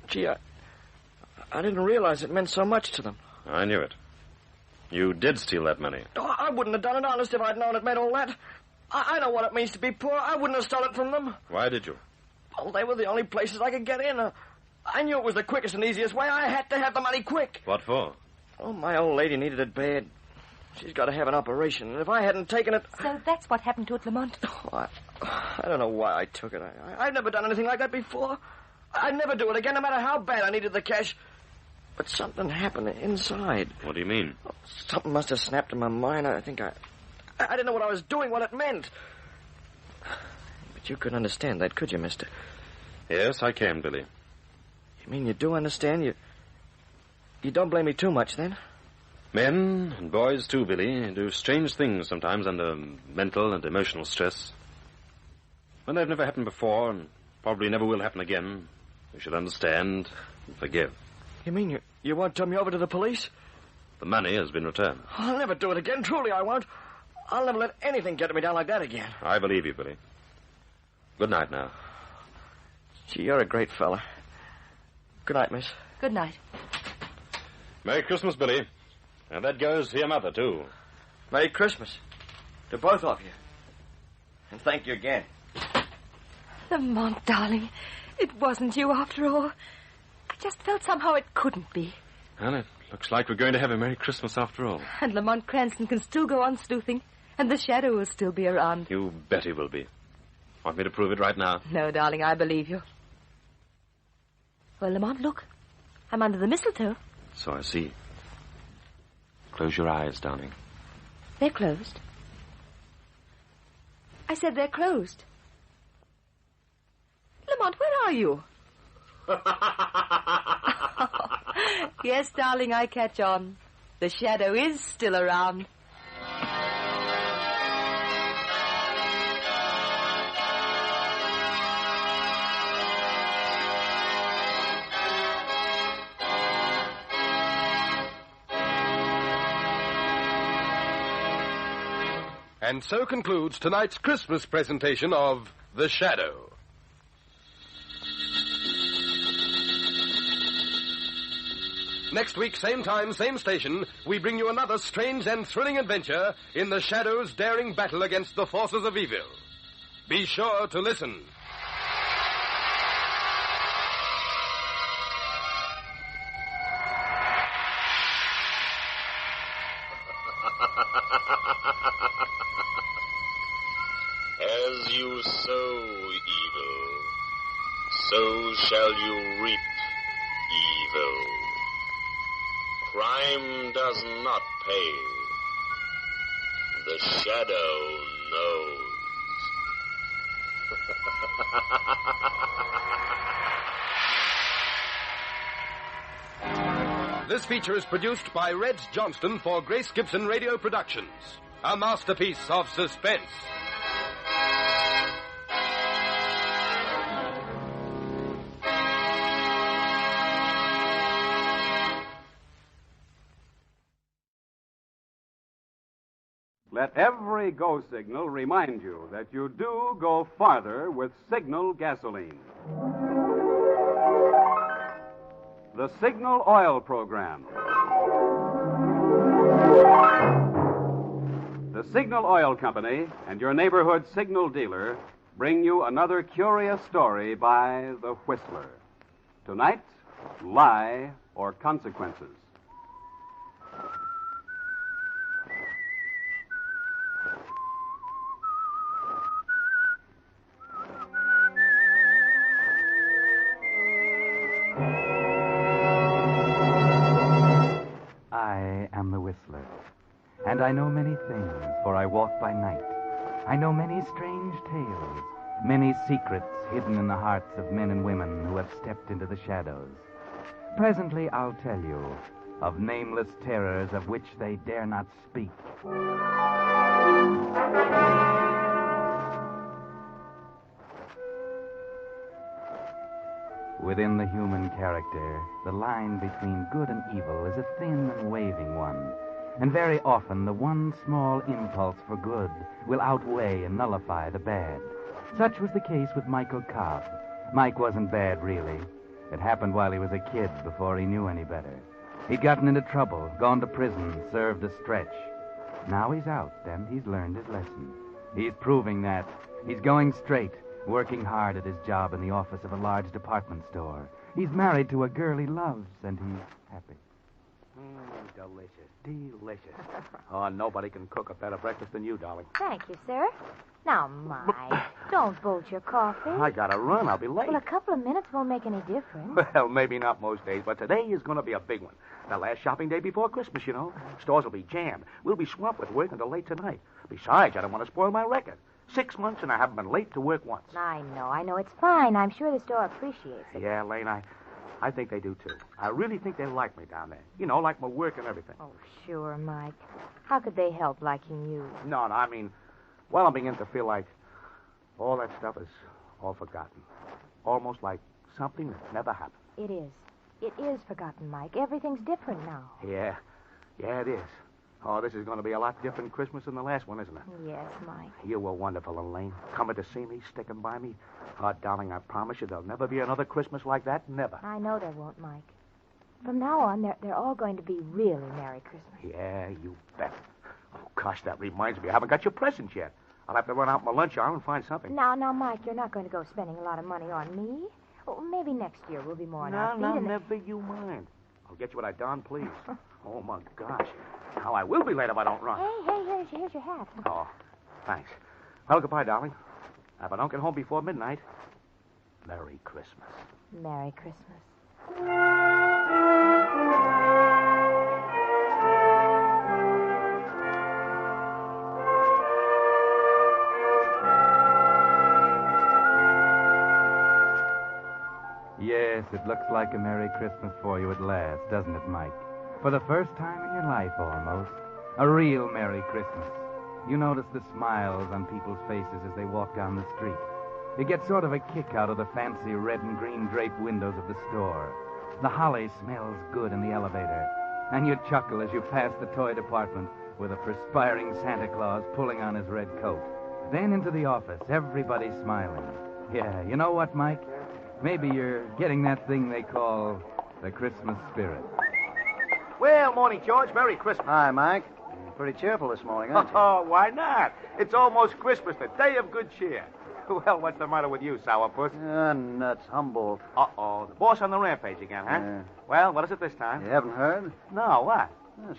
Gee, I didn't realize it meant so much to them. I knew it. You did steal that money. Oh, I wouldn't have done it, honest, if I'd known it meant all that. I know what it means to be poor. I wouldn't have stolen it from them. Why did you? Oh, they were the only places I could get in. I knew it was the quickest and easiest way. I had to have the money quick. What for? Oh, my old lady needed it bad. She's got to have an operation, and if I hadn't taken it... So that's what happened to it, Lamont? Oh, I don't know why I took it. I've never done anything like that before. I'd never do it again, no matter how bad I needed the cash. But something happened inside. What do you mean? Oh, something must have snapped in my mind. I think I didn't know what I was doing, what it meant. But you couldn't understand that, could you, mister? Yes, I can, Billy. You mean you do understand? You don't blame me too much, then? Men, and boys too, Billy, do strange things sometimes under mental and emotional stress. When they've never happened before, and probably never will happen again, you should understand and forgive. You mean you won't turn me over to the police? The money has been returned. I'll never do it again. Truly, I won't. I'll never let anything get me down like that again. I believe you, Billy. Good night now. Gee, you're a great fella. Good night, miss. Good night. Merry Christmas, Billy. And that goes to your mother, too. Merry Christmas. To both of you. And thank you again. Lamont, darling, it wasn't you after all. I just felt somehow it couldn't be. Well, it looks like we're going to have a Merry Christmas after all. And Lamont Cranston can still go on sleuthing, and the shadow will still be around. You bet he will be. Want me to prove it right now? No, darling, I believe you. Well, Lamont, look. I'm under the mistletoe. So I see. Close your eyes, darling. They're closed. I said they're closed. Lamont, where are you? Yes, darling, I catch on. The shadow is still around. And so concludes tonight's Christmas presentation of The Shadow. Next week, same time, same station, we bring you another strange and thrilling adventure in The Shadow's daring battle against the forces of evil. Be sure to listen. As you sow evil, so shall you reap evil. Crime does not pay. The shadow knows. This feature is produced by Reg Johnston for Grace Gibson Radio Productions, a masterpiece of suspense. Let every go signal remind you that you do go farther with Signal gasoline. The Signal Oil Program. The Signal Oil Company and your neighborhood Signal dealer bring you another curious story by The Whistler. Tonight, Lie or Consequences. I am the Whistler, and I know many things, for I walk by night. I know many strange tales, many secrets hidden in the hearts of men and women who have stepped into the shadows. Presently I'll tell you of nameless terrors of which they dare not speak. Within the human character, the line between good and evil is a thin and waving one. And very often the one small impulse for good will outweigh and nullify the bad. Such was the case with Michael Cobb. Mike wasn't bad, really. It happened while he was a kid, before he knew any better. He'd gotten into trouble, gone to prison, served a stretch. Now he's out, and he's learned his lesson. He's proving that. He's going straight, working hard at his job in the office of a large department store. He's married to a girl he loves, and he's happy. Delicious. Oh, nobody can cook a better breakfast than you, darling. Thank you, sir. Now, Mike, don't bolt your coffee. I gotta run. I'll be late. Well, a couple of minutes won't make any difference. Well, maybe not most days, but today is going to be a big one. The last shopping day before Christmas, you know. Stores will be jammed. We'll be swamped with work until late tonight. Besides, I don't want to spoil my record. 6 months and I haven't been late to work once. I know. It's fine. I'm sure the store appreciates it. Yeah, Lane, I think they do, too. I really think they like me down there. You know, like my work and everything. Oh, sure, Mike. How could they help liking you? No, I mean, well, I'm beginning to feel like all that stuff is all forgotten. Almost like something that never happened. It is. It is forgotten, Mike. Everything's different now. Yeah, it is. Oh, this is going to be a lot different Christmas than the last one, isn't it? Yes, Mike. You were wonderful, Elaine. Coming to see me, sticking by me. Oh, darling, I promise you there'll never be another Christmas like that. Never. I know there won't, Mike. From now on, they're all going to be really Merry Christmas. Yeah, you bet. Oh, gosh, that reminds me. I haven't got your presents yet. I'll have to run out my lunch hour and find something. Now, Mike, you're not going to go spending a lot of money on me. Well, maybe next year we'll be more on our feet. No, never you mind. I'll get you what I darn please. Oh, my gosh. Now, I will be late if I don't run. Hey, here's your hat. Oh, thanks. Well, goodbye, darling. If I don't get home before midnight, Merry Christmas. Merry Christmas. Yes, it looks like a Merry Christmas for you at last, doesn't it, Mike? For the first time in your life, almost. A real Merry Christmas. You notice the smiles on people's faces as they walk down the street. You get sort of a kick out of the fancy red and green draped windows of the store. The holly smells good in the elevator. And you chuckle as you pass the toy department with a perspiring Santa Claus pulling on his red coat. Then into the office, everybody smiling. Yeah, you know what, Mike? Maybe you're getting that thing they call the Christmas spirit. Well, morning, George. Merry Christmas. Hi, Mike. You're pretty cheerful this morning, aren't you? Oh, why not? It's almost Christmas, the day of good cheer. Well, what's the matter with you, sourpuss? Nuts. Humboldt. Uh-oh. The boss on the rampage again, huh? Yeah. Well, what is it this time? You haven't heard? No, what?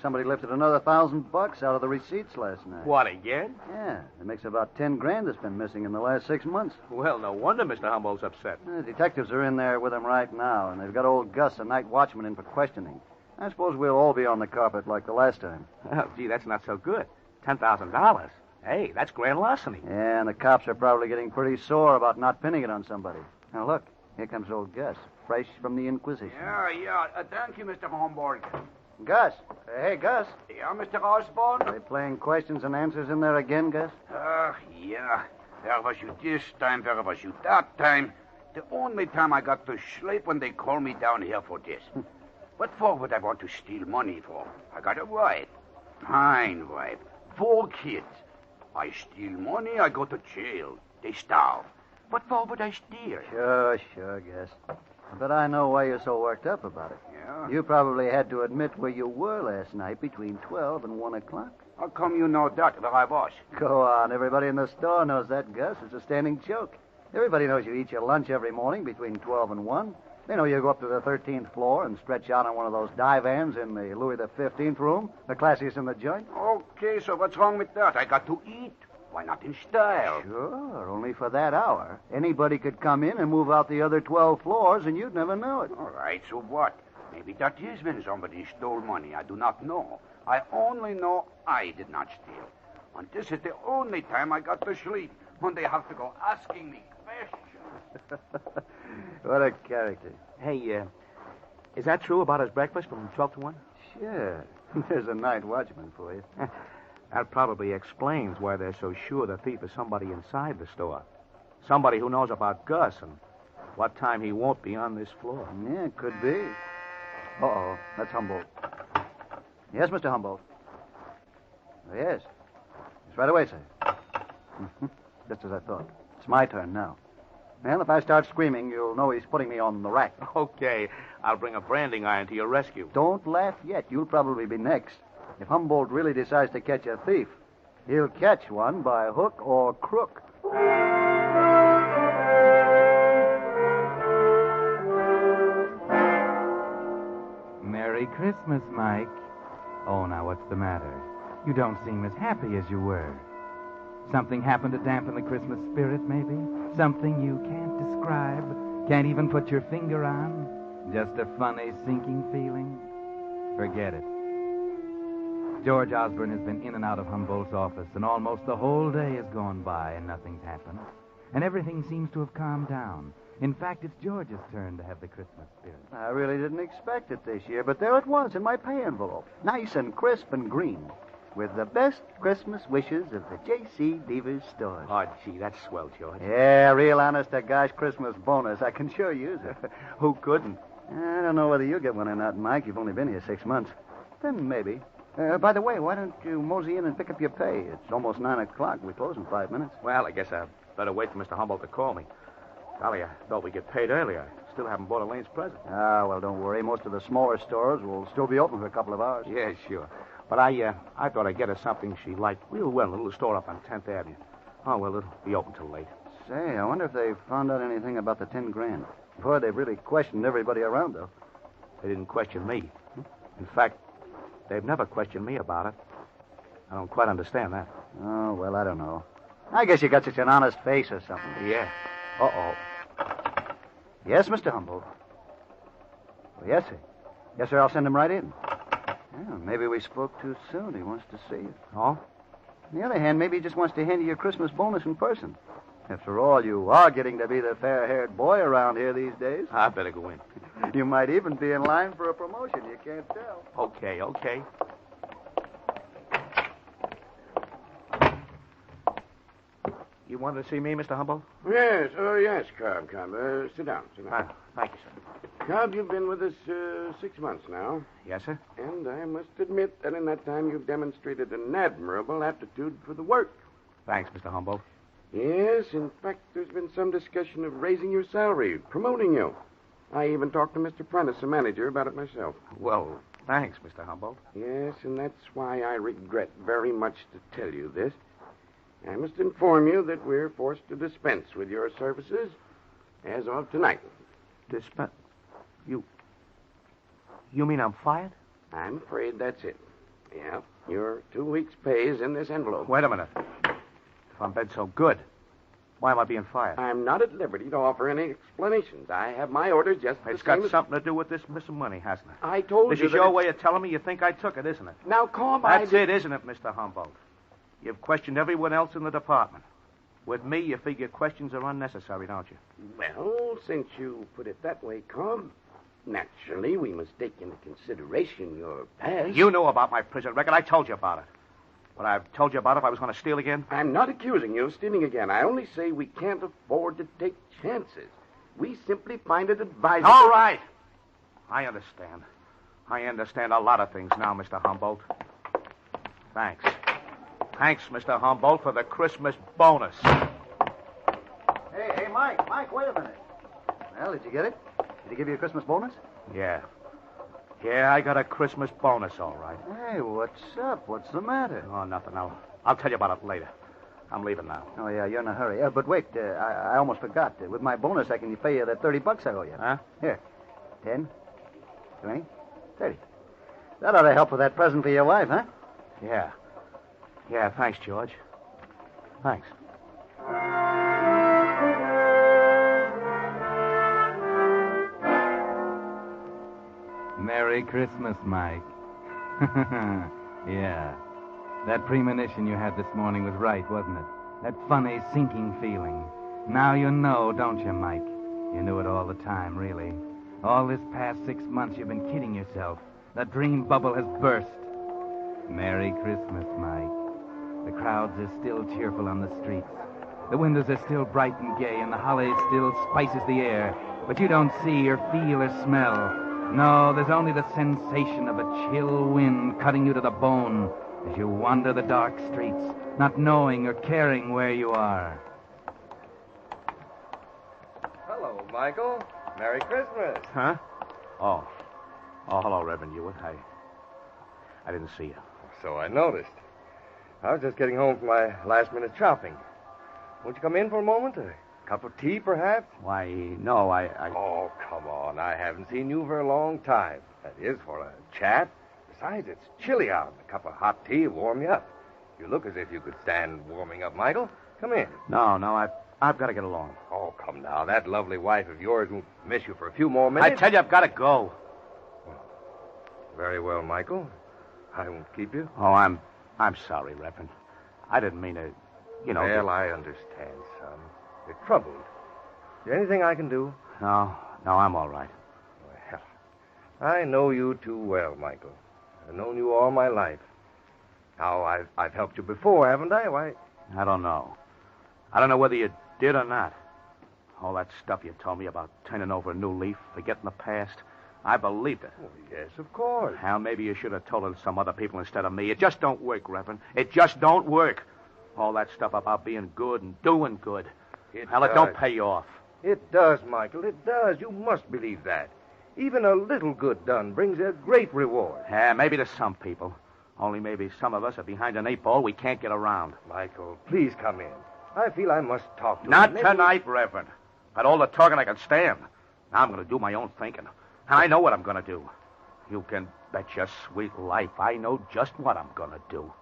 Somebody lifted another $1,000 out of the receipts last night. What, again? Yeah. It makes about 10 grand that's been missing in the last 6 months. Well, no wonder Mr. Humboldt's upset. Detectives are in there with him right now, and they've got old Gus, a night watchman, in for questioning. I suppose we'll all be on the carpet like the last time. Oh, gee, that's not so good. $10,000. Hey, that's grand larceny. Yeah, and the cops are probably getting pretty sore about not pinning it on somebody. Now, look, here comes old Gus, fresh from the Inquisition. Yeah. Thank you, Mr. Homburg. Gus. Hey, Gus. Yeah, Mr. Osborne? Are they playing questions and answers in there again, Gus? Yeah. Where was you this time? Where was you that time? The only time I got to sleep when they called me down here for this. What for would I want to steal money for? I got a wife. Fine wife. 4 kids. I steal money, I go to jail. They starve. What for would I steal? Sure, Gus. But I know why you're so worked up about it. Yeah? You probably had to admit where you were last night between 12 and 1 o'clock. How come you know that, where I was? Go on. Everybody in the store knows that, Gus. It's a standing joke. Everybody knows you eat your lunch every morning between 12 and 1. They know you go up to the 13th floor and stretch out on one of those divans in the Louis the 15th room, the classiest in the joint. Okay, so what's wrong with that? I got to eat. Why not in style? Sure, only for that hour. Anybody could come in and move out the other 12 floors, and you'd never know it. All right, so what? Maybe that is when somebody stole money. I do not know. I only know I did not steal. And this is the only time I got to sleep, when they have to go asking me questions. What a character. Hey, is that true about his breakfast from 12 to 1? Sure. There's a night watchman for you. That probably explains why they're so sure the thief is somebody inside the store. Somebody who knows about Gus and what time he won't be on this floor. Yeah, it could be. Uh-oh, that's Humboldt. Yes, Mr. Humboldt. Yes. It's right away, sir. Just as I thought. It's my turn now. Well, if I start screaming, you'll know he's putting me on the rack. Okay. I'll bring a branding iron to your rescue. Don't laugh yet. You'll probably be next. If Humboldt really decides to catch a thief, he'll catch one by hook or crook. Merry Christmas, Mike. Oh, now what's the matter? You don't seem as happy as you were. Something happened to dampen the Christmas spirit, maybe? Something you can't describe, can't even put your finger on? Just a funny, sinking feeling? Forget it. George Osborne has been in and out of Humboldt's office, and almost the whole day has gone by and nothing's happened. And everything seems to have calmed down. In fact, it's George's turn to have the Christmas spirit. I really didn't expect it this year, but there it was in my pay envelope. Nice and crisp and green. With the best Christmas wishes of the J.C. Deaver's store. Oh, gee, that's swell, George. Yeah, real honest to gosh Christmas bonus. I can sure use it. Who couldn't? I don't know whether you'll get one or not, Mike. You've only been here 6 months. Then maybe. By the way, why don't you mosey in and pick up your pay? It's almost 9 o'clock. We close in 5 minutes. Well, I guess I'd better wait for Mr. Humboldt to call me. Golly, I thought we'd get paid earlier. I still haven't bought Elaine's present. Ah, well, don't worry. Most of the smaller stores will still be open for a couple of hours. Yeah, sure. But I thought I'd get her something she liked real well, a little store up on 10th Avenue. Oh, well, it'll be open till late. Say, I wonder if they found out anything about the 10 grand. Boy, they've really questioned everybody around, though. They didn't question me. In fact, they've never questioned me about it. I don't quite understand that. Oh, well, I don't know. I guess you got such an honest face or something. Yeah. Uh-oh. Yes, Mr. Humboldt. Well, yes, sir. Yes, sir, I'll send him right in. Well, maybe we spoke too soon. He wants to see you. Oh? On the other hand, maybe he just wants to hand you your Christmas bonus in person. After all, you are getting to be the fair-haired boy around here these days. I better go in. You might even be in line for a promotion. You can't tell. Okay. You wanted to see me, Mr. Humboldt? Yes, Cobb. Sit down. Thank you, sir. Cobb, you've been with us 6 months now. Yes, sir. And I must admit that in that time you've demonstrated an admirable aptitude for the work. Thanks, Mr. Humboldt. Yes, in fact, there's been some discussion of raising your salary, promoting you. I even talked to Mr. Prentice, the manager, about it myself. Well, thanks, Mr. Humboldt. Yes, and that's why I regret very much to tell you this. I must inform you that we're forced to dispense with your services as of tonight. Dispense? You mean I'm fired? I'm afraid that's it. Yeah, your 2 weeks' pay is in this envelope. Wait a minute. If I'm been so good, why am I being fired? I'm not at liberty to offer any explanations. I have my orders just the It's same got as... something to do with this missing money, hasn't it? I told This you is that your it's- way of telling me you think I took it, isn't it? Now, calm That's it, isn't it, Mr. Humboldt? You've questioned everyone else in the department. With me, you figure questions are unnecessary, don't you? Well, since you put it that way, Cobb, naturally we must take into consideration your past. You knew about my prison record. I told you about it. Would I have told you about it if I was going to steal again? I'm not accusing you of stealing again. I only say we can't afford to take chances. We simply find it advisable... All right. I understand. I understand a lot of things now, Mr. Humboldt. Thanks. Thanks, Mr. Humboldt, for the Christmas bonus. Hey, Mike, wait a minute. Well, did you get it? Did he give you a Christmas bonus? Yeah, I got a Christmas bonus, all right. Hey, what's up? What's the matter? Oh, nothing. I'll tell you about it later. I'm leaving now. Oh, yeah, you're in a hurry. But wait, I almost forgot. With my bonus, I can pay you that $30 I owe you. Huh? Here. 10, 20, 30. That ought to help with that present for your wife, huh? Yeah. Yeah, thanks, George. Thanks. Merry Christmas, Mike. Yeah. That premonition you had this morning was right, wasn't it? That funny, sinking feeling. Now you know, don't you, Mike? You knew it all the time, really. All this past 6 months you've been kidding yourself. The dream bubble has burst. Merry Christmas, Mike. The crowds are still cheerful on the streets. The windows are still bright and gay, and the holly still spices the air. But you don't see or feel or smell. No, there's only the sensation of a chill wind cutting you to the bone as you wander the dark streets, not knowing or caring where you are. Hello, Michael. Merry Christmas. Huh? Oh, hello, Reverend Hewitt. I didn't see you. So I noticed. I was just getting home from my last-minute shopping. Won't you come in for a moment? Cup of tea, perhaps? Why, no, I... Oh, come on. I haven't seen you for a long time. That is, for a chat. Besides, it's chilly out. A cup of hot tea will warm you up. You look as if you could stand warming up, Michael. Come in. No, I've got to get along. Oh, come now. That lovely wife of yours won't miss you for a few more minutes. I tell you, I've got to go. Very well, Michael. I won't keep you. Oh, I'm sorry, Reverend. I didn't mean to, Well, I understand, son. You're troubled. Is there anything I can do? No, I'm all right. Well, I know you too well, Michael. I've known you all my life. Now, I've helped you before, haven't I? Why? I don't know. I don't know whether you did or not. All that stuff you told me about turning over a new leaf, forgetting the past, I believed it. Well, yes, of course. Now, maybe you should have told it to some other people instead of me. It just don't work, Reverend. It just don't work. All that stuff about being good and doing good. It don't pay you off. It does, Michael. It does. You must believe that. Even a little good done brings a great reward. Yeah, maybe to some people. Only maybe some of us are behind an 8-ball we can't get around. Michael, please come in. I feel I must talk to you. Not tonight, Reverend. Got all the talking I can stand. Now I'm going to do my own thinking. And I know what I'm going to do. You can bet your sweet life I know just what I'm going to do.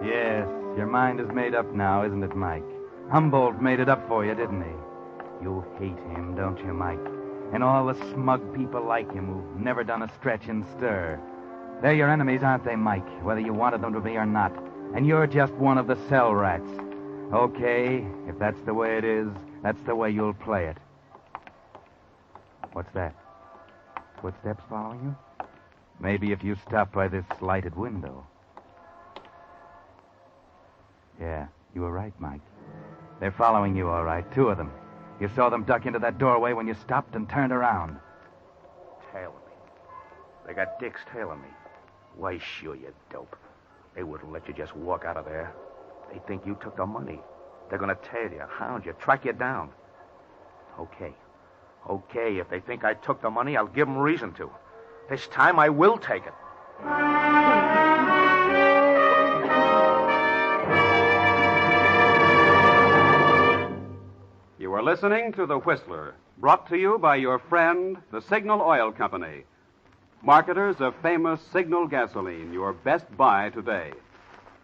Yes, your mind is made up now, isn't it, Mike? Humboldt made it up for you, didn't he? You hate him, don't you, Mike? And all the smug people like him who've never done a stretch and stir. They're your enemies, aren't they, Mike? Whether you wanted them to be or not. And you're just one of the cell rats. Okay, if that's the way it is, that's the way you'll play it. What's that? Footsteps following you? Maybe if you stop by this lighted window. Yeah, you were right, Mike. They're following you, all right. 2 of them. You saw them duck into that doorway when you stopped and turned around. Tailing me. They got dicks tailing me. Why, sure, you dope. They wouldn't let you just walk out of there. They think you took the money. They're going to tail you, hound you, track you down. Okay, if they think I took the money, I'll give them reason to. This time I will take it. You are listening to The Whistler, brought to you by your friend, the Signal Oil Company. Marketers of famous Signal gasoline, your best buy today.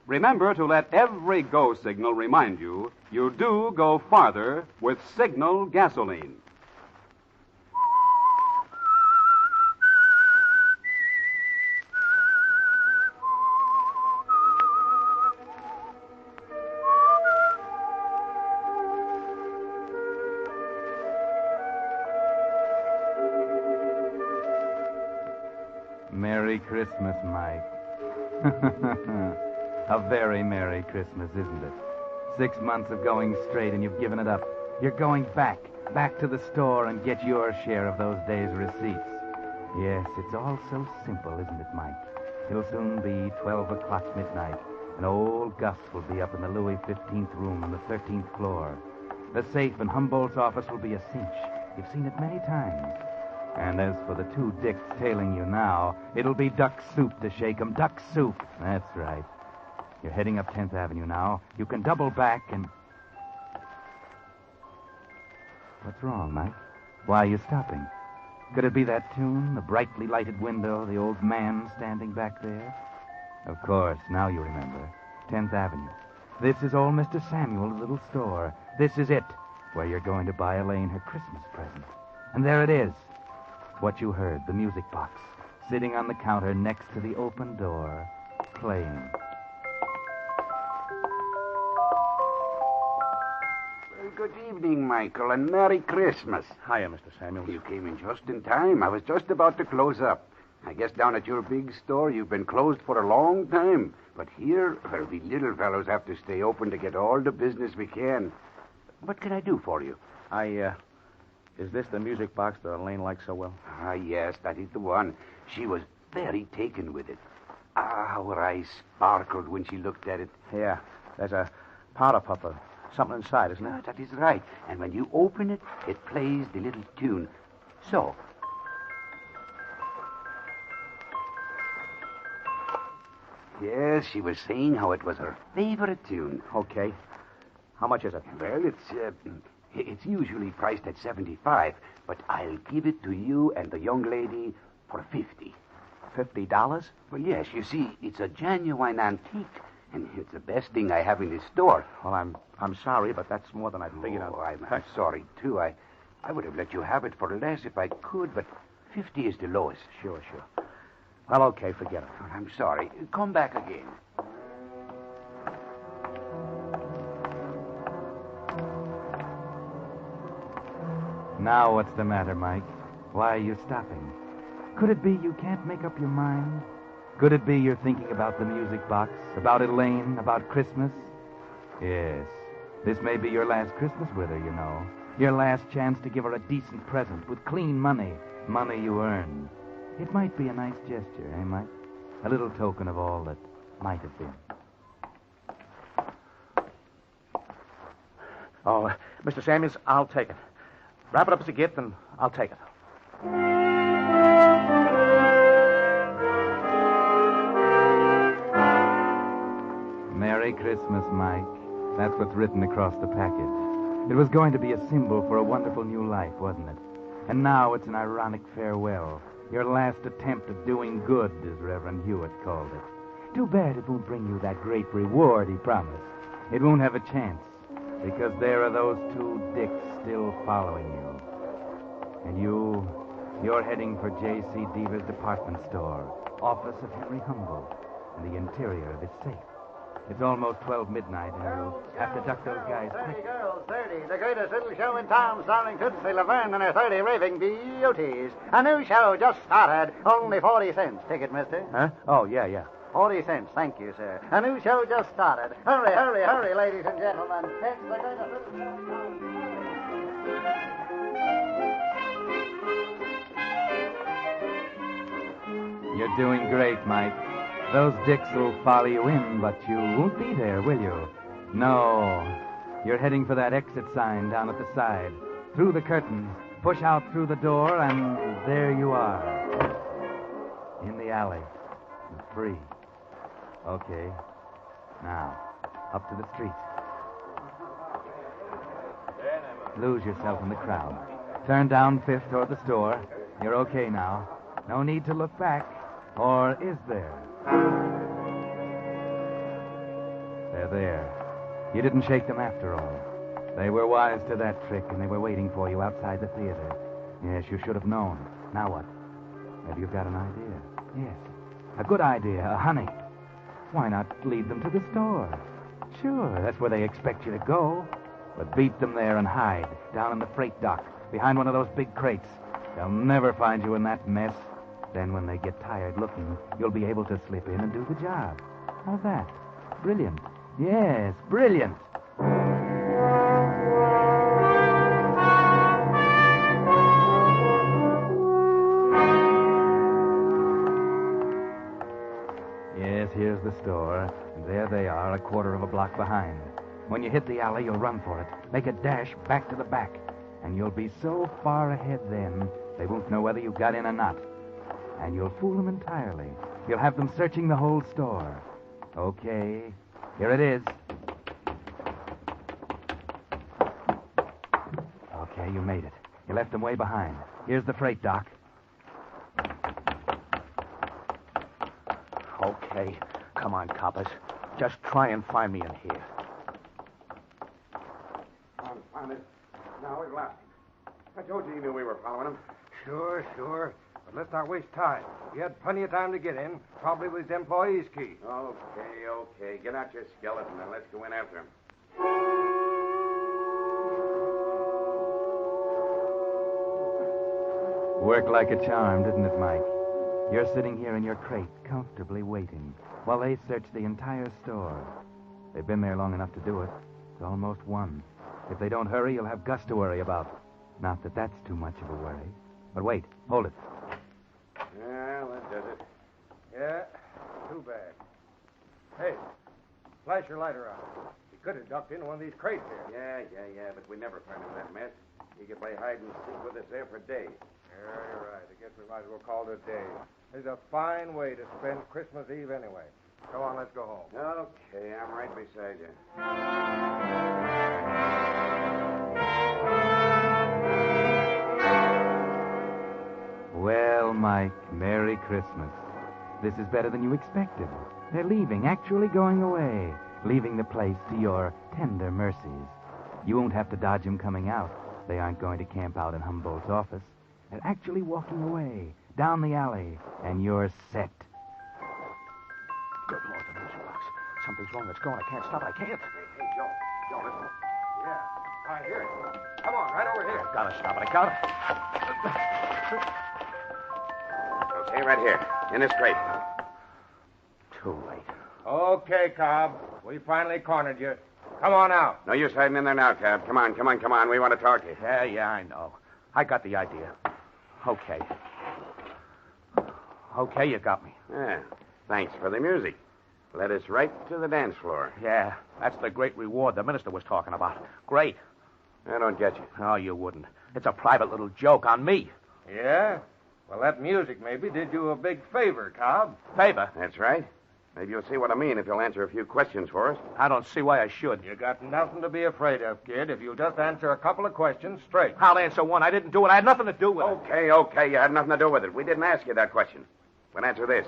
Remember to let every go signal remind you do go farther with Signal gasoline. Merry Christmas, Mike. A very Merry Christmas, isn't it? 6 months of going straight and you've given it up. You're going back to the store and get your share of those days' receipts. Yes, it's all so simple, isn't it, Mike? It'll soon be 12 o'clock midnight, and old Gus will be up in the Louis 15th room on the 13th floor. The safe in Humboldt's office will be a cinch. You've seen it many times. And as for the 2 dicks tailing you now, it'll be duck soup to shake 'em. Duck soup. That's right. You're heading up 10th Avenue now. You can double back and... What's wrong, Mike? Why are you stopping? Could it be that tune, the brightly lighted window, the old man standing back there? Of course, now you remember. 10th Avenue. This is old Mr. Samuel's little store. This is it, where you're going to buy Elaine her Christmas present. And there it is. What you heard, the music box, sitting on the counter next to the open door, playing. Well, good evening, Michael, and Merry Christmas. Hiya, Mr. Samuel. You came in just in time. I was just about to close up. I guess down at your big store you've been closed for a long time. But here, well, we little fellows have to stay open to get all the business we can. What can I do for you? Is this the music box that Elaine likes so well? Ah, yes, that is the one. She was very taken with it. Ah, how her eyes sparkled when she looked at it. Yeah, there's a powder puff or something inside, isn't Ah, it? that is right. And when you open it, it plays the little tune. So. Yes, she was saying how it was her favorite tune. Okay. How much is it? Well, it's usually priced at 75, but I'll give it to you and the young lady for 50. $50? Well, yes, you see, it's a genuine antique, and it's the best thing I have in this store. Well, I'm sorry, but that's more than I figured out. I'm sorry, too. I would have let you have it for less if I could, but 50 is the lowest. Sure. Well, okay, forget it. I'm sorry. Come back again. Now what's the matter, Mike? Why are you stopping? Could it be you can't make up your mind? Could it be you're thinking about the music box, about Elaine, about Christmas? Yes, this may be your last Christmas with her, you know. Your last chance to give her a decent present with clean money you earned. It might be a nice gesture, eh, Mike? A little token of all that might have been. Oh, Mr. Samuels, I'll take it. Wrap it up as a gift, and I'll take it. Merry Christmas, Mike. That's what's written across the package. It was going to be a symbol for a wonderful new life, wasn't it? And now it's an ironic farewell. Your last attempt at doing good, as Reverend Hewitt called it. Too bad it won't bring you that great reward he promised. It won't have a chance, because there are those two dicks still following you. And you're heading for J.C. Deaver's department store, office of Henry Humboldt, and the interior of his safe. It's almost 12 midnight, and you'll have to duck those guys 30 quick. girls, 30. The greatest little show in town, starring Tootsie Laverne and her 30 raving beauties. A new show just started. Only 40 cents. Ticket, mister. Huh? Oh, yeah. 40 cents. Thank you, sir. A new show just started. Hurry, ladies and gentlemen. It's the greatest little show in town. You're doing great, Mike. Those dicks will follow you in, but you won't be there, will you? No. You're heading for that exit sign down at the side. Through the curtains. Push out through the door, and there you are. In the alley. You're free. Okay. Now, up to the street. Lose yourself in the crowd. Turn down Fifth toward the store. You're okay now. No need to look back. Or is there? They're there. You didn't shake them after all. They were wise to that trick, and they were waiting for you outside the theater. Yes, you should have known. Now what? Maybe you've got an idea. Yes, a good idea, honey. Why not lead them to the store? Sure, that's where they expect you to go. But beat them there and hide, down in the freight dock, behind one of those big crates. They'll never find you in that mess. Then when they get tired looking, you'll be able to slip in and do the job. How's that? Brilliant. Yes, brilliant. Yes, here's the store. And there they are, a quarter of a block behind. When you hit the alley, you'll run for it. Make a dash back to the back. And you'll be so far ahead then, they won't know whether you got in or not. And you'll fool them entirely. You'll have them searching the whole store. Okay, here it is. Okay, you made it. You left them way behind. Here's the freight dock. Okay. Come on, coppers. Just try and find me in here. Found it. Now we've lost him. I told you knew we were following him. Sure. But let's not waste time. We had plenty of time to get in. Probably with his employee's key. Okay. Get out your skeleton and let's go in after him. Worked like a charm, didn't it, Mike? You're sitting here in your crate, comfortably waiting, while they search the entire store. They've been there long enough to do it. It's almost 1. If they don't hurry, you'll have Gus to worry about. Not that that's too much of a worry. But wait, hold it. Yeah, that does it. Yeah, too bad. Hey, flash your lighter on. He could have ducked into one of these crates here. Yeah, but we never find him in that mess. He could play hide and seek with us there for days. Yeah, you're right. I guess we might as well call it a day. It's a fine way to spend Christmas Eve anyway. Come on, let's go home. Okay, I'm right beside you. Well, Mike, Merry Christmas. This is better than you expected. They're leaving, actually going away, leaving the place to your tender mercies. You won't have to dodge them coming out. They aren't going to camp out in Humboldt's office. They're actually walking away, down the alley, and you're set. Good Lord, the music box. Something's wrong. It's going. I can't stop it. I can't. Hey, Joe. Joe, listen. Yeah, I hear it. Come on, right over here. I've got to stop it. I got it. Okay, right here. In this crate. Too late. Okay, Cobb. We finally cornered you. Come on out. No use hiding in there now, Cab. Come on. We want to talk to you. Yeah, I know. I got the idea. Okay. Okay, you got me. Yeah. Thanks for the music. Led us right to the dance floor. Yeah, that's the great reward the minister was talking about. Great. I don't get you. No, you wouldn't. It's a private little joke on me. Yeah? Well, that music maybe did you a big favor, Cobb. Favor? That's right. Maybe you'll see what I mean if you'll answer a few questions for us. I don't see why I should. You got nothing to be afraid of, kid, if you'll just answer a couple of questions straight. I'll answer one. I didn't do it. I had nothing to do with it. Okay. You had nothing to do with it. We didn't ask you that question. Well, answer this.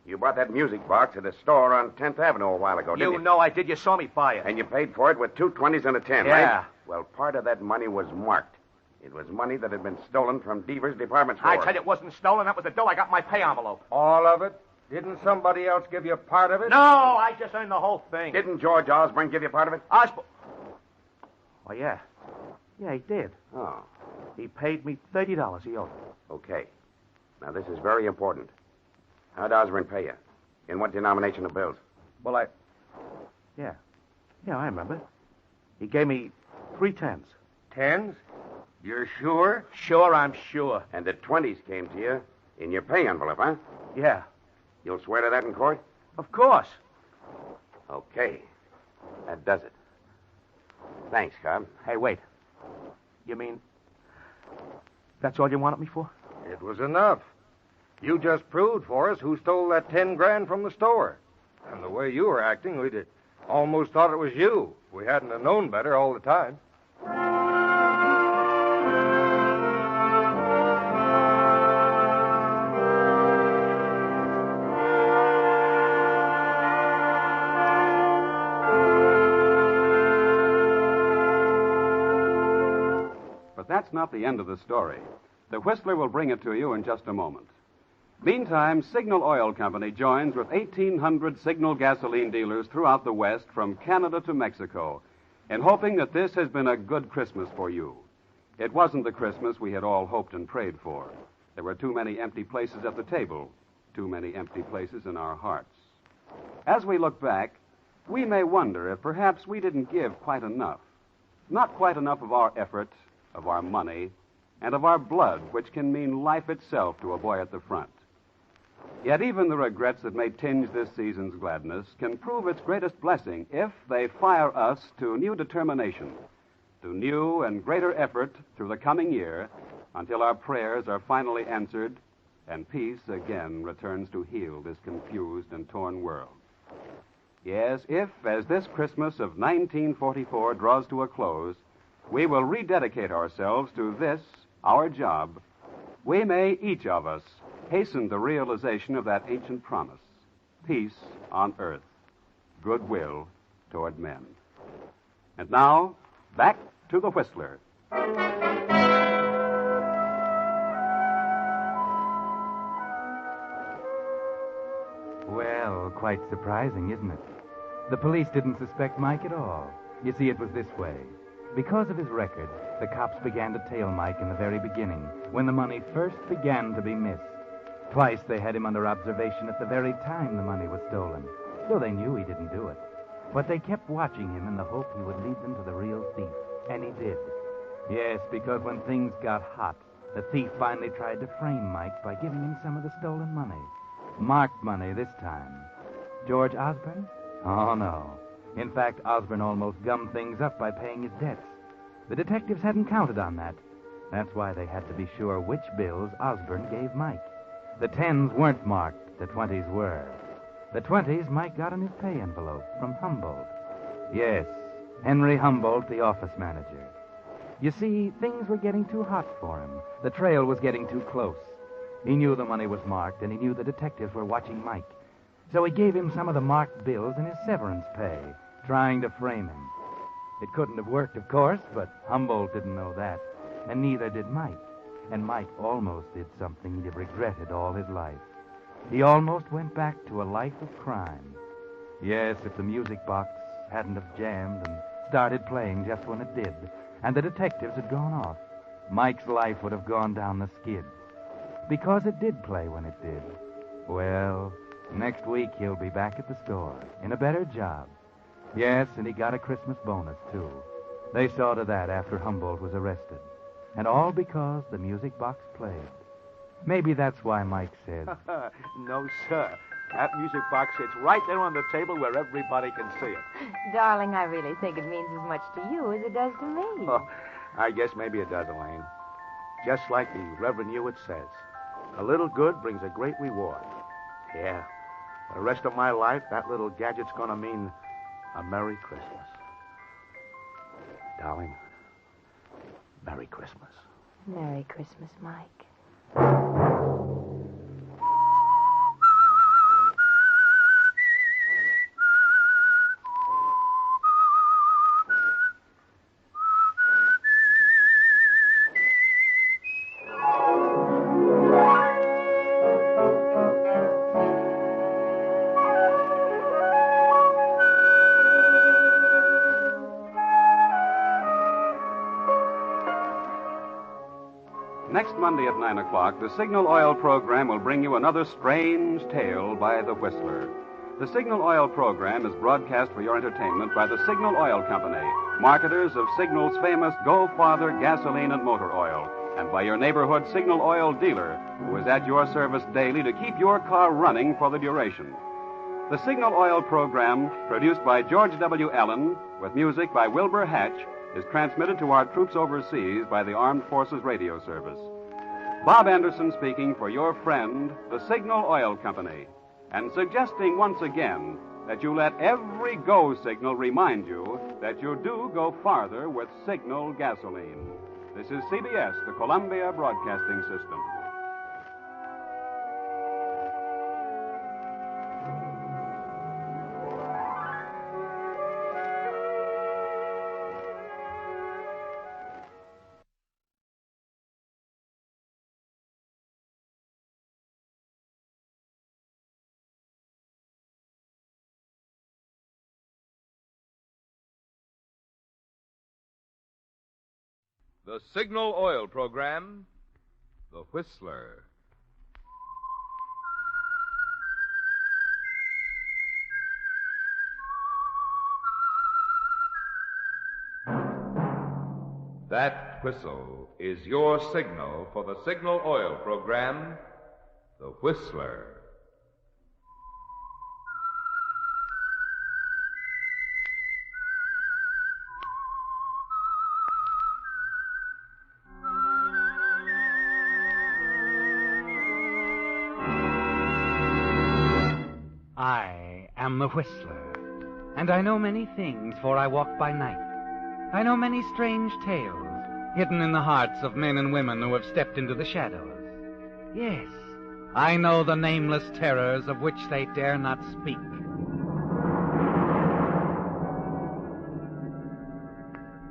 You bought that music box at a store on 10th Avenue a while ago, didn't you? You know I did. You saw me buy it. And you paid for it with 2 20s and a 10, yeah. Right? Well, part of that money was marked. It was money that had been stolen from Deaver's department store. I tell you, it wasn't stolen. That was the dough. I got my pay envelope. All of it? Didn't somebody else give you part of it? No, I just earned the whole thing. Didn't George Osborne give you part of it? Osborne? Oh, yeah. Yeah, he did. Oh. He paid me $30 he owed. Okay. Now, this is very important. How'd Osborne pay you? In what denomination of bills? Well, Yeah, I remember. He gave me 3 tens. Tens? You're sure? Sure, I'm sure. And the 20s came to you in your pay envelope, huh? Yeah. You'll swear to that in court? Of course. Okay. That does it. Thanks, Cobb. Hey, wait. You mean that's all you wanted me for? It was enough. You just proved for us who stole that 10 grand from the store. And the way you were acting, we'd almost thought it was you. We hadn't have known better all the time. But that's not the end of the story. The Whistler will bring it to you in just a moment. Meantime, Signal Oil Company joins with 1,800 Signal gasoline dealers throughout the West from Canada to Mexico in hoping that this has been a good Christmas for you. It wasn't the Christmas we had all hoped and prayed for. There were too many empty places at the table, too many empty places in our hearts. As we look back, we may wonder if perhaps we didn't give quite enough. Not quite enough of our effort, of our money, and of our blood, which can mean life itself to a boy at the front. Yet even the regrets that may tinge this season's gladness can prove its greatest blessing if they fire us to new determination, to new and greater effort through the coming year until our prayers are finally answered and peace again returns to heal this confused and torn world. Yes, if, as this Christmas of 1944 draws to a close, we will rededicate ourselves to this, our job, we may, each of us, hasten the realization of that ancient promise, peace on earth, goodwill toward men. And now, back to the Whistler. Well, quite surprising, isn't it? The police didn't suspect Mike at all. You see, it was this way. Because of his record, the cops began to tail Mike in the very beginning, when the money first began to be missed. Twice they had him under observation at the very time the money was stolen, though they knew he didn't do it. But they kept watching him in the hope he would lead them to the real thief, and he did. Yes, because when things got hot, the thief finally tried to frame Mike by giving him some of the stolen money. Marked money this time. George Osborne? Oh, no. In fact, Osborne almost gummed things up by paying his debts. The detectives hadn't counted on that. That's why they had to be sure which bills Osborne gave Mike. The 10s weren't marked, the 20s were. The 20s Mike got in his pay envelope from Humboldt. Yes, Henry Humboldt, the office manager. You see, things were getting too hot for him. The trail was getting too close. He knew the money was marked, and he knew the detectives were watching Mike. So he gave him some of the marked bills in his severance pay, trying to frame him. It couldn't have worked, of course, but Humboldt didn't know that, and neither did Mike. And Mike almost did something he'd have regretted all his life. He almost went back to a life of crime. Yes, if the music box hadn't have jammed and started playing just when it did, and the detectives had gone off, Mike's life would have gone down the skids. Because it did play when it did. Well, next week he'll be back at the store, in a better job. Yes, and he got a Christmas bonus, too. They saw to that after Humboldt was arrested. And all because the music box played. Maybe that's why Mike said, No, sir. That music box sits right there on the table where everybody can see it. Darling, I really think it means as much to you as it does to me. Oh, I guess maybe it does, Elaine. Just like the Reverend Hewitt says, a little good brings a great reward. Yeah, for the rest of my life, that little gadget's going to mean a Merry Christmas. Darling, Merry Christmas. Merry Christmas, Mike. Next Monday at 9 o'clock, the Signal Oil program will bring you another strange tale by the Whistler. The Signal Oil program is broadcast for your entertainment by the Signal Oil Company, marketers of Signal's famous Go Farther gasoline and motor oil, and by your neighborhood Signal Oil dealer, who is at your service daily to keep your car running for the duration. The Signal Oil program, produced by George W. Allen, with music by Wilbur Hatch, is transmitted to our troops overseas by the Armed Forces Radio Service. Bob Anderson speaking for your friend, the Signal Oil Company, and suggesting once again that you let every go signal remind you that you do go farther with Signal gasoline. This is CBS, the Columbia Broadcasting System. The Signal Oil program, The Whistler. That whistle is your signal for the Signal Oil program, The Whistler. I am the Whistler, and I know many things, for I walk by night. I know many strange tales, hidden in the hearts of men and women who have stepped into the shadows. Yes, I know the nameless terrors of which they dare not speak.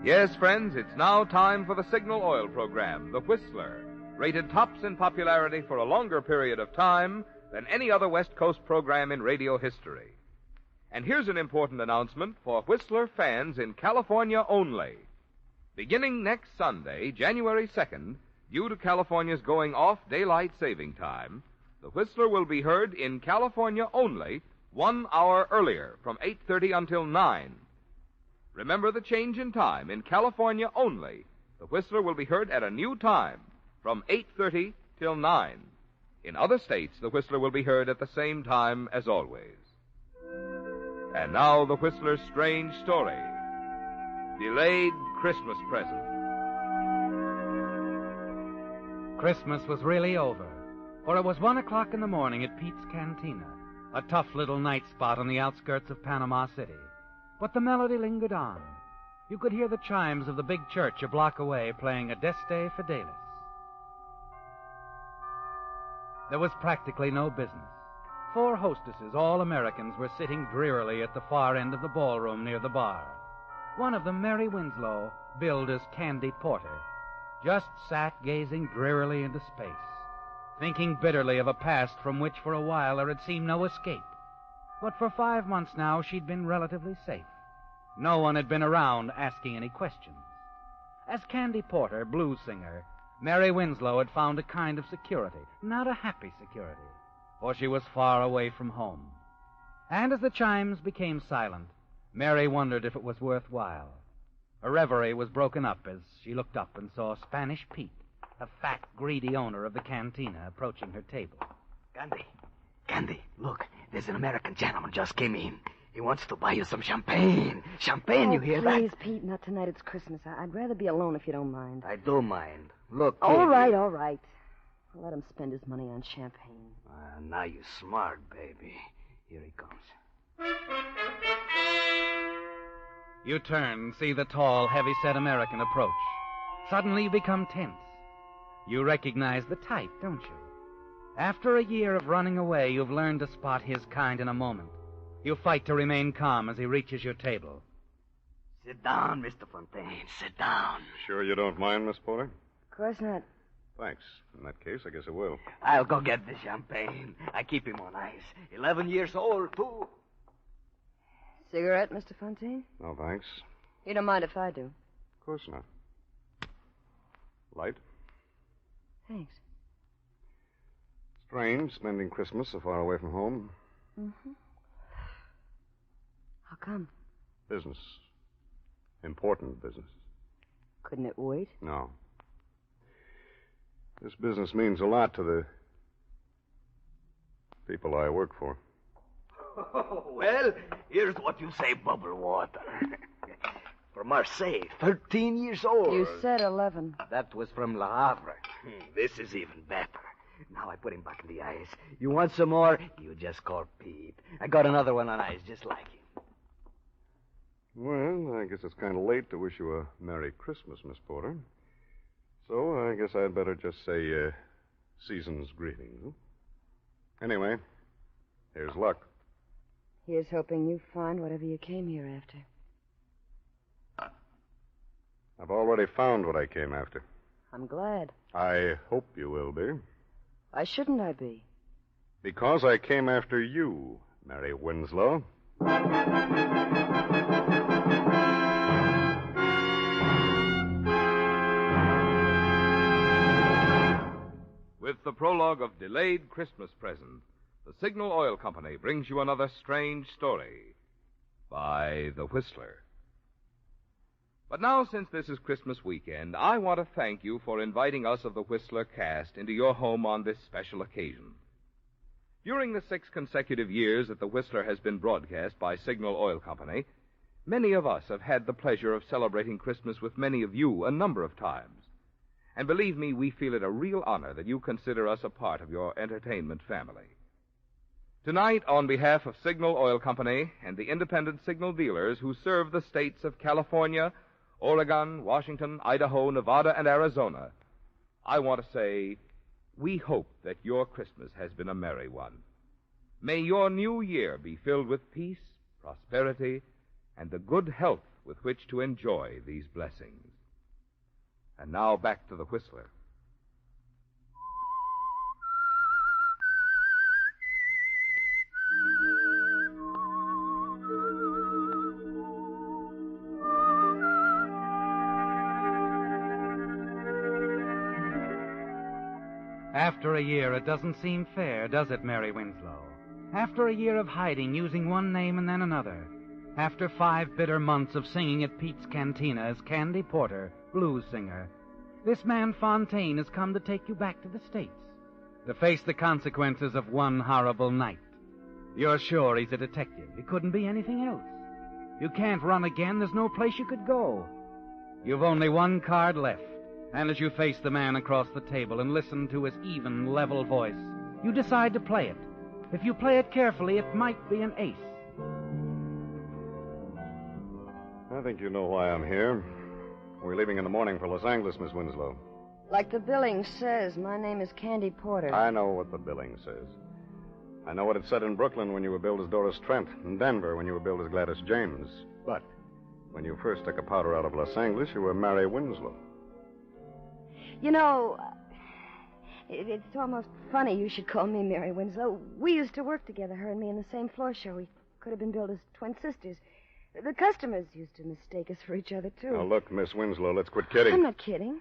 Yes, friends, it's now time for the Signal Oil program, The Whistler, rated tops in popularity for a longer period of time than any other West Coast program in radio history. And here's an important announcement for Whistler fans in California only. Beginning next Sunday, January 2nd, due to California's going off daylight saving time, the Whistler will be heard in California only 1 hour earlier, from 8:30 until 9. Remember the change in time. In California only, the Whistler will be heard at a new time, from 8:30 till 9. In other states, the Whistler will be heard at the same time as always. And now the Whistler's strange story. Delayed Christmas Present. Christmas was really over, for it was 1 o'clock in the morning at Pete's Cantina, a tough little night spot on the outskirts of Panama City. But the melody lingered on. You could hear the chimes of the big church a block away playing Adeste Fidelis. There was practically no business. 4 hostesses, all Americans, were sitting drearily at the far end of the ballroom near the bar. One of them, Mary Winslow, billed as Candy Porter, just sat gazing drearily into space, thinking bitterly of a past from which for a while there had seemed no escape. But for 5 months now she'd been relatively safe. No one had been around asking any questions. As Candy Porter, blues singer, Mary Winslow had found a kind of security, not a happy security, for she was far away from home. And as the chimes became silent, Mary wondered if it was worthwhile. Her reverie was broken up as she looked up and saw Spanish Pete, a fat, greedy owner of the cantina, approaching her table. Candy, look, there's an American gentleman just came in. He wants to buy you some champagne. Champagne, you hear that? Please, Pete, not tonight. It's Christmas. I'd rather be alone if you don't mind. I do mind. Look, All right. I'll let him spend his money on champagne. Now you're smart, baby. Here he comes. You turn, see the tall, heavy-set American approach. Suddenly you become tense. You recognize the type, don't you? After a year of running away, you've learned to spot his kind in a moment. You fight to remain calm as he reaches your table. Sit down, Mr. Fontaine. Sit down. Sure you don't mind, Miss Porter? Of course not. Thanks. In that case, I guess I will. I'll go get the champagne. I keep him on ice. 11 years old, too. Cigarette, Mr. Fontaine? No, thanks. You don't mind if I do? Of course not. Light? Thanks. Strange, spending Christmas so far away from home. Mm-hmm. How come? Business. Important business. Couldn't it wait? No. This business means a lot to the people I work for. Well, here's what you say, bubble water. From Marseille, 13 years old. You said 11. That was from Le Havre. This is even better. Now I put him back in the ice. You want some more? You just call Pete. I got another one on ice just like him. Well, I guess it's kind of late to wish you a Merry Christmas, Miss Porter. So I guess I'd better just say season's greetings. Huh? Anyway, here's luck. Here's hoping you find whatever you came here after. I've already found what I came after. I'm glad. I hope you will be. Why shouldn't I be? Because I came after you, Mary Winslow. With the prologue of Delayed Christmas Present, the Signal Oil Company brings you another strange story by The Whistler. But now, since this is Christmas weekend, I want to thank you for inviting us of the Whistler cast into your home on this special occasion. During the 6 consecutive years that the Whistler has been broadcast by Signal Oil Company, many of us have had the pleasure of celebrating Christmas with many of you a number of times. And believe me, we feel it a real honor that you consider us a part of your entertainment family. Tonight, on behalf of Signal Oil Company and the independent signal dealers who serve the states of California, Oregon, Washington, Idaho, Nevada, and Arizona, I want to say, we hope that your Christmas has been a merry one. May your new year be filled with peace, prosperity, and the good health with which to enjoy these blessings. And now back to the Whistler. After a year, it doesn't seem fair, does it, Mary Winslow? After a year of hiding, using one name and then another. After 5 bitter months of singing at Pete's Cantina as Candy Porter, blues singer, this man Fontaine has come to take you back to the States, to face the consequences of one horrible night. You're sure he's a detective. He couldn't be anything else. You can't run again. There's no place you could go. You've only one card left, and as you face the man across the table and listen to his even, level voice, you decide to play it, If you play it carefully, it might be an ace. I think you know why I'm here. We're leaving in the morning for Los Angeles, Miss Winslow. Like the billing says, my name is Candy Porter. I know what the billing says. I know what it said in Brooklyn when you were billed as Doris Trent, in Denver when you were billed as Gladys James. But when you first took a powder out of Los Angeles, you were Mary Winslow. You know, it's almost funny you should call me Mary Winslow. We used to work together, her and me, in the same floor show. We could have been billed as twin sisters. The customers used to mistake us for each other, too. Now, look, Miss Winslow, let's quit kidding. I'm not kidding.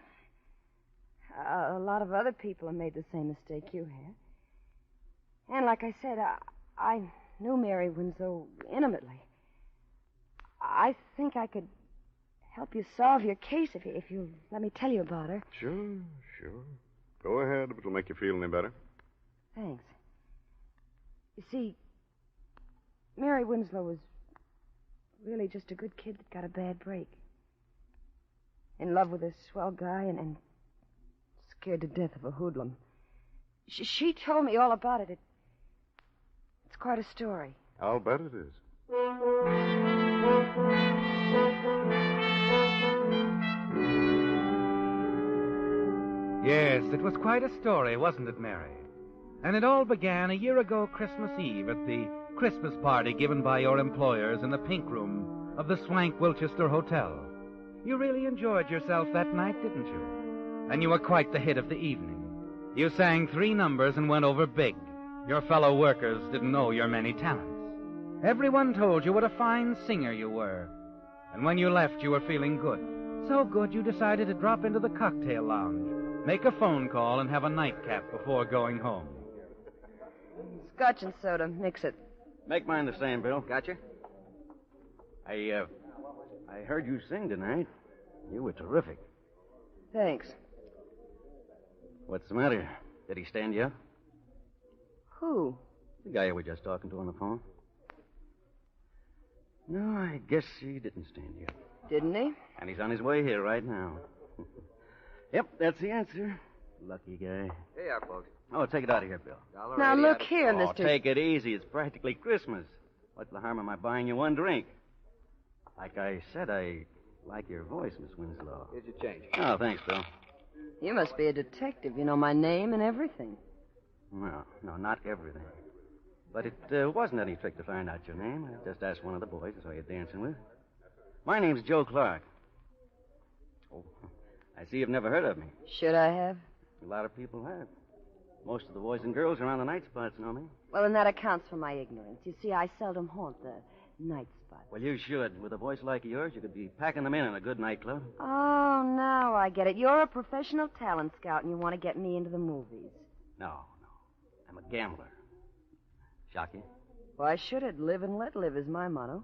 A lot of other people have made the same mistake you have. And like I said, I knew Mary Winslow intimately. I think I could help you solve your case if you let me tell you about her. Sure. Go ahead, if it'll make you feel any better. Thanks. You see, Mary Winslow was really just a good kid that got a bad break. In love with a swell guy and scared to death of a hoodlum. She told me all about it. It's quite a story. I'll bet it is. Yes, it was quite a story, wasn't it, Mary? And it all began a year ago Christmas Eve at the Christmas party given by your employers in the pink room of the Swank Wilchester Hotel. You really enjoyed yourself that night, didn't you? And you were quite the hit of the evening. You sang 3 numbers and went over big. Your fellow workers didn't know your many talents. Everyone told you what a fine singer you were. And when you left, you were feeling good. So good you decided to drop into the cocktail lounge, make a phone call, and have a nightcap before going home. Scotch and soda. Mix it. Make mine the same, Bill. Gotcha? I heard you sing tonight. You were terrific. Thanks. What's the matter? Did he stand you up? Who? The guy you were just talking to on the phone. No, I guess he didn't stand you up. Didn't he? And he's on his way here right now. Yep, that's the answer. Lucky guy. Here you are, folks. Oh, take it out of here, Bill. Now, look here, Oh, Mr. take it easy. It's practically Christmas. What's the harm of my buying you one drink? Like I said, I like your voice, Miss Winslow. Here's your change. Oh, thanks, Bill. You must be a detective. You know my name and everything. Well, no, not everything. But it wasn't any trick to find out your name. I just asked one of the boys I saw you dancing with. My name's Joe Clark. Oh, I see you've never heard of me. Should I have? A lot of people have. Most of the boys and girls around the night spots know me. Well, then that accounts for my ignorance. You see, I seldom haunt the night spots. Well, you should. With a voice like yours, you could be packing them in a good nightclub. Oh, now I get it. You're a professional talent scout, and you want to get me into the movies. No. I'm a gambler. Shock you? Why should it? Live and let live is my motto.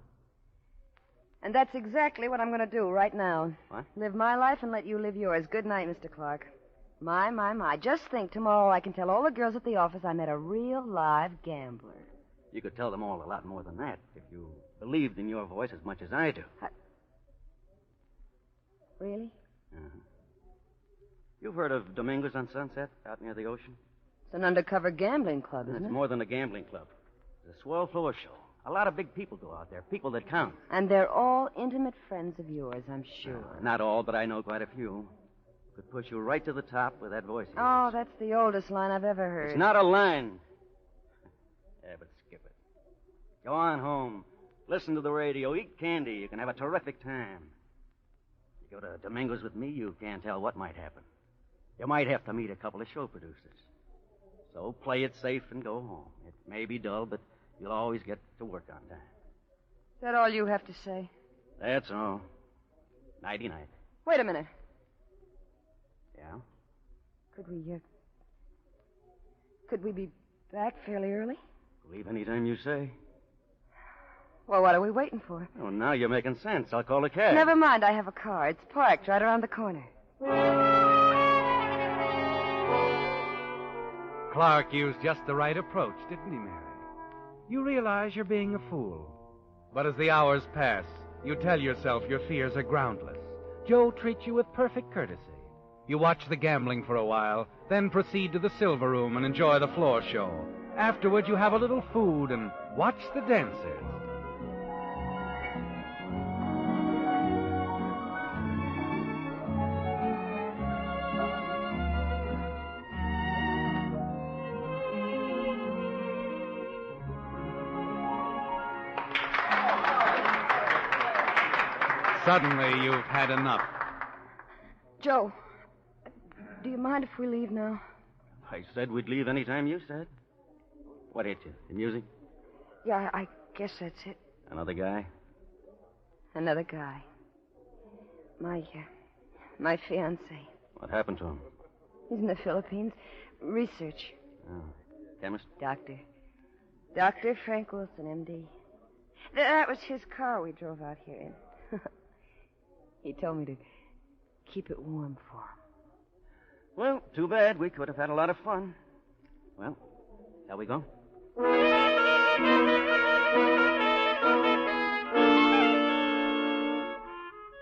And that's exactly what I'm going to do right now. What? Live my life and let you live yours. Good night, Mr. Clark. My. Just think, tomorrow I can tell all the girls at the office I met a real live gambler. You could tell them all a lot more than that if you believed in your voice as much as I do. Really? Uh-huh. You've heard of Dominguez on Sunset out near the ocean? It's an undercover gambling club, isn't It's it? more than a gambling club. It's a swell floor show. A lot of big people go out there, people that count. And they're all intimate friends of yours, I'm sure. Not all, but I know quite a few. Could push you right to the top with that voice of yours. Oh, that's the oldest line I've ever heard. It's not a line. Yeah, but skip it. Go on home. Listen to the radio. Eat candy. You can have a terrific time. You go to Dominguez with me, you can't tell what might happen. You might have to meet a couple of show producers. So play it safe and go home. It may be dull, but you'll always get to work on time. Is that all you have to say? That's all. Nighty-night. Wait a minute. Yeah? Could we be back fairly early? Leave any time you say. Well, what are we waiting for? Oh, now you're making sense. I'll call a cab. Never mind, I have a car. It's parked right around the corner. Clark used just the right approach, didn't he, Mary? You realize you're being a fool. But as the hours pass, you tell yourself your fears are groundless. Joe treats you with perfect courtesy. You watch the gambling for a while, then proceed to the silver room and enjoy the floor show. Afterward, you have a little food and watch the dancers. Suddenly, you've had enough. Joe, do you mind if we leave now? I said we'd leave any time you said. What hit you? The music? Yeah, I guess that's it. Another guy? Another guy. My fiancé. What happened to him? He's in the Philippines. Research. Oh, chemist? Doctor. Dr. Frank Wilson, M.D. That was his car we drove out here in. He told me to keep it warm for him. Well, too bad. We could have had a lot of fun. Well, shall we go?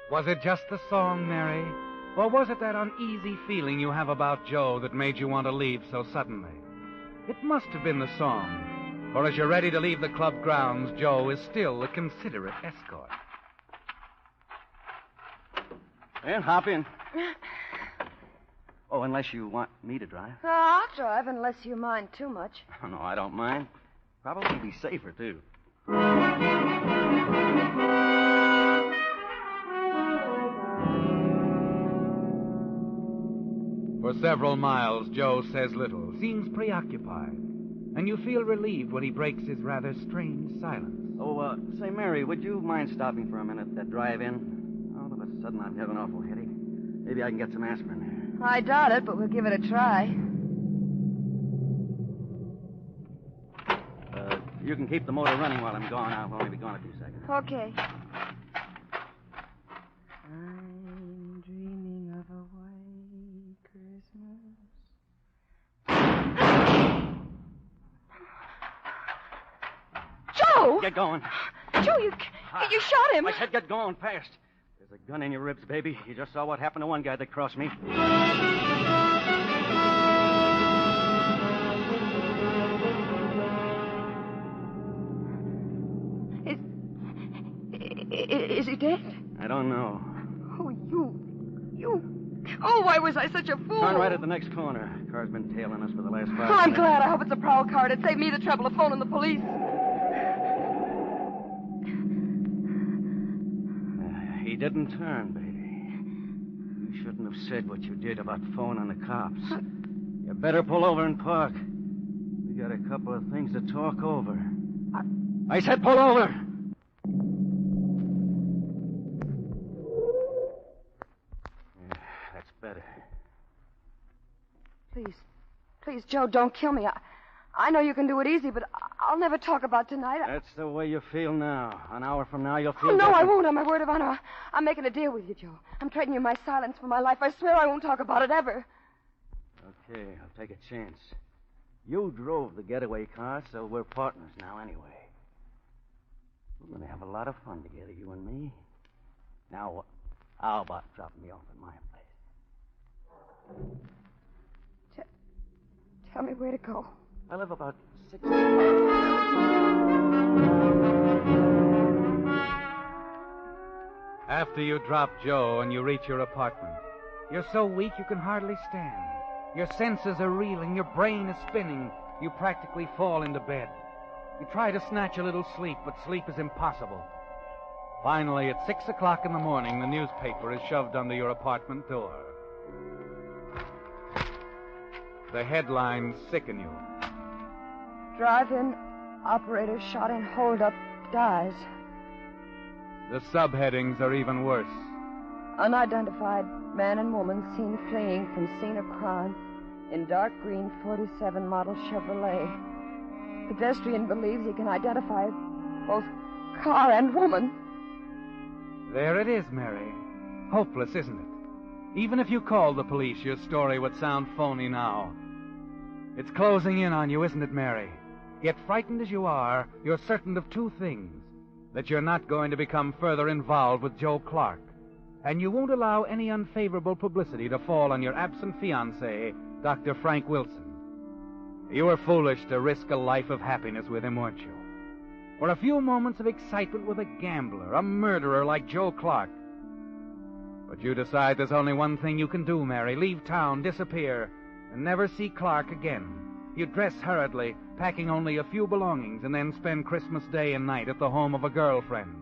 Was it just the song, Mary? Or was it that uneasy feeling you have about Joe that made you want to leave so suddenly? It must have been the song. For as you're ready to leave the club grounds, Joe is still a considerate escort. Well, hop in. Oh, unless you want me to drive. I'll drive unless you mind too much. Oh, no, I don't mind. Probably be safer, too. For several miles, Joe says little, seems preoccupied, and you feel relieved when he breaks his rather strange silence. Oh, say, Mary, would you mind stopping for a minute, that drive-in? All of a sudden, I've got an awful headache. Maybe I can get some aspirin. I doubt it, but we'll give it a try. You can keep the motor running while I'm gone. I'll only be gone a few seconds. Okay. I'm dreaming of a white Christmas. Joe! Get going. Joe, you shot him. I said get going fast. There's a gun in your ribs, baby. You just saw what happened to one guy that crossed me. Is he dead? I don't know. Oh, you. Oh, why was I such a fool? Turn right at the next corner. Car's been tailing us for the last 5 minutes. I'm glad. I hope it's a prowl car. It'd save me the trouble of phoning the police. He didn't turn, baby. You shouldn't have said what you did about phoning the cops. You better pull over and park. We got a couple of things to talk over. I said pull over! Yeah, that's better. Please, Joe, don't kill me. I know you can do it easy, but I'll never talk about tonight. That's the way you feel now. An hour from now, you'll feel Oh, no, different. I won't, on my word of honor. I'm making a deal with you, Joe. I'm trading you my silence for my life. I swear I won't talk about it ever. Okay, I'll take a chance. You drove the getaway car, so we're partners now anyway. We're going to have a lot of fun together, you and me. Now, how about dropping me off at my place? Tell me where to go. I live about 6. After you drop Joe and you reach your apartment, you're so weak you can hardly stand. Your senses are reeling, your brain is spinning. You practically fall into bed. You try to snatch a little sleep, but sleep is impossible. Finally, at 6 o'clock in the morning, the newspaper is shoved under your apartment door. The headlines sicken you. Drive-in operator shot in hold-up dies. The subheadings are even worse. Unidentified man and woman seen fleeing from scene of crime in dark green 47 model Chevrolet. Pedestrian believes he can identify both car and woman. There it is, Mary. Hopeless, isn't it? Even if you called the police, your story would sound phony now. It's closing in on you, isn't it, Mary? Yet frightened as you are, you're certain of two things. That you're not going to become further involved with Joe Clark. And you won't allow any unfavorable publicity to fall on your absent fiancé, Dr. Frank Wilson. You were foolish to risk a life of happiness with him, weren't you? For a few moments of excitement with a gambler, a murderer like Joe Clark. But you decide there's only one thing you can do, Mary. Leave town, disappear, and never see Clark again. You dress hurriedly, packing only a few belongings, and then spend Christmas Day and night at the home of a girlfriend.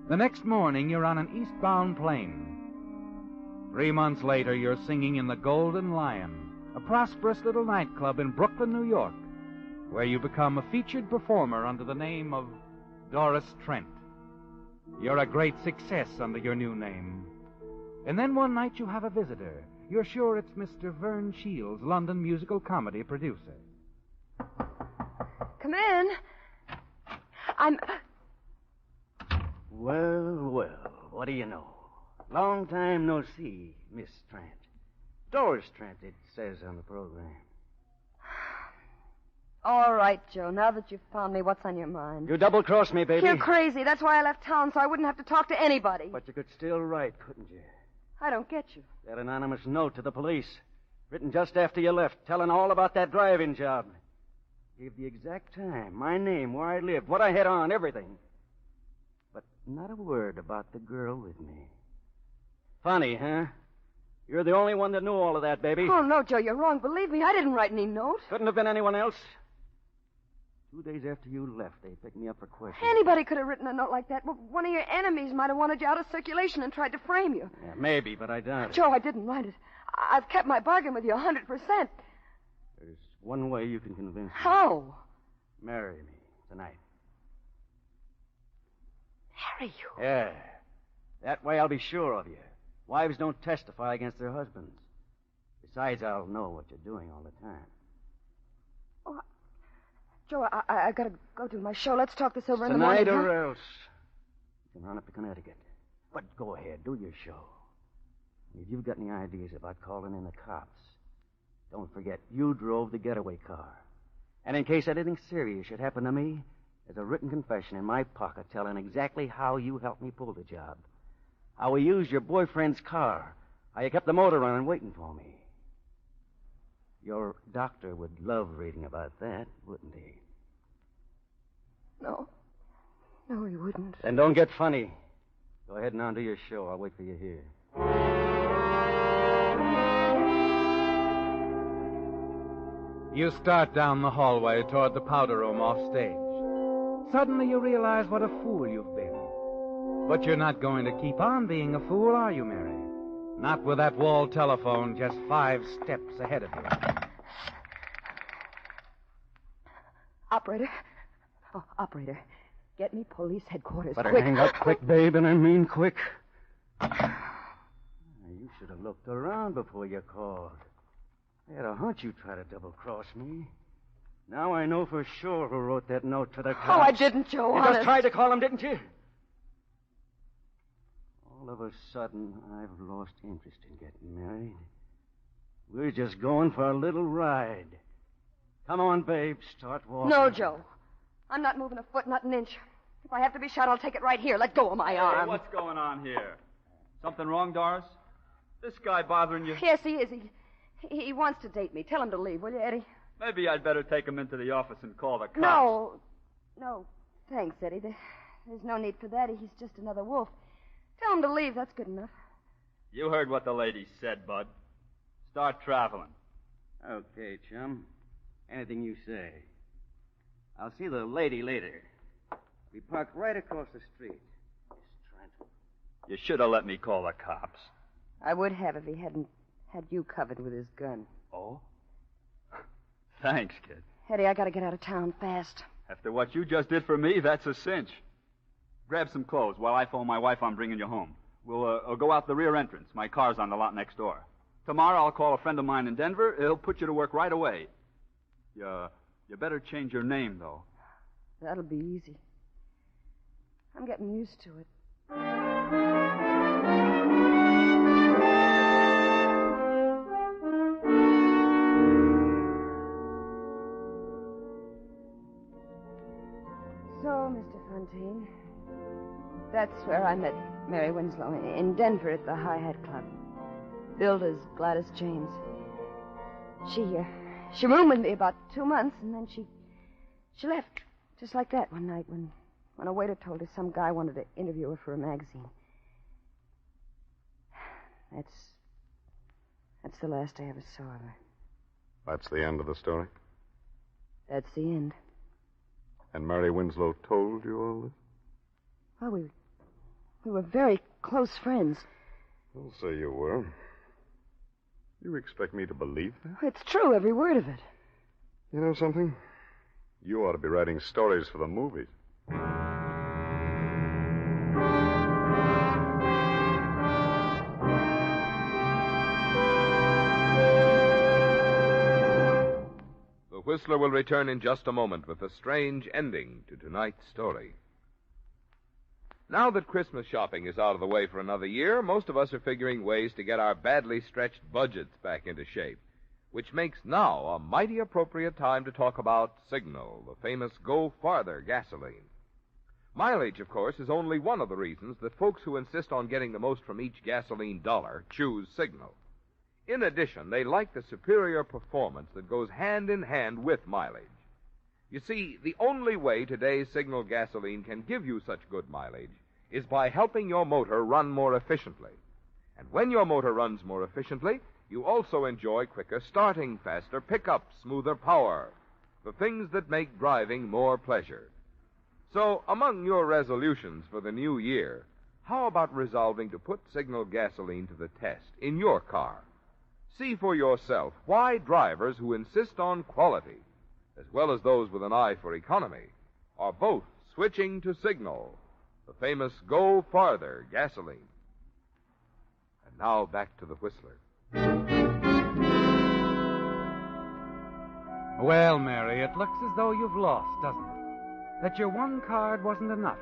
The next morning, you're on an eastbound plane. 3 months later, you're singing in the Golden Lion, a prosperous little nightclub in Brooklyn, New York, where you become a featured performer under the name of Doris Trent. You're a great success under your new name. And then one night you have a visitor. You're sure it's Mr. Vern Shields, London musical comedy producer. Come in. Well, what do you know? Long time no see, Miss Trent. Doris Trent, it says on the program. All right, Joe. Now that you've found me, what's on your mind? You double-crossed me, baby. You're crazy. That's why I left town, so I wouldn't have to talk to anybody. But you could still write, couldn't you? I don't get you. That anonymous note to the police, written just after you left, telling all about that driving job. Gave the exact time, my name, where I lived, what I had on, everything. But not a word about the girl with me. Funny, huh? You're the only one that knew all of that, baby. Oh, no, Joe, you're wrong. Believe me, I didn't write any note. Couldn't have been anyone else. 2 days after you left, they picked me up for questioning. Anybody could have written a note like that. Well, one of your enemies might have wanted you out of circulation and tried to frame you. Yeah, maybe, but I doubt it. Joe, I didn't write it. I've kept my bargain with you 100%. There's one way you can convince me. How? Marry me tonight. Marry you? Yeah. That way I'll be sure of you. Wives don't testify against their husbands. Besides, I'll know what you're doing all the time. Oh, Joe, I gotta go do my show. Let's talk this over in the morning. Tonight or else. You can run up to Connecticut. But go ahead, do your show. If you've got any ideas about calling in the cops, don't forget you drove the getaway car. And in case anything serious should happen to me, there's a written confession in my pocket telling exactly how you helped me pull the job. How we used your boyfriend's car. How you kept the motor running waiting for me. Your doctor would love reading about that, wouldn't he? No. No, he wouldn't. Then don't get funny. Go ahead and on to your show. I'll wait for you here. You start down the hallway toward the powder room off stage. Suddenly you realize what a fool you've been. But you're not going to keep on being a fool, are you, Mary? Not with that wall telephone just 5 steps ahead of you. Operator. Oh, operator. Get me police headquarters, Better quick. hang up quick, babe, and I mean quick. You should have looked around before you called. I had a hunch you'd try to double-cross me. Now I know for sure who wrote that note to the cops. Oh, I didn't, Joe, You honest. just tried to call him, didn't you? All of a sudden, I've lost interest in getting married. We're just going for a little ride. Come on, babe, start walking. No, Joe. I'm not moving a foot, not an inch. If I have to be shot, I'll take it right here. Let go of my arm. What's going on here? Something wrong, Doris? This guy bothering you? Yes, he is. He wants to date me. Tell him to leave, will you, Eddie? Maybe I'd better take him into the office and call the cops. No. Thanks, Eddie. There's no need for that. He's just another wolf. Tell him to leave. That's good enough. You heard what the lady said, Bud. Start traveling. Okay, chum. Anything you say. I'll see the lady later. We parked right across the street. Miss Trent. You should have let me call the cops. I would have if he hadn't had you covered with his gun. Oh? Thanks, kid. Eddie, I gotta get out of town fast. After what you just did for me, that's a cinch. Grab some clothes while I phone my wife I'm bringing you home. We'll go out the rear entrance. My car's on the lot next door. Tomorrow I'll call a friend of mine in Denver. He'll put you to work right away. You better change your name, though. That'll be easy. I'm getting used to it. So, Mr. Fontaine, that's where I met Mary Winslow, in Denver at the Hi-Hat Club. Billed as Gladys James. She roomed with me about 2 months, and then she left just like that one night when a waiter told her some guy wanted to interview her for a magazine. That's the last I ever saw of her. That's the end of the story? That's the end. And Mary Winslow told you all this? Well, we were very close friends. I'll say you were. You expect me to believe that? It's true, every word of it. You know something? You ought to be writing stories for the movies. The Whistler will return in just a moment with a strange ending to tonight's story. Now that Christmas shopping is out of the way for another year, most of us are figuring ways to get our badly stretched budgets back into shape, which makes now a mighty appropriate time to talk about Signal, the famous Go Farther gasoline. Mileage, of course, is only one of the reasons that folks who insist on getting the most from each gasoline dollar choose Signal. In addition, they like the superior performance that goes hand in hand with mileage. You see, the only way today's Signal gasoline can give you such good mileage is by helping your motor run more efficiently. And when your motor runs more efficiently, you also enjoy quicker starting, faster pickup, smoother power, the things that make driving more pleasure. So, among your resolutions for the new year, how about resolving to put Signal gasoline to the test in your car? See for yourself why drivers who insist on quality, as well as those with an eye for economy, are both switching to Signal, the famous Go Farther gasoline. And now back to the Whistler. Well, Mary, it looks as though you've lost, doesn't it? That your one card wasn't enough.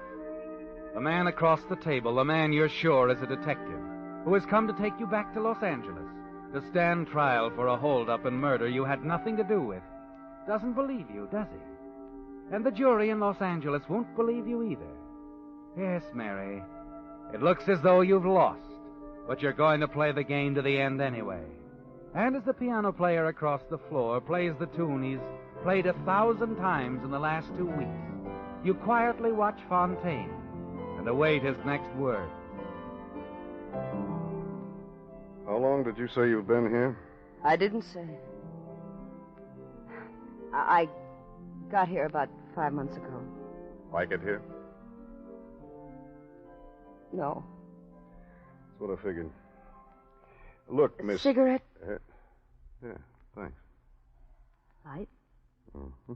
The man across the table, the man you're sure is a detective, who has come to take you back to Los Angeles to stand trial for a holdup and murder you had nothing to do with, doesn't believe you, does he? And the jury in Los Angeles won't believe you either. Yes, Mary, it looks as though you've lost, but you're going to play the game to the end anyway. And as the piano player across the floor plays the tune he's played 1,000 times in the last 2 weeks, you quietly watch Fontaine and await his next word. How long did you say you've been here? I didn't say. I got here about 5 months ago. Like it here? No. That's what I figured. Look, Miss... Cigarette? Yeah, thanks. Light? Mm-hmm.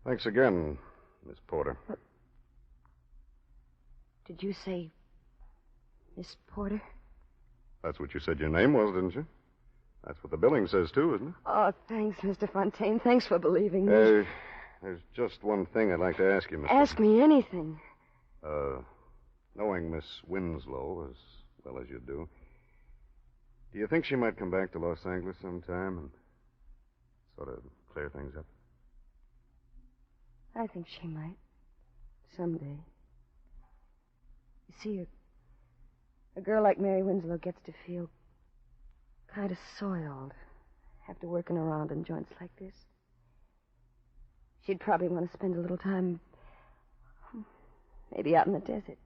Thanks again, Miss Porter. What? Did you say Miss Porter? That's what you said your name was, didn't you? That's what the billing says, too, isn't it? Oh, thanks, Mr. Fontaine. Thanks for believing me. There's just one thing I'd like to ask you, Miss... Ask me anything. Knowing Miss Winslow as well as you do you think she might come back to Los Angeles sometime and sort of clear things up? I think she might. Someday. You see, a girl like Mary Winslow gets to feel kind of soiled after working around in joints like this. She'd probably want to spend a little time, maybe out in the desert,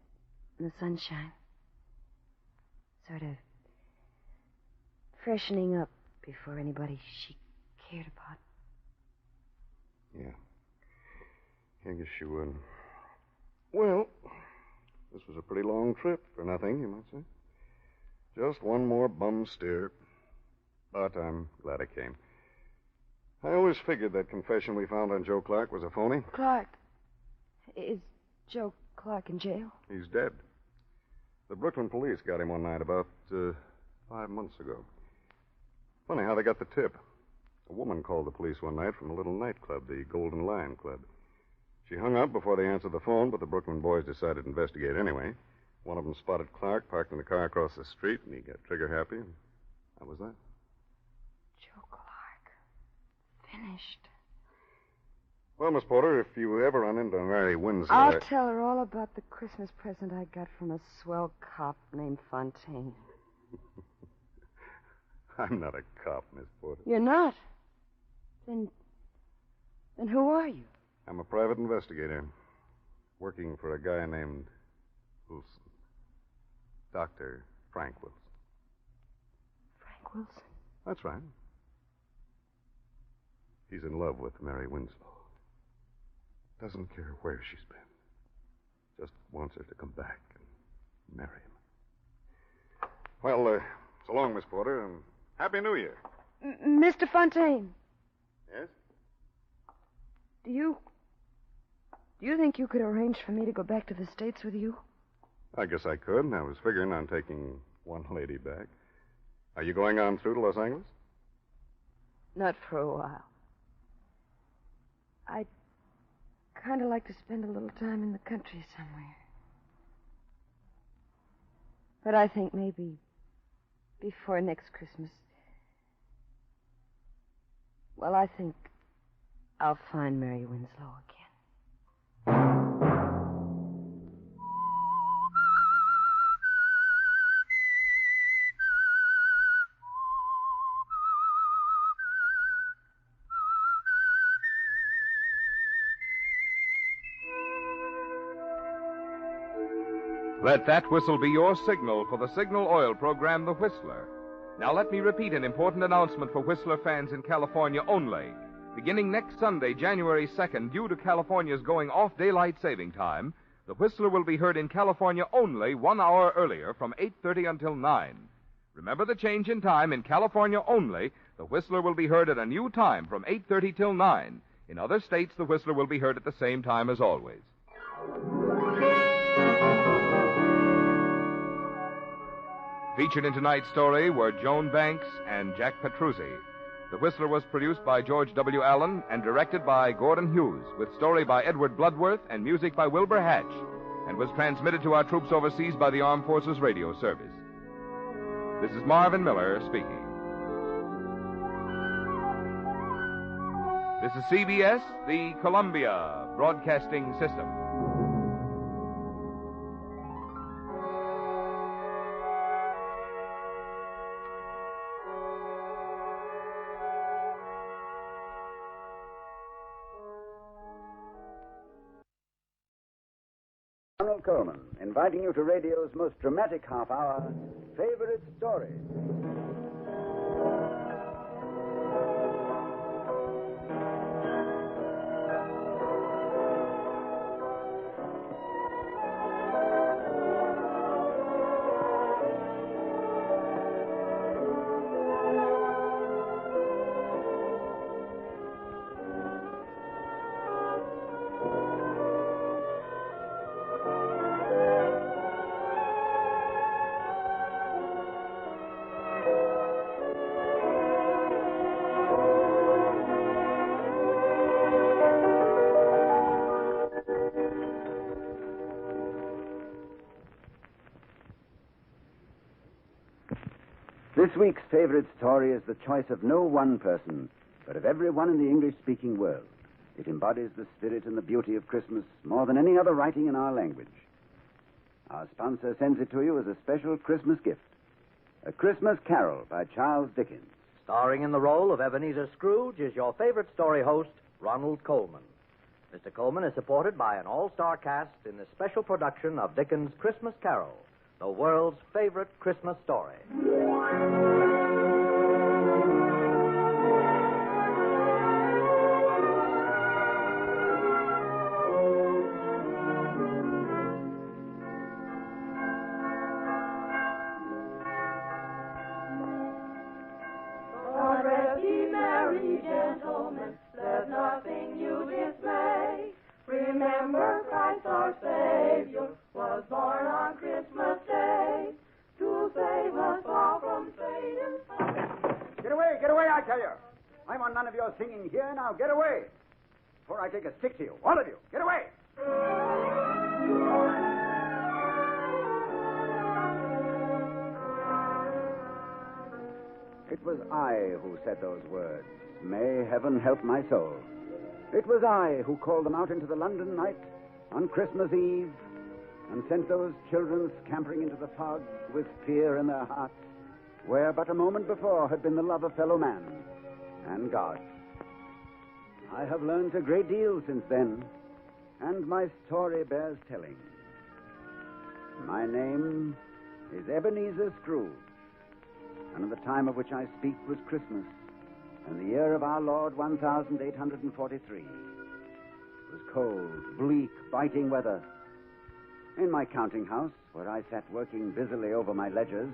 in the sunshine. Sort of freshening up before anybody she cared about. Yeah. I guess she would. Well, this was a pretty long trip for nothing, you might say. Just one more bum steer. But I'm glad I came. I always figured that confession we found on Joe Clark was a phony. Clark? Is Joe Clark in jail? He's dead. The Brooklyn police got him one night about 5 months ago. Funny how they got the tip. A woman called the police one night from a little nightclub, the Golden Lion Club. She hung up before they answered the phone, but the Brooklyn boys decided to investigate anyway. One of them spotted Clark parked in the car across the street, and he got trigger-happy, and that was that. Joe Clark. Finished. Well, Miss Porter, if you ever run into Mary Winslow... I'll tell her all about the Christmas present I got from a swell cop named Fontaine. I'm not a cop, Miss Porter. You're not? Then who are you? I'm a private investigator, working for a guy named Wilson. Dr. Frank Wilson. Frank Wilson? That's right. He's in love with Mary Winslow. Doesn't care where she's been. Just wants her to come back and marry him. Well, so long, Miss Porter, and Happy New Year. Mr. Fontaine. Yes? Do you think you could arrange for me to go back to the States with you? I guess I could. I was figuring on taking one lady back. Are you going on through to Los Angeles? Not for a while. I'd kind of like to spend a little time in the country somewhere. But I think maybe before next Christmas. Well, I think I'll find Mary Winslow again. Let that whistle be your signal for the Signal Oil program, The Whistler. Now let me repeat an important announcement for Whistler fans in California only. Beginning next Sunday, January 2nd, due to California's going off daylight saving time, The Whistler will be heard in California only 1 hour earlier from 8:30 until 9. Remember the change in time in California only. The Whistler will be heard at a new time from 8:30 till 9. In other states, The Whistler will be heard at the same time as always. Featured in tonight's story were Joan Banks and Jack Petruzzi. The Whistler was produced by George W. Allen and directed by Gordon Hughes, with story by Edward Bloodworth and music by Wilbur Hatch, and was transmitted to our troops overseas by the Armed Forces Radio Service. This is Marvin Miller speaking. This is CBS, the Columbia Broadcasting System. Coleman, inviting you to radio's most dramatic half hour, Favorite Stories. This week's favorite story is the choice of no one person, but of everyone in the English-speaking world. It embodies the spirit and the beauty of Christmas more than any other writing in our language. Our sponsor sends it to you as a special Christmas gift. A Christmas Carol by Charles Dickens. Starring in the role of Ebenezer Scrooge is your favorite story host, Ronald Coleman. Mr. Coleman is supported by an all-star cast in this special production of Dickens' Christmas Carol, the world's favorite Christmas story. Remember Christ our Savior was born on Christmas Day to save us all from Satan. Get away, I tell you. I want none of your singing here. Now get away. Before I take a stick to you, all of you, get away. It was I who said those words. May heaven help my soul. It was I who called them out into the London night on Christmas Eve and sent those children scampering into the fog with fear in their hearts, where but a moment before had been the love of fellow man and God. I have learned a great deal since then, and my story bears telling. My name is Ebenezer Scrooge, and the time of which I speak was Christmas, in the year of our Lord 1843. It was cold, bleak, biting weather. In my counting house, where I sat working busily over my ledgers,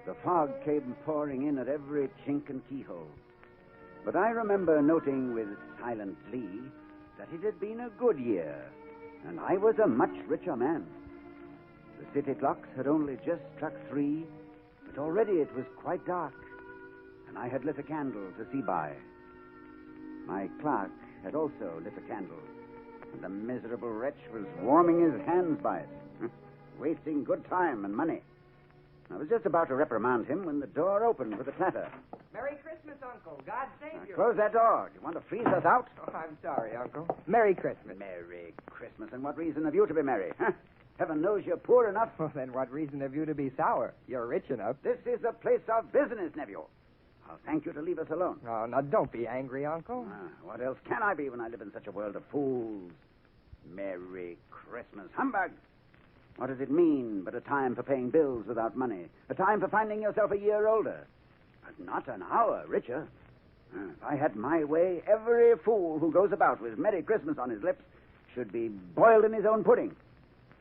the fog came pouring in at every chink and keyhole. But I remember noting with silent glee that it had been a good year, and I was a much richer man. The city clocks had only just struck 3, but already it was quite dark, and I had lit a candle to see by. My clerk had also lit a candle, and the miserable wretch was warming his hands by it, wasting good time and money. I was just about to reprimand him when the door opened with a clatter. Merry Christmas, Uncle. God save you. Close that door. Do you want to freeze us out? Oh, I'm sorry, Uncle. Merry Christmas. Merry Christmas. And what reason have you to be merry? Huh? Heaven knows you're poor enough. Well, then what reason have you to be sour? You're rich enough. This is a place of business, nephew. I'll thank you to leave us alone. Oh, now don't be angry, Uncle. What else can I be when I live in such a world of fools? Merry Christmas. Humbug! What does it mean but a time for paying bills without money? A time for finding yourself a year older, but not an hour richer. If I had my way, every fool who goes about with Merry Christmas on his lips should be boiled in his own pudding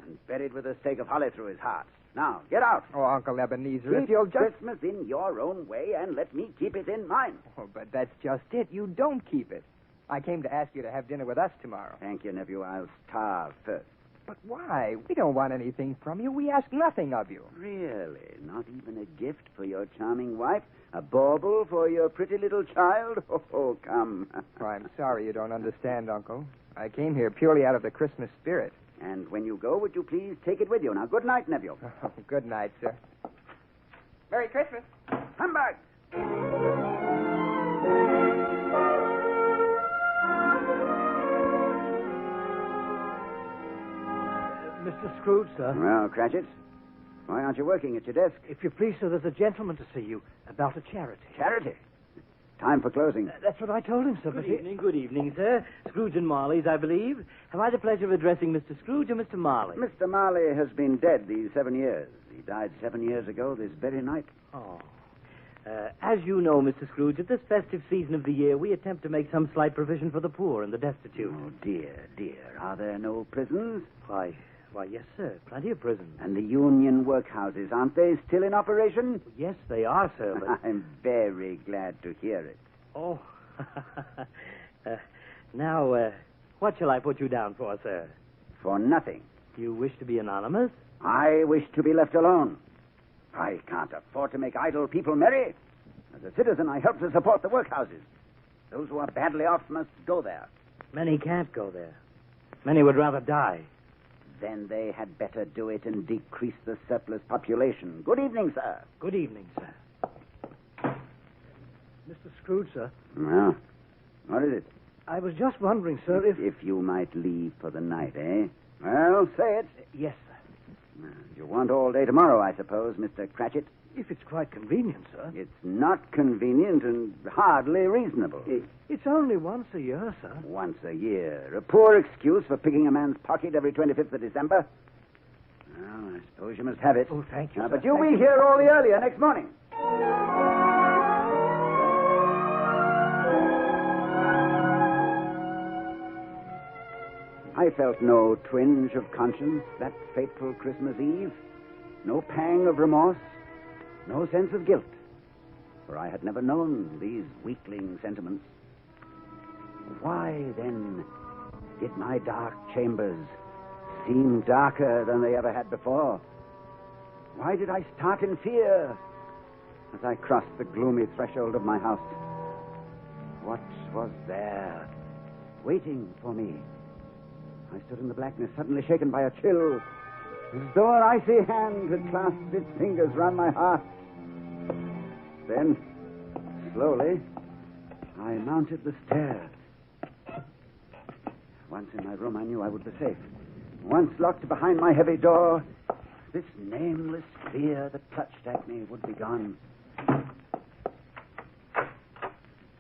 and buried with a stake of holly through his heart. Now, get out. Oh, Uncle Ebenezer, keep if you'll just... Christmas in your own way and let me keep it in mine. Oh, but that's just it. You don't keep it. I came to ask you to have dinner with us tomorrow. Thank you, nephew. I'll starve first. But why? We don't want anything from you. We ask nothing of you. Really? Not even a gift for your charming wife? A bauble for your pretty little child? Oh, come. Oh, I'm sorry you don't understand, Uncle. I came here purely out of the Christmas spirit. And when you go, would you please take it with you? Now, good night, nephew. Oh, good night, sir. Merry Christmas. Humbug! Mr. Scrooge, sir. Well, Cratchit, why aren't you working at your desk? If you please, sir, there's a gentleman to see you about a charity. Charity? Time for closing. That's what I told him, sir. Good evening, sir. Scrooge and Marley's, I believe. Have I the pleasure of addressing Mr. Scrooge or Mr. Marley? Mr. Marley has been dead these 7 years. He died 7 years ago this very night. Oh. As you know, Mr. Scrooge, at this festive season of the year, we attempt to make some slight provision for the poor and the destitute. Oh, dear, dear. Are there no prisons? Why, yes, sir. Plenty of prisons. And the union workhouses, aren't they still in operation? Yes, they are, sir, but... I'm very glad to hear it. Oh. Now, what shall I put you down for, sir? For nothing. You wish to be anonymous? I wish to be left alone. I can't afford to make idle people merry. As a citizen, I help to support the workhouses. Those who are badly off must go there. Many can't go there. Many would rather die. Then they had better do it and decrease the surplus population. Good evening, sir. Good evening, sir. Mr. Scrooge, sir. Well, what is it? I was just wondering, sir, if you might leave for the night, eh? Well, say it. Yes, sir. You want all day tomorrow, I suppose, Mr. Cratchit? If it's quite convenient, sir. It's not convenient and hardly reasonable. It's only once a year, sir. Once a year. A poor excuse for picking a man's pocket every 25th of December. Well, I suppose you must have it. Oh, thank you, sir. But you'll be here all the earlier next morning. I felt no twinge of conscience that fateful Christmas Eve, no pang of remorse, no sense of guilt, for I had never known these weakling sentiments. Why, then, did my dark chambers seem darker than they ever had before? Why did I start in fear as I crossed the gloomy threshold of my house? What was there waiting for me? I stood in the blackness, suddenly shaken by a chill, as though an icy hand had clasped its fingers round my heart. Then, slowly, I mounted the stairs. Once in my room, I knew I would be safe. Once locked behind my heavy door, this nameless fear that clutched at me would be gone.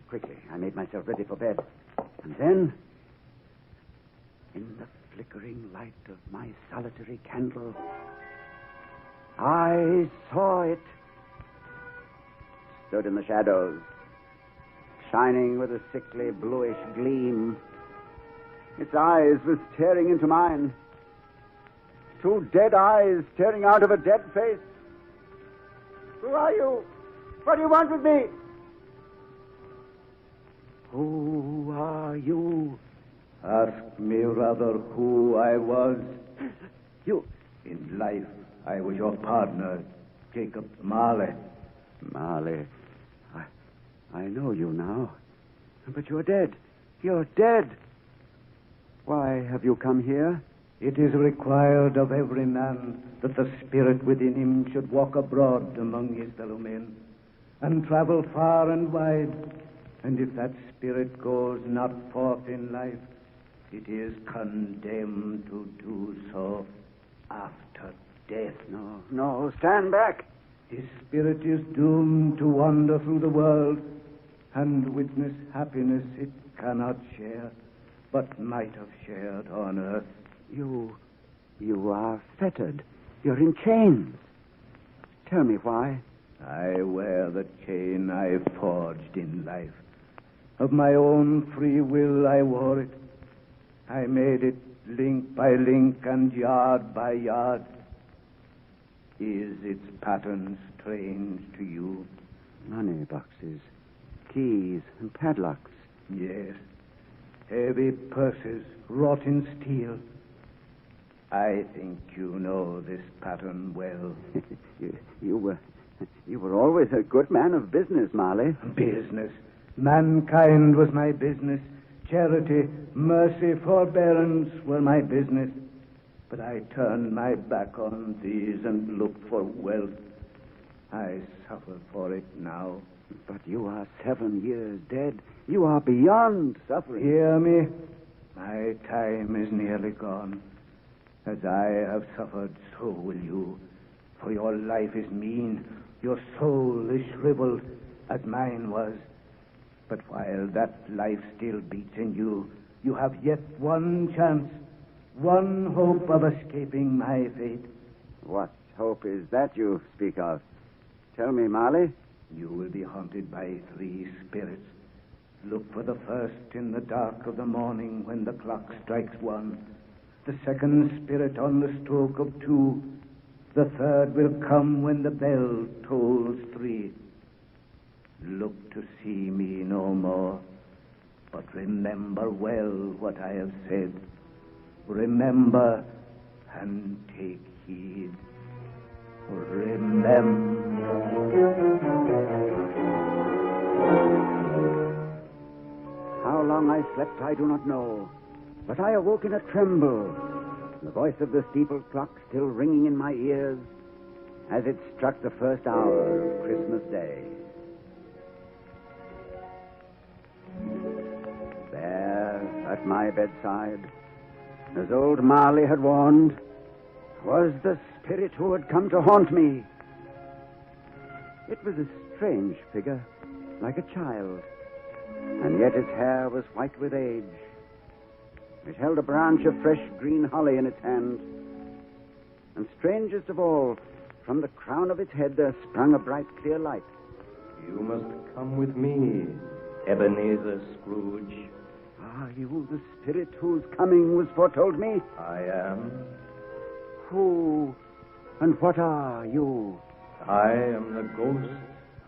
Quickly, I made myself ready for bed. And then, in the flickering light of my solitary candle, I saw it. Stood in the shadows, shining with a sickly bluish gleam. Its eyes were staring into mine. Two dead eyes staring out of a dead face. Who are you? What do you want with me? Who are you? Ask me rather who I was. You. In life, I was your partner, Jacob Marley. Marley. I know you now. But you're dead. You're dead. Why have you come here? It is required of every man that the spirit within him should walk abroad among his fellow men and travel far and wide. And if that spirit goes not forth in life, it is condemned to do so after death. No, stand back. His spirit is doomed to wander through the world and witness happiness it cannot share, but might have shared on earth. You are fettered. You're in chains. Tell me why. I wear the chain I forged in life. Of my own free will I wore it. I made it link by link and yard by yard. Is its pattern strange to you? Money boxes, keys, and padlocks. Yes. Heavy purses wrought in steel. I think you know this pattern well. You were always a good man of business, Marley. Business. Mankind was my business. Charity, mercy, forbearance were my business. But I turned my back on these and looked for wealth. I suffer for it now. But you are 7 years dead. You are beyond suffering. Hear me. My time is nearly gone. As I have suffered, so will you. For your life is mean. Your soul is shriveled, as mine was. But while that life still beats in you, you have yet one chance, one hope of escaping my fate. What hope is that you speak of? Tell me, Marley. You will be haunted by 3 spirits. Look for the first in the dark of the morning when the clock strikes 1. The second spirit on the stroke of 2. The third will come when the bell tolls 3. Look to see me no more, but remember well what I have said. Remember and take heed. Remember. How long I slept, I do not know, but I awoke in a tremble, the voice of the steeple clock still ringing in my ears as it struck the first hour of Christmas Day. There, at my bedside, as old Marley had warned, was the spirit who had come to haunt me. It was a strange figure, like a child, and yet its hair was white with age. It held a branch of fresh green holly in its hand, and strangest of all, from the crown of its head there sprung a bright, clear light. You must come with me, Ebenezer Scrooge. Are you the spirit whose coming was foretold me? I am. Who and what are you? I am the ghost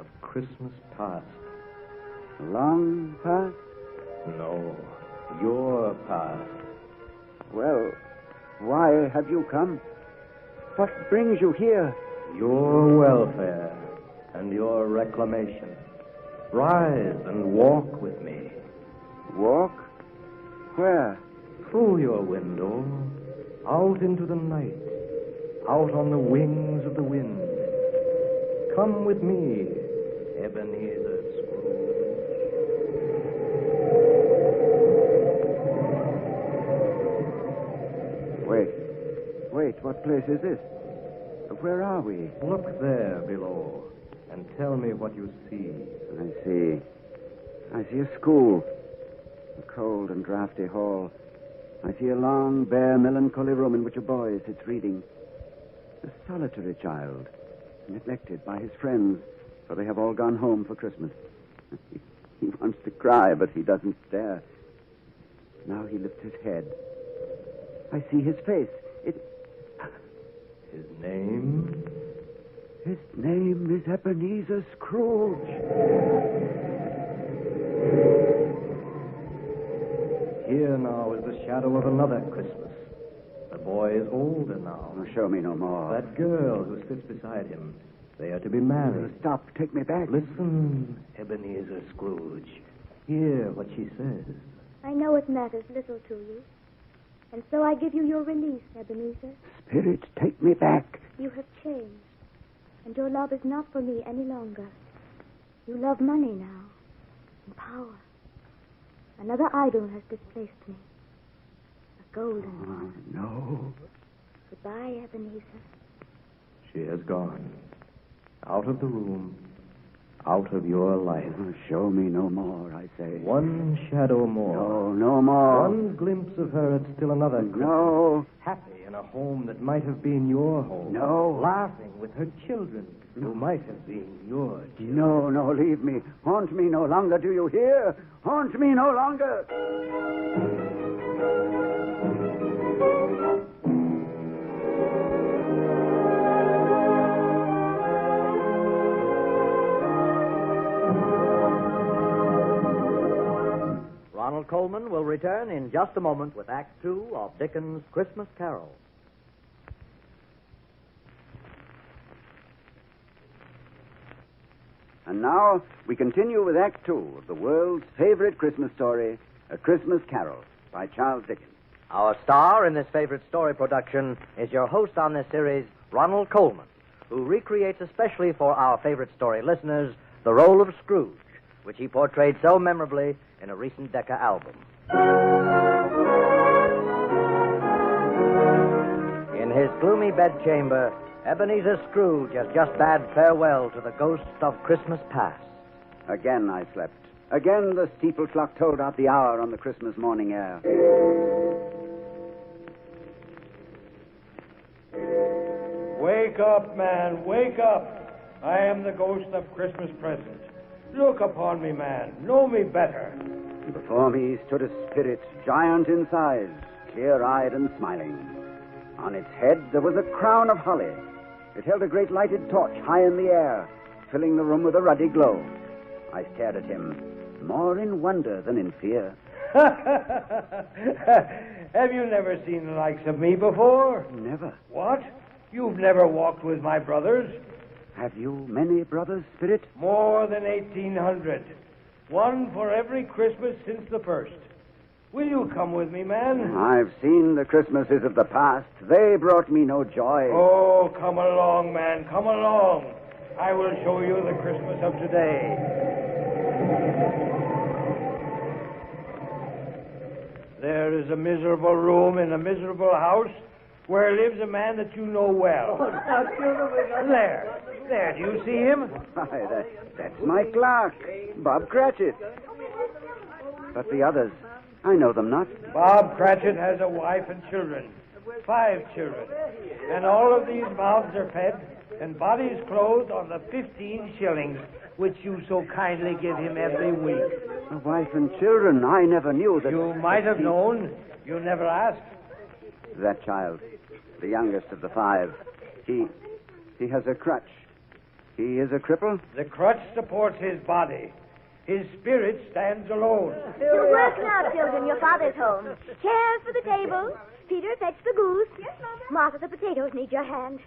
of Christmas past. Long past? No, your past. Well, why have you come? What brings you here? Your welfare and your reclamation. Rise and walk with me. Walk? Where? Through your window, out into the night, out on the wings of the wind. Come with me, Ebenezer Scrooge. Wait, what place is this? Where are we? Look there below and tell me what you see. I see a school. A cold and draughty hall. I see a long, bare, melancholy room in which a boy sits reading. A solitary child, neglected by his friends, for they have all gone home for Christmas. He wants to cry, but he doesn't dare. Now he lifts his head. I see his face. His name? His name is Ebenezer Scrooge. Here now is the shadow of another Christmas. The boy is older now. Oh, show me no more. That girl who sits beside him, they are to be married. Stop, take me back. Listen, Ebenezer Scrooge. Hear what she says. I know it matters little to you. And so I give you your release, Ebenezer. Spirit, take me back. You have changed. And your love is not for me any longer. You love money now. And power. Another idol has displaced me. A golden one. No. Goodbye, Ebenezer. She has gone. Out of the room. Out of your life. Show me no more, I say. One shadow more. No, no more. One glimpse of her at still another Christmas. No. Happy in a home that might have been your home. No. Laughing with her children who might have been your children. No, no, leave me. Haunt me no longer, do you hear? Haunt me no longer. Ronald Coleman will return in just a moment with Act Two of Dickens' Christmas Carol. And now we continue with Act Two of the world's favorite Christmas story, A Christmas Carol, by Charles Dickens. Our star in this favorite story production is your host on this series, Ronald Coleman, who recreates especially for our favorite story listeners the role of Scrooge, which he portrayed so memorably in a recent Decca album. In his gloomy bedchamber, Ebenezer Scrooge has just bade farewell to the ghost of Christmas past. Again I slept. Again the steeple clock told out the hour on the Christmas morning air. Wake up, man, wake up. I am the ghost of Christmas present. Look upon me, man. Know me better. Before me stood a spirit, giant in size, clear-eyed and smiling. On its head there was a crown of holly. It held a great lighted torch high in the air, filling the room with a ruddy glow. I stared at him, more in wonder than in fear. Have you never seen the likes of me before? Never. What? You've never walked with my brothers? Have you many brothers, Spirit? More than 1,800. One for every Christmas since the first. Will you come with me, man? I've seen the Christmases of the past. They brought me no joy. Oh, come along, man, come along. I will show you the Christmas of today. There is a miserable room in a miserable house where lives a man that you know well. There, do you see him? Why, that's my clerk, Bob Cratchit. But the others, I know them not. Bob Cratchit has a wife and children, 5 children. And all of these mouths are fed and bodies clothed on the 15 shillings which you so kindly give him every week. A wife and children, I never knew that... You might have known. You never asked. That child, the youngest of the 5, he has a crutch. He is a cripple? The crutch supports his body. His spirit stands alone. Your work now, children. Your father's home. Chairs for the table. Peter, fetch the goose. Yes, Mother. Martha, the potatoes need your hand.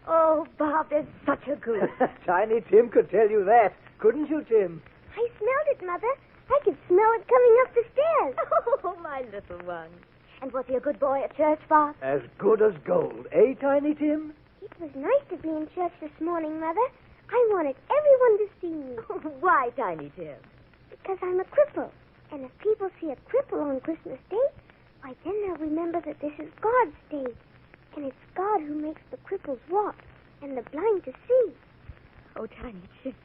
Oh, Bob, there's such a goose. Tiny Tim could tell you that. Couldn't you, Tim? I smelled it, Mother. I could smell it coming up the stairs. Oh, my little one. And was he a good boy at church, Bob? As good as gold. Eh, Tiny Tim? It was nice to be in church this morning, Mother. I wanted everyone to see me. Why, Tiny Tim? Because I'm a cripple. And if people see a cripple on Christmas Day, why, then they'll remember that this is God's day. And it's God who makes the cripples walk and the blind to see. Oh, Tiny Tim.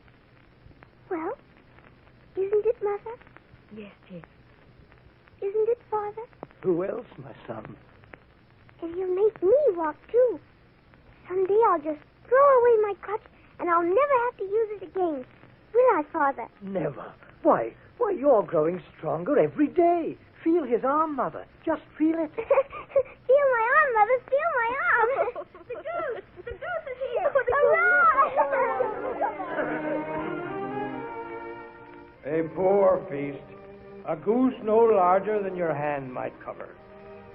Well, isn't it, Mother? Yes, Tim. Isn't it, Father? Who else, my son? And he'll make me walk, too. Someday I'll just throw away my crutch, and I'll never have to use it again. Will I, Father? Never. Why, you're growing stronger every day. Feel his arm, Mother. Just feel it. Feel my arm, Mother. Feel my arm. The goose. The goose is here. Hurrah! A poor feast. A goose no larger than your hand might cover.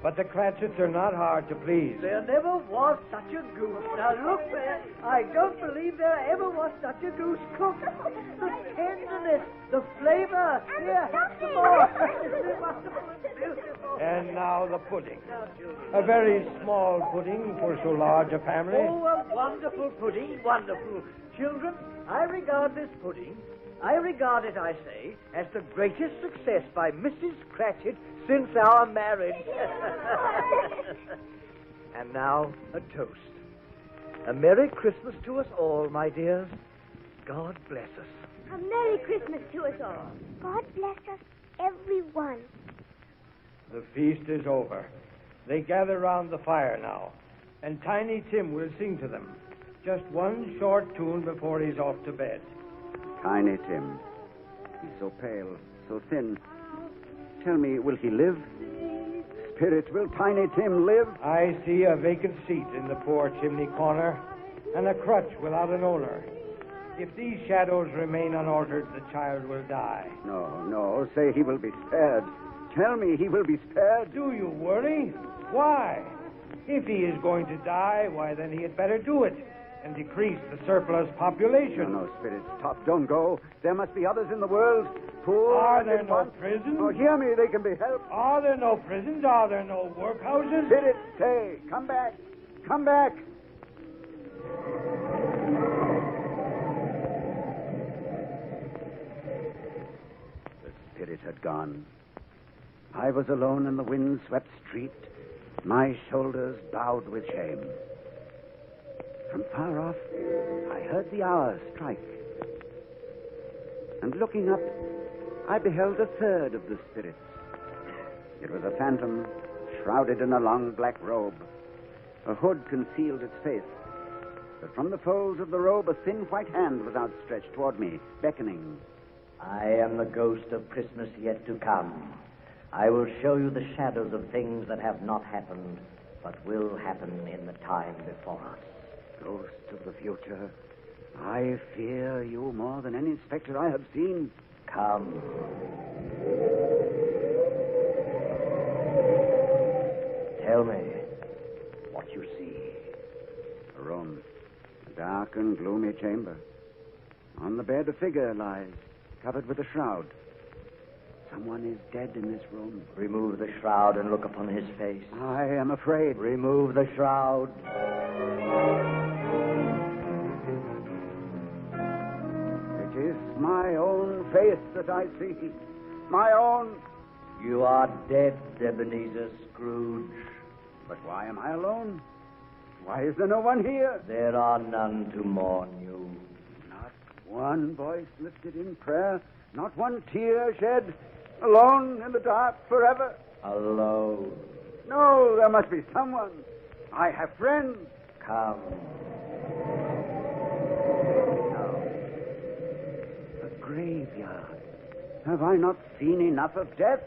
But the Cratchits are not hard to please. There never was such a goose. Now look there. I don't believe there ever was such a goose cooked. The tenderness, the flavor. Here, have some more. And now the pudding. A very small pudding for so large a family. Oh, a wonderful pudding, wonderful. Children, I regard this pudding, I say, as the greatest success by Mrs. Cratchit since our marriage. And now, a toast. A Merry Christmas to us all, my dears. God bless us. A Merry Christmas to us all. God bless us, everyone. The feast is over. They gather round the fire now, and Tiny Tim will sing to them. Just one short tune before he's off to bed. Tiny Tim. He's so pale, so thin. Tell me, will he live? Spirit, will Tiny Tim live? I see a vacant seat in the poor chimney corner, and a crutch without an owner. If these shadows remain unaltered, the child will die. No, say he will be spared. Tell me he will be spared. Do you worry? Why? If he is going to die, why, then he had better do it and decrease the surplus population. No, Spirit, stop. Don't go. There must be others in the world. Poor. Are there no prisons? Oh, hear me. They can be helped. Are there no prisons? Are there no workhouses? Spirit, stay. Come back. Come back. The Spirit had gone. I was alone in the wind-swept street, my shoulders bowed with shame. From far off, I heard the hour strike. And looking up, I beheld a third of the spirits. It was a phantom, shrouded in a long black robe. A hood concealed its face. But from the folds of the robe, a thin white hand was outstretched toward me, beckoning. I am the ghost of Christmas yet to come. I will show you the shadows of things that have not happened, but will happen in the time before us. Ghost of the future, I fear you more than any specter I have seen. Come. Tell me what you see. A room, a dark and gloomy chamber. On the bed a figure lies, covered with a shroud. Someone is dead in this room. Remove the shroud and look upon his face. I am afraid. Remove the shroud. It is my own face that I see. My own. You are dead, Ebenezer Scrooge. But why am I alone? Why is there no one here? There are none to mourn you. Not one voice lifted in prayer. Not one tear shed. Alone in the dark forever. Alone. No, there must be someone. I have friends. Come. No. A graveyard. Have I not seen enough of death?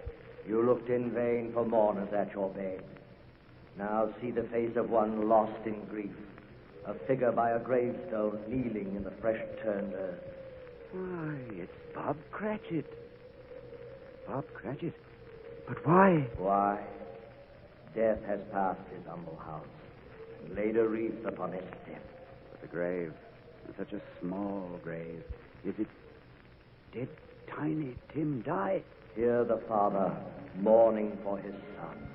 You looked in vain for mourners at your bed. Now see the face of one lost in grief. A figure by a gravestone kneeling in the fresh-turned earth. Why, it's Bob Cratchit. Bob Cratchit? But why? Why? Death has passed his humble house and laid a wreath upon his step. But the grave, such a small grave. Did Tiny Tim die? Here the father, mourning for his son.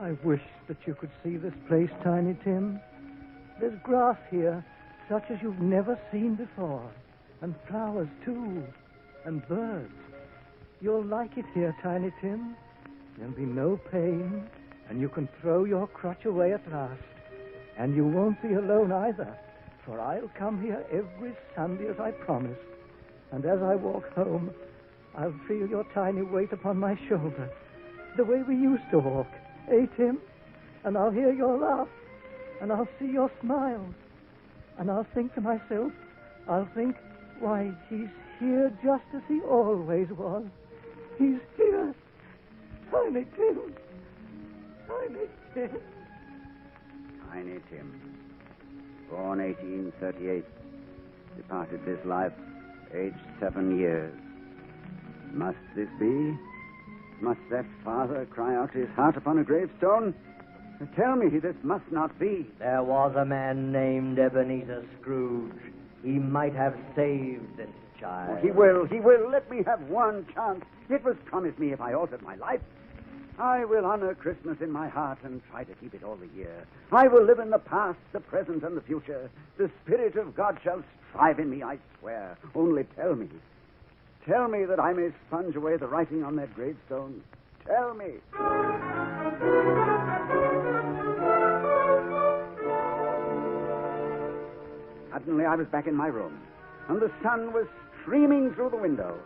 I wish that you could see this place, Tiny Tim. There's grass here, such as you've never seen before. And flowers, too. And birds. You'll like it here, Tiny Tim. There'll be no pain, and you can throw your crutch away at last. And you won't be alone either, for I'll come here every Sunday as I promised. And as I walk home, I'll feel your tiny weight upon my shoulder, the way we used to walk. Eh, Tim? And I'll hear your laugh, and I'll see your smile. And I'll think to myself, why, he's here just as he always was. He's here. Tiny Tim. Tiny Tim. Tiny Tim, born 1838, departed this life, aged 7 years. Must this be? Must that father cry out his heart upon a gravestone? Tell me, this must not be. There was a man named Ebenezer Scrooge. He might have saved this child. He will. Let me have one chance. It was promised me if I altered my life. I will honor Christmas in my heart and try to keep it all the year. I will live in the past, the present, and the future. The Spirit of God shall strive in me, I swear. Only tell me. Tell me that I may sponge away the writing on that gravestone. Tell me. Suddenly I was back in my room, and the sun was streaming through the window.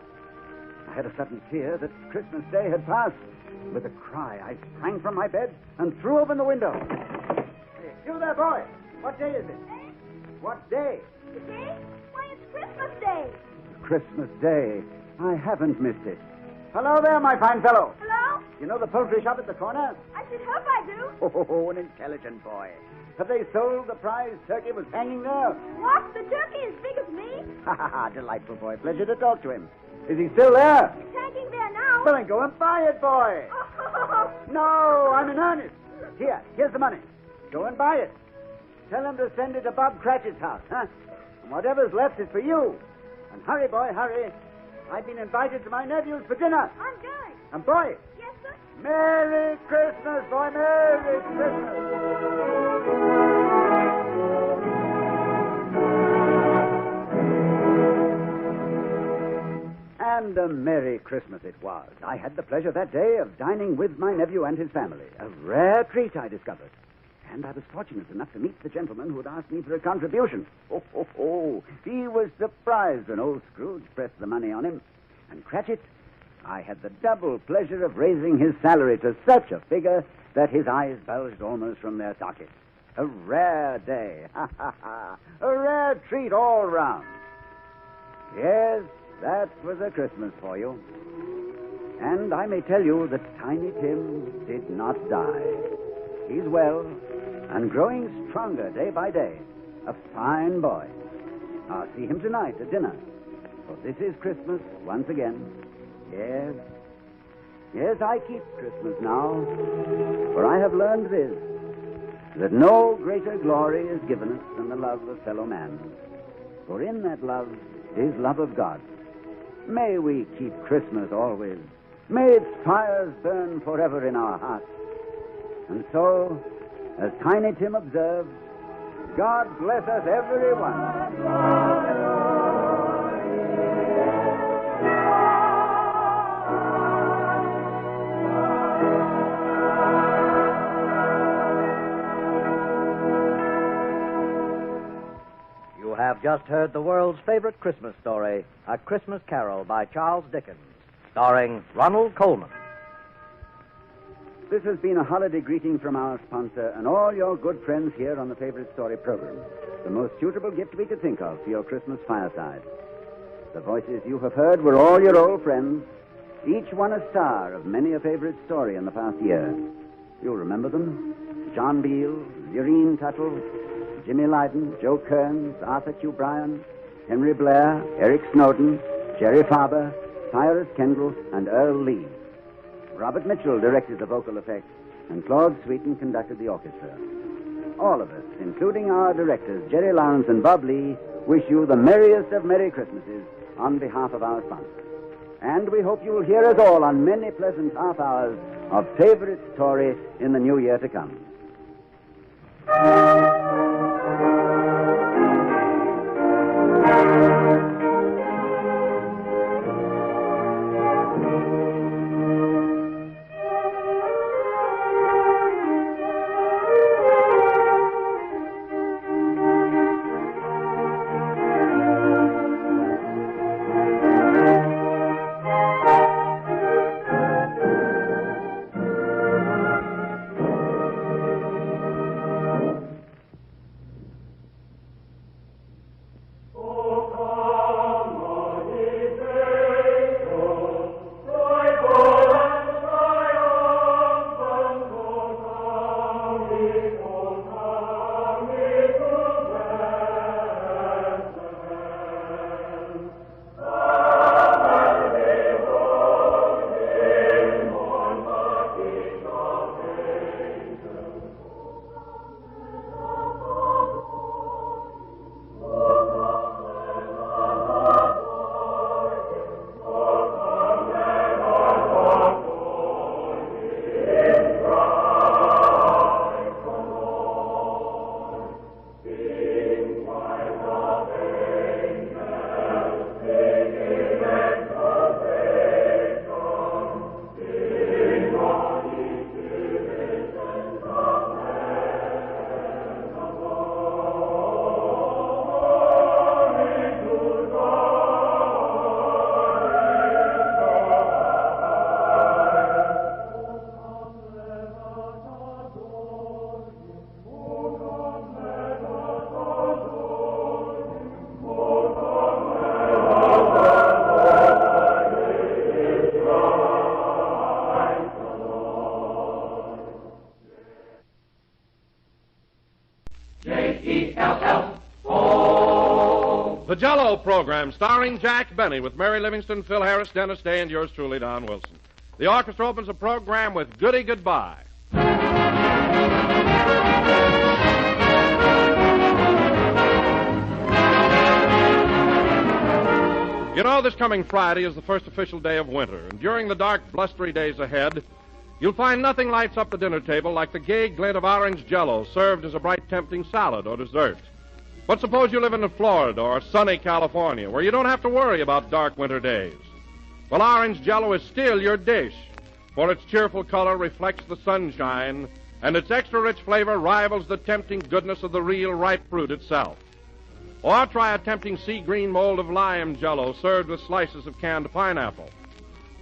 I had a sudden fear that Christmas Day had passed. With a cry, I sprang from my bed and threw open the window. Hey, you there, boy. What day is it? What day? Today? Why, it's Christmas Day. Christmas Day. I haven't missed it. Hello there, my fine fellow. Hello? You know the poultry shop at the corner? I should hope I do. Oh, an intelligent boy. Have they sold the prize turkey was hanging there? What? The turkey as big as me? Ha, ha, ha. Delightful boy. Pleasure to talk to him. Is he still there? It's hanging there now. Well, then go and buy it, boy. No, I'm in earnest. Here's the money. Go and buy it. Tell him to send it to Bob Cratchit's house, huh? And whatever's left is for you. And hurry, boy, hurry. I've been invited to my nephew's for dinner. I'm going. And, boy. Yes, sir? Merry Christmas, boy. Merry Christmas. And a Merry Christmas it was. I had the pleasure that day of dining with my nephew and his family. A rare treat, I discovered. And I was fortunate enough to meet the gentleman who had asked me for a contribution. Oh. He was surprised when old Scrooge pressed the money on him. And Cratchit, I had the double pleasure of raising his salary to such a figure that his eyes bulged almost from their sockets. A rare day. A rare treat all round. Yes, that was a Christmas for you. And I may tell you that Tiny Tim did not die. He's well and growing stronger day by day. A fine boy. I'll see him tonight at dinner. For this is Christmas once again. Yes, I keep Christmas now. For I have learned this, that no greater glory is given us than the love of fellow man. For in that love is love of God. May we keep Christmas always. May its fires burn forever in our hearts. And so, as Tiny Tim observed, God bless us everyone. You have just heard the world's favorite Christmas story, A Christmas Carol by Charles Dickens, starring Ronald Colman. This has been a holiday greeting from our sponsor and all your good friends here on the Favorite Story program. The most suitable gift we could think of for your Christmas fireside. The voices you have heard were all your old friends, each one a star of many a favorite story in the past year. You'll remember them. John Beale, Zureen Tuttle, Jimmy Lydon, Joe Kearns, Arthur Q. Bryan, Henry Blair, Eric Snowden, Jerry Farber, Cyrus Kendall, and Earl Lee. Robert Mitchell directed the vocal effects, and Claude Sweeten conducted the orchestra. All of us, including our directors, Jerry Lawrence and Bob Lee, wish you the merriest of Merry Christmases on behalf of our sponsor. And we hope you will hear us all on many pleasant half hours of Favorite Story in the new year to come. The Jell-O program, starring Jack Benny with Mary Livingston, Phil Harris, Dennis Day, and yours truly, Don Wilson. The orchestra opens the program with Goody Goodbye. You know, this coming Friday is the first official day of winter, and during the dark, blustery days ahead, you'll find nothing lights up the dinner table like the gay glint of orange Jell-O served as a bright, tempting salad or dessert. But suppose you live in Florida or sunny California, where you don't have to worry about dark winter days. Well, orange Jell-O is still your dish, for its cheerful color reflects the sunshine, and its extra-rich flavor rivals the tempting goodness of the real ripe fruit itself. Or try a tempting sea green mold of lime Jell-O served with slices of canned pineapple.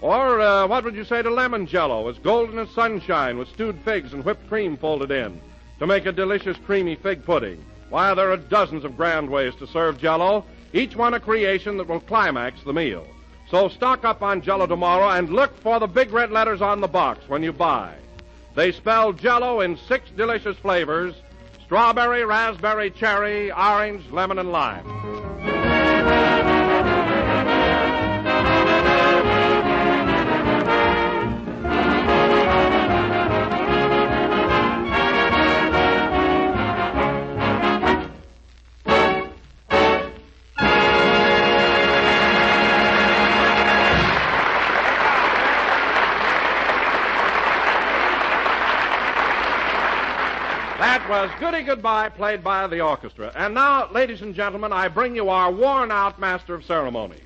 Or what would you say to lemon Jell-O as golden as sunshine with stewed figs and whipped cream folded in to make a delicious creamy fig pudding? Why, there are dozens of grand ways to serve Jell-O, each one a creation that will climax the meal. So stock up on Jell-O tomorrow and look for the big red letters on the box when you buy. They spell Jell-O in 6 delicious flavors: strawberry, raspberry, cherry, orange, lemon, and lime. That was Goody Goodbye, played by the orchestra. And now, ladies and gentlemen, I bring you our worn-out master of ceremonies.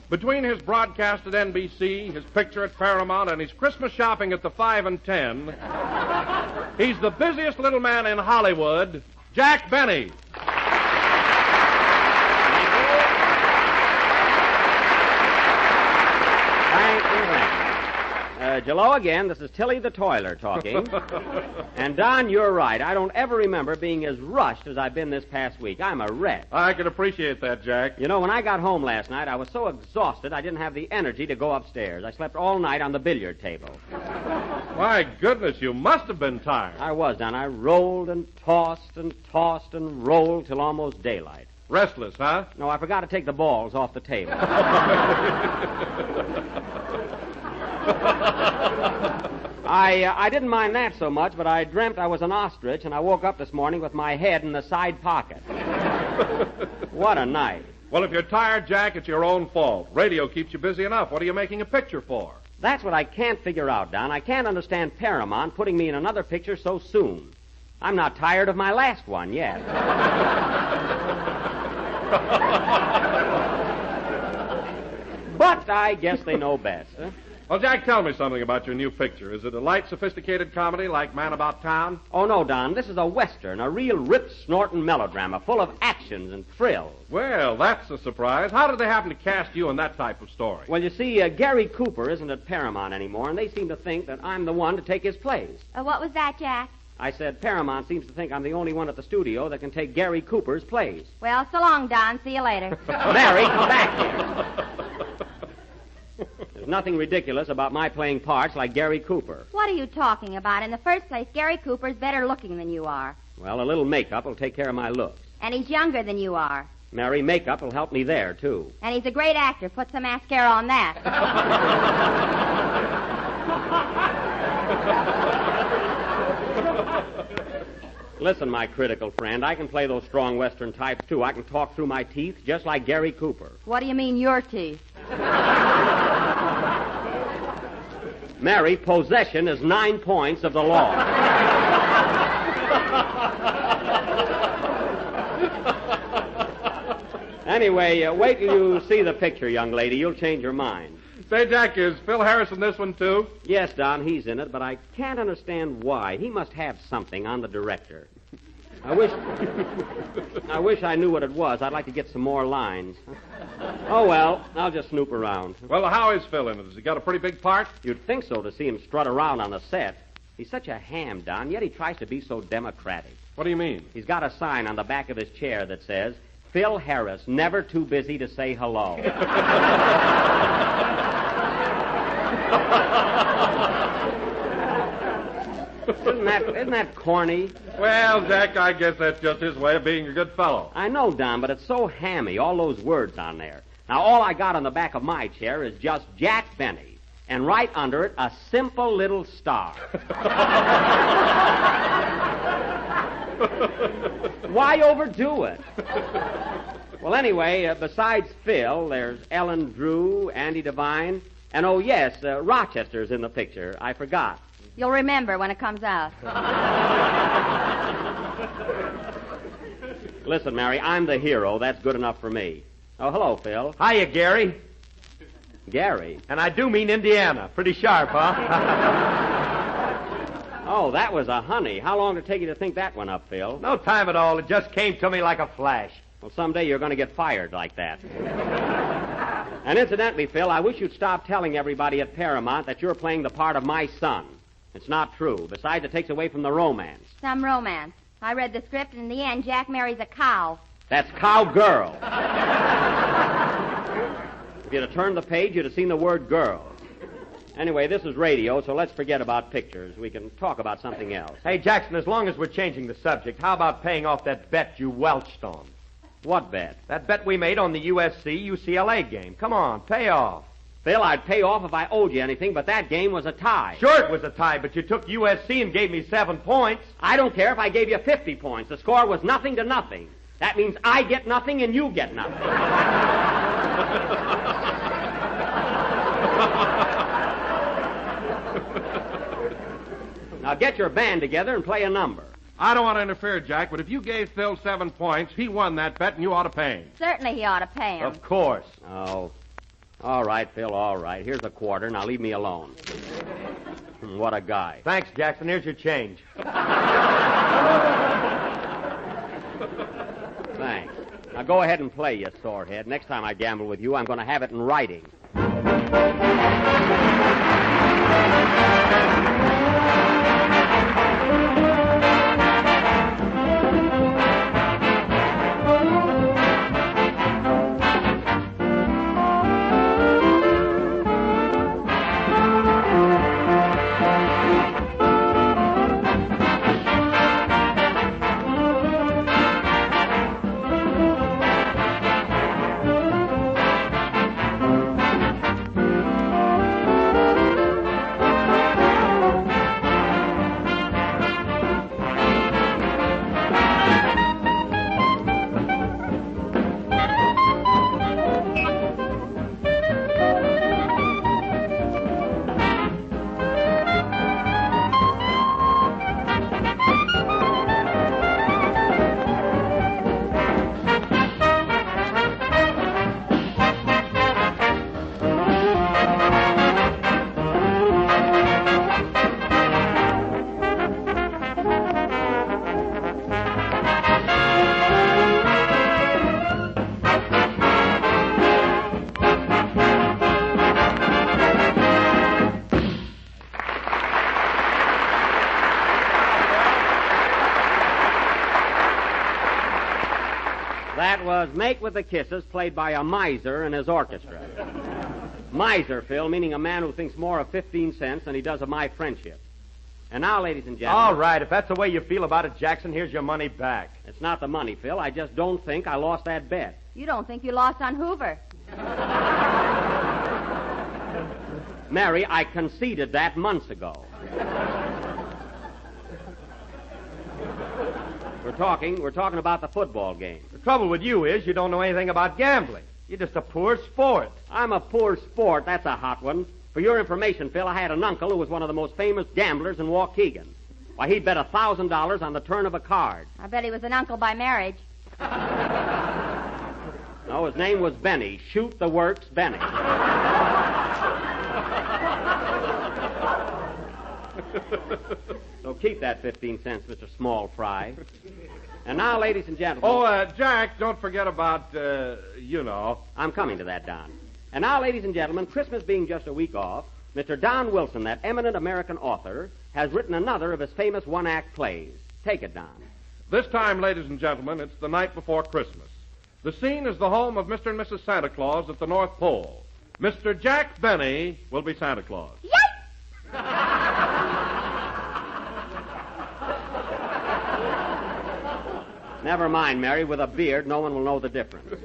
Between his broadcast at NBC, his picture at Paramount, and his Christmas shopping at the 5 and 10, he's the busiest little man in Hollywood, Jack Benny. Jell-O again. This is Tilly the Toiler talking. And, Don, you're right. I don't ever remember being as rushed as I've been this past week. I'm a wreck. I can appreciate that, Jack. You know, when I got home last night, I was so exhausted I didn't have the energy to go upstairs. I slept all night on the billiard table. My goodness, you must have been tired. I was, Don. I rolled and tossed and tossed and rolled till almost daylight. Restless, huh? No, I forgot to take the balls off the table. I didn't mind that so much, but I dreamt I was an ostrich, and I woke up this morning with my head in the side pocket. What a night. Well, if you're tired, Jack, it's your own fault. Radio keeps you busy enough. What are you making a picture for? That's what I can't figure out, Don. I can't understand Paramount putting me in another picture so soon. I'm not tired of my last one yet. But I guess they know best, huh? Well, Jack, tell me something about your new picture. Is it a light, sophisticated comedy like Man About Town? Oh, no, Don. This is a Western, a real rip-snorting melodrama full of actions and thrills. Well, that's a surprise. How did they happen to cast you in that type of story? Well, you see, Gary Cooper isn't at Paramount anymore, and they seem to think that I'm the one to take his place. What was that, Jack? I said Paramount seems to think I'm the only one at the studio that can take Gary Cooper's place. Well, so long, Don. See you later. Mary, come back here. There's nothing ridiculous about my playing parts like Gary Cooper. What are you talking about? In the first place, Gary Cooper's better looking than you are. Well, a little makeup will take care of my looks. And he's younger than you are. Mary, makeup will help me there, too. And he's a great actor. Put some mascara on that. Listen, my critical friend, I can play those strong Western types, too. I can talk through my teeth just like Gary Cooper. What do you mean, your teeth? Mary, possession is 9 points of the law. Anyway, wait till you see the picture, young lady. You'll change your mind. Say, Jack, is Phil Harris in this one, too? Yes, Don, he's in it, but I can't understand why. He must have something on the director. I wish I knew what it was. I'd like to get some more lines. Oh, well, I'll just snoop around. Well, how is Phil in it? Has he got a pretty big part? You'd think so to see him strut around on the set. He's such a ham, Don, yet he tries to be so democratic. What do you mean? He's got a sign on the back of his chair that says, Phil Harris, never too busy to say hello. Isn't that corny? Well, Jack, I guess that's just his way of being a good fellow. I know, Don, but it's so hammy, all those words on there. Now, all I got on the back of my chair is just Jack Benny, and right under it, a simple little star. Why overdo it? Well, anyway, besides Phil, there's Ellen Drew, Andy Devine, and oh, yes, Rochester's in the picture. I forgot. You'll remember when it comes out. Listen, Mary, I'm the hero. That's good enough for me. Oh, hello, Phil. Hiya, Gary. Gary? And I do mean Indiana. Pretty sharp, huh? Oh, that was a honey. How long did it take you to think that one up, Phil? No time at all. It just came to me like a flash. Well, someday you're going to get fired like that. And incidentally, Phil, I wish you'd stop telling everybody at Paramount that you're playing the part of my son. It's not true. Besides, it takes away from the romance. Some romance. I read the script, and in the end, Jack marries a cow. That's cowgirl. If you'd have turned the page, you'd have seen the word girl. Anyway, this is radio, so let's forget about pictures. We can talk about something else. Hey, Jackson, as long as we're changing the subject, how about paying off that bet you welched on? What bet? That bet we made on the USC-UCLA game. Come on, pay off. Phil, I'd pay off if I owed you anything, but that game was a tie. Sure it was a tie, but you took USC and gave me 7 points. I don't care if I gave you 50 points. The score was 0-0. That means I get nothing and you get nothing. Now get your band together and play a number. I don't want to interfere, Jack, but if you gave Phil 7 points, he won that bet and you ought to pay him. Certainly he ought to pay him. Of course. Oh. All right, Phil, all right. Here's a quarter. Now leave me alone. What a guy. Thanks, Jackson. Here's your change. Thanks. Now go ahead and play, you sorehead. Next time I gamble with you, I'm going to have it in writing. That was Make with the Kisses, played by a miser and his orchestra. Miser, Phil, meaning a man who thinks more of 15 cents than he does of my friendship. And now, ladies and gentlemen... All right, if that's the way you feel about it, Jackson, here's your money back. It's not the money, Phil. I just don't think I lost that bet. You don't think you lost on Hoover. Mary, I conceded that months ago. We're talking about the football game. The trouble with you is you don't know anything about gambling. You're just a poor sport. I'm a poor sport. That's a hot one. For your information, Phil, I had an uncle who was one of the most famous gamblers in Waukegan. Why, he'd bet $1,000 on the turn of a card. I bet he was an uncle by marriage. No, his name was Benny. Shoot the works, Benny. So keep that 15 cents, Mr. Small Fry. And now, ladies and gentlemen... Oh, Jack, don't forget about, you know. I'm coming to that, Don. And now, ladies and gentlemen, Christmas being just a week off, Mr. Don Wilson, that eminent American author, has written another of his famous one-act plays. Take it, Don. This time, ladies and gentlemen, it's the night before Christmas. The scene is the home of Mr. and Mrs. Santa Claus at the North Pole. Mr. Jack Benny will be Santa Claus. Yes! Never mind, Mary. With a beard, no one will know the difference.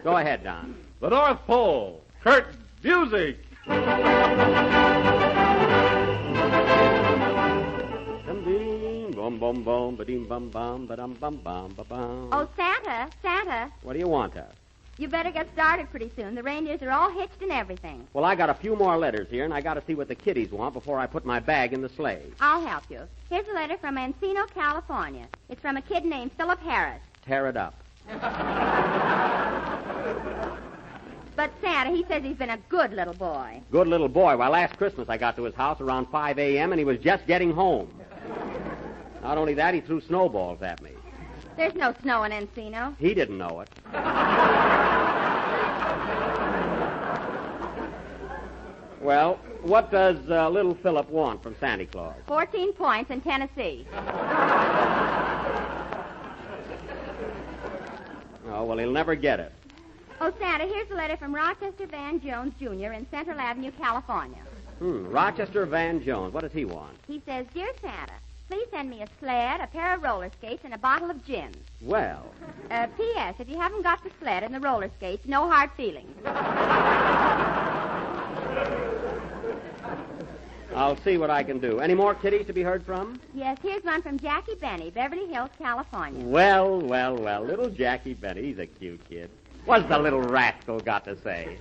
Go ahead, Don. The North Pole. Curtain. Music. Bum bum bum ba-dim bum bum ba-dum bum bum ba-bum. Oh, Santa. What do you want, You better get started pretty soon. The reindeers are all hitched and everything. Well, I got a few more letters here, and I got to see what the kiddies want before I put my bag in the sleigh. I'll help you. Here's a letter from Encino, California. It's from a kid named Philip Harris. Tear it up. But Santa, he says he's been a good little boy. Good little boy. Why, last Christmas I got to his house around 5 a.m., and he was just getting home. Not only that, he threw snowballs at me. There's no snow in Encino. He didn't know it. Well, what does little Philip want from Santa Claus? 14 points in Tennessee. Oh, well, he'll never get it. Oh, Santa, here's a letter from Rochester Van Jones, Jr. in Central Avenue, California. Rochester Van Jones. What does he want? He says, Dear Santa, please send me a sled, a pair of roller skates, and a bottle of gin. Well. P.S. If you haven't got the sled and the roller skates, no hard feelings. I'll see what I can do. Any more kiddies to be heard from? Yes, here's one from Jackie Benny, Beverly Hills, California. Well. Little Jackie Benny. He's a cute kid. What's the little rascal got to say?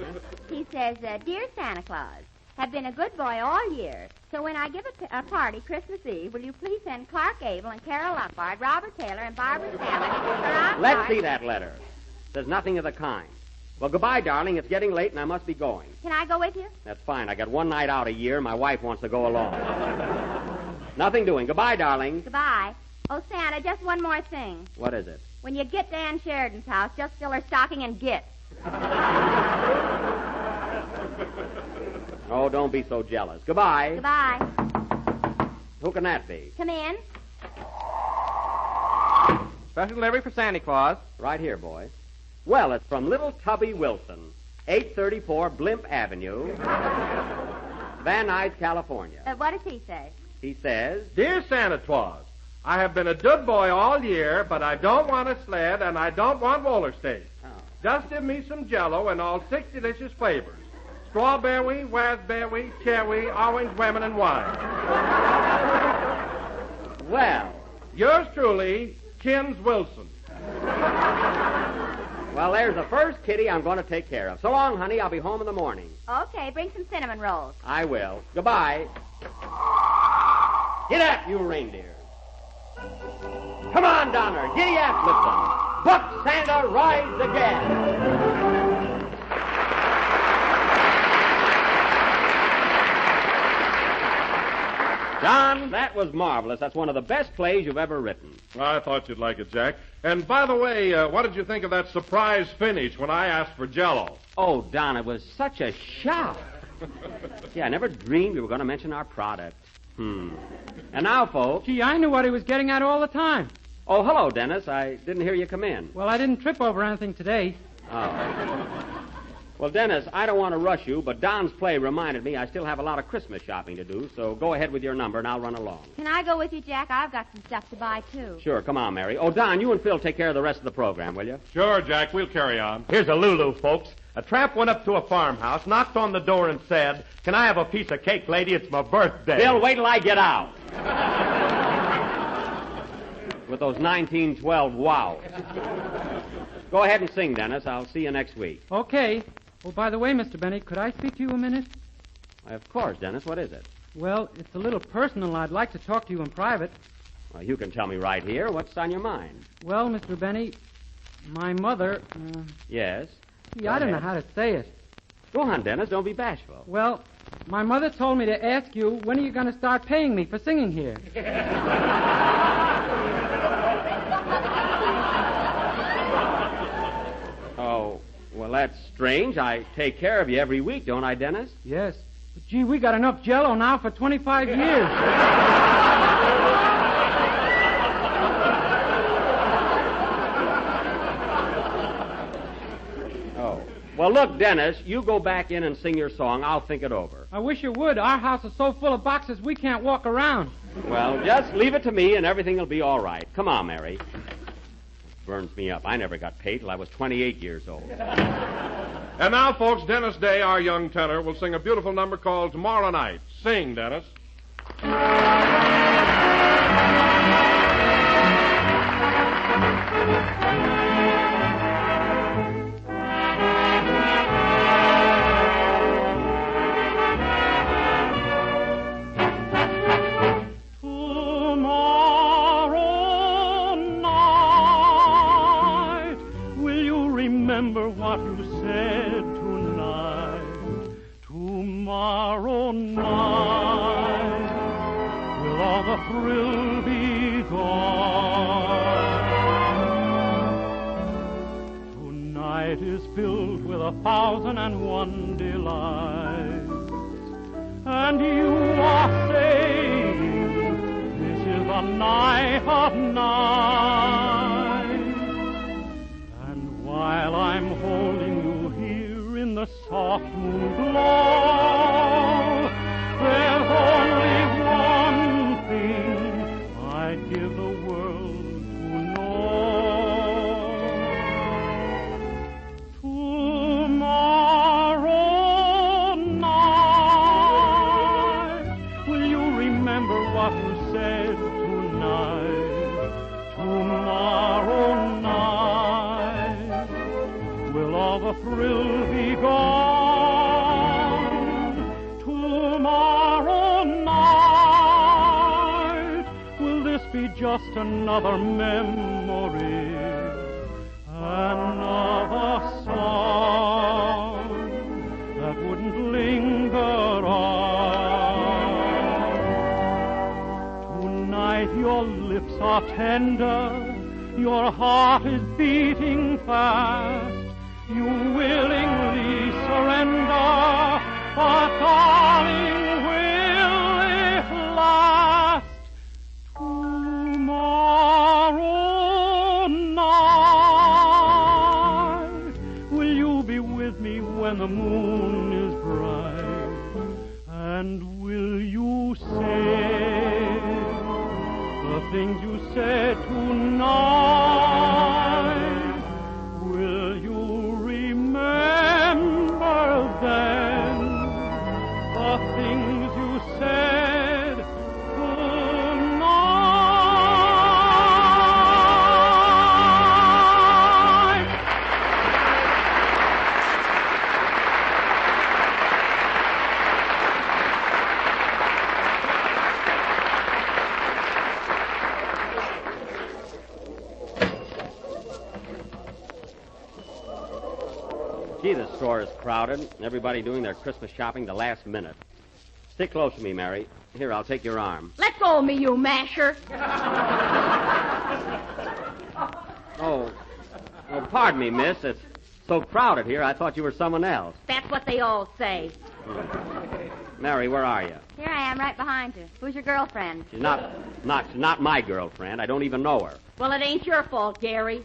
He says, Dear Santa Claus, have been a good boy all year. So when I give a party Christmas Eve, will you please send Clark Abel and Carol Lombard, Robert Taylor, and Barbara Salmon? Let's see that letter. There's nothing of the kind. Well, goodbye, darling. It's getting late, and I must be going. Can I go with you? That's fine. I got one night out a year. My wife wants to go along. Nothing doing. Goodbye, darling. Goodbye. Oh, Santa, just one more thing. What is it? When you get to Ann Sheridan's house, just fill her stocking and get. Oh, don't be so jealous. Goodbye. Goodbye. Who can that be? Come in. Special delivery for Santa Claus. Right here, boy. Well, it's from little Tubby Wilson, 834 Blimp Avenue, Van Nuys, California. What does he say? He says, Dear Santa Claus, I have been a good boy all year, but I don't want a sled and I don't want roller skates. Oh. Just give me some Jell-O in all 6 delicious flavors. Strawberry, raspberry, cherry, orange, lemon, and wine. Well. Yours truly, Kins Wilson. Well, there's the first kitty I'm going to take care of. So long, honey. I'll be home in the morning. Okay, bring some cinnamon rolls. I will. Goodbye. Get up, you reindeer. Come on, Donner. Giddy up, Lipton. Buck Santa rides again. John, that was marvelous. That's one of the best plays you've ever written. I thought you'd like it, Jack. And by the way, what did you think of that surprise finish when I asked for Jell-O? Oh, Don, it was such a shock. Yeah, I never dreamed we were going to mention our product. And now, folks... Gee, I knew what he was getting at all the time. Oh, hello, Dennis. I didn't hear you come in. Well, I didn't trip over anything today. Oh. Well, Dennis, I don't want to rush you, but Don's play reminded me I still have a lot of Christmas shopping to do, so go ahead with your number and I'll run along. Can I go with you, Jack? I've got some stuff to buy, too. Sure, come on, Mary. Oh, Don, you and Phil take care of the rest of the program, will you? Sure, Jack, we'll carry on. Here's a Lulu, folks. A tramp went up to a farmhouse, knocked on the door, and said, Can I have a piece of cake, lady? It's my birthday. Phil, wait till I get out. With those 1912 wows. Go ahead and sing, Dennis. I'll see you next week. Okay. Oh, by the way, Mr. Benny, could I speak to you a minute? Of course, Dennis. What is it? Well, it's a little personal. I'd like to talk to you in private. Well, you can tell me right here. What's on your mind? Well, Mr. Benny, my mother... Yes? Gee, I don't know how to say it. Go on, Dennis. Don't be bashful. Well, my mother told me to ask you, when are you going to start paying me for singing here? Oh, well, that's strange. I take care of you every week, don't I, Dennis? Yes. But, gee, we got enough Jell-O now for 25 years. Oh. Well, look, Dennis, you go back in and sing your song. I'll think it over. I wish you would. Our house is so full of boxes we can't walk around. Well, just leave it to me and everything will be all right. Come on, Mary. burns me up. I never got paid till I was 28 years old. And now, folks, Dennis Day, our young tenor, will sing a beautiful number called Tomorrow Night. Sing, Dennis. Remember what you said tonight. Tomorrow night will all the thrill be gone. Tonight is filled with 1,001 delights, and you are saying this is the night of nights. While I'm holding you here in the soft moon glow, there's only one thing I'd give the world to know. Tomorrow night, will you remember what you said tonight? Tomorrow night, will all the thrill be gone? Tomorrow night, will this be just another memory? Another song that wouldn't linger on? Tonight your lips are tender, your heart is beating fast. You willingly surrender, but darling, will it last? Tomorrow night, will you be with me when the moon is bright? And will you say the things you said tonight? Will you remember then the things you said tonight? Gee, the store is crowded. Everybody doing their Christmas shopping the last minute. Stick close to me, Mary. Here, I'll take your arm. Let go of me, you masher. Oh, pardon me, miss. It's so crowded here, I thought you were someone else. That's what they all say. Mary, where are you? Here I am, right behind you. Who's your girlfriend? She's not my girlfriend. I don't even know her. Well, it ain't your fault, Gary.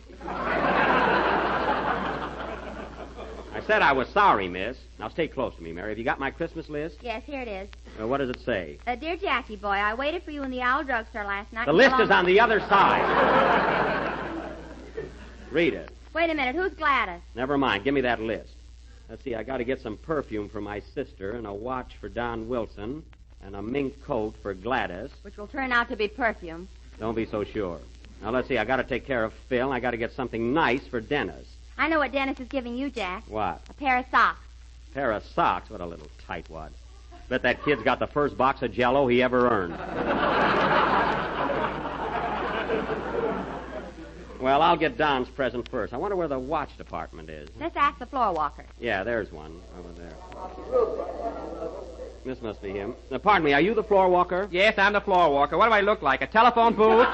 I said I was sorry, miss. Now stay close to me, Mary. Have you got my Christmas list? Yes, here it is. What does it say? Dear Jackie boy, I waited for you in the Owl drugstore last night. The list is on the other side. Read it. Wait a minute, who's Gladys? Never mind. Give me that list. Let's see, I got to get some perfume for my sister and a watch for Don Wilson and a mink coat for Gladys. Which will turn out to be perfume. Don't be so sure. Now, let's see, I got to take care of Phil, and I got to get something nice for Dennis. I know what Dennis is giving you, Jack. What? A pair of socks. Pair of socks? What a little tightwad. Bet that kid's got the first box of Jell-O he ever earned. Well, I'll get Don's present first. I wonder where the watch department is. Let's ask the floor walker. Yeah, there's one over there. This must be him. Pardon me, are you the floor walker? Yes, I'm the floor walker. What do I look like, a telephone booth?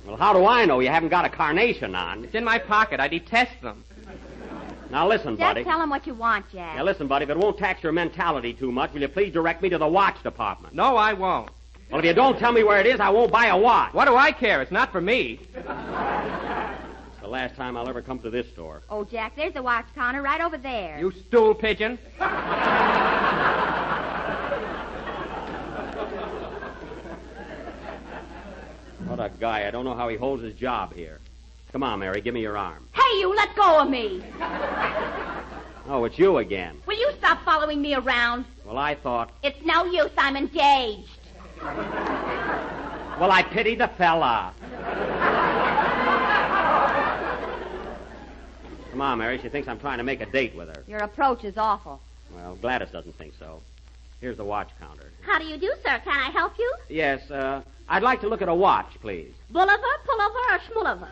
Well, how do I know you haven't got a carnation on? It's in my pocket. I detest them. Now, listen, buddy. Just tell him what you want, Jack. Now, listen, buddy, if it won't tax your mentality too much, will you please direct me to the watch department? No, I won't. Well, if you don't tell me where it is, I won't buy a watch. What do I care? It's not for me. It's the last time I'll ever come to this store. Oh, Jack, there's the watch counter right over there. You stool pigeon. What a guy. I don't know how he holds his job here. Come on, Mary, give me your arm. Hey, you, let go of me. Oh, it's you again. Will you stop following me around? Well, I thought... It's no use. I'm engaged. Well, I pity the fella. Come on, Mary. She thinks I'm trying to make a date with her. Your approach is awful. Well, Gladys doesn't think so. Here's the watch counter. How do you do, sir? Can I help you? Yes, I'd like to look at a watch, please. Bulliver, pullover, or schmulliver?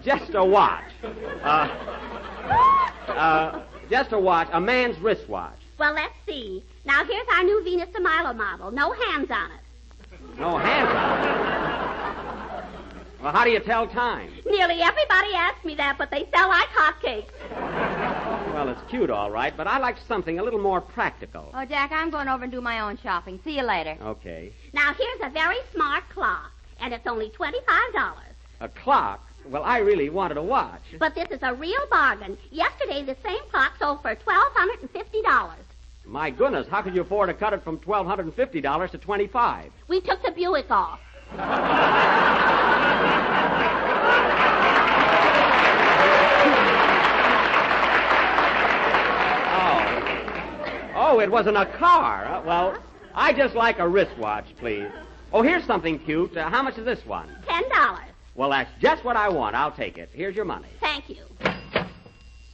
Just a watch. Just a watch, a man's wristwatch. Well, let's see. Now, here's our new Venus de Milo model. No hands on it. No hands on it? Well, how do you tell time? Nearly everybody asks me that, but they sell like hotcakes. Well, it's cute, all right, but I like something a little more practical. Oh, Jack, I'm going over and do my own shopping. See you later. Okay. Now, here's a very smart clock, and it's only $25. A clock? Well, I really wanted a watch. But this is a real bargain. Yesterday, the same clock sold for $1,250. My goodness, how could you afford to cut it from $1,250 to $25? We took the Buick off. Oh, it wasn't a car. Well, I just like a wristwatch, please. Oh, here's something cute. How much is this one? $10. Well, that's just what I want. I'll take it. Here's your money. Thank you.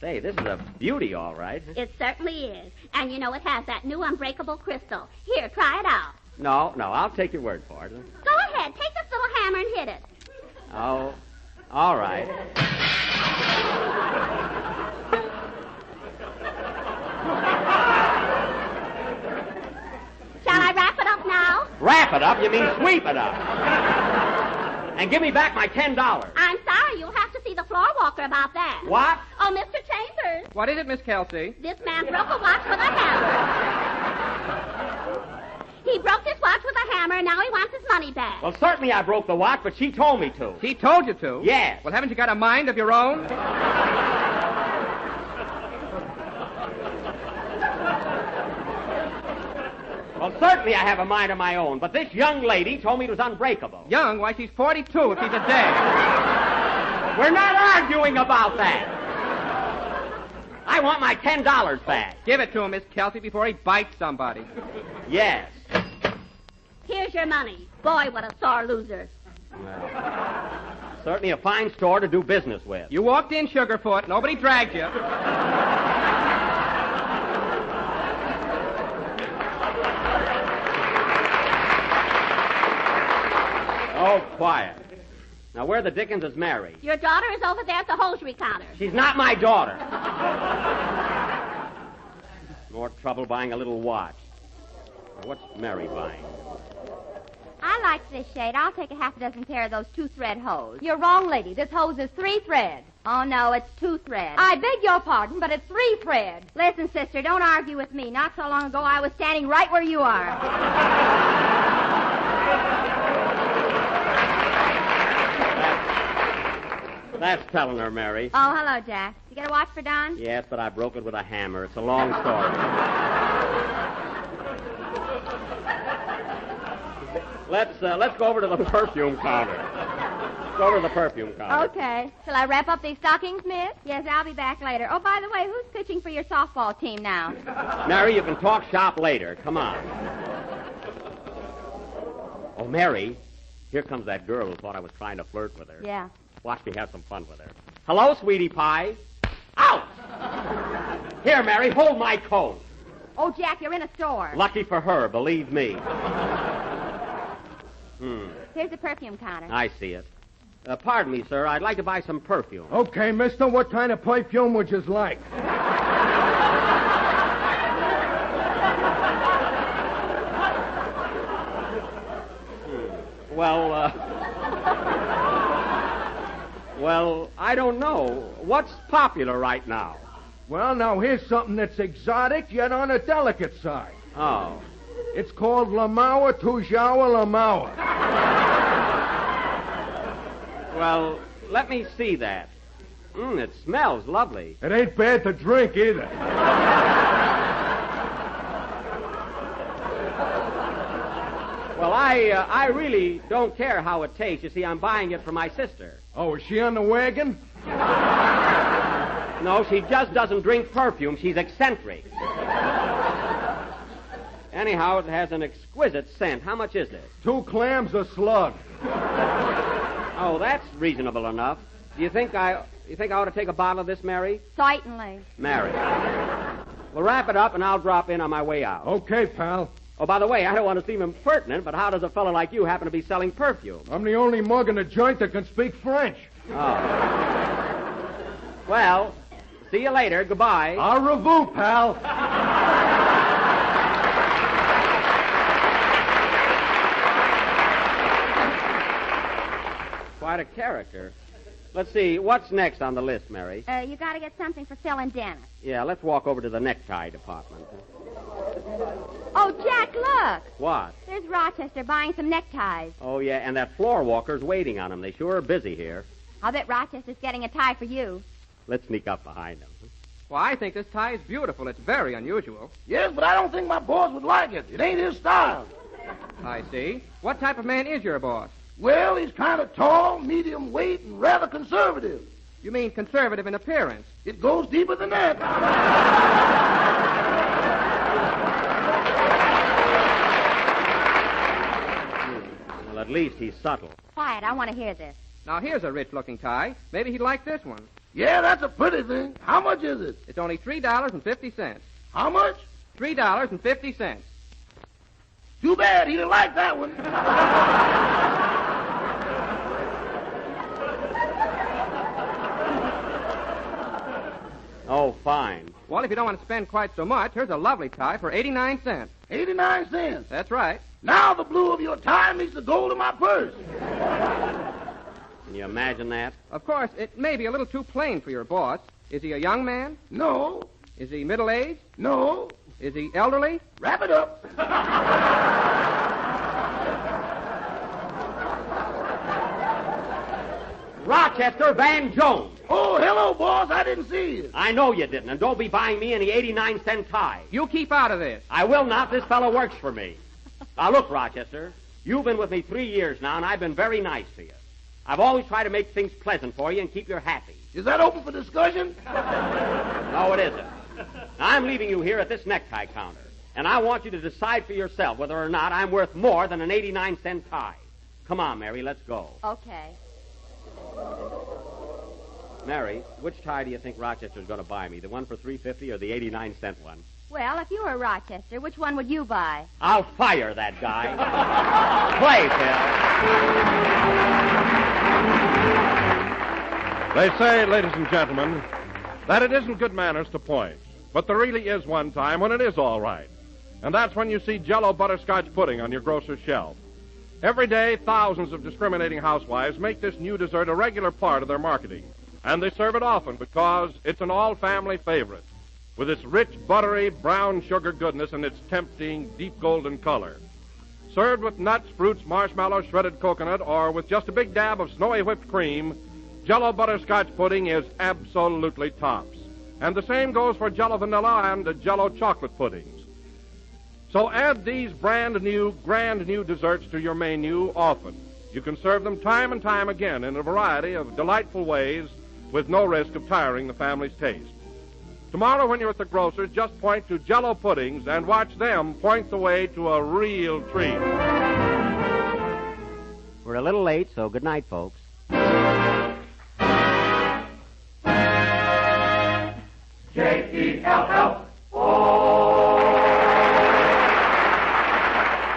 Say, this is a beauty, all right. It certainly is. And you know, it has that new unbreakable crystal. Here, try it out. No, I'll take your word for it. Go ahead. Take this little hammer and hit it. Oh, all right. Shall I wrap it up now? Wrap it up? You mean sweep it up. And give me back my $10. I'm sorry. You'll have to see the floor walker about that. What? Oh, Mr. Chambers. What is it, Miss Kelsey? This man broke a watch with a hammer. He broke this watch with a hammer, and now he wants his money back. Well, certainly I broke the watch, but she told me to. She told you to? Yes. Well, haven't you got a mind of your own? Well, certainly I have a mind of my own, but this young lady told me it was unbreakable. Young? Why, she's 42 if she's a day. We're not arguing about that. I want my $10 back. Give it to him, Miss Kelsey, before he bites somebody. Yes. Here's your money. Boy, what a sore loser. Well, certainly a fine store to do business with. You walked in, Sugarfoot. Nobody dragged you. Oh, quiet. Now, where the dickens is Mary? Your daughter is over there at the hosiery counter. She's not my daughter. More trouble buying a little watch. Now, what's Mary buying? I like this shade. I'll take a half a dozen pair of those 2-thread hose. You're wrong, lady. This hose is 3 thread. Oh, no, it's 2 thread. I beg your pardon, but it's 3 thread. Listen, sister, don't argue with me. Not so long ago, I was standing right where you are. That's telling her, Mary. Oh, hello, Jack. You got a watch for Don? Yes, but I broke it with a hammer. It's a long story. Let's go over to the perfume counter. Go over to the perfume counter. Okay. Shall I wrap up these stockings, miss? Yes, I'll be back later. Oh, by the way, who's pitching for your softball team now? Mary, you can talk shop later. Come on. Oh, Mary, here comes that girl who thought I was trying to flirt with her. Yeah. Watch me have some fun with her. Hello, sweetie pie. Out! Here, Mary, hold my coat. Oh, Jack, you're in a store. Lucky for her, believe me. Here's the perfume counter. I see it. Pardon me, sir. I'd like to buy some perfume. Okay, mister, what kind of perfume would you like? Well, I don't know. What's popular right now? Well, now, here's something that's exotic, yet on a delicate side. Oh. It's called Lamauer Tujawa Lamauer. Well, let me see that. It smells lovely. It ain't bad to drink either. Well, I really don't care how it tastes. You see, I'm buying it for my sister. Oh, is she on the wagon? No, she just doesn't drink perfume. She's eccentric. Anyhow, it has an exquisite scent. How much is this? 2 clams a slug. Oh, that's reasonable enough. Do you think I ought to take a bottle of this, Mary? Certainly. Mary. Well, wrap it up and I'll drop in on my way out. Okay, pal. Oh, by the way, I don't want to seem impertinent, but how does a fellow like you happen to be selling perfume? I'm the only mug in the joint that can speak French. Oh. Well, see you later. Goodbye. Au revoir, pal. Quite a character. Let's see, what's next on the list, Mary? You got to get something for Phil and Dennis. Yeah, let's walk over to the necktie department. Oh, Jack, look. What? There's Rochester buying some neckties. Oh, yeah, and that floor walker's waiting on him. They sure are busy here. I'll bet Rochester's getting a tie for you. Let's sneak up behind him. Well, I think this tie is beautiful. It's very unusual. Yes, but I don't think my boss would like it. It ain't his style. I see. What type of man is your boss? Well, he's kind of tall, medium weight, and rather conservative. You mean conservative in appearance? It goes deeper than that. Well, at least he's subtle. Quiet, I want to hear this. Now, here's a rich-looking tie. Maybe he'd like this one. Yeah, that's a pretty thing. How much is it? It's only $3.50. How much? $3.50. Too bad he didn't like that one. Oh, fine. Well, if you don't want to spend quite so much, here's a lovely tie for 89 cents. 89 cents? That's right. Now the blue of your tie meets the gold of my purse. Can you imagine that? Of course, it may be a little too plain for your boss. Is he a young man? No. Is he middle-aged? No. Is he elderly? Wrap it up. Rochester Van Jones. Oh, hello, boss. I didn't see you. I know you didn't, and don't be buying me any 89-cent tie. You keep out of this. I will not. This fellow works for me. Now, look, Rochester, you've been with me 3 years now, and I've been very nice to you. I've always tried to make things pleasant for you and keep you happy. Is that open for discussion? No, it isn't. I'm leaving you here at this necktie counter, and I want you to decide for yourself whether or not I'm worth more than an 89-cent tie. Come on, Mary, let's go. Okay. Mary, which tie do you think Rochester's going to buy me? The one for $3.50 or the 89-cent one? Well, if you were Rochester, which one would you buy? I'll fire that guy. Play, Phil. They say, ladies and gentlemen, that it isn't good manners to point, but there really is one time when it is all right. And that's when you see Jell-O butterscotch pudding on your grocer's shelf. Every day, thousands of discriminating housewives make this new dessert a regular part of their marketing. And they serve it often because it's an all-family favorite, with its rich, buttery, brown sugar goodness and its tempting, deep golden color. Served with nuts, fruits, marshmallows, shredded coconut, or with just a big dab of snowy whipped cream, Jell-O butterscotch pudding is absolutely tops. And the same goes for Jell-O vanilla and Jell-O chocolate puddings. So add these brand new, grand new desserts to your menu often. You can serve them time and time again in a variety of delightful ways with no risk of tiring the family's taste. Tomorrow when you're at the grocer's, just point to Jell-O puddings and watch them point the way to a real treat. We're a little late, so good night, folks. J-E-L-L-O.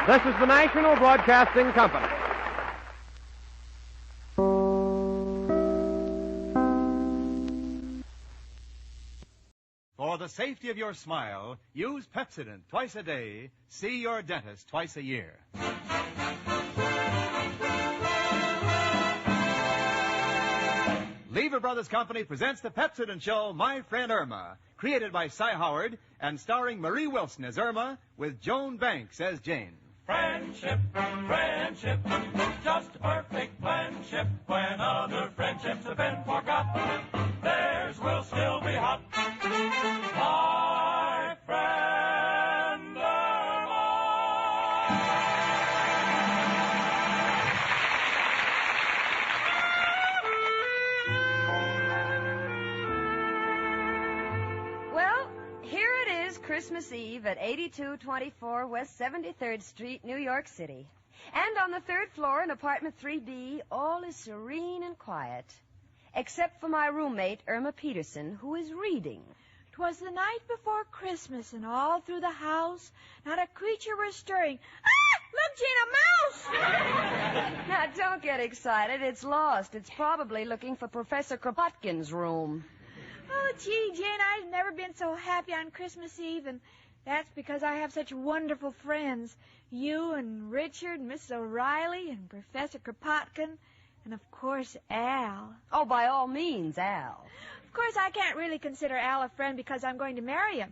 This is the National Broadcasting Company. For the safety of your smile, use Pepsodent twice a day. See your dentist twice a year. Lever Brothers Company presents the Pepsodent show, My Friend Irma, created by Cy Howard and starring Marie Wilson as Irma with Joan Banks as Jane. Friendship, friendship, just a perfect friendship. When other friendships have been forgot, theirs will still be hot. My friend Well, here it is, Christmas Eve at 8224 West 73rd Street, New York City. And on the third floor in apartment 3B, all is serene and quiet. Except for my roommate, Irma Peterson, who is reading. 'Twas the night before Christmas, and all through the house, not a creature was stirring. Ah! Look, Gene, a mouse! Now, don't get excited. It's lost. It's probably looking for Professor Kropotkin's room. Oh, gee, Jane, I've never been so happy on Christmas Eve, and that's because I have such wonderful friends. You and Richard and Mrs. O'Reilly and Professor Kropotkin, and, of course, Al. Oh, by all means, Al. Of course, I can't really consider Al a friend because I'm going to marry him.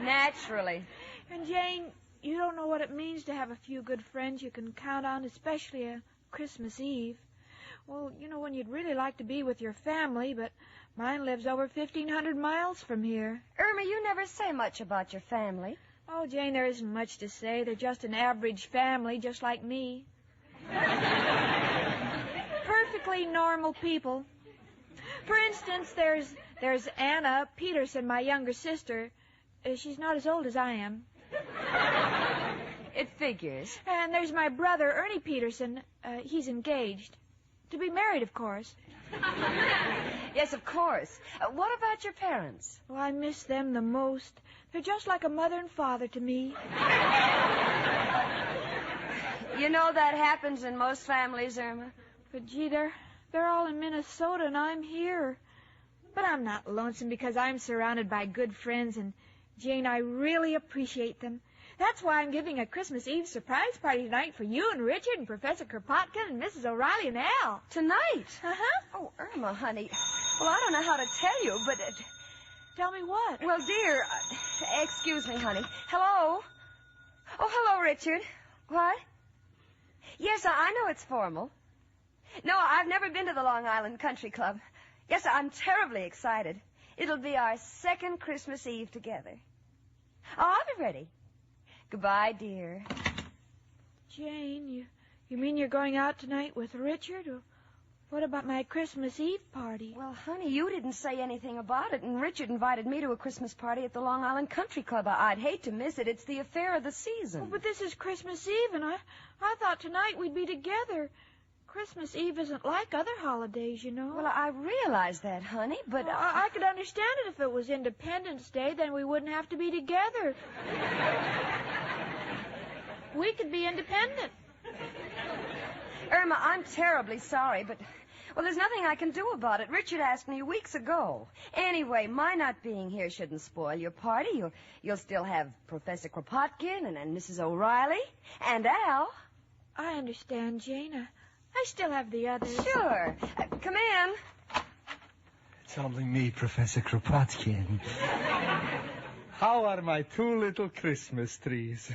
Naturally. And, Jane, you don't know what it means to have a few good friends you can count on, especially a Christmas Eve. Well, you know, when you'd really like to be with your family, but mine lives over 1,500 miles from here. Irma, you never say much about your family. Oh, Jane, there isn't much to say. They're just an average family, just like me. Perfectly normal people. For instance, there's Anna Peterson, my younger sister. She's not as old as I am. It figures. And there's my brother, Ernie Peterson. He's engaged. To be married, of course. Yes, of course. What about your parents? Oh, I miss them the most. They're just like a mother and father to me. You know that happens in most families, Irma. But, gee, they're all in Minnesota, and I'm here. But I'm not lonesome because I'm surrounded by good friends, and, Jane, I really appreciate them. That's why I'm giving a Christmas Eve surprise party tonight for you and Richard and Professor Kropotkin and Mrs. O'Reilly and Al. Tonight? Uh-huh. Oh, Irma, honey. Well, I don't know how to tell you, but... Tell me what? Well, dear, excuse me, honey. Hello? Oh, hello, Richard. What? Yes, I know it's formal. No, I've never been to the Long Island Country Club. Yes, I'm terribly excited. It'll be our second Christmas Eve together. Oh, I'll be ready. Goodbye, dear. Jane, you mean you're going out tonight with Richard? Or what about my Christmas Eve party? Well, honey, you didn't say anything about it, and Richard invited me to a Christmas party at the Long Island Country Club. I'd hate to miss it. It's the affair of the season. Oh, but this is Christmas Eve, and I thought tonight we'd be together. Christmas Eve isn't like other holidays, you know. Well, I realize that, honey, but... Well, I could understand it if it was Independence Day, then we wouldn't have to be together. We could be independent. Irma, I'm terribly sorry, but... Well, there's nothing I can do about it. Richard asked me weeks ago. Anyway, my not being here shouldn't spoil your party. You'll still have Professor Kropotkin and Mrs. O'Reilly and Al. I understand, Jane. I still have the others. Sure. Come in. It's only me, Professor Kropotkin. How are my two little Christmas trees?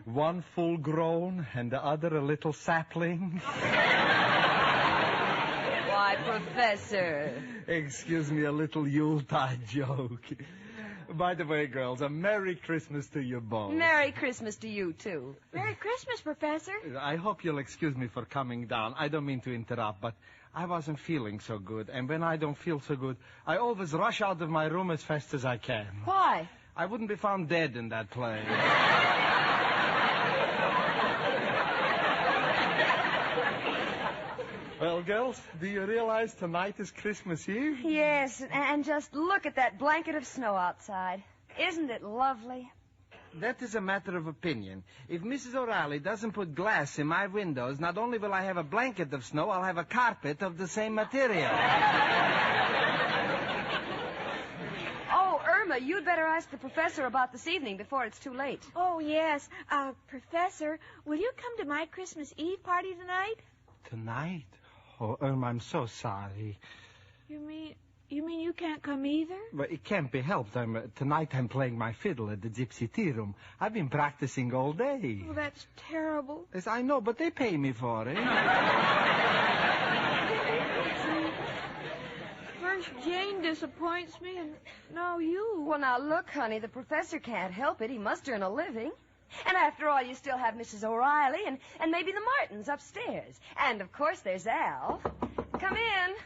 One full grown and the other a little sapling? Why, Professor. Excuse me, a little Yuletide joke. By the way, girls, a Merry Christmas to you both. Merry Christmas to you, too. Merry Christmas, Professor. I hope you'll excuse me for coming down. I don't mean to interrupt, but I wasn't feeling so good. And when I don't feel so good, I always rush out of my room as fast as I can. Why? I wouldn't be found dead in that plane. Well, girls, do you realize tonight is Christmas Eve? Yes, and just look at that blanket of snow outside. Isn't it lovely? That is a matter of opinion. If Mrs. O'Reilly doesn't put glass in my windows, not only will I have a blanket of snow, I'll have a carpet of the same material. Oh, Irma, you'd better ask the professor about this evening before it's too late. Oh, yes. Professor, will you come to my Christmas Eve party tonight? Tonight? Oh, Irma, I'm so sorry. You You mean you can't come either? But it can't be helped. Tonight I'm playing my fiddle at the Gypsy Tea Room. I've been practicing all day. Oh, that's terrible. Yes, I know, but they pay me for it. First Jane disappoints me, and now you. Well, now, look, honey, the professor can't help it. He must earn a living. And after all, you still have Mrs. O'Reilly and maybe the Martins upstairs. And, of course, there's Al. Come in.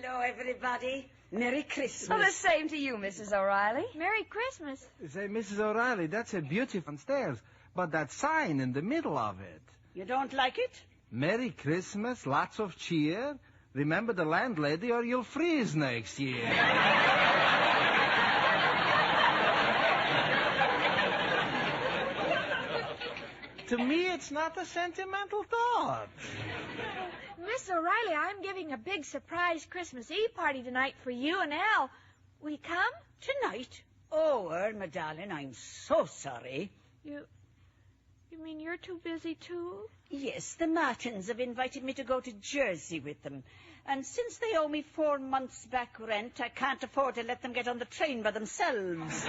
Hello, everybody. Merry Christmas. Well, the same to you, Mrs. O'Reilly. Merry Christmas. Say, Mrs. O'Reilly, that's a beautiful stairs, but that sign in the middle of it. You don't like it? Merry Christmas, lots of cheer. Remember the landlady or you'll freeze next year. To me, it's not a sentimental thought. Miss O'Reilly, I'm giving a big surprise Christmas Eve party tonight for you and Al. Will you come? Tonight? Oh, Irma, darling, I'm so sorry. You mean you're too busy, too? Yes, the Martins have invited me to go to Jersey with them. And since they owe me 4 months back rent, I can't afford to let them get on the train by themselves.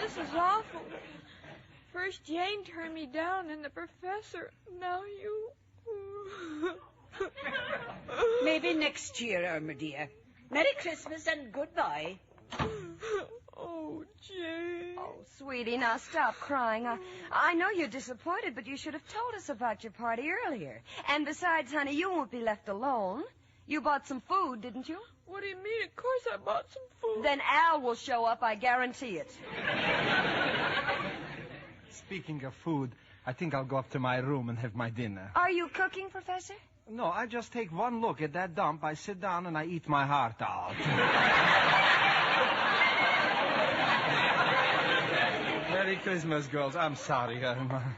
This is awful. First Jane turned me down, and the professor. Now you. Maybe next year, Irma, dear. Merry Christmas and goodbye. Oh, Jane. Oh, sweetie, now stop crying. I know you're disappointed, but you should have told us about your party earlier. And besides, honey, you won't be left alone. You bought some food, didn't you? What do you mean? Of course I bought some food. Then Al will show up, I guarantee it. Speaking of food, I think I'll go up to my room and have my dinner. Are you cooking, Professor? No, I just take one look at that dump, I sit down, and I eat my heart out. Merry Christmas, girls. I'm sorry, Irma.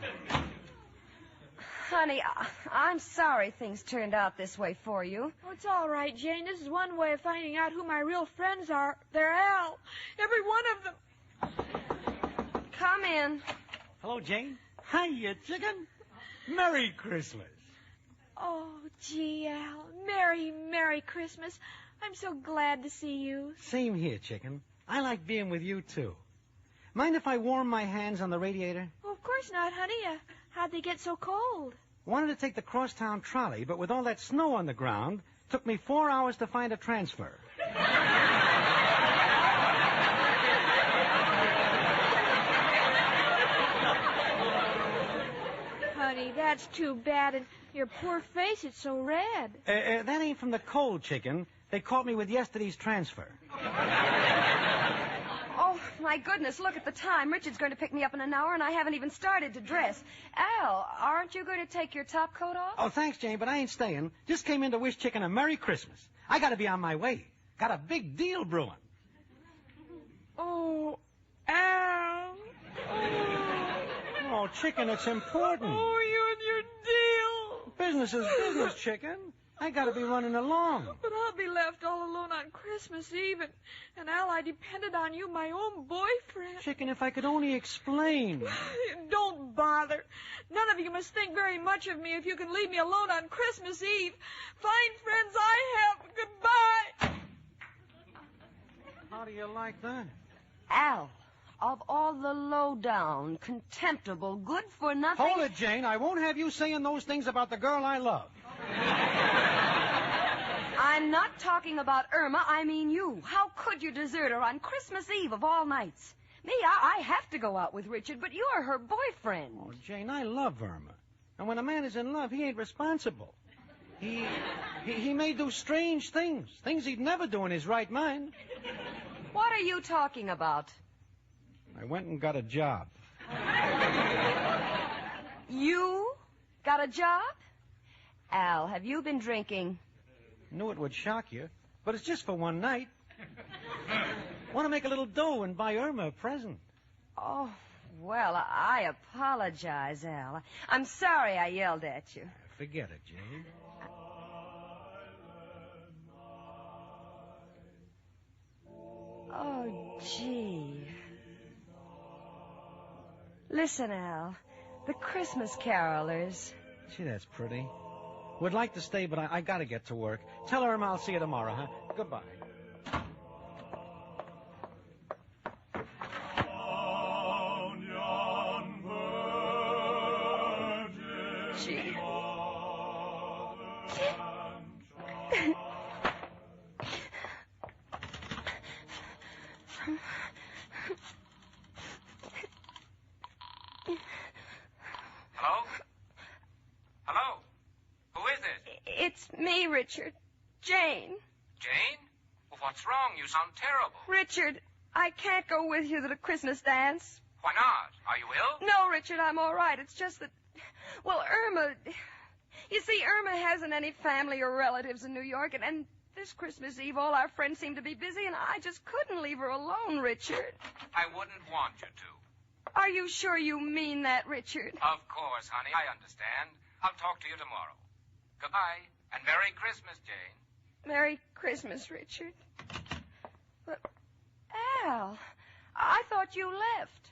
Honey, I'm sorry things turned out this way for you. Oh, it's all right, Jane. This is one way of finding out who my real friends are. They're Al. Every one of them. Come in. Hello, Jane. Hiya, chicken. Merry Christmas. Oh, gee, Al. Merry Christmas. I'm so glad to see you. Same here, chicken. I like being with you, too. Mind if I warm my hands on the radiator? Oh, of course not, honey. How'd they get so cold? Wanted to take the crosstown trolley, but with all that snow on the ground, took me 4 hours to find a transfer. Honey, that's too bad, and your poor face, it's so red. That ain't from the cold, chicken. They caught me with yesterday's transfer. Oh, my goodness, look at the time. Richard's going to pick me up in an hour, and I haven't even started to dress. Al, aren't you going to take your top coat off? Oh, thanks, Jane, but I ain't staying. Just came in to wish chicken a Merry Christmas. I gotta be on my way. Got a big deal brewing. Oh, Al. Oh, chicken, it's important. Oh, you and your deal. Business is business, chicken. I gotta be running along. But I'll be left all alone on Christmas Eve, and Al, I depended on you, my own boyfriend. Chicken, if I could only explain. Don't bother. None of you must think very much of me if you can leave me alone on Christmas Eve. Fine friends I have. Goodbye. How do you like that? Al, of all the low-down, contemptible, good-for-nothing... Hold it, Jane. I won't have you saying those things about the girl I love. I'm not talking about Irma, I mean you. How could you desert her on Christmas Eve of all nights? Me, I have to go out with Richard, but you're her boyfriend. Oh, Jane, I love Irma. And when a man is in love, he ain't responsible. He may do strange things he'd never do in his right mind. What are you talking about? I went and got a job. You got a job? Al, have you been drinking? Knew it would shock you, but it's just for one night. Want to make a little dough and buy Irma a present. Oh, well, I apologize, Al. I'm sorry I yelled at you. Forget it, Jane. Oh, gee. Listen, Al, the Christmas carolers. Gee, that's pretty. Would like to stay, but I got to get to work. Tell Irma I'll see you tomorrow, huh? Goodbye. Gee. Hello? Hello? Who is it? It's me, Richard. Jane. Jane? Well, what's wrong? You sound terrible. Richard, I can't go with you to the Christmas dance. Why not? Are you ill? No, Richard, I'm all right. It's just that, well, Irma... You see, Irma hasn't any family or relatives in New York, and this Christmas Eve all our friends seem to be busy, and I just couldn't leave her alone, Richard. I wouldn't want you to. Are you sure you mean that, Richard? Of course, honey. I understand. I'll talk to you tomorrow. Goodbye, and Merry Christmas, Jane. Merry Christmas, Richard. But, Al, I thought you left.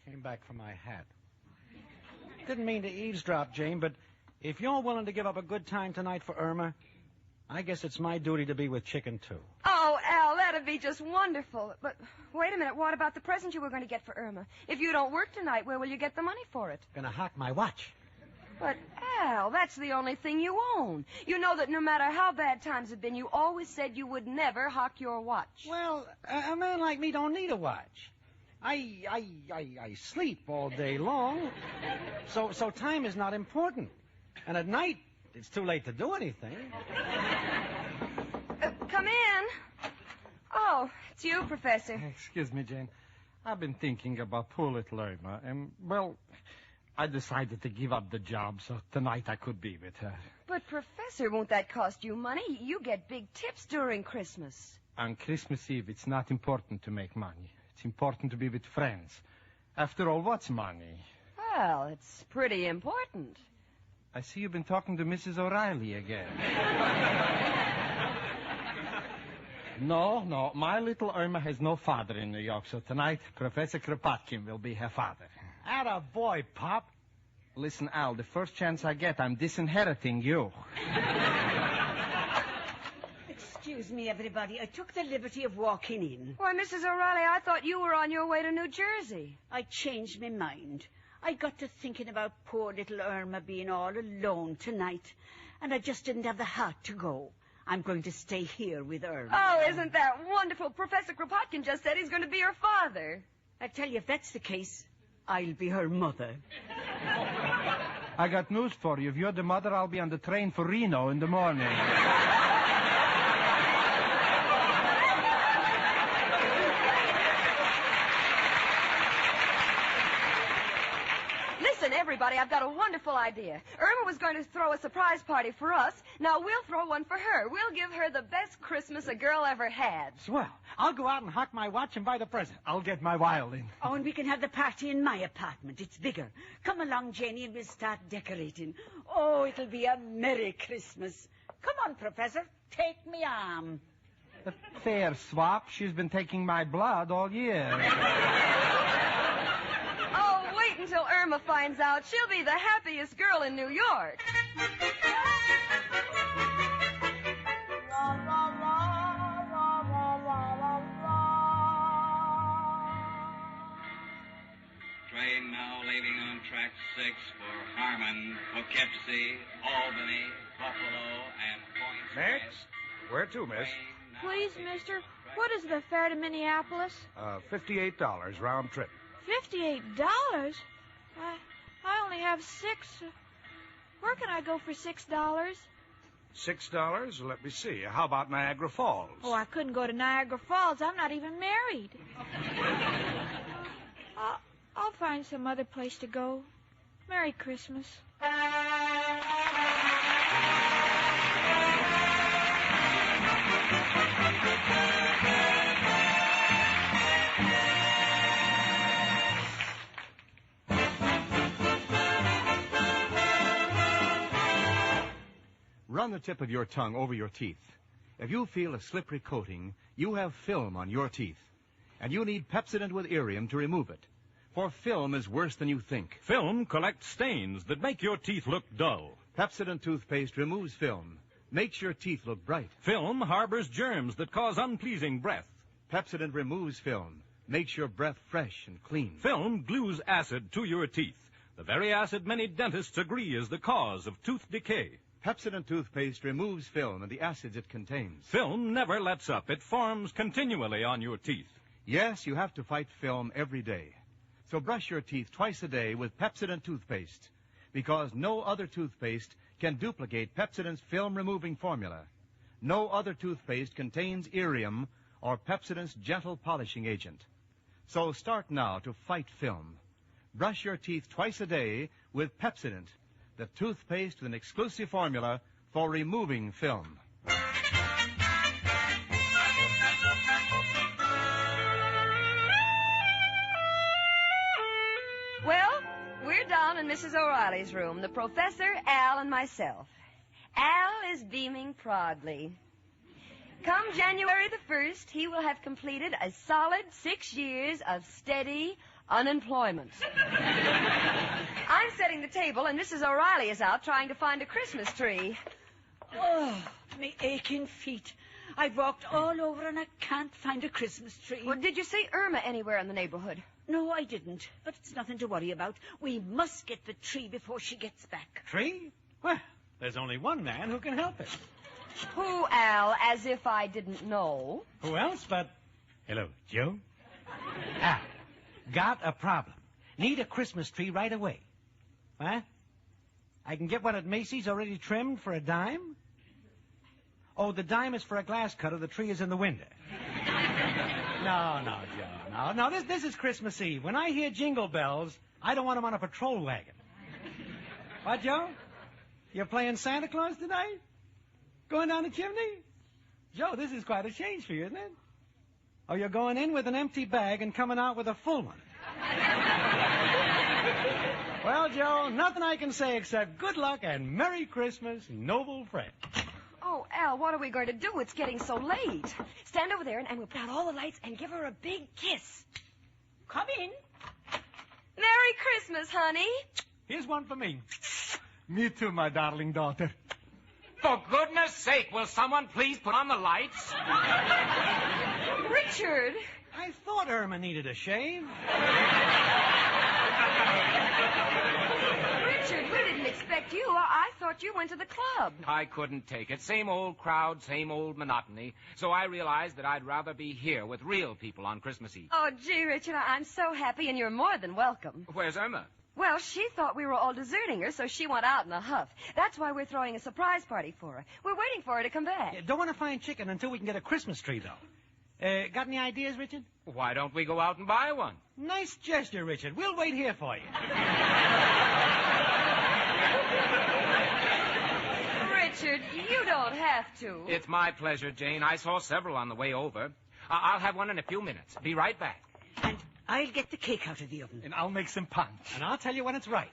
Came back for my hat. Didn't mean to eavesdrop, Jane, but if you're willing to give up a good time tonight for Irma, I guess it's my duty to be with Chicken, too. Oh, Al, that'd be just wonderful. But wait a minute, what about the present you were going to get for Irma? If you don't work tonight, where will you get the money for it? Gonna hock my watch. But, Al, that's the only thing you own. You know that no matter how bad times have been, you always said you would never hock your watch. Well, a man like me don't need a watch. I sleep all day long, so time is not important. And at night, it's too late to do anything. Come in. Oh, it's you, Professor. Excuse me, Jane. I've been thinking about poor little Irma, and, well, I decided to give up the job, so tonight I could be with her. But, Professor, won't that cost you money? You get big tips during Christmas. On Christmas Eve, it's not important to make money. It's important to be with friends. After all, what's money? Well, it's pretty important. I see you've been talking to Mrs. O'Reilly again. No, my little Irma has no father in New York, so tonight Professor Kropotkin will be her father. Atta boy, Pop. Listen, Al, the first chance I get, I'm disinheriting you. Excuse me, everybody. I took the liberty of walking in. Why, Mrs. O'Reilly, I thought you were on your way to New Jersey. I changed my mind. I got to thinking about poor little Irma being all alone tonight, and I just didn't have the heart to go. I'm going to stay here with Irma. Oh, isn't that wonderful? Professor Kropotkin just said he's going to be her father. I tell you, if that's the case, I'll be her mother. I got news for you. If you're the mother, I'll be on the train for Reno in the morning. Listen, everybody, I've got a wonderful idea. Irma was going to throw a surprise party for us. Now we'll throw one for her. We'll give her the best Christmas a girl ever had. Swell. I'll go out and hock my watch and buy the present. I'll get my violin. Oh, and we can have the party in my apartment. It's bigger. Come along, Janie, and we'll start decorating. Oh, it'll be a Merry Christmas. Come on, Professor. Take me arm. A fair swap. She's been taking my blood all year. Oh, wait until Irma finds out. She'll be the happiest girl in New York. Train now leaving on track 6 for Harmon, Poughkeepsie, Albany, Buffalo, and Point. Next? Where to, miss? Please, mister, what is the fare to Minneapolis? $58 round trip. $58? I only have $6. Where can I go for $6? $6? Let me see. How about Niagara Falls? Oh, I couldn't go to Niagara Falls. I'm not even married. I'll find some other place to go. Merry Christmas. Run the tip of your tongue over your teeth. If you feel a slippery coating, you have film on your teeth. And you need Pepsodent with Irium to remove it. For film is worse than you think. Film collects stains that make your teeth look dull. Pepsodent toothpaste removes film, makes your teeth look bright. Film harbors germs that cause unpleasing breath. Pepsodent removes film, makes your breath fresh and clean. Film glues acid to your teeth, the very acid many dentists agree is the cause of tooth decay. Pepsodent toothpaste removes film and the acids it contains. Film never lets up. It forms continually on your teeth. Yes, you have to fight film every day. So brush your teeth twice a day with Pepsodent toothpaste, because no other toothpaste can duplicate Pepsodent's film-removing formula. No other toothpaste contains irium or Pepsodent's gentle polishing agent. So start now to fight film. Brush your teeth twice a day with Pepsodent, the toothpaste with an exclusive formula for removing film. Well, we're down in Mrs. O'Reilly's room, the professor, Al, and myself. Al is beaming proudly. Come January the 1st, he will have completed a solid 6 years of steady unemployment. I'm setting the table, and Mrs. O'Reilly is out trying to find a Christmas tree. Oh, me aching feet. I've walked all over and I can't find a Christmas tree. Well, did you see Irma anywhere in the neighborhood? No, I didn't. But it's nothing to worry about. We must get the tree before she gets back. Tree? Well, there's only one man who can help us. Who, Al? As if I didn't know. Who else but... Hello, Joe? Al, got a problem. Need a Christmas tree right away. Huh? I can get one at Macy's already trimmed for a dime? Oh, the dime is for a glass cutter. The tree is in the window. No, Joe. No, this is Christmas Eve. When I hear jingle bells, I don't want them on a patrol wagon. What, Joe? You're playing Santa Claus tonight? Going down the chimney? Joe, this is quite a change for you, isn't it? Oh, you're going in with an empty bag and coming out with a full one. Well, Joe, nothing I can say except good luck and Merry Christmas, noble friend. Oh, Al, what are we going to do? It's getting so late. Stand over there and we'll put out all the lights and give her a big kiss. Come in. Merry Christmas, honey. Here's one for me. Me too, my darling daughter. For goodness sake, will someone please put on the lights? Richard. I thought Irma needed a shave. Richard, we didn't expect you. I thought you went to the club. I couldn't take it. Same old crowd, same old monotony. So I realized that I'd rather be here with real people on Christmas Eve. Oh, gee, Richard, I'm so happy, and you're more than welcome. Where's Irma? Well, she thought we were all deserting her, so she went out in a huff. That's why we're throwing a surprise party for her. We're waiting for her to come back. Don't want to find chicken until we can get a Christmas tree, though. Got any ideas, Richard? Why don't we go out and buy one? Nice gesture, Richard. We'll wait here for you. Richard, you don't have to. It's my pleasure, Jane. I saw several on the way over. I'll have one in a few minutes. Be right back. And I'll get the cake out of the oven. And I'll make some punch. And I'll tell you when it's right.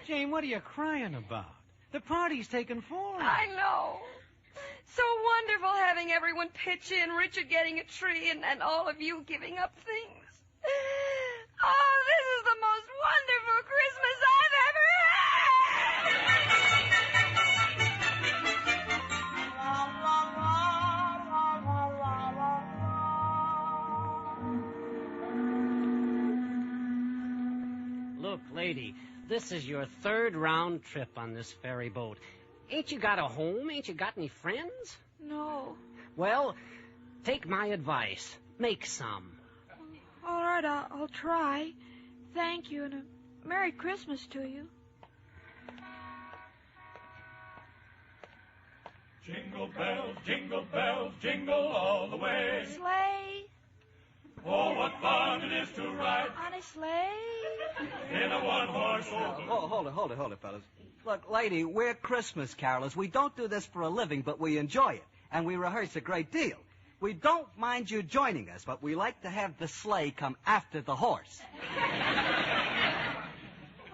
Jane, what are you crying about? The party's taken form. I know. So wonderful having everyone pitch in, Richard getting a tree, and all of you giving up things. Oh, this is the most wonderful Christmas I've ever had. Look, lady, this is your third round trip on this ferry boat. Ain't you got a home? Ain't you got any friends? No. Well, take my advice. Make some. All right, I'll try. Thank you, and a Merry Christmas to you. Jingle bells, jingle all the way. Sleigh. Oh, what fun it is to ride On a sleigh. in a one-horse open. Oh, hold it, fellas. Look, lady, we're Christmas carolers. We don't do this for a living, but we enjoy it, and we rehearse a great deal. We don't mind you joining us, but we like to have the sleigh come after the horse.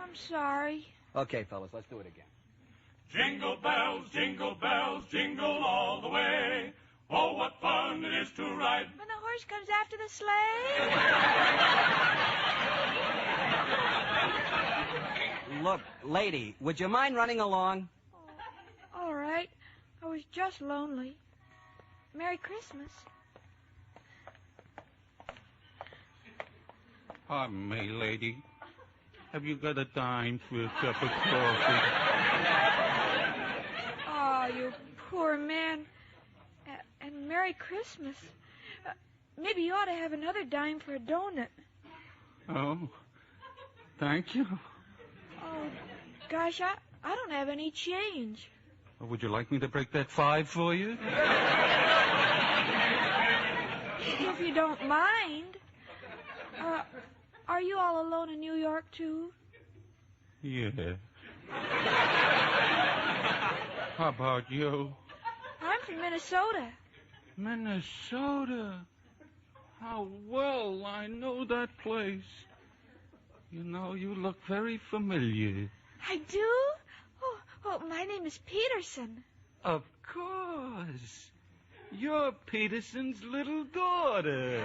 I'm sorry. Okay, fellas, let's do it again. Jingle bells, jingle all the way. Oh, what fun it is to ride. When the horse comes after the sleigh. Look, lady, would you mind running along? All right. I was just lonely. Merry Christmas. Pardon me, lady. Have you got a dime for a cup of coffee? Oh, you poor man. And Merry Christmas. Maybe you ought to have another dime for a donut. Oh, thank you. Oh, gosh, I don't have any change. Well, would you like me to break that 5 for you? If you don't mind. Are you all alone in New York, too? Yeah. How about you? I'm from Minnesota. Minnesota? How well I know that place. You know, you look very familiar. I do? Oh, my name is Peterson. Of course. You're Peterson's little daughter.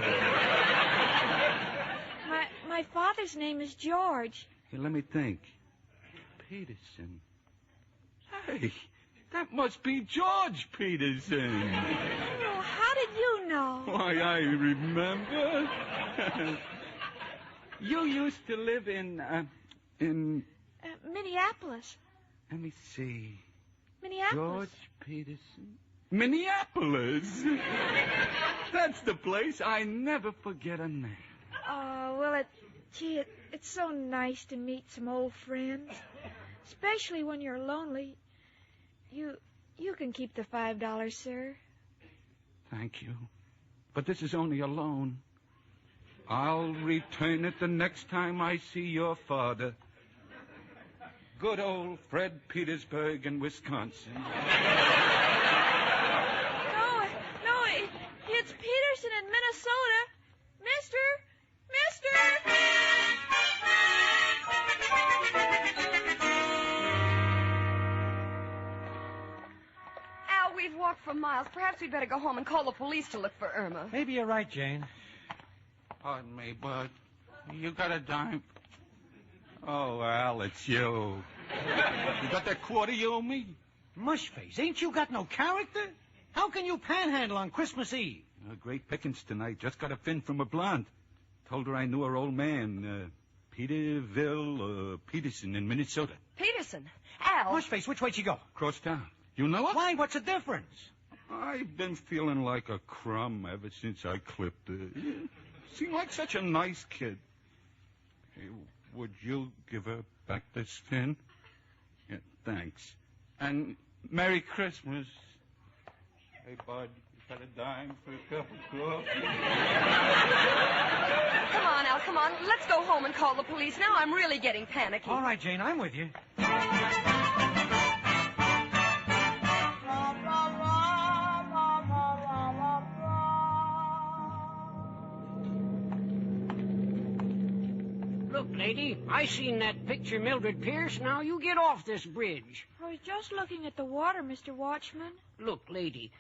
My father's name is George. Hey, let me think. Peterson. Hey, that must be George Peterson. Oh, how did you know? Why, I remember. You used to live in Minneapolis. Let me see. Minneapolis. George Peterson. Minneapolis. That's the place. I never forget a name. Oh, well, it's so nice to meet some old friends. Especially when you're lonely. You can keep the $5, sir. Thank you. But this is only a loan. I'll return it the next time I see your father. Good old Fred Petersburg in Wisconsin. No, it's Peterson in Minnesota. Mister! Al, we've walked for miles. Perhaps we'd better go home and call the police to look for Irma. Maybe you're right, Jane. Pardon me, Bud. You got a dime? Oh, Al, it's you. You got that quarter you owe me? Mushface, ain't you got no character? How can you panhandle on Christmas Eve? Great pickings tonight. Just got a fin from a blonde. Told her I knew her old man, Peterson in Minnesota. Peterson? Al. Mushface, which way'd she go? Across town. You know her? Why? What's the difference? I've been feeling like a crumb ever since I clipped her. Seemed like such a nice kid. Hey, would you give her back this fin? Yeah, thanks. And Merry Christmas. Hey, Bud, you got a dime for a cup of coffee? Come on, Al, come on. Let's go home and call the police. Now I'm really getting panicky. All right, Jane, I'm with you. Look, lady, I seen that picture Mildred Pierce. Now you get off this bridge. I was just looking at the water, Mr. Watchman. Look, lady,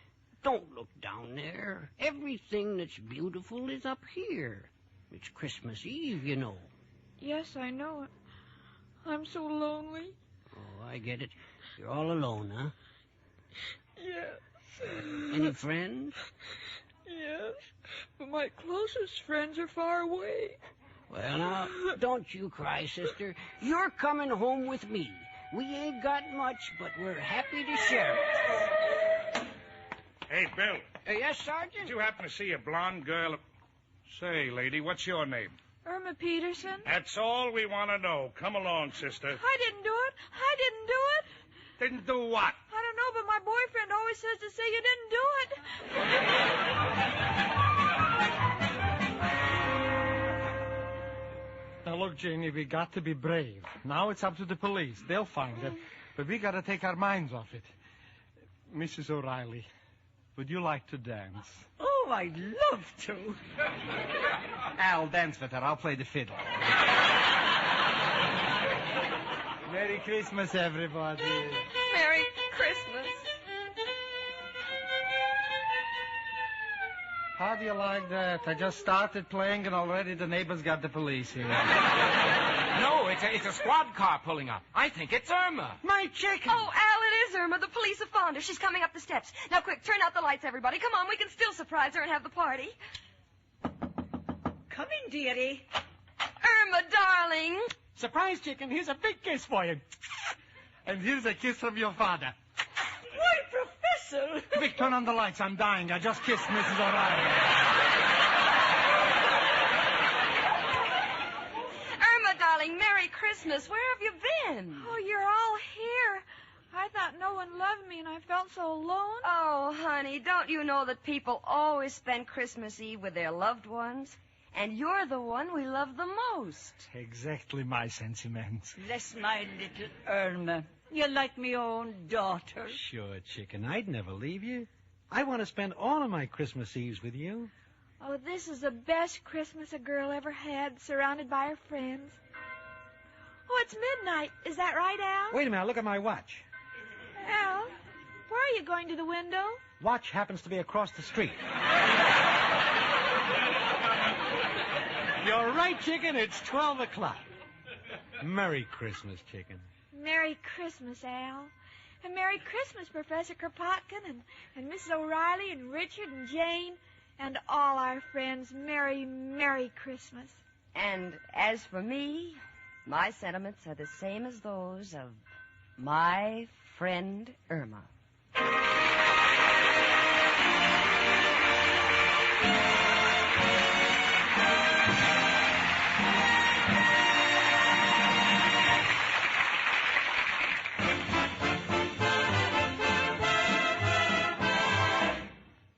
don't look down there. Everything that's beautiful is up here. It's Christmas Eve, you know. Yes, I know it. I'm so lonely. Oh, I get it. You're all alone, huh? Yes. Any friends? Yes, but my closest friends are far away. Well, now, don't you cry, sister. You're coming home with me. We ain't got much, but we're happy to share it. Hey, Bill. Yes, Sergeant? Did you happen to see a blonde girl? Say, lady, what's your name? Irma Peterson. That's all we want to know. Come along, sister. I didn't do it. Didn't do what? I don't know, but my boyfriend always says to say you didn't do it. Now, look, Janie, we got to be brave. Now it's up to the police. They'll find it. But we got to take our minds off it. Mrs. O'Reilly, would you like to dance? Oh, I'd love to. Al, dance with her. I'll play the fiddle. Merry Christmas, everybody. Merry Christmas. How do you like that? I just started playing and already the neighbors got the police here. No, it's a squad car pulling up. I think it's Irma. My chicken! Oh, Al, it is Irma. The police have found her. She's coming up the steps. Now, quick, turn out the lights, everybody. Come on, we can still surprise her and have the party. Come in, dearie. Irma, darling. Surprise, chicken. Here's a big kiss for you. And here's a kiss from your father. Why, Professor? Quick, turn on the lights. I'm dying. I just kissed Mrs. O'Reilly. Irma, darling, Merry Christmas. Where have you been? Oh, you're all here. I thought no one loved me, and I felt so alone. Oh, honey, don't you know that people always spend Christmas Eve with their loved ones? And you're the one we love the most. Exactly my sentiments. Bless my little Irma. You're like my own daughter. Sure, chicken. I'd never leave you. I want to spend all of my Christmas Eves with you. Oh, this is the best Christmas a girl ever had, surrounded by her friends. Oh, it's midnight. Is that right, Al? Wait a minute. Look at my watch. Al, where are you going to the window? Watch happens to be across the street. You're right, chicken. It's 12 o'clock. Merry Christmas, chicken. Merry Christmas, Al. And Merry Christmas, Professor Kropotkin and Mrs. O'Reilly and Richard and Jane and all our friends. Merry, Merry Christmas. And as for me, my sentiments are the same as those of my friend Irma.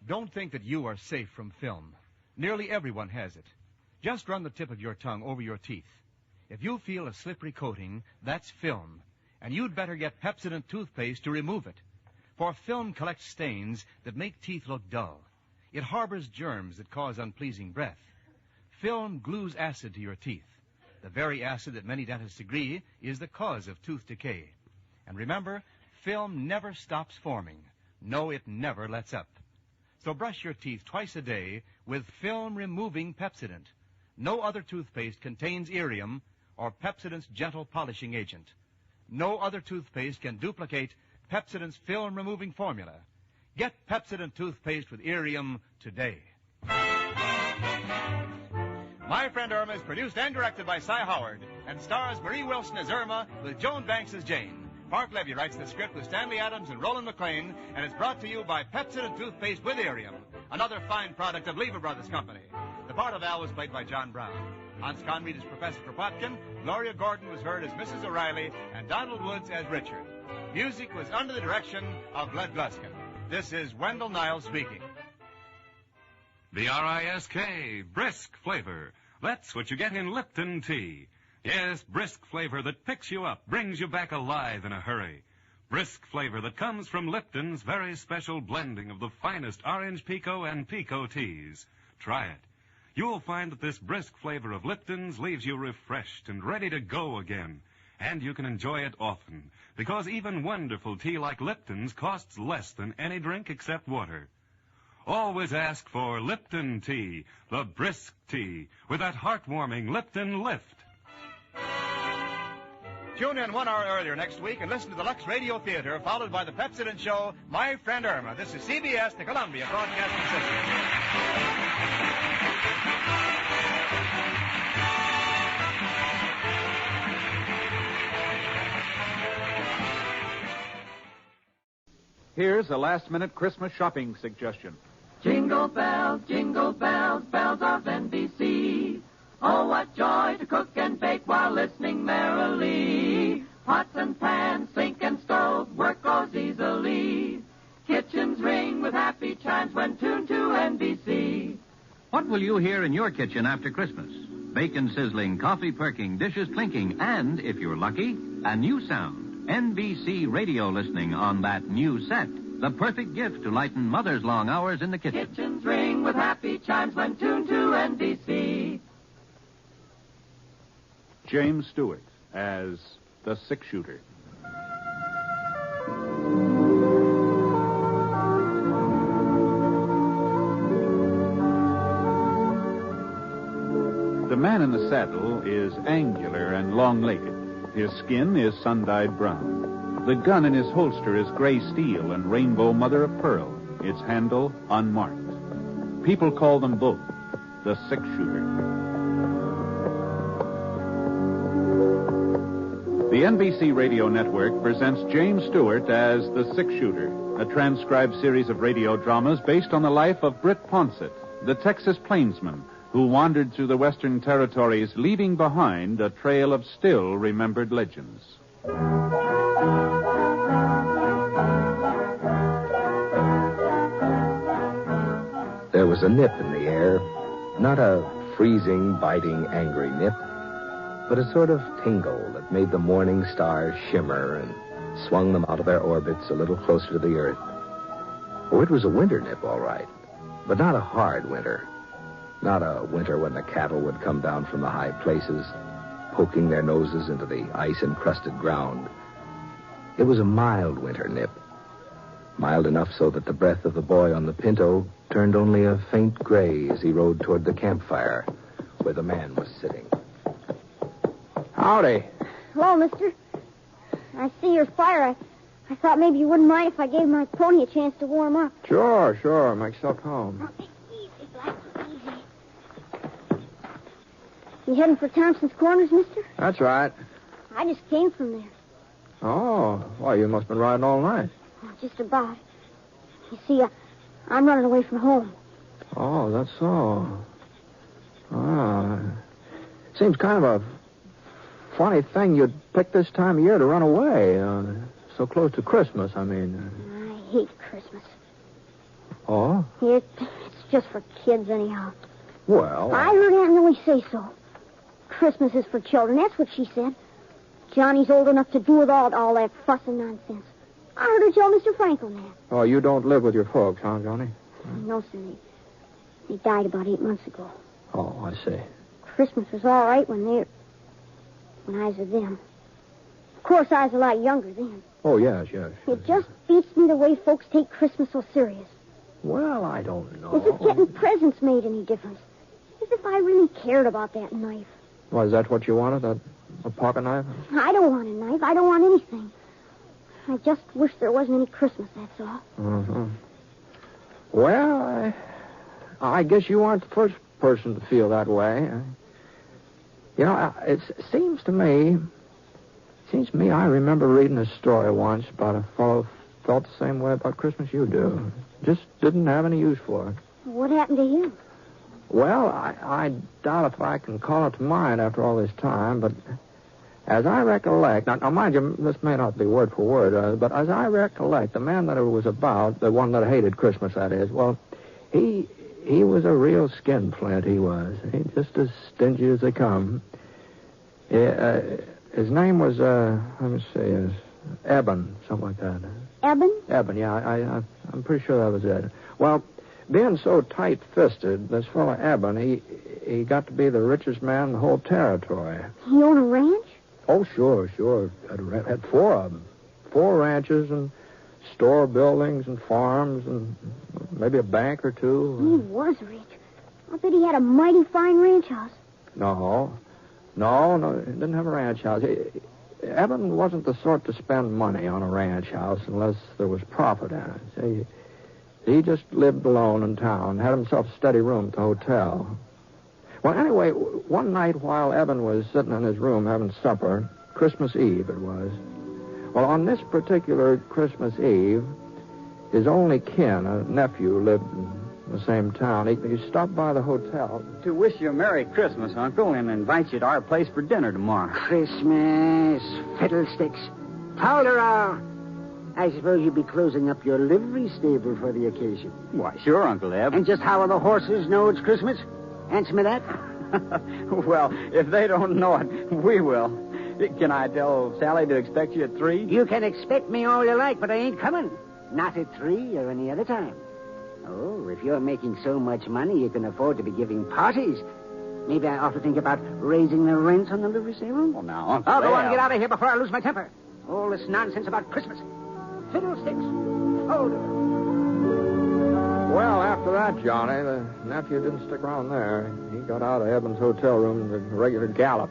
Don't think that you are safe from film. Nearly everyone has it. Just run the tip of your tongue over your teeth. If you feel a slippery coating, that's film. And you'd better get Pepsodent toothpaste to remove it. For film collects stains that make teeth look dull. It harbors germs that cause unpleasing breath. Film glues acid to your teeth. The very acid that many dentists agree is the cause of tooth decay. And remember, film never stops forming. No, it never lets up. So brush your teeth twice a day with film-removing Pepsodent. No other toothpaste contains irium or Pepsodent's gentle polishing agent. No other toothpaste can duplicate Pepsodent's film-removing formula. Get Pepsodent toothpaste with irium today. My Friend Irma is produced and directed by Cy Howard and stars Marie Wilson as Irma with Joan Banks as Jane. Mark Levy writes the script with Stanley Adams and Roland McLean, and it's brought to you by Pepsodent toothpaste with irium, another fine product of Lever Brothers Company. The part of Al was played by John Brown. Hans Conried as Professor Kropotkin, Gloria Gordon was heard as Mrs. O'Reilly, and Donald Woods as Richard. Music was under the direction of Led Gluskin. This is Wendell Niles speaking. B-R-I-S-K, brisk flavor. That's what you get in Lipton tea. Yes, brisk flavor that picks you up, brings you back alive in a hurry. Brisk flavor that comes from Lipton's very special blending of the finest orange pekoe and pekoe teas. Try it. You'll find that this brisk flavor of Lipton's leaves you refreshed and ready to go again. And you can enjoy it often, because even wonderful tea like Lipton's costs less than any drink except water. Always ask for Lipton tea, the brisk tea, with that heartwarming Lipton lift. Tune in 1 hour earlier next week and listen to the Lux Radio Theater, followed by the Pepsodent show, My Friend Irma. This is CBS, the Columbia Broadcasting System. Here's a last-minute Christmas shopping suggestion. Jingle bells, bells of NBC. Oh, what joy to cook and bake while listening merrily. Pots and pans, sink and stove, work goes easily. Kitchens ring with happy chimes when tuned to NBC. What will you hear in your kitchen after Christmas? Bacon sizzling, coffee perking, dishes clinking, and, if you're lucky, a new sound. NBC radio listening on that new set. The perfect gift to lighten Mother's long hours in the kitchen. Kitchens ring with happy chimes when tuned to NBC. James Stewart as the six-shooter. man in the saddle is angular and long-legged. His skin is sun-dyed brown. The gun in his holster is gray steel and rainbow mother-of-pearl, its handle unmarked. People call them both the six-shooter. The NBC Radio Network presents James Stewart as the six-shooter, a transcribed series of radio dramas based on the life of Britt Ponsett, the Texas plainsman who wandered through the Western Territories, leaving behind a trail of still-remembered legends. There was a nip in the air, not a freezing, biting, angry nip, but a sort of tingle that made the morning stars shimmer and swung them out of their orbits a little closer to the earth. Oh, it was a winter nip, all right, but not a hard winter. Not a winter when the cattle would come down from the high places, poking their noses into the ice-encrusted ground. It was a mild winter nip. Mild enough so that the breath of the boy on the Pinto turned only a faint gray as he rode toward the campfire where the man was sitting. Howdy. Hello, mister. I see your fire. I thought maybe you wouldn't mind if I gave my pony a chance to warm up. Sure. Make yourself home. You heading for Thompson's Corners, mister? That's right. I just came from there. Oh, well, you must have been riding all night. Oh, just about. You see, I'm running away from home. Oh, that's so. Seems kind of a funny thing you'd pick this time of year to run away. So close to Christmas, I mean. I hate Christmas. Oh? It's just for kids, anyhow. Well... I heard Aunt Millie say so. Christmas is for children. That's what she said. Johnny's old enough to do without all that fuss and nonsense. I heard her tell Mr. Franklin that. Oh, you don't live with your folks, huh, Johnny? No, sir. They died about 8 months ago. Oh, I see. Christmas was all right when I was with them. Of course, I was a lot younger then. Oh, yes. It just beats me the way folks take Christmas so serious. Well, I don't know. As if getting presents made any difference. As if I really cared about that knife. Well, is that what you wanted, a pocket knife? I don't want a knife. I don't want anything. I just wish there wasn't any Christmas, that's all. Uh-huh. Well, I guess you aren't the first person to feel that way. You know, it seems to me I remember reading a story once about a fellow who felt the same way about Christmas you do. Just didn't have any use for it. What happened to him? Well, I doubt if I can call it to mind after all this time, but as I recollect... Now, mind you, this may not be word for word, but as I recollect, the man that it was about, the one that hated Christmas, that is, well, he was a real skinflint, he was. He just as stingy as they come. His name was, let me see, Eben, something like that. Eben? Eben, yeah, I'm pretty sure that was it. Well... Being so tight-fisted, this fellow Eben, he got to be the richest man in the whole territory. He owned a ranch? Oh, sure. Had 4 of them. 4 ranches and store buildings and farms and maybe a bank or 2. He was rich. I bet he had a mighty fine ranch house. No, he didn't have a ranch house. Eben wasn't the sort to spend money on a ranch house unless there was profit in it. He just lived alone in town, had himself a steady room at the hotel. Well, anyway, one night while Eben was sitting in his room having supper, Christmas Eve it was. Well, on this particular Christmas Eve, his only kin, a nephew, lived in the same town. He stopped by the hotel. To wish you a Merry Christmas, Uncle, and invite you to our place for dinner tomorrow. Christmas, fiddlesticks. Tolera! I suppose you'll be closing up your livery stable for the occasion. Why, sure, Uncle Eb. And just how will the horses know it's Christmas? Answer me that. Well, if they don't know it, we will. Can I tell Sally to expect you at 3? You can expect me all you like, but I ain't coming. Not at 3 or any other time. Oh, if you're making so much money you can afford to be giving parties, maybe I ought to think about raising the rent on the livery stable. Well, now, Uncle I'll go on and get out of here before I lose my temper. All this nonsense about Christmas. Fiddlesticks. Hold it. Well, after that, Johnny, the nephew didn't stick around there. He got out of Eben's hotel room in a regular gallop.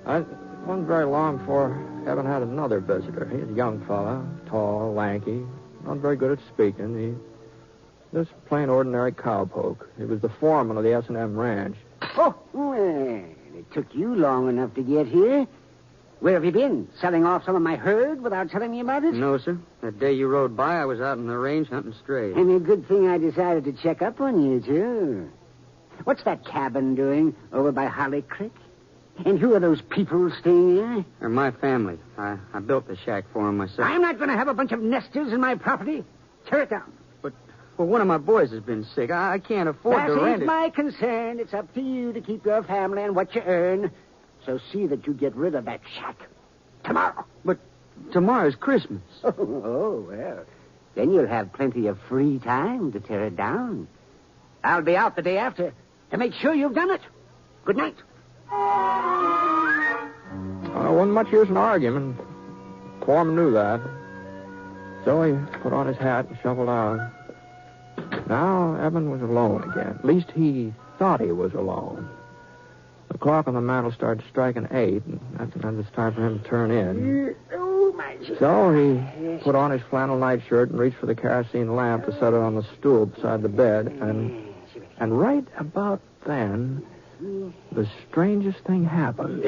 It wasn't very long before Eben had another visitor. He was a young fella, tall, lanky, not very good at speaking. He just plain ordinary cowpoke. He was the foreman of the S&M ranch. Oh, well, it took you long enough to get here. Where have you been? Selling off some of my herd without telling me about it? No, sir. That day you rode by, I was out in the range hunting strays. And a good thing I decided to check up on you, too. What's that cabin doing over by Holly Creek? And who are those people staying there? They're my family. I built the shack for them myself. I'm not going to have a bunch of nesters in my property. Tear it down. Well, one of my boys has been sick. I can't afford to rent That it. ain't my concern. It's up to you to keep your family and what you earn. So see that you get rid of that shack. Tomorrow. But tomorrow's Christmas. Oh, well. Then you'll have plenty of free time to tear it down. I'll be out the day after to make sure you've done it. Good night. Wasn't much use in arguing. Foreman knew that. So he put on his hat and shuffled out. Now Eben was alone again. At least he thought he was alone. The clock on the mantel started striking 8, and that meant it's time for him to turn in. Oh, my... So he put on his flannel nightshirt and reached for the kerosene lamp to set it on the stool beside the bed. And right about then, the strangest thing happened.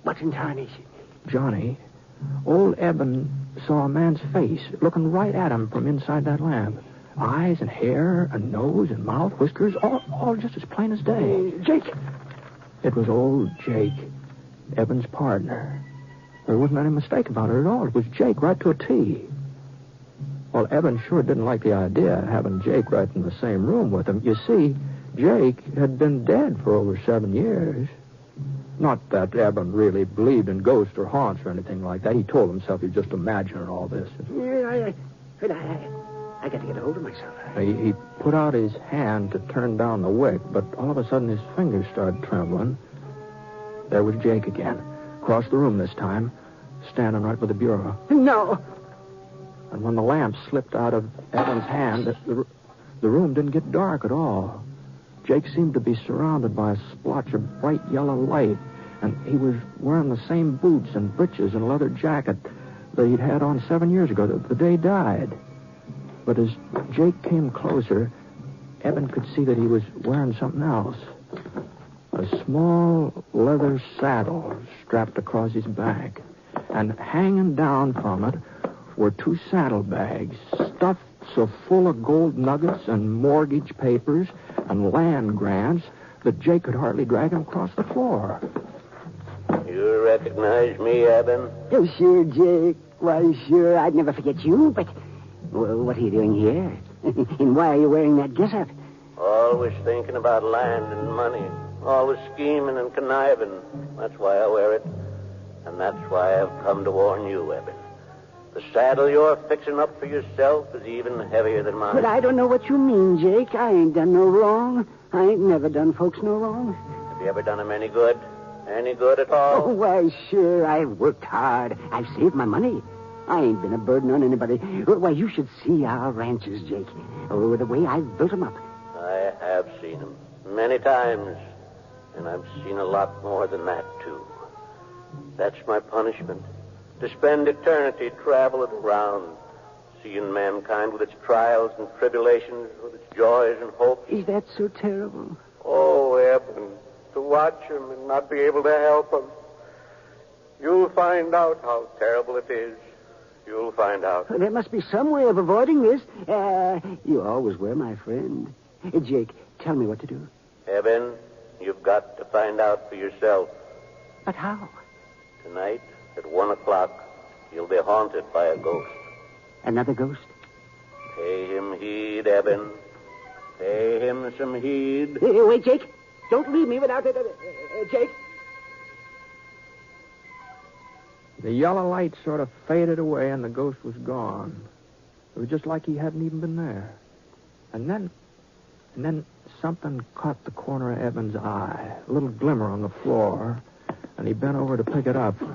What in tarnation? Johnny, old Eben saw a man's face looking right at him from inside that lamp. Eyes and hair and nose and mouth, whiskers, all just as plain as day. Jake! It was old Jake, Eben's partner. There wasn't any mistake about it at all. It was Jake right to a T. Well, Eben sure didn't like the idea of having Jake right in the same room with him. You see, Jake had been dead for over 7 years. Not that Eben really believed in ghosts or haunts or anything like that. He told himself he'd just imagining all this. Yeah, I got to get a hold of myself. He put out his hand to turn down the wick, but all of a sudden his fingers started trembling. There was Jake again, across the room this time, standing right by the bureau. No. And when the lamp slipped out of Eben's hand, the room didn't get dark at all. Jake seemed to be surrounded by a splotch of bright yellow light, and he was wearing the same boots and breeches and leather jacket that he'd had on 7 years ago, the day he died. But as Jake came closer, Eben could see that he was wearing something else. A small leather saddle strapped across his back. And hanging down from it were 2 saddlebags stuffed so full of gold nuggets and mortgage papers and land grants that Jake could hardly drag him across the floor. You recognize me, Eben? Oh, sure, Jake. Why, sure, I'd never forget you, but... Well, what are you doing here? And why are you wearing that getup? Always thinking about land and money. Always scheming and conniving. That's why I wear it. And that's why I've come to warn you, Eben. The saddle you're fixing up for yourself is even heavier than mine. But I don't know what you mean, Jake. I ain't done no wrong. I ain't never done folks no wrong. Have you ever done them any good? Any good at all? Oh, why, sure. I've worked hard. I've saved my money. I ain't been a burden on anybody. Why, you should see our ranches, Jake. Oh, the way I've built them up. I have seen them many times. And I've seen a lot more than that, too. That's my punishment. To spend eternity traveling around, seeing mankind with its trials and tribulations, with its joys and hopes. Is that so terrible? Oh, Eben, to watch him and not be able to help him. You'll find out how terrible it is. You'll find out. Well, there must be some way of avoiding this. You always were my friend. Jake, tell me what to do. Eben, you've got to find out for yourself. But how? Tonight, at 1 o'clock, you'll be haunted by a ghost. Another ghost? Pay him heed, Eben. Pay him some heed. Wait, Jake. Don't leave me without it. Jake. The yellow light sort of faded away and the ghost was gone. It was just like he hadn't even been there. And then something caught the corner of Eben's eye, a little glimmer on the floor, and he bent over to pick it up. A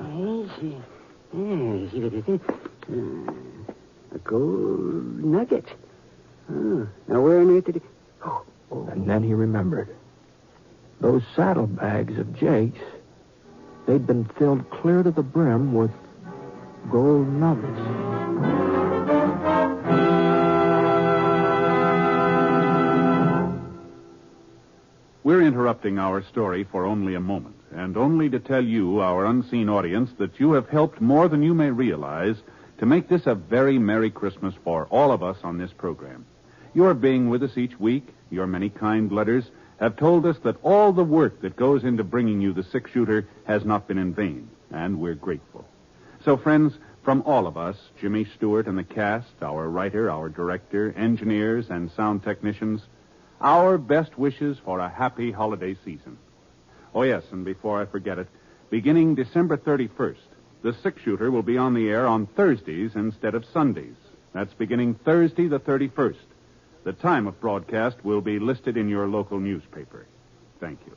gold nugget. Oh, now where on earth did he... And then he remembered. Those saddlebags of Jake's, they'd been filled clear to the brim with gold nuggets. We're interrupting our story for only a moment, and only to tell you, our unseen audience, that you have helped more than you may realize to make this a very Merry Christmas for all of us on this program. Your being with us each week, your many kind letters, have told us that all the work that goes into bringing you the six-shooter has not been in vain, and we're grateful. So, friends, from all of us, Jimmy Stewart and the cast, our writer, our director, engineers, and sound technicians, our best wishes for a happy holiday season. Oh, yes, and before I forget it, beginning December 31st, the six-shooter will be on the air on Thursdays instead of Sundays. That's beginning Thursday the 31st. The time of broadcast will be listed in your local newspaper. Thank you.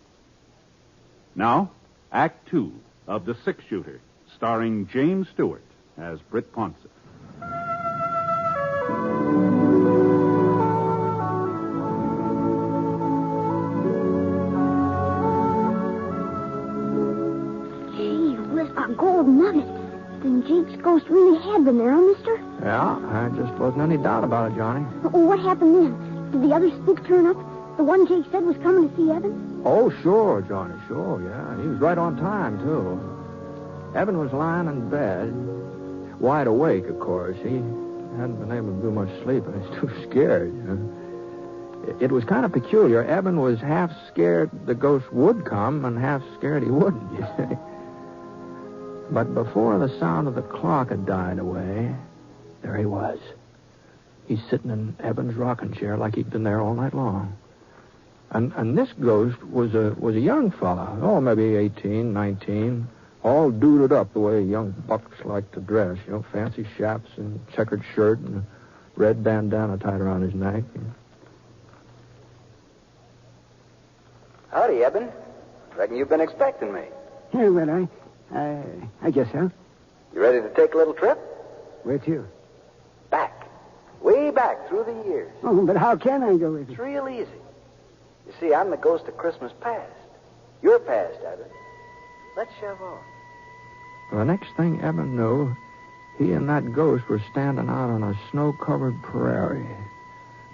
Now, Act 2 of The Six-Shooter, starring James Stewart as Britt Ponsett. Gold nugget. Then Jake's ghost really had been there, huh, mister? Yeah, there just wasn't any doubt about it, Johnny. Oh, what happened then? Did the other spook turn up? The one Jake said was coming to see Evan? Oh, sure, Johnny, sure, yeah. He was right on time, too. Evan was lying in bed, wide awake, of course. He hadn't been able to do much sleeping. He was too scared. It was kind of peculiar. Evan was half scared the ghost would come and half scared he wouldn't, you see. But before the sound of the clock had died away, there he was. He's sitting in Evan's rocking chair like he'd been there all night long. And this ghost was a young fella, maybe 18, 19, all duded up the way young bucks like to dress, fancy chaps and checkered shirt and a red bandana tied around his neck. Howdy, Eben. Reckon you've been expecting me. Yeah, well, I guess so. You ready to take a little trip? Where to? Back. Way back through the years. Oh, but how can I go with you? It's real easy. You see, I'm the ghost of Christmas past. You're past, Eben. Let's shove on. The next thing Eben knew, he and that ghost were standing out on a snow-covered prairie.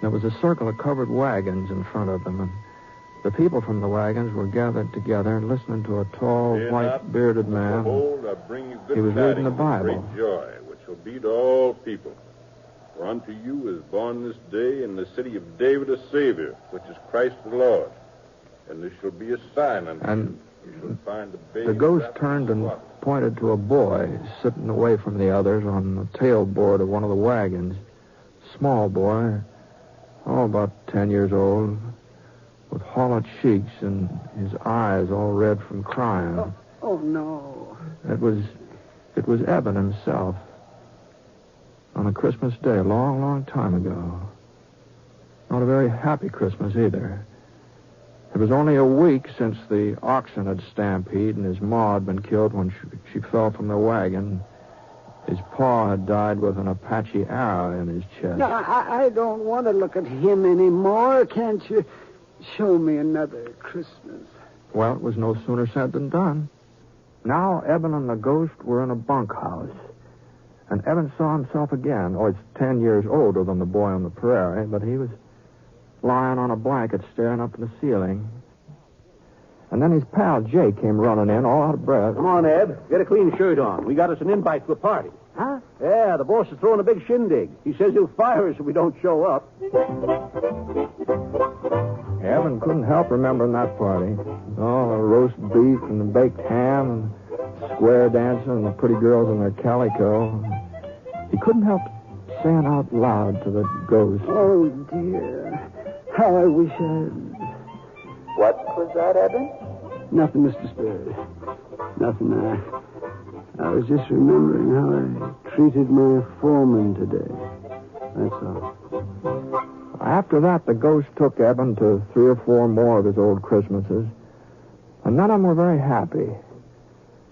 There was a circle of covered wagons in front of them, and the people from the wagons were gathered together listening to a tall, white-bearded man. Behold, I bring you good He was reading the tidings of Bible. Great joy, which shall be to all people. For unto you is born this day in the city of David a Savior, which is Christ the Lord. And this shall be a sign unto you. You shall find a baby. The ghost turned and pointed to a boy sitting away from the others on the tailboard of one of the wagons. Small boy, about 10 years old, with hollow cheeks and his eyes all red from crying. Oh, no. It was Eben himself. On a Christmas day, a long, long time ago. Not a very happy Christmas either. It was only a week since the oxen had stampeded and his ma had been killed when she fell from the wagon. His pa had died with an Apache arrow in his chest. No, I don't want to look at him anymore. Can't you show me another Christmas? Well, it was no sooner said than done. Now Eben and the ghost were in a bunkhouse. And Eben saw himself again. He's 10 years older than the boy on the prairie, but he was lying on a blanket staring up at the ceiling. And then his pal Jake came running in, all out of breath. Come on, Ed. Get a clean shirt on. We got us an invite to a party. Huh? Yeah, the boss is throwing a big shindig. He says he'll fire us if we don't show up. Eben couldn't help remembering that party. Oh, the roast beef and the baked ham and square dancing and the pretty girls in their calico. He couldn't help saying out loud to the ghost. Oh, dear. How I wish I... What was that, Eben? Nothing, Mr. Spurs. Nothing. I was just remembering how I treated my foreman today. That's all. After that, the ghost took Eben to 3 or 4 more of his old Christmases. And none of them were very happy.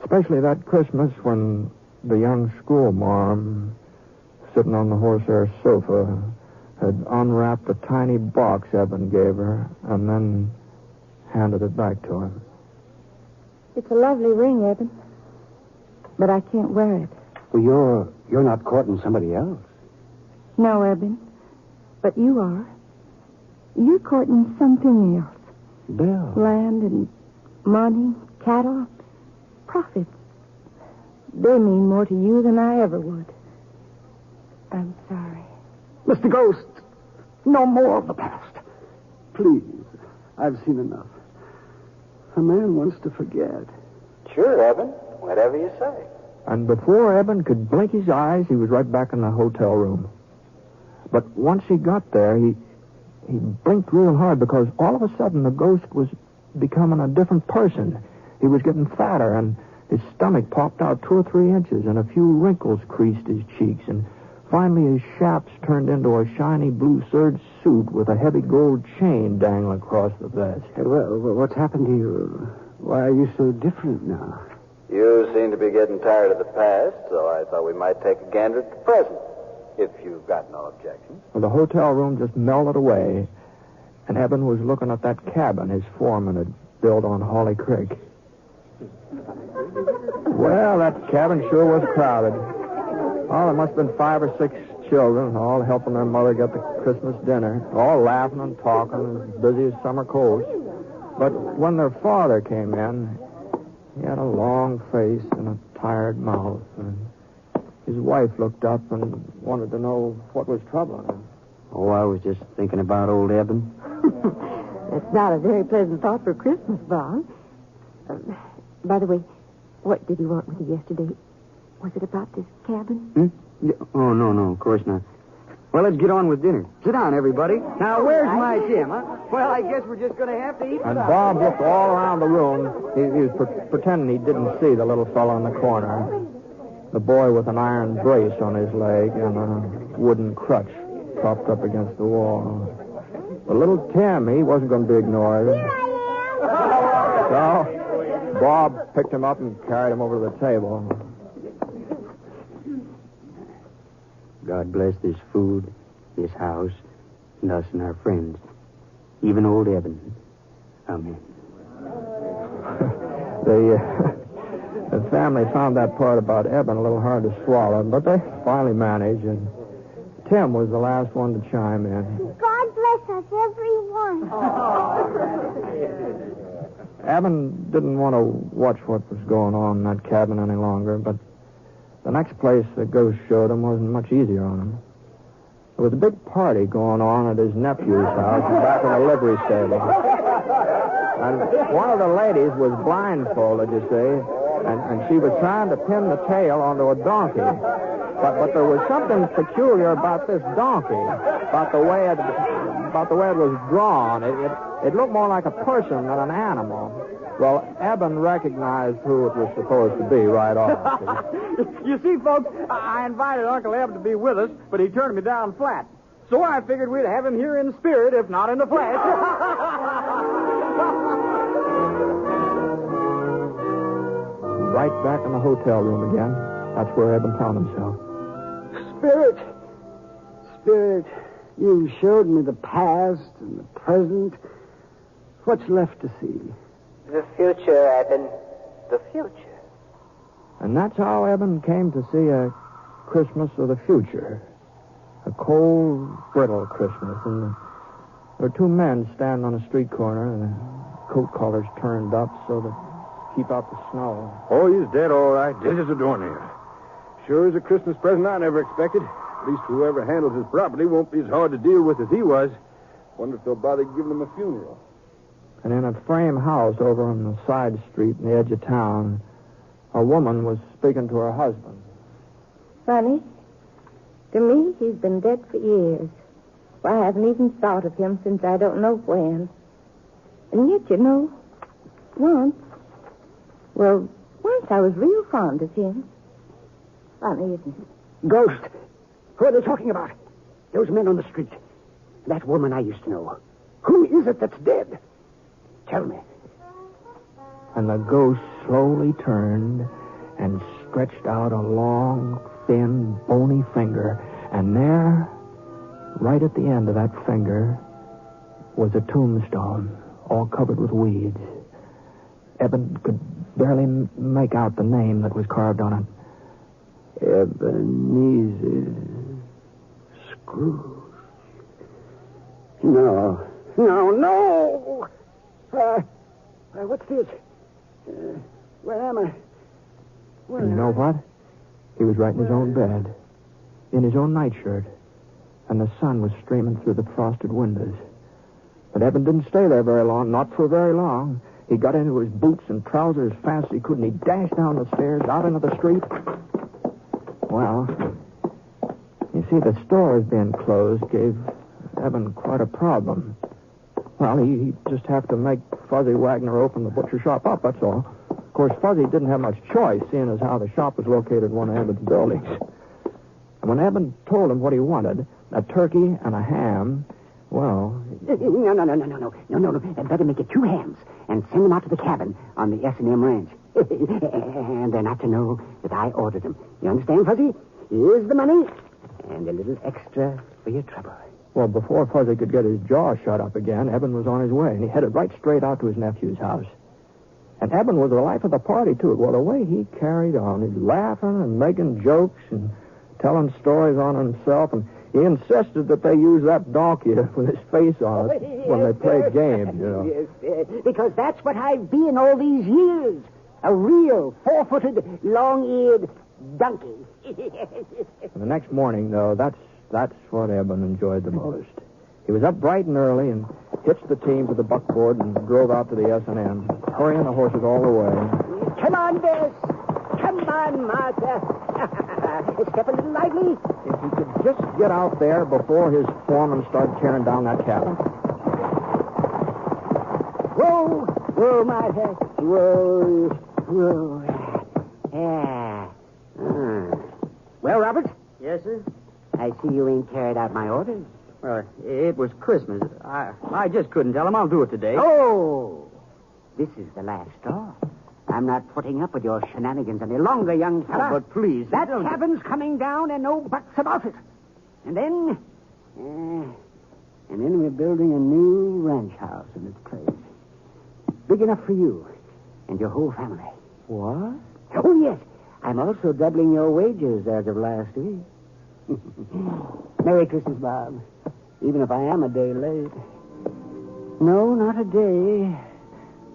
Especially that Christmas when the young schoolmarm, sitting on the horsehair sofa, had unwrapped a tiny box Eben gave her and then handed it back to him. It's a lovely ring, Eben. But I can't wear it. Well, you're not courting somebody else. No, Eben. But you are. You're courting something else. Bill. Land and money, cattle, profits. They mean more to you than I ever would. I'm sorry. Mr. Ghost, no more of the past. Please, I've seen enough. A man wants to forget. Sure, Eben. Whatever you say. And before Eben could blink his eyes, he was right back in the hotel room. But once he got there, he blinked real hard because all of a sudden the ghost was becoming a different person. He was getting fatter, and his stomach popped out 2 or 3 inches, and a few wrinkles creased his cheeks, and finally his chaps turned into a shiny blue serge suit with a heavy gold chain dangling across the vest. Well, what's happened to you? Why are you so different now? You seem to be getting tired of the past, so I thought we might take a gander at the present, if you've got no objections. Well, the hotel room just melted away, and Eben was looking at that cabin his foreman had built on Holly Creek. Well, that cabin sure was crowded. Oh, there must have been 5 or 6 children, all helping their mother get the Christmas dinner, all laughing and talking, as busy as summer coast. But when their father came in, he had a long face and a tired mouth, and his wife looked up and wanted to know what was troubling him. Oh, I was just thinking about old Eben. That's not a very pleasant thought for Christmas, Bob. By the way, what did you want with you yesterday? Was it about this cabin? Oh, no, of course not. Well, let's get on with dinner. Sit down, everybody. Now, where's my Tim, huh? Well, I guess we're just going to have to eat And Bob looked all around the room. He was pretending he didn't see the little fellow in the corner. The boy with an iron brace on his leg and a wooden crutch propped up against the wall. But little Tim, he wasn't going to be ignored. Here I am. So Bob picked him up and carried him over to the table. God bless this food, this house, and us and our friends. Even old Eben. Amen. The family found that part about Eben a little hard to swallow, but they finally managed, and Tim was the last one to chime in. God bless us, everyone. Eben didn't want to watch what was going on in that cabin any longer, but the next place the ghost showed him wasn't much easier on him. There was a big party going on at his nephew's house back in the livery stable. And one of the ladies was blindfolded, you see, and she was trying to pin the tail onto a donkey. But there was something peculiar about this donkey, about the way it was drawn. It looked more like a person than an animal. Well, Eben recognized who it was supposed to be right off. You see, folks, I invited Uncle Eb to be with us, but he turned me down flat. So I figured we'd have him here in spirit, if not in the flesh. Right back in the hotel room again. That's where Eben found himself. Spirit, you showed me the past and the present. What's left to see? The future, Eben. The future. And that's how Eben came to see a Christmas of the future. A cold, brittle Christmas. And there were 2 men standing on a street corner, and their coat collars turned up so to keep out the snow. Oh, he's dead, all right. Dead as a doornail. Sure is a Christmas present I never expected. At least whoever handles his property won't be as hard to deal with as he was. Wonder if they'll bother giving him a funeral. And in a frame house over on the side street in the edge of town, a woman was speaking to her husband. Funny. To me, he's been dead for years. I haven't even thought of him since I don't know when. And yet, you know, once I was real fond of him. Funny, isn't it? Ghost. Who are they talking about? Those men on the street. That woman I used to know. Who is it that's dead? Tell me. And the ghost slowly turned and stretched out a long, thin, bony finger. And there right at the end of that finger was a tombstone, all covered with weeds. Eben could barely make out the name that was carved on it. Ebenezer Scrooge. No. What's this? Where am I? And you know what? He was right in his own bed, in his own nightshirt, and the sun was streaming through the frosted windows. But Eben didn't stay there very long, not for very long. He got into his boots and trousers as fast as he could, and he dashed down the stairs, out into the street. Well, you see, the stores being closed gave Eben quite a problem. Well, he'd just have to make Fuzzy Wagner open the butcher shop up, that's all. Of course, Fuzzy didn't have much choice, seeing as how the shop was located in one of Eben's buildings. And when Eben told him what he wanted, a turkey and a ham, well... No. Better make it 2 hams and send them out to the cabin on the S&M ranch. And they're not to know that I ordered them. You understand, Fuzzy? Here's the money and a little extra for your trouble. Well, before Fuzzy could get his jaw shut up again, Eben was on his way, and he headed right straight out to his nephew's house. And Eben was the life of the party, too. Well, the way he carried on, he's laughing and making jokes and telling stories on himself, and he insisted that they use that donkey with his face on it when they played games, you know. Yes, because that's what I've been all these years. A real 4-footed, long-eared donkey. And the next morning, though, that's what Eben enjoyed the most. He was up bright and early and hitched the team to the buckboard and drove out to the S&M, hurrying the horses all the way. Come on, Bess. Come on, Martha. Step a little lively. If he could just get out there before his foreman started tearing down that cabin. Whoa, Martha. Whoa. Yeah. Well, Robert? Yes, sir? I see you ain't carried out my orders. Well, it was Christmas. I just couldn't tell him I'll do it today. Oh! This is the last straw. I'm not putting up with your shenanigans any longer, young fella. But please... That cabin's coming down and no buts about it. And then we're building a new ranch house in its place. Big enough for you and your whole family. What? Oh, yes. I'm also doubling your wages as of last week. Merry Christmas, Bob. Even if I am a day late. No, not a day.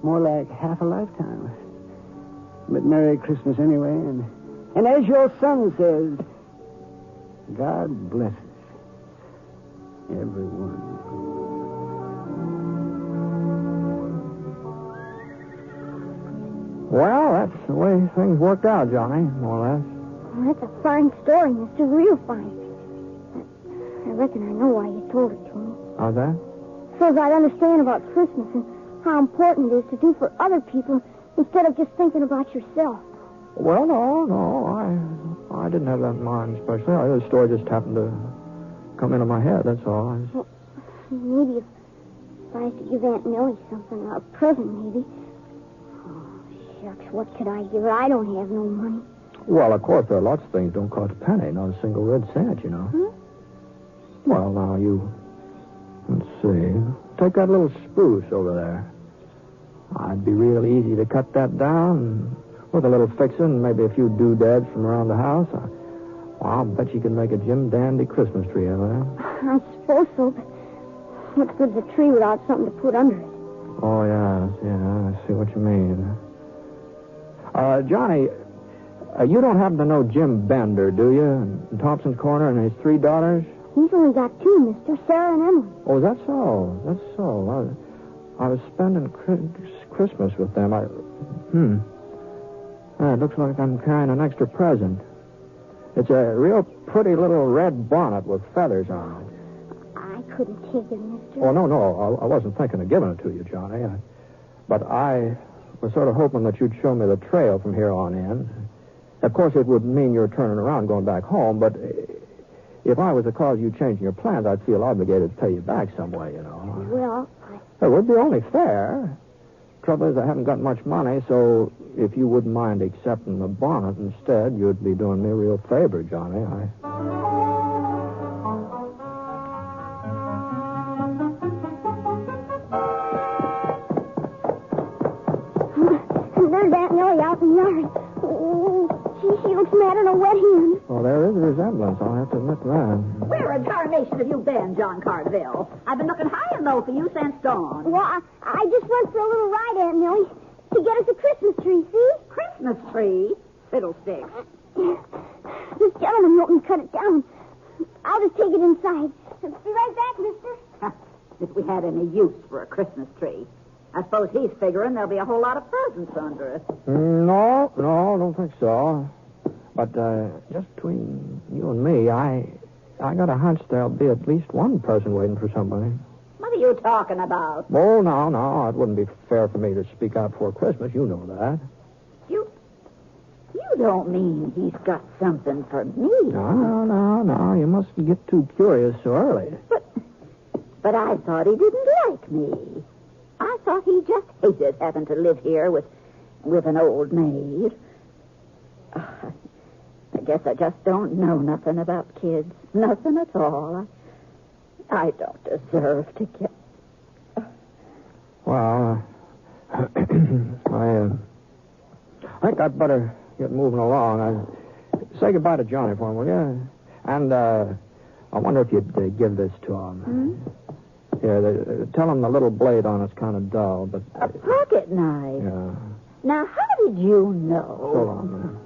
More like half a lifetime. But Merry Christmas anyway. And as your son says, God blesses everyone. Well, that's the way things worked out, Johnny, more or less. Well, that's a fine story, Mister. Real fine. I reckon I know why you told it to me. How's that? So that I'd understand about Christmas and how important it is to do for other people instead of just thinking about yourself. Well, no. I didn't have that in mind especially. The story just happened to come into my head, that's all. Well, maybe if I had to give Aunt Millie something, a present maybe. Oh, shucks, what could I give her? I don't have no money. Well, of course, there are lots of things don't cost a penny, not a single red cent, you know. Huh? Well, now, let's see. Take that little spruce over there. It'd be real easy to cut that down with a little fixing and maybe a few doodads from around the house. I'll bet you can make a Jim Dandy Christmas tree out of that. I suppose so, but what good's a tree without something to put under it? Oh, yeah, I see what you mean. Johnny, you don't happen to know Jim Bender, do you? In Thompson's Corner and his 3 daughters? He's only got 2, mister, Sarah and Emily. Oh, that's so. I was spending Christmas with them. It looks like I'm carrying an extra present. It's a real pretty little red bonnet with feathers on it. I couldn't take it, mister. Oh, no. I wasn't thinking of giving it to you, Johnny. But I was sort of hoping that you'd show me the trail from here on in. Of course, it would mean you're turning around going back home, but if I was to cause you changing your plans, I'd feel obligated to pay you back some way, you know. Well, It would be only fair. Trouble is, I haven't got much money, so if you wouldn't mind accepting the bonnet instead, you'd be doing me a real favor, Johnny. Mary. Oh, she looks madder than a wet hen. Well, there is a resemblance. I'll have to admit to that. Where in tarnation have you been, John Cartville? I've been looking high and low for you since dawn. Well, I just went for a little ride, Aunt Millie, to get us a Christmas tree, see? Christmas tree? Fiddlesticks. This gentleman helped me cut it down. I'll just take it inside. Be right back, mister. If we had any use for a Christmas tree. I suppose he's figuring there'll be a whole lot of presents under it. No, I don't think so. But just between you and me, I got a hunch there'll be at least one person waiting for somebody. What are you talking about? Oh, no. It wouldn't be fair for me to speak out before Christmas. You know that. You don't mean he's got something for me. No. You mustn't get too curious so early. But I thought he didn't like me. I thought he just hated having to live here with an old maid. I guess I just don't know nothing about kids. Nothing at all. I don't deserve to get... Well, I think I'd better get moving along. Say goodbye to Johnny for him, will you? And I wonder if you'd give this to him. Yeah, tell him the little blade on it's kind of dull, but... A pocket knife? Yeah. Now, how did you know? Hold on a minute.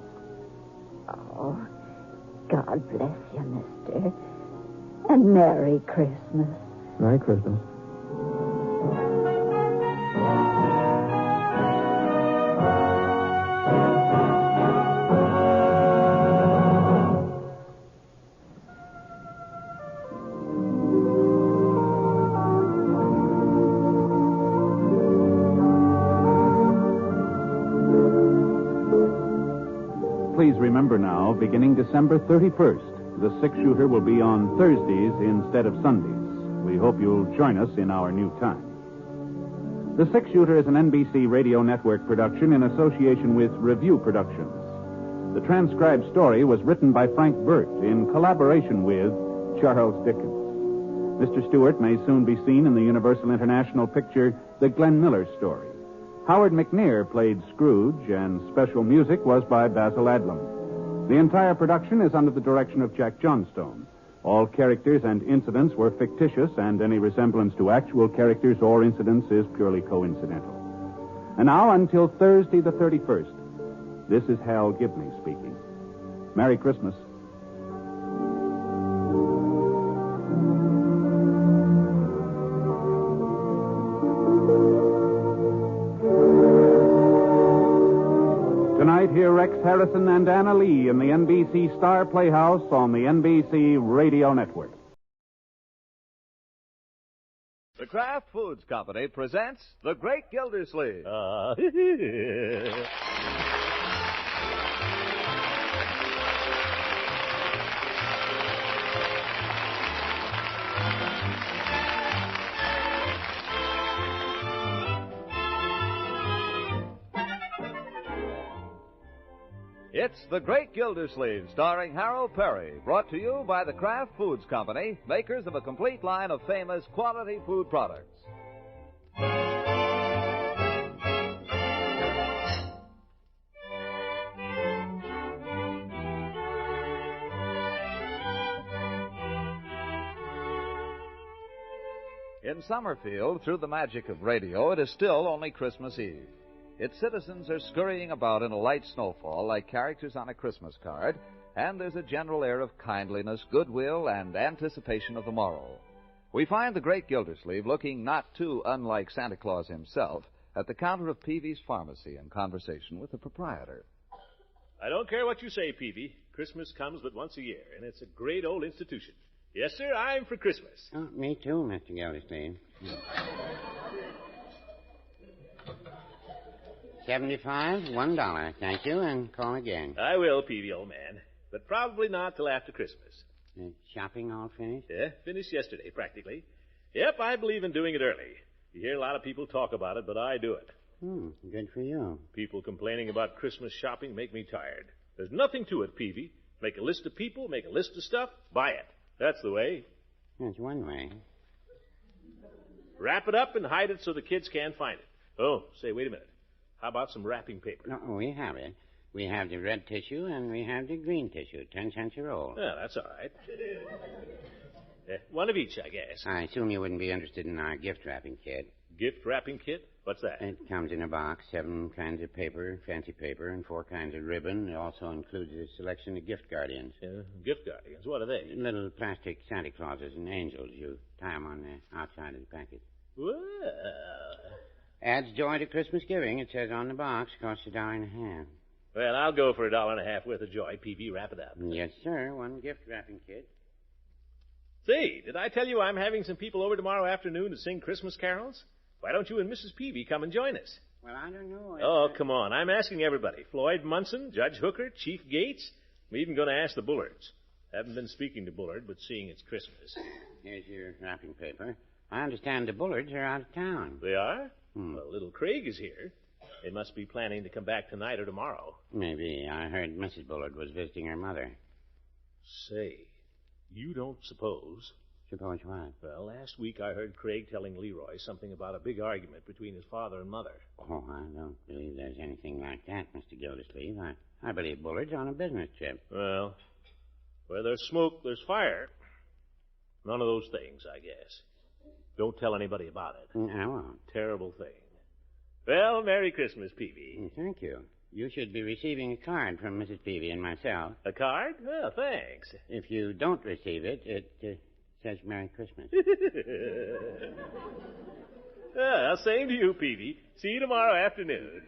Oh, God bless you, mister. And Merry Christmas. Merry Christmas. Please remember now, beginning December 31st, the six-shooter will be on Thursdays instead of Sundays. We hope you'll join us in our new time. The Six-Shooter is an NBC Radio Network production in association with Review Productions. The transcribed story was written by Frank Burt in collaboration with Charles Dickens. Mr. Stewart may soon be seen in the Universal International picture The Glenn Miller Story. Howard McNear played Scrooge, and special music was by Basil Adlam. The entire production is under the direction of Jack Johnstone. All characters and incidents were fictitious, and any resemblance to actual characters or incidents is purely coincidental. And now, until Thursday the 31st, this is Hal Gibney speaking. Merry Christmas. Tonight, hear Rex Harrison and Anna Lee in the NBC Star Playhouse on the NBC Radio Network. The Kraft Foods Company presents The Great Gildersleeve. It's The Great Gildersleeve, starring Harold Perry, brought to you by the Kraft Foods Company, makers of a complete line of famous quality food products. In Summerfield, through the magic of radio, it is still only Christmas Eve. Its citizens are scurrying about in a light snowfall like characters on a Christmas card, and there's a general air of kindliness, goodwill, and anticipation of the morrow. We find the Great Gildersleeve looking not too unlike Santa Claus himself at the counter of Peavy's Pharmacy in conversation with the proprietor. I don't care what you say, Peavy. Christmas comes but once a year, and it's a great old institution. Yes, sir, I'm for Christmas. Oh, me too, Mr. Gildersleeve. 75, $1. Thank you, and call again. I will, Peavy, old man. But probably not till after Christmas. Shopping all finished? Yeah, finished yesterday, practically. Yep, I believe in doing it early. You hear a lot of people talk about it, but I do it. Good for you. People complaining about Christmas shopping make me tired. There's nothing to it, Peavy. Make a list of people, make a list of stuff, buy it. That's the way. That's one way. Wrap it up and hide it so the kids can't find it. Oh, say, wait a minute. How about some wrapping paper? No, we have it. We have the red tissue and we have the green tissue. 10 cents a roll. Yeah, that's all right. One of each, I guess. I assume you wouldn't be interested in our gift wrapping kit. Gift wrapping kit? What's that? It comes in a box, 7 kinds of paper, fancy paper, and 4 kinds of ribbon. It also includes a selection of gift guardians. Gift guardians? What are they? Little plastic Santa Clauses and angels. You tie them on the outside of the package. Well... Adds joy to Christmas giving. It says on the box. Costs $1.50. Well, I'll go for $1.50 worth of joy. PV, wrap it up. Yes, sir. 1 gift wrapping kit. Say, did I tell you I'm having some people over tomorrow afternoon to sing Christmas carols? Why don't you and Mrs. Peavy come and join us? Well, I don't know. Oh, come on. I'm asking everybody. Floyd Munson, Judge Hooker, Chief Gates. I'm even going to ask the Bullards. Haven't been speaking to Bullard, but seeing it's Christmas. Here's your wrapping paper. I understand the Bullards are out of town. They are? Well, little Craig is here. They must be planning to come back tonight or tomorrow. Maybe. I heard Mrs. Bullard was visiting her mother. Say, you don't suppose... Suppose what? Well, last week I heard Craig telling Leroy something about a big argument between his father and mother. Oh, I don't believe there's anything like that, Mr. Gildersleeve. I believe Bullard's on a business trip. Well, where there's smoke, there's fire. None of those things, I guess. Don't tell anybody about it. I won't. Terrible thing. Well, Merry Christmas, Peavy. Thank you. You should be receiving a card from Mrs. Peavy and myself. A card? Well, thanks. If you don't receive it, it says Merry Christmas. Well, same to you, Peavy. See you tomorrow afternoon.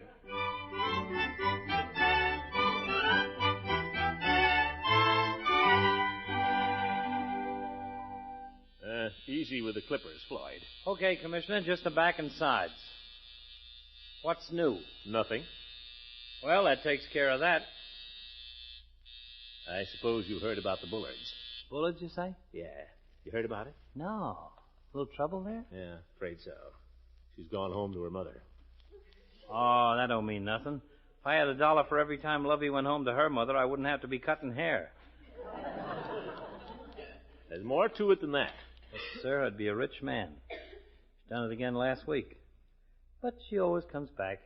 Easy with the clippers, Floyd. Okay, Commissioner, just the back and sides. What's new? Nothing. Well, that takes care of that. I suppose you heard about the Bullards. Bullards, you say? Yeah. You heard about it? No. A little trouble there? Yeah, afraid so. She's gone home to her mother. Oh, that don't mean nothing. If I had $1 for every time Lovey went home to her mother, I wouldn't have to be cutting hair. There's more to it than that. Yes, sir, I'd be a rich man. She's done it again last week. But she always comes back.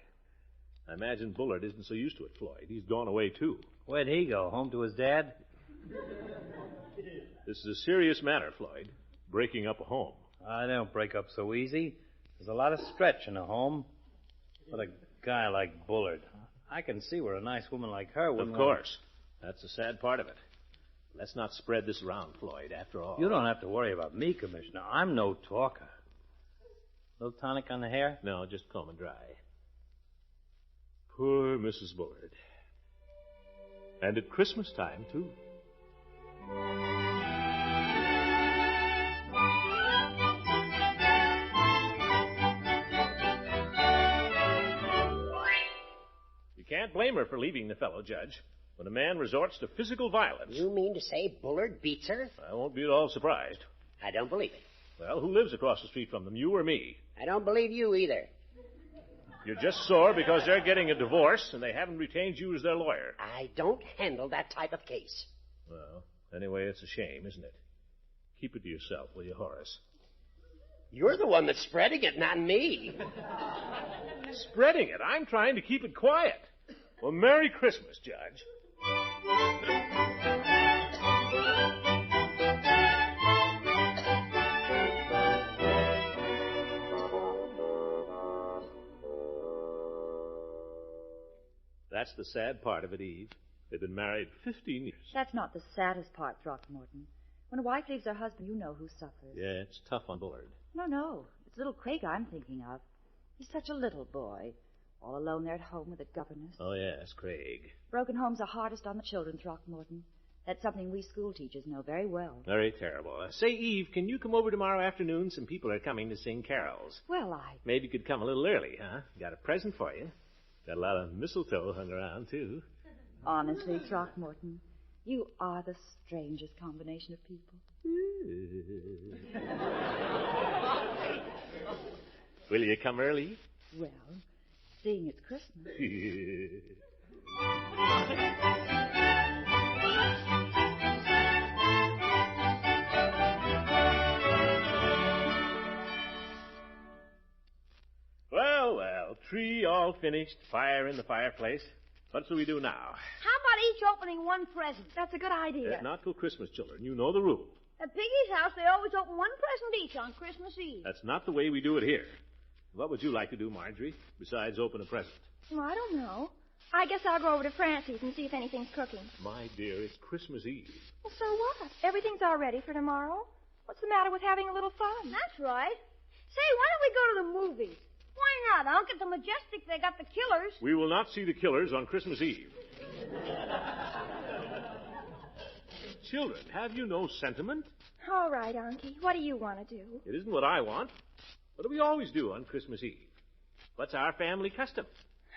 I imagine Bullard isn't so used to it, Floyd. He's gone away, too. Where'd he go? Home to his dad? This is a serious matter, Floyd. Breaking up a home. I don't break up so easy. There's a lot of stretch in a home. But a guy like Bullard, I can see where a nice woman like her wouldn't... Of course. That's the sad part of it. Let's not spread this around, Floyd, after all. You don't have to worry about me, Commissioner. I'm no talker. Little tonic on the hair? No, just comb and dry. Poor Mrs. Bullard. And at Christmas time, too. You can't blame her for leaving the fellow, Judge. When a man resorts to physical violence... You mean to say Bullard beats her? I won't be at all surprised. I don't believe it. Well, who lives across the street from them, you or me? I don't believe you either. You're just sore because they're getting a divorce and they haven't retained you as their lawyer. I don't handle that type of case. Well, anyway, it's a shame, isn't it? Keep it to yourself, will you, Horace? You're the one that's spreading it, not me. Spreading it? I'm trying to keep it quiet. Well, Merry Christmas, Judge. That's the sad part of it, Eve. They've been married 15 years. That's not the saddest part, Throckmorton. When a wife leaves her husband, you know who suffers. Yeah, it's tough on Bullard. No. It's little Craig I'm thinking of. He's such a little boy. All alone there at home with a governess. Oh, yes, Craig. Broken homes are hardest on the children, Throckmorton. That's something we school teachers know very well. Very terrible. Say, Eve, can you come over tomorrow afternoon? Some people are coming to sing carols. Well, Maybe you could come a little early, huh? Got a present for you. Got a lot of mistletoe hung around, too. Honestly, Throckmorton, you are the strangest combination of people. Will you come early? Well, seeing it's Christmas. Well, tree all finished, fire in the fireplace. What shall we do now? How about each opening one present? That's a good idea. Not till Christmas, children. You know the rule. At Piggy's house, they always open one present each on Christmas Eve. That's not the way we do it here. What would you like to do, Marjorie, besides open a present? Well, I don't know. I guess I'll go over to Francie's and see if anything's cooking. My dear, it's Christmas Eve. Well, so what? Everything's all ready for tomorrow. What's the matter with having a little fun? That's right. Say, why don't we go to the movies? Why not, Unc? At the Majestic, they got the Killers. We will not see the Killers on Christmas Eve. Children, have you no sentiment? All right, Unky. What do you want to do? It isn't what I want. What do we always do on Christmas Eve? What's our family custom?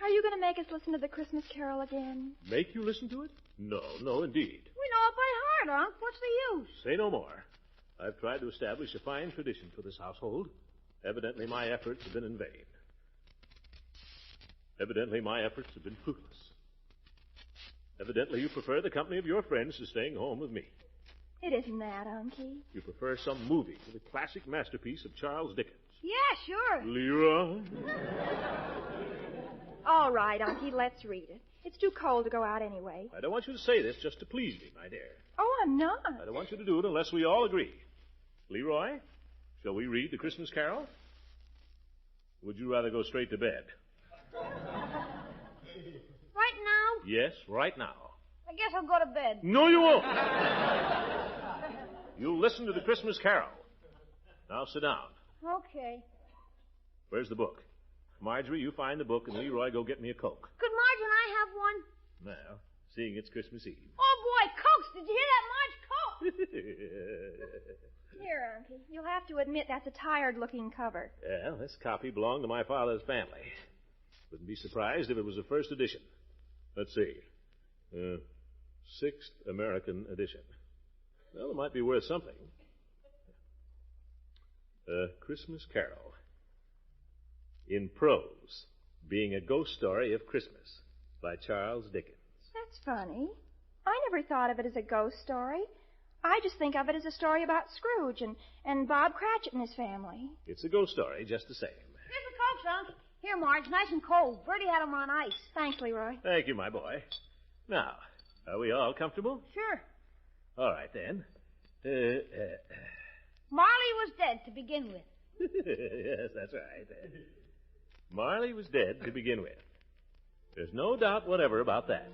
Are you going to make us listen to the Christmas Carol again? Make you listen to it? No, indeed. We know it by heart, Unc. What's the use? Say no more. I've tried to establish a fine tradition for this household. Evidently, my efforts have been in vain. Evidently, my efforts have been fruitless. Evidently, you prefer the company of your friends to staying home with me. It isn't that, Unky. You prefer some movie to the classic masterpiece of Charles Dickens. Yeah, sure. Leroy? All right, Unky, let's read it. It's too cold to go out anyway. I don't want you to say this just to please me, my dear. Oh, I'm not. I don't want you to do it unless we all agree. Leroy, shall we read the Christmas Carol? Would you rather go straight to bed? Right now? Yes, right now. I guess I'll go to bed. No, you won't. You'll listen to the Christmas Carol. Now sit down. Okay. Where's the book? Marjorie, you find the book, and Leroy, go get me a Coke. Could Marge and I have one? Now, seeing it's Christmas Eve. Oh, boy, Cokes. Did you hear that, Marge? Coke. Here, Unky. You'll have to admit that's a tired-looking cover. Well, this copy belonged to my father's family. Wouldn't be surprised if it was a first edition. Let's see. Sixth American edition. Well, it might be worth something. Christmas Carol. In prose, being a ghost story of Christmas by Charles Dickens. That's funny. I never thought of it as a ghost story. I just think of it as a story about Scrooge and Bob Cratchit and his family. It's a ghost story, just the same. Here's the Cokes, Unc. Here, Marge, nice and cold. Bertie had them on ice. Thanks, Leroy. Thank you, my boy. Now, are we all comfortable? Sure. All right, then. Marley was dead to begin with. Yes, that's right. Marley was dead to begin with. There's no doubt whatever about that.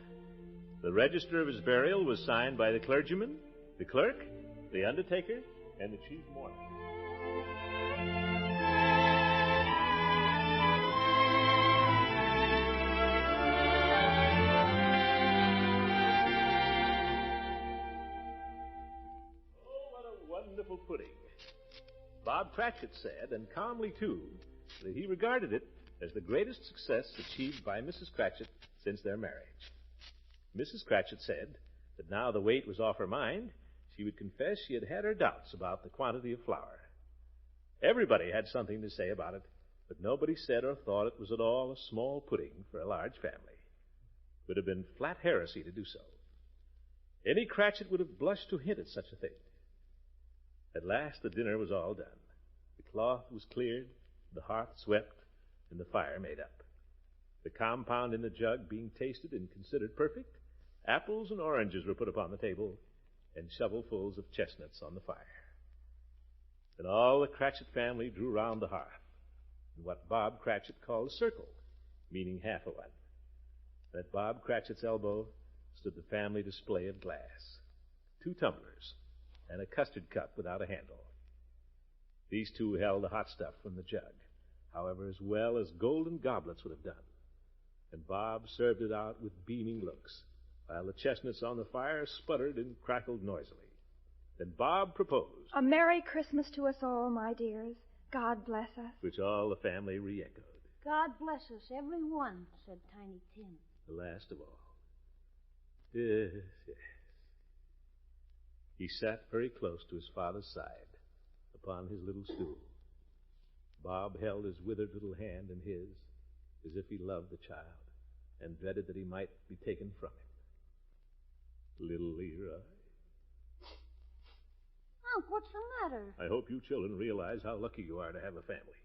The register of his burial was signed by the clergyman, the clerk, the undertaker, and the chief mourner. Oh, what a wonderful pudding. Bob Cratchit said, and calmly too, that he regarded it as the greatest success achieved by Mrs. Cratchit since their marriage. Mrs. Cratchit said that now the weight was off her mind, she would confess she had had her doubts about the quantity of flour. Everybody had something to say about it, but nobody said or thought it was at all a small pudding for a large family. It would have been flat heresy to do so. Any Cratchit would have blushed to hint at such a thing. At last the dinner was all done. The cloth was cleared, the hearth swept, and the fire made up. The compound in the jug being tasted and considered perfect, apples and oranges were put upon the table, and shovelfuls of chestnuts on the fire. Then all the Cratchit family drew round the hearth, in what Bob Cratchit called a circle, meaning half a one. At Bob Cratchit's elbow stood the family display of glass, 2 tumblers, and a custard cup without a handle. These two held the hot stuff from the jug, however, as well as golden goblets would have done. And Bob served it out with beaming looks, while the chestnuts on the fire sputtered and crackled noisily. Then Bob proposed, "A Merry Christmas to us all, my dears. God bless us." which all the family re-echoed. God bless us, every one, said Tiny Tim. The last of all. Yes, yes. He sat very close to his father's side, upon his little stool. Bob held his withered little hand in his, as if he loved the child, and dreaded that he might be taken from him. Little Leroy. Unc, what's the matter? I hope you children realize how lucky you are to have a family,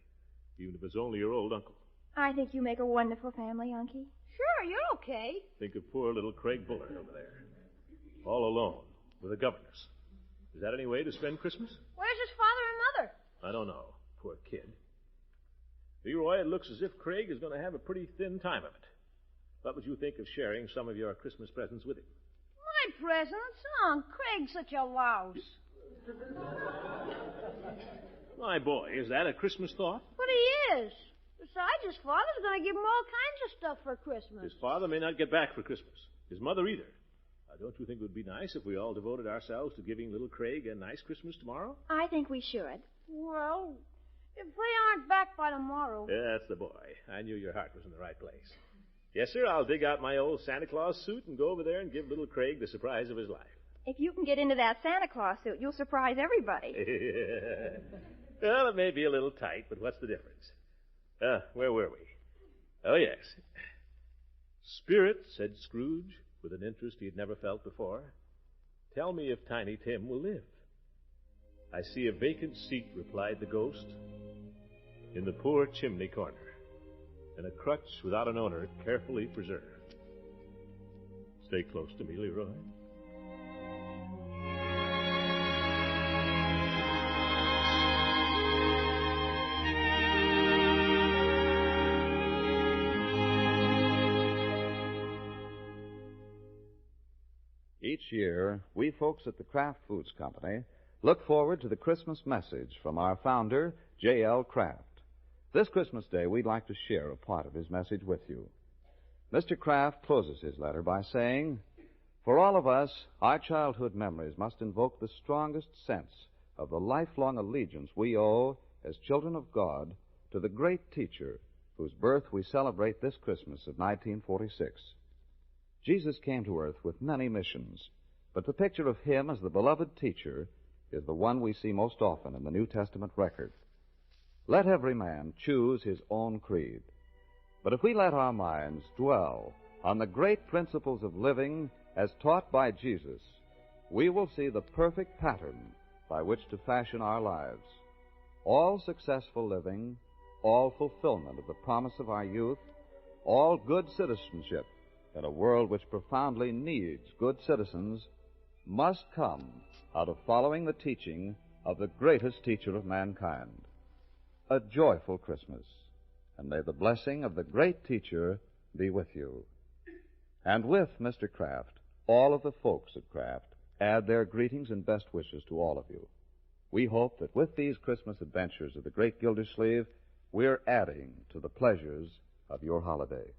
even if it's only your old uncle. I think you make a wonderful family, Unky. Sure, you're okay. Think of poor little Craig Bullard over there. All alone, with a governess. Is that any way to spend Christmas? Where's his father and mother? I don't know. Poor kid. Leroy, it looks as if Craig is going to have a pretty thin time of it. What would you think of sharing some of your Christmas presents with him? My presents? Oh, Craig's such a louse. My boy, is that a Christmas thought? But he is. Besides, his father's going to give him all kinds of stuff for Christmas. His father may not get back for Christmas. His mother either. Don't you think it would be nice if we all devoted ourselves to giving little Craig a nice Christmas tomorrow? I think we should. Well, if they aren't back by tomorrow... Yeah, that's the boy. I knew your heart was in the right place. Yes, sir, I'll dig out my old Santa Claus suit and go over there and give little Craig the surprise of his life. If you can get into that Santa Claus suit, you'll surprise everybody. Well, it may be a little tight, but what's the difference? Where were we? Oh, yes. Spirit, said Scrooge, with an interest he had never felt before, tell me if Tiny Tim will live. I see a vacant seat, replied the ghost, in the poor chimney corner, and a crutch without an owner carefully preserved. Stay close to me, Leroy. Each year, we folks at the Kraft Foods Company look forward to the Christmas message from our founder, J.L. Kraft. This Christmas Day, we'd like to share a part of his message with you. Mr. Kraft closes his letter by saying, for all of us, our childhood memories must invoke the strongest sense of the lifelong allegiance we owe as children of God to the great teacher whose birth we celebrate this Christmas of 1946. Jesus came to earth with many missions, but the picture of him as the beloved teacher is the one we see most often in the New Testament record. Let every man choose his own creed. But if we let our minds dwell on the great principles of living as taught by Jesus, we will see the perfect pattern by which to fashion our lives. All successful living, all fulfillment of the promise of our youth, all good citizenship in a world which profoundly needs good citizens, must come out of following the teaching of the greatest teacher of mankind. A joyful Christmas, and may the blessing of the great teacher be with you. And with Mr. Kraft, all of the folks at Kraft add their greetings and best wishes to all of you. We hope that with these Christmas adventures of the great Gildersleeve, we're adding to the pleasures of your holiday.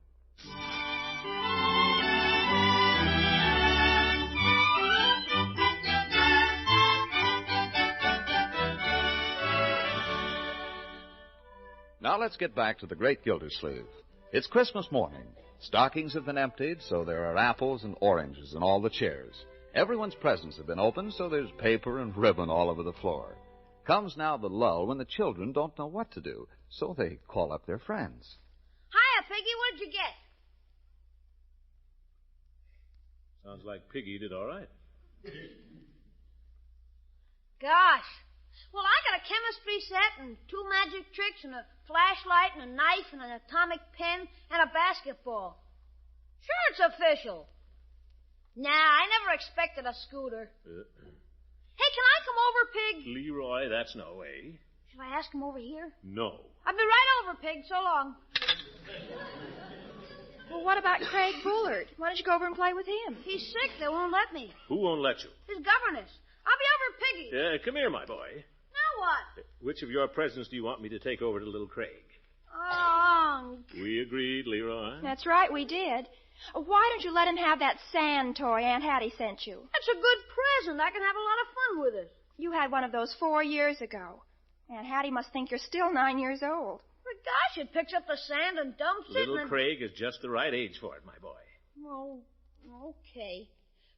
Now let's get back to the great Gildersleeve. It's Christmas morning. Stockings have been emptied, so there are apples and oranges in all the chairs. Everyone's presents have been opened, so there's paper and ribbon all over the floor. Comes now the lull when the children don't know what to do, so they call up their friends. Hiya, Piggy, what did you get? Sounds like Piggy did all right. Gosh. Well, I got a chemistry set and 2 magic tricks and a flashlight and a knife and an atomic pen and a basketball. Sure, it's official. Nah, I never expected a scooter. Hey, can I come over, Pig? Leroy, that's no way. Should I ask him over here? No. I'll be right over, Pig. So long. Well, what about Craig Bullard? Why don't you go over and play with him? He's sick. They won't let me. Who won't let you? His governess. I'll be over, Piggy. Come here, my boy. Now what? Which of your presents do you want me to take over to little Craig? Oh. We agreed, Leroy. That's right, we did. Why don't you let him have that sand toy Aunt Hattie sent you? That's a good present. I can have a lot of fun with it. You had one of those 4 years ago. Aunt Hattie must think you're still 9 years old. But gosh, it picks up the sand and dumps it. Little Craig is just the right age for it, my boy. Oh, okay.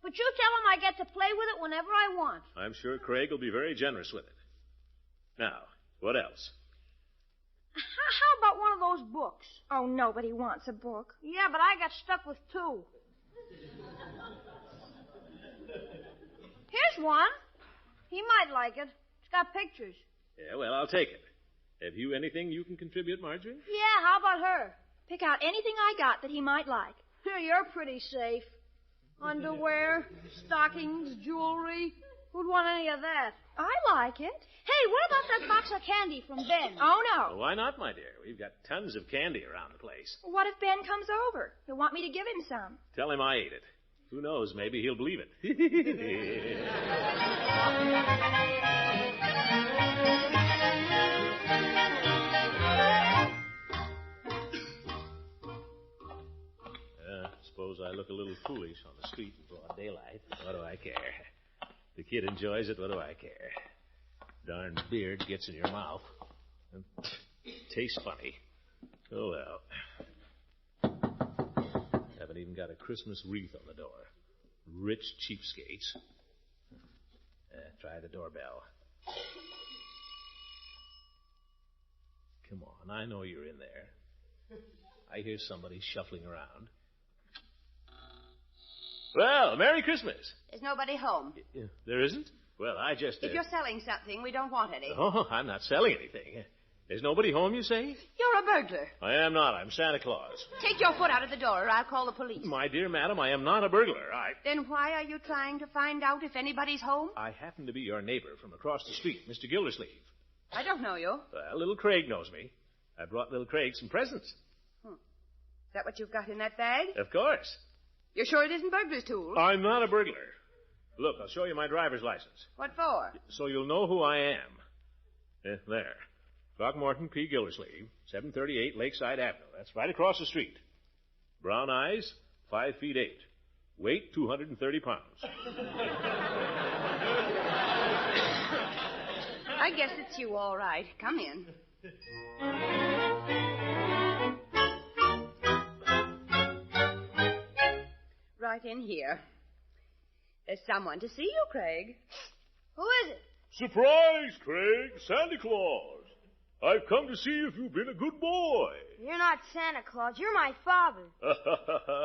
But you tell him I get to play with it whenever I want. I'm sure Craig will be very generous with it. Now, what else? How about one of those books? Oh, nobody wants a book. Yeah, but I got stuck with 2. Here's one. He might like it. It's got pictures. Yeah, well, I'll take it. Have you anything you can contribute, Marjorie? Yeah, how about her? Pick out anything I got that he might like. You're pretty safe. Underwear, stockings, jewelry. Who'd want any of that? I like it. Hey, what about that box of candy from Ben? Oh, no. Well, why not, my dear? We've got tons of candy around the place. What if Ben comes over? He'll want me to give him some. Tell him I ate it. Who knows, maybe he'll believe it. Suppose I look a little foolish on the street in broad daylight. What do I care? The kid enjoys it. What do I care? Darn beard gets in your mouth. And tastes funny. Oh, well. Haven't even got a Christmas wreath on the door. Rich cheapskates. Try the doorbell. Come on, I know you're in there. I hear somebody shuffling around. Well, Merry Christmas. There's nobody home. There isn't? Well, I just... If you're selling something, we don't want any. Oh, I'm not selling anything. There's nobody home, you say? You're a burglar. I am not. I'm Santa Claus. Take your foot out of the door, or I'll call the police. My dear madam, I am not a burglar. Then why are you trying to find out if anybody's home? I happen to be your neighbor from across the street, Mr. Gildersleeve. I don't know you. Well, little Craig knows me. I brought little Craig some presents. Is that what you've got in that bag? Of course. You're sure it isn't burglar's tools? I'm not a burglar. Look, I'll show you my driver's license. What for? So you'll know who I am. There. Throckmorton P. Gildersleeve, 738 Lakeside Avenue. That's right across the street. Brown eyes, 5 feet 8. Weight, 230 pounds. I guess it's you, all right. Come in. Right in here. There's someone to see you, Craig. Who is it? Surprise, Craig. Santa Claus. I've come to see if you've been a good boy. You're not Santa Claus. You're my father.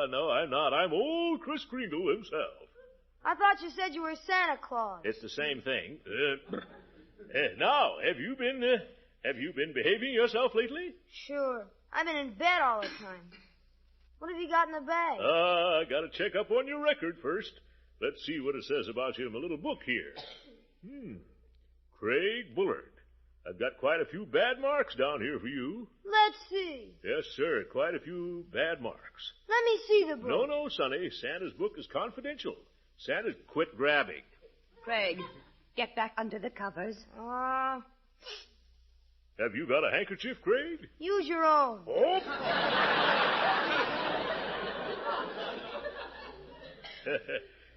No, I'm not. I'm old Kris Kringle himself. I thought you said you were Santa Claus. It's the same thing. Now, have you been behaving yourself lately? Sure. I've been in bed all the time. What have you got in the bag? I gotta check up on your record first. Let's see what it says about you in my little book here. Craig Bullard. I've got quite a few bad marks down here for you. Let's see. Yes, sir, quite a few bad marks. Let me see the book. No, Sonny. Santa's book is confidential. Santa quit grabbing. Craig, get back under the covers. Have you got a handkerchief, Craig? Use your own. Oh!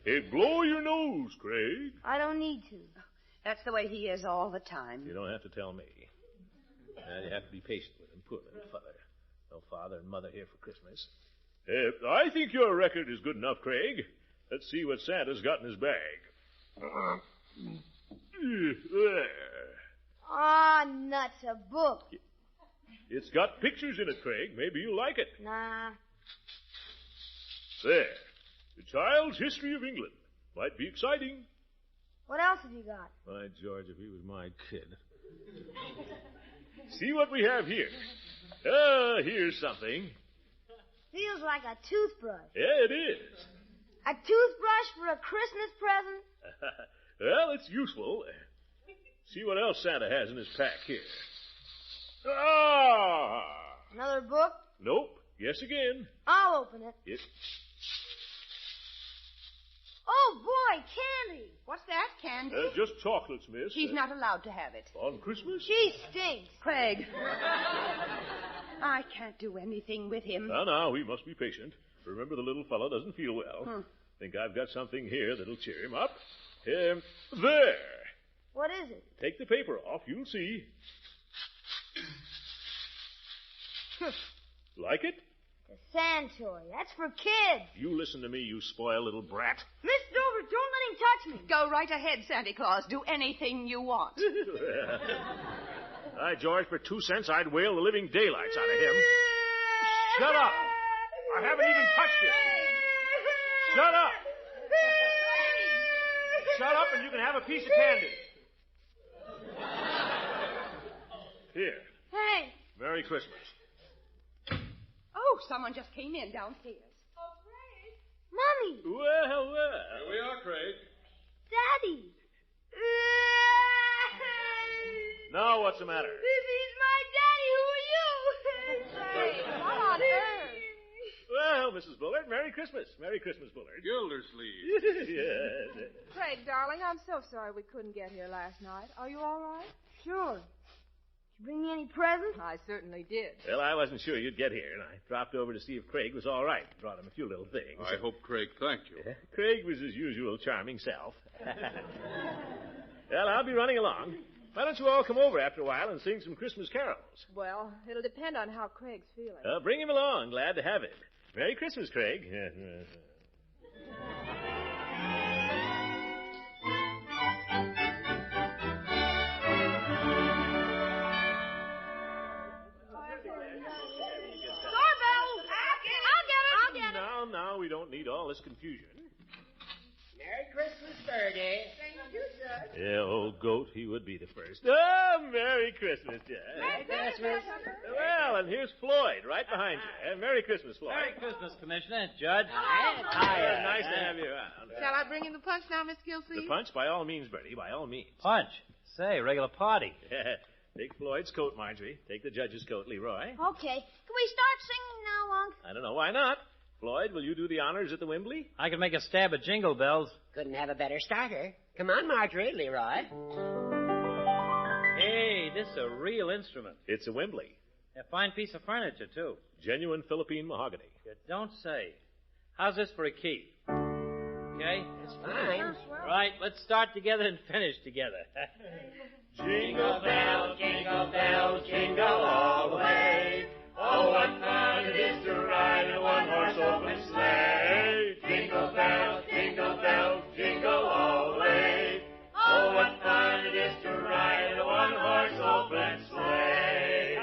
Hey, blow your nose, Craig. I don't need to. That's the way he is all the time. You don't have to tell me. You have to be patient with him. Poor little father. No father and mother here for Christmas. I think your record is good enough, Craig. Let's see what Santa's got in his bag. There. Nuts, a book. It's got pictures in it, Craig. Maybe you'll like it. Nah. There. The Child's History of England. Might be exciting. What else have you got? By George, if he was my kid. See what we have here. Here's something. Feels like a toothbrush. Yeah, it is. A toothbrush for a Christmas present? Well, it's useful. See what else Santa has in his pack here. Another book? Nope. Guess again. I'll open it. Yes. Oh, boy, candy. What's that, candy? Just chocolates, miss. He's not allowed to have it. On Christmas? She stinks. Craig. I can't do anything with him. Now, we must be patient. Remember, the little fellow doesn't feel well. Think I've got something here that'll cheer him up. There. What is it? Take the paper off. You'll see. Like it? The sand toy. That's for kids. You listen to me, you spoiled little brat. Miss Dover, don't let him touch me. Go right ahead, Santa Claus. Do anything you want. George, for 2 cents, I'd whale the living daylights out of him. Shut up. I haven't even touched you. Shut up. Shut up and you can have a piece of candy. Here. Hey. Merry Christmas. Oh, Oh, someone just came in downstairs. Oh, Craig. Mommy. Well. Here we are, Craig. Daddy. Now, what's the matter? If he's my daddy, who are you? What on earth? Well, Mrs. Bullard, Merry Christmas. Merry Christmas, Bullard. Gildersleeve. Yes. Craig, darling, I'm so sorry we couldn't get here last night. Are you all right? Sure. Did you bring me any presents? I certainly did. Well, I wasn't sure you'd get here, and I dropped over to see if Craig was all right. Brought him a few little things. I hope Craig thanked you. Craig was his usual charming self. Well, I'll be running along. Why don't you all come over after a while and sing some Christmas carols? Well, it'll depend on how Craig's feeling. Bring him along. Glad to have him. Merry Christmas, Craig. Now, we don't need all this confusion. Merry Christmas, Birdie. Thank you, Judge. Yeah, old goat, he would be the first. Oh, Merry Christmas, Judge. Merry Christmas. Well, and here's Floyd right behind you. Merry Christmas, Floyd. Merry Christmas, Commissioner. Judge. Hi. Nice to have you around. Shall I bring in the punch now, Miss Gildersleeve? The punch? By all means, Bertie, by all means. Punch. Say, regular party. Take Floyd's coat, Marjorie. Take the judge's coat, Leroy. Okay. Can we start singing now, Unc? I don't know. Why not? Floyd, will you do the honors at the Wembley? I can make a stab at Jingle Bells. Couldn't have a better starter. Come on, Marjorie, Leroy. Hey, this is a real instrument. It's a Wembley. A fine piece of furniture, too. Genuine Philippine mahogany. You don't say. How's this for a key? Okay? It's fine. Right, let's start together and finish together. Jingle bells, jingle all the way. Oh, what fun it is to ride in a one-horse open sleigh. Jingle bells, jingle all the way. Oh, what fun it is to ride in a one-horse open sleigh.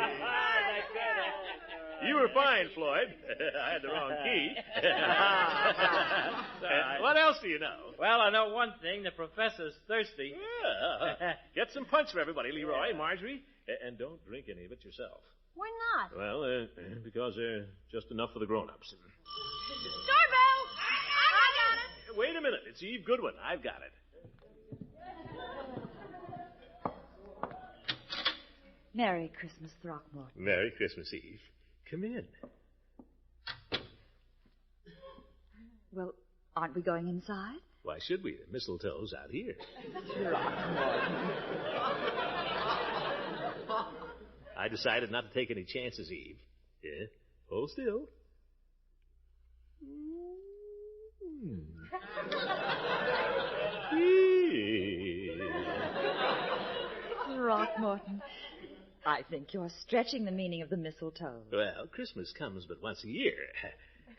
You were fine, Floyd. I had the wrong key. What else do you know? Well, I know one thing. The professor's thirsty. Yeah. Get some punch for everybody, Leroy and Marjorie. And don't drink any of it yourself. Why not? Well, because just enough for the grown-ups. Doorbell! I got it. Wait a minute. It's Eve Goodwin. I've got it. Merry Christmas, Throckmorton. Merry Christmas, Eve. Come in. Well, aren't we going inside? Why should we? The mistletoe's out here. I decided not to take any chances, Eve. Yeah? Hold still. Throckmorton, I think you're stretching the meaning of the mistletoe. Well, Christmas comes but once a year.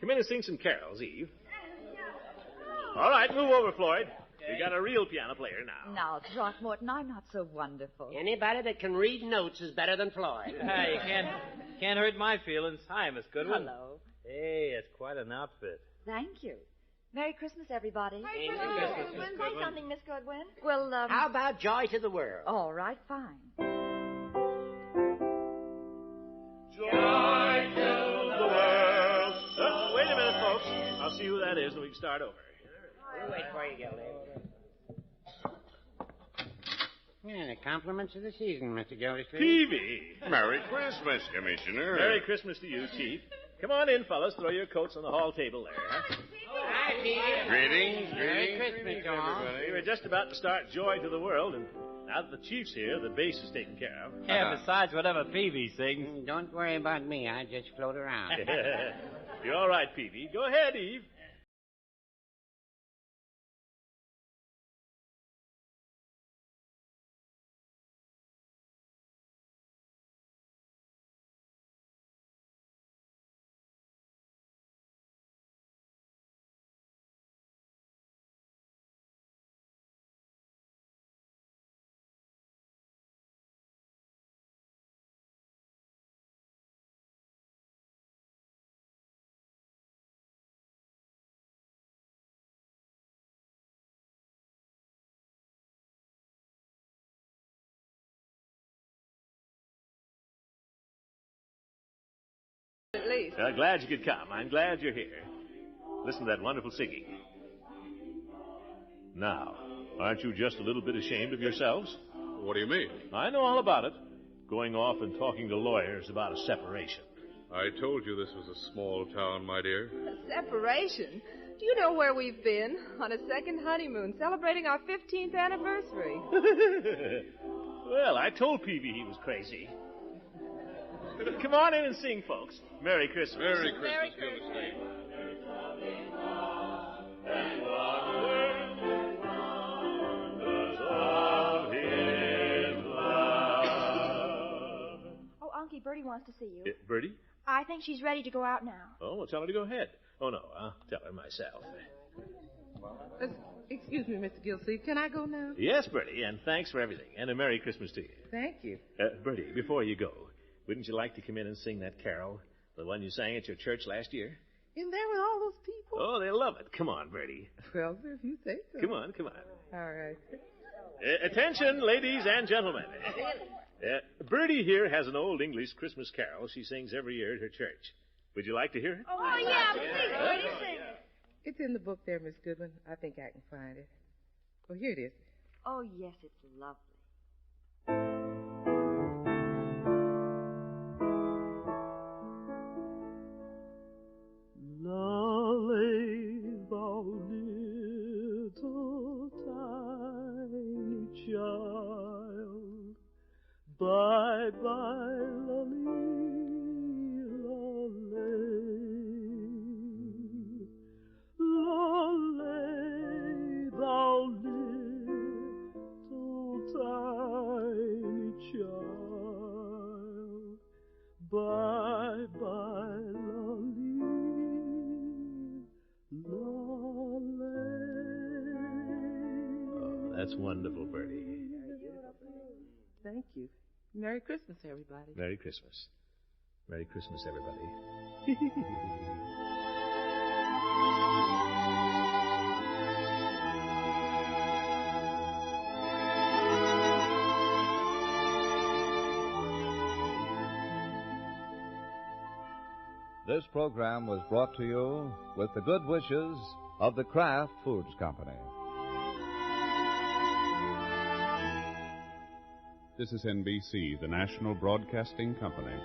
Come in and sing some carols, Eve. All right, move over, Floyd. We got a real piano player now. Now, Throckmorton, I'm not so wonderful. Anybody that can read notes is better than Floyd. Hey, you can't hurt my feelings. Hi, Miss Goodwin. Hello. Hey, it's quite an outfit. Thank you. Merry Christmas, everybody. Merry Christmas. Say something, Miss Goodwin. Well, How about Joy to the World? All right, fine. Joy to the world. Wait a minute, folks. I'll see who that is and we can start over. We'll wait for you, Gildy. Yeah, the compliments of the season, Mr. Gildersleeve. Peavy. Merry Christmas, Commissioner. Merry Christmas to you, Chief. Come on in, fellas. Throw your coats on the hall table there. Huh? Hi, Peavy. Greetings. Merry Christmas, to all. We were just about to start Joy to the World, and now that the Chief's here, the bass is taken care of. Yeah, besides whatever Peavy sings. Don't worry about me. I just float around. You're all right, Peavy. Go ahead, Eve. Glad you could come. I'm glad you're here. Listen to that wonderful singing. Now, aren't you just a little bit ashamed of yourselves? What do you mean? I know all about it. Going off and talking to lawyers about a separation. I told you this was a small town, my dear. A separation? Do you know where we've been? On a second honeymoon, celebrating our 15th anniversary. Well, I told Peavy he was crazy. Come on in and sing, folks. Merry Christmas. Merry Christmas, Gildersleeve. Oh, Unky, Bertie wants to see you. Bertie? I think she's ready to go out now. Oh, well, tell her to go ahead. Oh, no, I'll tell her myself. Excuse me, Mr. Gildersleeve. Can I go now? Yes, Bertie, and thanks for everything. And a Merry Christmas to you. Thank you. Bertie, before you go, wouldn't you like to come in and sing that carol? The one you sang at your church last year? In there with all those people? Oh, they'll love it. Come on, Bertie. Well, if you say so. Come on. All right. Attention, ladies and gentlemen. Bertie here has an old English Christmas carol she sings every year at her church. Would you like to hear it? Oh, yeah, please, Bertie, sing it. It's in the book there, Miss Goodwin. I think I can find it. Well, here it is. Oh, yes, it's lovely. Lolly, thou little tiny child, bye-bye, lolly, lolly. Lolly, thou little tiny child, bye-bye, lolly, lolly. Oh, that's wonderful, Bertie. Thank you. Merry Christmas, everybody. Merry Christmas. Merry Christmas, everybody. This program was brought to you with the good wishes of the Kraft Foods Company. This is NBC, the national broadcasting company.